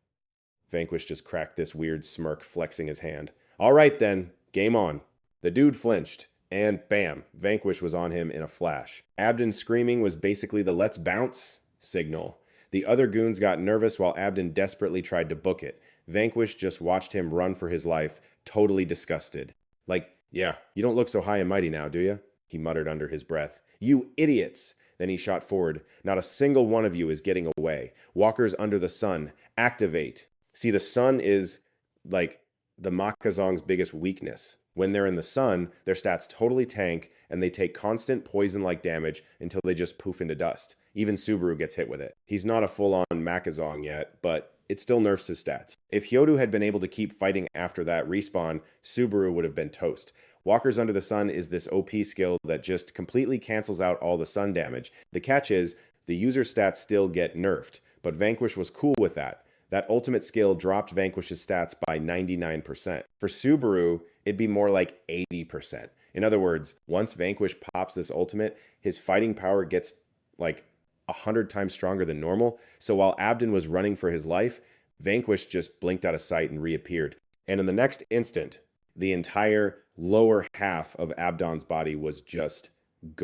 Vanquish just cracked this weird smirk, flexing his hand. All right then, game on. The dude flinched. And bam, Vanquish was on him in a flash. Abdon's screaming was basically the "let's bounce" signal. The other goons got nervous while Abdon desperately tried to book it. Vanquish just watched him run for his life, totally disgusted. Like, yeah, you don't look so high and mighty now, do you? He muttered under his breath. You idiots! Then he shot forward. Not a single one of you is getting away. Walkers under the sun, activate. See, the sun is like the Makazong's biggest weakness. When they're in the sun, their stats totally tank and they take constant poison-like damage until they just poof into dust. Even Subaru gets hit with it. He's not a full-on Makazong yet, but it still nerfs his stats. If Hyodu had been able to keep fighting after that respawn, Subaru would have been toast. Walkers Under the Sun is this OP skill that just completely cancels out all the sun damage. The catch is, the user stats still get nerfed, but Vanquish was cool with that. That ultimate skill dropped Vanquish's stats by 99%. For Subaru, it'd be more like 80%. In other words, once Vanquish pops this ultimate, his fighting power gets like 100 times stronger than normal. So while Abdon was running for his life, Vanquish just blinked out of sight and reappeared. And in the next instant, the entire lower half of Abdon's body was just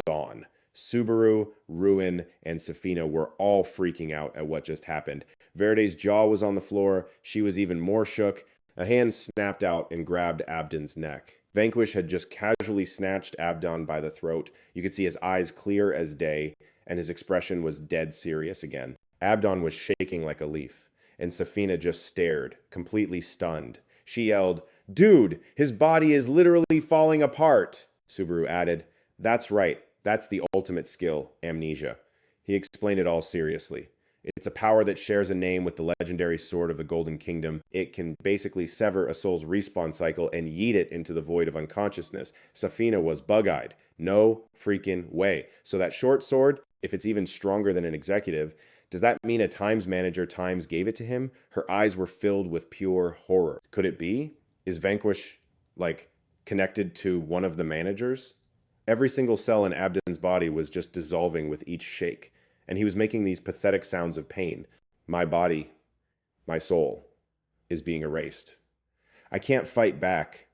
gone. Subaru, Ruin, and Safina were all freaking out at what just happened. Verde's jaw was on the floor. She was even more shook. A hand snapped out and grabbed Abdon's neck. Vanquish had just casually snatched Abdon by the throat. You could see his eyes clear as day, and his expression was dead serious again. Abdon was shaking like a leaf, and Safina just stared, completely stunned. She yelled, "Dude, his body is literally falling apart!" Subaru added, "That's right. That's the ultimate skill, amnesia." He explained it all seriously. It's a power that shares a name with the legendary sword of the Golden Kingdom. It can basically sever a soul's respawn cycle and yeet it into the void of unconsciousness. Safina was bug-eyed. No freaking way. So that short sword, if it's even stronger than an executive, does that mean a Times manager Times gave it to him? Her eyes were filled with pure horror. Could it be? Is Vanquish, connected to one of the managers? Every single cell in Abdon's body was just dissolving with each shake, and he was making these pathetic sounds of pain. My body, my soul, is being erased. I can't fight back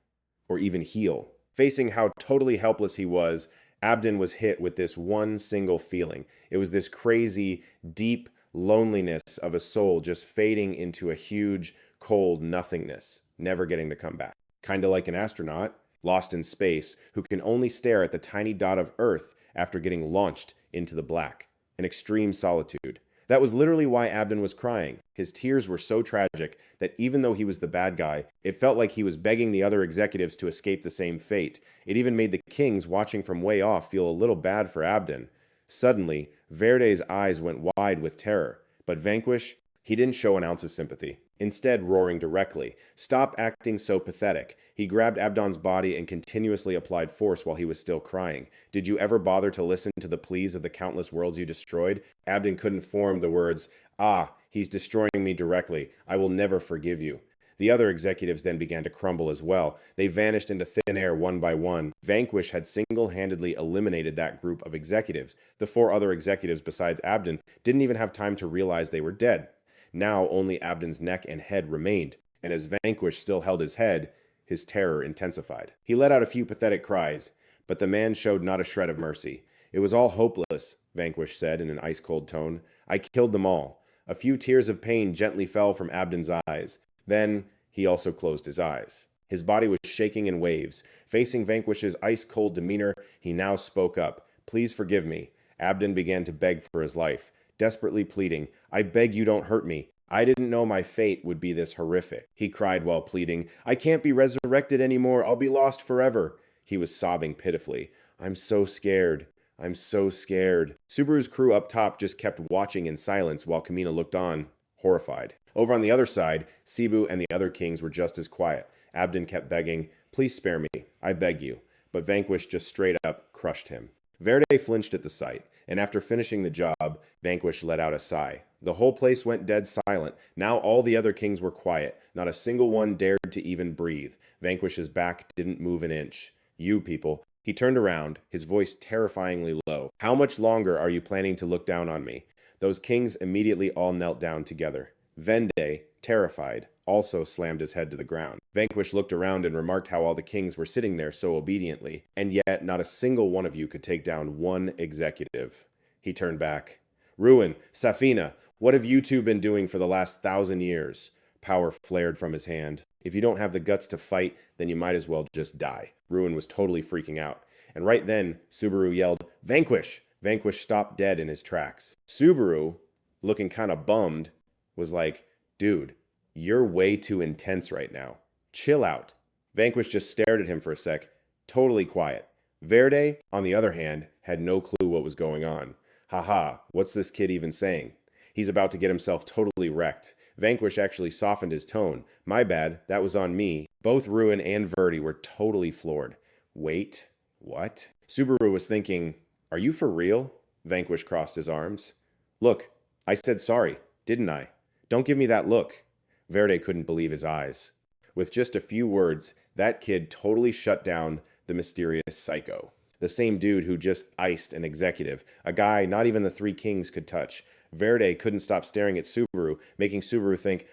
or even heal. Facing how totally helpless he was, Abdon was hit with this one single feeling. It was this crazy, deep loneliness of a soul just fading into a huge, cold nothingness, never getting to come back. Kinda like an astronaut, lost in space, who can only stare at the tiny dot of Earth after getting launched into the black. An extreme solitude. That was literally why Abdon was crying. His tears were so tragic that even though he was the bad guy, it felt like he was begging the other executives to escape the same fate. It even made the kings watching from way off feel a little bad for Abdon. Suddenly, Verde's eyes went wide with terror, but Vanquish, he didn't show an ounce of sympathy. Instead, roaring directly, "Stop acting so pathetic." He grabbed Abdon's body and continuously applied force while he was still crying. "Did you ever bother to listen to the pleas of the countless worlds you destroyed?" Abdon couldn't form the words, "Ah, he's destroying me directly. I will never forgive you." The other executives then began to crumble as well. They vanished into thin air one by one. Vanquish had single-handedly eliminated that group of executives. The 4 other executives besides Abdon didn't even have time to realize they were dead. Now only Abdon's neck and head remained, and as Vanquish still held his head, his terror intensified. He let out a few pathetic cries, but the man showed not a shred of mercy. "It was all hopeless," Vanquish said in an ice-cold tone. "I killed them all." A few tears of pain gently fell from Abdon's eyes. Then he also closed his eyes. His body was shaking in waves. Facing Vanquish's ice-cold demeanor, he now spoke up. "Please forgive me." Abdon began to beg for his life, desperately pleading, "I beg you don't hurt me. I didn't know my fate would be this horrific." He cried while pleading, "I can't be resurrected anymore. I'll be lost forever." He was sobbing pitifully. "I'm so scared. I'm so scared." Subaru's crew up top just kept watching in silence while Kamina looked on, horrified. Over on the other side, Cebu and the other kings were just as quiet. Abdon kept begging, "Please spare me. I beg you." But Vanquish just straight up crushed him. Verde flinched at the sight, and after finishing the job, Vanquish let out a sigh. The whole place went dead silent. Now all the other kings were quiet. Not a single one dared to even breathe. Vanquish's back didn't move an inch. "You people." He turned around, his voice terrifyingly low. "How much longer are you planning to look down on me?" Those kings immediately all knelt down together. Vende, terrified, also slammed his head to the ground. Vanquish looked around and remarked how all the kings were sitting there so obediently, and yet not a single one of you could take down one executive. He turned back. Ruin, Safina, what have you two been doing for the last 1,000 years? Power flared from his hand. If you don't have the guts to fight, then you might as well just die. Ruin was totally freaking out. And right then, Subaru yelled, Vanquish! Vanquish stopped dead in his tracks. Subaru, looking kind of bummed, was like, dude, you're way too intense right now. Chill out. Vanquish just stared at him for a sec, totally quiet. Verde, on the other hand, had no clue what was going on. Haha, what's this kid even saying? He's about to get himself totally wrecked. Vanquish actually softened his tone. My bad, that was on me. Both Ruin and Verde were totally floored. Wait, what? Subaru was thinking, are you for real? Vanquish crossed his arms. Look, I said sorry, didn't I? Don't give me that look. Verde couldn't believe his eyes. With just a few words, that kid totally shut down the mysterious psycho. The same dude who just iced an executive, a guy not even the three kings could touch. Verde couldn't stop staring at Subaru, making Subaru think,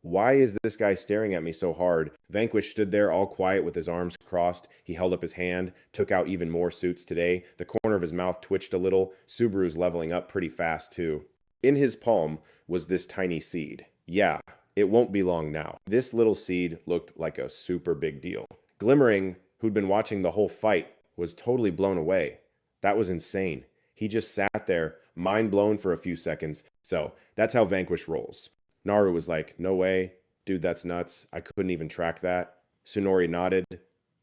why is this guy staring at me so hard? Vanquish stood there all quiet with his arms crossed. He held up his hand, took out even more suits today. The corner of his mouth twitched a little. Subaru's leveling up pretty fast too. In his palm was this tiny seed. Yeah, it won't be long now. This little seed looked like a super big deal. Glimmering, who'd been watching the whole fight, was totally blown away. That was insane. He just sat there, mind blown for a few seconds. So, that's how Vanquish rolls. Naru was like, no way. Dude, that's nuts. I couldn't even track that. Tsunori nodded.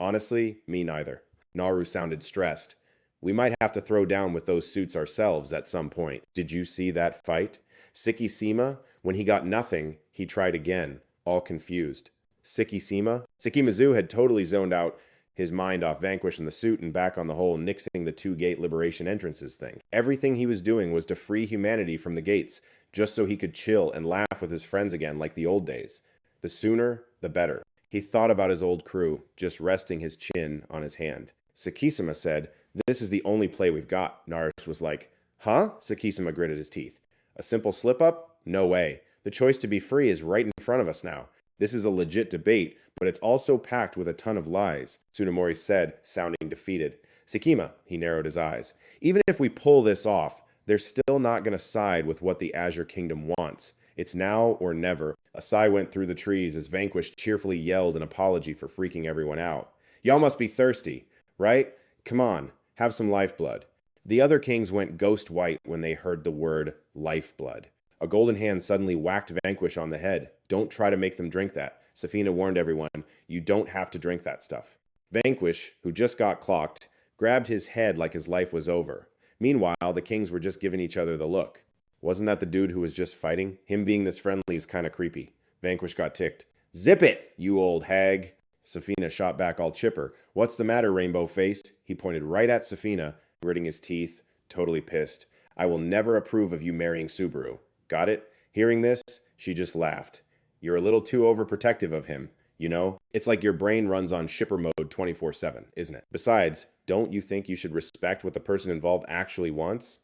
Honestly, me neither. Naru sounded stressed. We might have to throw down with those suits ourselves at some point. Did you see that fight? Sikisima, when he got nothing, he tried again, all confused. Sikisima? Sikimazu had totally zoned out his mind off Vanquish and the suit and back on the whole nixing the two-gate liberation entrances thing. Everything he was doing was to free humanity from the gates, just so he could chill and laugh with his friends again like the old days. The sooner, the better. He thought about his old crew, just resting his chin on his hand. Sakisima said, this is the only play we've got. Naruto was like, huh? Sakisima gritted his teeth. A simple slip-up? No way. The choice to be free is right in front of us now. This is a legit debate, but it's also packed with a ton of lies, Tsunemori said, sounding defeated. Sakima, he narrowed his eyes. Even if we pull this off, they're still not going to side with what the Azure Kingdom wants. It's now or never. A sigh went through the trees as Vanquish cheerfully yelled an apology for freaking everyone out. Y'all must be thirsty, right? Come on, have some lifeblood. The other kings went ghost white when they heard the word lifeblood. A golden hand suddenly whacked Vanquish on the head. Don't try to make them drink that. Safina warned everyone, you don't have to drink that stuff. Vanquish, who just got clocked, grabbed his head like his life was over. Meanwhile, the kings were just giving each other the look. Wasn't that the dude who was just fighting? Him being this friendly is kind of creepy. Vanquish got ticked. Zip it, you old hag. Safina shot back all chipper. What's the matter, rainbow face? He pointed right at Safina, gritting his teeth, totally pissed. I will never approve of you marrying Subaru. Got it? Hearing this, she just laughed. You're a little too overprotective of him. You know, it's like your brain runs on shipper mode 24/7, isn't it? Besides, don't you think you should respect what the person involved actually wants?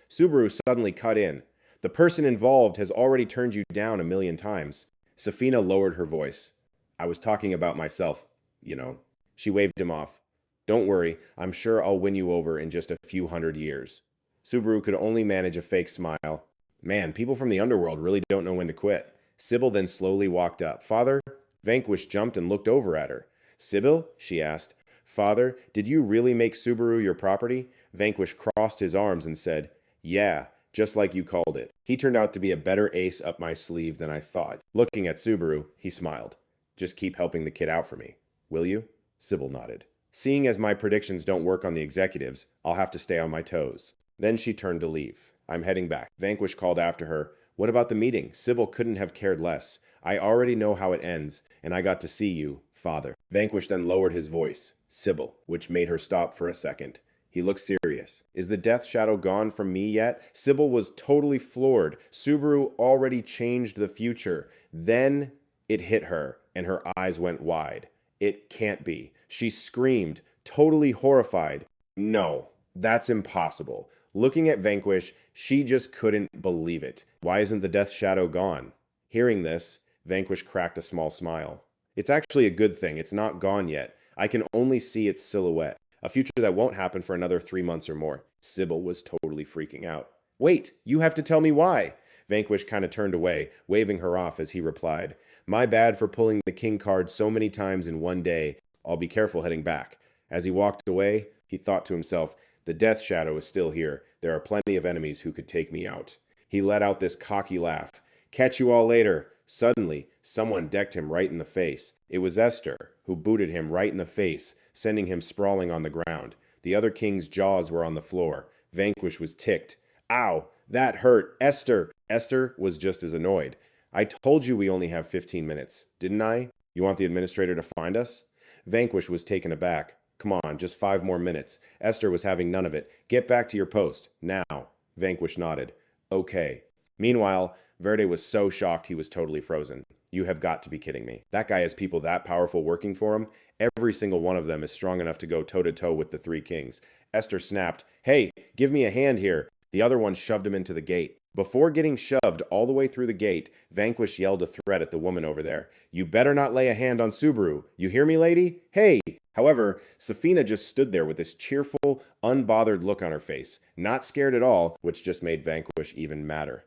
Subaru suddenly cut in. The person involved has already turned you down 1,000,000 times. Safina lowered her voice. I was talking about myself, you know. She waved him off. Don't worry, I'm sure I'll win you over in just a few 100 years. Subaru could only manage a fake smile. Man, people from the underworld really don't know when to quit. Sybil then slowly walked up. Father? Vanquish jumped and looked over at her. Sybil? She asked. Father, did you really make Subaru your property? Vanquish crossed his arms and said, Yeah, just like you called it. He turned out to be a better ace up my sleeve than I thought. Looking at Subaru, he smiled. Just keep helping the kid out for me. Will you? Sybil nodded. Seeing as my predictions don't work on the executives, I'll have to stay on my toes. Then she turned to leave. I'm heading back. Vanquish called after her. What about the meeting? Sybil couldn't have cared less. I already know how it ends, and I got to see you, Father. Vanquish then lowered his voice. Sybil, which made her stop for a second. He looked serious. Is the death shadow gone from me yet? Sybil was totally floored. Subaru already changed the future. Then it hit her, and her eyes went wide. It can't be. She screamed, totally horrified. No, that's impossible. Looking at Vanquish, she just couldn't believe it. Why isn't the death shadow gone? Hearing this, Vanquish cracked a small smile. It's actually a good thing. It's not gone yet. I can only see its silhouette. A future that won't happen for another 3 months or more. Sybil was totally freaking out. Wait, you have to tell me why. Vanquish kind of turned away, waving her off as he replied, My bad for pulling the king card so many times in one day. I'll be careful heading back. As he walked away, he thought to himself, the death shadow is still here. There are plenty of enemies who could take me out. He let out this cocky laugh. Catch you all later. Suddenly, someone decked him right in the face. It was Esther, who booted him right in the face, sending him sprawling on the ground. The other king's jaws were on the floor. Vanquish was ticked. Ow, that hurt. Esther! Esther was just as annoyed. I told you we only have 15 minutes, didn't I? You want the administrator to find us? Vanquish was taken aback. Come on, just 5 more minutes. Esther was having none of it. Get back to your post, now. Vanquish nodded. Okay. Meanwhile, Verde was so shocked he was totally frozen. You have got to be kidding me. That guy has people that powerful working for him. Every single one of them is strong enough to go toe-to-toe with the 3 kings. Esther snapped, Hey, give me a hand here. The other one shoved him into the gate. Before getting shoved all the way through the gate, Vanquish yelled a threat at the woman over there. You better not lay a hand on Subaru. You hear me, lady? Hey! However, Safina just stood there with this cheerful, unbothered look on her face, not scared at all, which just made Vanquish even madder.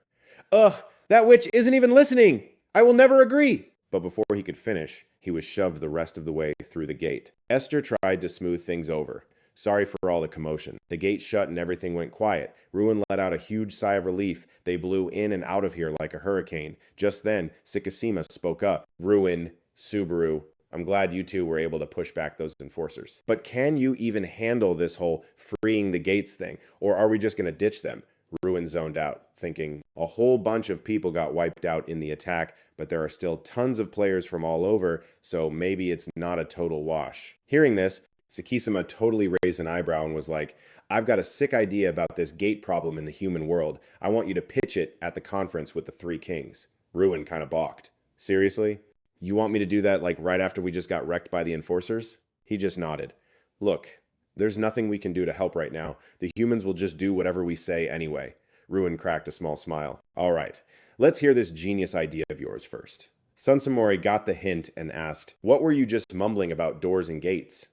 Ugh, that witch isn't even listening! I will never agree! But before he could finish, he was shoved the rest of the way through the gate. Esther tried to smooth things over. Sorry for all the commotion. The gate shut and everything went quiet. Ruin let out a huge sigh of relief. They blew in and out of here like a hurricane. Just then, Sikasima spoke up. Ruin, Subaru, I'm glad you two were able to push back those enforcers. But can you even handle this whole freeing the gates thing? Or are we just going to ditch them? Ruin zoned out, thinking a whole bunch of people got wiped out in the attack, but there are still tons of players from all over, so maybe it's not a total wash. Hearing this, Sakisima totally raised an eyebrow and was like, I've got a sick idea about this gate problem in the human world. I want you to pitch it at the conference with the 3 kings. Ruin kind of balked. Seriously? You want me to do that like right after we just got wrecked by the enforcers? He just nodded. Look, there's nothing we can do to help right now. The humans will just do whatever we say anyway. Ruin cracked a small smile. All right, let's hear this genius idea of yours first. Sansamori got the hint and asked, What were you just mumbling about doors and gates?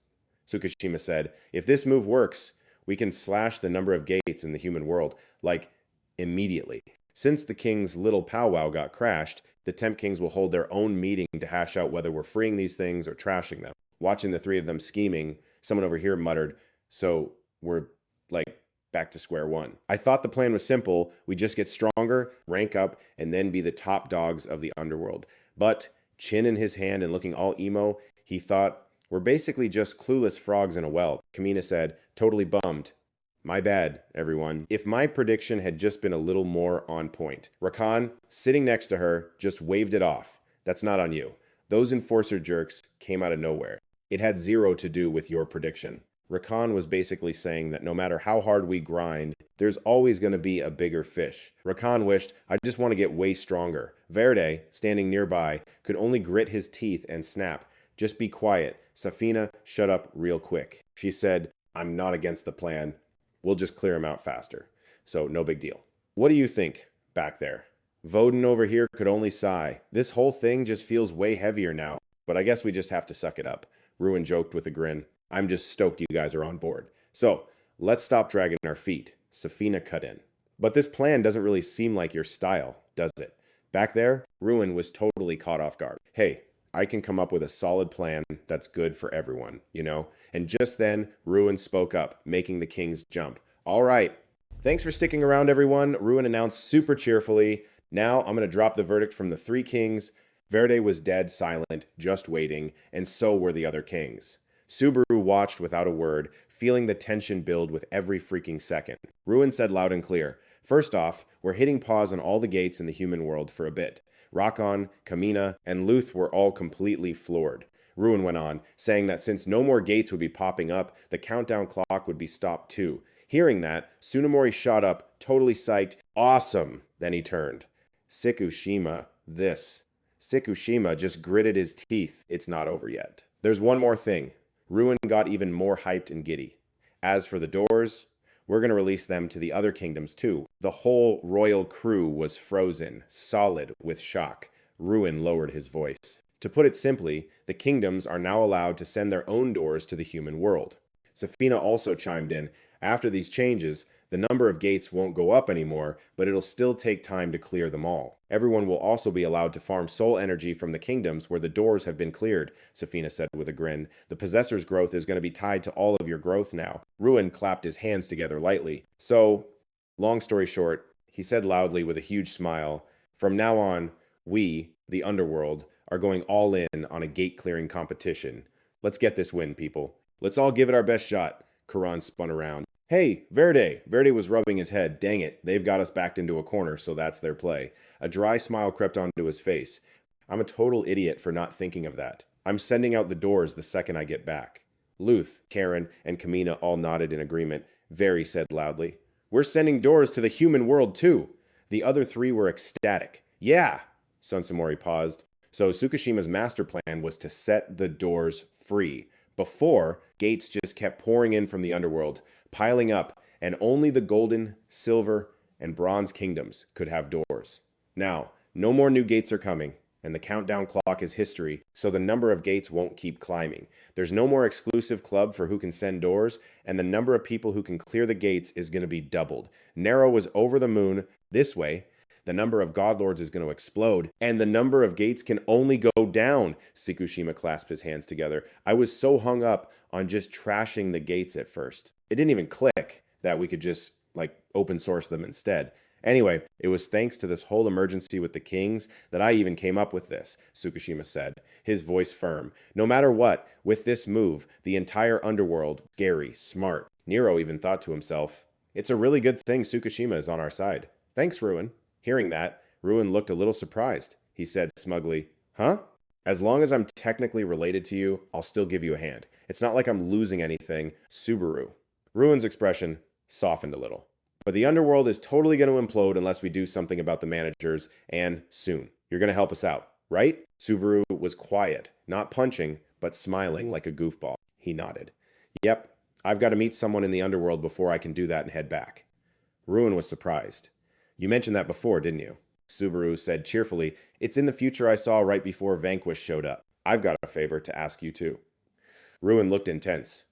Tsukishima said, If this move works, we can slash the number of gates in the human world, like, immediately. Since the king's little powwow got crashed, the Temp Kings will hold their own meeting to hash out whether we're freeing these things or trashing them. Watching the 3 of them scheming, someone over here muttered, So we're, like, back to square one. I thought the plan was simple. We just get stronger, rank up, and then be the top dogs of the underworld. But, chin in his hand and looking all emo, he thought, We're basically just clueless frogs in a well. Kamina said, totally bummed. My bad, everyone. If my prediction had just been a little more on point. Rakan, sitting next to her, just waved it off. That's not on you. Those enforcer jerks came out of nowhere. It had 0 to do with your prediction. Rakan was basically saying that no matter how hard we grind, there's always going to be a bigger fish. Rakan wished, I just want to get way stronger. Verde, standing nearby, could only grit his teeth and snap. Just be quiet. Safina, shut up real quick. She said, I'm not against the plan. We'll just clear him out faster. So no big deal. What do you think back there? Voden over here could only sigh. This whole thing just feels way heavier now, but I guess we just have to suck it up. Ruin joked with a grin. I'm just stoked you guys are on board. So let's stop dragging our feet. Safina cut in. But this plan doesn't really seem like your style, does it? Back there, Ruin was totally caught off guard. Hey, I can come up with a solid plan that's good for everyone, you know? And just then, Ruin spoke up, making the kings jump. All right. Thanks for sticking around, everyone. Ruin announced super cheerfully. Now I'm going to drop the verdict from the 3 kings. Verde was dead silent, just waiting, and so were the other kings. Subaru watched without a word, feeling the tension build with every freaking second. Ruin said loud and clear, First off, we're hitting pause on all the gates in the human world for a bit. Rakon, Kamina, and Luth were all completely floored. Ruin went on, saying that since no more gates would be popping up, the countdown clock would be stopped too. Hearing that, Tsunemori shot up, totally psyched. Awesome! Then he turned. Sikushima, this. Sikushima just gritted his teeth. It's not over yet. There's one more thing. Ruin got even more hyped and giddy. As for the doors, we're going to release them to the other kingdoms too. The whole royal crew was frozen, solid with shock. Ruin lowered his voice. To put it simply, the kingdoms are now allowed to send their own doors to the human world. Safina also chimed in. After these changes, the number of gates won't go up anymore, but it'll still take time to clear them all. Everyone will also be allowed to farm soul energy from the kingdoms where the doors have been cleared, Safina said with a grin. The possessor's growth is going to be tied to all of your growth now. Ruin clapped his hands together lightly. So, long story short, he said loudly with a huge smile, from now on, we, the underworld, are going all in on a gate-clearing competition. Let's get this win, people. Let's all give it our best shot. Karan spun around. Hey, Verde! Verde was rubbing his head. Dang it, they've got us backed into a corner, so that's their play. A dry smile crept onto his face. I'm a total idiot for not thinking of that. I'm sending out the doors the second I get back. Luth, Karen, and Kamina all nodded in agreement. Very said loudly. We're sending doors to the human world too. The other three were ecstatic. Yeah! Sunsamori paused. So Tsukishima's master plan was to set the doors free. Before, gates just kept pouring in from the underworld, piling up, and only the golden, silver, and bronze kingdoms could have doors. Now, no more new gates are coming, and the countdown clock is history, so the number of gates won't keep climbing. There's no more exclusive club for who can send doors, and the number of people who can clear the gates is going to be doubled. Nero was over the moon. This way, the number of godlords is going to explode, and the number of gates can only go down. Tsukishima clasped his hands together. I was so hung up on just trashing the gates at first. It didn't even click that we could just, open source them instead. Anyway, it was thanks to this whole emergency with the kings that I even came up with this, Tsukishima said, his voice firm. No matter what, with this move, the entire underworld, scary, smart. Nero even thought to himself, it's a really good thing Tsukishima is on our side. Thanks, Ruin. Hearing that, Ruin looked a little surprised. He said smugly, Huh? As long as I'm technically related to you, I'll still give you a hand. It's not like I'm losing anything. Subaru. Ruin's expression softened a little. But the underworld is totally going to implode unless we do something about the managers, and soon. You're going to help us out, right? Subaru was quiet, not punching, but smiling like a goofball. He nodded. Yep, I've got to meet someone in the underworld before I can do that and head back. Ruin was surprised. You mentioned that before, didn't you? Subaru said cheerfully, it's in the future I saw right before Vanquish showed up. I've got a favor to ask you too. Ruin looked intense.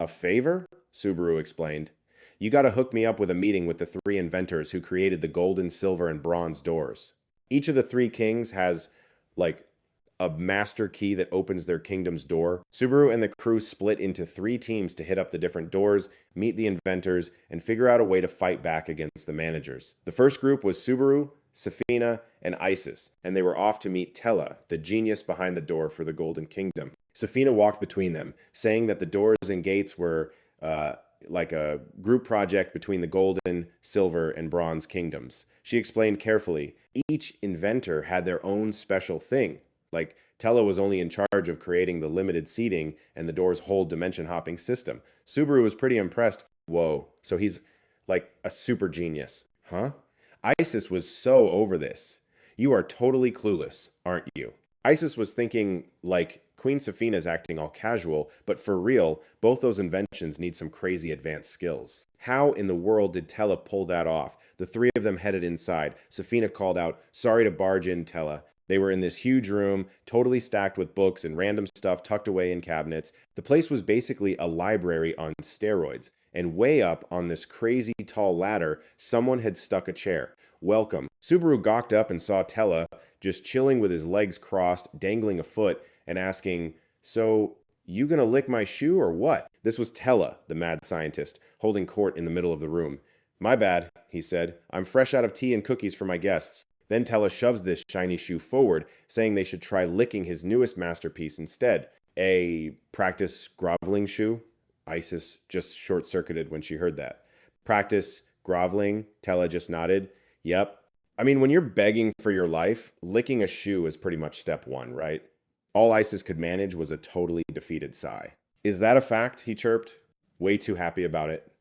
A favor? Subaru explained. You gotta hook me up with a meeting with the three inventors who created the golden, silver, and bronze doors. Each of the three kings has, a master key that opens their kingdom's door. Subaru and the crew split into 3 teams to hit up the different doors, meet the inventors, and figure out a way to fight back against the managers. The first group was Subaru, Safina, and Isis, and they were off to meet Tella, the genius behind the door for the Golden Kingdom. Safina walked between them, saying that the doors and gates were like a group project between the golden, silver, and bronze kingdoms. She explained carefully, each inventor had their own special thing. Tella was only in charge of creating the limited seating and the door's whole dimension hopping system. Subaru was pretty impressed. Whoa, so he's like a super genius, huh? Isis was so over this. You are totally clueless, aren't you? Isis was thinking Queen Safina's acting all casual, but for real, both those inventions need some crazy advanced skills. How in the world did Tella pull that off? The 3 of them headed inside. Safina called out, sorry to barge in, Tella. They were in this huge room, totally stacked with books and random stuff tucked away in cabinets. The place was basically a library on steroids. And way up on this crazy tall ladder, someone had stuck a chair. Welcome. Subaru gawked up and saw Tella just chilling with his legs crossed, dangling a foot, and asking, so, you gonna lick my shoe or what? This was Tella, the mad scientist, holding court in the middle of the room. My bad, he said. I'm fresh out of tea and cookies for my guests. Then Tella shoves this shiny shoe forward, saying they should try licking his newest masterpiece instead. A practice groveling shoe? Isis just short-circuited when she heard that. Practice groveling? Tella just nodded. Yep. I mean, when you're begging for your life, licking a shoe is pretty much step 1, right? All Isis could manage was a totally defeated sigh. Is that a fact? He chirped. Way too happy about it.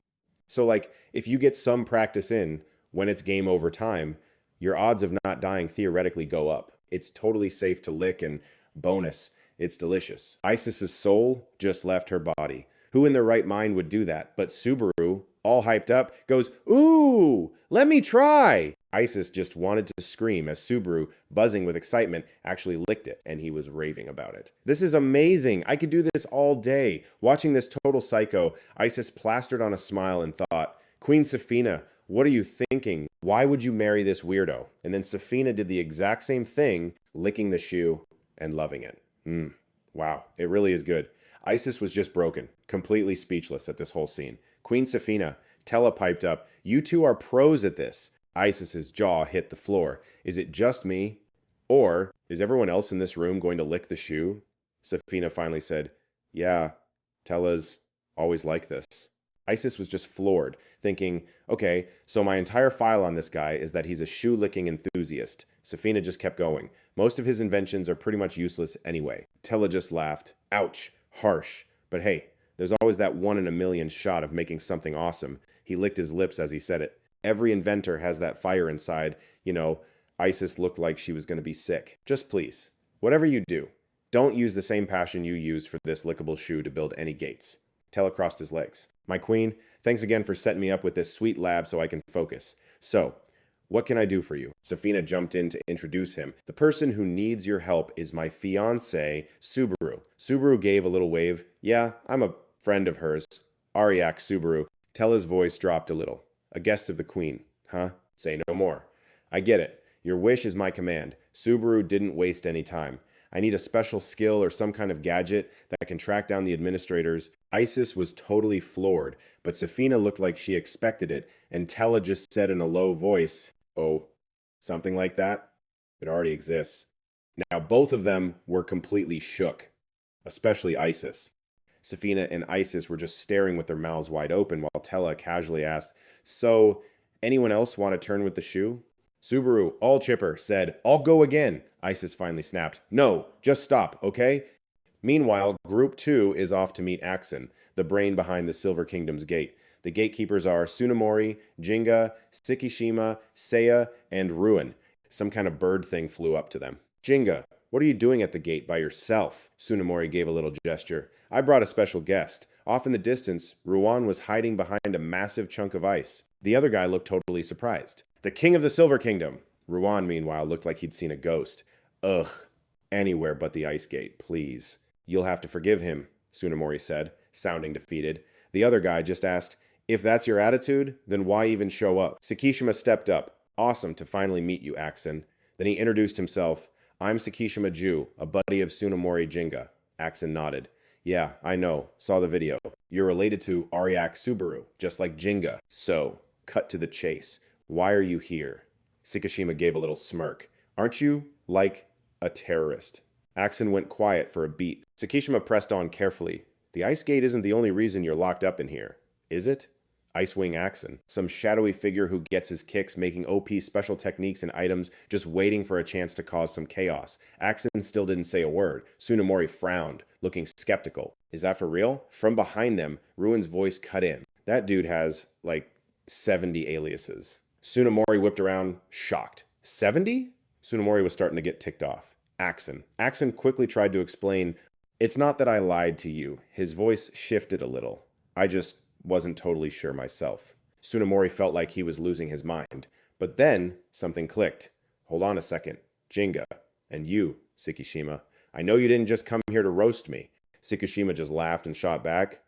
So, if you get some practice in, when it's game over time, your odds of not dying theoretically go up. It's totally safe to lick, and bonus, it's delicious. Isis's soul just left her body. Who in their right mind would do that? But Subaru, all hyped up, goes, ooh, let me try. Isis just wanted to scream as Subaru, buzzing with excitement, actually licked it, and he was raving about it. This is amazing! I could do this all day. Watching this total psycho, Isis plastered on a smile and thought, Queen Safina, what are you thinking? Why would you marry this weirdo? And then Safina did the exact same thing, licking the shoe and loving it. Wow, it really is good. Isis was just broken, completely speechless at this whole scene. Queen Safina, Tella piped up, you two are pros at this. Isis's jaw hit the floor. Is it just me? Or is everyone else in this room going to lick the shoe? Safina finally said, yeah, Tella's always like this. Isis was just floored, thinking, okay, so my entire file on this guy is that he's a shoe-licking enthusiast. Safina just kept going. Most of his inventions are pretty much useless anyway. Tella just laughed. Ouch, harsh. But hey, there's always that 1 in a million shot of making something awesome. He licked his lips as he said it. Every inventor has that fire inside. You know, Isis looked like she was going to be sick. Just please, whatever you do, don't use the same passion you used for this lickable shoe to build any gates. Tella crossed his legs. My queen, thanks again for setting me up with this sweet lab so I can focus. So, what can I do for you? Safina jumped in to introduce him. The person who needs your help is my fiancé, Subaru. Subaru gave a little wave. Yeah, I'm a friend of hers. Ariak Subaru. Tella's voice dropped a little. A guest of the queen. Huh? Say no more. I get it. Your wish is my command. Subaru didn't waste any time. I need a special skill or some kind of gadget that can track down the administrators. Isis was totally floored, but Safina looked like she expected it, and Tella just said in a low voice, oh, something like that? It already exists. Now both of them were completely shook, especially Isis. Safina and Isis were just staring with their mouths wide open while Tella casually asked, so, anyone else want to turn with the shoe? Subaru, all chipper, said, I'll go again. Isis finally snapped, no, just stop, okay? Meanwhile, Group 2 is off to meet Axon, the brain behind the Silver Kingdom's gate. The gatekeepers are Tsunemori, Jinga, Sekishima, Seiya, and Ruin. Some kind of bird thing flew up to them. Jinga, what are you doing at the gate by yourself? Tsunemori gave a little gesture. I brought a special guest. Off in the distance, Ruan was hiding behind a massive chunk of ice. The other guy looked totally surprised. The king of the Silver Kingdom. Ruan, meanwhile, looked like he'd seen a ghost. Ugh. Anywhere but the ice gate, please. You'll have to forgive him, Tsunemori said, sounding defeated. The other guy just asked, if that's your attitude, then why even show up? Sekishima stepped up. Awesome to finally meet you, Axon. Then he introduced himself. I'm Sekishima Ju, a buddy of Tsunemori Jinga. Axon nodded. Yeah, I know. Saw the video. You're related to Ariak Subaru, just like Jinga. So, cut to the chase. Why are you here? Sekishima gave a little smirk. Aren't you, like, a terrorist? Axon went quiet for a beat. Sekishima pressed on carefully. The ice gate isn't the only reason you're locked up in here, is it? Icewing Axon, some shadowy figure who gets his kicks, making OP special techniques and items, just waiting for a chance to cause some chaos. Axon still didn't say a word. Tsunemori frowned, looking skeptical. Is that for real? From behind them, Ruin's voice cut in. That dude has, like, 70 aliases. Tsunemori whipped around, shocked. 70? Tsunemori was starting to get ticked off. Axon quickly tried to explain, it's not that I lied to you. His voice shifted a little. I just wasn't totally sure myself. Tsunemori felt like he was losing his mind. But then, something clicked. Hold on a second. Jinga. And you, Sekishima. I know you didn't just come here to roast me. Sekishima just laughed and shot back.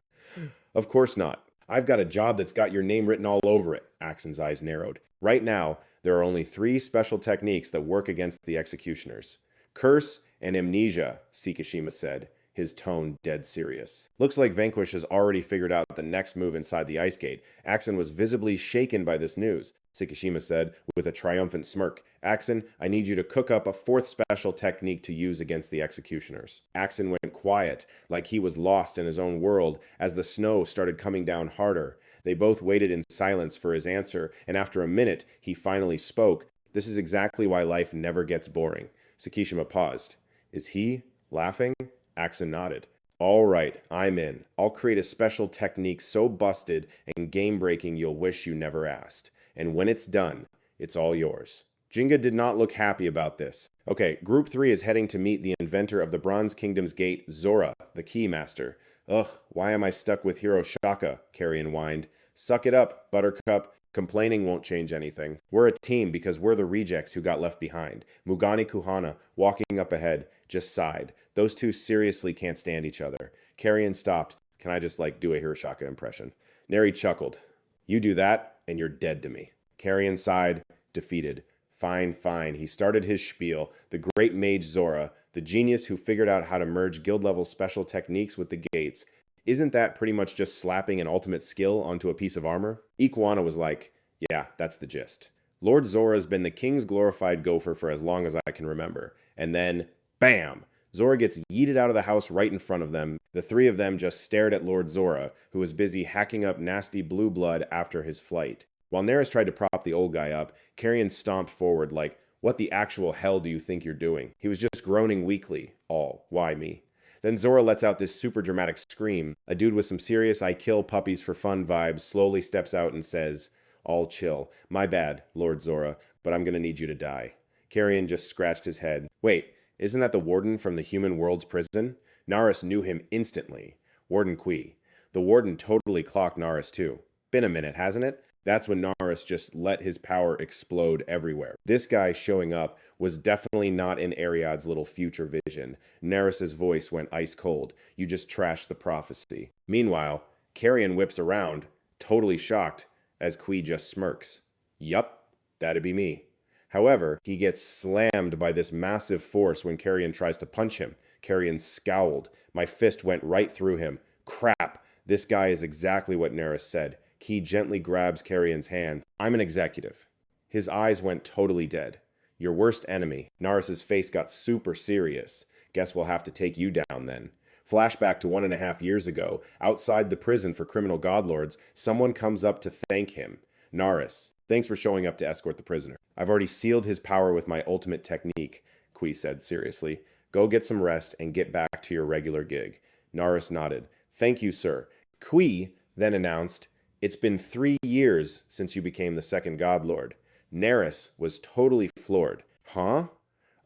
Of course not. I've got a job that's got your name written all over it. Axon's eyes narrowed. Right now, there are only 3 special techniques that work against the executioners. Curse and amnesia, Sekishima said, his tone dead serious. Looks like Vanquish has already figured out the next move inside the ice gate. Axon was visibly shaken by this news, Sekishima said with a triumphant smirk. Axon, I need you to cook up a 4th special technique to use against the executioners. Axon went quiet, like he was lost in his own world, as the snow started coming down harder. They both waited in silence for his answer, and after a minute, he finally spoke. This is exactly why life never gets boring. Sekishima paused. Is he laughing? Axon nodded. All right, I'm in. I'll create a special technique so busted and game-breaking you'll wish you never asked. And when it's done, it's all yours. Jinga did not look happy about this. Okay, Group 3 is heading to meet the inventor of the Bronze Kingdom's gate, Zora, the Keymaster. Ugh, why am I stuck with Hiro Shaka? Carrion whined. Suck it up, Buttercup. Complaining won't change anything. We're a team because we're the rejects who got left behind. Mugani Kuhana, walking up ahead, just sighed. Those two seriously can't stand each other. Carrion stopped. Can I just, do a Hiroshaka impression? Neri chuckled. You do that, and you're dead to me. Carrion sighed, defeated. Fine, fine. He started his spiel. The great mage Zora, the genius who figured out how to merge guild-level special techniques with the gates. Isn't that pretty much just slapping an ultimate skill onto a piece of armor? Iguana was like, yeah, that's the gist. Lord Zora's been the king's glorified gopher for as long as I can remember. And then, bam! Zora gets yeeted out of the house right in front of them. The three of them just stared at Lord Zora, who was busy hacking up nasty blue blood after his flight. While Neris tried to prop the old guy up, Carrion stomped forward like, what the actual hell do you think you're doing? He was just groaning weakly. Why me? Then Zora lets out this super dramatic scream. A dude with some serious I kill puppies for fun vibes slowly steps out and says, all chill. My bad, Lord Zora, but I'm gonna need you to die. Carrion just scratched his head. Wait, isn't that the warden from the human world's prison? Naris knew him instantly. Warden Kui. The warden totally clocked Naris too. Been a minute, hasn't it? That's when Naris just let his power explode everywhere. This guy showing up was definitely not in Ariad's little future vision. Naris's voice went ice cold. You just trashed the prophecy. Meanwhile, Carrion whips around, totally shocked, as Kui just smirks. Yup, that'd be me. However, he gets slammed by this massive force when Carrion tries to punch him. Carrion scowled. My fist went right through him. Crap, this guy is exactly what Naris said. Key gently grabs Carrion's hand. I'm an executive. His eyes went totally dead. Your worst enemy. Naris's face got super serious. Guess we'll have to take you down then. Flashback to 1.5 years ago. Outside the prison for criminal godlords, someone comes up to thank him. Naris, thanks for showing up to escort the prisoner. I've already sealed his power with my ultimate technique, Kui said seriously. Go get some rest and get back to your regular gig. Naris nodded. Thank you, sir. Kui then announced, it's been 3 years since you became the second godlord. Naris was totally floored. Huh?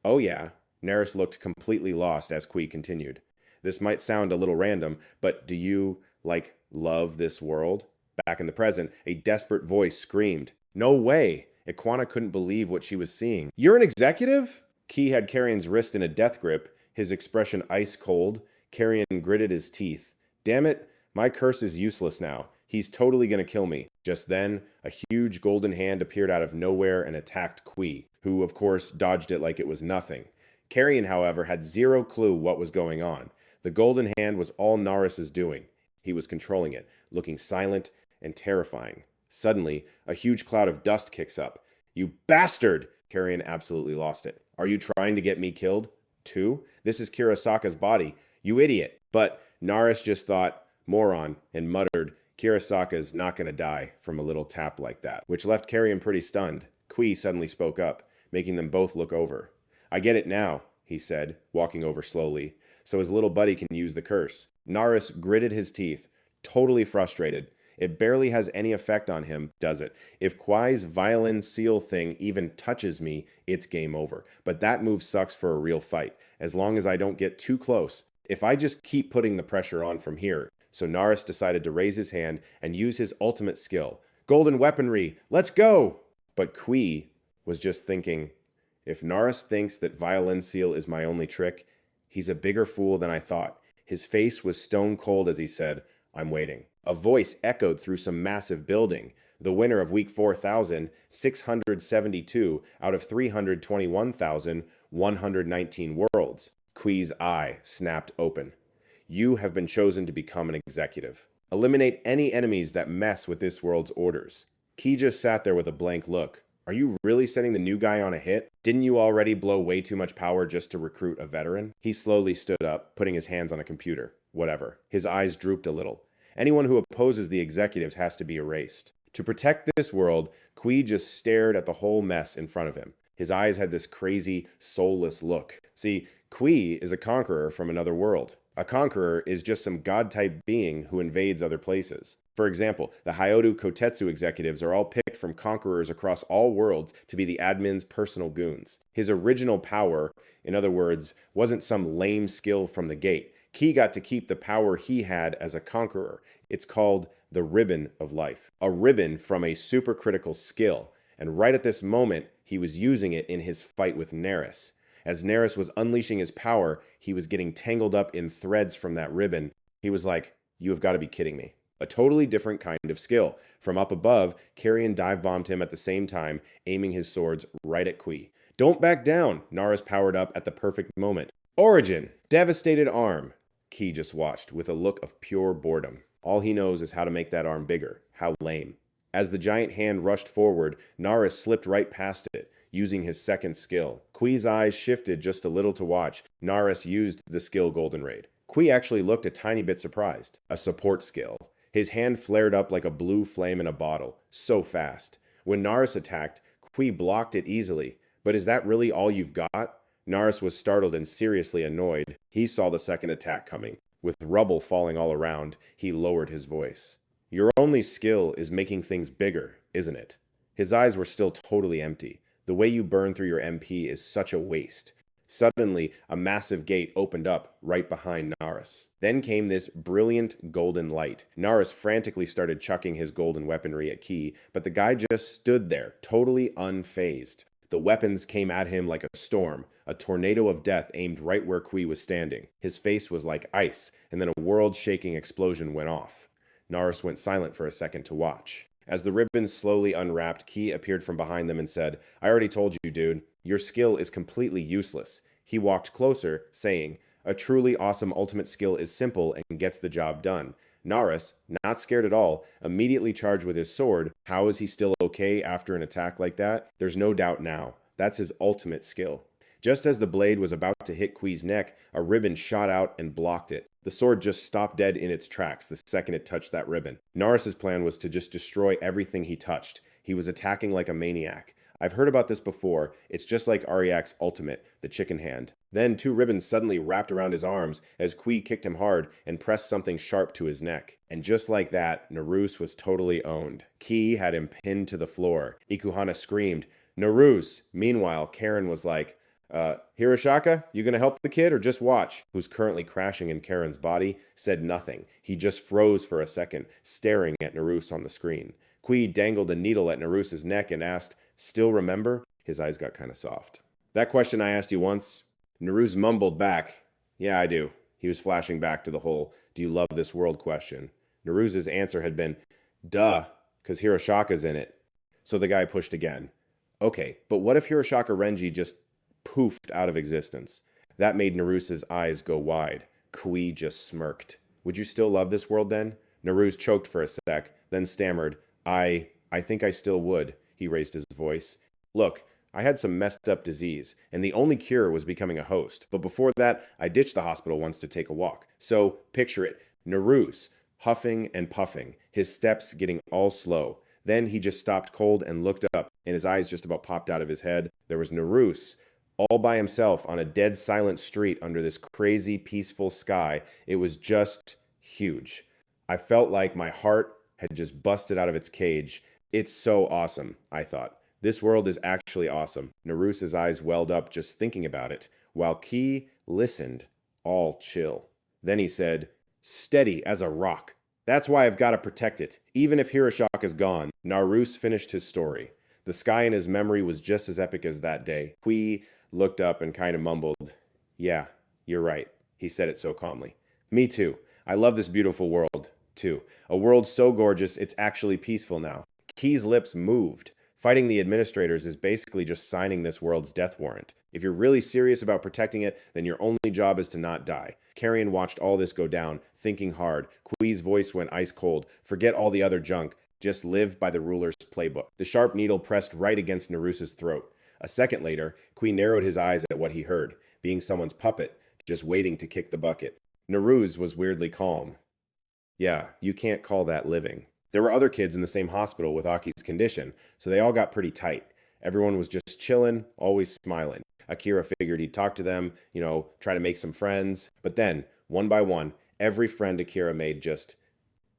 Oh yeah. Naris looked completely lost as Kui continued. This might sound a little random, but do you, love this world? Back in the present, a desperate voice screamed. No way! Iguana couldn't believe what she was seeing. You're an executive? Key had Carrion's wrist in a death grip, his expression ice cold. Carrion gritted his teeth. Damn it, my curse is useless now. He's totally gonna kill me. Just then, a huge golden hand appeared out of nowhere and attacked Kui, who of course dodged it like it was nothing. Carrion, however, had zero clue what was going on. The golden hand was all Naris's doing. He was controlling it, looking silent and terrifying. Suddenly, a huge cloud of dust kicks up. You bastard! Carrion absolutely lost it. Are you trying to get me killed? Too? This is Kurosaka's body. You idiot! But Naris just thought, moron, and muttered, Kurosaka's not gonna die from a little tap like that, which left Carrion pretty stunned. Kui suddenly spoke up, making them both look over. I get it now, he said, walking over slowly, so his little buddy can use the curse. Naris gritted his teeth, totally frustrated. It barely has any effect on him, does it? If Kui's violin seal thing even touches me, it's game over. But that move sucks for a real fight, as long as I don't get too close. If I just keep putting the pressure on from here. So Naris decided to raise his hand and use his ultimate skill. Golden weaponry, let's go! But Kui was just thinking, if Naris thinks that violin seal is my only trick, he's a bigger fool than I thought. His face was stone cold as he said, I'm waiting. A voice echoed through some massive building. The winner of week 4,000, 672 out of 321,119 worlds. Kui's eye snapped open. You have been chosen to become an executive. Eliminate any enemies that mess with this world's orders. Ki just sat there with a blank look. Are you really sending the new guy on a hit? Didn't you already blow way too much power just to recruit a veteran? He slowly stood up, putting his hands on a computer. Whatever. His eyes drooped a little. Anyone who opposes the executives has to be erased. To protect this world, Kui just stared at the whole mess in front of him. His eyes had this crazy, soulless look. See, Kui is a conqueror from another world. A conqueror is just some god-type being who invades other places. For example, the Hyodu Kotetsu executives are all picked from conquerors across all worlds to be the admin's personal goons. His original power, in other words, wasn't some lame skill from the gate. Ki got to keep the power he had as a conqueror. It's called the ribbon of life, a ribbon from a supercritical skill. And right at this moment, he was using it in his fight with Neris. As Neris was unleashing his power, he was getting tangled up in threads from that ribbon. He was like, "You have got to be kidding me." A totally different kind of skill. From up above, Carrion dive-bombed him at the same time, aiming his swords right at Qui. "Don't back down!" Naris powered up at the perfect moment. "Origin! Devastated arm!" Qui just watched, with a look of pure boredom. All he knows is how to make that arm bigger. How lame. As the giant hand rushed forward, Naris slipped right past it, using his second skill. Qui's eyes shifted just a little to watch. Naris used the skill Golden Raid. Qui actually looked a tiny bit surprised. A support skill. His hand flared up like a blue flame in a bottle. So fast. When Naris attacked, Qui blocked it easily. But is that really all you've got? Naris was startled and seriously annoyed. He saw the second attack coming. With rubble falling all around, he lowered his voice. "Your only skill is making things bigger, isn't it?" His eyes were still totally empty. The way you burn through your MP is such a waste. Suddenly, a massive gate opened up right behind Naris. Then came this brilliant golden light. Naris frantically started chucking his golden weaponry at Ki, but the guy just stood there, totally unfazed. The weapons came at him like a storm, a tornado of death aimed right where Qui was standing. His face was like ice, and then a world-shaking explosion went off. Naris went silent for a second to watch. As the ribbons slowly unwrapped, Ki appeared from behind them and said, "I already told you, dude, your skill is completely useless." He walked closer, saying, "A truly awesome ultimate skill is simple and gets the job done." Naris, not scared at all, immediately charged with his sword. How is he still okay after an attack like that? There's no doubt now. That's his ultimate skill. Just as the blade was about to hit Qui's neck, a ribbon shot out and blocked it. The sword just stopped dead in its tracks the second it touched that ribbon. Naris's plan was to just destroy everything he touched. He was attacking like a maniac. I've heard about this before. It's just like Ariak's ultimate, the chicken hand. Then 2 ribbons suddenly wrapped around his arms as Qui kicked him hard and pressed something sharp to his neck. And just like that, Narus was totally owned. Ki had him pinned to the floor. Ikuhana screamed, "Narus!" Meanwhile, Karen was like, Hiroshaka, you gonna help the kid or just watch?" Who's currently crashing in Karen's body, said nothing. He just froze for a second, staring at Narus on the screen. Qui dangled a needle at Narus's neck and asked, "Still remember?" His eyes got kind of soft. "That question I asked you once?" Narus mumbled back, "Yeah, I do." He was flashing back to the whole, "Do you love this world?" question. Narus's answer had been, "Duh, 'cause Hiroshaka's in it." So the guy pushed again. "Okay, but what if Hiroshaka Renji just poofed out of existence?" That made Narus's eyes go wide. Kui just smirked. "Would you still love this world then?" Narus choked for a sec, then stammered, I think I still would." He raised his voice. "Look, I had some messed up disease, and the only cure was becoming a host. But before that, I ditched the hospital once to take a walk. So, picture it, Narus, huffing and puffing, his steps getting all slow. Then he just stopped cold and looked up, and his eyes just about popped out of his head. There was Narus, all by himself on a dead silent street under this crazy peaceful sky. It was just huge. I felt like my heart had just busted out of its cage. It's so awesome, I thought. This world is actually awesome. Narus's eyes welled up just thinking about it, while Ki listened, all chill. Then he said, "Steady as a rock. That's why I've got to protect it, even if Hiroshaka's gone." Narus finished his story. The sky in his memory was just as epic as that day. Qui looked up and kind of mumbled, "Yeah, you're right." He said it so calmly. "Me too. I love this beautiful world, too. A world so gorgeous it's actually peaceful now." Ki's lips moved. Fighting the administrators is basically just signing this world's death warrant. If you're really serious about protecting it, then your only job is to not die. Carrion watched all this go down, thinking hard. Qui's voice went ice cold. Forget all the other junk. Just live by the ruler's playbook. The sharp needle pressed right against Narus's throat. A second later, Qui narrowed his eyes at what he heard, being someone's puppet, just waiting to kick the bucket. Narus was weirdly calm. "Yeah, you can't call that living." There were other kids in the same hospital with Aki's condition, so they all got pretty tight. Everyone was just chillin', always smiling. Akira figured he'd talk to them, try to make some friends. But then, one by one, every friend Akira made just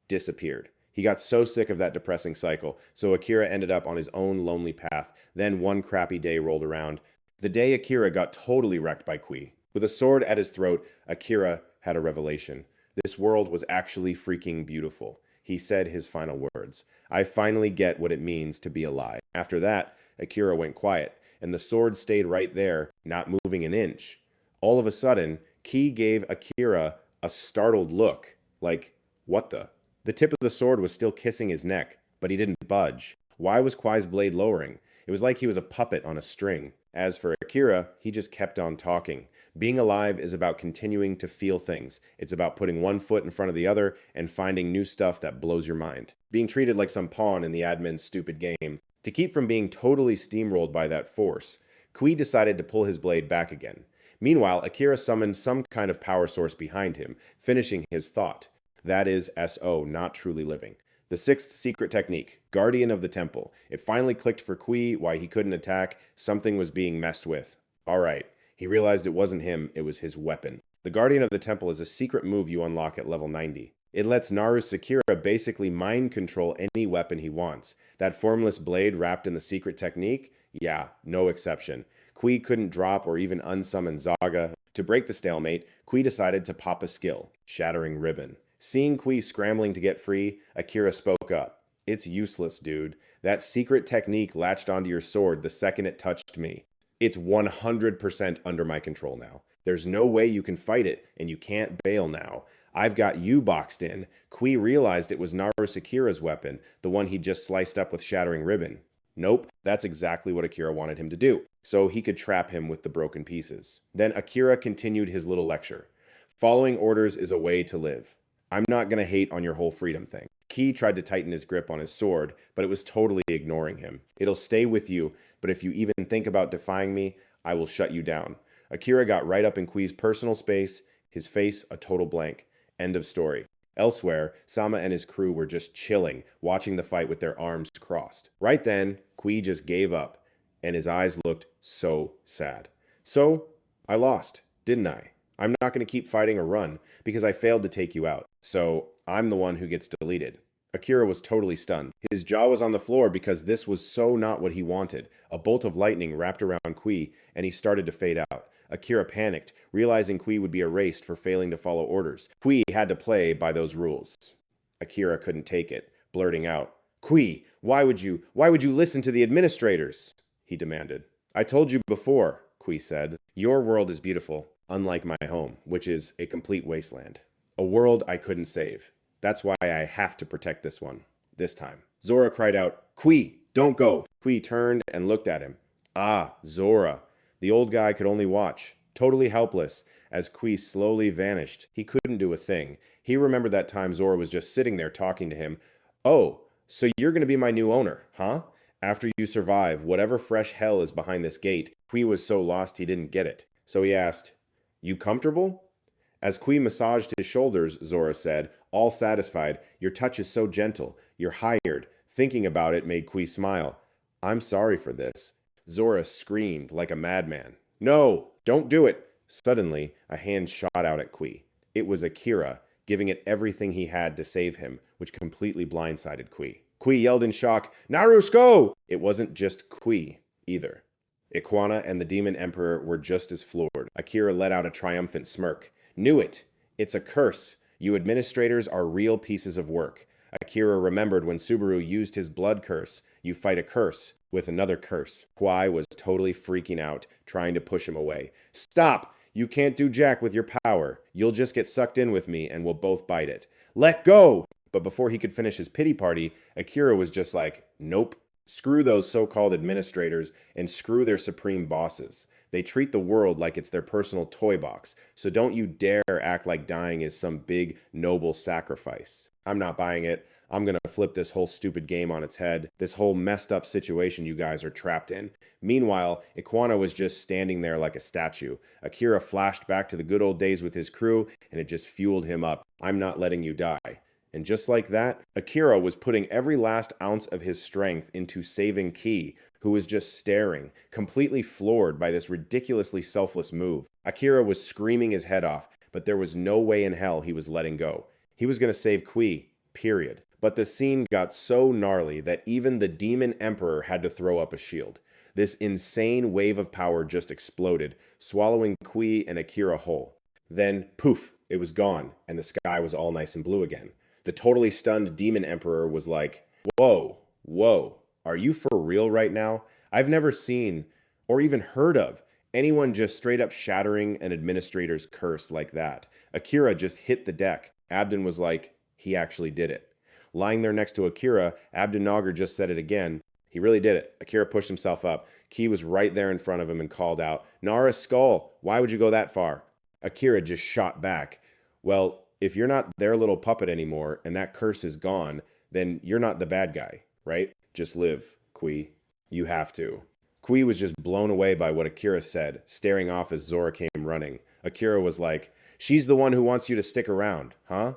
disappeared. He got so sick of that depressing cycle, so Akira ended up on his own lonely path. Then one crappy day rolled around. The day Akira got totally wrecked by Qui. With a sword at his throat, Akira had a revelation. This world was actually freaking beautiful. He said his final words. I finally get what it means to be alive. After that, Akira went quiet, and the sword stayed right there, not moving an inch. All of a sudden, Ki gave Akira a startled look, like, what the? The tip of the sword was still kissing his neck, but he didn't budge. Why was Kwai's blade lowering? It was like he was a puppet on a string. As for Akira, he just kept on talking. Being alive is about continuing to feel things. It's about putting one foot in front of the other and finding new stuff that blows your mind. Being treated like some pawn in the admin's stupid game. To keep from being totally steamrolled by that force, Kui decided to pull his blade back again. Meanwhile, Akira summoned some kind of power source behind him, finishing his thought. That is SO, not truly living. The sixth secret technique, Guardian of the Temple. It finally clicked for Kui why he couldn't attack. Something was being messed with. Alright, he realized it wasn't him, it was his weapon. The Guardian of the Temple is a secret move you unlock at level 90. It lets Naru Sakura basically mind control any weapon he wants. That formless blade wrapped in the secret technique? Yeah, no exception. Kui couldn't drop or even unsummon Zaga. To break the stalemate, Kui decided to pop a skill, Shattering Ribbon. Seeing Kui scrambling to get free, Akira spoke up. It's useless, dude. That secret technique latched onto your sword the second it touched me. It's 100% under my control now. There's no way you can fight it, and you can't bail now. I've got you boxed in. Kui realized it was Naru Sakura's weapon, the one he just sliced up with Shattering Ribbon. Nope, that's exactly what Akira wanted him to do, so he could trap him with the broken pieces. Then Akira continued his little lecture. Following orders is a way to live. I'm not going to hate on your whole freedom thing. Ki tried to tighten his grip on his sword, but it was totally ignoring him. It'll stay with you, but if you even think about defying me, I will shut you down. Akira got right up in Kui's personal space, his face a total blank. End of story. Elsewhere, Sama and his crew were just chilling, watching the fight with their arms crossed. Right then, Kui just gave up, and his eyes looked so sad. So, I lost, didn't I? I'm not going to keep fighting or run, because I failed to take you out. So, I'm the one who gets deleted. Akira was totally stunned. His jaw was on the floor because this was so not what he wanted. A bolt of lightning wrapped around Kui, and he started to fade out. Akira panicked, realizing Kui would be erased for failing to follow orders. Kui had to play by those rules. Akira couldn't take it, blurting out, Kui, why would you listen to the administrators? He demanded. I told you before, Kui said. Your world is beautiful, unlike my home, which is a complete wasteland. A world I couldn't save. That's why I have to protect this one. This time. Zora cried out, Kui, don't go. Kui turned and looked at him. Ah, Zora. The old guy could only watch, totally helpless, as Kui slowly vanished. He couldn't do a thing. He remembered that time Zora was just sitting there talking to him. Oh, so you're going to be my new owner, huh? After you survive whatever fresh hell is behind this gate. Kui was so lost he didn't get it. So he asked, You comfortable? As Kui massaged his shoulders, Zora said, all satisfied, Your touch is so gentle. You're hired. Thinking about it made Kui smile. I'm sorry for this. Zora screamed like a madman. No, don't do it. Suddenly, a hand shot out at Kui. It was Akira, giving it everything he had to save him, which completely blindsided Kui. Kui yelled in shock, Narusko! It wasn't just Kui, either. Ikwana and the Demon Emperor were just as floored. Akira let out a triumphant smirk. Knew it. It's a curse. You administrators are real pieces of work. Akira remembered when Subaru used his blood curse. You fight a curse with another curse. Kwai was totally freaking out, trying to push him away. Stop! You can't do jack with your power. You'll just get sucked in with me and we'll both bite it. Let go! But before he could finish his pity party, Akira was just like, nope. Screw those so-called administrators and screw their supreme bosses. They treat the world like it's their personal toy box, so don't you dare act like dying is some big, noble sacrifice. I'm not buying it. I'm gonna flip this whole stupid game on its head, this whole messed up situation you guys are trapped in. Meanwhile, Ikwana was just standing there like a statue. Akira flashed back to the good old days with his crew, and it just fueled him up. I'm not letting you die. And just like that, Akira was putting every last ounce of his strength into saving Ki, who was just staring, completely floored by this ridiculously selfless move. Akira was screaming his head off, but there was no way in hell he was letting go. He was going to save Kui, period. But the scene got so gnarly that even the Demon Emperor had to throw up a shield. This insane wave of power just exploded, swallowing Kui and Akira whole. Then, poof, it was gone, and the sky was all nice and blue again. The totally stunned Demon Emperor was like, whoa, whoa, are you for real right now? I've never seen, or even heard of, anyone just straight up shattering an administrator's curse like that. Akira just hit the deck. Abden was like, he actually did it. Lying there next to Akira, Abden Nagar just said it again. He really did it. Akira pushed himself up. Ki was right there in front of him and called out, Nara's skull, why would you go that far? Akira just shot back. Well, if you're not their little puppet anymore and that curse is gone, then you're not the bad guy, right? Just live, Kui. You have to. Kui was just blown away by what Akira said, staring off as Zora came running. Akira was like, she's the one who wants you to stick around, huh?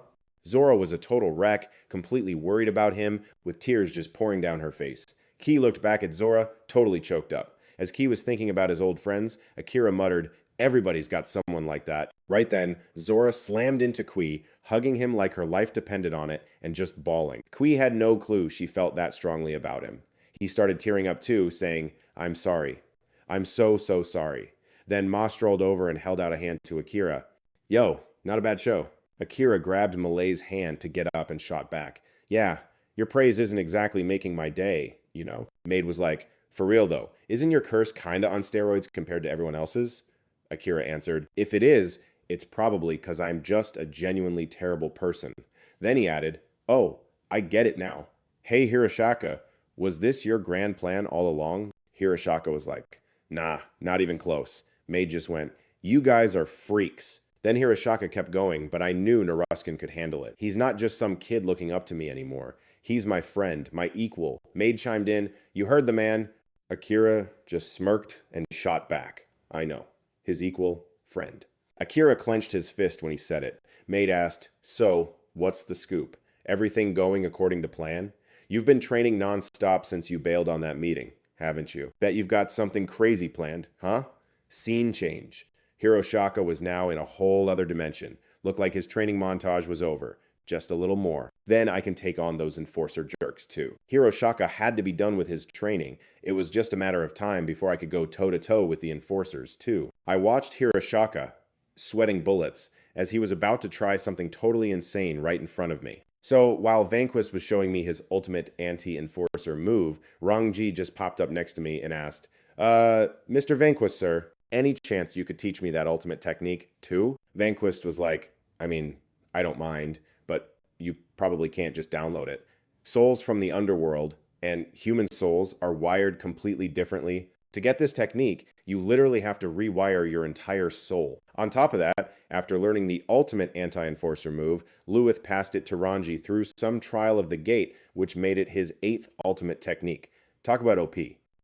Zora was a total wreck, completely worried about him, with tears just pouring down her face. Ki looked back at Zora, totally choked up. As Ki was thinking about his old friends, Akira muttered, everybody's got someone like that. Right then, Zora slammed into Kui, hugging him like her life depended on it, and just bawling. Kui had no clue she felt that strongly about him. He started tearing up too, saying, I'm sorry. I'm so, so sorry. Then Ma strolled over and held out a hand to Akira. Yo, not a bad show. Akira grabbed Malay's hand to get up and shot back. Yeah, your praise isn't exactly making my day, you know. Maid was like, for real though, isn't your curse kinda on steroids compared to everyone else's? Akira answered, if it is, it's probably because I'm just a genuinely terrible person. Then he added, oh, I get it now. Hey Hiroshaka, was this your grand plan all along? Hiroshaka was like, nah, not even close. Maid just went, you guys are freaks. Then Hiroshaka kept going, but I knew Naruskin could handle it. He's not just some kid looking up to me anymore. He's my friend, my equal. Maid chimed in, you heard the man. Akira just smirked and shot back. I know. His equal friend. Akira clenched his fist when he said it. Maid asked, so, what's the scoop? Everything going according to plan? You've been training non-stop since you bailed on that meeting, haven't you? Bet you've got something crazy planned, huh? Scene change. Hiroshaka was now in a whole other dimension. Looked like his training montage was over. Just a little more. Then I can take on those enforcer jerks too. Hiroshaka had to be done with his training. It was just a matter of time before I could go toe-to-toe with the enforcers too. I watched Hiroshaka, sweating bullets, as he was about to try something totally insane right in front of me. So while Vanquist was showing me his ultimate anti-enforcer move, Rangji just popped up next to me and asked, Mr. Vanquist, sir, any chance you could teach me that ultimate technique too? Vanquist was like, I mean, I don't mind, but you probably can't just download it. Souls from the underworld and human souls are wired completely differently. To get this technique, you literally have to rewire your entire soul. On top of that, after learning the ultimate anti-enforcer move, Lewith passed it to Ranji through some trial of the gate, which made it his 8th ultimate technique. Talk about OP.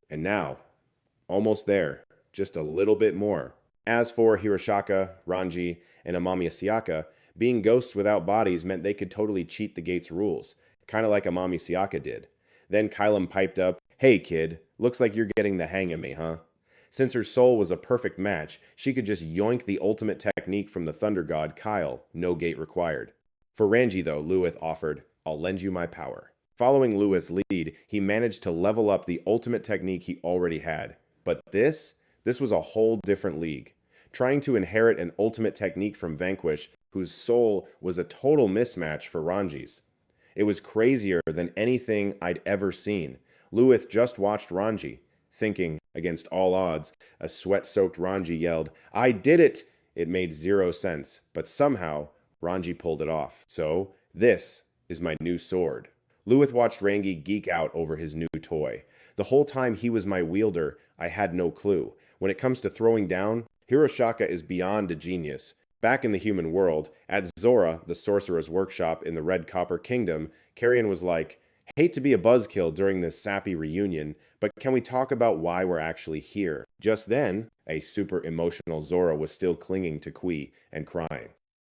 And now, almost there, just a little bit more. As for Hiroshaka, Ranji, and Amamiya Siaka, being ghosts without bodies meant they could totally cheat the gate's rules, kind of like Amami Siaka did. Then Kylam piped up, hey kid, looks like you're getting the hang of me, huh? Since her soul was a perfect match, she could just yoink the ultimate technique from the thunder god Kyle, no gate required. For Ranji though, Lewith offered, I'll lend you my power. Following Lewith's lead, he managed to level up the ultimate technique he already had. But this was a whole different league. Trying to inherit an ultimate technique from Vanquish, whose soul was a total mismatch for Ranji's. It was crazier than anything I'd ever seen. Lewith just watched Ranji, thinking, against all odds, a sweat-soaked Ranji yelled, I did it! It made 0 sense, but somehow, Ranji pulled it off. So, this is my new sword. Lewith watched Rangi geek out over his new toy. The whole time he was my wielder, I had no clue. When it comes to throwing down, Hiroshaka is beyond a genius. Back in the human world, at Zora, the sorcerer's workshop in the Red Copper Kingdom, Carrion was like, hate to be a buzzkill during this sappy reunion, but can we talk about why we're actually here? Just then, a super emotional Zora was still clinging to Kui and crying.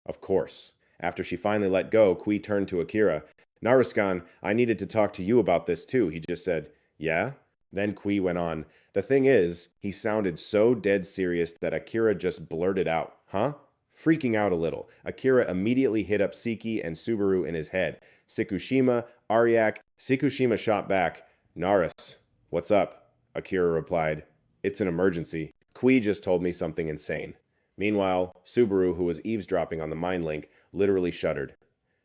Of course. After she finally let go, Kui turned to Akira. Naruskan, I needed to talk to you about this too. He just said, yeah? Then Kui went on, the thing is, he sounded so dead serious that Akira just blurted out, huh? Freaking out a little, Akira immediately hit up Siki and Subaru in his head. Sikushima, Ariak, Sikushima shot back. Narus, what's up? Akira replied, it's an emergency. Kui just told me something insane. Meanwhile, Subaru, who was eavesdropping on the mind link, literally shuddered.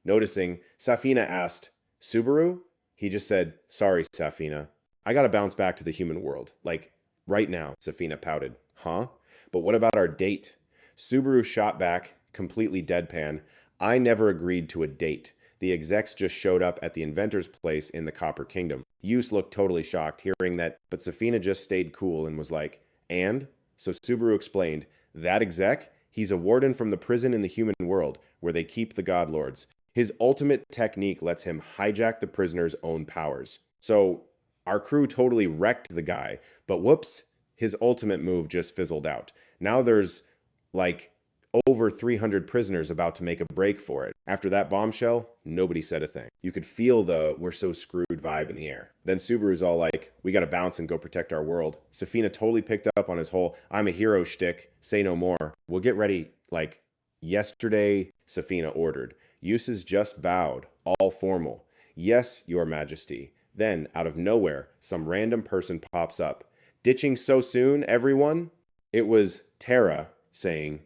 Noticing, Safina asked, Subaru? He just said, sorry, Safina. I gotta bounce back to the human world. Like, right now, Safina pouted. Huh? But what about our date? Subaru shot back, completely deadpan. I never agreed to a date. The execs just showed up at the inventor's place in the Copper Kingdom. Yus looked totally shocked hearing that, but Safina just stayed cool and was like, and? So Subaru explained, that exec? He's a warden from the prison in the human world, where they keep the God Lords. His ultimate technique lets him hijack the prisoner's own powers. So, our crew totally wrecked the guy, but whoops, his ultimate move just fizzled out. Now there's, like, over 300 prisoners about to make a break for it. After that bombshell, nobody said a thing. You could feel the we're so screwed vibe in the air. Then Subaru's all like, we gotta bounce and go protect our world. Safina totally picked up on his whole I'm a hero shtick, say no more. We'll get ready, like, yesterday, Safina ordered. Uses just bowed, all formal. Yes, your majesty. Then, out of nowhere, some random person pops up. Ditching so soon, everyone? It was Terra saying,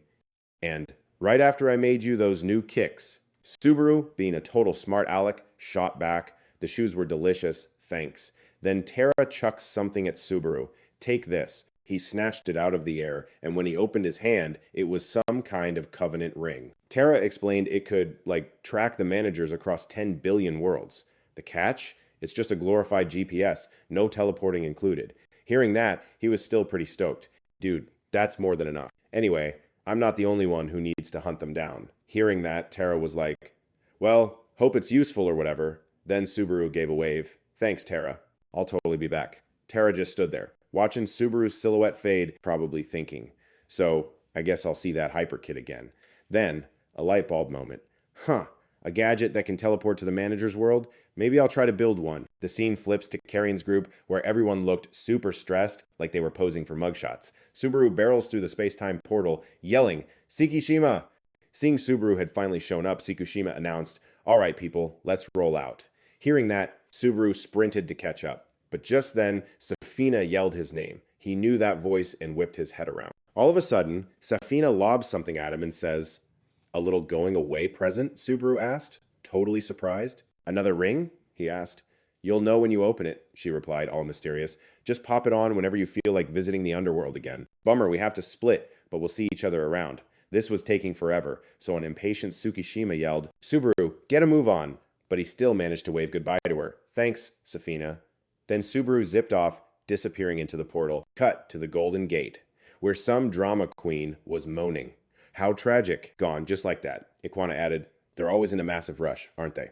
and right after I made you those new kicks. Subaru, being a total smart aleck, shot back. The shoes were delicious, thanks. Then Terra chucks something at Subaru. Take this. He snatched it out of the air, and when he opened his hand, it was some kind of covenant ring. Terra explained it could, like, track the managers across 10 billion worlds. The catch? It's just a glorified GPS, no teleporting included. Hearing that, he was still pretty stoked. Dude, that's more than enough. Anyway, I'm not the only one who needs to hunt them down. Hearing that, Terra was like, well, hope it's useful or whatever. Then Subaru gave a wave. Thanks, Terra. I'll totally be back. Terra just stood there, watching Subaru's silhouette fade, probably thinking, so I guess I'll see that hyper kit again. Then, a light bulb moment. Huh, a gadget that can teleport to the manager's world? Maybe I'll try to build one. The scene flips to Carrion's group, where everyone looked super stressed, like they were posing for mugshots. Subaru barrels through the space-time portal, yelling, Sekishima! Seeing Subaru had finally shown up, Sekishima announced, all right, people, let's roll out. Hearing that, Subaru sprinted to catch up. But just then, Safina yelled his name. He knew that voice and whipped his head around. All of a sudden, Safina lobs something at him and says, a little going away present? Subaru asked, totally surprised. Another ring? He asked. You'll know when you open it, she replied, all mysterious. Just pop it on whenever you feel like visiting the underworld again. Bummer, we have to split, but we'll see each other around. This was taking forever, so an impatient Tsukishima yelled, Subaru, get a move on. But he still managed to wave goodbye to her. Thanks, Safina. Then Subaru zipped off, disappearing into the portal. Cut to the Golden Gate, where some drama queen was moaning. How tragic. Gone, just like that. Ikwana added, they're always in a massive rush, aren't they?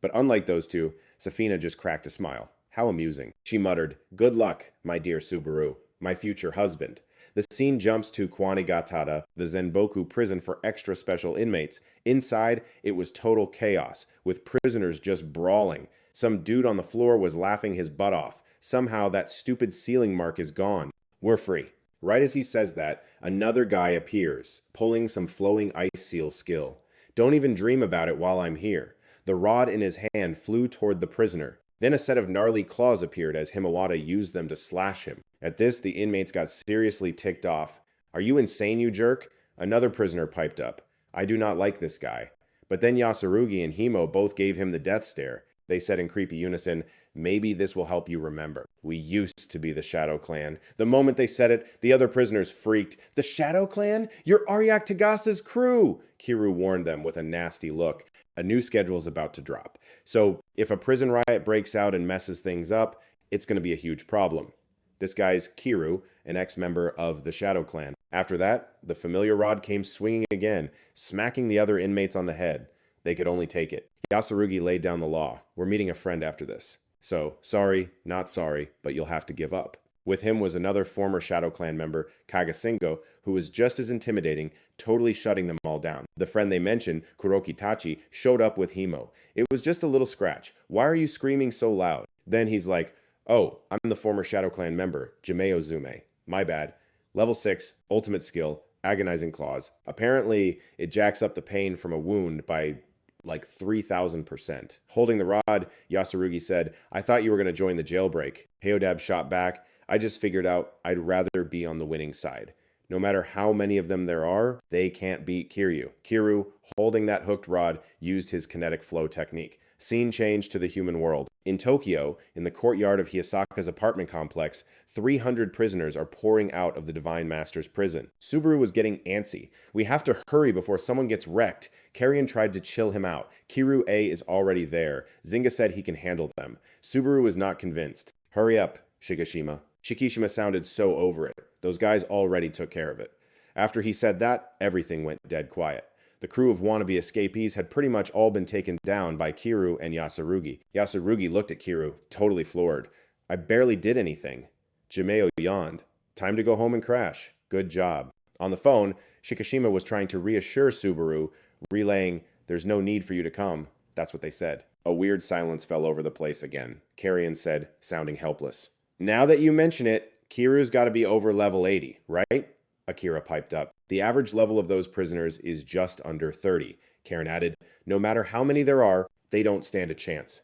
But unlike those two, Safina just cracked a smile. How amusing. She muttered, good luck, my dear Subaru, my future husband. The scene jumps to Kwanigatada, the Zenboku prison for extra special inmates. Inside, it was total chaos, with prisoners just brawling. Some dude on the floor was laughing his butt off. Somehow that stupid ceiling mark is gone. We're free. Right as he says that, another guy appears, pulling some flowing ice seal skill. Don't even dream about it while I'm here. The rod in his hand flew toward the prisoner. Then a set of gnarly claws appeared as Himawada used them to slash him. At this, the inmates got seriously ticked off. Are you insane, you jerk? Another prisoner piped up. I do not like this guy. But then Yasurugi and Himo both gave him the death stare. They said in creepy unison, maybe this will help you remember. We used to be the Shadow Clan. The moment they said it, the other prisoners freaked. The Shadow Clan? You're Aryak Tagasa's crew! Kiru warned them with a nasty look. A new schedule is about to drop. So if a prison riot breaks out and messes things up, it's going to be a huge problem. This guy's Kiru, an ex-member of the Shadow Clan. After that, the familiar rod came swinging again, smacking the other inmates on the head. They could only take it. Yasurugi laid down the law. We're meeting a friend after this. So, sorry, not sorry, but you'll have to give up. With him was another former Shadow Clan member, Kagasengo, who was just as intimidating, totally shutting them all down. The friend they mentioned, Kurokitachi, showed up with Himo. It was just a little scratch. Why are you screaming so loud? Then he's like, oh, I'm the former Shadow Clan member, Jimeo Zume. My bad. Level 6, ultimate skill, agonizing claws. Apparently, it jacks up the pain from a wound by like 3,000%. Holding the rod, Yasurugi said, I thought you were going to join the jailbreak. Heodab shot back, I just figured out I'd rather be on the winning side. No matter how many of them there are, they can't beat Kiryu. Kiryu, holding that hooked rod, used his kinetic flow technique. Scene change to the human world. In Tokyo, in the courtyard of Hiyasaka's apartment complex, 300 prisoners are pouring out of the Divine Master's prison. Subaru was getting antsy. We have to hurry before someone gets wrecked. Carrion tried to chill him out. Kiryu A is already there. Zynga said he can handle them. Subaru is not convinced. Hurry up, Shikishima. Shikishima sounded so over it. Those guys already took care of it. After he said that, everything went dead quiet. The crew of wannabe escapees had pretty much all been taken down by Kiryu and Yasurugi. Yasurugi looked at Kiryu, totally floored. I barely did anything. Jimeo yawned. Time to go home and crash. Good job. On the phone, Shikishima was trying to reassure Subaru, relaying, there's no need for you to come. That's what they said. A weird silence fell over the place again. Carrion said, sounding helpless. Now that you mention it, Kiryu's got to be over level 80, right? Akira piped up. The average level of those prisoners is just under 30. Karen added, no matter how many there are, they don't stand a chance.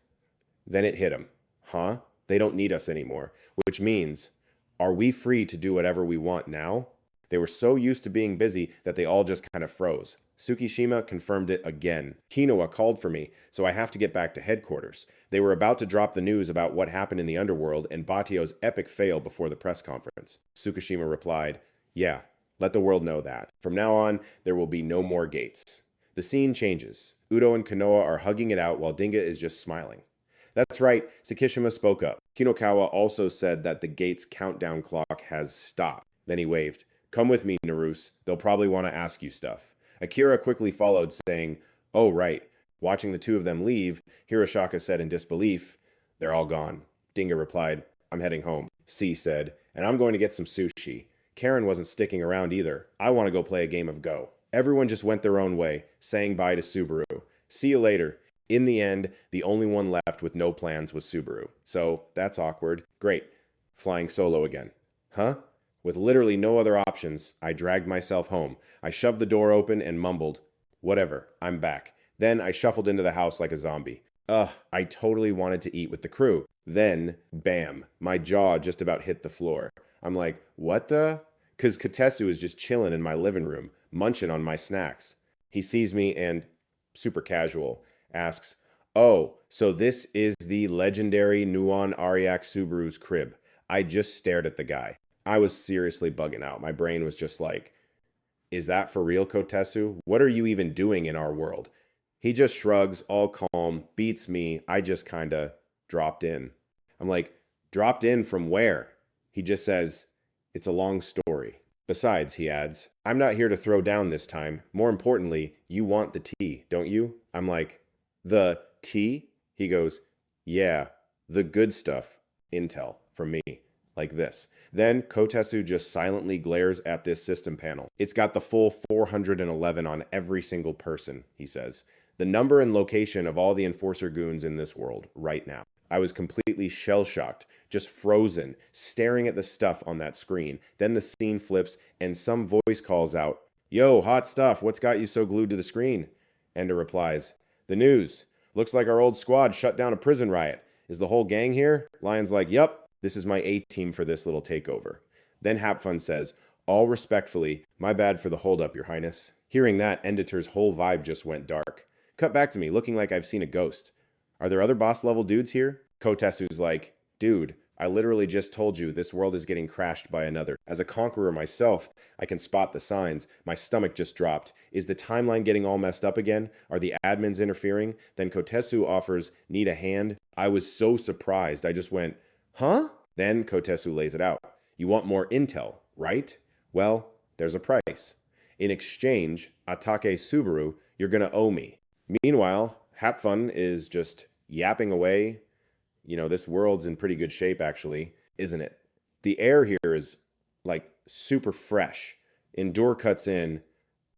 Then it hit him. Huh? They don't need us anymore. Which means, are we free to do whatever we want now? They were so used to being busy that they all just kind of froze. Tsukishima confirmed it again. Kinoa called for me, so I have to get back to headquarters. They were about to drop the news about what happened in the underworld and Batio's epic fail before the press conference. Tsukishima replied, yeah, let the world know that. From now on, there will be no more gates. The scene changes. Udo and Konoha are hugging it out while Dinga is just smiling. That's right, Tsukishima spoke up. Kinokawa also said that the gate's countdown clock has stopped. Then he waved. Come with me, Naruse. They'll probably want to ask you stuff. Akira quickly followed, saying, oh, right. Watching the two of them leave, Hiroshaka said in disbelief, they're all gone. Dinga replied, I'm heading home. C said, and I'm going to get some sushi. Karen wasn't sticking around either. I want to go play a game of Go. Everyone just went their own way, saying bye to Subaru. See you later. In the end, the only one left with no plans was Subaru. So, that's awkward. Great. Flying solo again. Huh? With literally no other options, I dragged myself home. I shoved the door open and mumbled, whatever, I'm back. Then I shuffled into the house like a zombie. I totally wanted to eat with the crew. Then, bam, my jaw just about hit the floor. I'm like, what the? 'Cause Kotetsu is just chilling in my living room, munching on my snacks. He sees me and, super casual, asks, oh, so this is the legendary Nuon Ariak Subaru's crib. I just stared at the guy. I was seriously bugging out. My brain was just like, is that for real, Kotetsu? What are you even doing in our world? He just shrugs, all calm, beats me. I just kinda dropped in. I'm like, dropped in from where? He just says, it's a long story. Besides, he adds, I'm not here to throw down this time. More importantly, you want the tea, don't you? I'm like, the tea? He goes, yeah, the good stuff. Intel from me. Like this. Then Kotetsu just silently glares at this system panel. It's got the full 411 on every single person, he says. The number and location of all the enforcer goons in this world right now. I was completely shell-shocked, just frozen, staring at the stuff on that screen. Then the scene flips and some voice calls out, yo, hot stuff, what's got you so glued to the screen? Enda replies, the news. Looks like our old squad shut down a prison riot. Is the whole gang here? Lion's like, yup. This is my A-team for this little takeover. Then Hapfun says, all respectfully, my bad for the holdup, your highness. Hearing that, Enditor's whole vibe just went dark. Cut back to me, looking like I've seen a ghost. Are there other boss-level dudes here? Kotetsu's like, dude, I literally just told you this world is getting crashed by another. As a conqueror myself, I can spot the signs. My stomach just dropped. Is the timeline getting all messed up again? Are the admins interfering? Then Kotetsu offers, need a hand? I was so surprised, I just went, huh? Then Kotetsu lays it out. You want more intel, right? Well, there's a price. In exchange, Atake Subaru, you're gonna owe me. Meanwhile, Hapfun is just yapping away. You know, this world's in pretty good shape, actually, isn't it? The air here is, like, super fresh. Endure cuts in.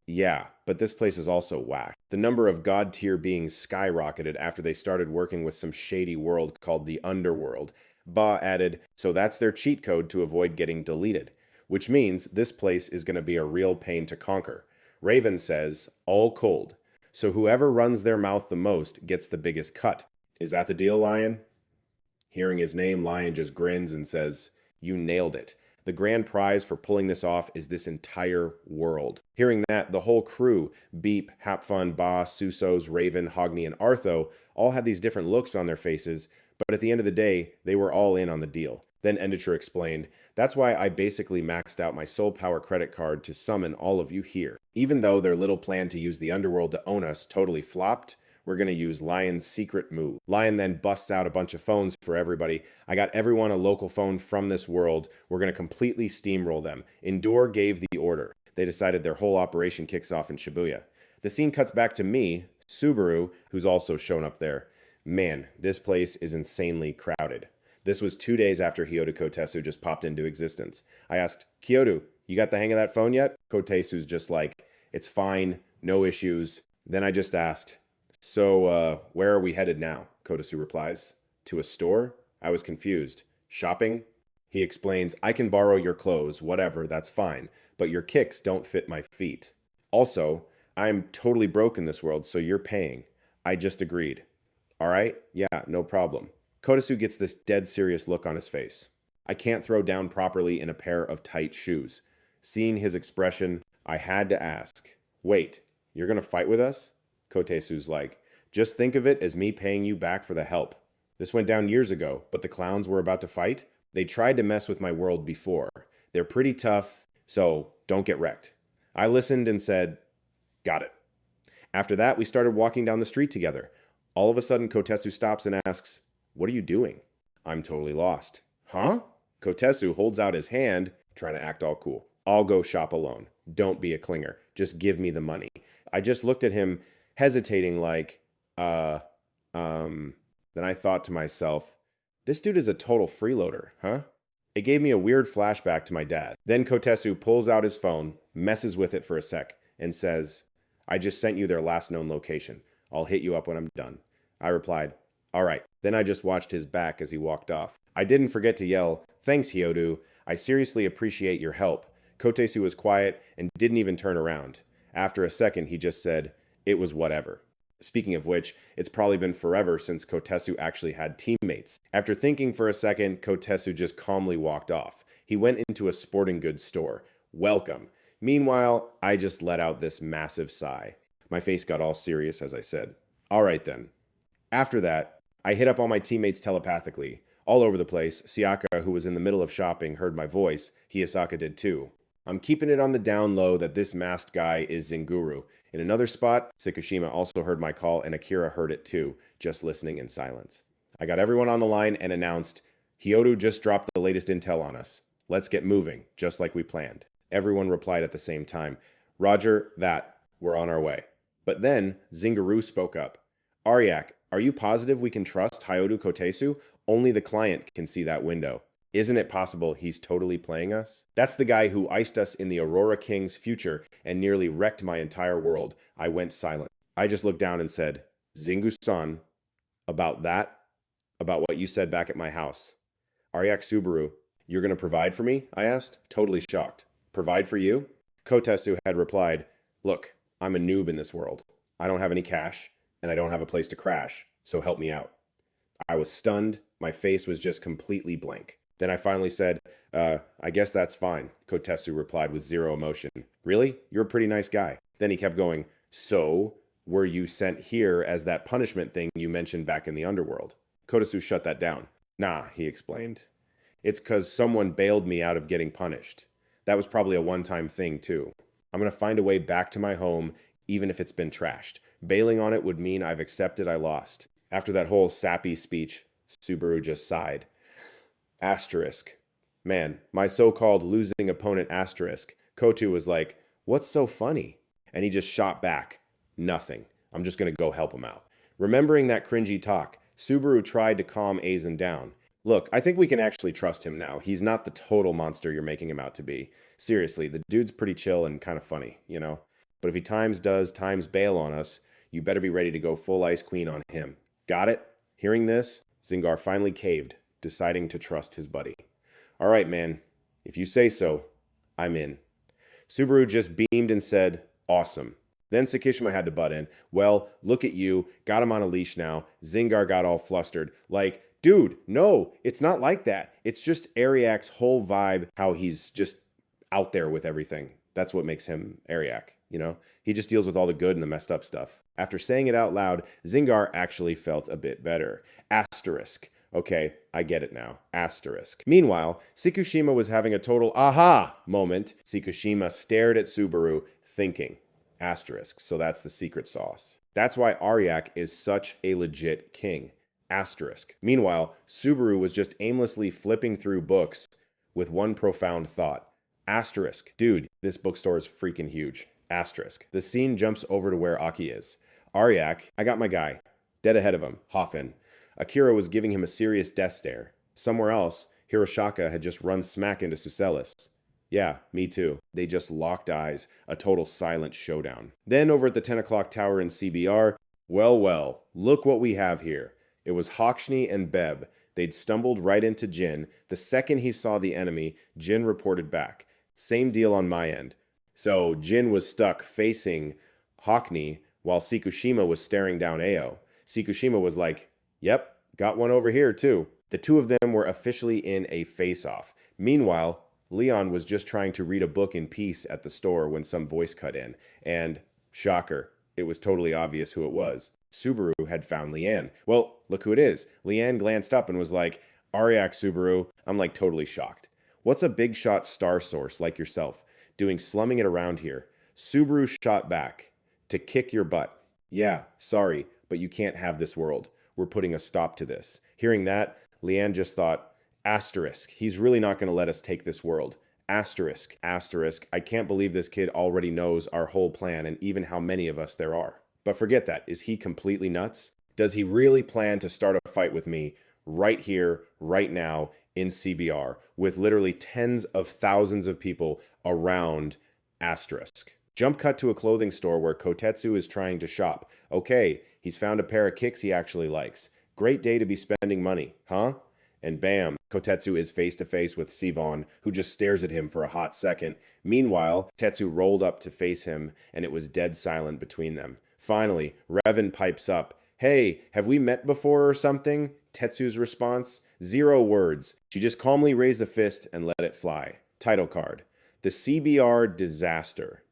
Yeah, but this place is also whack. The number of god-tier beings skyrocketed after they started working with some shady world called the Underworld. Ba added, so that's their cheat code to avoid getting deleted, which means this place is going to be a real pain to conquer. Raven says, all cold. So whoever runs their mouth the most gets the biggest cut. Is that the deal, Lion? Hearing his name, Lion just grins and says, you nailed it. The grand prize for pulling this off is this entire world. Hearing that, the whole crew, Beep, Hapfun, Ba, Susos, Raven, Hogni, and Artho, all had these different looks on their faces, but at the end of the day, they were all in on the deal. Then Enditure explained, that's why I basically maxed out my soul power credit card to summon all of you here. Even though their little plan to use the underworld to own us totally flopped, we're going to use Lion's secret move. Lion then busts out a bunch of phones for everybody. I got everyone a local phone from this world. We're going to completely steamroll them. Endure gave the order. They decided their whole operation kicks off in Shibuya. The scene cuts back to me, Subaru, who's also shown up there. Man, this place is insanely crowded. This was 2 days after Hyodo Kotetsu just popped into existence. I asked, Kyoto, you got the hang of that phone yet? Kotetsu's just like, it's fine, no issues. Then I just asked, so, where are we headed now? Kotetsu replies, to a store? I was confused. Shopping? He explains, I can borrow your clothes, whatever, that's fine, but your kicks don't fit my feet. Also, I'm totally broke in this world, so you're paying. I just agreed. All right? Yeah, no problem. Kotetsu gets this dead serious look on his face. I can't throw down properly in a pair of tight shoes. Seeing his expression, I had to ask, wait, you're gonna fight with us? Kotetsu's like, just think of it as me paying you back for the help. This went down years ago, but the clowns were about to fight. They tried to mess with my world before. They're pretty tough, so don't get wrecked. I listened and said, got it. After that, we started walking down the street together. All of a sudden, Kotetsu stops and asks, what are you doing? I'm totally lost. Huh? Kotetsu holds out his hand, trying to act all cool. I'll go shop alone. Don't be a clinger. Just give me the money. I just looked at him, hesitating like, Then I thought to myself, this dude is a total freeloader, huh? It gave me a weird flashback to my dad. Then Kotetsu pulls out his phone, messes with it for a sec, and says, I just sent you their last known location. I'll hit you up when I'm done. I replied, all right. Then I just watched his back as he walked off. I didn't forget to yell, thanks, Hyodo. I seriously appreciate your help. Kotetsu was quiet and didn't even turn around. After a second, he just said, it was whatever. Speaking of which, it's probably been forever since Kotetsu actually had teammates. After thinking for a second, Kotetsu just calmly walked off. He went into a sporting goods store. Welcome. Meanwhile, I just let out this massive sigh. My face got all serious as I said, all right then. After that, I hit up all my teammates telepathically. All over the place, Siaka, who was in the middle of shopping, heard my voice. Hiyasaka did too. I'm keeping it on the down low that this masked guy is Zinguru. In another spot, Tsukishima also heard my call and Akira heard it too, just listening in silence. I got everyone on the line and announced, Hyodo just dropped the latest intel on us. Let's get moving, just like we planned. Everyone replied at the same time, Roger, that. We're on our way. But then, Zinguru spoke up. Aryak, are you positive we can trust Hyodo Kotetsu? Only the client can see that window. Isn't it possible he's totally playing us? That's the guy who iced us in the Aurora King's future and nearly wrecked my entire world. I went silent. I just looked down and said, Zingu-san, about that? About what you said back at my house. Aryak Subaru, you're going to provide for me? I asked, totally shocked. Provide for you? Kotetsu had replied, look, I'm a noob in this world. I don't have any cash, and I don't have a place to crash, so help me out. I was stunned. My face was just completely blank. Then I finally said, I guess that's fine. Kotetsu replied with zero emotion. Really? You're a pretty nice guy. Then he kept going, so, were you sent here as that punishment thing you mentioned back in the underworld? Kotetsu shut that down. Nah, he explained. It's 'cause someone bailed me out of getting punished. That was probably a one-time thing, too. I'm going to find a way back to my home, even if it's been trashed. Bailing on it would mean I've accepted I lost. After that whole sappy speech, Subaru just sighed. Asterisk. Man, my so-called losing opponent asterisk. Kotu was like, what's so funny? And he just shot back. Nothing. I'm just going to go help him out. Remembering that cringy talk, Subaru tried to calm Aizen down. Look, I think we can actually trust him now. He's not the total monster you're making him out to be. Seriously, the dude's pretty chill and kind of funny, you know? But if he times bail on us, you better be ready to go full Ice Queen on him. Got it? Hearing this, Zingar finally caved, deciding to trust his buddy. All right, man. If you say so, I'm in. Subaru just beamed and said, awesome. Then Sakishima had to butt in. Well, look at you. Got him on a leash now. Zingar got all flustered. Like, Dude, no, it's not like that. It's just Ariak's whole vibe, how he's just out there with everything. That's what makes him Ariak, you know? He just deals with all the good and the messed up stuff. After saying it out loud, Zingar actually felt a bit better. Asterisk. Okay, I get it now. Asterisk. Meanwhile, Tsukushima was having a total aha moment. Tsukushima stared at Subaru, thinking. Asterisk. So that's the secret sauce. That's why Ariak is such a legit king. Asterisk. Meanwhile, Subaru was just aimlessly flipping through books with one profound thought. Asterisk. Dude, this bookstore is freaking huge. Asterisk. The scene jumps over to where Aki is. Ariak, I got my guy. Dead ahead of him. Hoffin. Akira was giving him a serious death stare. Somewhere else, Hiroshaka had just run smack into Sucellus. Yeah, me too. They just locked eyes. A total silent showdown. Then over at the 10 o'clock tower in CBR, well, look what we have here. It was Hawkshni and Beb. They'd stumbled right into Jin. The second he saw the enemy, Jin reported back. Same deal on my end. So Jin was stuck facing Hawkshni while Tsukushima was staring down Ao. Tsukushima was like, yep, got one over here too. The two of them were officially in a face-off. Meanwhile, Leon was just trying to read a book in peace at the store when some voice cut in. And, shocker, it was totally obvious who it was. Subaru had found Leanne. Well, look who it is. Leanne glanced up and was like, Ariak, Subaru. I'm like totally shocked. What's a big shot star source like yourself doing slumming it around here? Subaru shot back. To kick your butt. Yeah, sorry, but you can't have this world. We're putting a stop to this. Hearing that, Leanne just thought, asterisk, he's really not going to let us take this world. Asterisk, asterisk, I can't believe this kid already knows our whole plan and even how many of us there are. But forget that, is he completely nuts? Does he really plan to start a fight with me right here, right now, in CBR, with literally tens of thousands of people around asterisk? Jump cut to a clothing store where Kotetsu is trying to shop. Okay, he's found a pair of kicks he actually likes. Great day to be spending money, huh? And bam, Kotetsu is face to face with Sivon, who just stares at him for a hot second. Meanwhile, Tetsu rolled up to face him, and it was dead silent between them. Finally, Revan pipes up, hey, have we met before or something? Tetsu's response, 0 words. She just calmly raised a fist and let it fly. Title card, The CBR Disaster.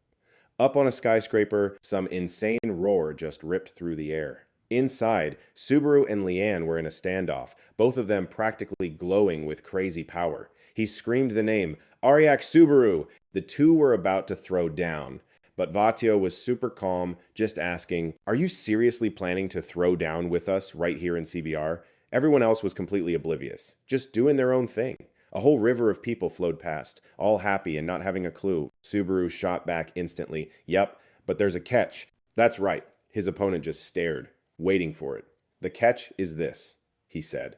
Up on a skyscraper, some insane roar just ripped through the air. Inside, Subaru and Leanne were in a standoff, both of them practically glowing with crazy power. He screamed the name, Ariak Subaru! The two were about to throw down. But Vatio was super calm, just asking, are you seriously planning to throw down with us right here in CBR? Everyone else was completely oblivious, just doing their own thing. A whole river of people flowed past, all happy and not having a clue. Subaru shot back instantly. Yep, but there's a catch. That's right. His opponent just stared, waiting for it. The catch is this, he said.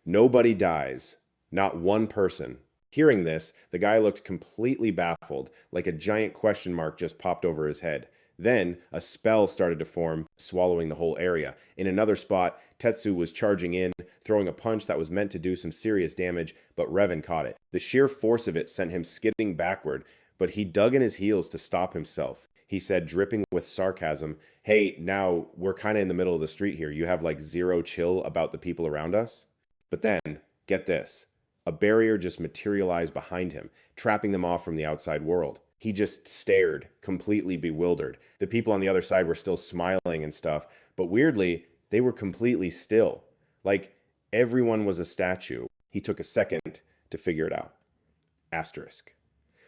Nobody dies. Not one person. Hearing this, the guy looked completely baffled, like a giant question mark just popped over his head. Then, a spell started to form, swallowing the whole area. In another spot, Tetsu was charging in, throwing a punch that was meant to do some serious damage, but Revan caught it. The sheer force of it sent him skidding backward, but he dug in his heels to stop himself. He said, dripping with sarcasm, hey, now, we're kind of in the middle of the street here. You have like 0 chill about the people around us? But then, get this. A barrier just materialized behind him, trapping them off from the outside world. He just stared, completely bewildered. The people on the other side were still smiling and stuff, but weirdly, they were completely still. Like, everyone was a statue. He took a second to figure it out. Asterisk.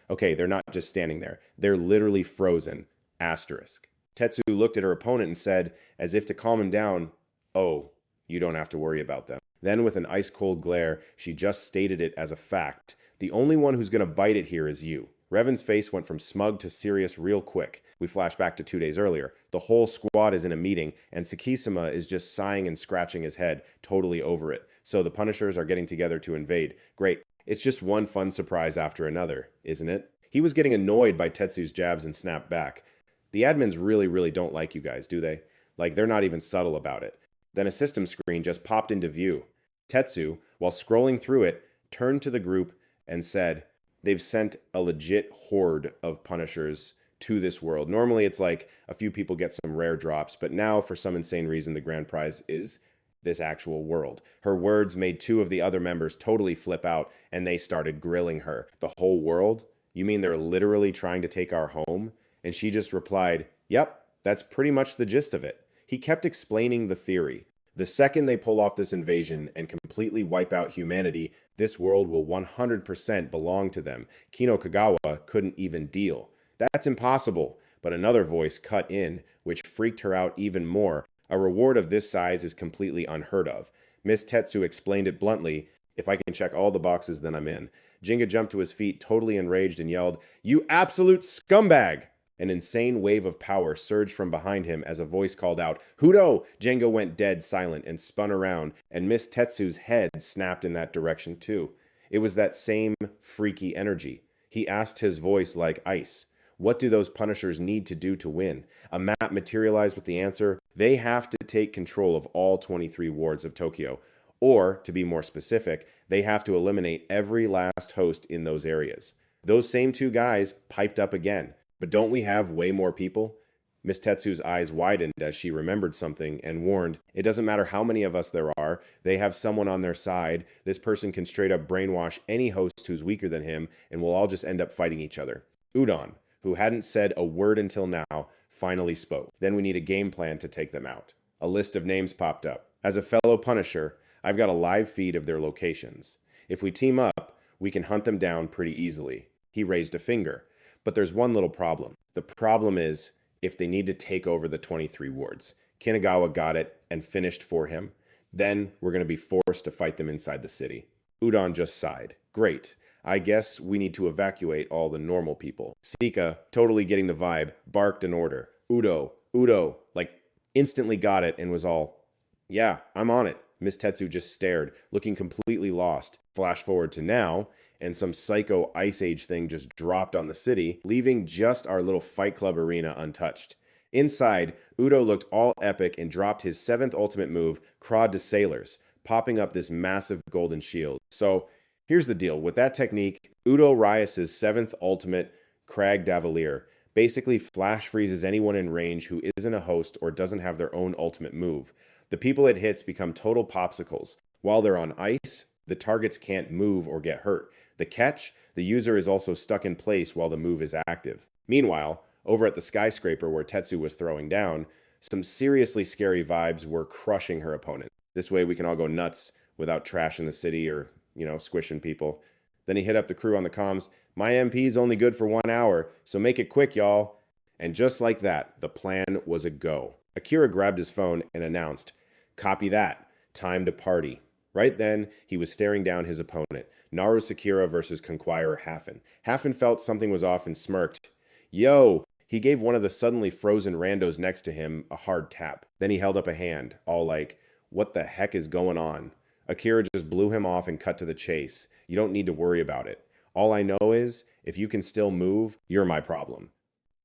Okay, they're not just standing there. They're literally frozen. Asterisk. Tetsu looked at her opponent and said, as if to calm him down, oh, you don't have to worry about them. Then with an ice-cold glare, she just stated it as a fact. The only one who's going to bite it here is you. Revan's face went from smug to serious real quick. We flash back to 2 days earlier. The whole squad is in a meeting, and Sakisama is just sighing and scratching his head, totally over it. So the Punishers are getting together to invade. Great. It's just one fun surprise after another, isn't it? He was getting annoyed by Tetsu's jabs and snapped back. The admins really don't like you guys, do they? Like, they're not even subtle about it. Then a system screen just popped into view. Tetsu, while scrolling through it, turned to the group and said, they've sent a legit horde of Punishers to this world. Normally it's like a few people get some rare drops, but now for some insane reason the grand prize is this actual world. Her words made two of the other members totally flip out, and they started grilling her. The whole world? You mean they're literally trying to take our home? And she just replied, yep, that's pretty much the gist of it. He kept explaining the theory. The second they pull off this invasion and completely wipe out humanity, this world will 100% belong to them. Kino Kagawa couldn't even deal. That's impossible. But another voice cut in, which freaked her out even more. A reward of this size is completely unheard of. Miss Tetsu explained it bluntly. If I can check all the boxes, then I'm in. Jinga jumped to his feet, totally enraged, and yelled, "You absolute scumbag!" An insane wave of power surged from behind him as a voice called out, "Hudo!" Jenga went dead silent and spun around, and Miss Tetsu's head snapped in that direction too. It was that same freaky energy. He asked his voice like ice. What do those Punishers need to do to win? A map materialized with the answer. They have to take control of all 23 wards of Tokyo. Or, to be more specific, they have to eliminate every last host in those areas. Those same two guys piped up again. But don't we have way more people? Miss Tetsu's eyes widened as she remembered something and warned, it doesn't matter how many of us there are, they have someone on their side. This person can straight up brainwash any host who's weaker than him, and we'll all just end up fighting each other. Udon, who hadn't said a word until now, finally spoke. Then we need a game plan to take them out. A list of names popped up. As a fellow Punisher, I've got a live feed of their locations. If we team up, we can hunt them down pretty easily. He raised a finger. But there's one little problem. The problem is if they need to take over the 23 wards. Kinagawa got it and finished for him. Then we're going to be forced to fight them inside the city. Udon just sighed. Great. I guess we need to evacuate all the normal people. Sika, totally getting the vibe, barked an order. Udo, like instantly got it and was all, yeah, I'm on it. Miss Tetsu just stared, looking completely lost. Flash forward to now, and some psycho Ice Age thing just dropped on the city, leaving just our little Fight Club arena untouched. Inside, Udo looked all epic and dropped his 7th ultimate move, Crod to Sailors, popping up this massive golden shield. So, here's the deal. With that technique, Udo Rias's 7th ultimate, Crag Davalier, basically flash freezes anyone in range who isn't a host or doesn't have their own ultimate move. The people it hits become total popsicles. While they're on ice, the targets can't move or get hurt. The catch, the user is also stuck in place while the move is active. Meanwhile, over at the skyscraper where Tetsu was throwing down, some seriously scary vibes were crushing her opponent. This way we can all go nuts without trashing the city or, squishing people. Then he hit up the crew on the comms. My MP's only good for 1 hour, so make it quick, y'all. And just like that, the plan was a go. Akira grabbed his phone and announced, copy that, time to party. Right then, he was staring down his opponent, Naru Sakura versus Conquirer Hafen. Hafen felt something was off and smirked. Yo! He gave one of the suddenly frozen randos next to him a hard tap. Then he held up a hand, all like, what the heck is going on? Akira just blew him off and cut to the chase. You don't need to worry about it. All I know is, if you can still move, you're my problem.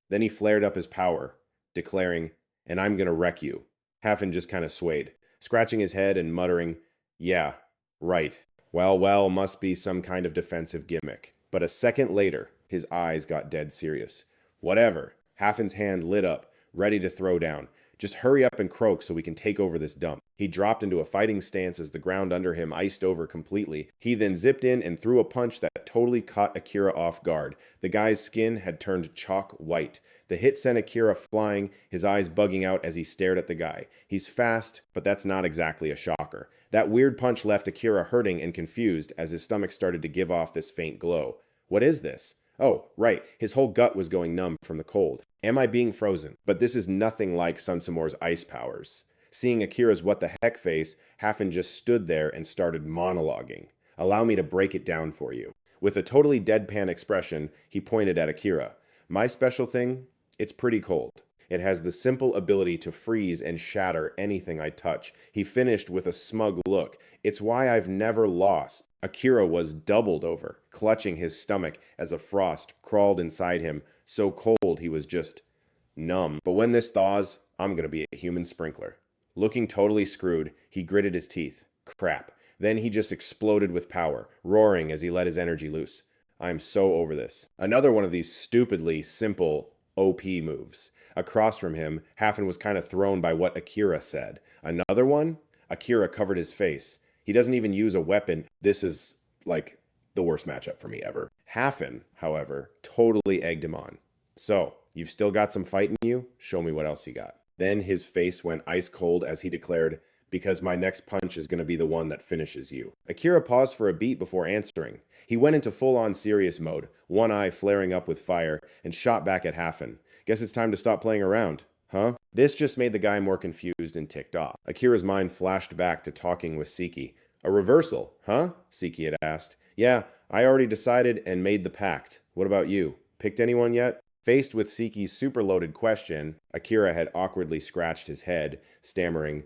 Then he flared up his power, declaring, and I'm gonna wreck you. Hafen just kind of swayed, scratching his head and muttering, yeah, right. Well, must be some kind of defensive gimmick. But a second later, his eyes got dead serious. Whatever. Hafen's hand lit up, ready to throw down. Just hurry up and croak so we can take over this dump. He dropped into a fighting stance as the ground under him iced over completely. He then zipped in and threw a punch that totally caught Akira off guard. The guy's skin had turned chalk white. The hit sent Akira flying, his eyes bugging out as he stared at the guy. He's fast, but that's not exactly a shocker. That weird punch left Akira hurting and confused as his stomach started to give off this faint glow. What is this? Oh, right, his whole gut was going numb from the cold. Am I being frozen? But this is nothing like Sunsamor's ice powers. Seeing Akira's what the heck face, Hafen just stood there and started monologuing. Allow me to break it down for you. With a totally deadpan expression, he pointed at Akira. My special thing? It's pretty cold. It has the simple ability to freeze and shatter anything I touch. He finished with a smug look. It's why I've never lost. Akira was doubled over, clutching his stomach as a frost crawled inside him, so cold he was just numb. But when this thaws, I'm gonna be a human sprinkler. Looking totally screwed, he gritted his teeth. Crap. Then he just exploded with power, roaring as he let his energy loose. I'm so over this. Another one of these stupidly simple OP moves. Across from him, Hafen was kind of thrown by what Akira said. Another one? Akira covered his face. He doesn't even use a weapon. This is, like, the worst matchup for me ever. Hafen, however, totally egged him on. So, you've still got some fight in you? Show me what else you got. Then his face went ice cold as he declared, because my next punch is going to be the one that finishes you. Akira paused for a beat before answering. He went into full-on serious mode, one eye flaring up with fire, and shot back at Hafen. Guess it's time to stop playing around. Huh? This just made the guy more confused and ticked off. Akira's mind flashed back to talking with Siki. A reversal, huh? Siki had asked. Yeah, I already decided and made the pact. What about you? Picked anyone yet? Faced with Siki's super-loaded question, Akira had awkwardly scratched his head, stammering,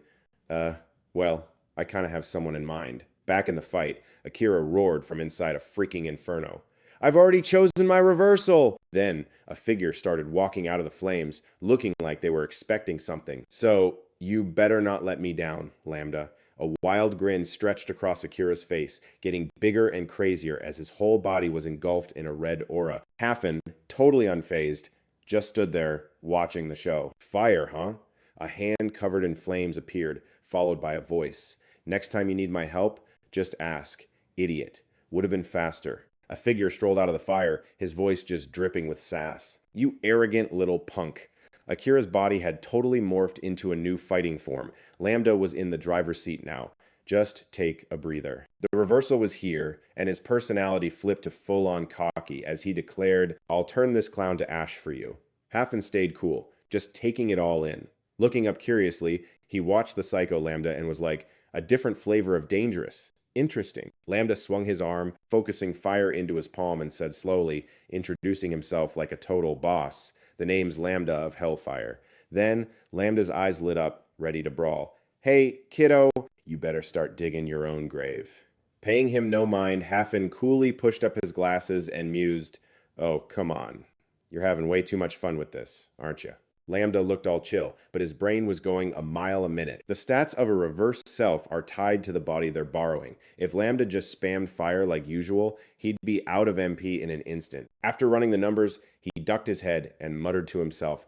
well, I kind of have someone in mind. Back in the fight, Akira roared from inside a freaking inferno. I've already chosen my reversal! Then, a figure started walking out of the flames, looking like they were expecting something. So, you better not let me down, Lambda. A wild grin stretched across Akira's face, getting bigger and crazier as his whole body was engulfed in a red aura. Hafen, totally unfazed, just stood there, watching the show. Fire, huh? A hand covered in flames appeared, followed by a voice. Next time you need my help, just ask. Idiot. Would have been faster. A figure strolled out of the fire, his voice just dripping with sass. You arrogant little punk. Akira's body had totally morphed into a new fighting form. Lambda was in the driver's seat now. Just take a breather. The reversal was here, and his personality flipped to full-on cocky as he declared, I'll turn this clown to ash for you. Hafen stayed cool, just taking it all in. Looking up curiously, he watched the Psycho Lambda and was like, a different flavor of dangerous. Interesting. Lambda swung his arm, focusing fire into his palm and said slowly, introducing himself like a total boss. The name's Lambda of Hellfire. Then, Lambda's eyes lit up, ready to brawl. Hey, kiddo, you better start digging your own grave. Paying him no mind, Hafen coolly pushed up his glasses and mused, oh, come on. You're having way too much fun with this, aren't you? Lambda looked all chill, but his brain was going a mile a minute. The stats of a reverse self are tied to the body they're borrowing. If Lambda just spammed fire like usual, he'd be out of MP in an instant. After running the numbers, he ducked his head and muttered to himself,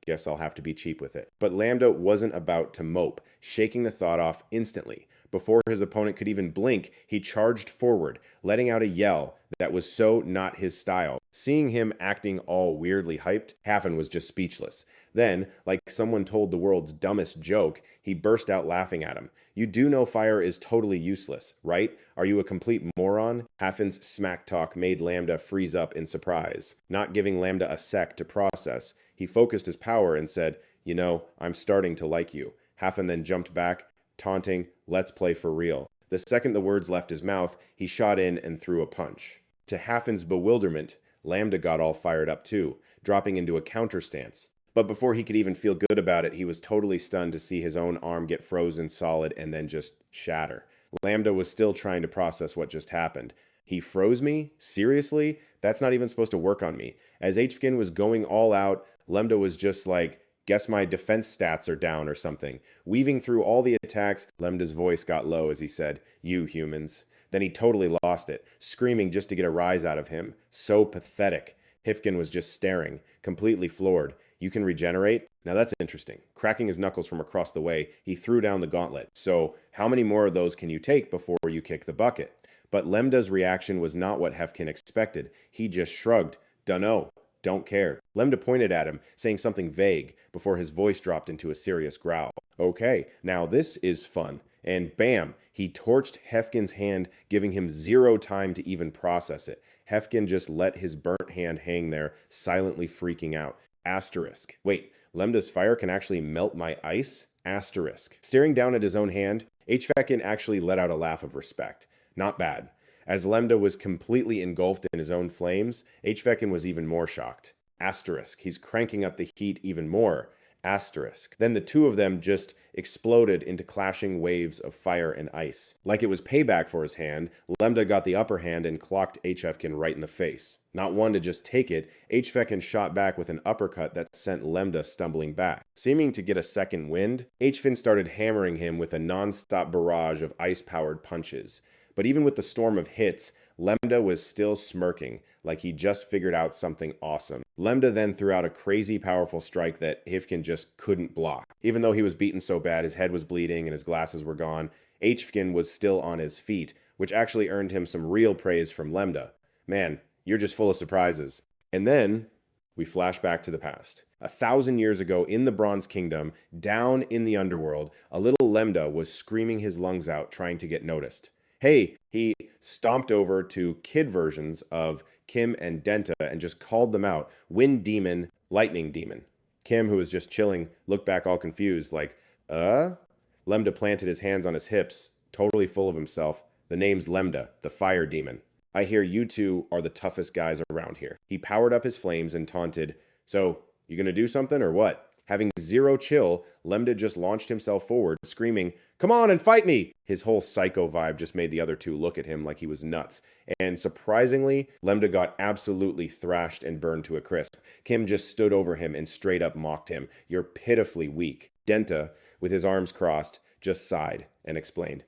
guess I'll have to be cheap with it. But Lambda wasn't about to mope, shaking the thought off instantly. Before his opponent could even blink, he charged forward, letting out a yell that was so not his style. Seeing him acting all weirdly hyped, Hafen was just speechless. Then, like someone told the world's dumbest joke, he burst out laughing at him. You do know fire is totally useless, right? Are you a complete moron? Hafen's smack talk made Lambda freeze up in surprise. Not giving Lambda a sec to process, he focused his power and said, you know, I'm starting to like you. Hafen then jumped back, taunting, let's play for real. The second the words left his mouth, he shot in and threw a punch. To Hafen's bewilderment, Lambda got all fired up too, dropping into a counter stance. But before he could even feel good about it, he was totally stunned to see his own arm get frozen solid and then just shatter. Lambda was still trying to process what just happened. He froze me? Seriously? That's not even supposed to work on me. As Hfkin was going all out, Lambda was just like, guess my defense stats are down or something. Weaving through all the attacks, Lambda's voice got low as he said, you humans. Then he totally lost it, screaming just to get a rise out of him. So pathetic. Hfkin was just staring, completely floored. You can regenerate? Now that's interesting. Cracking his knuckles from across the way, he threw down the gauntlet. So, how many more of those can you take before you kick the bucket? But Lambda's reaction was not what Hfkin expected. He just shrugged. Dunno. Don't care. Lambda pointed at him, saying something vague, before his voice dropped into a serious growl. Okay, now this is fun. And bam, he torched Hfkin's hand, giving him zero time to even process it. Hfkin just let his burnt hand hang there, silently freaking out. Asterisk. Wait, Lambda's fire can actually melt my ice? Asterisk. Staring down at his own hand, Hfkin actually let out a laugh of respect. Not bad. As Lambda was completely engulfed in his own flames, Hfkin was even more shocked. Asterisk. He's cranking up the heat even more. Asterisk. Then the two of them just exploded into clashing waves of fire and ice. Like it was payback for his hand, Lambda got the upper hand and clocked Hfkin right in the face. Not one to just take it, Hfkin shot back with an uppercut that sent Lambda stumbling back. Seeming to get a second wind, Hfkin started hammering him with a non-stop barrage of ice-powered punches. But even with the storm of hits, Lemda was still smirking, like he just figured out something awesome. Lemda then threw out a crazy powerful strike that Hifkin just couldn't block. Even though he was beaten so bad his head was bleeding and his glasses were gone, Hifkin was still on his feet, which actually earned him some real praise from Lemda. Man, you're just full of surprises. And then we flash back to the past. 1,000 years ago in the Bronze Kingdom, down in the underworld, a little Lemda was screaming his lungs out trying to get noticed. Hey, he stomped over to kid versions of Kim and Denta and just called them out. Wind Demon, Lightning Demon. Kim, who was just chilling, looked back all confused, like, Lemda planted his hands on his hips, totally full of himself. The name's Lemda, the Fire Demon. I hear you two are the toughest guys around here. He powered up his flames and taunted, so, you gonna do something or what? Having zero chill, Lemda just launched himself forward, screaming, "Come on and fight me!" His whole psycho vibe just made the other two look at him like he was nuts. And surprisingly, Lemda got absolutely thrashed and burned to a crisp. Kim just stood over him and straight up mocked him. "You're pitifully weak." Denta, with his arms crossed, just sighed and explained,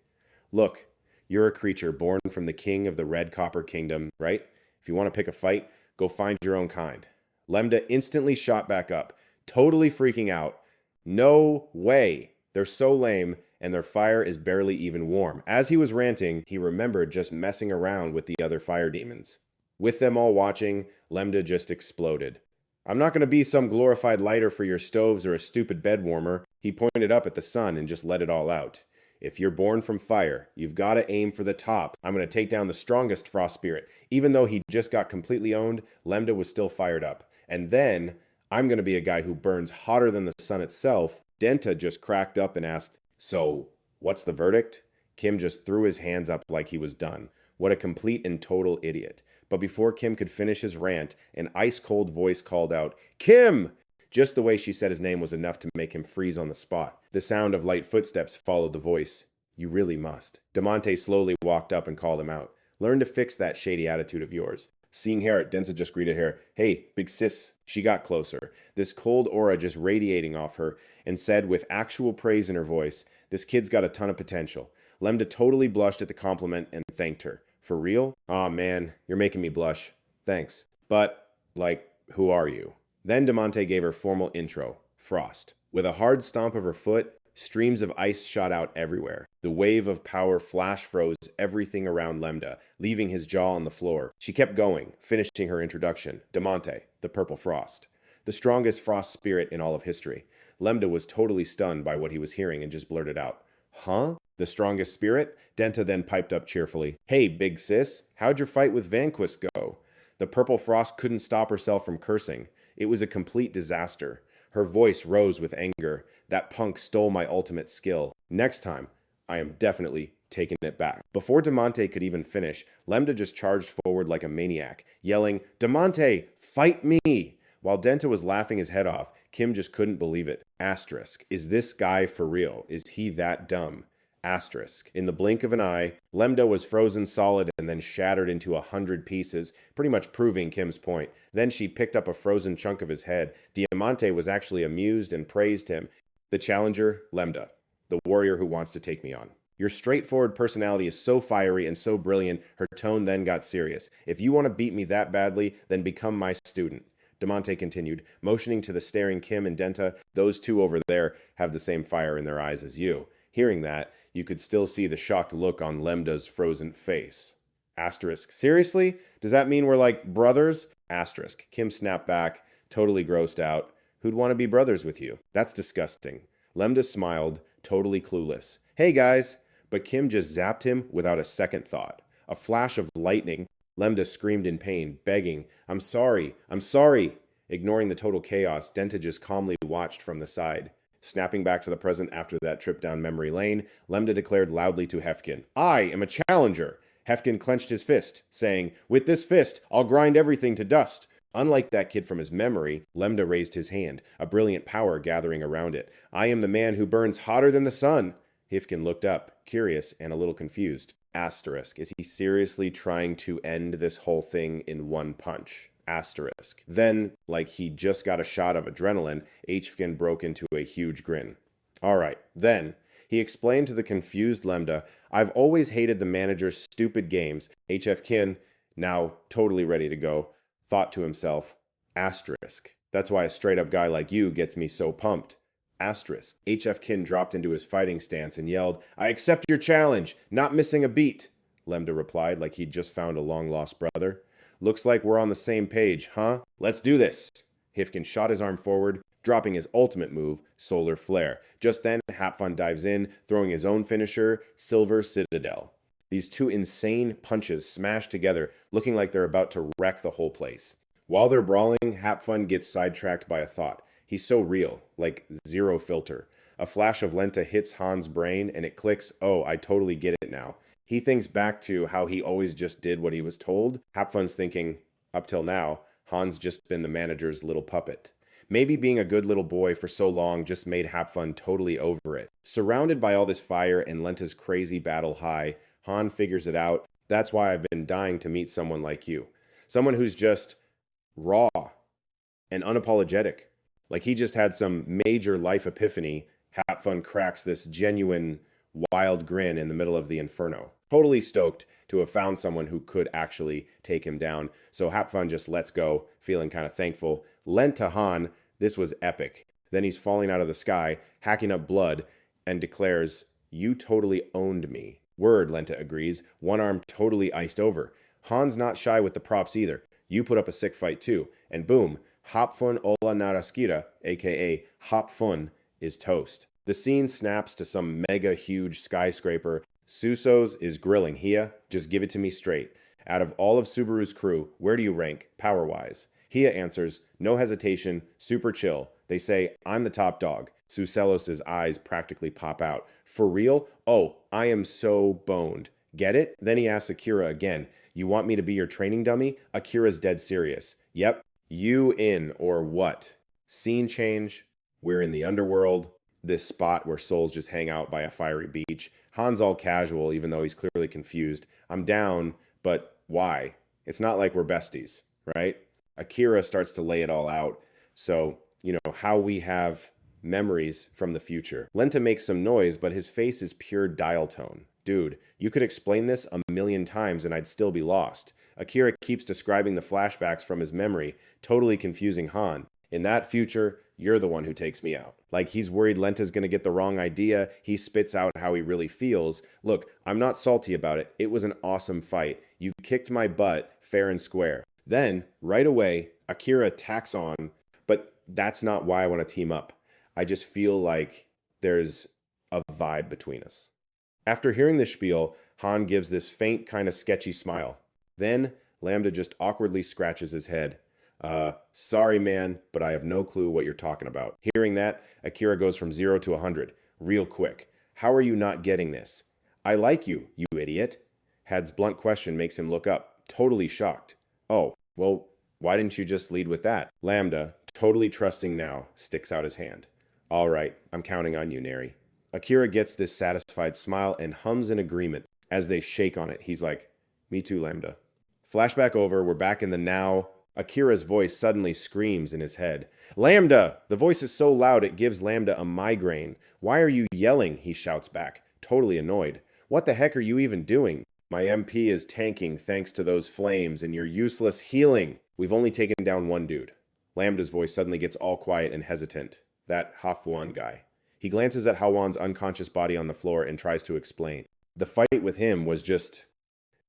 "Look, you're a creature born from the king of the Red Copper Kingdom, right? If you want to pick a fight, go find your own kind." Lemda instantly shot back up, totally freaking out. No way. They're so lame, and their fire is barely even warm. As he was ranting, he remembered just messing around with the other fire demons. With them all watching, Lemda just exploded. "I'm not going to be some glorified lighter for your stoves or a stupid bed warmer." He pointed up at the sun and just let it all out. "If you're born from fire, you've got to aim for the top. I'm going to take down the strongest frost spirit." Even though he just got completely owned, Lemda was still fired up. "And then, I'm going to be a guy who burns hotter than the sun itself." Denta just cracked up and asked, "So, what's the verdict?" Kim just threw his hands up like he was done. What a complete and total idiot. But before Kim could finish his rant, an ice-cold voice called out, "Kim!" Just the way she said his name was enough to make him freeze on the spot. The sound of light footsteps followed the voice. "You really must." Damante slowly walked up and called him out. "Learn to fix that shady attitude of yours." Seeing Harriet, Densa just greeted her. "Hey, big sis." She got closer, this cold aura just radiating off her, and said with actual praise in her voice, "This kid's got a ton of potential." Lemda totally blushed at the compliment and thanked her. "For real? Aw, man, you're making me blush. Thanks. But, who are you?" Then Damante gave her formal intro, Frost. With a hard stomp of her foot, streams of ice shot out everywhere. The wave of power flash froze everything around Lemda, leaving his jaw on the floor. She kept going, finishing her introduction. Damante, the Purple Frost. The strongest frost spirit in all of history. Lemda was totally stunned by what he was hearing and just blurted out, "Huh? The strongest spirit?" Denta then piped up cheerfully, "Hey, big sis, how'd your fight with Vanquist go?" The Purple Frost couldn't stop herself from cursing. It was a complete disaster. Her voice rose with anger. "That punk stole my ultimate skill. Next time, I am definitely taking it back." Before Damante could even finish, Lemda just charged forward like a maniac, yelling, "Damante, fight me!" While Denta was laughing his head off, Kim just couldn't believe it. Asterisk. Is this guy for real? Is he that dumb? Asterisk. In the blink of an eye, Lemda was frozen solid and then shattered into 100 pieces, pretty much proving Kim's point. Then she picked up a frozen chunk of his head. Diamante was actually amused and praised him. "The challenger, Lemda, the warrior who wants to take me on. Your straightforward personality is so fiery and so brilliant." Her tone then got serious. "If you want to beat me that badly, then become my student." Damante continued, motioning to the staring Kim and Denta. "Those two over there have the same fire in their eyes as you." Hearing that, you could still see the shocked look on Lemda's frozen face. Asterisk. "Seriously? Does that mean we're like brothers?" Asterisk. Kim snapped back, totally grossed out. "Who'd want to be brothers with you? That's disgusting." Lemda smiled, totally clueless. "Hey guys!" But Kim just zapped him without a second thought. A flash of lightning. Lemda screamed in pain, begging, "I'm sorry, I'm sorry." Ignoring the total chaos, Denta just calmly watched from the side. Snapping back to the present after that trip down memory lane, Lemda declared loudly to Hefkin, "I am a challenger." Hefkin clenched his fist, saying, "With this fist, I'll grind everything to dust." Unlike that kid from his memory, Lemda raised his hand, a brilliant power gathering around it. "I am the man who burns hotter than the sun." Hefkin looked up, curious and a little confused. Asterisk. Is he seriously trying to end this whole thing in one punch? Asterisk. Then, like he just got a shot of adrenaline, Hfkin broke into a huge grin. "All right, then." He explained to the confused Lemda, I've always hated the manager's stupid games. HF Kin, now totally ready to go, thought to himself, asterisk. That's why a straight up guy like you gets me so pumped. Asterisk. HF Kin dropped into his fighting stance and yelled, I accept your challenge, not missing a beat. Lemda replied like he'd just found a long-lost brother. Looks like we're on the same page, huh? Let's do this. Hifkin shot his arm forward, dropping his ultimate move, Solar Flare. Just then, Hapfun dives in, throwing his own finisher, Silver Citadel. These two insane punches smash together, looking like they're about to wreck the whole place. While they're brawling, Hapfun gets sidetracked by a thought. He's so real, like zero filter. A flash of Lenta hits Han's brain, and it clicks, oh, I totally get it now. He thinks back to how he always just did what he was told. Hapfun's thinking, up till now, Han's just been the manager's little puppet. Maybe being a good little boy for so long just made Hapfun totally over it. Surrounded by all this fire and Lenta's crazy battle high, Han figures it out. That's why I've been dying to meet someone like you. Someone who's just raw and unapologetic. Like he just had some major life epiphany. Hapfun cracks this genuine wild grin in the middle of the inferno. Totally stoked to have found someone who could actually take him down. So Hapfun just lets go, feeling kind of thankful. Lent to Han, this was epic. Then he's falling out of the sky, hacking up blood, and declares, you totally owned me. Word, Lenta agrees, one arm totally iced over. Han's not shy with the props either. You put up a sick fight too. And boom, Hapfun Ola Naraskira, aka Hapfun, is toast. The scene snaps to some mega huge skyscraper. Suso's is grilling Hia, just give it to me straight. Out of all of Subaru's crew, where do you rank, power-wise? Hia answers, no hesitation, super chill. They say, I'm the top dog. Suselos' eyes practically pop out. For real? Oh, I am so boned. Get it? Then he asks Akira again, you want me to be your training dummy? Akira's dead serious. Yep, you in or what? Scene change. We're in the underworld. This spot where souls just hang out by a fiery beach. Han's all casual, even though he's clearly confused. I'm down, but why? It's not like we're besties, right? Akira starts to lay it all out. So, how we have memories from the future. Lenta makes some noise, but his face is pure dial tone. Dude, you could explain this a million times and I'd still be lost. Akira keeps describing the flashbacks from his memory, totally confusing Han. In that future, you're the one who takes me out. Like he's worried Lenta's gonna get the wrong idea. He spits out how he really feels. Look, I'm not salty about it. It was an awesome fight. You kicked my butt fair and square. Then, right away, Akira tacks on, but that's not why I want to team up. I just feel like there's a vibe between us. After hearing this spiel, Han gives this faint kind of sketchy smile. Then, Lambda just awkwardly scratches his head. Sorry man, but I have no clue what you're talking about. Hearing that, Akira goes from 0 to 100, real quick. How are you not getting this? I like you, you idiot. Had's blunt question makes him look up, totally shocked. Oh, well, why didn't you just lead with that? Lambda, totally trusting now, sticks out his hand. All right, I'm counting on you, Neri. Akira gets this satisfied smile and hums in agreement. As they shake on it, he's like, me too, Lambda. Flashback over, we're back in the now. Akira's voice suddenly screams in his head. Lambda! The voice is so loud it gives Lambda a migraine. Why are you yelling? He shouts back, totally annoyed. What the heck are you even doing? My MP is tanking thanks to those flames and your useless healing. We've only taken down one dude. Lambda's voice suddenly gets all quiet and hesitant. That Hafuan guy. He glances at Hawan's unconscious body on the floor and tries to explain. The fight with him was just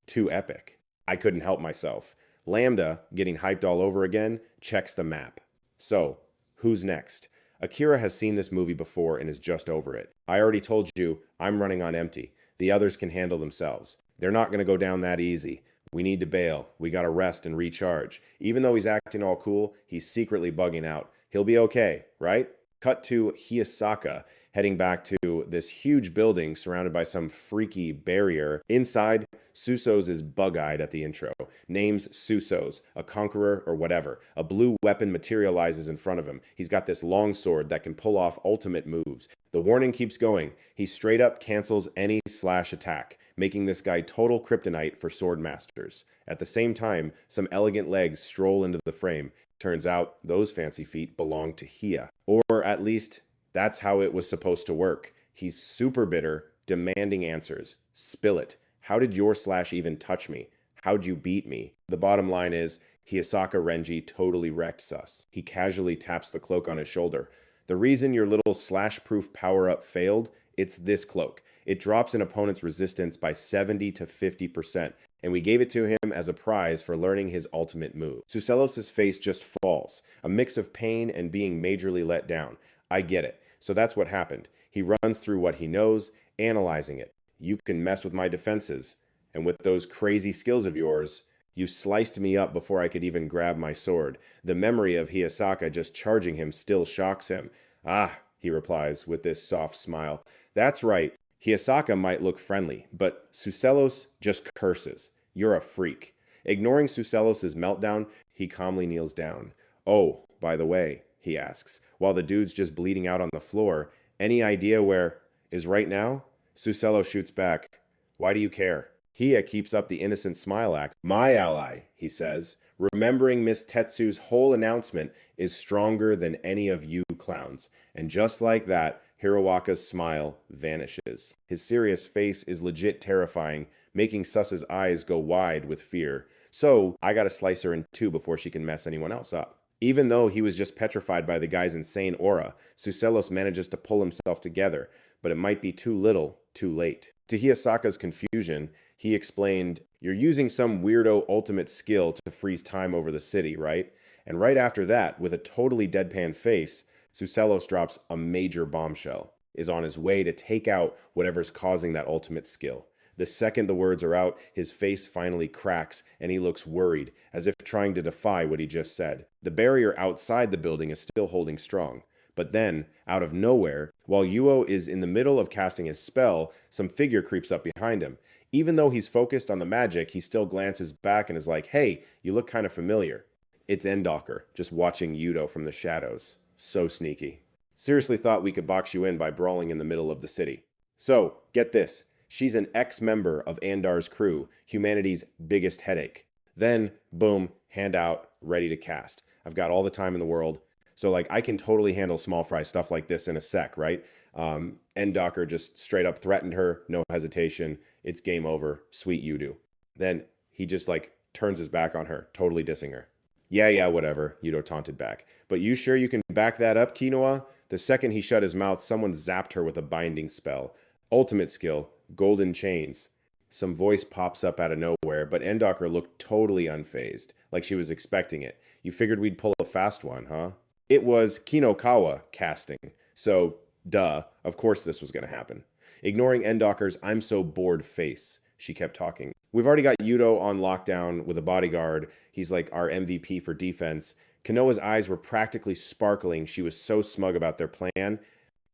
too epic. I couldn't help myself. Lambda, getting hyped all over again, checks the map. So, who's next? Akira has seen this movie before and is just over it. I already told you, I'm running on empty. The others can handle themselves. They're not going to go down that easy. We need to bail. We got to rest and recharge. Even though he's acting all cool, he's secretly bugging out. He'll be okay, right? Cut to Hiasaka, heading back to this huge building surrounded by some freaky barrier. Inside, Suso's is bug-eyed at the intro. Name's Suso's, a conqueror or whatever. A blue weapon materializes in front of him. He's got this long sword that can pull off ultimate moves. The warning keeps going. He straight up cancels any slash attack, making this guy total kryptonite for sword masters. At the same time, some elegant legs stroll into the frame. Turns out those fancy feet belong to Hia. Or at least, that's how it was supposed to work. He's super bitter, demanding answers. Spill it. How did your slash even touch me? How'd you beat me? The bottom line is, Hiyasaka Renji totally wrecked Sus. He casually taps the cloak on his shoulder. The reason your little slash-proof power-up failed, it's this cloak. It drops an opponent's resistance by 70 to 50%, and we gave it to him as a prize for learning his ultimate move. Suselos' face just falls, a mix of pain and being majorly let down. I get it. So that's what happened. He runs through what he knows, analyzing it. You can mess with my defenses, and with those crazy skills of yours, you sliced me up before I could even grab my sword. The memory of Hiyasaka just charging him still shocks him. Ah, he replies with this soft smile. That's right. Hiyasaka might look friendly, but Suselos just curses. You're a freak. Ignoring Suselos' meltdown, he calmly kneels down. Oh, by the way, he asks, while the dude's just bleeding out on the floor, any idea where is right now? Suselos shoots back. Why do you care? Hiya keeps up the innocent smile act. My ally, he says, remembering Miss Tetsu's whole announcement is stronger than any of you clowns. And just like that, Hirawaka's smile vanishes. His serious face is legit terrifying, making Sus's eyes go wide with fear. So, I gotta slice her in two before she can mess anyone else up. Even though he was just petrified by the guy's insane aura, Suselos manages to pull himself together, but it might be too little, too late. To Hiyasaka's confusion, he explained, you're using some weirdo ultimate skill to freeze time over the city, right? And right after that, with a totally deadpan face, Suselos drops a major bombshell, is on his way to take out whatever's causing that ultimate skill. The second the words are out, his face finally cracks and he looks worried, as if trying to defy what he just said. The barrier outside the building is still holding strong. But then, out of nowhere, while Yuo is in the middle of casting his spell, some figure creeps up behind him. Even though he's focused on the magic, he still glances back and is like, hey, you look kind of familiar. It's Endocker, just watching Yudo from the shadows. So sneaky. Seriously thought we could box you in by brawling in the middle of the city. So, get this. She's an ex-member of Andar's crew, humanity's biggest headache. Then, boom, hand out, ready to cast. I've got all the time in the world. So, I can totally handle small fry stuff like this in a sec, right? Endocker just straight up threatened her, no hesitation. It's game over. Sweet you do. Then he just, turns his back on her, totally dissing her. Yeah, whatever, Yudo taunted back. But you sure you can back that up, Quinoa? The second he shut his mouth, someone zapped her with a binding spell. Ultimate skill, golden chains. Some voice pops up out of nowhere, but Endocker looked totally unfazed, like she was expecting it. You figured we'd pull a fast one, huh? It was Kinokawa casting, so, duh, of course this was going to happen. Ignoring Endocker's I'm so bored face, she kept talking. We've already got Yudo on lockdown with a bodyguard. He's like our MVP for defense. Kanoa's eyes were practically sparkling. She was so smug about their plan.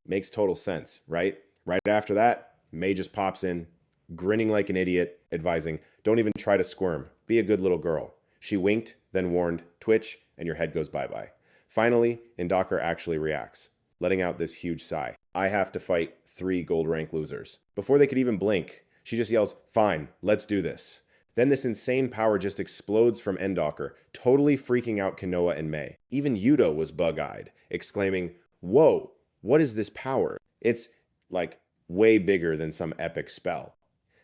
Makes total sense, right? Right after that, May just pops in, grinning like an idiot, advising, don't even try to squirm. Be a good little girl. She winked, then warned, twitch, and your head goes bye-bye. Finally, Endocker actually reacts, letting out this huge sigh. I have to fight 3 gold rank losers. Before they could even blink, she just yells, fine, let's do this. Then this insane power just explodes from Endocker, totally freaking out Kanoa and May. Even Yudo was bug-eyed, exclaiming, whoa, what is this power? It's, way bigger than some epic spell.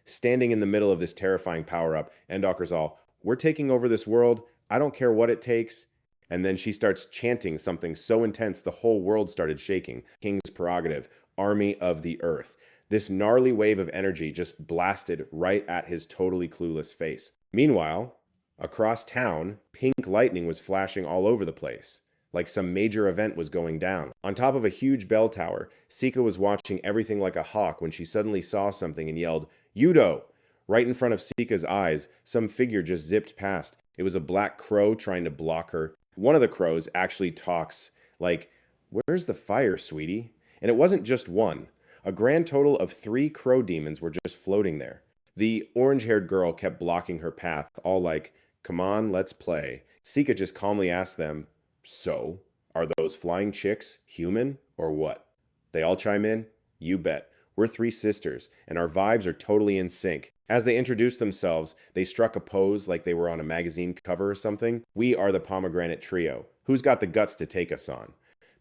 Standing in the middle of this terrifying power-up, Endocker's all, we're taking over this world, I don't care what it takes. And then she starts chanting something so intense the whole world started shaking. King's prerogative, army of the earth. This gnarly wave of energy just blasted right at his totally clueless face. Meanwhile, across town, pink lightning was flashing all over the place, like some major event was going down. On top of a huge bell tower, Sika was watching everything like a hawk when she suddenly saw something and yelled, Yudo! Right in front of Sika's eyes, some figure just zipped past. It was a black crow trying to block her. One of the crows actually talks like, where's the fire, sweetie? And it wasn't just one. A grand total of 3 crow demons were just floating there. The orange-haired girl kept blocking her path, all like, come on, let's play. Sika just calmly asked them, so, are those flying chicks human or what? They all chime in, you bet. We're 3 sisters, and our vibes are totally in sync. As they introduced themselves, they struck a pose like they were on a magazine cover or something. We are the Pomegranate Trio. Who's got the guts to take us on?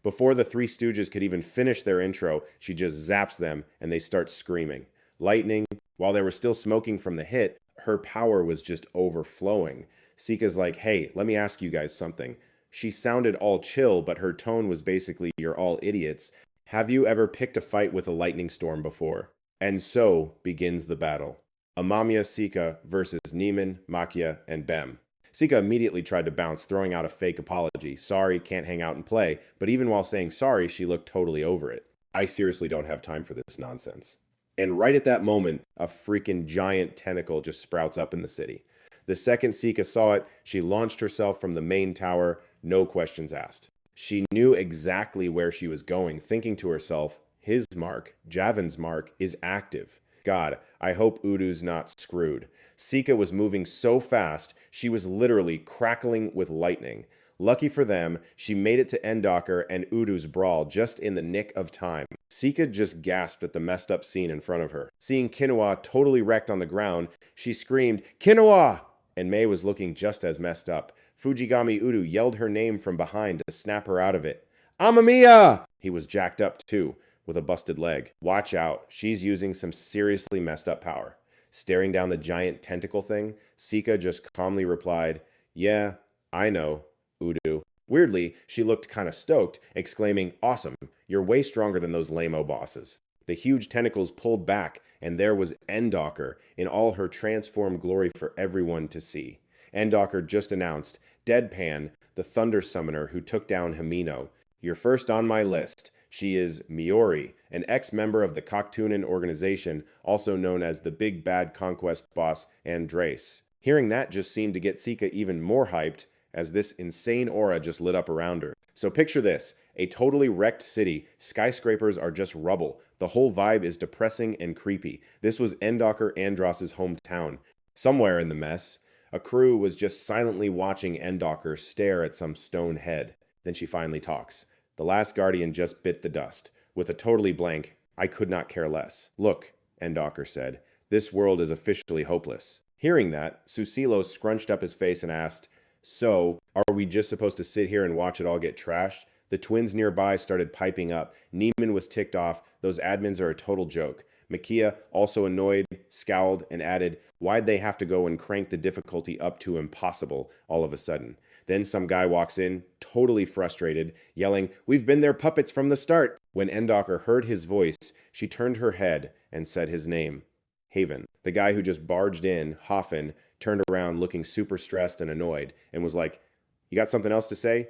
Before the Three Stooges could even finish their intro, she just zaps them and they start screaming. Lightning, while they were still smoking from the hit, her power was just overflowing. Sika's like, hey, let me ask you guys something. She sounded all chill, but her tone was basically, you're all idiots. Have you ever picked a fight with a lightning storm before? And so begins the battle. Amamiya Sika versus Neiman, Makia, and Bem. Sika immediately tried to bounce, throwing out a fake apology. Sorry, can't hang out and play. But even while saying sorry, she looked totally over it. I seriously don't have time for this nonsense. And right at that moment, a freaking giant tentacle just sprouts up in the city. The second Sika saw it, she launched herself from the main tower, no questions asked. She knew exactly where she was going, thinking to herself, his mark, Javin's mark, is active. God, I hope Udu's not screwed. Sika was moving so fast, she was literally crackling with lightning. Lucky for them, she made it to Endocker and Udu's brawl just in the nick of time. Sika just gasped at the messed up scene in front of her. Seeing Kinoa totally wrecked on the ground, she screamed, Kinoa! And Mei was looking just as messed up. Fujigami Udu yelled her name from behind to snap her out of it. Amamiya! He was jacked up too, with a busted leg. Watch out, she's using some seriously messed up power. Staring down the giant tentacle thing, Sika just calmly replied, yeah, I know, Udu. Weirdly, she looked kinda stoked, exclaiming, awesome, you're way stronger than those lame-o bosses. The huge tentacles pulled back, and there was Endocker in all her transformed glory for everyone to see. Endocker just announced, Deadpan, the Thunder Summoner who took down Himino. You're first on my list. She is Miori, an ex-member of the Coctunan organization, also known as the Big Bad Conquest boss Andrace. Hearing that just seemed to get Sika even more hyped, as this insane aura just lit up around her. So picture this, a totally wrecked city, skyscrapers are just rubble, the whole vibe is depressing and creepy. This was Endocker Andross's hometown. Somewhere in the mess, a crew was just silently watching Endocker stare at some stone head. Then she finally talks. The last guardian just bit the dust. With a totally blank, I could not care less. Look, Endocker said, this world is officially hopeless. Hearing that, Susilo scrunched up his face and asked, so, are we just supposed to sit here and watch it all get trashed? The twins nearby started piping up. Neiman was ticked off. Those admins are a total joke. Makia, also annoyed, scowled, and added, why'd they have to go and crank the difficulty up to impossible all of a sudden? Then some guy walks in, totally frustrated, yelling, we've been their puppets from the start. When Endocker heard his voice, she turned her head and said his name. Haven. The guy who just barged in, Hoffen, turned around looking super stressed and annoyed and was like, you got something else to say?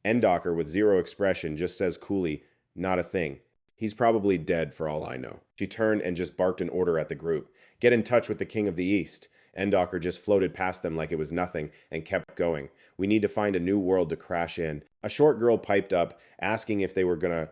Endocker, with zero expression, just says coolly, not a thing. He's probably dead for all I know. She turned and just barked an order at the group. Get in touch with the King of the East. Endocker just floated past them like it was nothing and kept going. We need to find a new world to crash in. A short girl piped up, asking if they were gonna,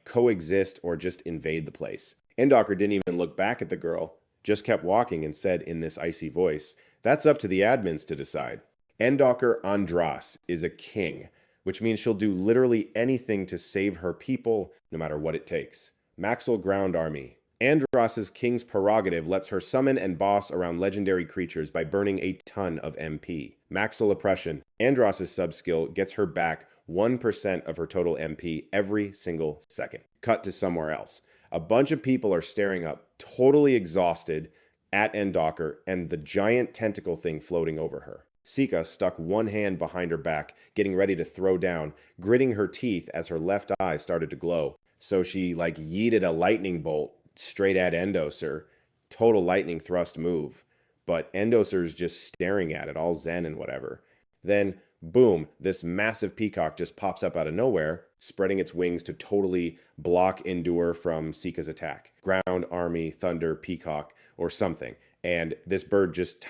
coexist or just invade the place. Endocker didn't even look back at the girl, just kept walking and said in this icy voice, that's up to the admins to decide. Endocker Andras is a king, which means she'll do literally anything to save her people, no matter what it takes. Maxwell Ground Army. Andras's king's prerogative lets her summon and boss around legendary creatures by burning a ton of MP. Maxwell Oppression. Andras's sub-skill gets her back 1% of her total MP every single second. Cut to somewhere else. A bunch of people are staring up, totally exhausted, at Endocker and the giant tentacle thing floating over her. Sika stuck one hand behind her back, getting ready to throw down, gritting her teeth as her left eye started to glow. So she, yeeted a lightning bolt straight at Endocer. Total lightning thrust move. But Endocer's just staring at it, all zen and whatever. Then, boom, this massive peacock just pops up out of nowhere, spreading its wings to totally block Endure from Sika's attack. Ground, army, thunder, peacock, or something. And this bird just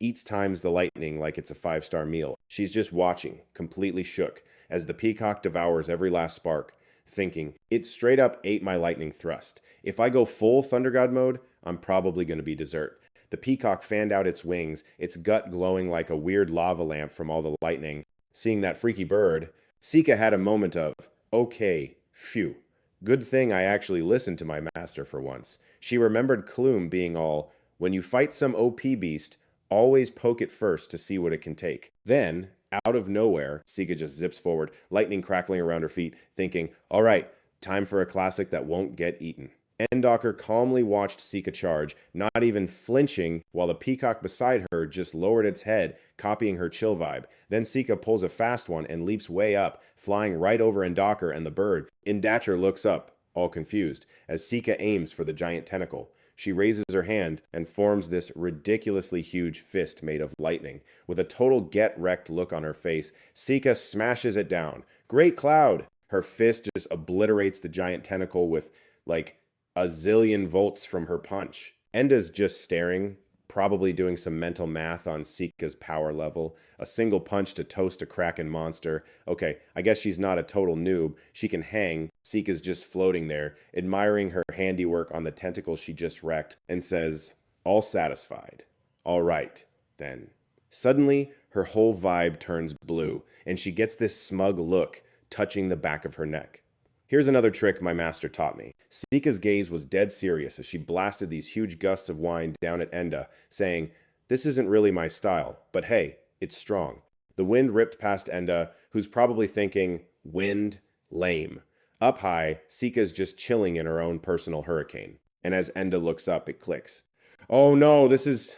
eats times the lightning like it's a 5-star meal. She's just watching, completely shook, as the peacock devours every last spark, thinking, it straight up ate my lightning thrust. If I go full Thunder God mode, I'm probably going to be dessert. The peacock fanned out its wings, its gut glowing like a weird lava lamp from all the lightning. Seeing that freaky bird, Sika had a moment of, okay, phew. Good thing I actually listened to my master for once. She remembered Clume being all, when you fight some OP beast, always poke it first to see what it can take. Then, Out of nowhere, Sika just zips forward, lightning crackling around her feet, thinking, all right, time for a classic that won't get eaten. Endocker calmly watched Sika charge, not even flinching, while the peacock beside her just lowered its head, copying her chill vibe. Then Sika pulls a fast one and leaps way up, flying right over Endocker and the bird. Indacher looks up, all confused, as Sika aims for the giant tentacle. She raises her hand and forms this ridiculously huge fist made of lightning. With a total get-wrecked look on her face, Sika smashes it down. Great Cloud! Her fist just obliterates the giant tentacle with, like, a zillion volts from her punch. Enda's just staring, probably doing some mental math on Sika's power level. A single punch to toast a Kraken monster. Okay, I guess she's not a total noob. She can hang. Sika's just floating there, admiring her handiwork on the tentacle she just wrecked, and says, all satisfied. All right, then. Suddenly, her whole vibe turns blue, and she gets this smug look, touching the back of her neck. Here's another trick my master taught me. Sika's gaze was dead serious as she blasted these huge gusts of wine down at Enda, saying, this isn't really my style, but hey, it's strong. The wind ripped past Enda, who's probably thinking, wind, lame. Up high, Sika's just chilling in her own personal hurricane. And as Enda looks up, it clicks. Oh no, this is...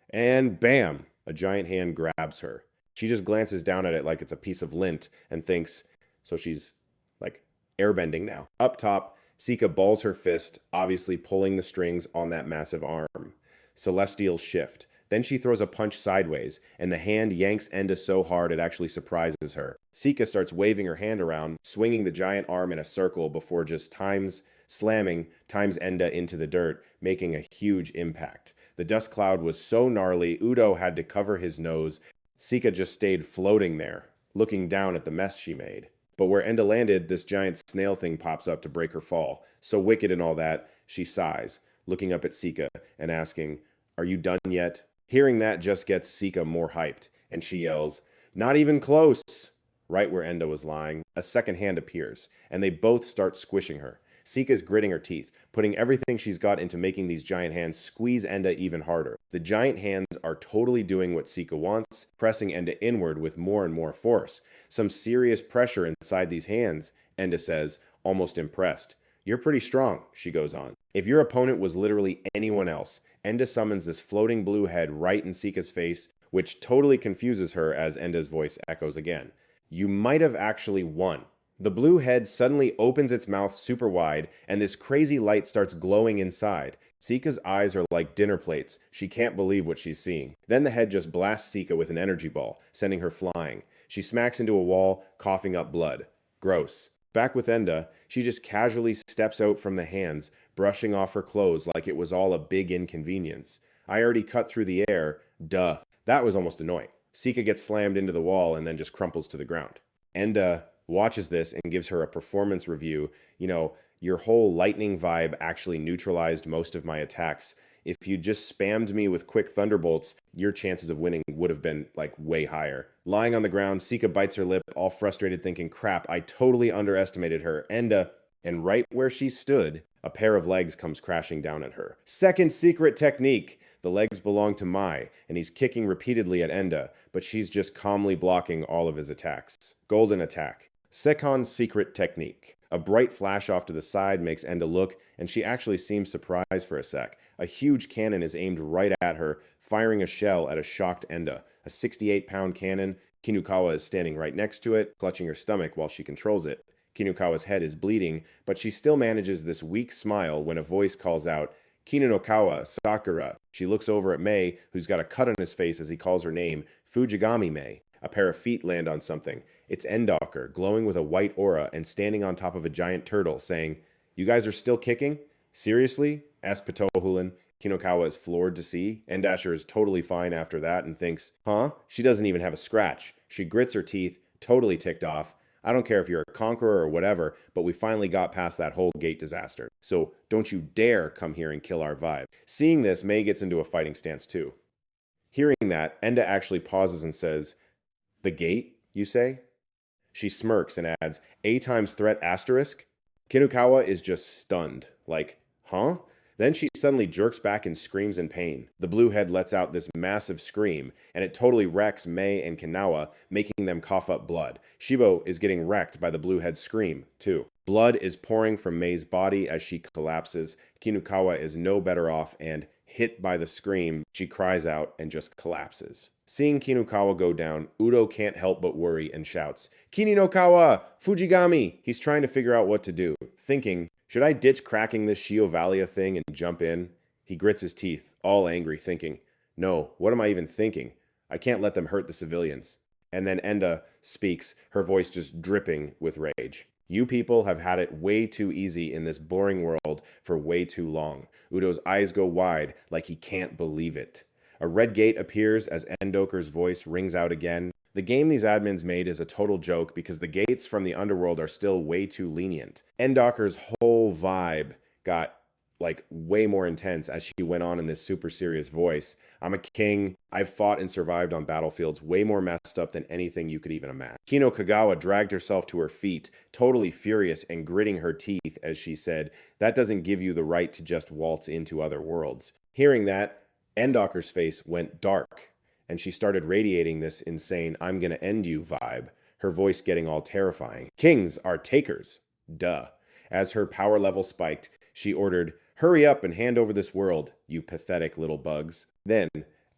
And bam! A giant hand grabs her. She just glances down at it like it's a piece of lint and thinks, so she's, like, airbending now. Up top, Sika balls her fist, obviously pulling the strings on that massive arm. Celestial shift. Then she throws a punch sideways, and the hand yanks Enda so hard it actually surprises her. Sika starts waving her hand around, swinging the giant arm in a circle before just slamming Enda into the dirt, making a huge impact. The dust cloud was so gnarly, Udo had to cover his nose. Sika just stayed floating there, looking down at the mess she made. But where Enda landed, this giant snail thing pops up to break her fall. So wicked and all that, she sighs, looking up at Sika and asking, are you done yet? Hearing that just gets Sika more hyped, and she yells, not even close! Right where Enda was lying, a second hand appears, and they both start squishing her. Sika's gritting her teeth, putting everything she's got into making these giant hands squeeze Enda even harder. The giant hands are totally doing what Sika wants, pressing Enda inward with more and more force. Some serious pressure inside these hands, Enda says, almost impressed. You're pretty strong, she goes on. If your opponent was literally anyone else, Enda summons this floating blue head right in Sika's face, which totally confuses her as Enda's voice echoes again. You might have actually won. The blue head suddenly opens its mouth super wide, and this crazy light starts glowing inside. Sika's eyes are like dinner plates. She can't believe what she's seeing. Then the head just blasts Sika with an energy ball, sending her flying. She smacks into a wall, coughing up blood. Gross. Back with Enda, she just casually steps out from the hands, brushing off her clothes like it was all a big inconvenience. I already cut through the air. Duh. That was almost annoying. Sika gets slammed into the wall and then just crumples to the ground. Enda watches this and gives her a performance review. You know, your whole lightning vibe actually neutralized most of my attacks. If you just spammed me with quick thunderbolts, your chances of winning would have been, like, way higher. Lying on the ground, Sika bites her lip, all frustrated, thinking, crap, I totally underestimated her. And right where she stood, a pair of legs comes crashing down at her. Second secret technique! The legs belong to Mai, and he's kicking repeatedly at Enda, but she's just calmly blocking all of his attacks. Golden attack. Second secret technique. A bright flash off to the side makes Enda look, and she actually seems surprised for a sec. A huge cannon is aimed right at her, firing a shell at a shocked Enda. A 68-pound cannon. Kinukawa is standing right next to it, clutching her stomach while she controls it. Kinukawa's head is bleeding, but she still manages this weak smile when a voice calls out, Kinunokawa, Sakura. She looks over at Mei, who's got a cut on his face as he calls her name, Fujigami Mei. A pair of feet land on something. It's Endocker, glowing with a white aura and standing on top of a giant turtle, saying, you guys are still kicking? Seriously? Asks Patohulan. Kinokawa is floored to see. Endasher is totally fine after that and thinks, huh? She doesn't even have a scratch. She grits her teeth, totally ticked off. I don't care if you're a conqueror or whatever, but we finally got past that whole gate disaster. So don't you dare come here and kill our vibe. Seeing this, Mei gets into a fighting stance too. Hearing that, Enda actually pauses and says, the gate, you say? She smirks and adds, A times threat asterisk? Kinukawa is just stunned. Like, huh? Then she suddenly jerks back and screams in pain. The blue head lets out this massive scream, and it totally wrecks Mei and Kanawa, making them cough up blood. Shibo is getting wrecked by the blue head's scream, too. Blood is pouring from Mei's body as she collapses. Kinukawa is no better off, and hit by the scream, she cries out and just collapses. Seeing Kinukawa go down, Udo can't help but worry and shouts, "Kini no Kawa! Fujigami!" He's trying to figure out what to do, thinking, should I ditch cracking this Shiovalia thing and jump in? He grits his teeth, all angry, thinking, no, what am I even thinking? I can't let them hurt the civilians. And then Enda speaks, her voice just dripping with rage. You people have had it way too easy in this boring world for way too long. Udo's eyes go wide, like he can't believe it. A red gate appears as Endoker's voice rings out again. The game these admins made is a total joke because the gates from the underworld are still way too lenient. Endoker's whole vibe got way more intense as she went on in this super serious voice. I'm a king. I've fought and survived on battlefields way more messed up than anything you could even imagine. Kino Kagawa dragged herself to her feet, totally furious and gritting her teeth as she said, that doesn't give you the right to just waltz into other worlds. Hearing that, Endoker's face went dark, and she started radiating this insane I'm gonna end you vibe, her voice getting all terrifying. Kings are takers. Duh. As her power level spiked, she ordered, hurry up and hand over this world, you pathetic little bugs. Then,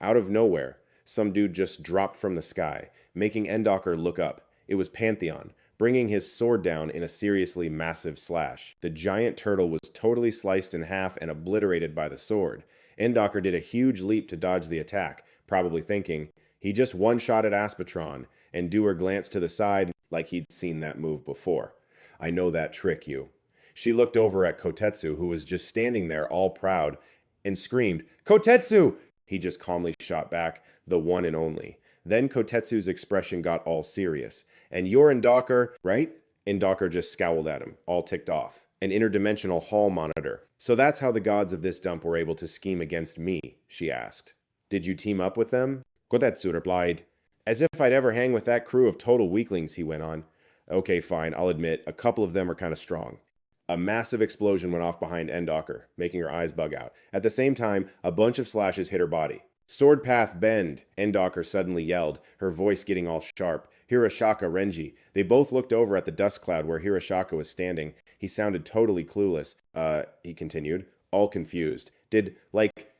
out of nowhere, some dude just dropped from the sky, making Endoker look up. It was Pantheon, bringing his sword down in a seriously massive slash. The giant turtle was totally sliced in half and obliterated by the sword. Endoker did a huge leap to dodge the attack, probably thinking, he just one-shotted Aspatron, and Dewar glanced to the side like he'd seen that move before. I know that trick, you. She looked over at Kotetsu, who was just standing there all proud, and screamed, Kotetsu! He just calmly shot back, the one and only. Then Kotetsu's expression got all serious. And you're Endoker, right? Endoker just scowled at him, all ticked off. An interdimensional hall monitor. So that's how the gods of this dump were able to scheme against me, she asked. Did you team up with them? Kotetsu replied. As if I'd ever hang with that crew of total weaklings, he went on. Okay, fine, I'll admit, a couple of them are kind of strong. A massive explosion went off behind Endoker, making her eyes bug out. At the same time, a bunch of slashes hit her body. Sword path bend, Endoker suddenly yelled, her voice getting all sharp. Hirashaka, Renji. They both looked over at the dust cloud where Hirashaka was standing. He sounded totally clueless. He continued, all confused. Did,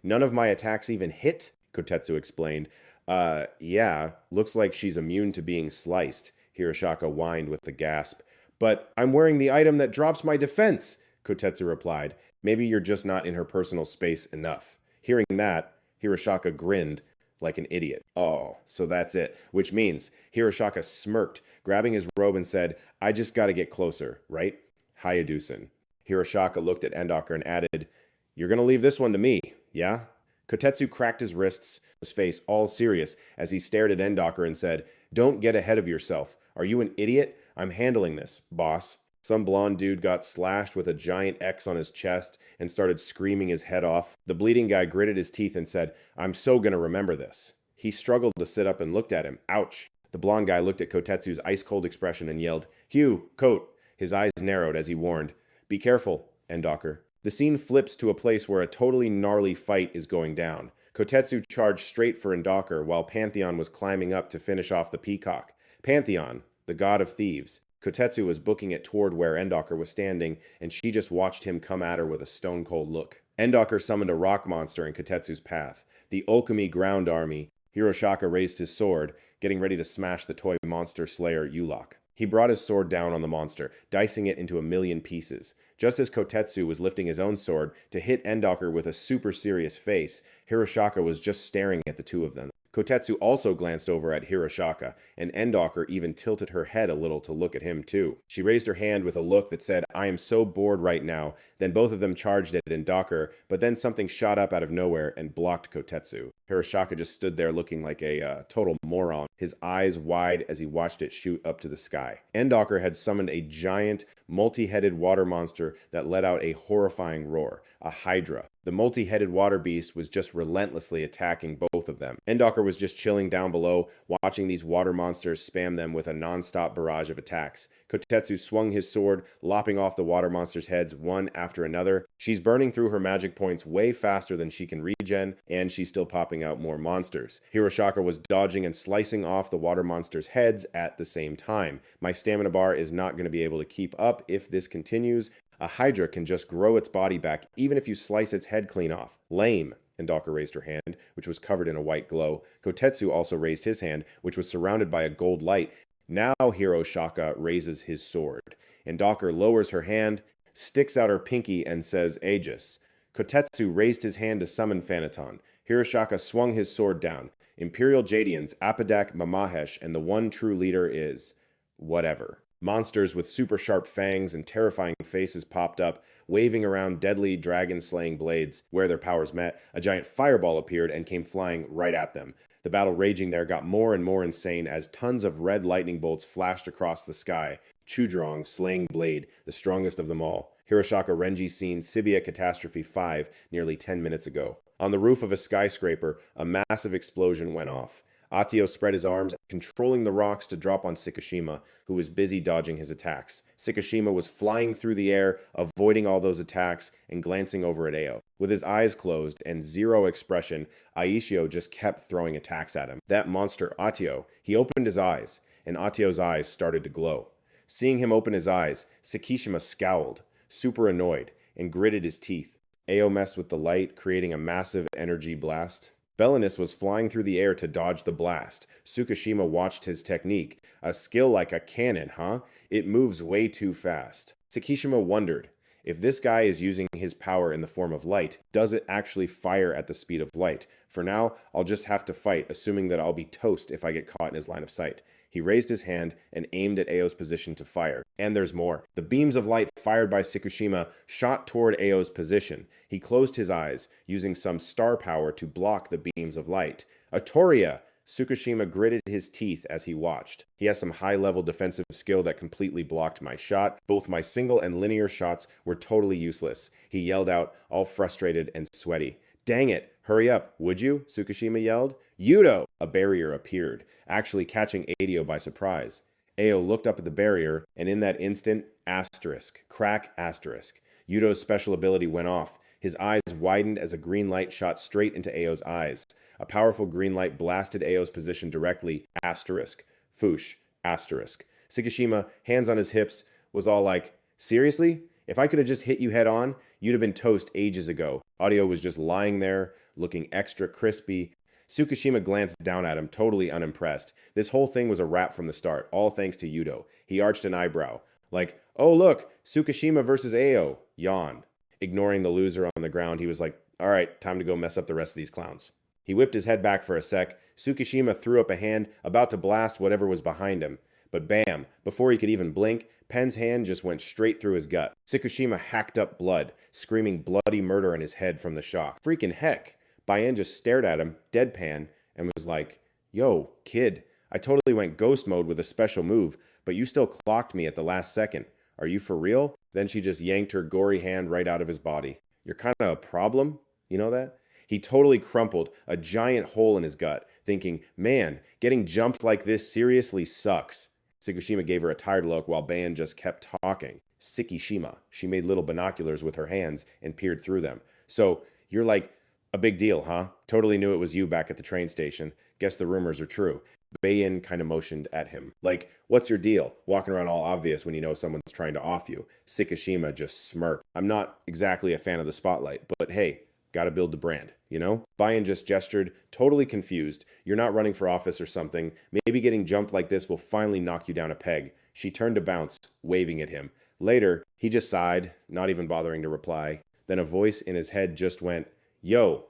none of my attacks even hit? Kotetsu explained. Yeah, looks like she's immune to being sliced. Hirashaka whined with a gasp. But I'm wearing the item that drops my defense, Kotetsu replied. Maybe you're just not in her personal space enough. Hearing that, Hirashaka grinned like an idiot. Oh, so that's it. Which means Hirashaka smirked, grabbing his robe and said, I just gotta get closer, right? Hayadusen. Hirashaka looked at Endoker and added, you're gonna leave this one to me, yeah? Kotetsu cracked his wrists, his face all serious, as he stared at Endoker and said, don't get ahead of yourself. Are you an idiot? I'm handling this, boss. Some blonde dude got slashed with a giant X on his chest and started screaming his head off. The bleeding guy gritted his teeth and said, I'm so gonna remember this. He struggled to sit up and looked at him. Ouch. The blonde guy looked at Kotetsu's ice-cold expression and yelled, Hugh, Coat. His eyes narrowed as he warned, be careful, Endoker. The scene flips to a place where a totally gnarly fight is going down. Kotetsu charged straight for Endoker while Pantheon was climbing up to finish off the peacock. Pantheon, the god of thieves. Kotetsu was booking it toward where Endoker was standing, and she just watched him come at her with a stone-cold look. Endoker summoned a rock monster in Kotetsu's path. The Okami ground army. Hirashaka raised his sword, getting ready to smash the toy monster slayer Yulok. He brought his sword down on the monster, dicing it into a million pieces. Just as Kotetsu was lifting his own sword to hit Endoker with a super serious face, Hirashaka was just staring at the two of them. Kotetsu also glanced over at Hirashaka, and Endoker even tilted her head a little to look at him too. She raised her hand with a look that said, I am so bored right now. Then both of them charged at Endoker, but then something shot up out of nowhere and blocked Kotetsu. Hirashaka just stood there looking like a total moron, his eyes wide as he watched it shoot up to the sky. Endoker had summoned a giant, multi-headed water monster that let out a horrifying roar, a hydra. The multi-headed water beast was just relentlessly attacking both of them. Endocker was just chilling down below, watching these water monsters spam them with a non-stop barrage of attacks. Kotetsu swung his sword, lopping off the water monsters' heads one after another. She's burning through her magic points way faster than she can regen, and she's still popping out more monsters. Hiroshaka was dodging and slicing off the water monsters' heads at the same time. My stamina bar is not going to be able to keep up if this continues. A Hydra can just grow its body back even if you slice its head clean off. Lame. Endocker raised her hand, which was covered in a white glow. Kotetsu also raised his hand, which was surrounded by a gold light. Now Hiroshaka raises his sword. Endocker lowers her hand, sticks out her pinky, and says Aegis. Kotetsu raised his hand to summon Thanaton. Hiroshaka swung his sword down. Imperial Jadians, Apodak, Mamahesh, and the one true leader is... whatever. Monsters with super sharp fangs and terrifying faces popped up, waving around deadly dragon-slaying blades. Where their powers met, a giant fireball appeared and came flying right at them. The battle raging there got more and more insane as tons of red lightning bolts flashed across the sky. Chudrong, slaying blade, the strongest of them all. Hiroshaka Renji seen Sibia Catastrophe 5 nearly 10 minutes ago. On the roof of a skyscraper, a massive explosion went off. Atio spread his arms, controlling the rocks to drop on Tsukishima, who was busy dodging his attacks. Tsukishima was flying through the air, avoiding all those attacks, and glancing over at Ao. With his eyes closed and zero expression, Aishio just kept throwing attacks at him. That monster, Atio, he opened his eyes, and Atio's eyes started to glow. Seeing him open his eyes, Tsukishima scowled, super annoyed, and gritted his teeth. Ao messed with the light, creating a massive energy blast. Belinus was flying through the air to dodge the blast. Tsukishima watched his technique. A skill like a cannon, huh? It moves way too fast. Tsukishima wondered, if this guy is using his power in the form of light, does it actually fire at the speed of light? For now, I'll just have to fight, assuming that I'll be toast if I get caught in his line of sight. He raised his hand and aimed at Ao's position to fire. And there's more. The beams of light fired by Tsukishima shot toward Ao's position. He closed his eyes, using some star power to block the beams of light. Atoria! Tsukishima gritted his teeth as he watched. He has some high-level defensive skill that completely blocked my shot. Both my single and linear shots were totally useless. He yelled out, all frustrated and sweaty. Dang it! Hurry up, would you? Tsukishima yelled. Yudo! A barrier appeared, actually catching Adio by surprise. Ao looked up at the barrier, and in that instant, asterisk, crack asterisk. Yudo's special ability went off. His eyes widened as a green light shot straight into Ao's eyes. A powerful green light blasted Ao's position directly, asterisk, foosh, asterisk. Tsukishima, hands on his hips, was all like, seriously? If I could have just hit you head on, you'd have been toast ages ago. Audio was just lying there, looking extra crispy. Tsukishima glanced down at him, totally unimpressed. This whole thing was a wrap from the start, all thanks to Yudo. He arched an eyebrow. Like, oh look, Tsukishima versus Ao. Yawn. Ignoring the loser on the ground, he was like, all right, time to go mess up the rest of these clowns. He whipped his head back for a sec. Tsukishima threw up a hand, about to blast whatever was behind him. But bam, before he could even blink, Pen's hand just went straight through his gut. Tsukishima hacked up blood, screaming bloody murder in his head from the shock. Freaking heck. Bayan just stared at him, deadpan, and was like, yo, kid, I totally went ghost mode with a special move, but you still clocked me at the last second. Are you for real? Then she just yanked her gory hand right out of his body. You're kind of a problem? You know that? He totally crumpled, a giant hole in his gut, thinking, man, getting jumped like this seriously sucks. Tsukishima gave her a tired look while Bayan just kept talking. Tsukishima. She made little binoculars with her hands and peered through them. So, you're like, a big deal, huh? Totally knew it was you back at the train station. Guess the rumors are true. Bayan kind of motioned at him. Like, what's your deal? Walking around all obvious when you know someone's trying to off you. Tsukishima just smirked. I'm not exactly a fan of the spotlight, but hey, gotta build the brand, you know? Bayan just gestured, totally confused. You're not running for office or something. Maybe getting jumped like this will finally knock you down a peg. She turned to bounce, waving at him. Later, he just sighed, not even bothering to reply. Then a voice in his head just went, yo.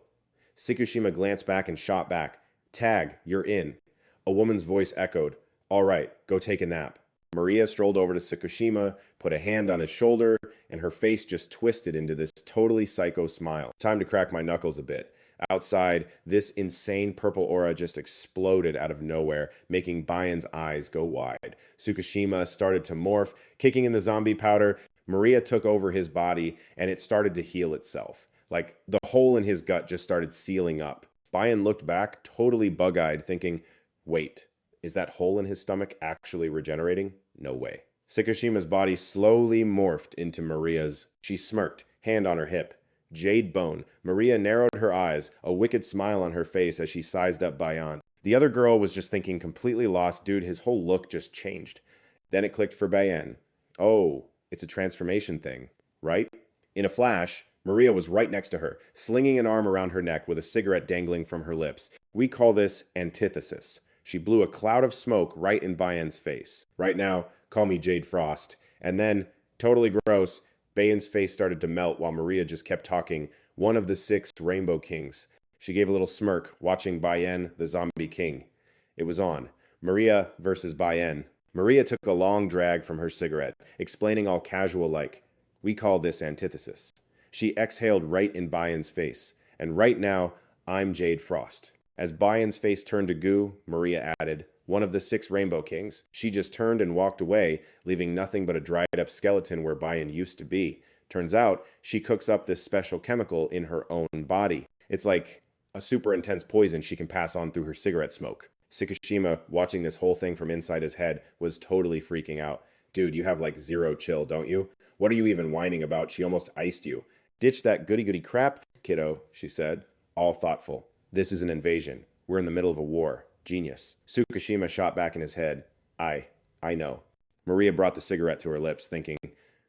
Tsukishima glanced back and shot back. Tag, you're in. A woman's voice echoed. All right, go take a nap. Maria strolled over to Tsukishima, put a hand on his shoulder, and her face just twisted into this totally psycho smile. Time to crack my knuckles a bit. Outside, this insane purple aura just exploded out of nowhere, making Bayan's eyes go wide. Tsukishima started to morph, kicking in the zombie powder. Maria took over his body, and it started to heal itself. Like the hole in his gut just started sealing up. Bayan looked back, totally bug-eyed, thinking, wait, is that hole in his stomach actually regenerating? No way. Sakashima's body slowly morphed into Maria's. She smirked, hand on her hip. Jade bone. Maria narrowed her eyes, a wicked smile on her face as she sized up Bayan. The other girl was just thinking, completely lost, dude, his whole look just changed. Then it clicked for Bayan. Oh, it's a transformation thing, right? In a flash, Maria was right next to her, slinging an arm around her neck with a cigarette dangling from her lips. We call this antithesis. She blew a cloud of smoke right in Bayan's face. Right now, call me Jade Frost. And then, totally gross, Bayan's face started to melt while Maria just kept talking, one of the 6 Rainbow Kings. She gave a little smirk, watching Bayan, the zombie king. It was on. Maria versus Bayan. Maria took a long drag from her cigarette, explaining all casual like, we call this antithesis. She exhaled right in Bayan's face. And right now, I'm Jade Frost. As Bayan's face turned to goo, Maria added, one of the 6 Rainbow Kings. She just turned and walked away, leaving nothing but a dried-up skeleton where Bayan used to be. Turns out, she cooks up this special chemical in her own body. It's like a super intense poison she can pass on through her cigarette smoke. Sakashima, watching this whole thing from inside his head, was totally freaking out. Dude, you have like 0 chill, don't you? What are you even whining about? She almost iced you. Ditch that goody-goody crap, kiddo, she said, all thoughtful. This is an invasion. We're in the middle of a war. Genius. Tsukishima shot back in his head. I know. Maria brought the cigarette to her lips, thinking,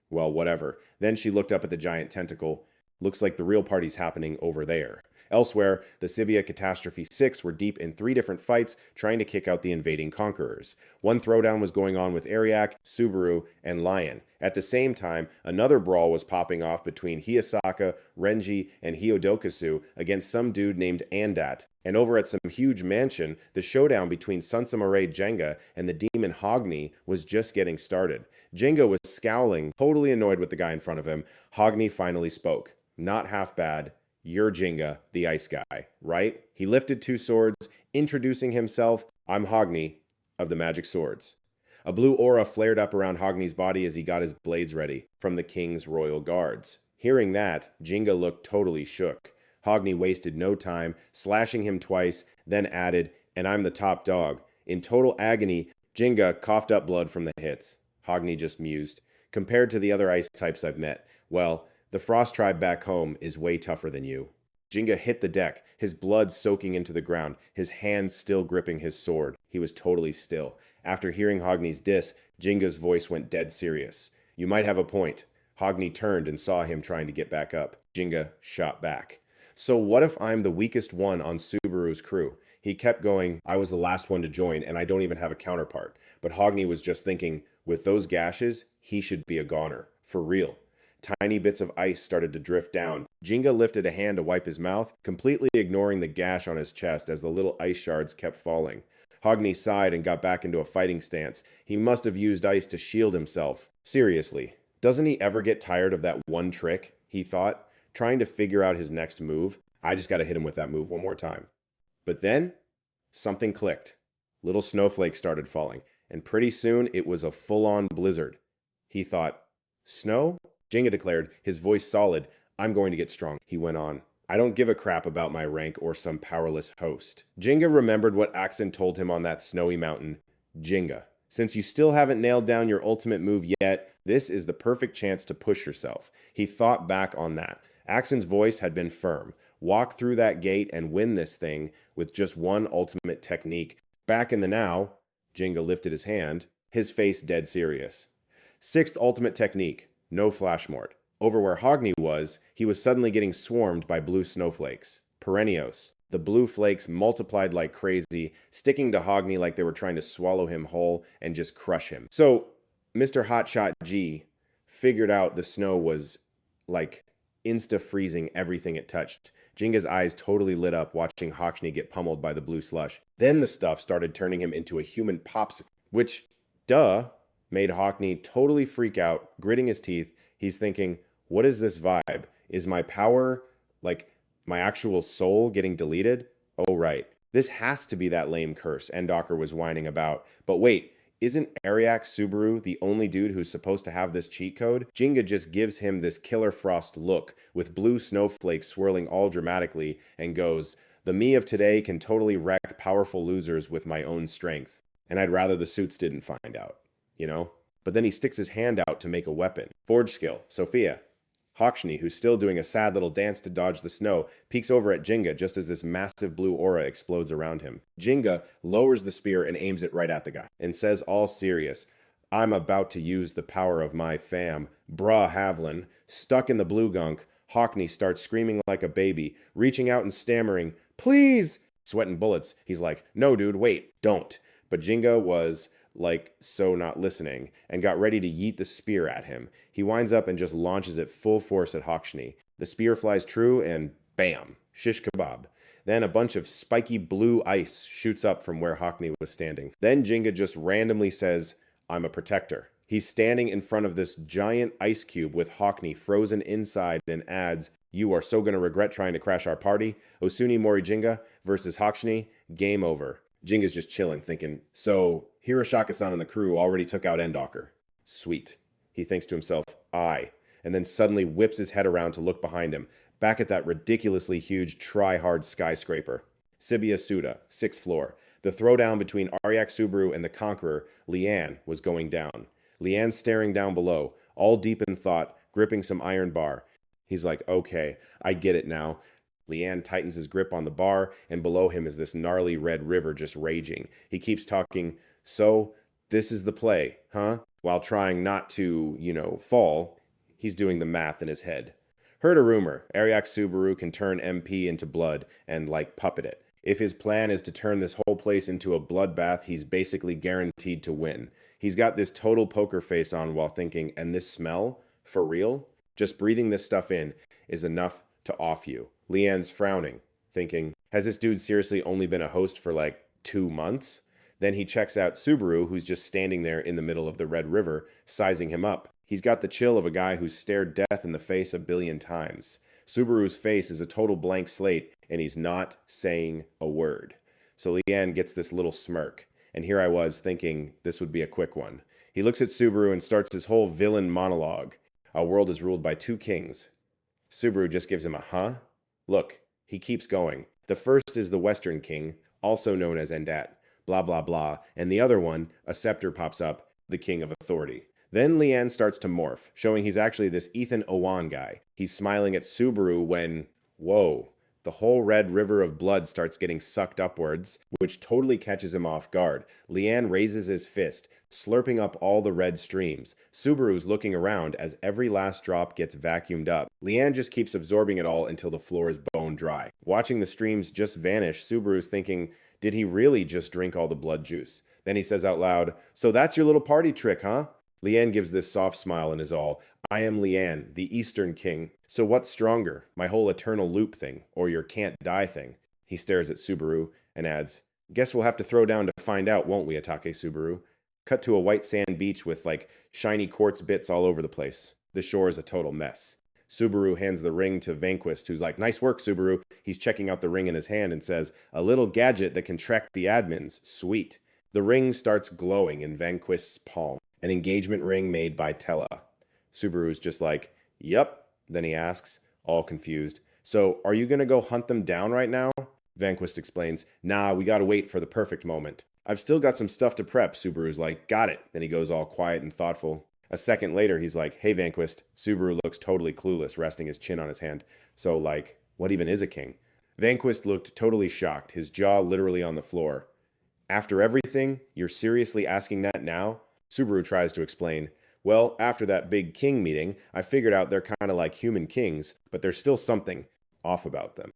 well, whatever. Then she looked up at the giant tentacle. Looks like the real party's happening over there. Elsewhere, the Sibia Catastrophe 6 were deep in 3 different fights trying to kick out the invading conquerors. One throwdown was going on with Ariak, Subaru, and Lion. At the same time, another brawl was popping off between Hiyasaka, Renji, and Hyodokasu against some dude named Andat. And over at some huge mansion, the showdown between Sansamare Jenga and the demon Hogni was just getting started. Jenga was scowling, totally annoyed with the guy in front of him. Hogni finally spoke. Not half bad. You're Jenga, the ice guy, right? He lifted 2 swords, introducing himself. I'm Hogni of the Magic Swords. A blue aura flared up around Hogni's body as he got his blades ready from the king's royal guards. Hearing that, Jenga looked totally shook. Hogni wasted no time, slashing him twice, then added, and I'm the top dog. In total agony, Jenga coughed up blood from the hits. Hogni just mused. Compared to the other ice types I've met, well, the Frost tribe back home is way tougher than you. Jenga hit the deck, his blood soaking into the ground, his hands still gripping his sword. He was totally still. After hearing Hogni's diss, Jenga's voice went dead serious. You might have a point. Hogni turned and saw him trying to get back up. Jenga shot back. So what if I'm the weakest one on Subaru's crew? He kept going, I was the last one to join and I don't even have a counterpart. But Hogni was just thinking, with those gashes, he should be a goner. For real. Tiny bits of ice started to drift down. Jenga lifted a hand to wipe his mouth, completely ignoring the gash on his chest as the little ice shards kept falling. Hogni sighed and got back into a fighting stance. He must have used ice to shield himself. Seriously, doesn't he ever get tired of that one trick? He thought, trying to figure out his next move. I just gotta hit him with that move one more time. But then, something clicked. Little snowflakes started falling, and pretty soon it was a full-on blizzard. He thought, snow? Jenga declared, his voice solid. I'm going to get strong, he went on. I don't give a crap about my rank or some powerless host. Jenga remembered what Axon told him on that snowy mountain. Jenga, since you still haven't nailed down your ultimate move yet, this is the perfect chance to push yourself. He thought back on that. Axon's voice had been firm. Walk through that gate and win this thing with just one ultimate technique. Back in the now, Jenga lifted his hand, his face dead serious. 6th ultimate technique. No flash mort. Over where Hogni was, he was suddenly getting swarmed by blue snowflakes. Perennios. The blue flakes multiplied like crazy, sticking to Hogni like they were trying to swallow him whole and just crush him. So, Mr. Hotshot G figured out the snow was like insta-freezing everything it touched. Jenga's eyes totally lit up watching Hogni get pummeled by the blue slush. Then the stuff started turning him into a human popsicle, which, made Hogni totally freak out, gritting his teeth. He's thinking, what is this vibe? Is my power, like my actual soul, getting deleted? Oh, right. This has to be that lame curse Endocker was whining about. But wait, Isn't Ariak Subaru the only dude who's supposed to have this cheat code? Jinga just gives him this Killer Frost look, with blue snowflakes swirling all dramatically, and goes, "The me of today can totally wreck powerful losers with my own strength. And I'd rather the suits didn't find out, you know?" But then he sticks his hand out to make a weapon. Forge skill, Sophia. Hakshni, who's still doing a sad little dance to dodge the snow, peeks over at Jinga just as this massive blue aura explodes around him. Jinga lowers the spear and aims it right at the guy, and says all serious, "I'm about to use the power of my fam. Bruh Havlin." Stuck in the blue gunk, Hakni starts screaming like a baby, reaching out and stammering, "Please!" Sweating bullets. He's like, "No, dude, wait, don't." But Jinga was like so not listening, and got ready to yeet the spear at him. He winds up and just launches it full force at Hakshni. The spear flies true and bam, shish kebab. Then a bunch of spiky blue ice shoots up from where Hakni was standing. Then Jinga just randomly says, "I'm a protector." He's standing in front of this giant ice cube with Hakni frozen inside and adds, "You are so gonna regret trying to crash our party. Osuni Mori Jinga versus Hakshni, game over." Jinga's just chilling, thinking, so Hiroshaka-san and the crew already took out Endocker. Sweet. He thinks to himself, aye, and then suddenly whips his head around to look behind him, back at that ridiculously huge try-hard skyscraper. Shibuya Suda, 6th floor. The throwdown between Ariak Subaru and the Conqueror, Leanne, was going down. Leanne's staring down below, all deep in thought, gripping some iron bar. He's like, okay, I get it now. Leanne tightens his grip on the bar, and below him is this gnarly red river just raging. He keeps talking, so, this is the play, huh? While trying not to, fall. He's doing the math in his head. Heard a rumor, Ariak Subaru can turn MP into blood and, puppet it. If his plan is to turn this whole place into a bloodbath, he's basically guaranteed to win. He's got this total poker face on while thinking, and this smell? For real? Just breathing this stuff in is enough to off you. Leanne's frowning, thinking, has this dude seriously only been a host for 2 months? Then he checks out Subaru, who's just standing there in the middle of the Red River, sizing him up. He's got the chill of a guy who's stared death in the face a billion times. Subaru's face is a total blank slate, and he's not saying a word. So Leanne gets this little smirk, and here I was thinking this would be a quick one. He looks at Subaru and starts his whole villain monologue. Our world is ruled by 2 kings. Subaru just gives him a huh? Look, he keeps going. The first is the Western King, also known as Endat, blah blah blah, and the other one, a scepter pops up, the King of Authority. Then Leanne starts to morph, showing he's actually this Ethan Owan guy. He's smiling at Subaru when, whoa, the whole red river of blood starts getting sucked upwards, which totally catches him off guard. Leanne raises his fist, slurping up all the red streams. Subaru's looking around as every last drop gets vacuumed up. Leanne just keeps absorbing it all until the floor is bone dry. Watching the streams just vanish, Subaru's thinking, did he really just drink all the blood juice? Then he says out loud, so that's your little party trick, huh? Leanne gives this soft smile and is all, I am Leanne, the Eastern King. So what's stronger, my whole eternal loop thing, or your can't die thing? He stares at Subaru and adds, guess we'll have to throw down to find out, won't we, Atake Subaru? Cut to a white sand beach with shiny quartz bits all over the place. The shore is a total mess. Subaru hands the ring to Vanquist, who's like, nice work, Subaru. He's checking out the ring in his hand and says, a little gadget that can track the admins. Sweet. The ring starts glowing in Vanquist's palm. An engagement ring made by Tella. Subaru's just like, yep. Then he asks, all confused, so are you gonna go hunt them down right now? Vanquist explains, nah, we gotta wait for the perfect moment. I've still got some stuff to prep. Subaru's like, got it. Then he goes all quiet and thoughtful. A second later, he's like, hey, Vanquist. Subaru looks totally clueless, resting his chin on his hand. So, what even is a king? Vanquist looked totally shocked, his jaw literally on the floor. After everything, you're seriously asking that now? Subaru tries to explain, well, after that big king meeting, I figured out they're kind of like human kings, but there's still something off about them.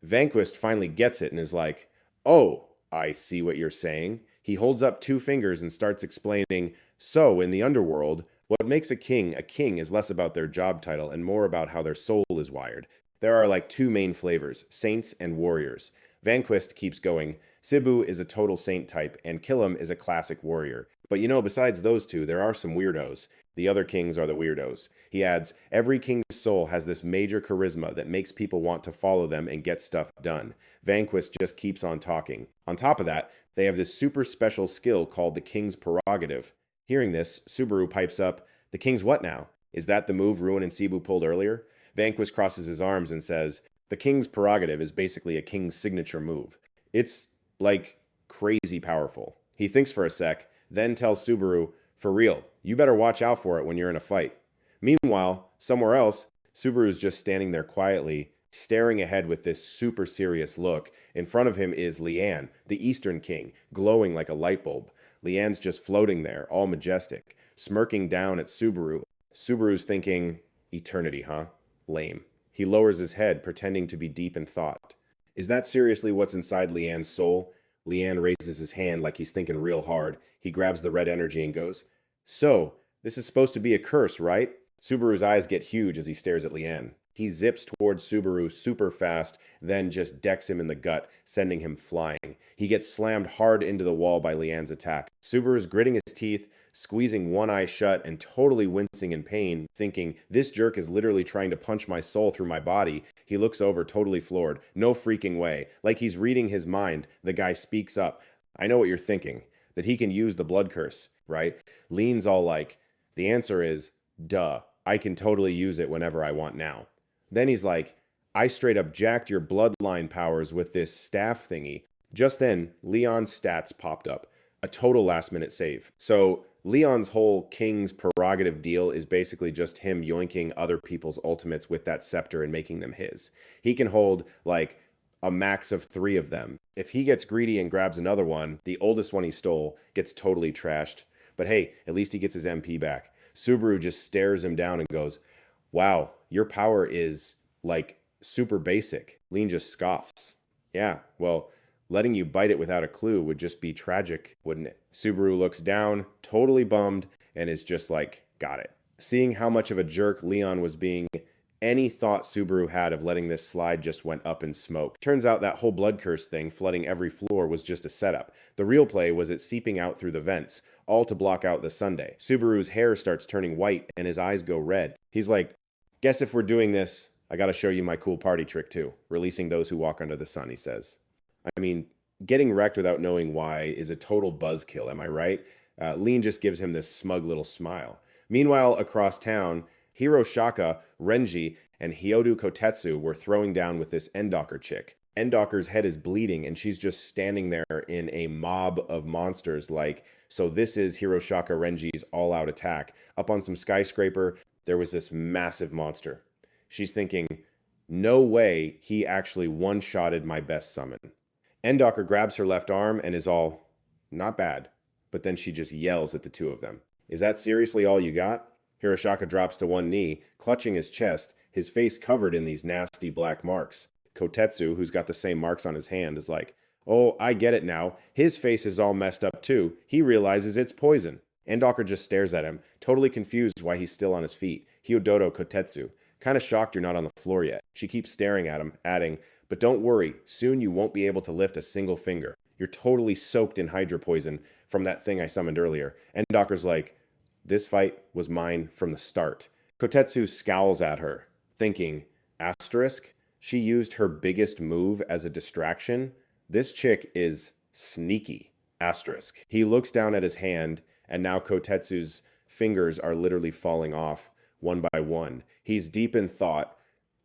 Vanquist finally gets it and is like, oh, I see what you're saying. He holds up 2 fingers and starts explaining, so in the underworld, what makes a king is less about their job title and more about how their soul is wired. There are 2 main flavors, saints and warriors. Vanquist keeps going, Sibu is a total saint type, and Killam is a classic warrior. But besides those 2, there are some weirdos. The other kings are the weirdos. He adds, every king's soul has this major charisma that makes people want to follow them and get stuff done. Vanquish just keeps on talking. On top of that, they have this super special skill called the King's Prerogative. Hearing this, Subaru pipes up, "The King's what now? Is that the move Ruin and Cebu pulled earlier?" Vanquish crosses his arms and says, "The King's Prerogative is basically a king's signature move. It's, like, crazy powerful." He thinks for a sec, then tells Subaru, "For real, you better watch out for it when you're in a fight." Meanwhile, somewhere else, Subaru's just standing there quietly, staring ahead with this super serious look. In front of him is Lian, the Eastern King, glowing like a light bulb. Lian's just floating there, all majestic, smirking down at Subaru. Subaru's thinking, eternity, huh? Lame. He lowers his head, pretending to be deep in thought. Is that seriously what's inside Lian's soul? Lian raises his hand like he's thinking real hard. He grabs the red energy and goes, "So, this is supposed to be a curse, right?" Subaru's eyes get huge as he stares at Lian. He zips towards Subaru super fast, then just decks him in the gut, sending him flying. He gets slammed hard into the wall by Lian's attack. Subaru's gritting his teeth, squeezing one eye shut and totally wincing in pain, thinking, this jerk is literally trying to punch my soul through my body. He looks over, totally floored. No freaking way. Like he's reading his mind, the guy speaks up. "I know what you're thinking. That he can use the blood curse, right?" Lean's all like, "The answer is, duh. I can totally use it whenever I want now." Then he's like, "I straight up jacked your bloodline powers with this staff thingy." Just then, Leon's stats popped up. A total last-minute save. So, Leon's whole King's Prerogative deal is basically just him yoinking other people's ultimates with that scepter and making them his. He can hold, like, a max of 3 of them. If he gets greedy and grabs another one, the oldest one he stole gets totally trashed. But hey, at least he gets his MP back. Subaru just stares him down and goes, "Wow, your power is, like, super basic." Lean just scoffs. "Yeah, well, letting you bite it without a clue would just be tragic, wouldn't it?" Subaru looks down, totally bummed, and is just like, "Got it." Seeing how much of a jerk Leon was being, any thought Subaru had of letting this slide just went up in smoke. Turns out that whole blood curse thing flooding every floor was just a setup. The real play was it seeping out through the vents, all to block out the sunday. Subaru's hair starts turning white and his eyes go red. He's like, "Guess if we're doing this, I gotta show you my cool party trick too. Releasing those who walk under the sun," he says. I mean, getting wrecked without knowing why is a total buzzkill, am I right? Lean just gives him this smug little smile. Meanwhile, across town, Hiroshaka, Renji, and Hyodu Kotetsu were throwing down with this Endocker chick. Endocker's head is bleeding, and she's just standing there in a mob of monsters like, so this is Hiroshaka Renji's all-out attack. Up on some skyscraper, there was this massive monster. She's thinking, no way he actually one-shotted my best summon. Endocker grabs her left arm and is all, not bad. But then she just yells at the two of them. "Is that seriously all you got?" Hiroshaka drops to one knee, clutching his chest, his face covered in these nasty black marks. Kotetsu, who's got the same marks on his hand, is like, "Oh, I get it now. His face is all messed up too. He realizes it's poison." Endocker just stares at him, totally confused why he's still on his feet. Hyodoto Kotetsu, "Kinda shocked you're not on the floor yet." She keeps staring at him, adding, "But don't worry, soon you won't be able to lift a single finger. You're totally soaked in hydra poison from that thing I summoned earlier." Endocker's like, "This fight was mine from the start." Kotetsu scowls at her, thinking, asterisk? She used her biggest move as a distraction? This chick is sneaky, asterisk. He looks down at his hand, and now Kotetsu's fingers are literally falling off one by one. He's deep in thought,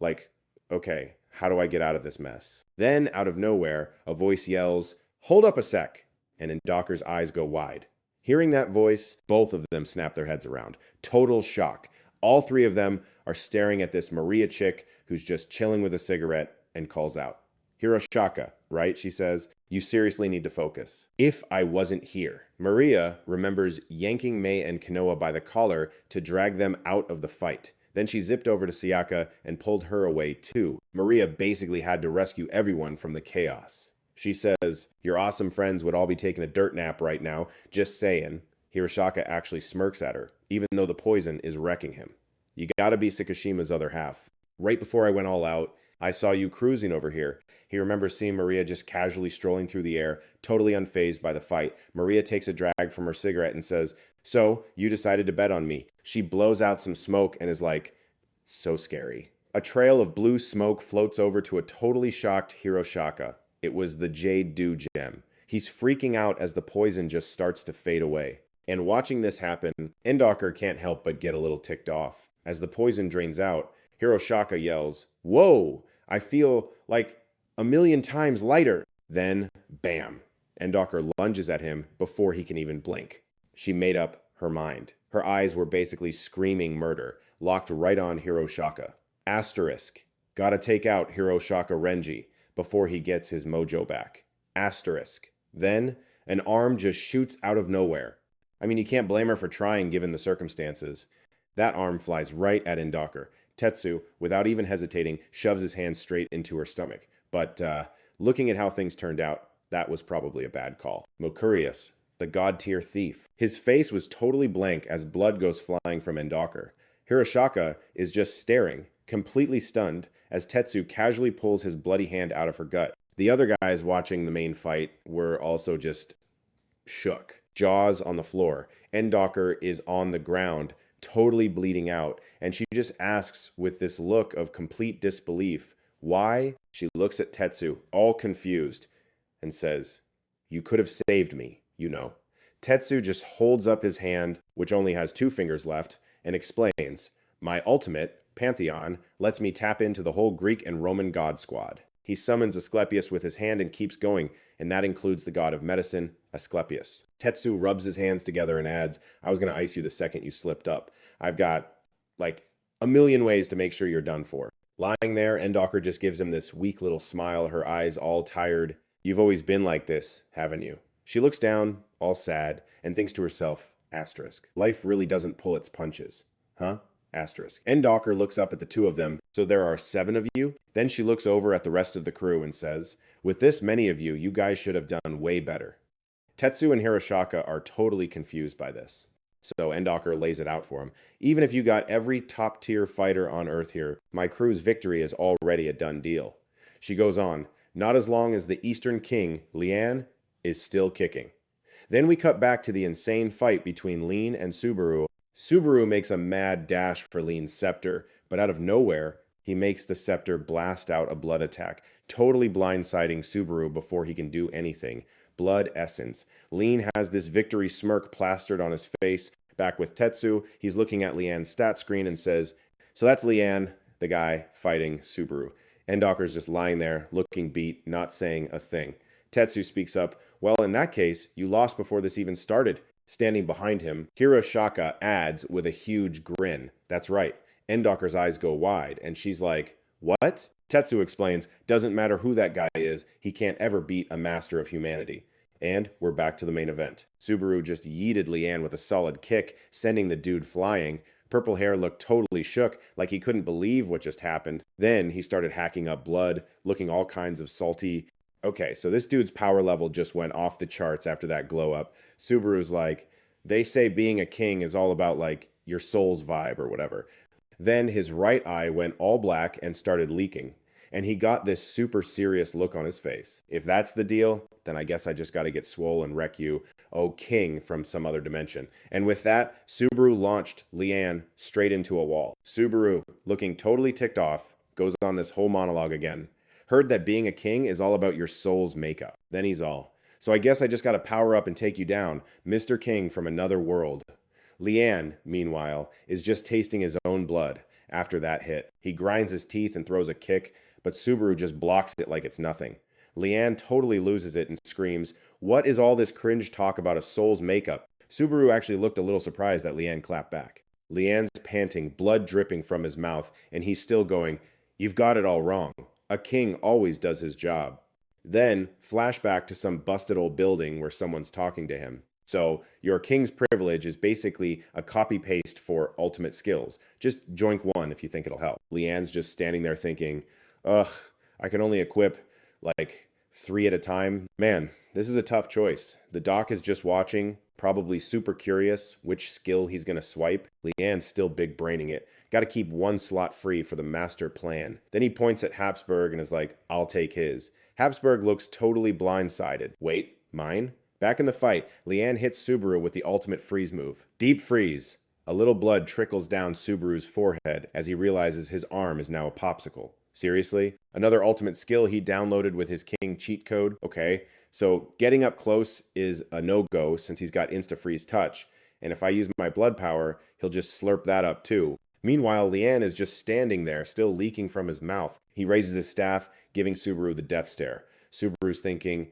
like, okay, how do I get out of this mess? Then, out of nowhere, a voice yells, "Hold up a sec," and Endocker's eyes go wide. Hearing that voice, both of them snap their heads around. Total shock. All 3 of them are staring at this Maria chick who's just chilling with a cigarette and calls out, "Hiroshaka, right?" she says. "You seriously need to focus." "If I wasn't here." Maria remembers yanking Mei and Kanoa by the collar to drag them out of the fight. Then she zipped over to Sayaka and pulled her away too. Maria basically had to rescue everyone from the chaos. She says, "Your awesome friends would all be taking a dirt nap right now, just saying." Hiroshaka actually smirks at her, even though the poison is wrecking him. "You gotta be Sakashima's other half. Right before I went all out, I saw you cruising over here." He remembers seeing Maria just casually strolling through the air, totally unfazed by the fight. Maria takes a drag from her cigarette and says, "So, you decided to bet on me." She blows out some smoke and is like, So scary. A trail of blue smoke floats over to a totally shocked Hiroshaka. It was the Jade Dew gem. He's freaking out as the poison just starts to fade away. And watching this happen, Endocker can't help but get a little ticked off. As the poison drains out, Hiroshaka yells, "Whoa! I feel like a million times lighter." Then, bam! Endocker lunges at him before he can even blink. She made up her mind. Her eyes were basically screaming murder, locked right on Hiroshaka. Asterisk. Gotta take out Hiroshaka Renji before he gets his mojo back. Asterisk. Then, an arm just shoots out of nowhere. I mean, you can't blame her for trying given the circumstances. That arm flies right at Endocker. Tetsu, without even hesitating, shoves his hand straight into her stomach. But, looking at how things turned out, that was probably a bad call. Mokurius, the god-tier thief. His face was totally blank as blood goes flying from Endocker. Hiroshaka is just staring, completely stunned, as Tetsu casually pulls his bloody hand out of her gut. The other guys watching the main fight were also just shook. Jaws on the floor. Endocker is on the ground, totally bleeding out, and she just asks with this look of complete disbelief, "Why?" She looks at Tetsu, all confused, and says, "You could have saved me, you know." Tetsu just holds up his hand, which only has 2 fingers left, and explains, "My ultimate, Pantheon, lets me tap into the whole Greek and Roman god squad." He summons Asclepius with his hand and keeps going, and that includes the god of medicine, Asclepius. Tetsu rubs his hands together and adds, "I was going to ice you the second you slipped up. I've got, like, a million ways to make sure you're done for." Lying there, Endocker just gives him this weak little smile, her eyes all tired. "You've always been like this, haven't you?" She looks down, all sad, and thinks to herself, asterisk, "Life really doesn't pull its punches. Huh? Asterisk." Endocker looks up at the 2 of them. "So there are 7 of you?" Then she looks over at the rest of the crew and says, "With this many of you, you guys should have done way better." Tetsu and Hiroshaka are totally confused by this. So Endocker lays it out for him. "Even if you got every top-tier fighter on Earth here, my crew's victory is already a done deal." She goes on, "Not as long as the Eastern King, Lian, is still kicking." Then we cut back to the insane fight between Lin and Subaru. Subaru makes a mad dash for Lin's scepter, but out of nowhere, he makes the scepter blast out a blood attack, totally blindsiding Subaru before he can do anything. Blood essence. Lin has this victory smirk plastered on his face. Back with Tetsu, he's looking at Lian's stat screen and says, "So that's Lian, the guy fighting Subaru." Endocker's just lying there, looking beat, not saying a thing. Tetsu speaks up, "Well, in that case, you lost before this even started." Standing behind him, Hiroshaka adds with a huge grin, "That's right." Endocker's eyes go wide, and she's like, "What?" Tetsu explains, "Doesn't matter who that guy is, he can't ever beat a master of humanity." And we're back to the main event. Subaru just yeeted Lian with a solid kick, sending the dude flying. Purple Hair looked totally shook, like he couldn't believe what just happened. Then he started hacking up blood, looking all kinds of salty. Okay, so this dude's power level just went off the charts after that glow up. Subaru's like, "They say being a king is all about, like, your soul's vibe or whatever." Then his right eye went all black and started leaking. And he got this super serious look on his face. "If that's the deal, then I guess I just got to get swole and wreck you, oh king from some other dimension." And with that, Subaru launched Lian straight into a wall. Subaru, looking totally ticked off, goes on this whole monologue again. "Heard that being a king is all about your soul's makeup." Then he's all, "So I guess I just got to power up and take you down, Mr. King from another world." Lian, meanwhile, is just tasting his own blood after that hit. He grinds his teeth and throws a kick, but Subaru just blocks it like it's nothing. Lian totally loses it and screams, "What is all this cringe talk about a soul's makeup?" Subaru actually looked a little surprised that Lian clapped back. Lian's panting, blood dripping from his mouth, and he's still going, "You've got it all wrong. A king always does his job." Then, flashback to some busted old building where someone's talking to him. So, your king's privilege is basically a copy-paste for ultimate skills. Just joink one if you think it'll help. Lian's just standing there thinking, "Ugh, I can only equip, like, 3 at a time." Man, this is a tough choice. The doc is just watching, probably super curious which skill he's going to swipe. Lian's still big braining it. Got to keep one slot free for the master plan. Then he points at Habsburg and is like, "I'll take his." Habsburg looks totally blindsided. "Wait, mine?" Back in the fight, Lian hits Subaru with the ultimate freeze move. Deep freeze. A little blood trickles down Subaru's forehead as he realizes his arm is now a popsicle. Seriously? Another ultimate skill he downloaded with his King cheat code? Okay, so getting up close is a no-go since he's got Insta-Freeze Touch, and if I use my blood power, he'll just slurp that up too. Meanwhile, Lian is just standing there, still leaking from his mouth. He raises his staff, giving Subaru the death stare. Subaru's thinking,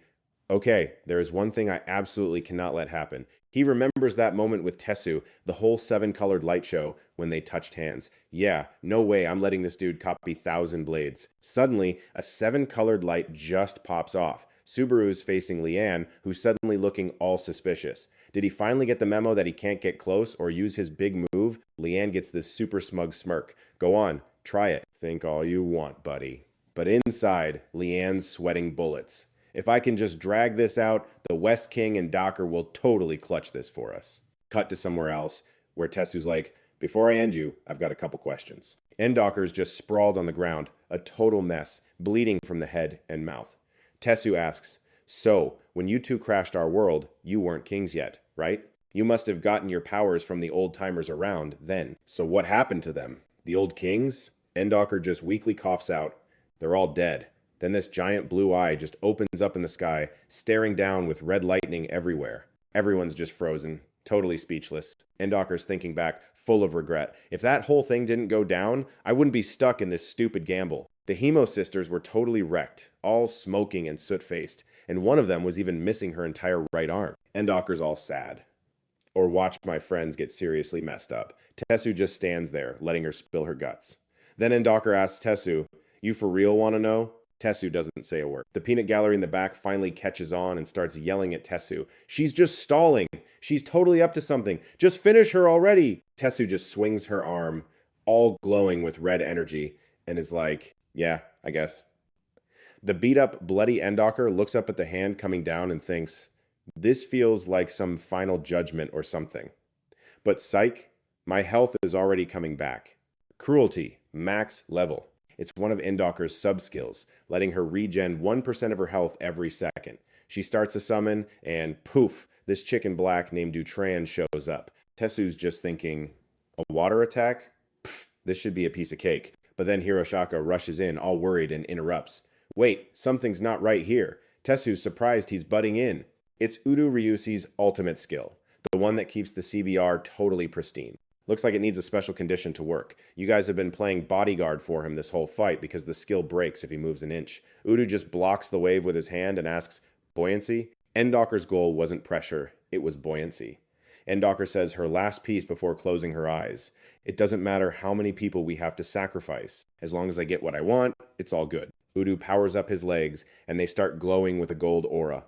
okay, there is one thing I absolutely cannot let happen. He remembers that moment with Tessu, the whole seven-colored light show, when they touched hands. Yeah, no way I'm letting this dude copy 1,000 blades. Suddenly, a seven-colored light just pops off. Subaru's facing Lian, who's suddenly looking all suspicious. Did he finally get the memo that he can't get close or use his big move? Lian gets this super smug smirk. Go on, try it. Think all you want, buddy. But inside, Lian's sweating bullets. If I can just drag this out, the West King and Docker will totally clutch this for us. Cut to somewhere else, where Tessu's like, before I end you, I've got a couple questions. Endocker's just sprawled on the ground, a total mess, bleeding from the head and mouth. Tessu asks, so, when you two crashed our world, you weren't kings yet, right? You must have gotten your powers from the old-timers around then. So what happened to them? The old kings? Endocker just weakly coughs out, they're all dead. Then this giant blue eye just opens up in the sky, staring down with red lightning everywhere. Everyone's just frozen, totally speechless. Endocker's thinking back, full of regret. If that whole thing didn't go down, I wouldn't be stuck in this stupid gamble. The Hemo sisters were totally wrecked, all smoking and soot-faced, and one of them was even missing her entire right arm. Endocker's all sad. Or watch my friends get seriously messed up. Tessu just stands there, letting her spill her guts. Then Endocker asks Tessu, you for real want to know? Tessu doesn't say a word. The peanut gallery in the back finally catches on and starts yelling at Tessu. She's just stalling. She's totally up to something. Just finish her already. Tessu just swings her arm, all glowing with red energy, and is like, yeah, I guess. The beat-up, bloody Endocker looks up at the hand coming down and thinks, this feels like some final judgment or something. But psych, my health is already coming back. Cruelty, max level. It's one of Endocker's sub-skills, letting her regen 1% of her health every second. She starts a summon, and poof, this chick in black named Dutran shows up. Tessu's just thinking, a water attack? Pfft, this should be a piece of cake. But then Hiroshaka rushes in, all worried, and interrupts. Wait, something's not right here. Tessu's surprised he's butting in. It's Udo Ryusi's ultimate skill, the one that keeps the CBR totally pristine. Looks like it needs a special condition to work. You guys have been playing bodyguard for him this whole fight because the skill breaks if he moves an inch. Udo just blocks the wave with his hand and asks, buoyancy? Endocker's goal wasn't pressure, it was buoyancy. Endocker says her last piece before closing her eyes. It doesn't matter how many people we have to sacrifice. As long as I get what I want, it's all good. Udo powers up his legs, and they start glowing with a gold aura.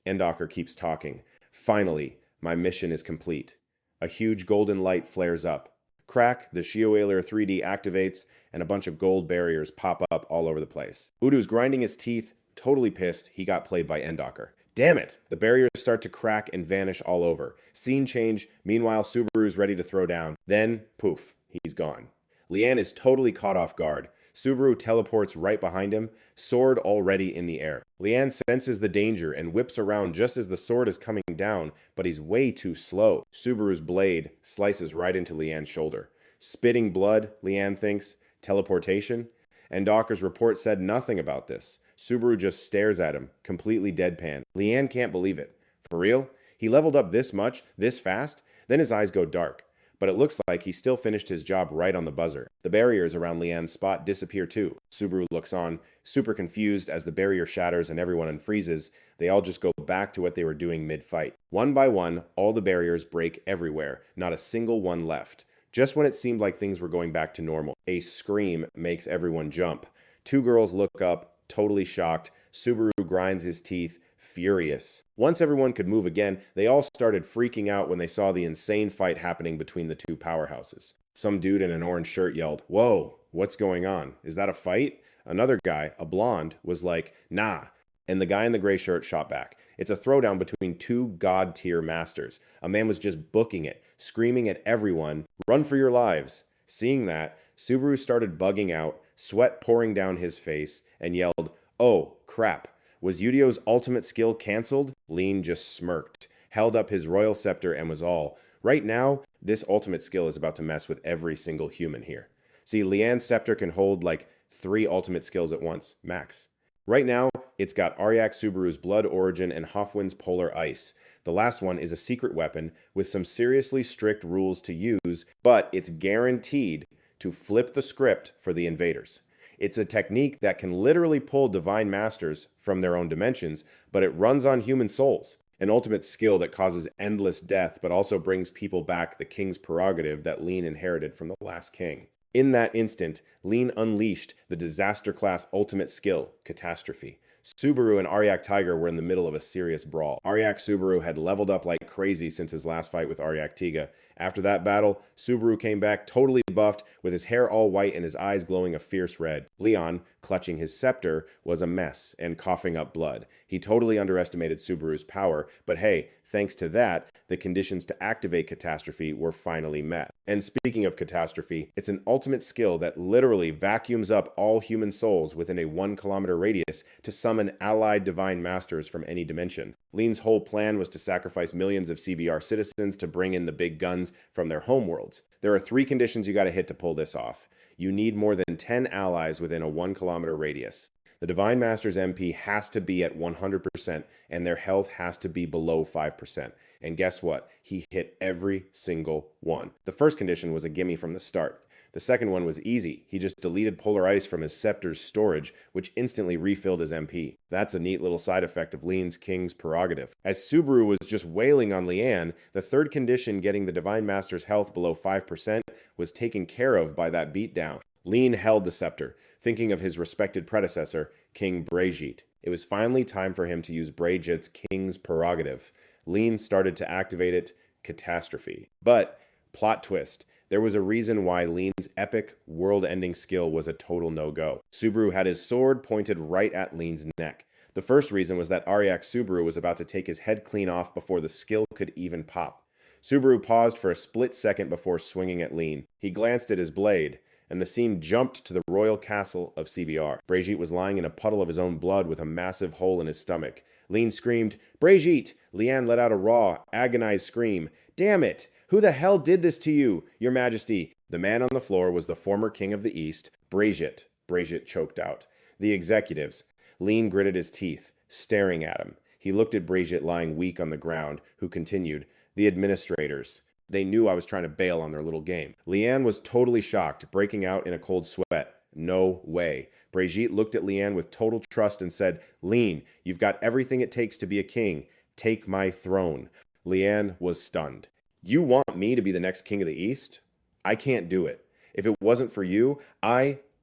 Endocker keeps talking. Finally, my mission is complete. A huge golden light flares up. Crack, the Shioaler 3D activates, and a bunch of gold barriers pop up all over the place. Udo's grinding his teeth, totally pissed he got played by Endocker. Damn it! The barriers start to crack and vanish all over. Scene change, meanwhile Subaru's ready to throw down. Then, poof, he's gone. Lian is totally caught off guard. Subaru teleports right behind him, sword already in the air. Lian senses the danger and whips around just as the sword is coming down, but he's way too slow. Subaru's blade slices right into Lian's shoulder. Spitting blood, Lian thinks. Teleportation? Endocker's report said nothing about this. Subaru just stares at him, completely deadpan. Lian can't believe it. For real? He leveled up this much, this fast? Then his eyes go dark. But it looks like he still finished his job right on the buzzer. The barriers around Lian's spot disappear too. Subaru looks on, super confused as the barrier shatters and everyone unfreezes. They all just go back to what they were doing mid-fight. One by one, all the barriers break everywhere, not a single one left. Just when it seemed like things were going back to normal, a scream makes everyone jump. Two girls look up, totally shocked. Subaru grinds his teeth, furious. Once everyone could move again, they all started freaking out when they saw the insane fight happening between the two powerhouses. Some dude in an orange shirt yelled, "Whoa, what's going on? Is that a fight?" Another guy, a blonde, was like, "Nah." And the guy in the gray shirt shot back. It's a throwdown between two god-tier masters. A man was just booking it, screaming at everyone, "Run for your lives." Seeing that, Subaru started bugging out, sweat pouring down his face, and yelled, "Oh, crap. Was Yudio's ultimate skill cancelled?" Lean just smirked, held up his royal scepter and was all, Right now, this ultimate skill is about to mess with every single human here. See, Lian's scepter can hold like 3 ultimate skills at once, max. Right now, it's got Aryak Subaru's Blood Origin and Hofwind's Polar Ice. The last one is a secret weapon with some seriously strict rules to use, but it's guaranteed to flip the script for the invaders. It's a technique that can literally pull divine masters from their own dimensions, but it runs on human souls. An ultimate skill that causes endless death, but also brings people back the king's prerogative that Lean inherited from the last king. In that instant, Lean unleashed the disaster class ultimate skill, Catastrophe. Subaru and Aryak Tiger were in the middle of a serious brawl. Aryak Subaru had leveled up like crazy since his last fight with Aryak Tiga. After that battle, Subaru came back totally buffed, with his hair all white and his eyes glowing a fierce red. Leon, clutching his scepter, was a mess and coughing up blood. He totally underestimated Subaru's power, but hey, thanks to that, the conditions to activate Catastrophe were finally met. And speaking of Catastrophe, it's an ultimate skill that literally vacuums up all human souls within a 1-kilometer radius to summon allied divine masters from any dimension. Lean's whole plan was to sacrifice millions of CBR citizens to bring in the big guns from their homeworlds. There are 3 conditions you gotta hit to pull this off. You need more than 10 allies within a 1-kilometer radius. The Divine Master's MP has to be at 100%, and their health has to be below 5%. And guess what? He hit every single one. The first condition was a gimme from the start. The second one was easy. He just deleted Polar Ice from his scepter's storage, which instantly refilled his MP. That's a neat little side effect of Lean's King's prerogative. As Subaru was just wailing on Lian, the third condition, getting the Divine Master's health below 5%, was taken care of by that beatdown. Lean held the scepter, thinking of his respected predecessor, King Brigitte. It was finally time for him to use Brigitte's King's prerogative. Lean started to activate it, Catastrophe. But, plot twist, there was a reason why Lean's epic, world-ending skill was a total no-go. Subaru had his sword pointed right at Lean's neck. The first reason was that Aryak Subaru was about to take his head clean off before the skill could even pop. Subaru paused for a split second before swinging at Lean. He glanced at his blade, and the scene jumped to the royal castle of CBR. Brigitte was lying in a puddle of his own blood with a massive hole in his stomach. Lean screamed, "Brigitte!" Lian let out a raw, agonized scream. "Damn it! Who the hell did this to you, Your Majesty?" The man on the floor was the former king of the East, Brigitte. Brigitte choked out. The executives. Lean gritted his teeth, staring at him. He looked at Brigitte lying weak on the ground, who continued, "The administrators. They knew I was trying to bail on their little game." Lian was totally shocked, breaking out in a cold sweat. No way. Brigitte looked at Lian with total trust and said, "Lean, you've got everything it takes to be a king. Take my throne." Lian was stunned. "You want me to be the next king of the East? I can't do it. If it wasn't for you,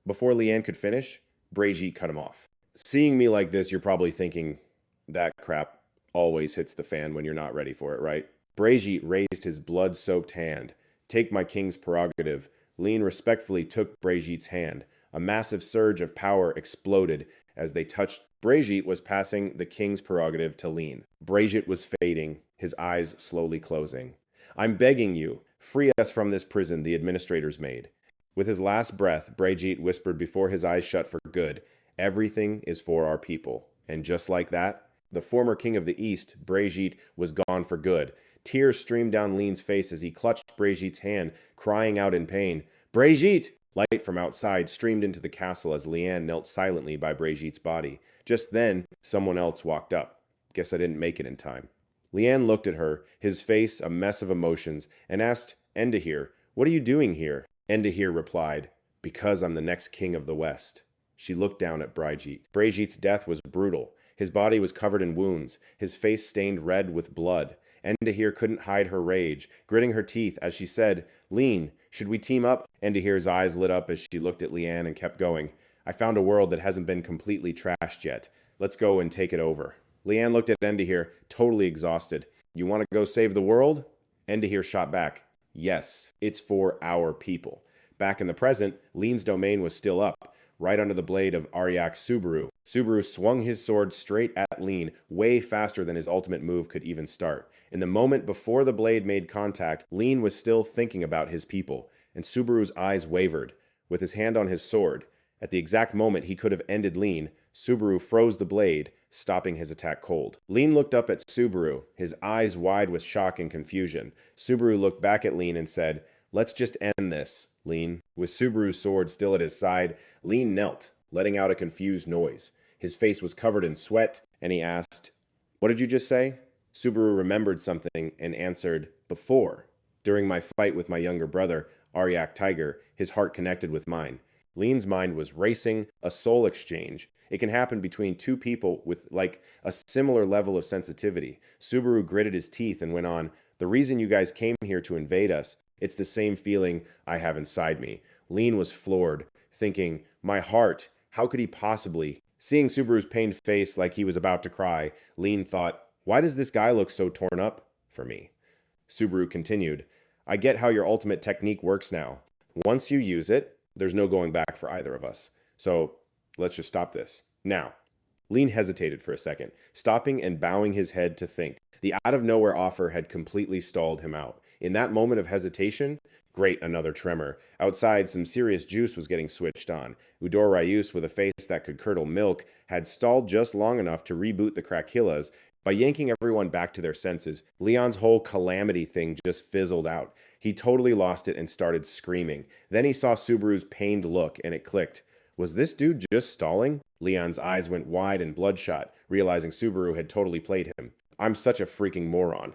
Before Lian could finish, Brigitte cut him off. Seeing me like this, you're probably thinking, that crap always hits the fan when you're not ready for it, right? Brigitte raised his blood-soaked hand. "Take my king's prerogative." Lean respectfully took Brigitte's hand. A massive surge of power exploded as they touched. Brigitte was passing the king's prerogative to Lean. Brigitte was fading, his eyes slowly closing. "I'm begging you, free us from this prison the administrators made." With his last breath, Brigitte whispered before his eyes shut for good, "Everything is for our people." And just like that, the former king of the East, Brigitte, was gone for good. Tears streamed down Lean's face as he clutched Brigitte's hand, crying out in pain, "Brigitte!" Light from outside streamed into the castle as Lian knelt silently by Brigitte's body. Just then, someone else walked up. Guess I didn't make it in time. Lian looked at her, his face a mess of emotions, and asked Endahir, "What are you doing here?" Endahir replied, "Because I'm the next king of the West." She looked down at Brigitte. Brigitte's death was brutal. His body was covered in wounds, his face stained red with blood. Endahir couldn't hide her rage, gritting her teeth as she said, "Lean, should we team up?" Endahir's eyes lit up as she looked at Lian and kept going. "I found a world that hasn't been completely trashed yet. Let's go and take it over." Lian looked at Endahir, totally exhausted. "You want to go save the world?" Endahir shot back, "Yes, it's for our people." Back in the present, Lean's domain was still up, right under the blade of Aryak Subaru. Subaru swung his sword straight at Lean, way faster than his ultimate move could even start. In the moment before the blade made contact, Lean was still thinking about his people, and Subaru's eyes wavered. With his hand on his sword, At the exact moment he could have ended Lean, Subaru froze the blade, stopping his attack cold. Lean looked up at Subaru, his eyes wide with shock and confusion. Subaru looked back at Lean and said, "Let's just end this, Lean." With Subaru's sword still at his side, Lean knelt, letting out a confused noise. His face was covered in sweat, and he asked, "What did you just say?" Subaru remembered something and answered, "Before. During my fight with my younger brother, Aryak Tiger, his heart connected with mine." Lean's mind was racing, a soul exchange. It can happen between two people with a similar level of sensitivity. Subaru gritted his teeth and went on, "The reason you guys came here to invade us, it's the same feeling I have inside me." Lean was floored, thinking, "My heart, how could he possibly?" Seeing Subaru's pained face like he was about to cry, Lean thought, "Why does this guy look so torn up for me?" Subaru continued, "I get how your ultimate technique works now. Once you use it, there's no going back for either of us. So let's just stop this. Now." Lean hesitated for a second, stopping and bowing his head to think. The out-of-nowhere offer had completely stalled him out. In that moment of hesitation, great, another tremor. Outside, some serious juice was getting switched on. Udor Ryus, with a face that could curdle milk, had stalled just long enough to reboot the Krakillas. By yanking everyone back to their senses, Leon's whole calamity thing just fizzled out. He totally lost it and started screaming. Then he saw Subaru's pained look, and it clicked. Was this dude just stalling? Leon's eyes went wide and bloodshot, realizing Subaru had totally played him. "I'm such a freaking moron."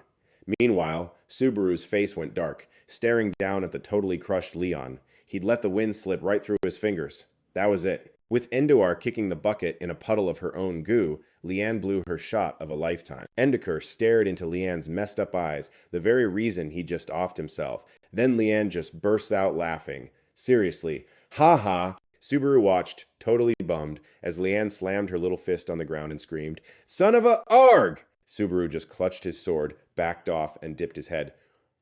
Meanwhile, Subaru's face went dark, staring down at the totally crushed Leon. He'd let the wind slip right through his fingers. That was it. With Endor kicking the bucket in a puddle of her own goo, Leanne blew her shot of a lifetime. Endor stared into Leanne's messed up eyes, the very reason he just offed himself. Then Leanne just bursts out laughing. Seriously. "Ha ha!" Subaru watched, totally bummed, as Leanne slammed her little fist on the ground and screamed, "Son of a ARG!" Subaru just clutched his sword, backed off, and dipped his head.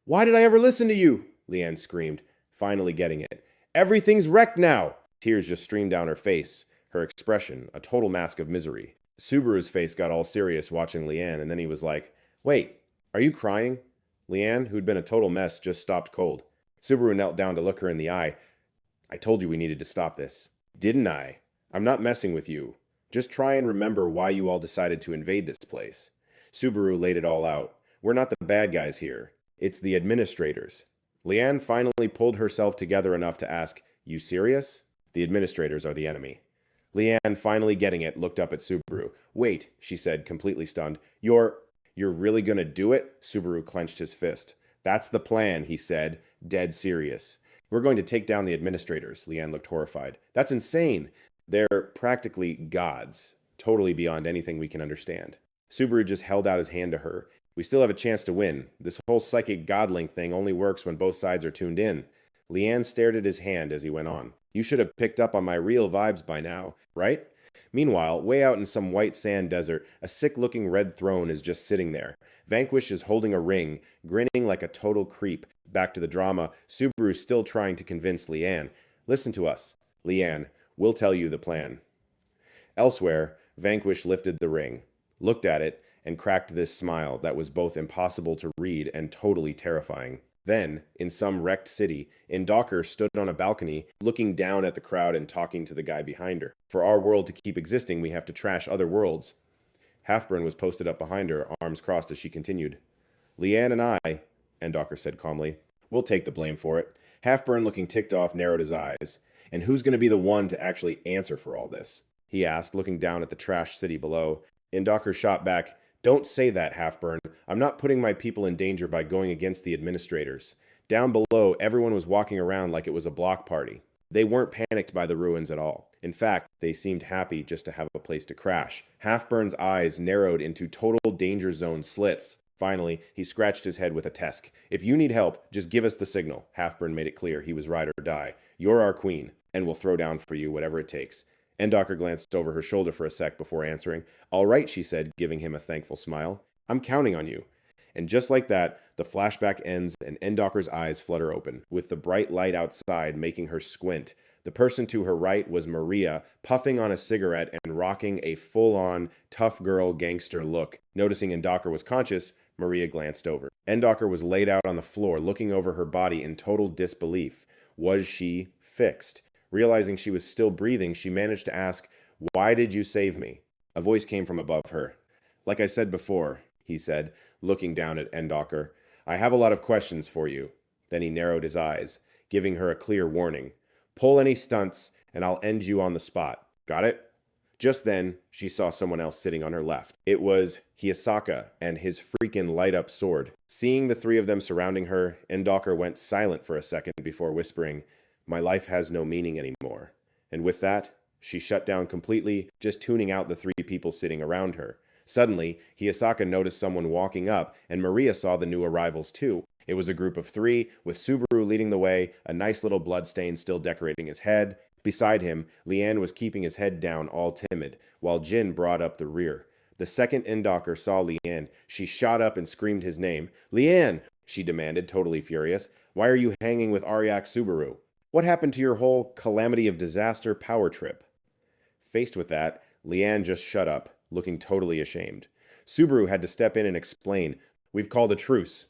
"Why did I ever listen to you?" Leanne screamed, finally getting it. "Everything's wrecked now!" Tears just streamed down her face, her expression a total mask of misery. Subaru's face got all serious watching Leanne, and then he was like, "Wait, are you crying?" Leanne, who'd been a total mess, just stopped cold. Subaru knelt down to look her in the eye. "I told you we needed to stop this." "Didn't I? I'm not messing with you. Just try and remember why you all decided to invade this place." Subaru laid it all out. "We're not the bad guys here. It's the administrators." Leanne finally pulled herself together enough to ask, "You serious?" "The administrators are the enemy." Leanne, finally getting it, looked up at Subaru. "Wait," she said, completely stunned. You're really gonna do it?" Subaru clenched his fist. "That's the plan," he said, dead serious. "We're going to take down the administrators." Leanne looked horrified. "That's insane. They're practically gods, totally beyond anything we can understand." Subaru just held out his hand to her. "We still have a chance to win. This whole psychic godlink thing only works when both sides are tuned in." Leanne stared at his hand as he went on. "You should have picked up on my real vibes by now, right?" Meanwhile, way out in some white sand desert, a sick-looking red throne is just sitting there. Vanquish is holding a ring, grinning like a total creep. Back to the drama, Subaru's still trying to convince Leanne. "Listen to us, Leanne. We'll tell you the plan." Elsewhere, Vanquish lifted the ring, looked at it, and cracked this smile that was both impossible to read and totally terrifying. Then, in some wrecked city, Indakar stood on a balcony, looking down at the crowd and talking to the guy behind her. "For our world to keep existing, we have to trash other worlds." Halfburn was posted up behind her, arms crossed as she continued. "Leanne and I," Indakar said calmly, "will take the blame for it." Halfburn, looking ticked off, narrowed his eyes. "And who's going to be the one to actually answer for all this?" he asked, looking down at the trash city below. Indakar shot back, "Don't say that, Halfburn. I'm not putting my people in danger by going against the administrators." Down below, everyone was walking around like it was a block party. They weren't panicked by the ruins at all. In fact, they seemed happy just to have a place to crash. Halfburn's eyes narrowed into total danger zone slits. Finally, he scratched his head with a tesk. "If you need help, just give us the signal." Halfburn made it clear he was ride or die. "You're our queen, and we'll throw down for you whatever it takes." Endakar glanced over her shoulder for a sec before answering. "All right," she said, giving him a thankful smile. "I'm counting on you." And just like that, the flashback ends and Endakar's eyes flutter open, with the bright light outside making her squint. The person to her right was Maria, puffing on a cigarette and rocking a full-on, tough girl gangster look. Noticing Endakar was conscious, Maria glanced over. Endakar was laid out on the floor, looking over her body in total disbelief. Was she fixed? Realizing she was still breathing, she managed to ask, "Why did you save me?" A voice came from above her. "Like I said before," he said, looking down at Endocker, "I have a lot of questions for you." Then he narrowed his eyes, giving her a clear warning. "Pull any stunts, and I'll end you on the spot. Got it?" Just then, she saw someone else sitting on her left. It was Hisaka and his freaking light-up sword. Seeing the three of them surrounding her, Endocker went silent for a second before whispering, "My life has no meaning anymore." And with that, she shut down completely, just tuning out the three people sitting around her. Suddenly, Hisaka noticed someone walking up, and Maria saw the new arrivals too. It was a group of three, with Subaru leading the way, a nice little bloodstain still decorating his head. Beside him, Leanne was keeping his head down, all timid, while Jin brought up the rear. The second Endocker saw Leanne, she shot up and screamed his name. "Leanne!" she demanded, totally furious. "Why are you hanging with Aryak Subaru? What happened to your whole calamity of disaster power trip?" Faced with that, Leanne just shut up, looking totally ashamed. Subaru had to step in and explain, "We've called a truce,"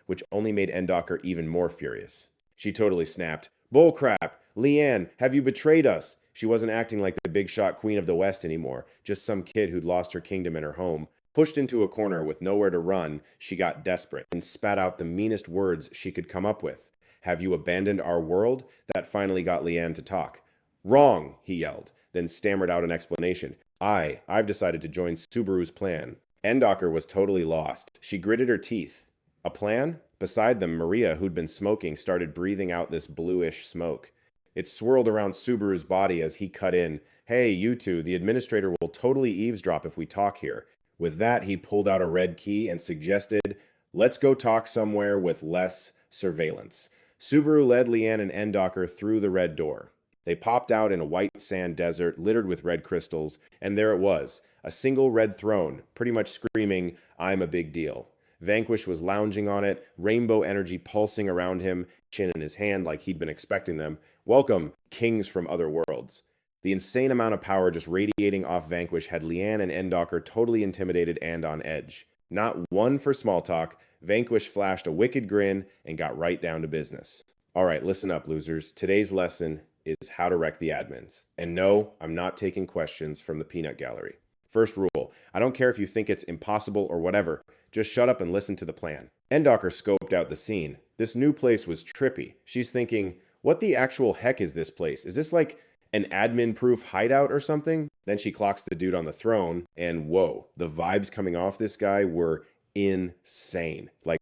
which only made Endocker even more furious. She totally snapped, "Bullcrap! Leanne, have you betrayed us?" She wasn't acting like the big shot queen of the West anymore, just some kid who'd lost her kingdom and her home. Pushed into a corner with nowhere to run, she got desperate and spat out the meanest words she could come up with. "Have you abandoned our world?" That finally got Leanne to talk. "Wrong," he yelled, then stammered out an explanation. I've decided to join Subaru's plan." Endocker was totally lost. She gritted her teeth. A plan? Beside them, Maria, who'd been smoking, started breathing out this bluish smoke. It swirled around Subaru's body as he cut in. "Hey, you two, the administrator will totally eavesdrop if we talk here." With that, he pulled out a red key and suggested, "Let's go talk somewhere with less surveillance." Subaru led Leanne and Endocker through the red door. They popped out in a white sand desert littered with red crystals, and there it was, a single red throne, pretty much screaming, "I'm a big deal." Vanquish was lounging on it, rainbow energy pulsing around him, chin in his hand like he'd been expecting them. "Welcome, kings from other worlds." The insane amount of power just radiating off Vanquish had Leanne and Endocker totally intimidated and on edge. Not one for small talk, Vanquish flashed a wicked grin and got right down to business. "Alright, listen up, losers. Today's lesson is how to wreck the admins. And no, I'm not taking questions from the peanut gallery. First rule, I don't care if you think it's impossible or whatever, just shut up and listen to the plan." Endocker scoped out the scene. This new place was trippy. She's thinking, what the actual heck is this place? Is this like an admin-proof hideout or something? Then she clocks the dude on the throne, and whoa, the vibes coming off this guy were insane. Like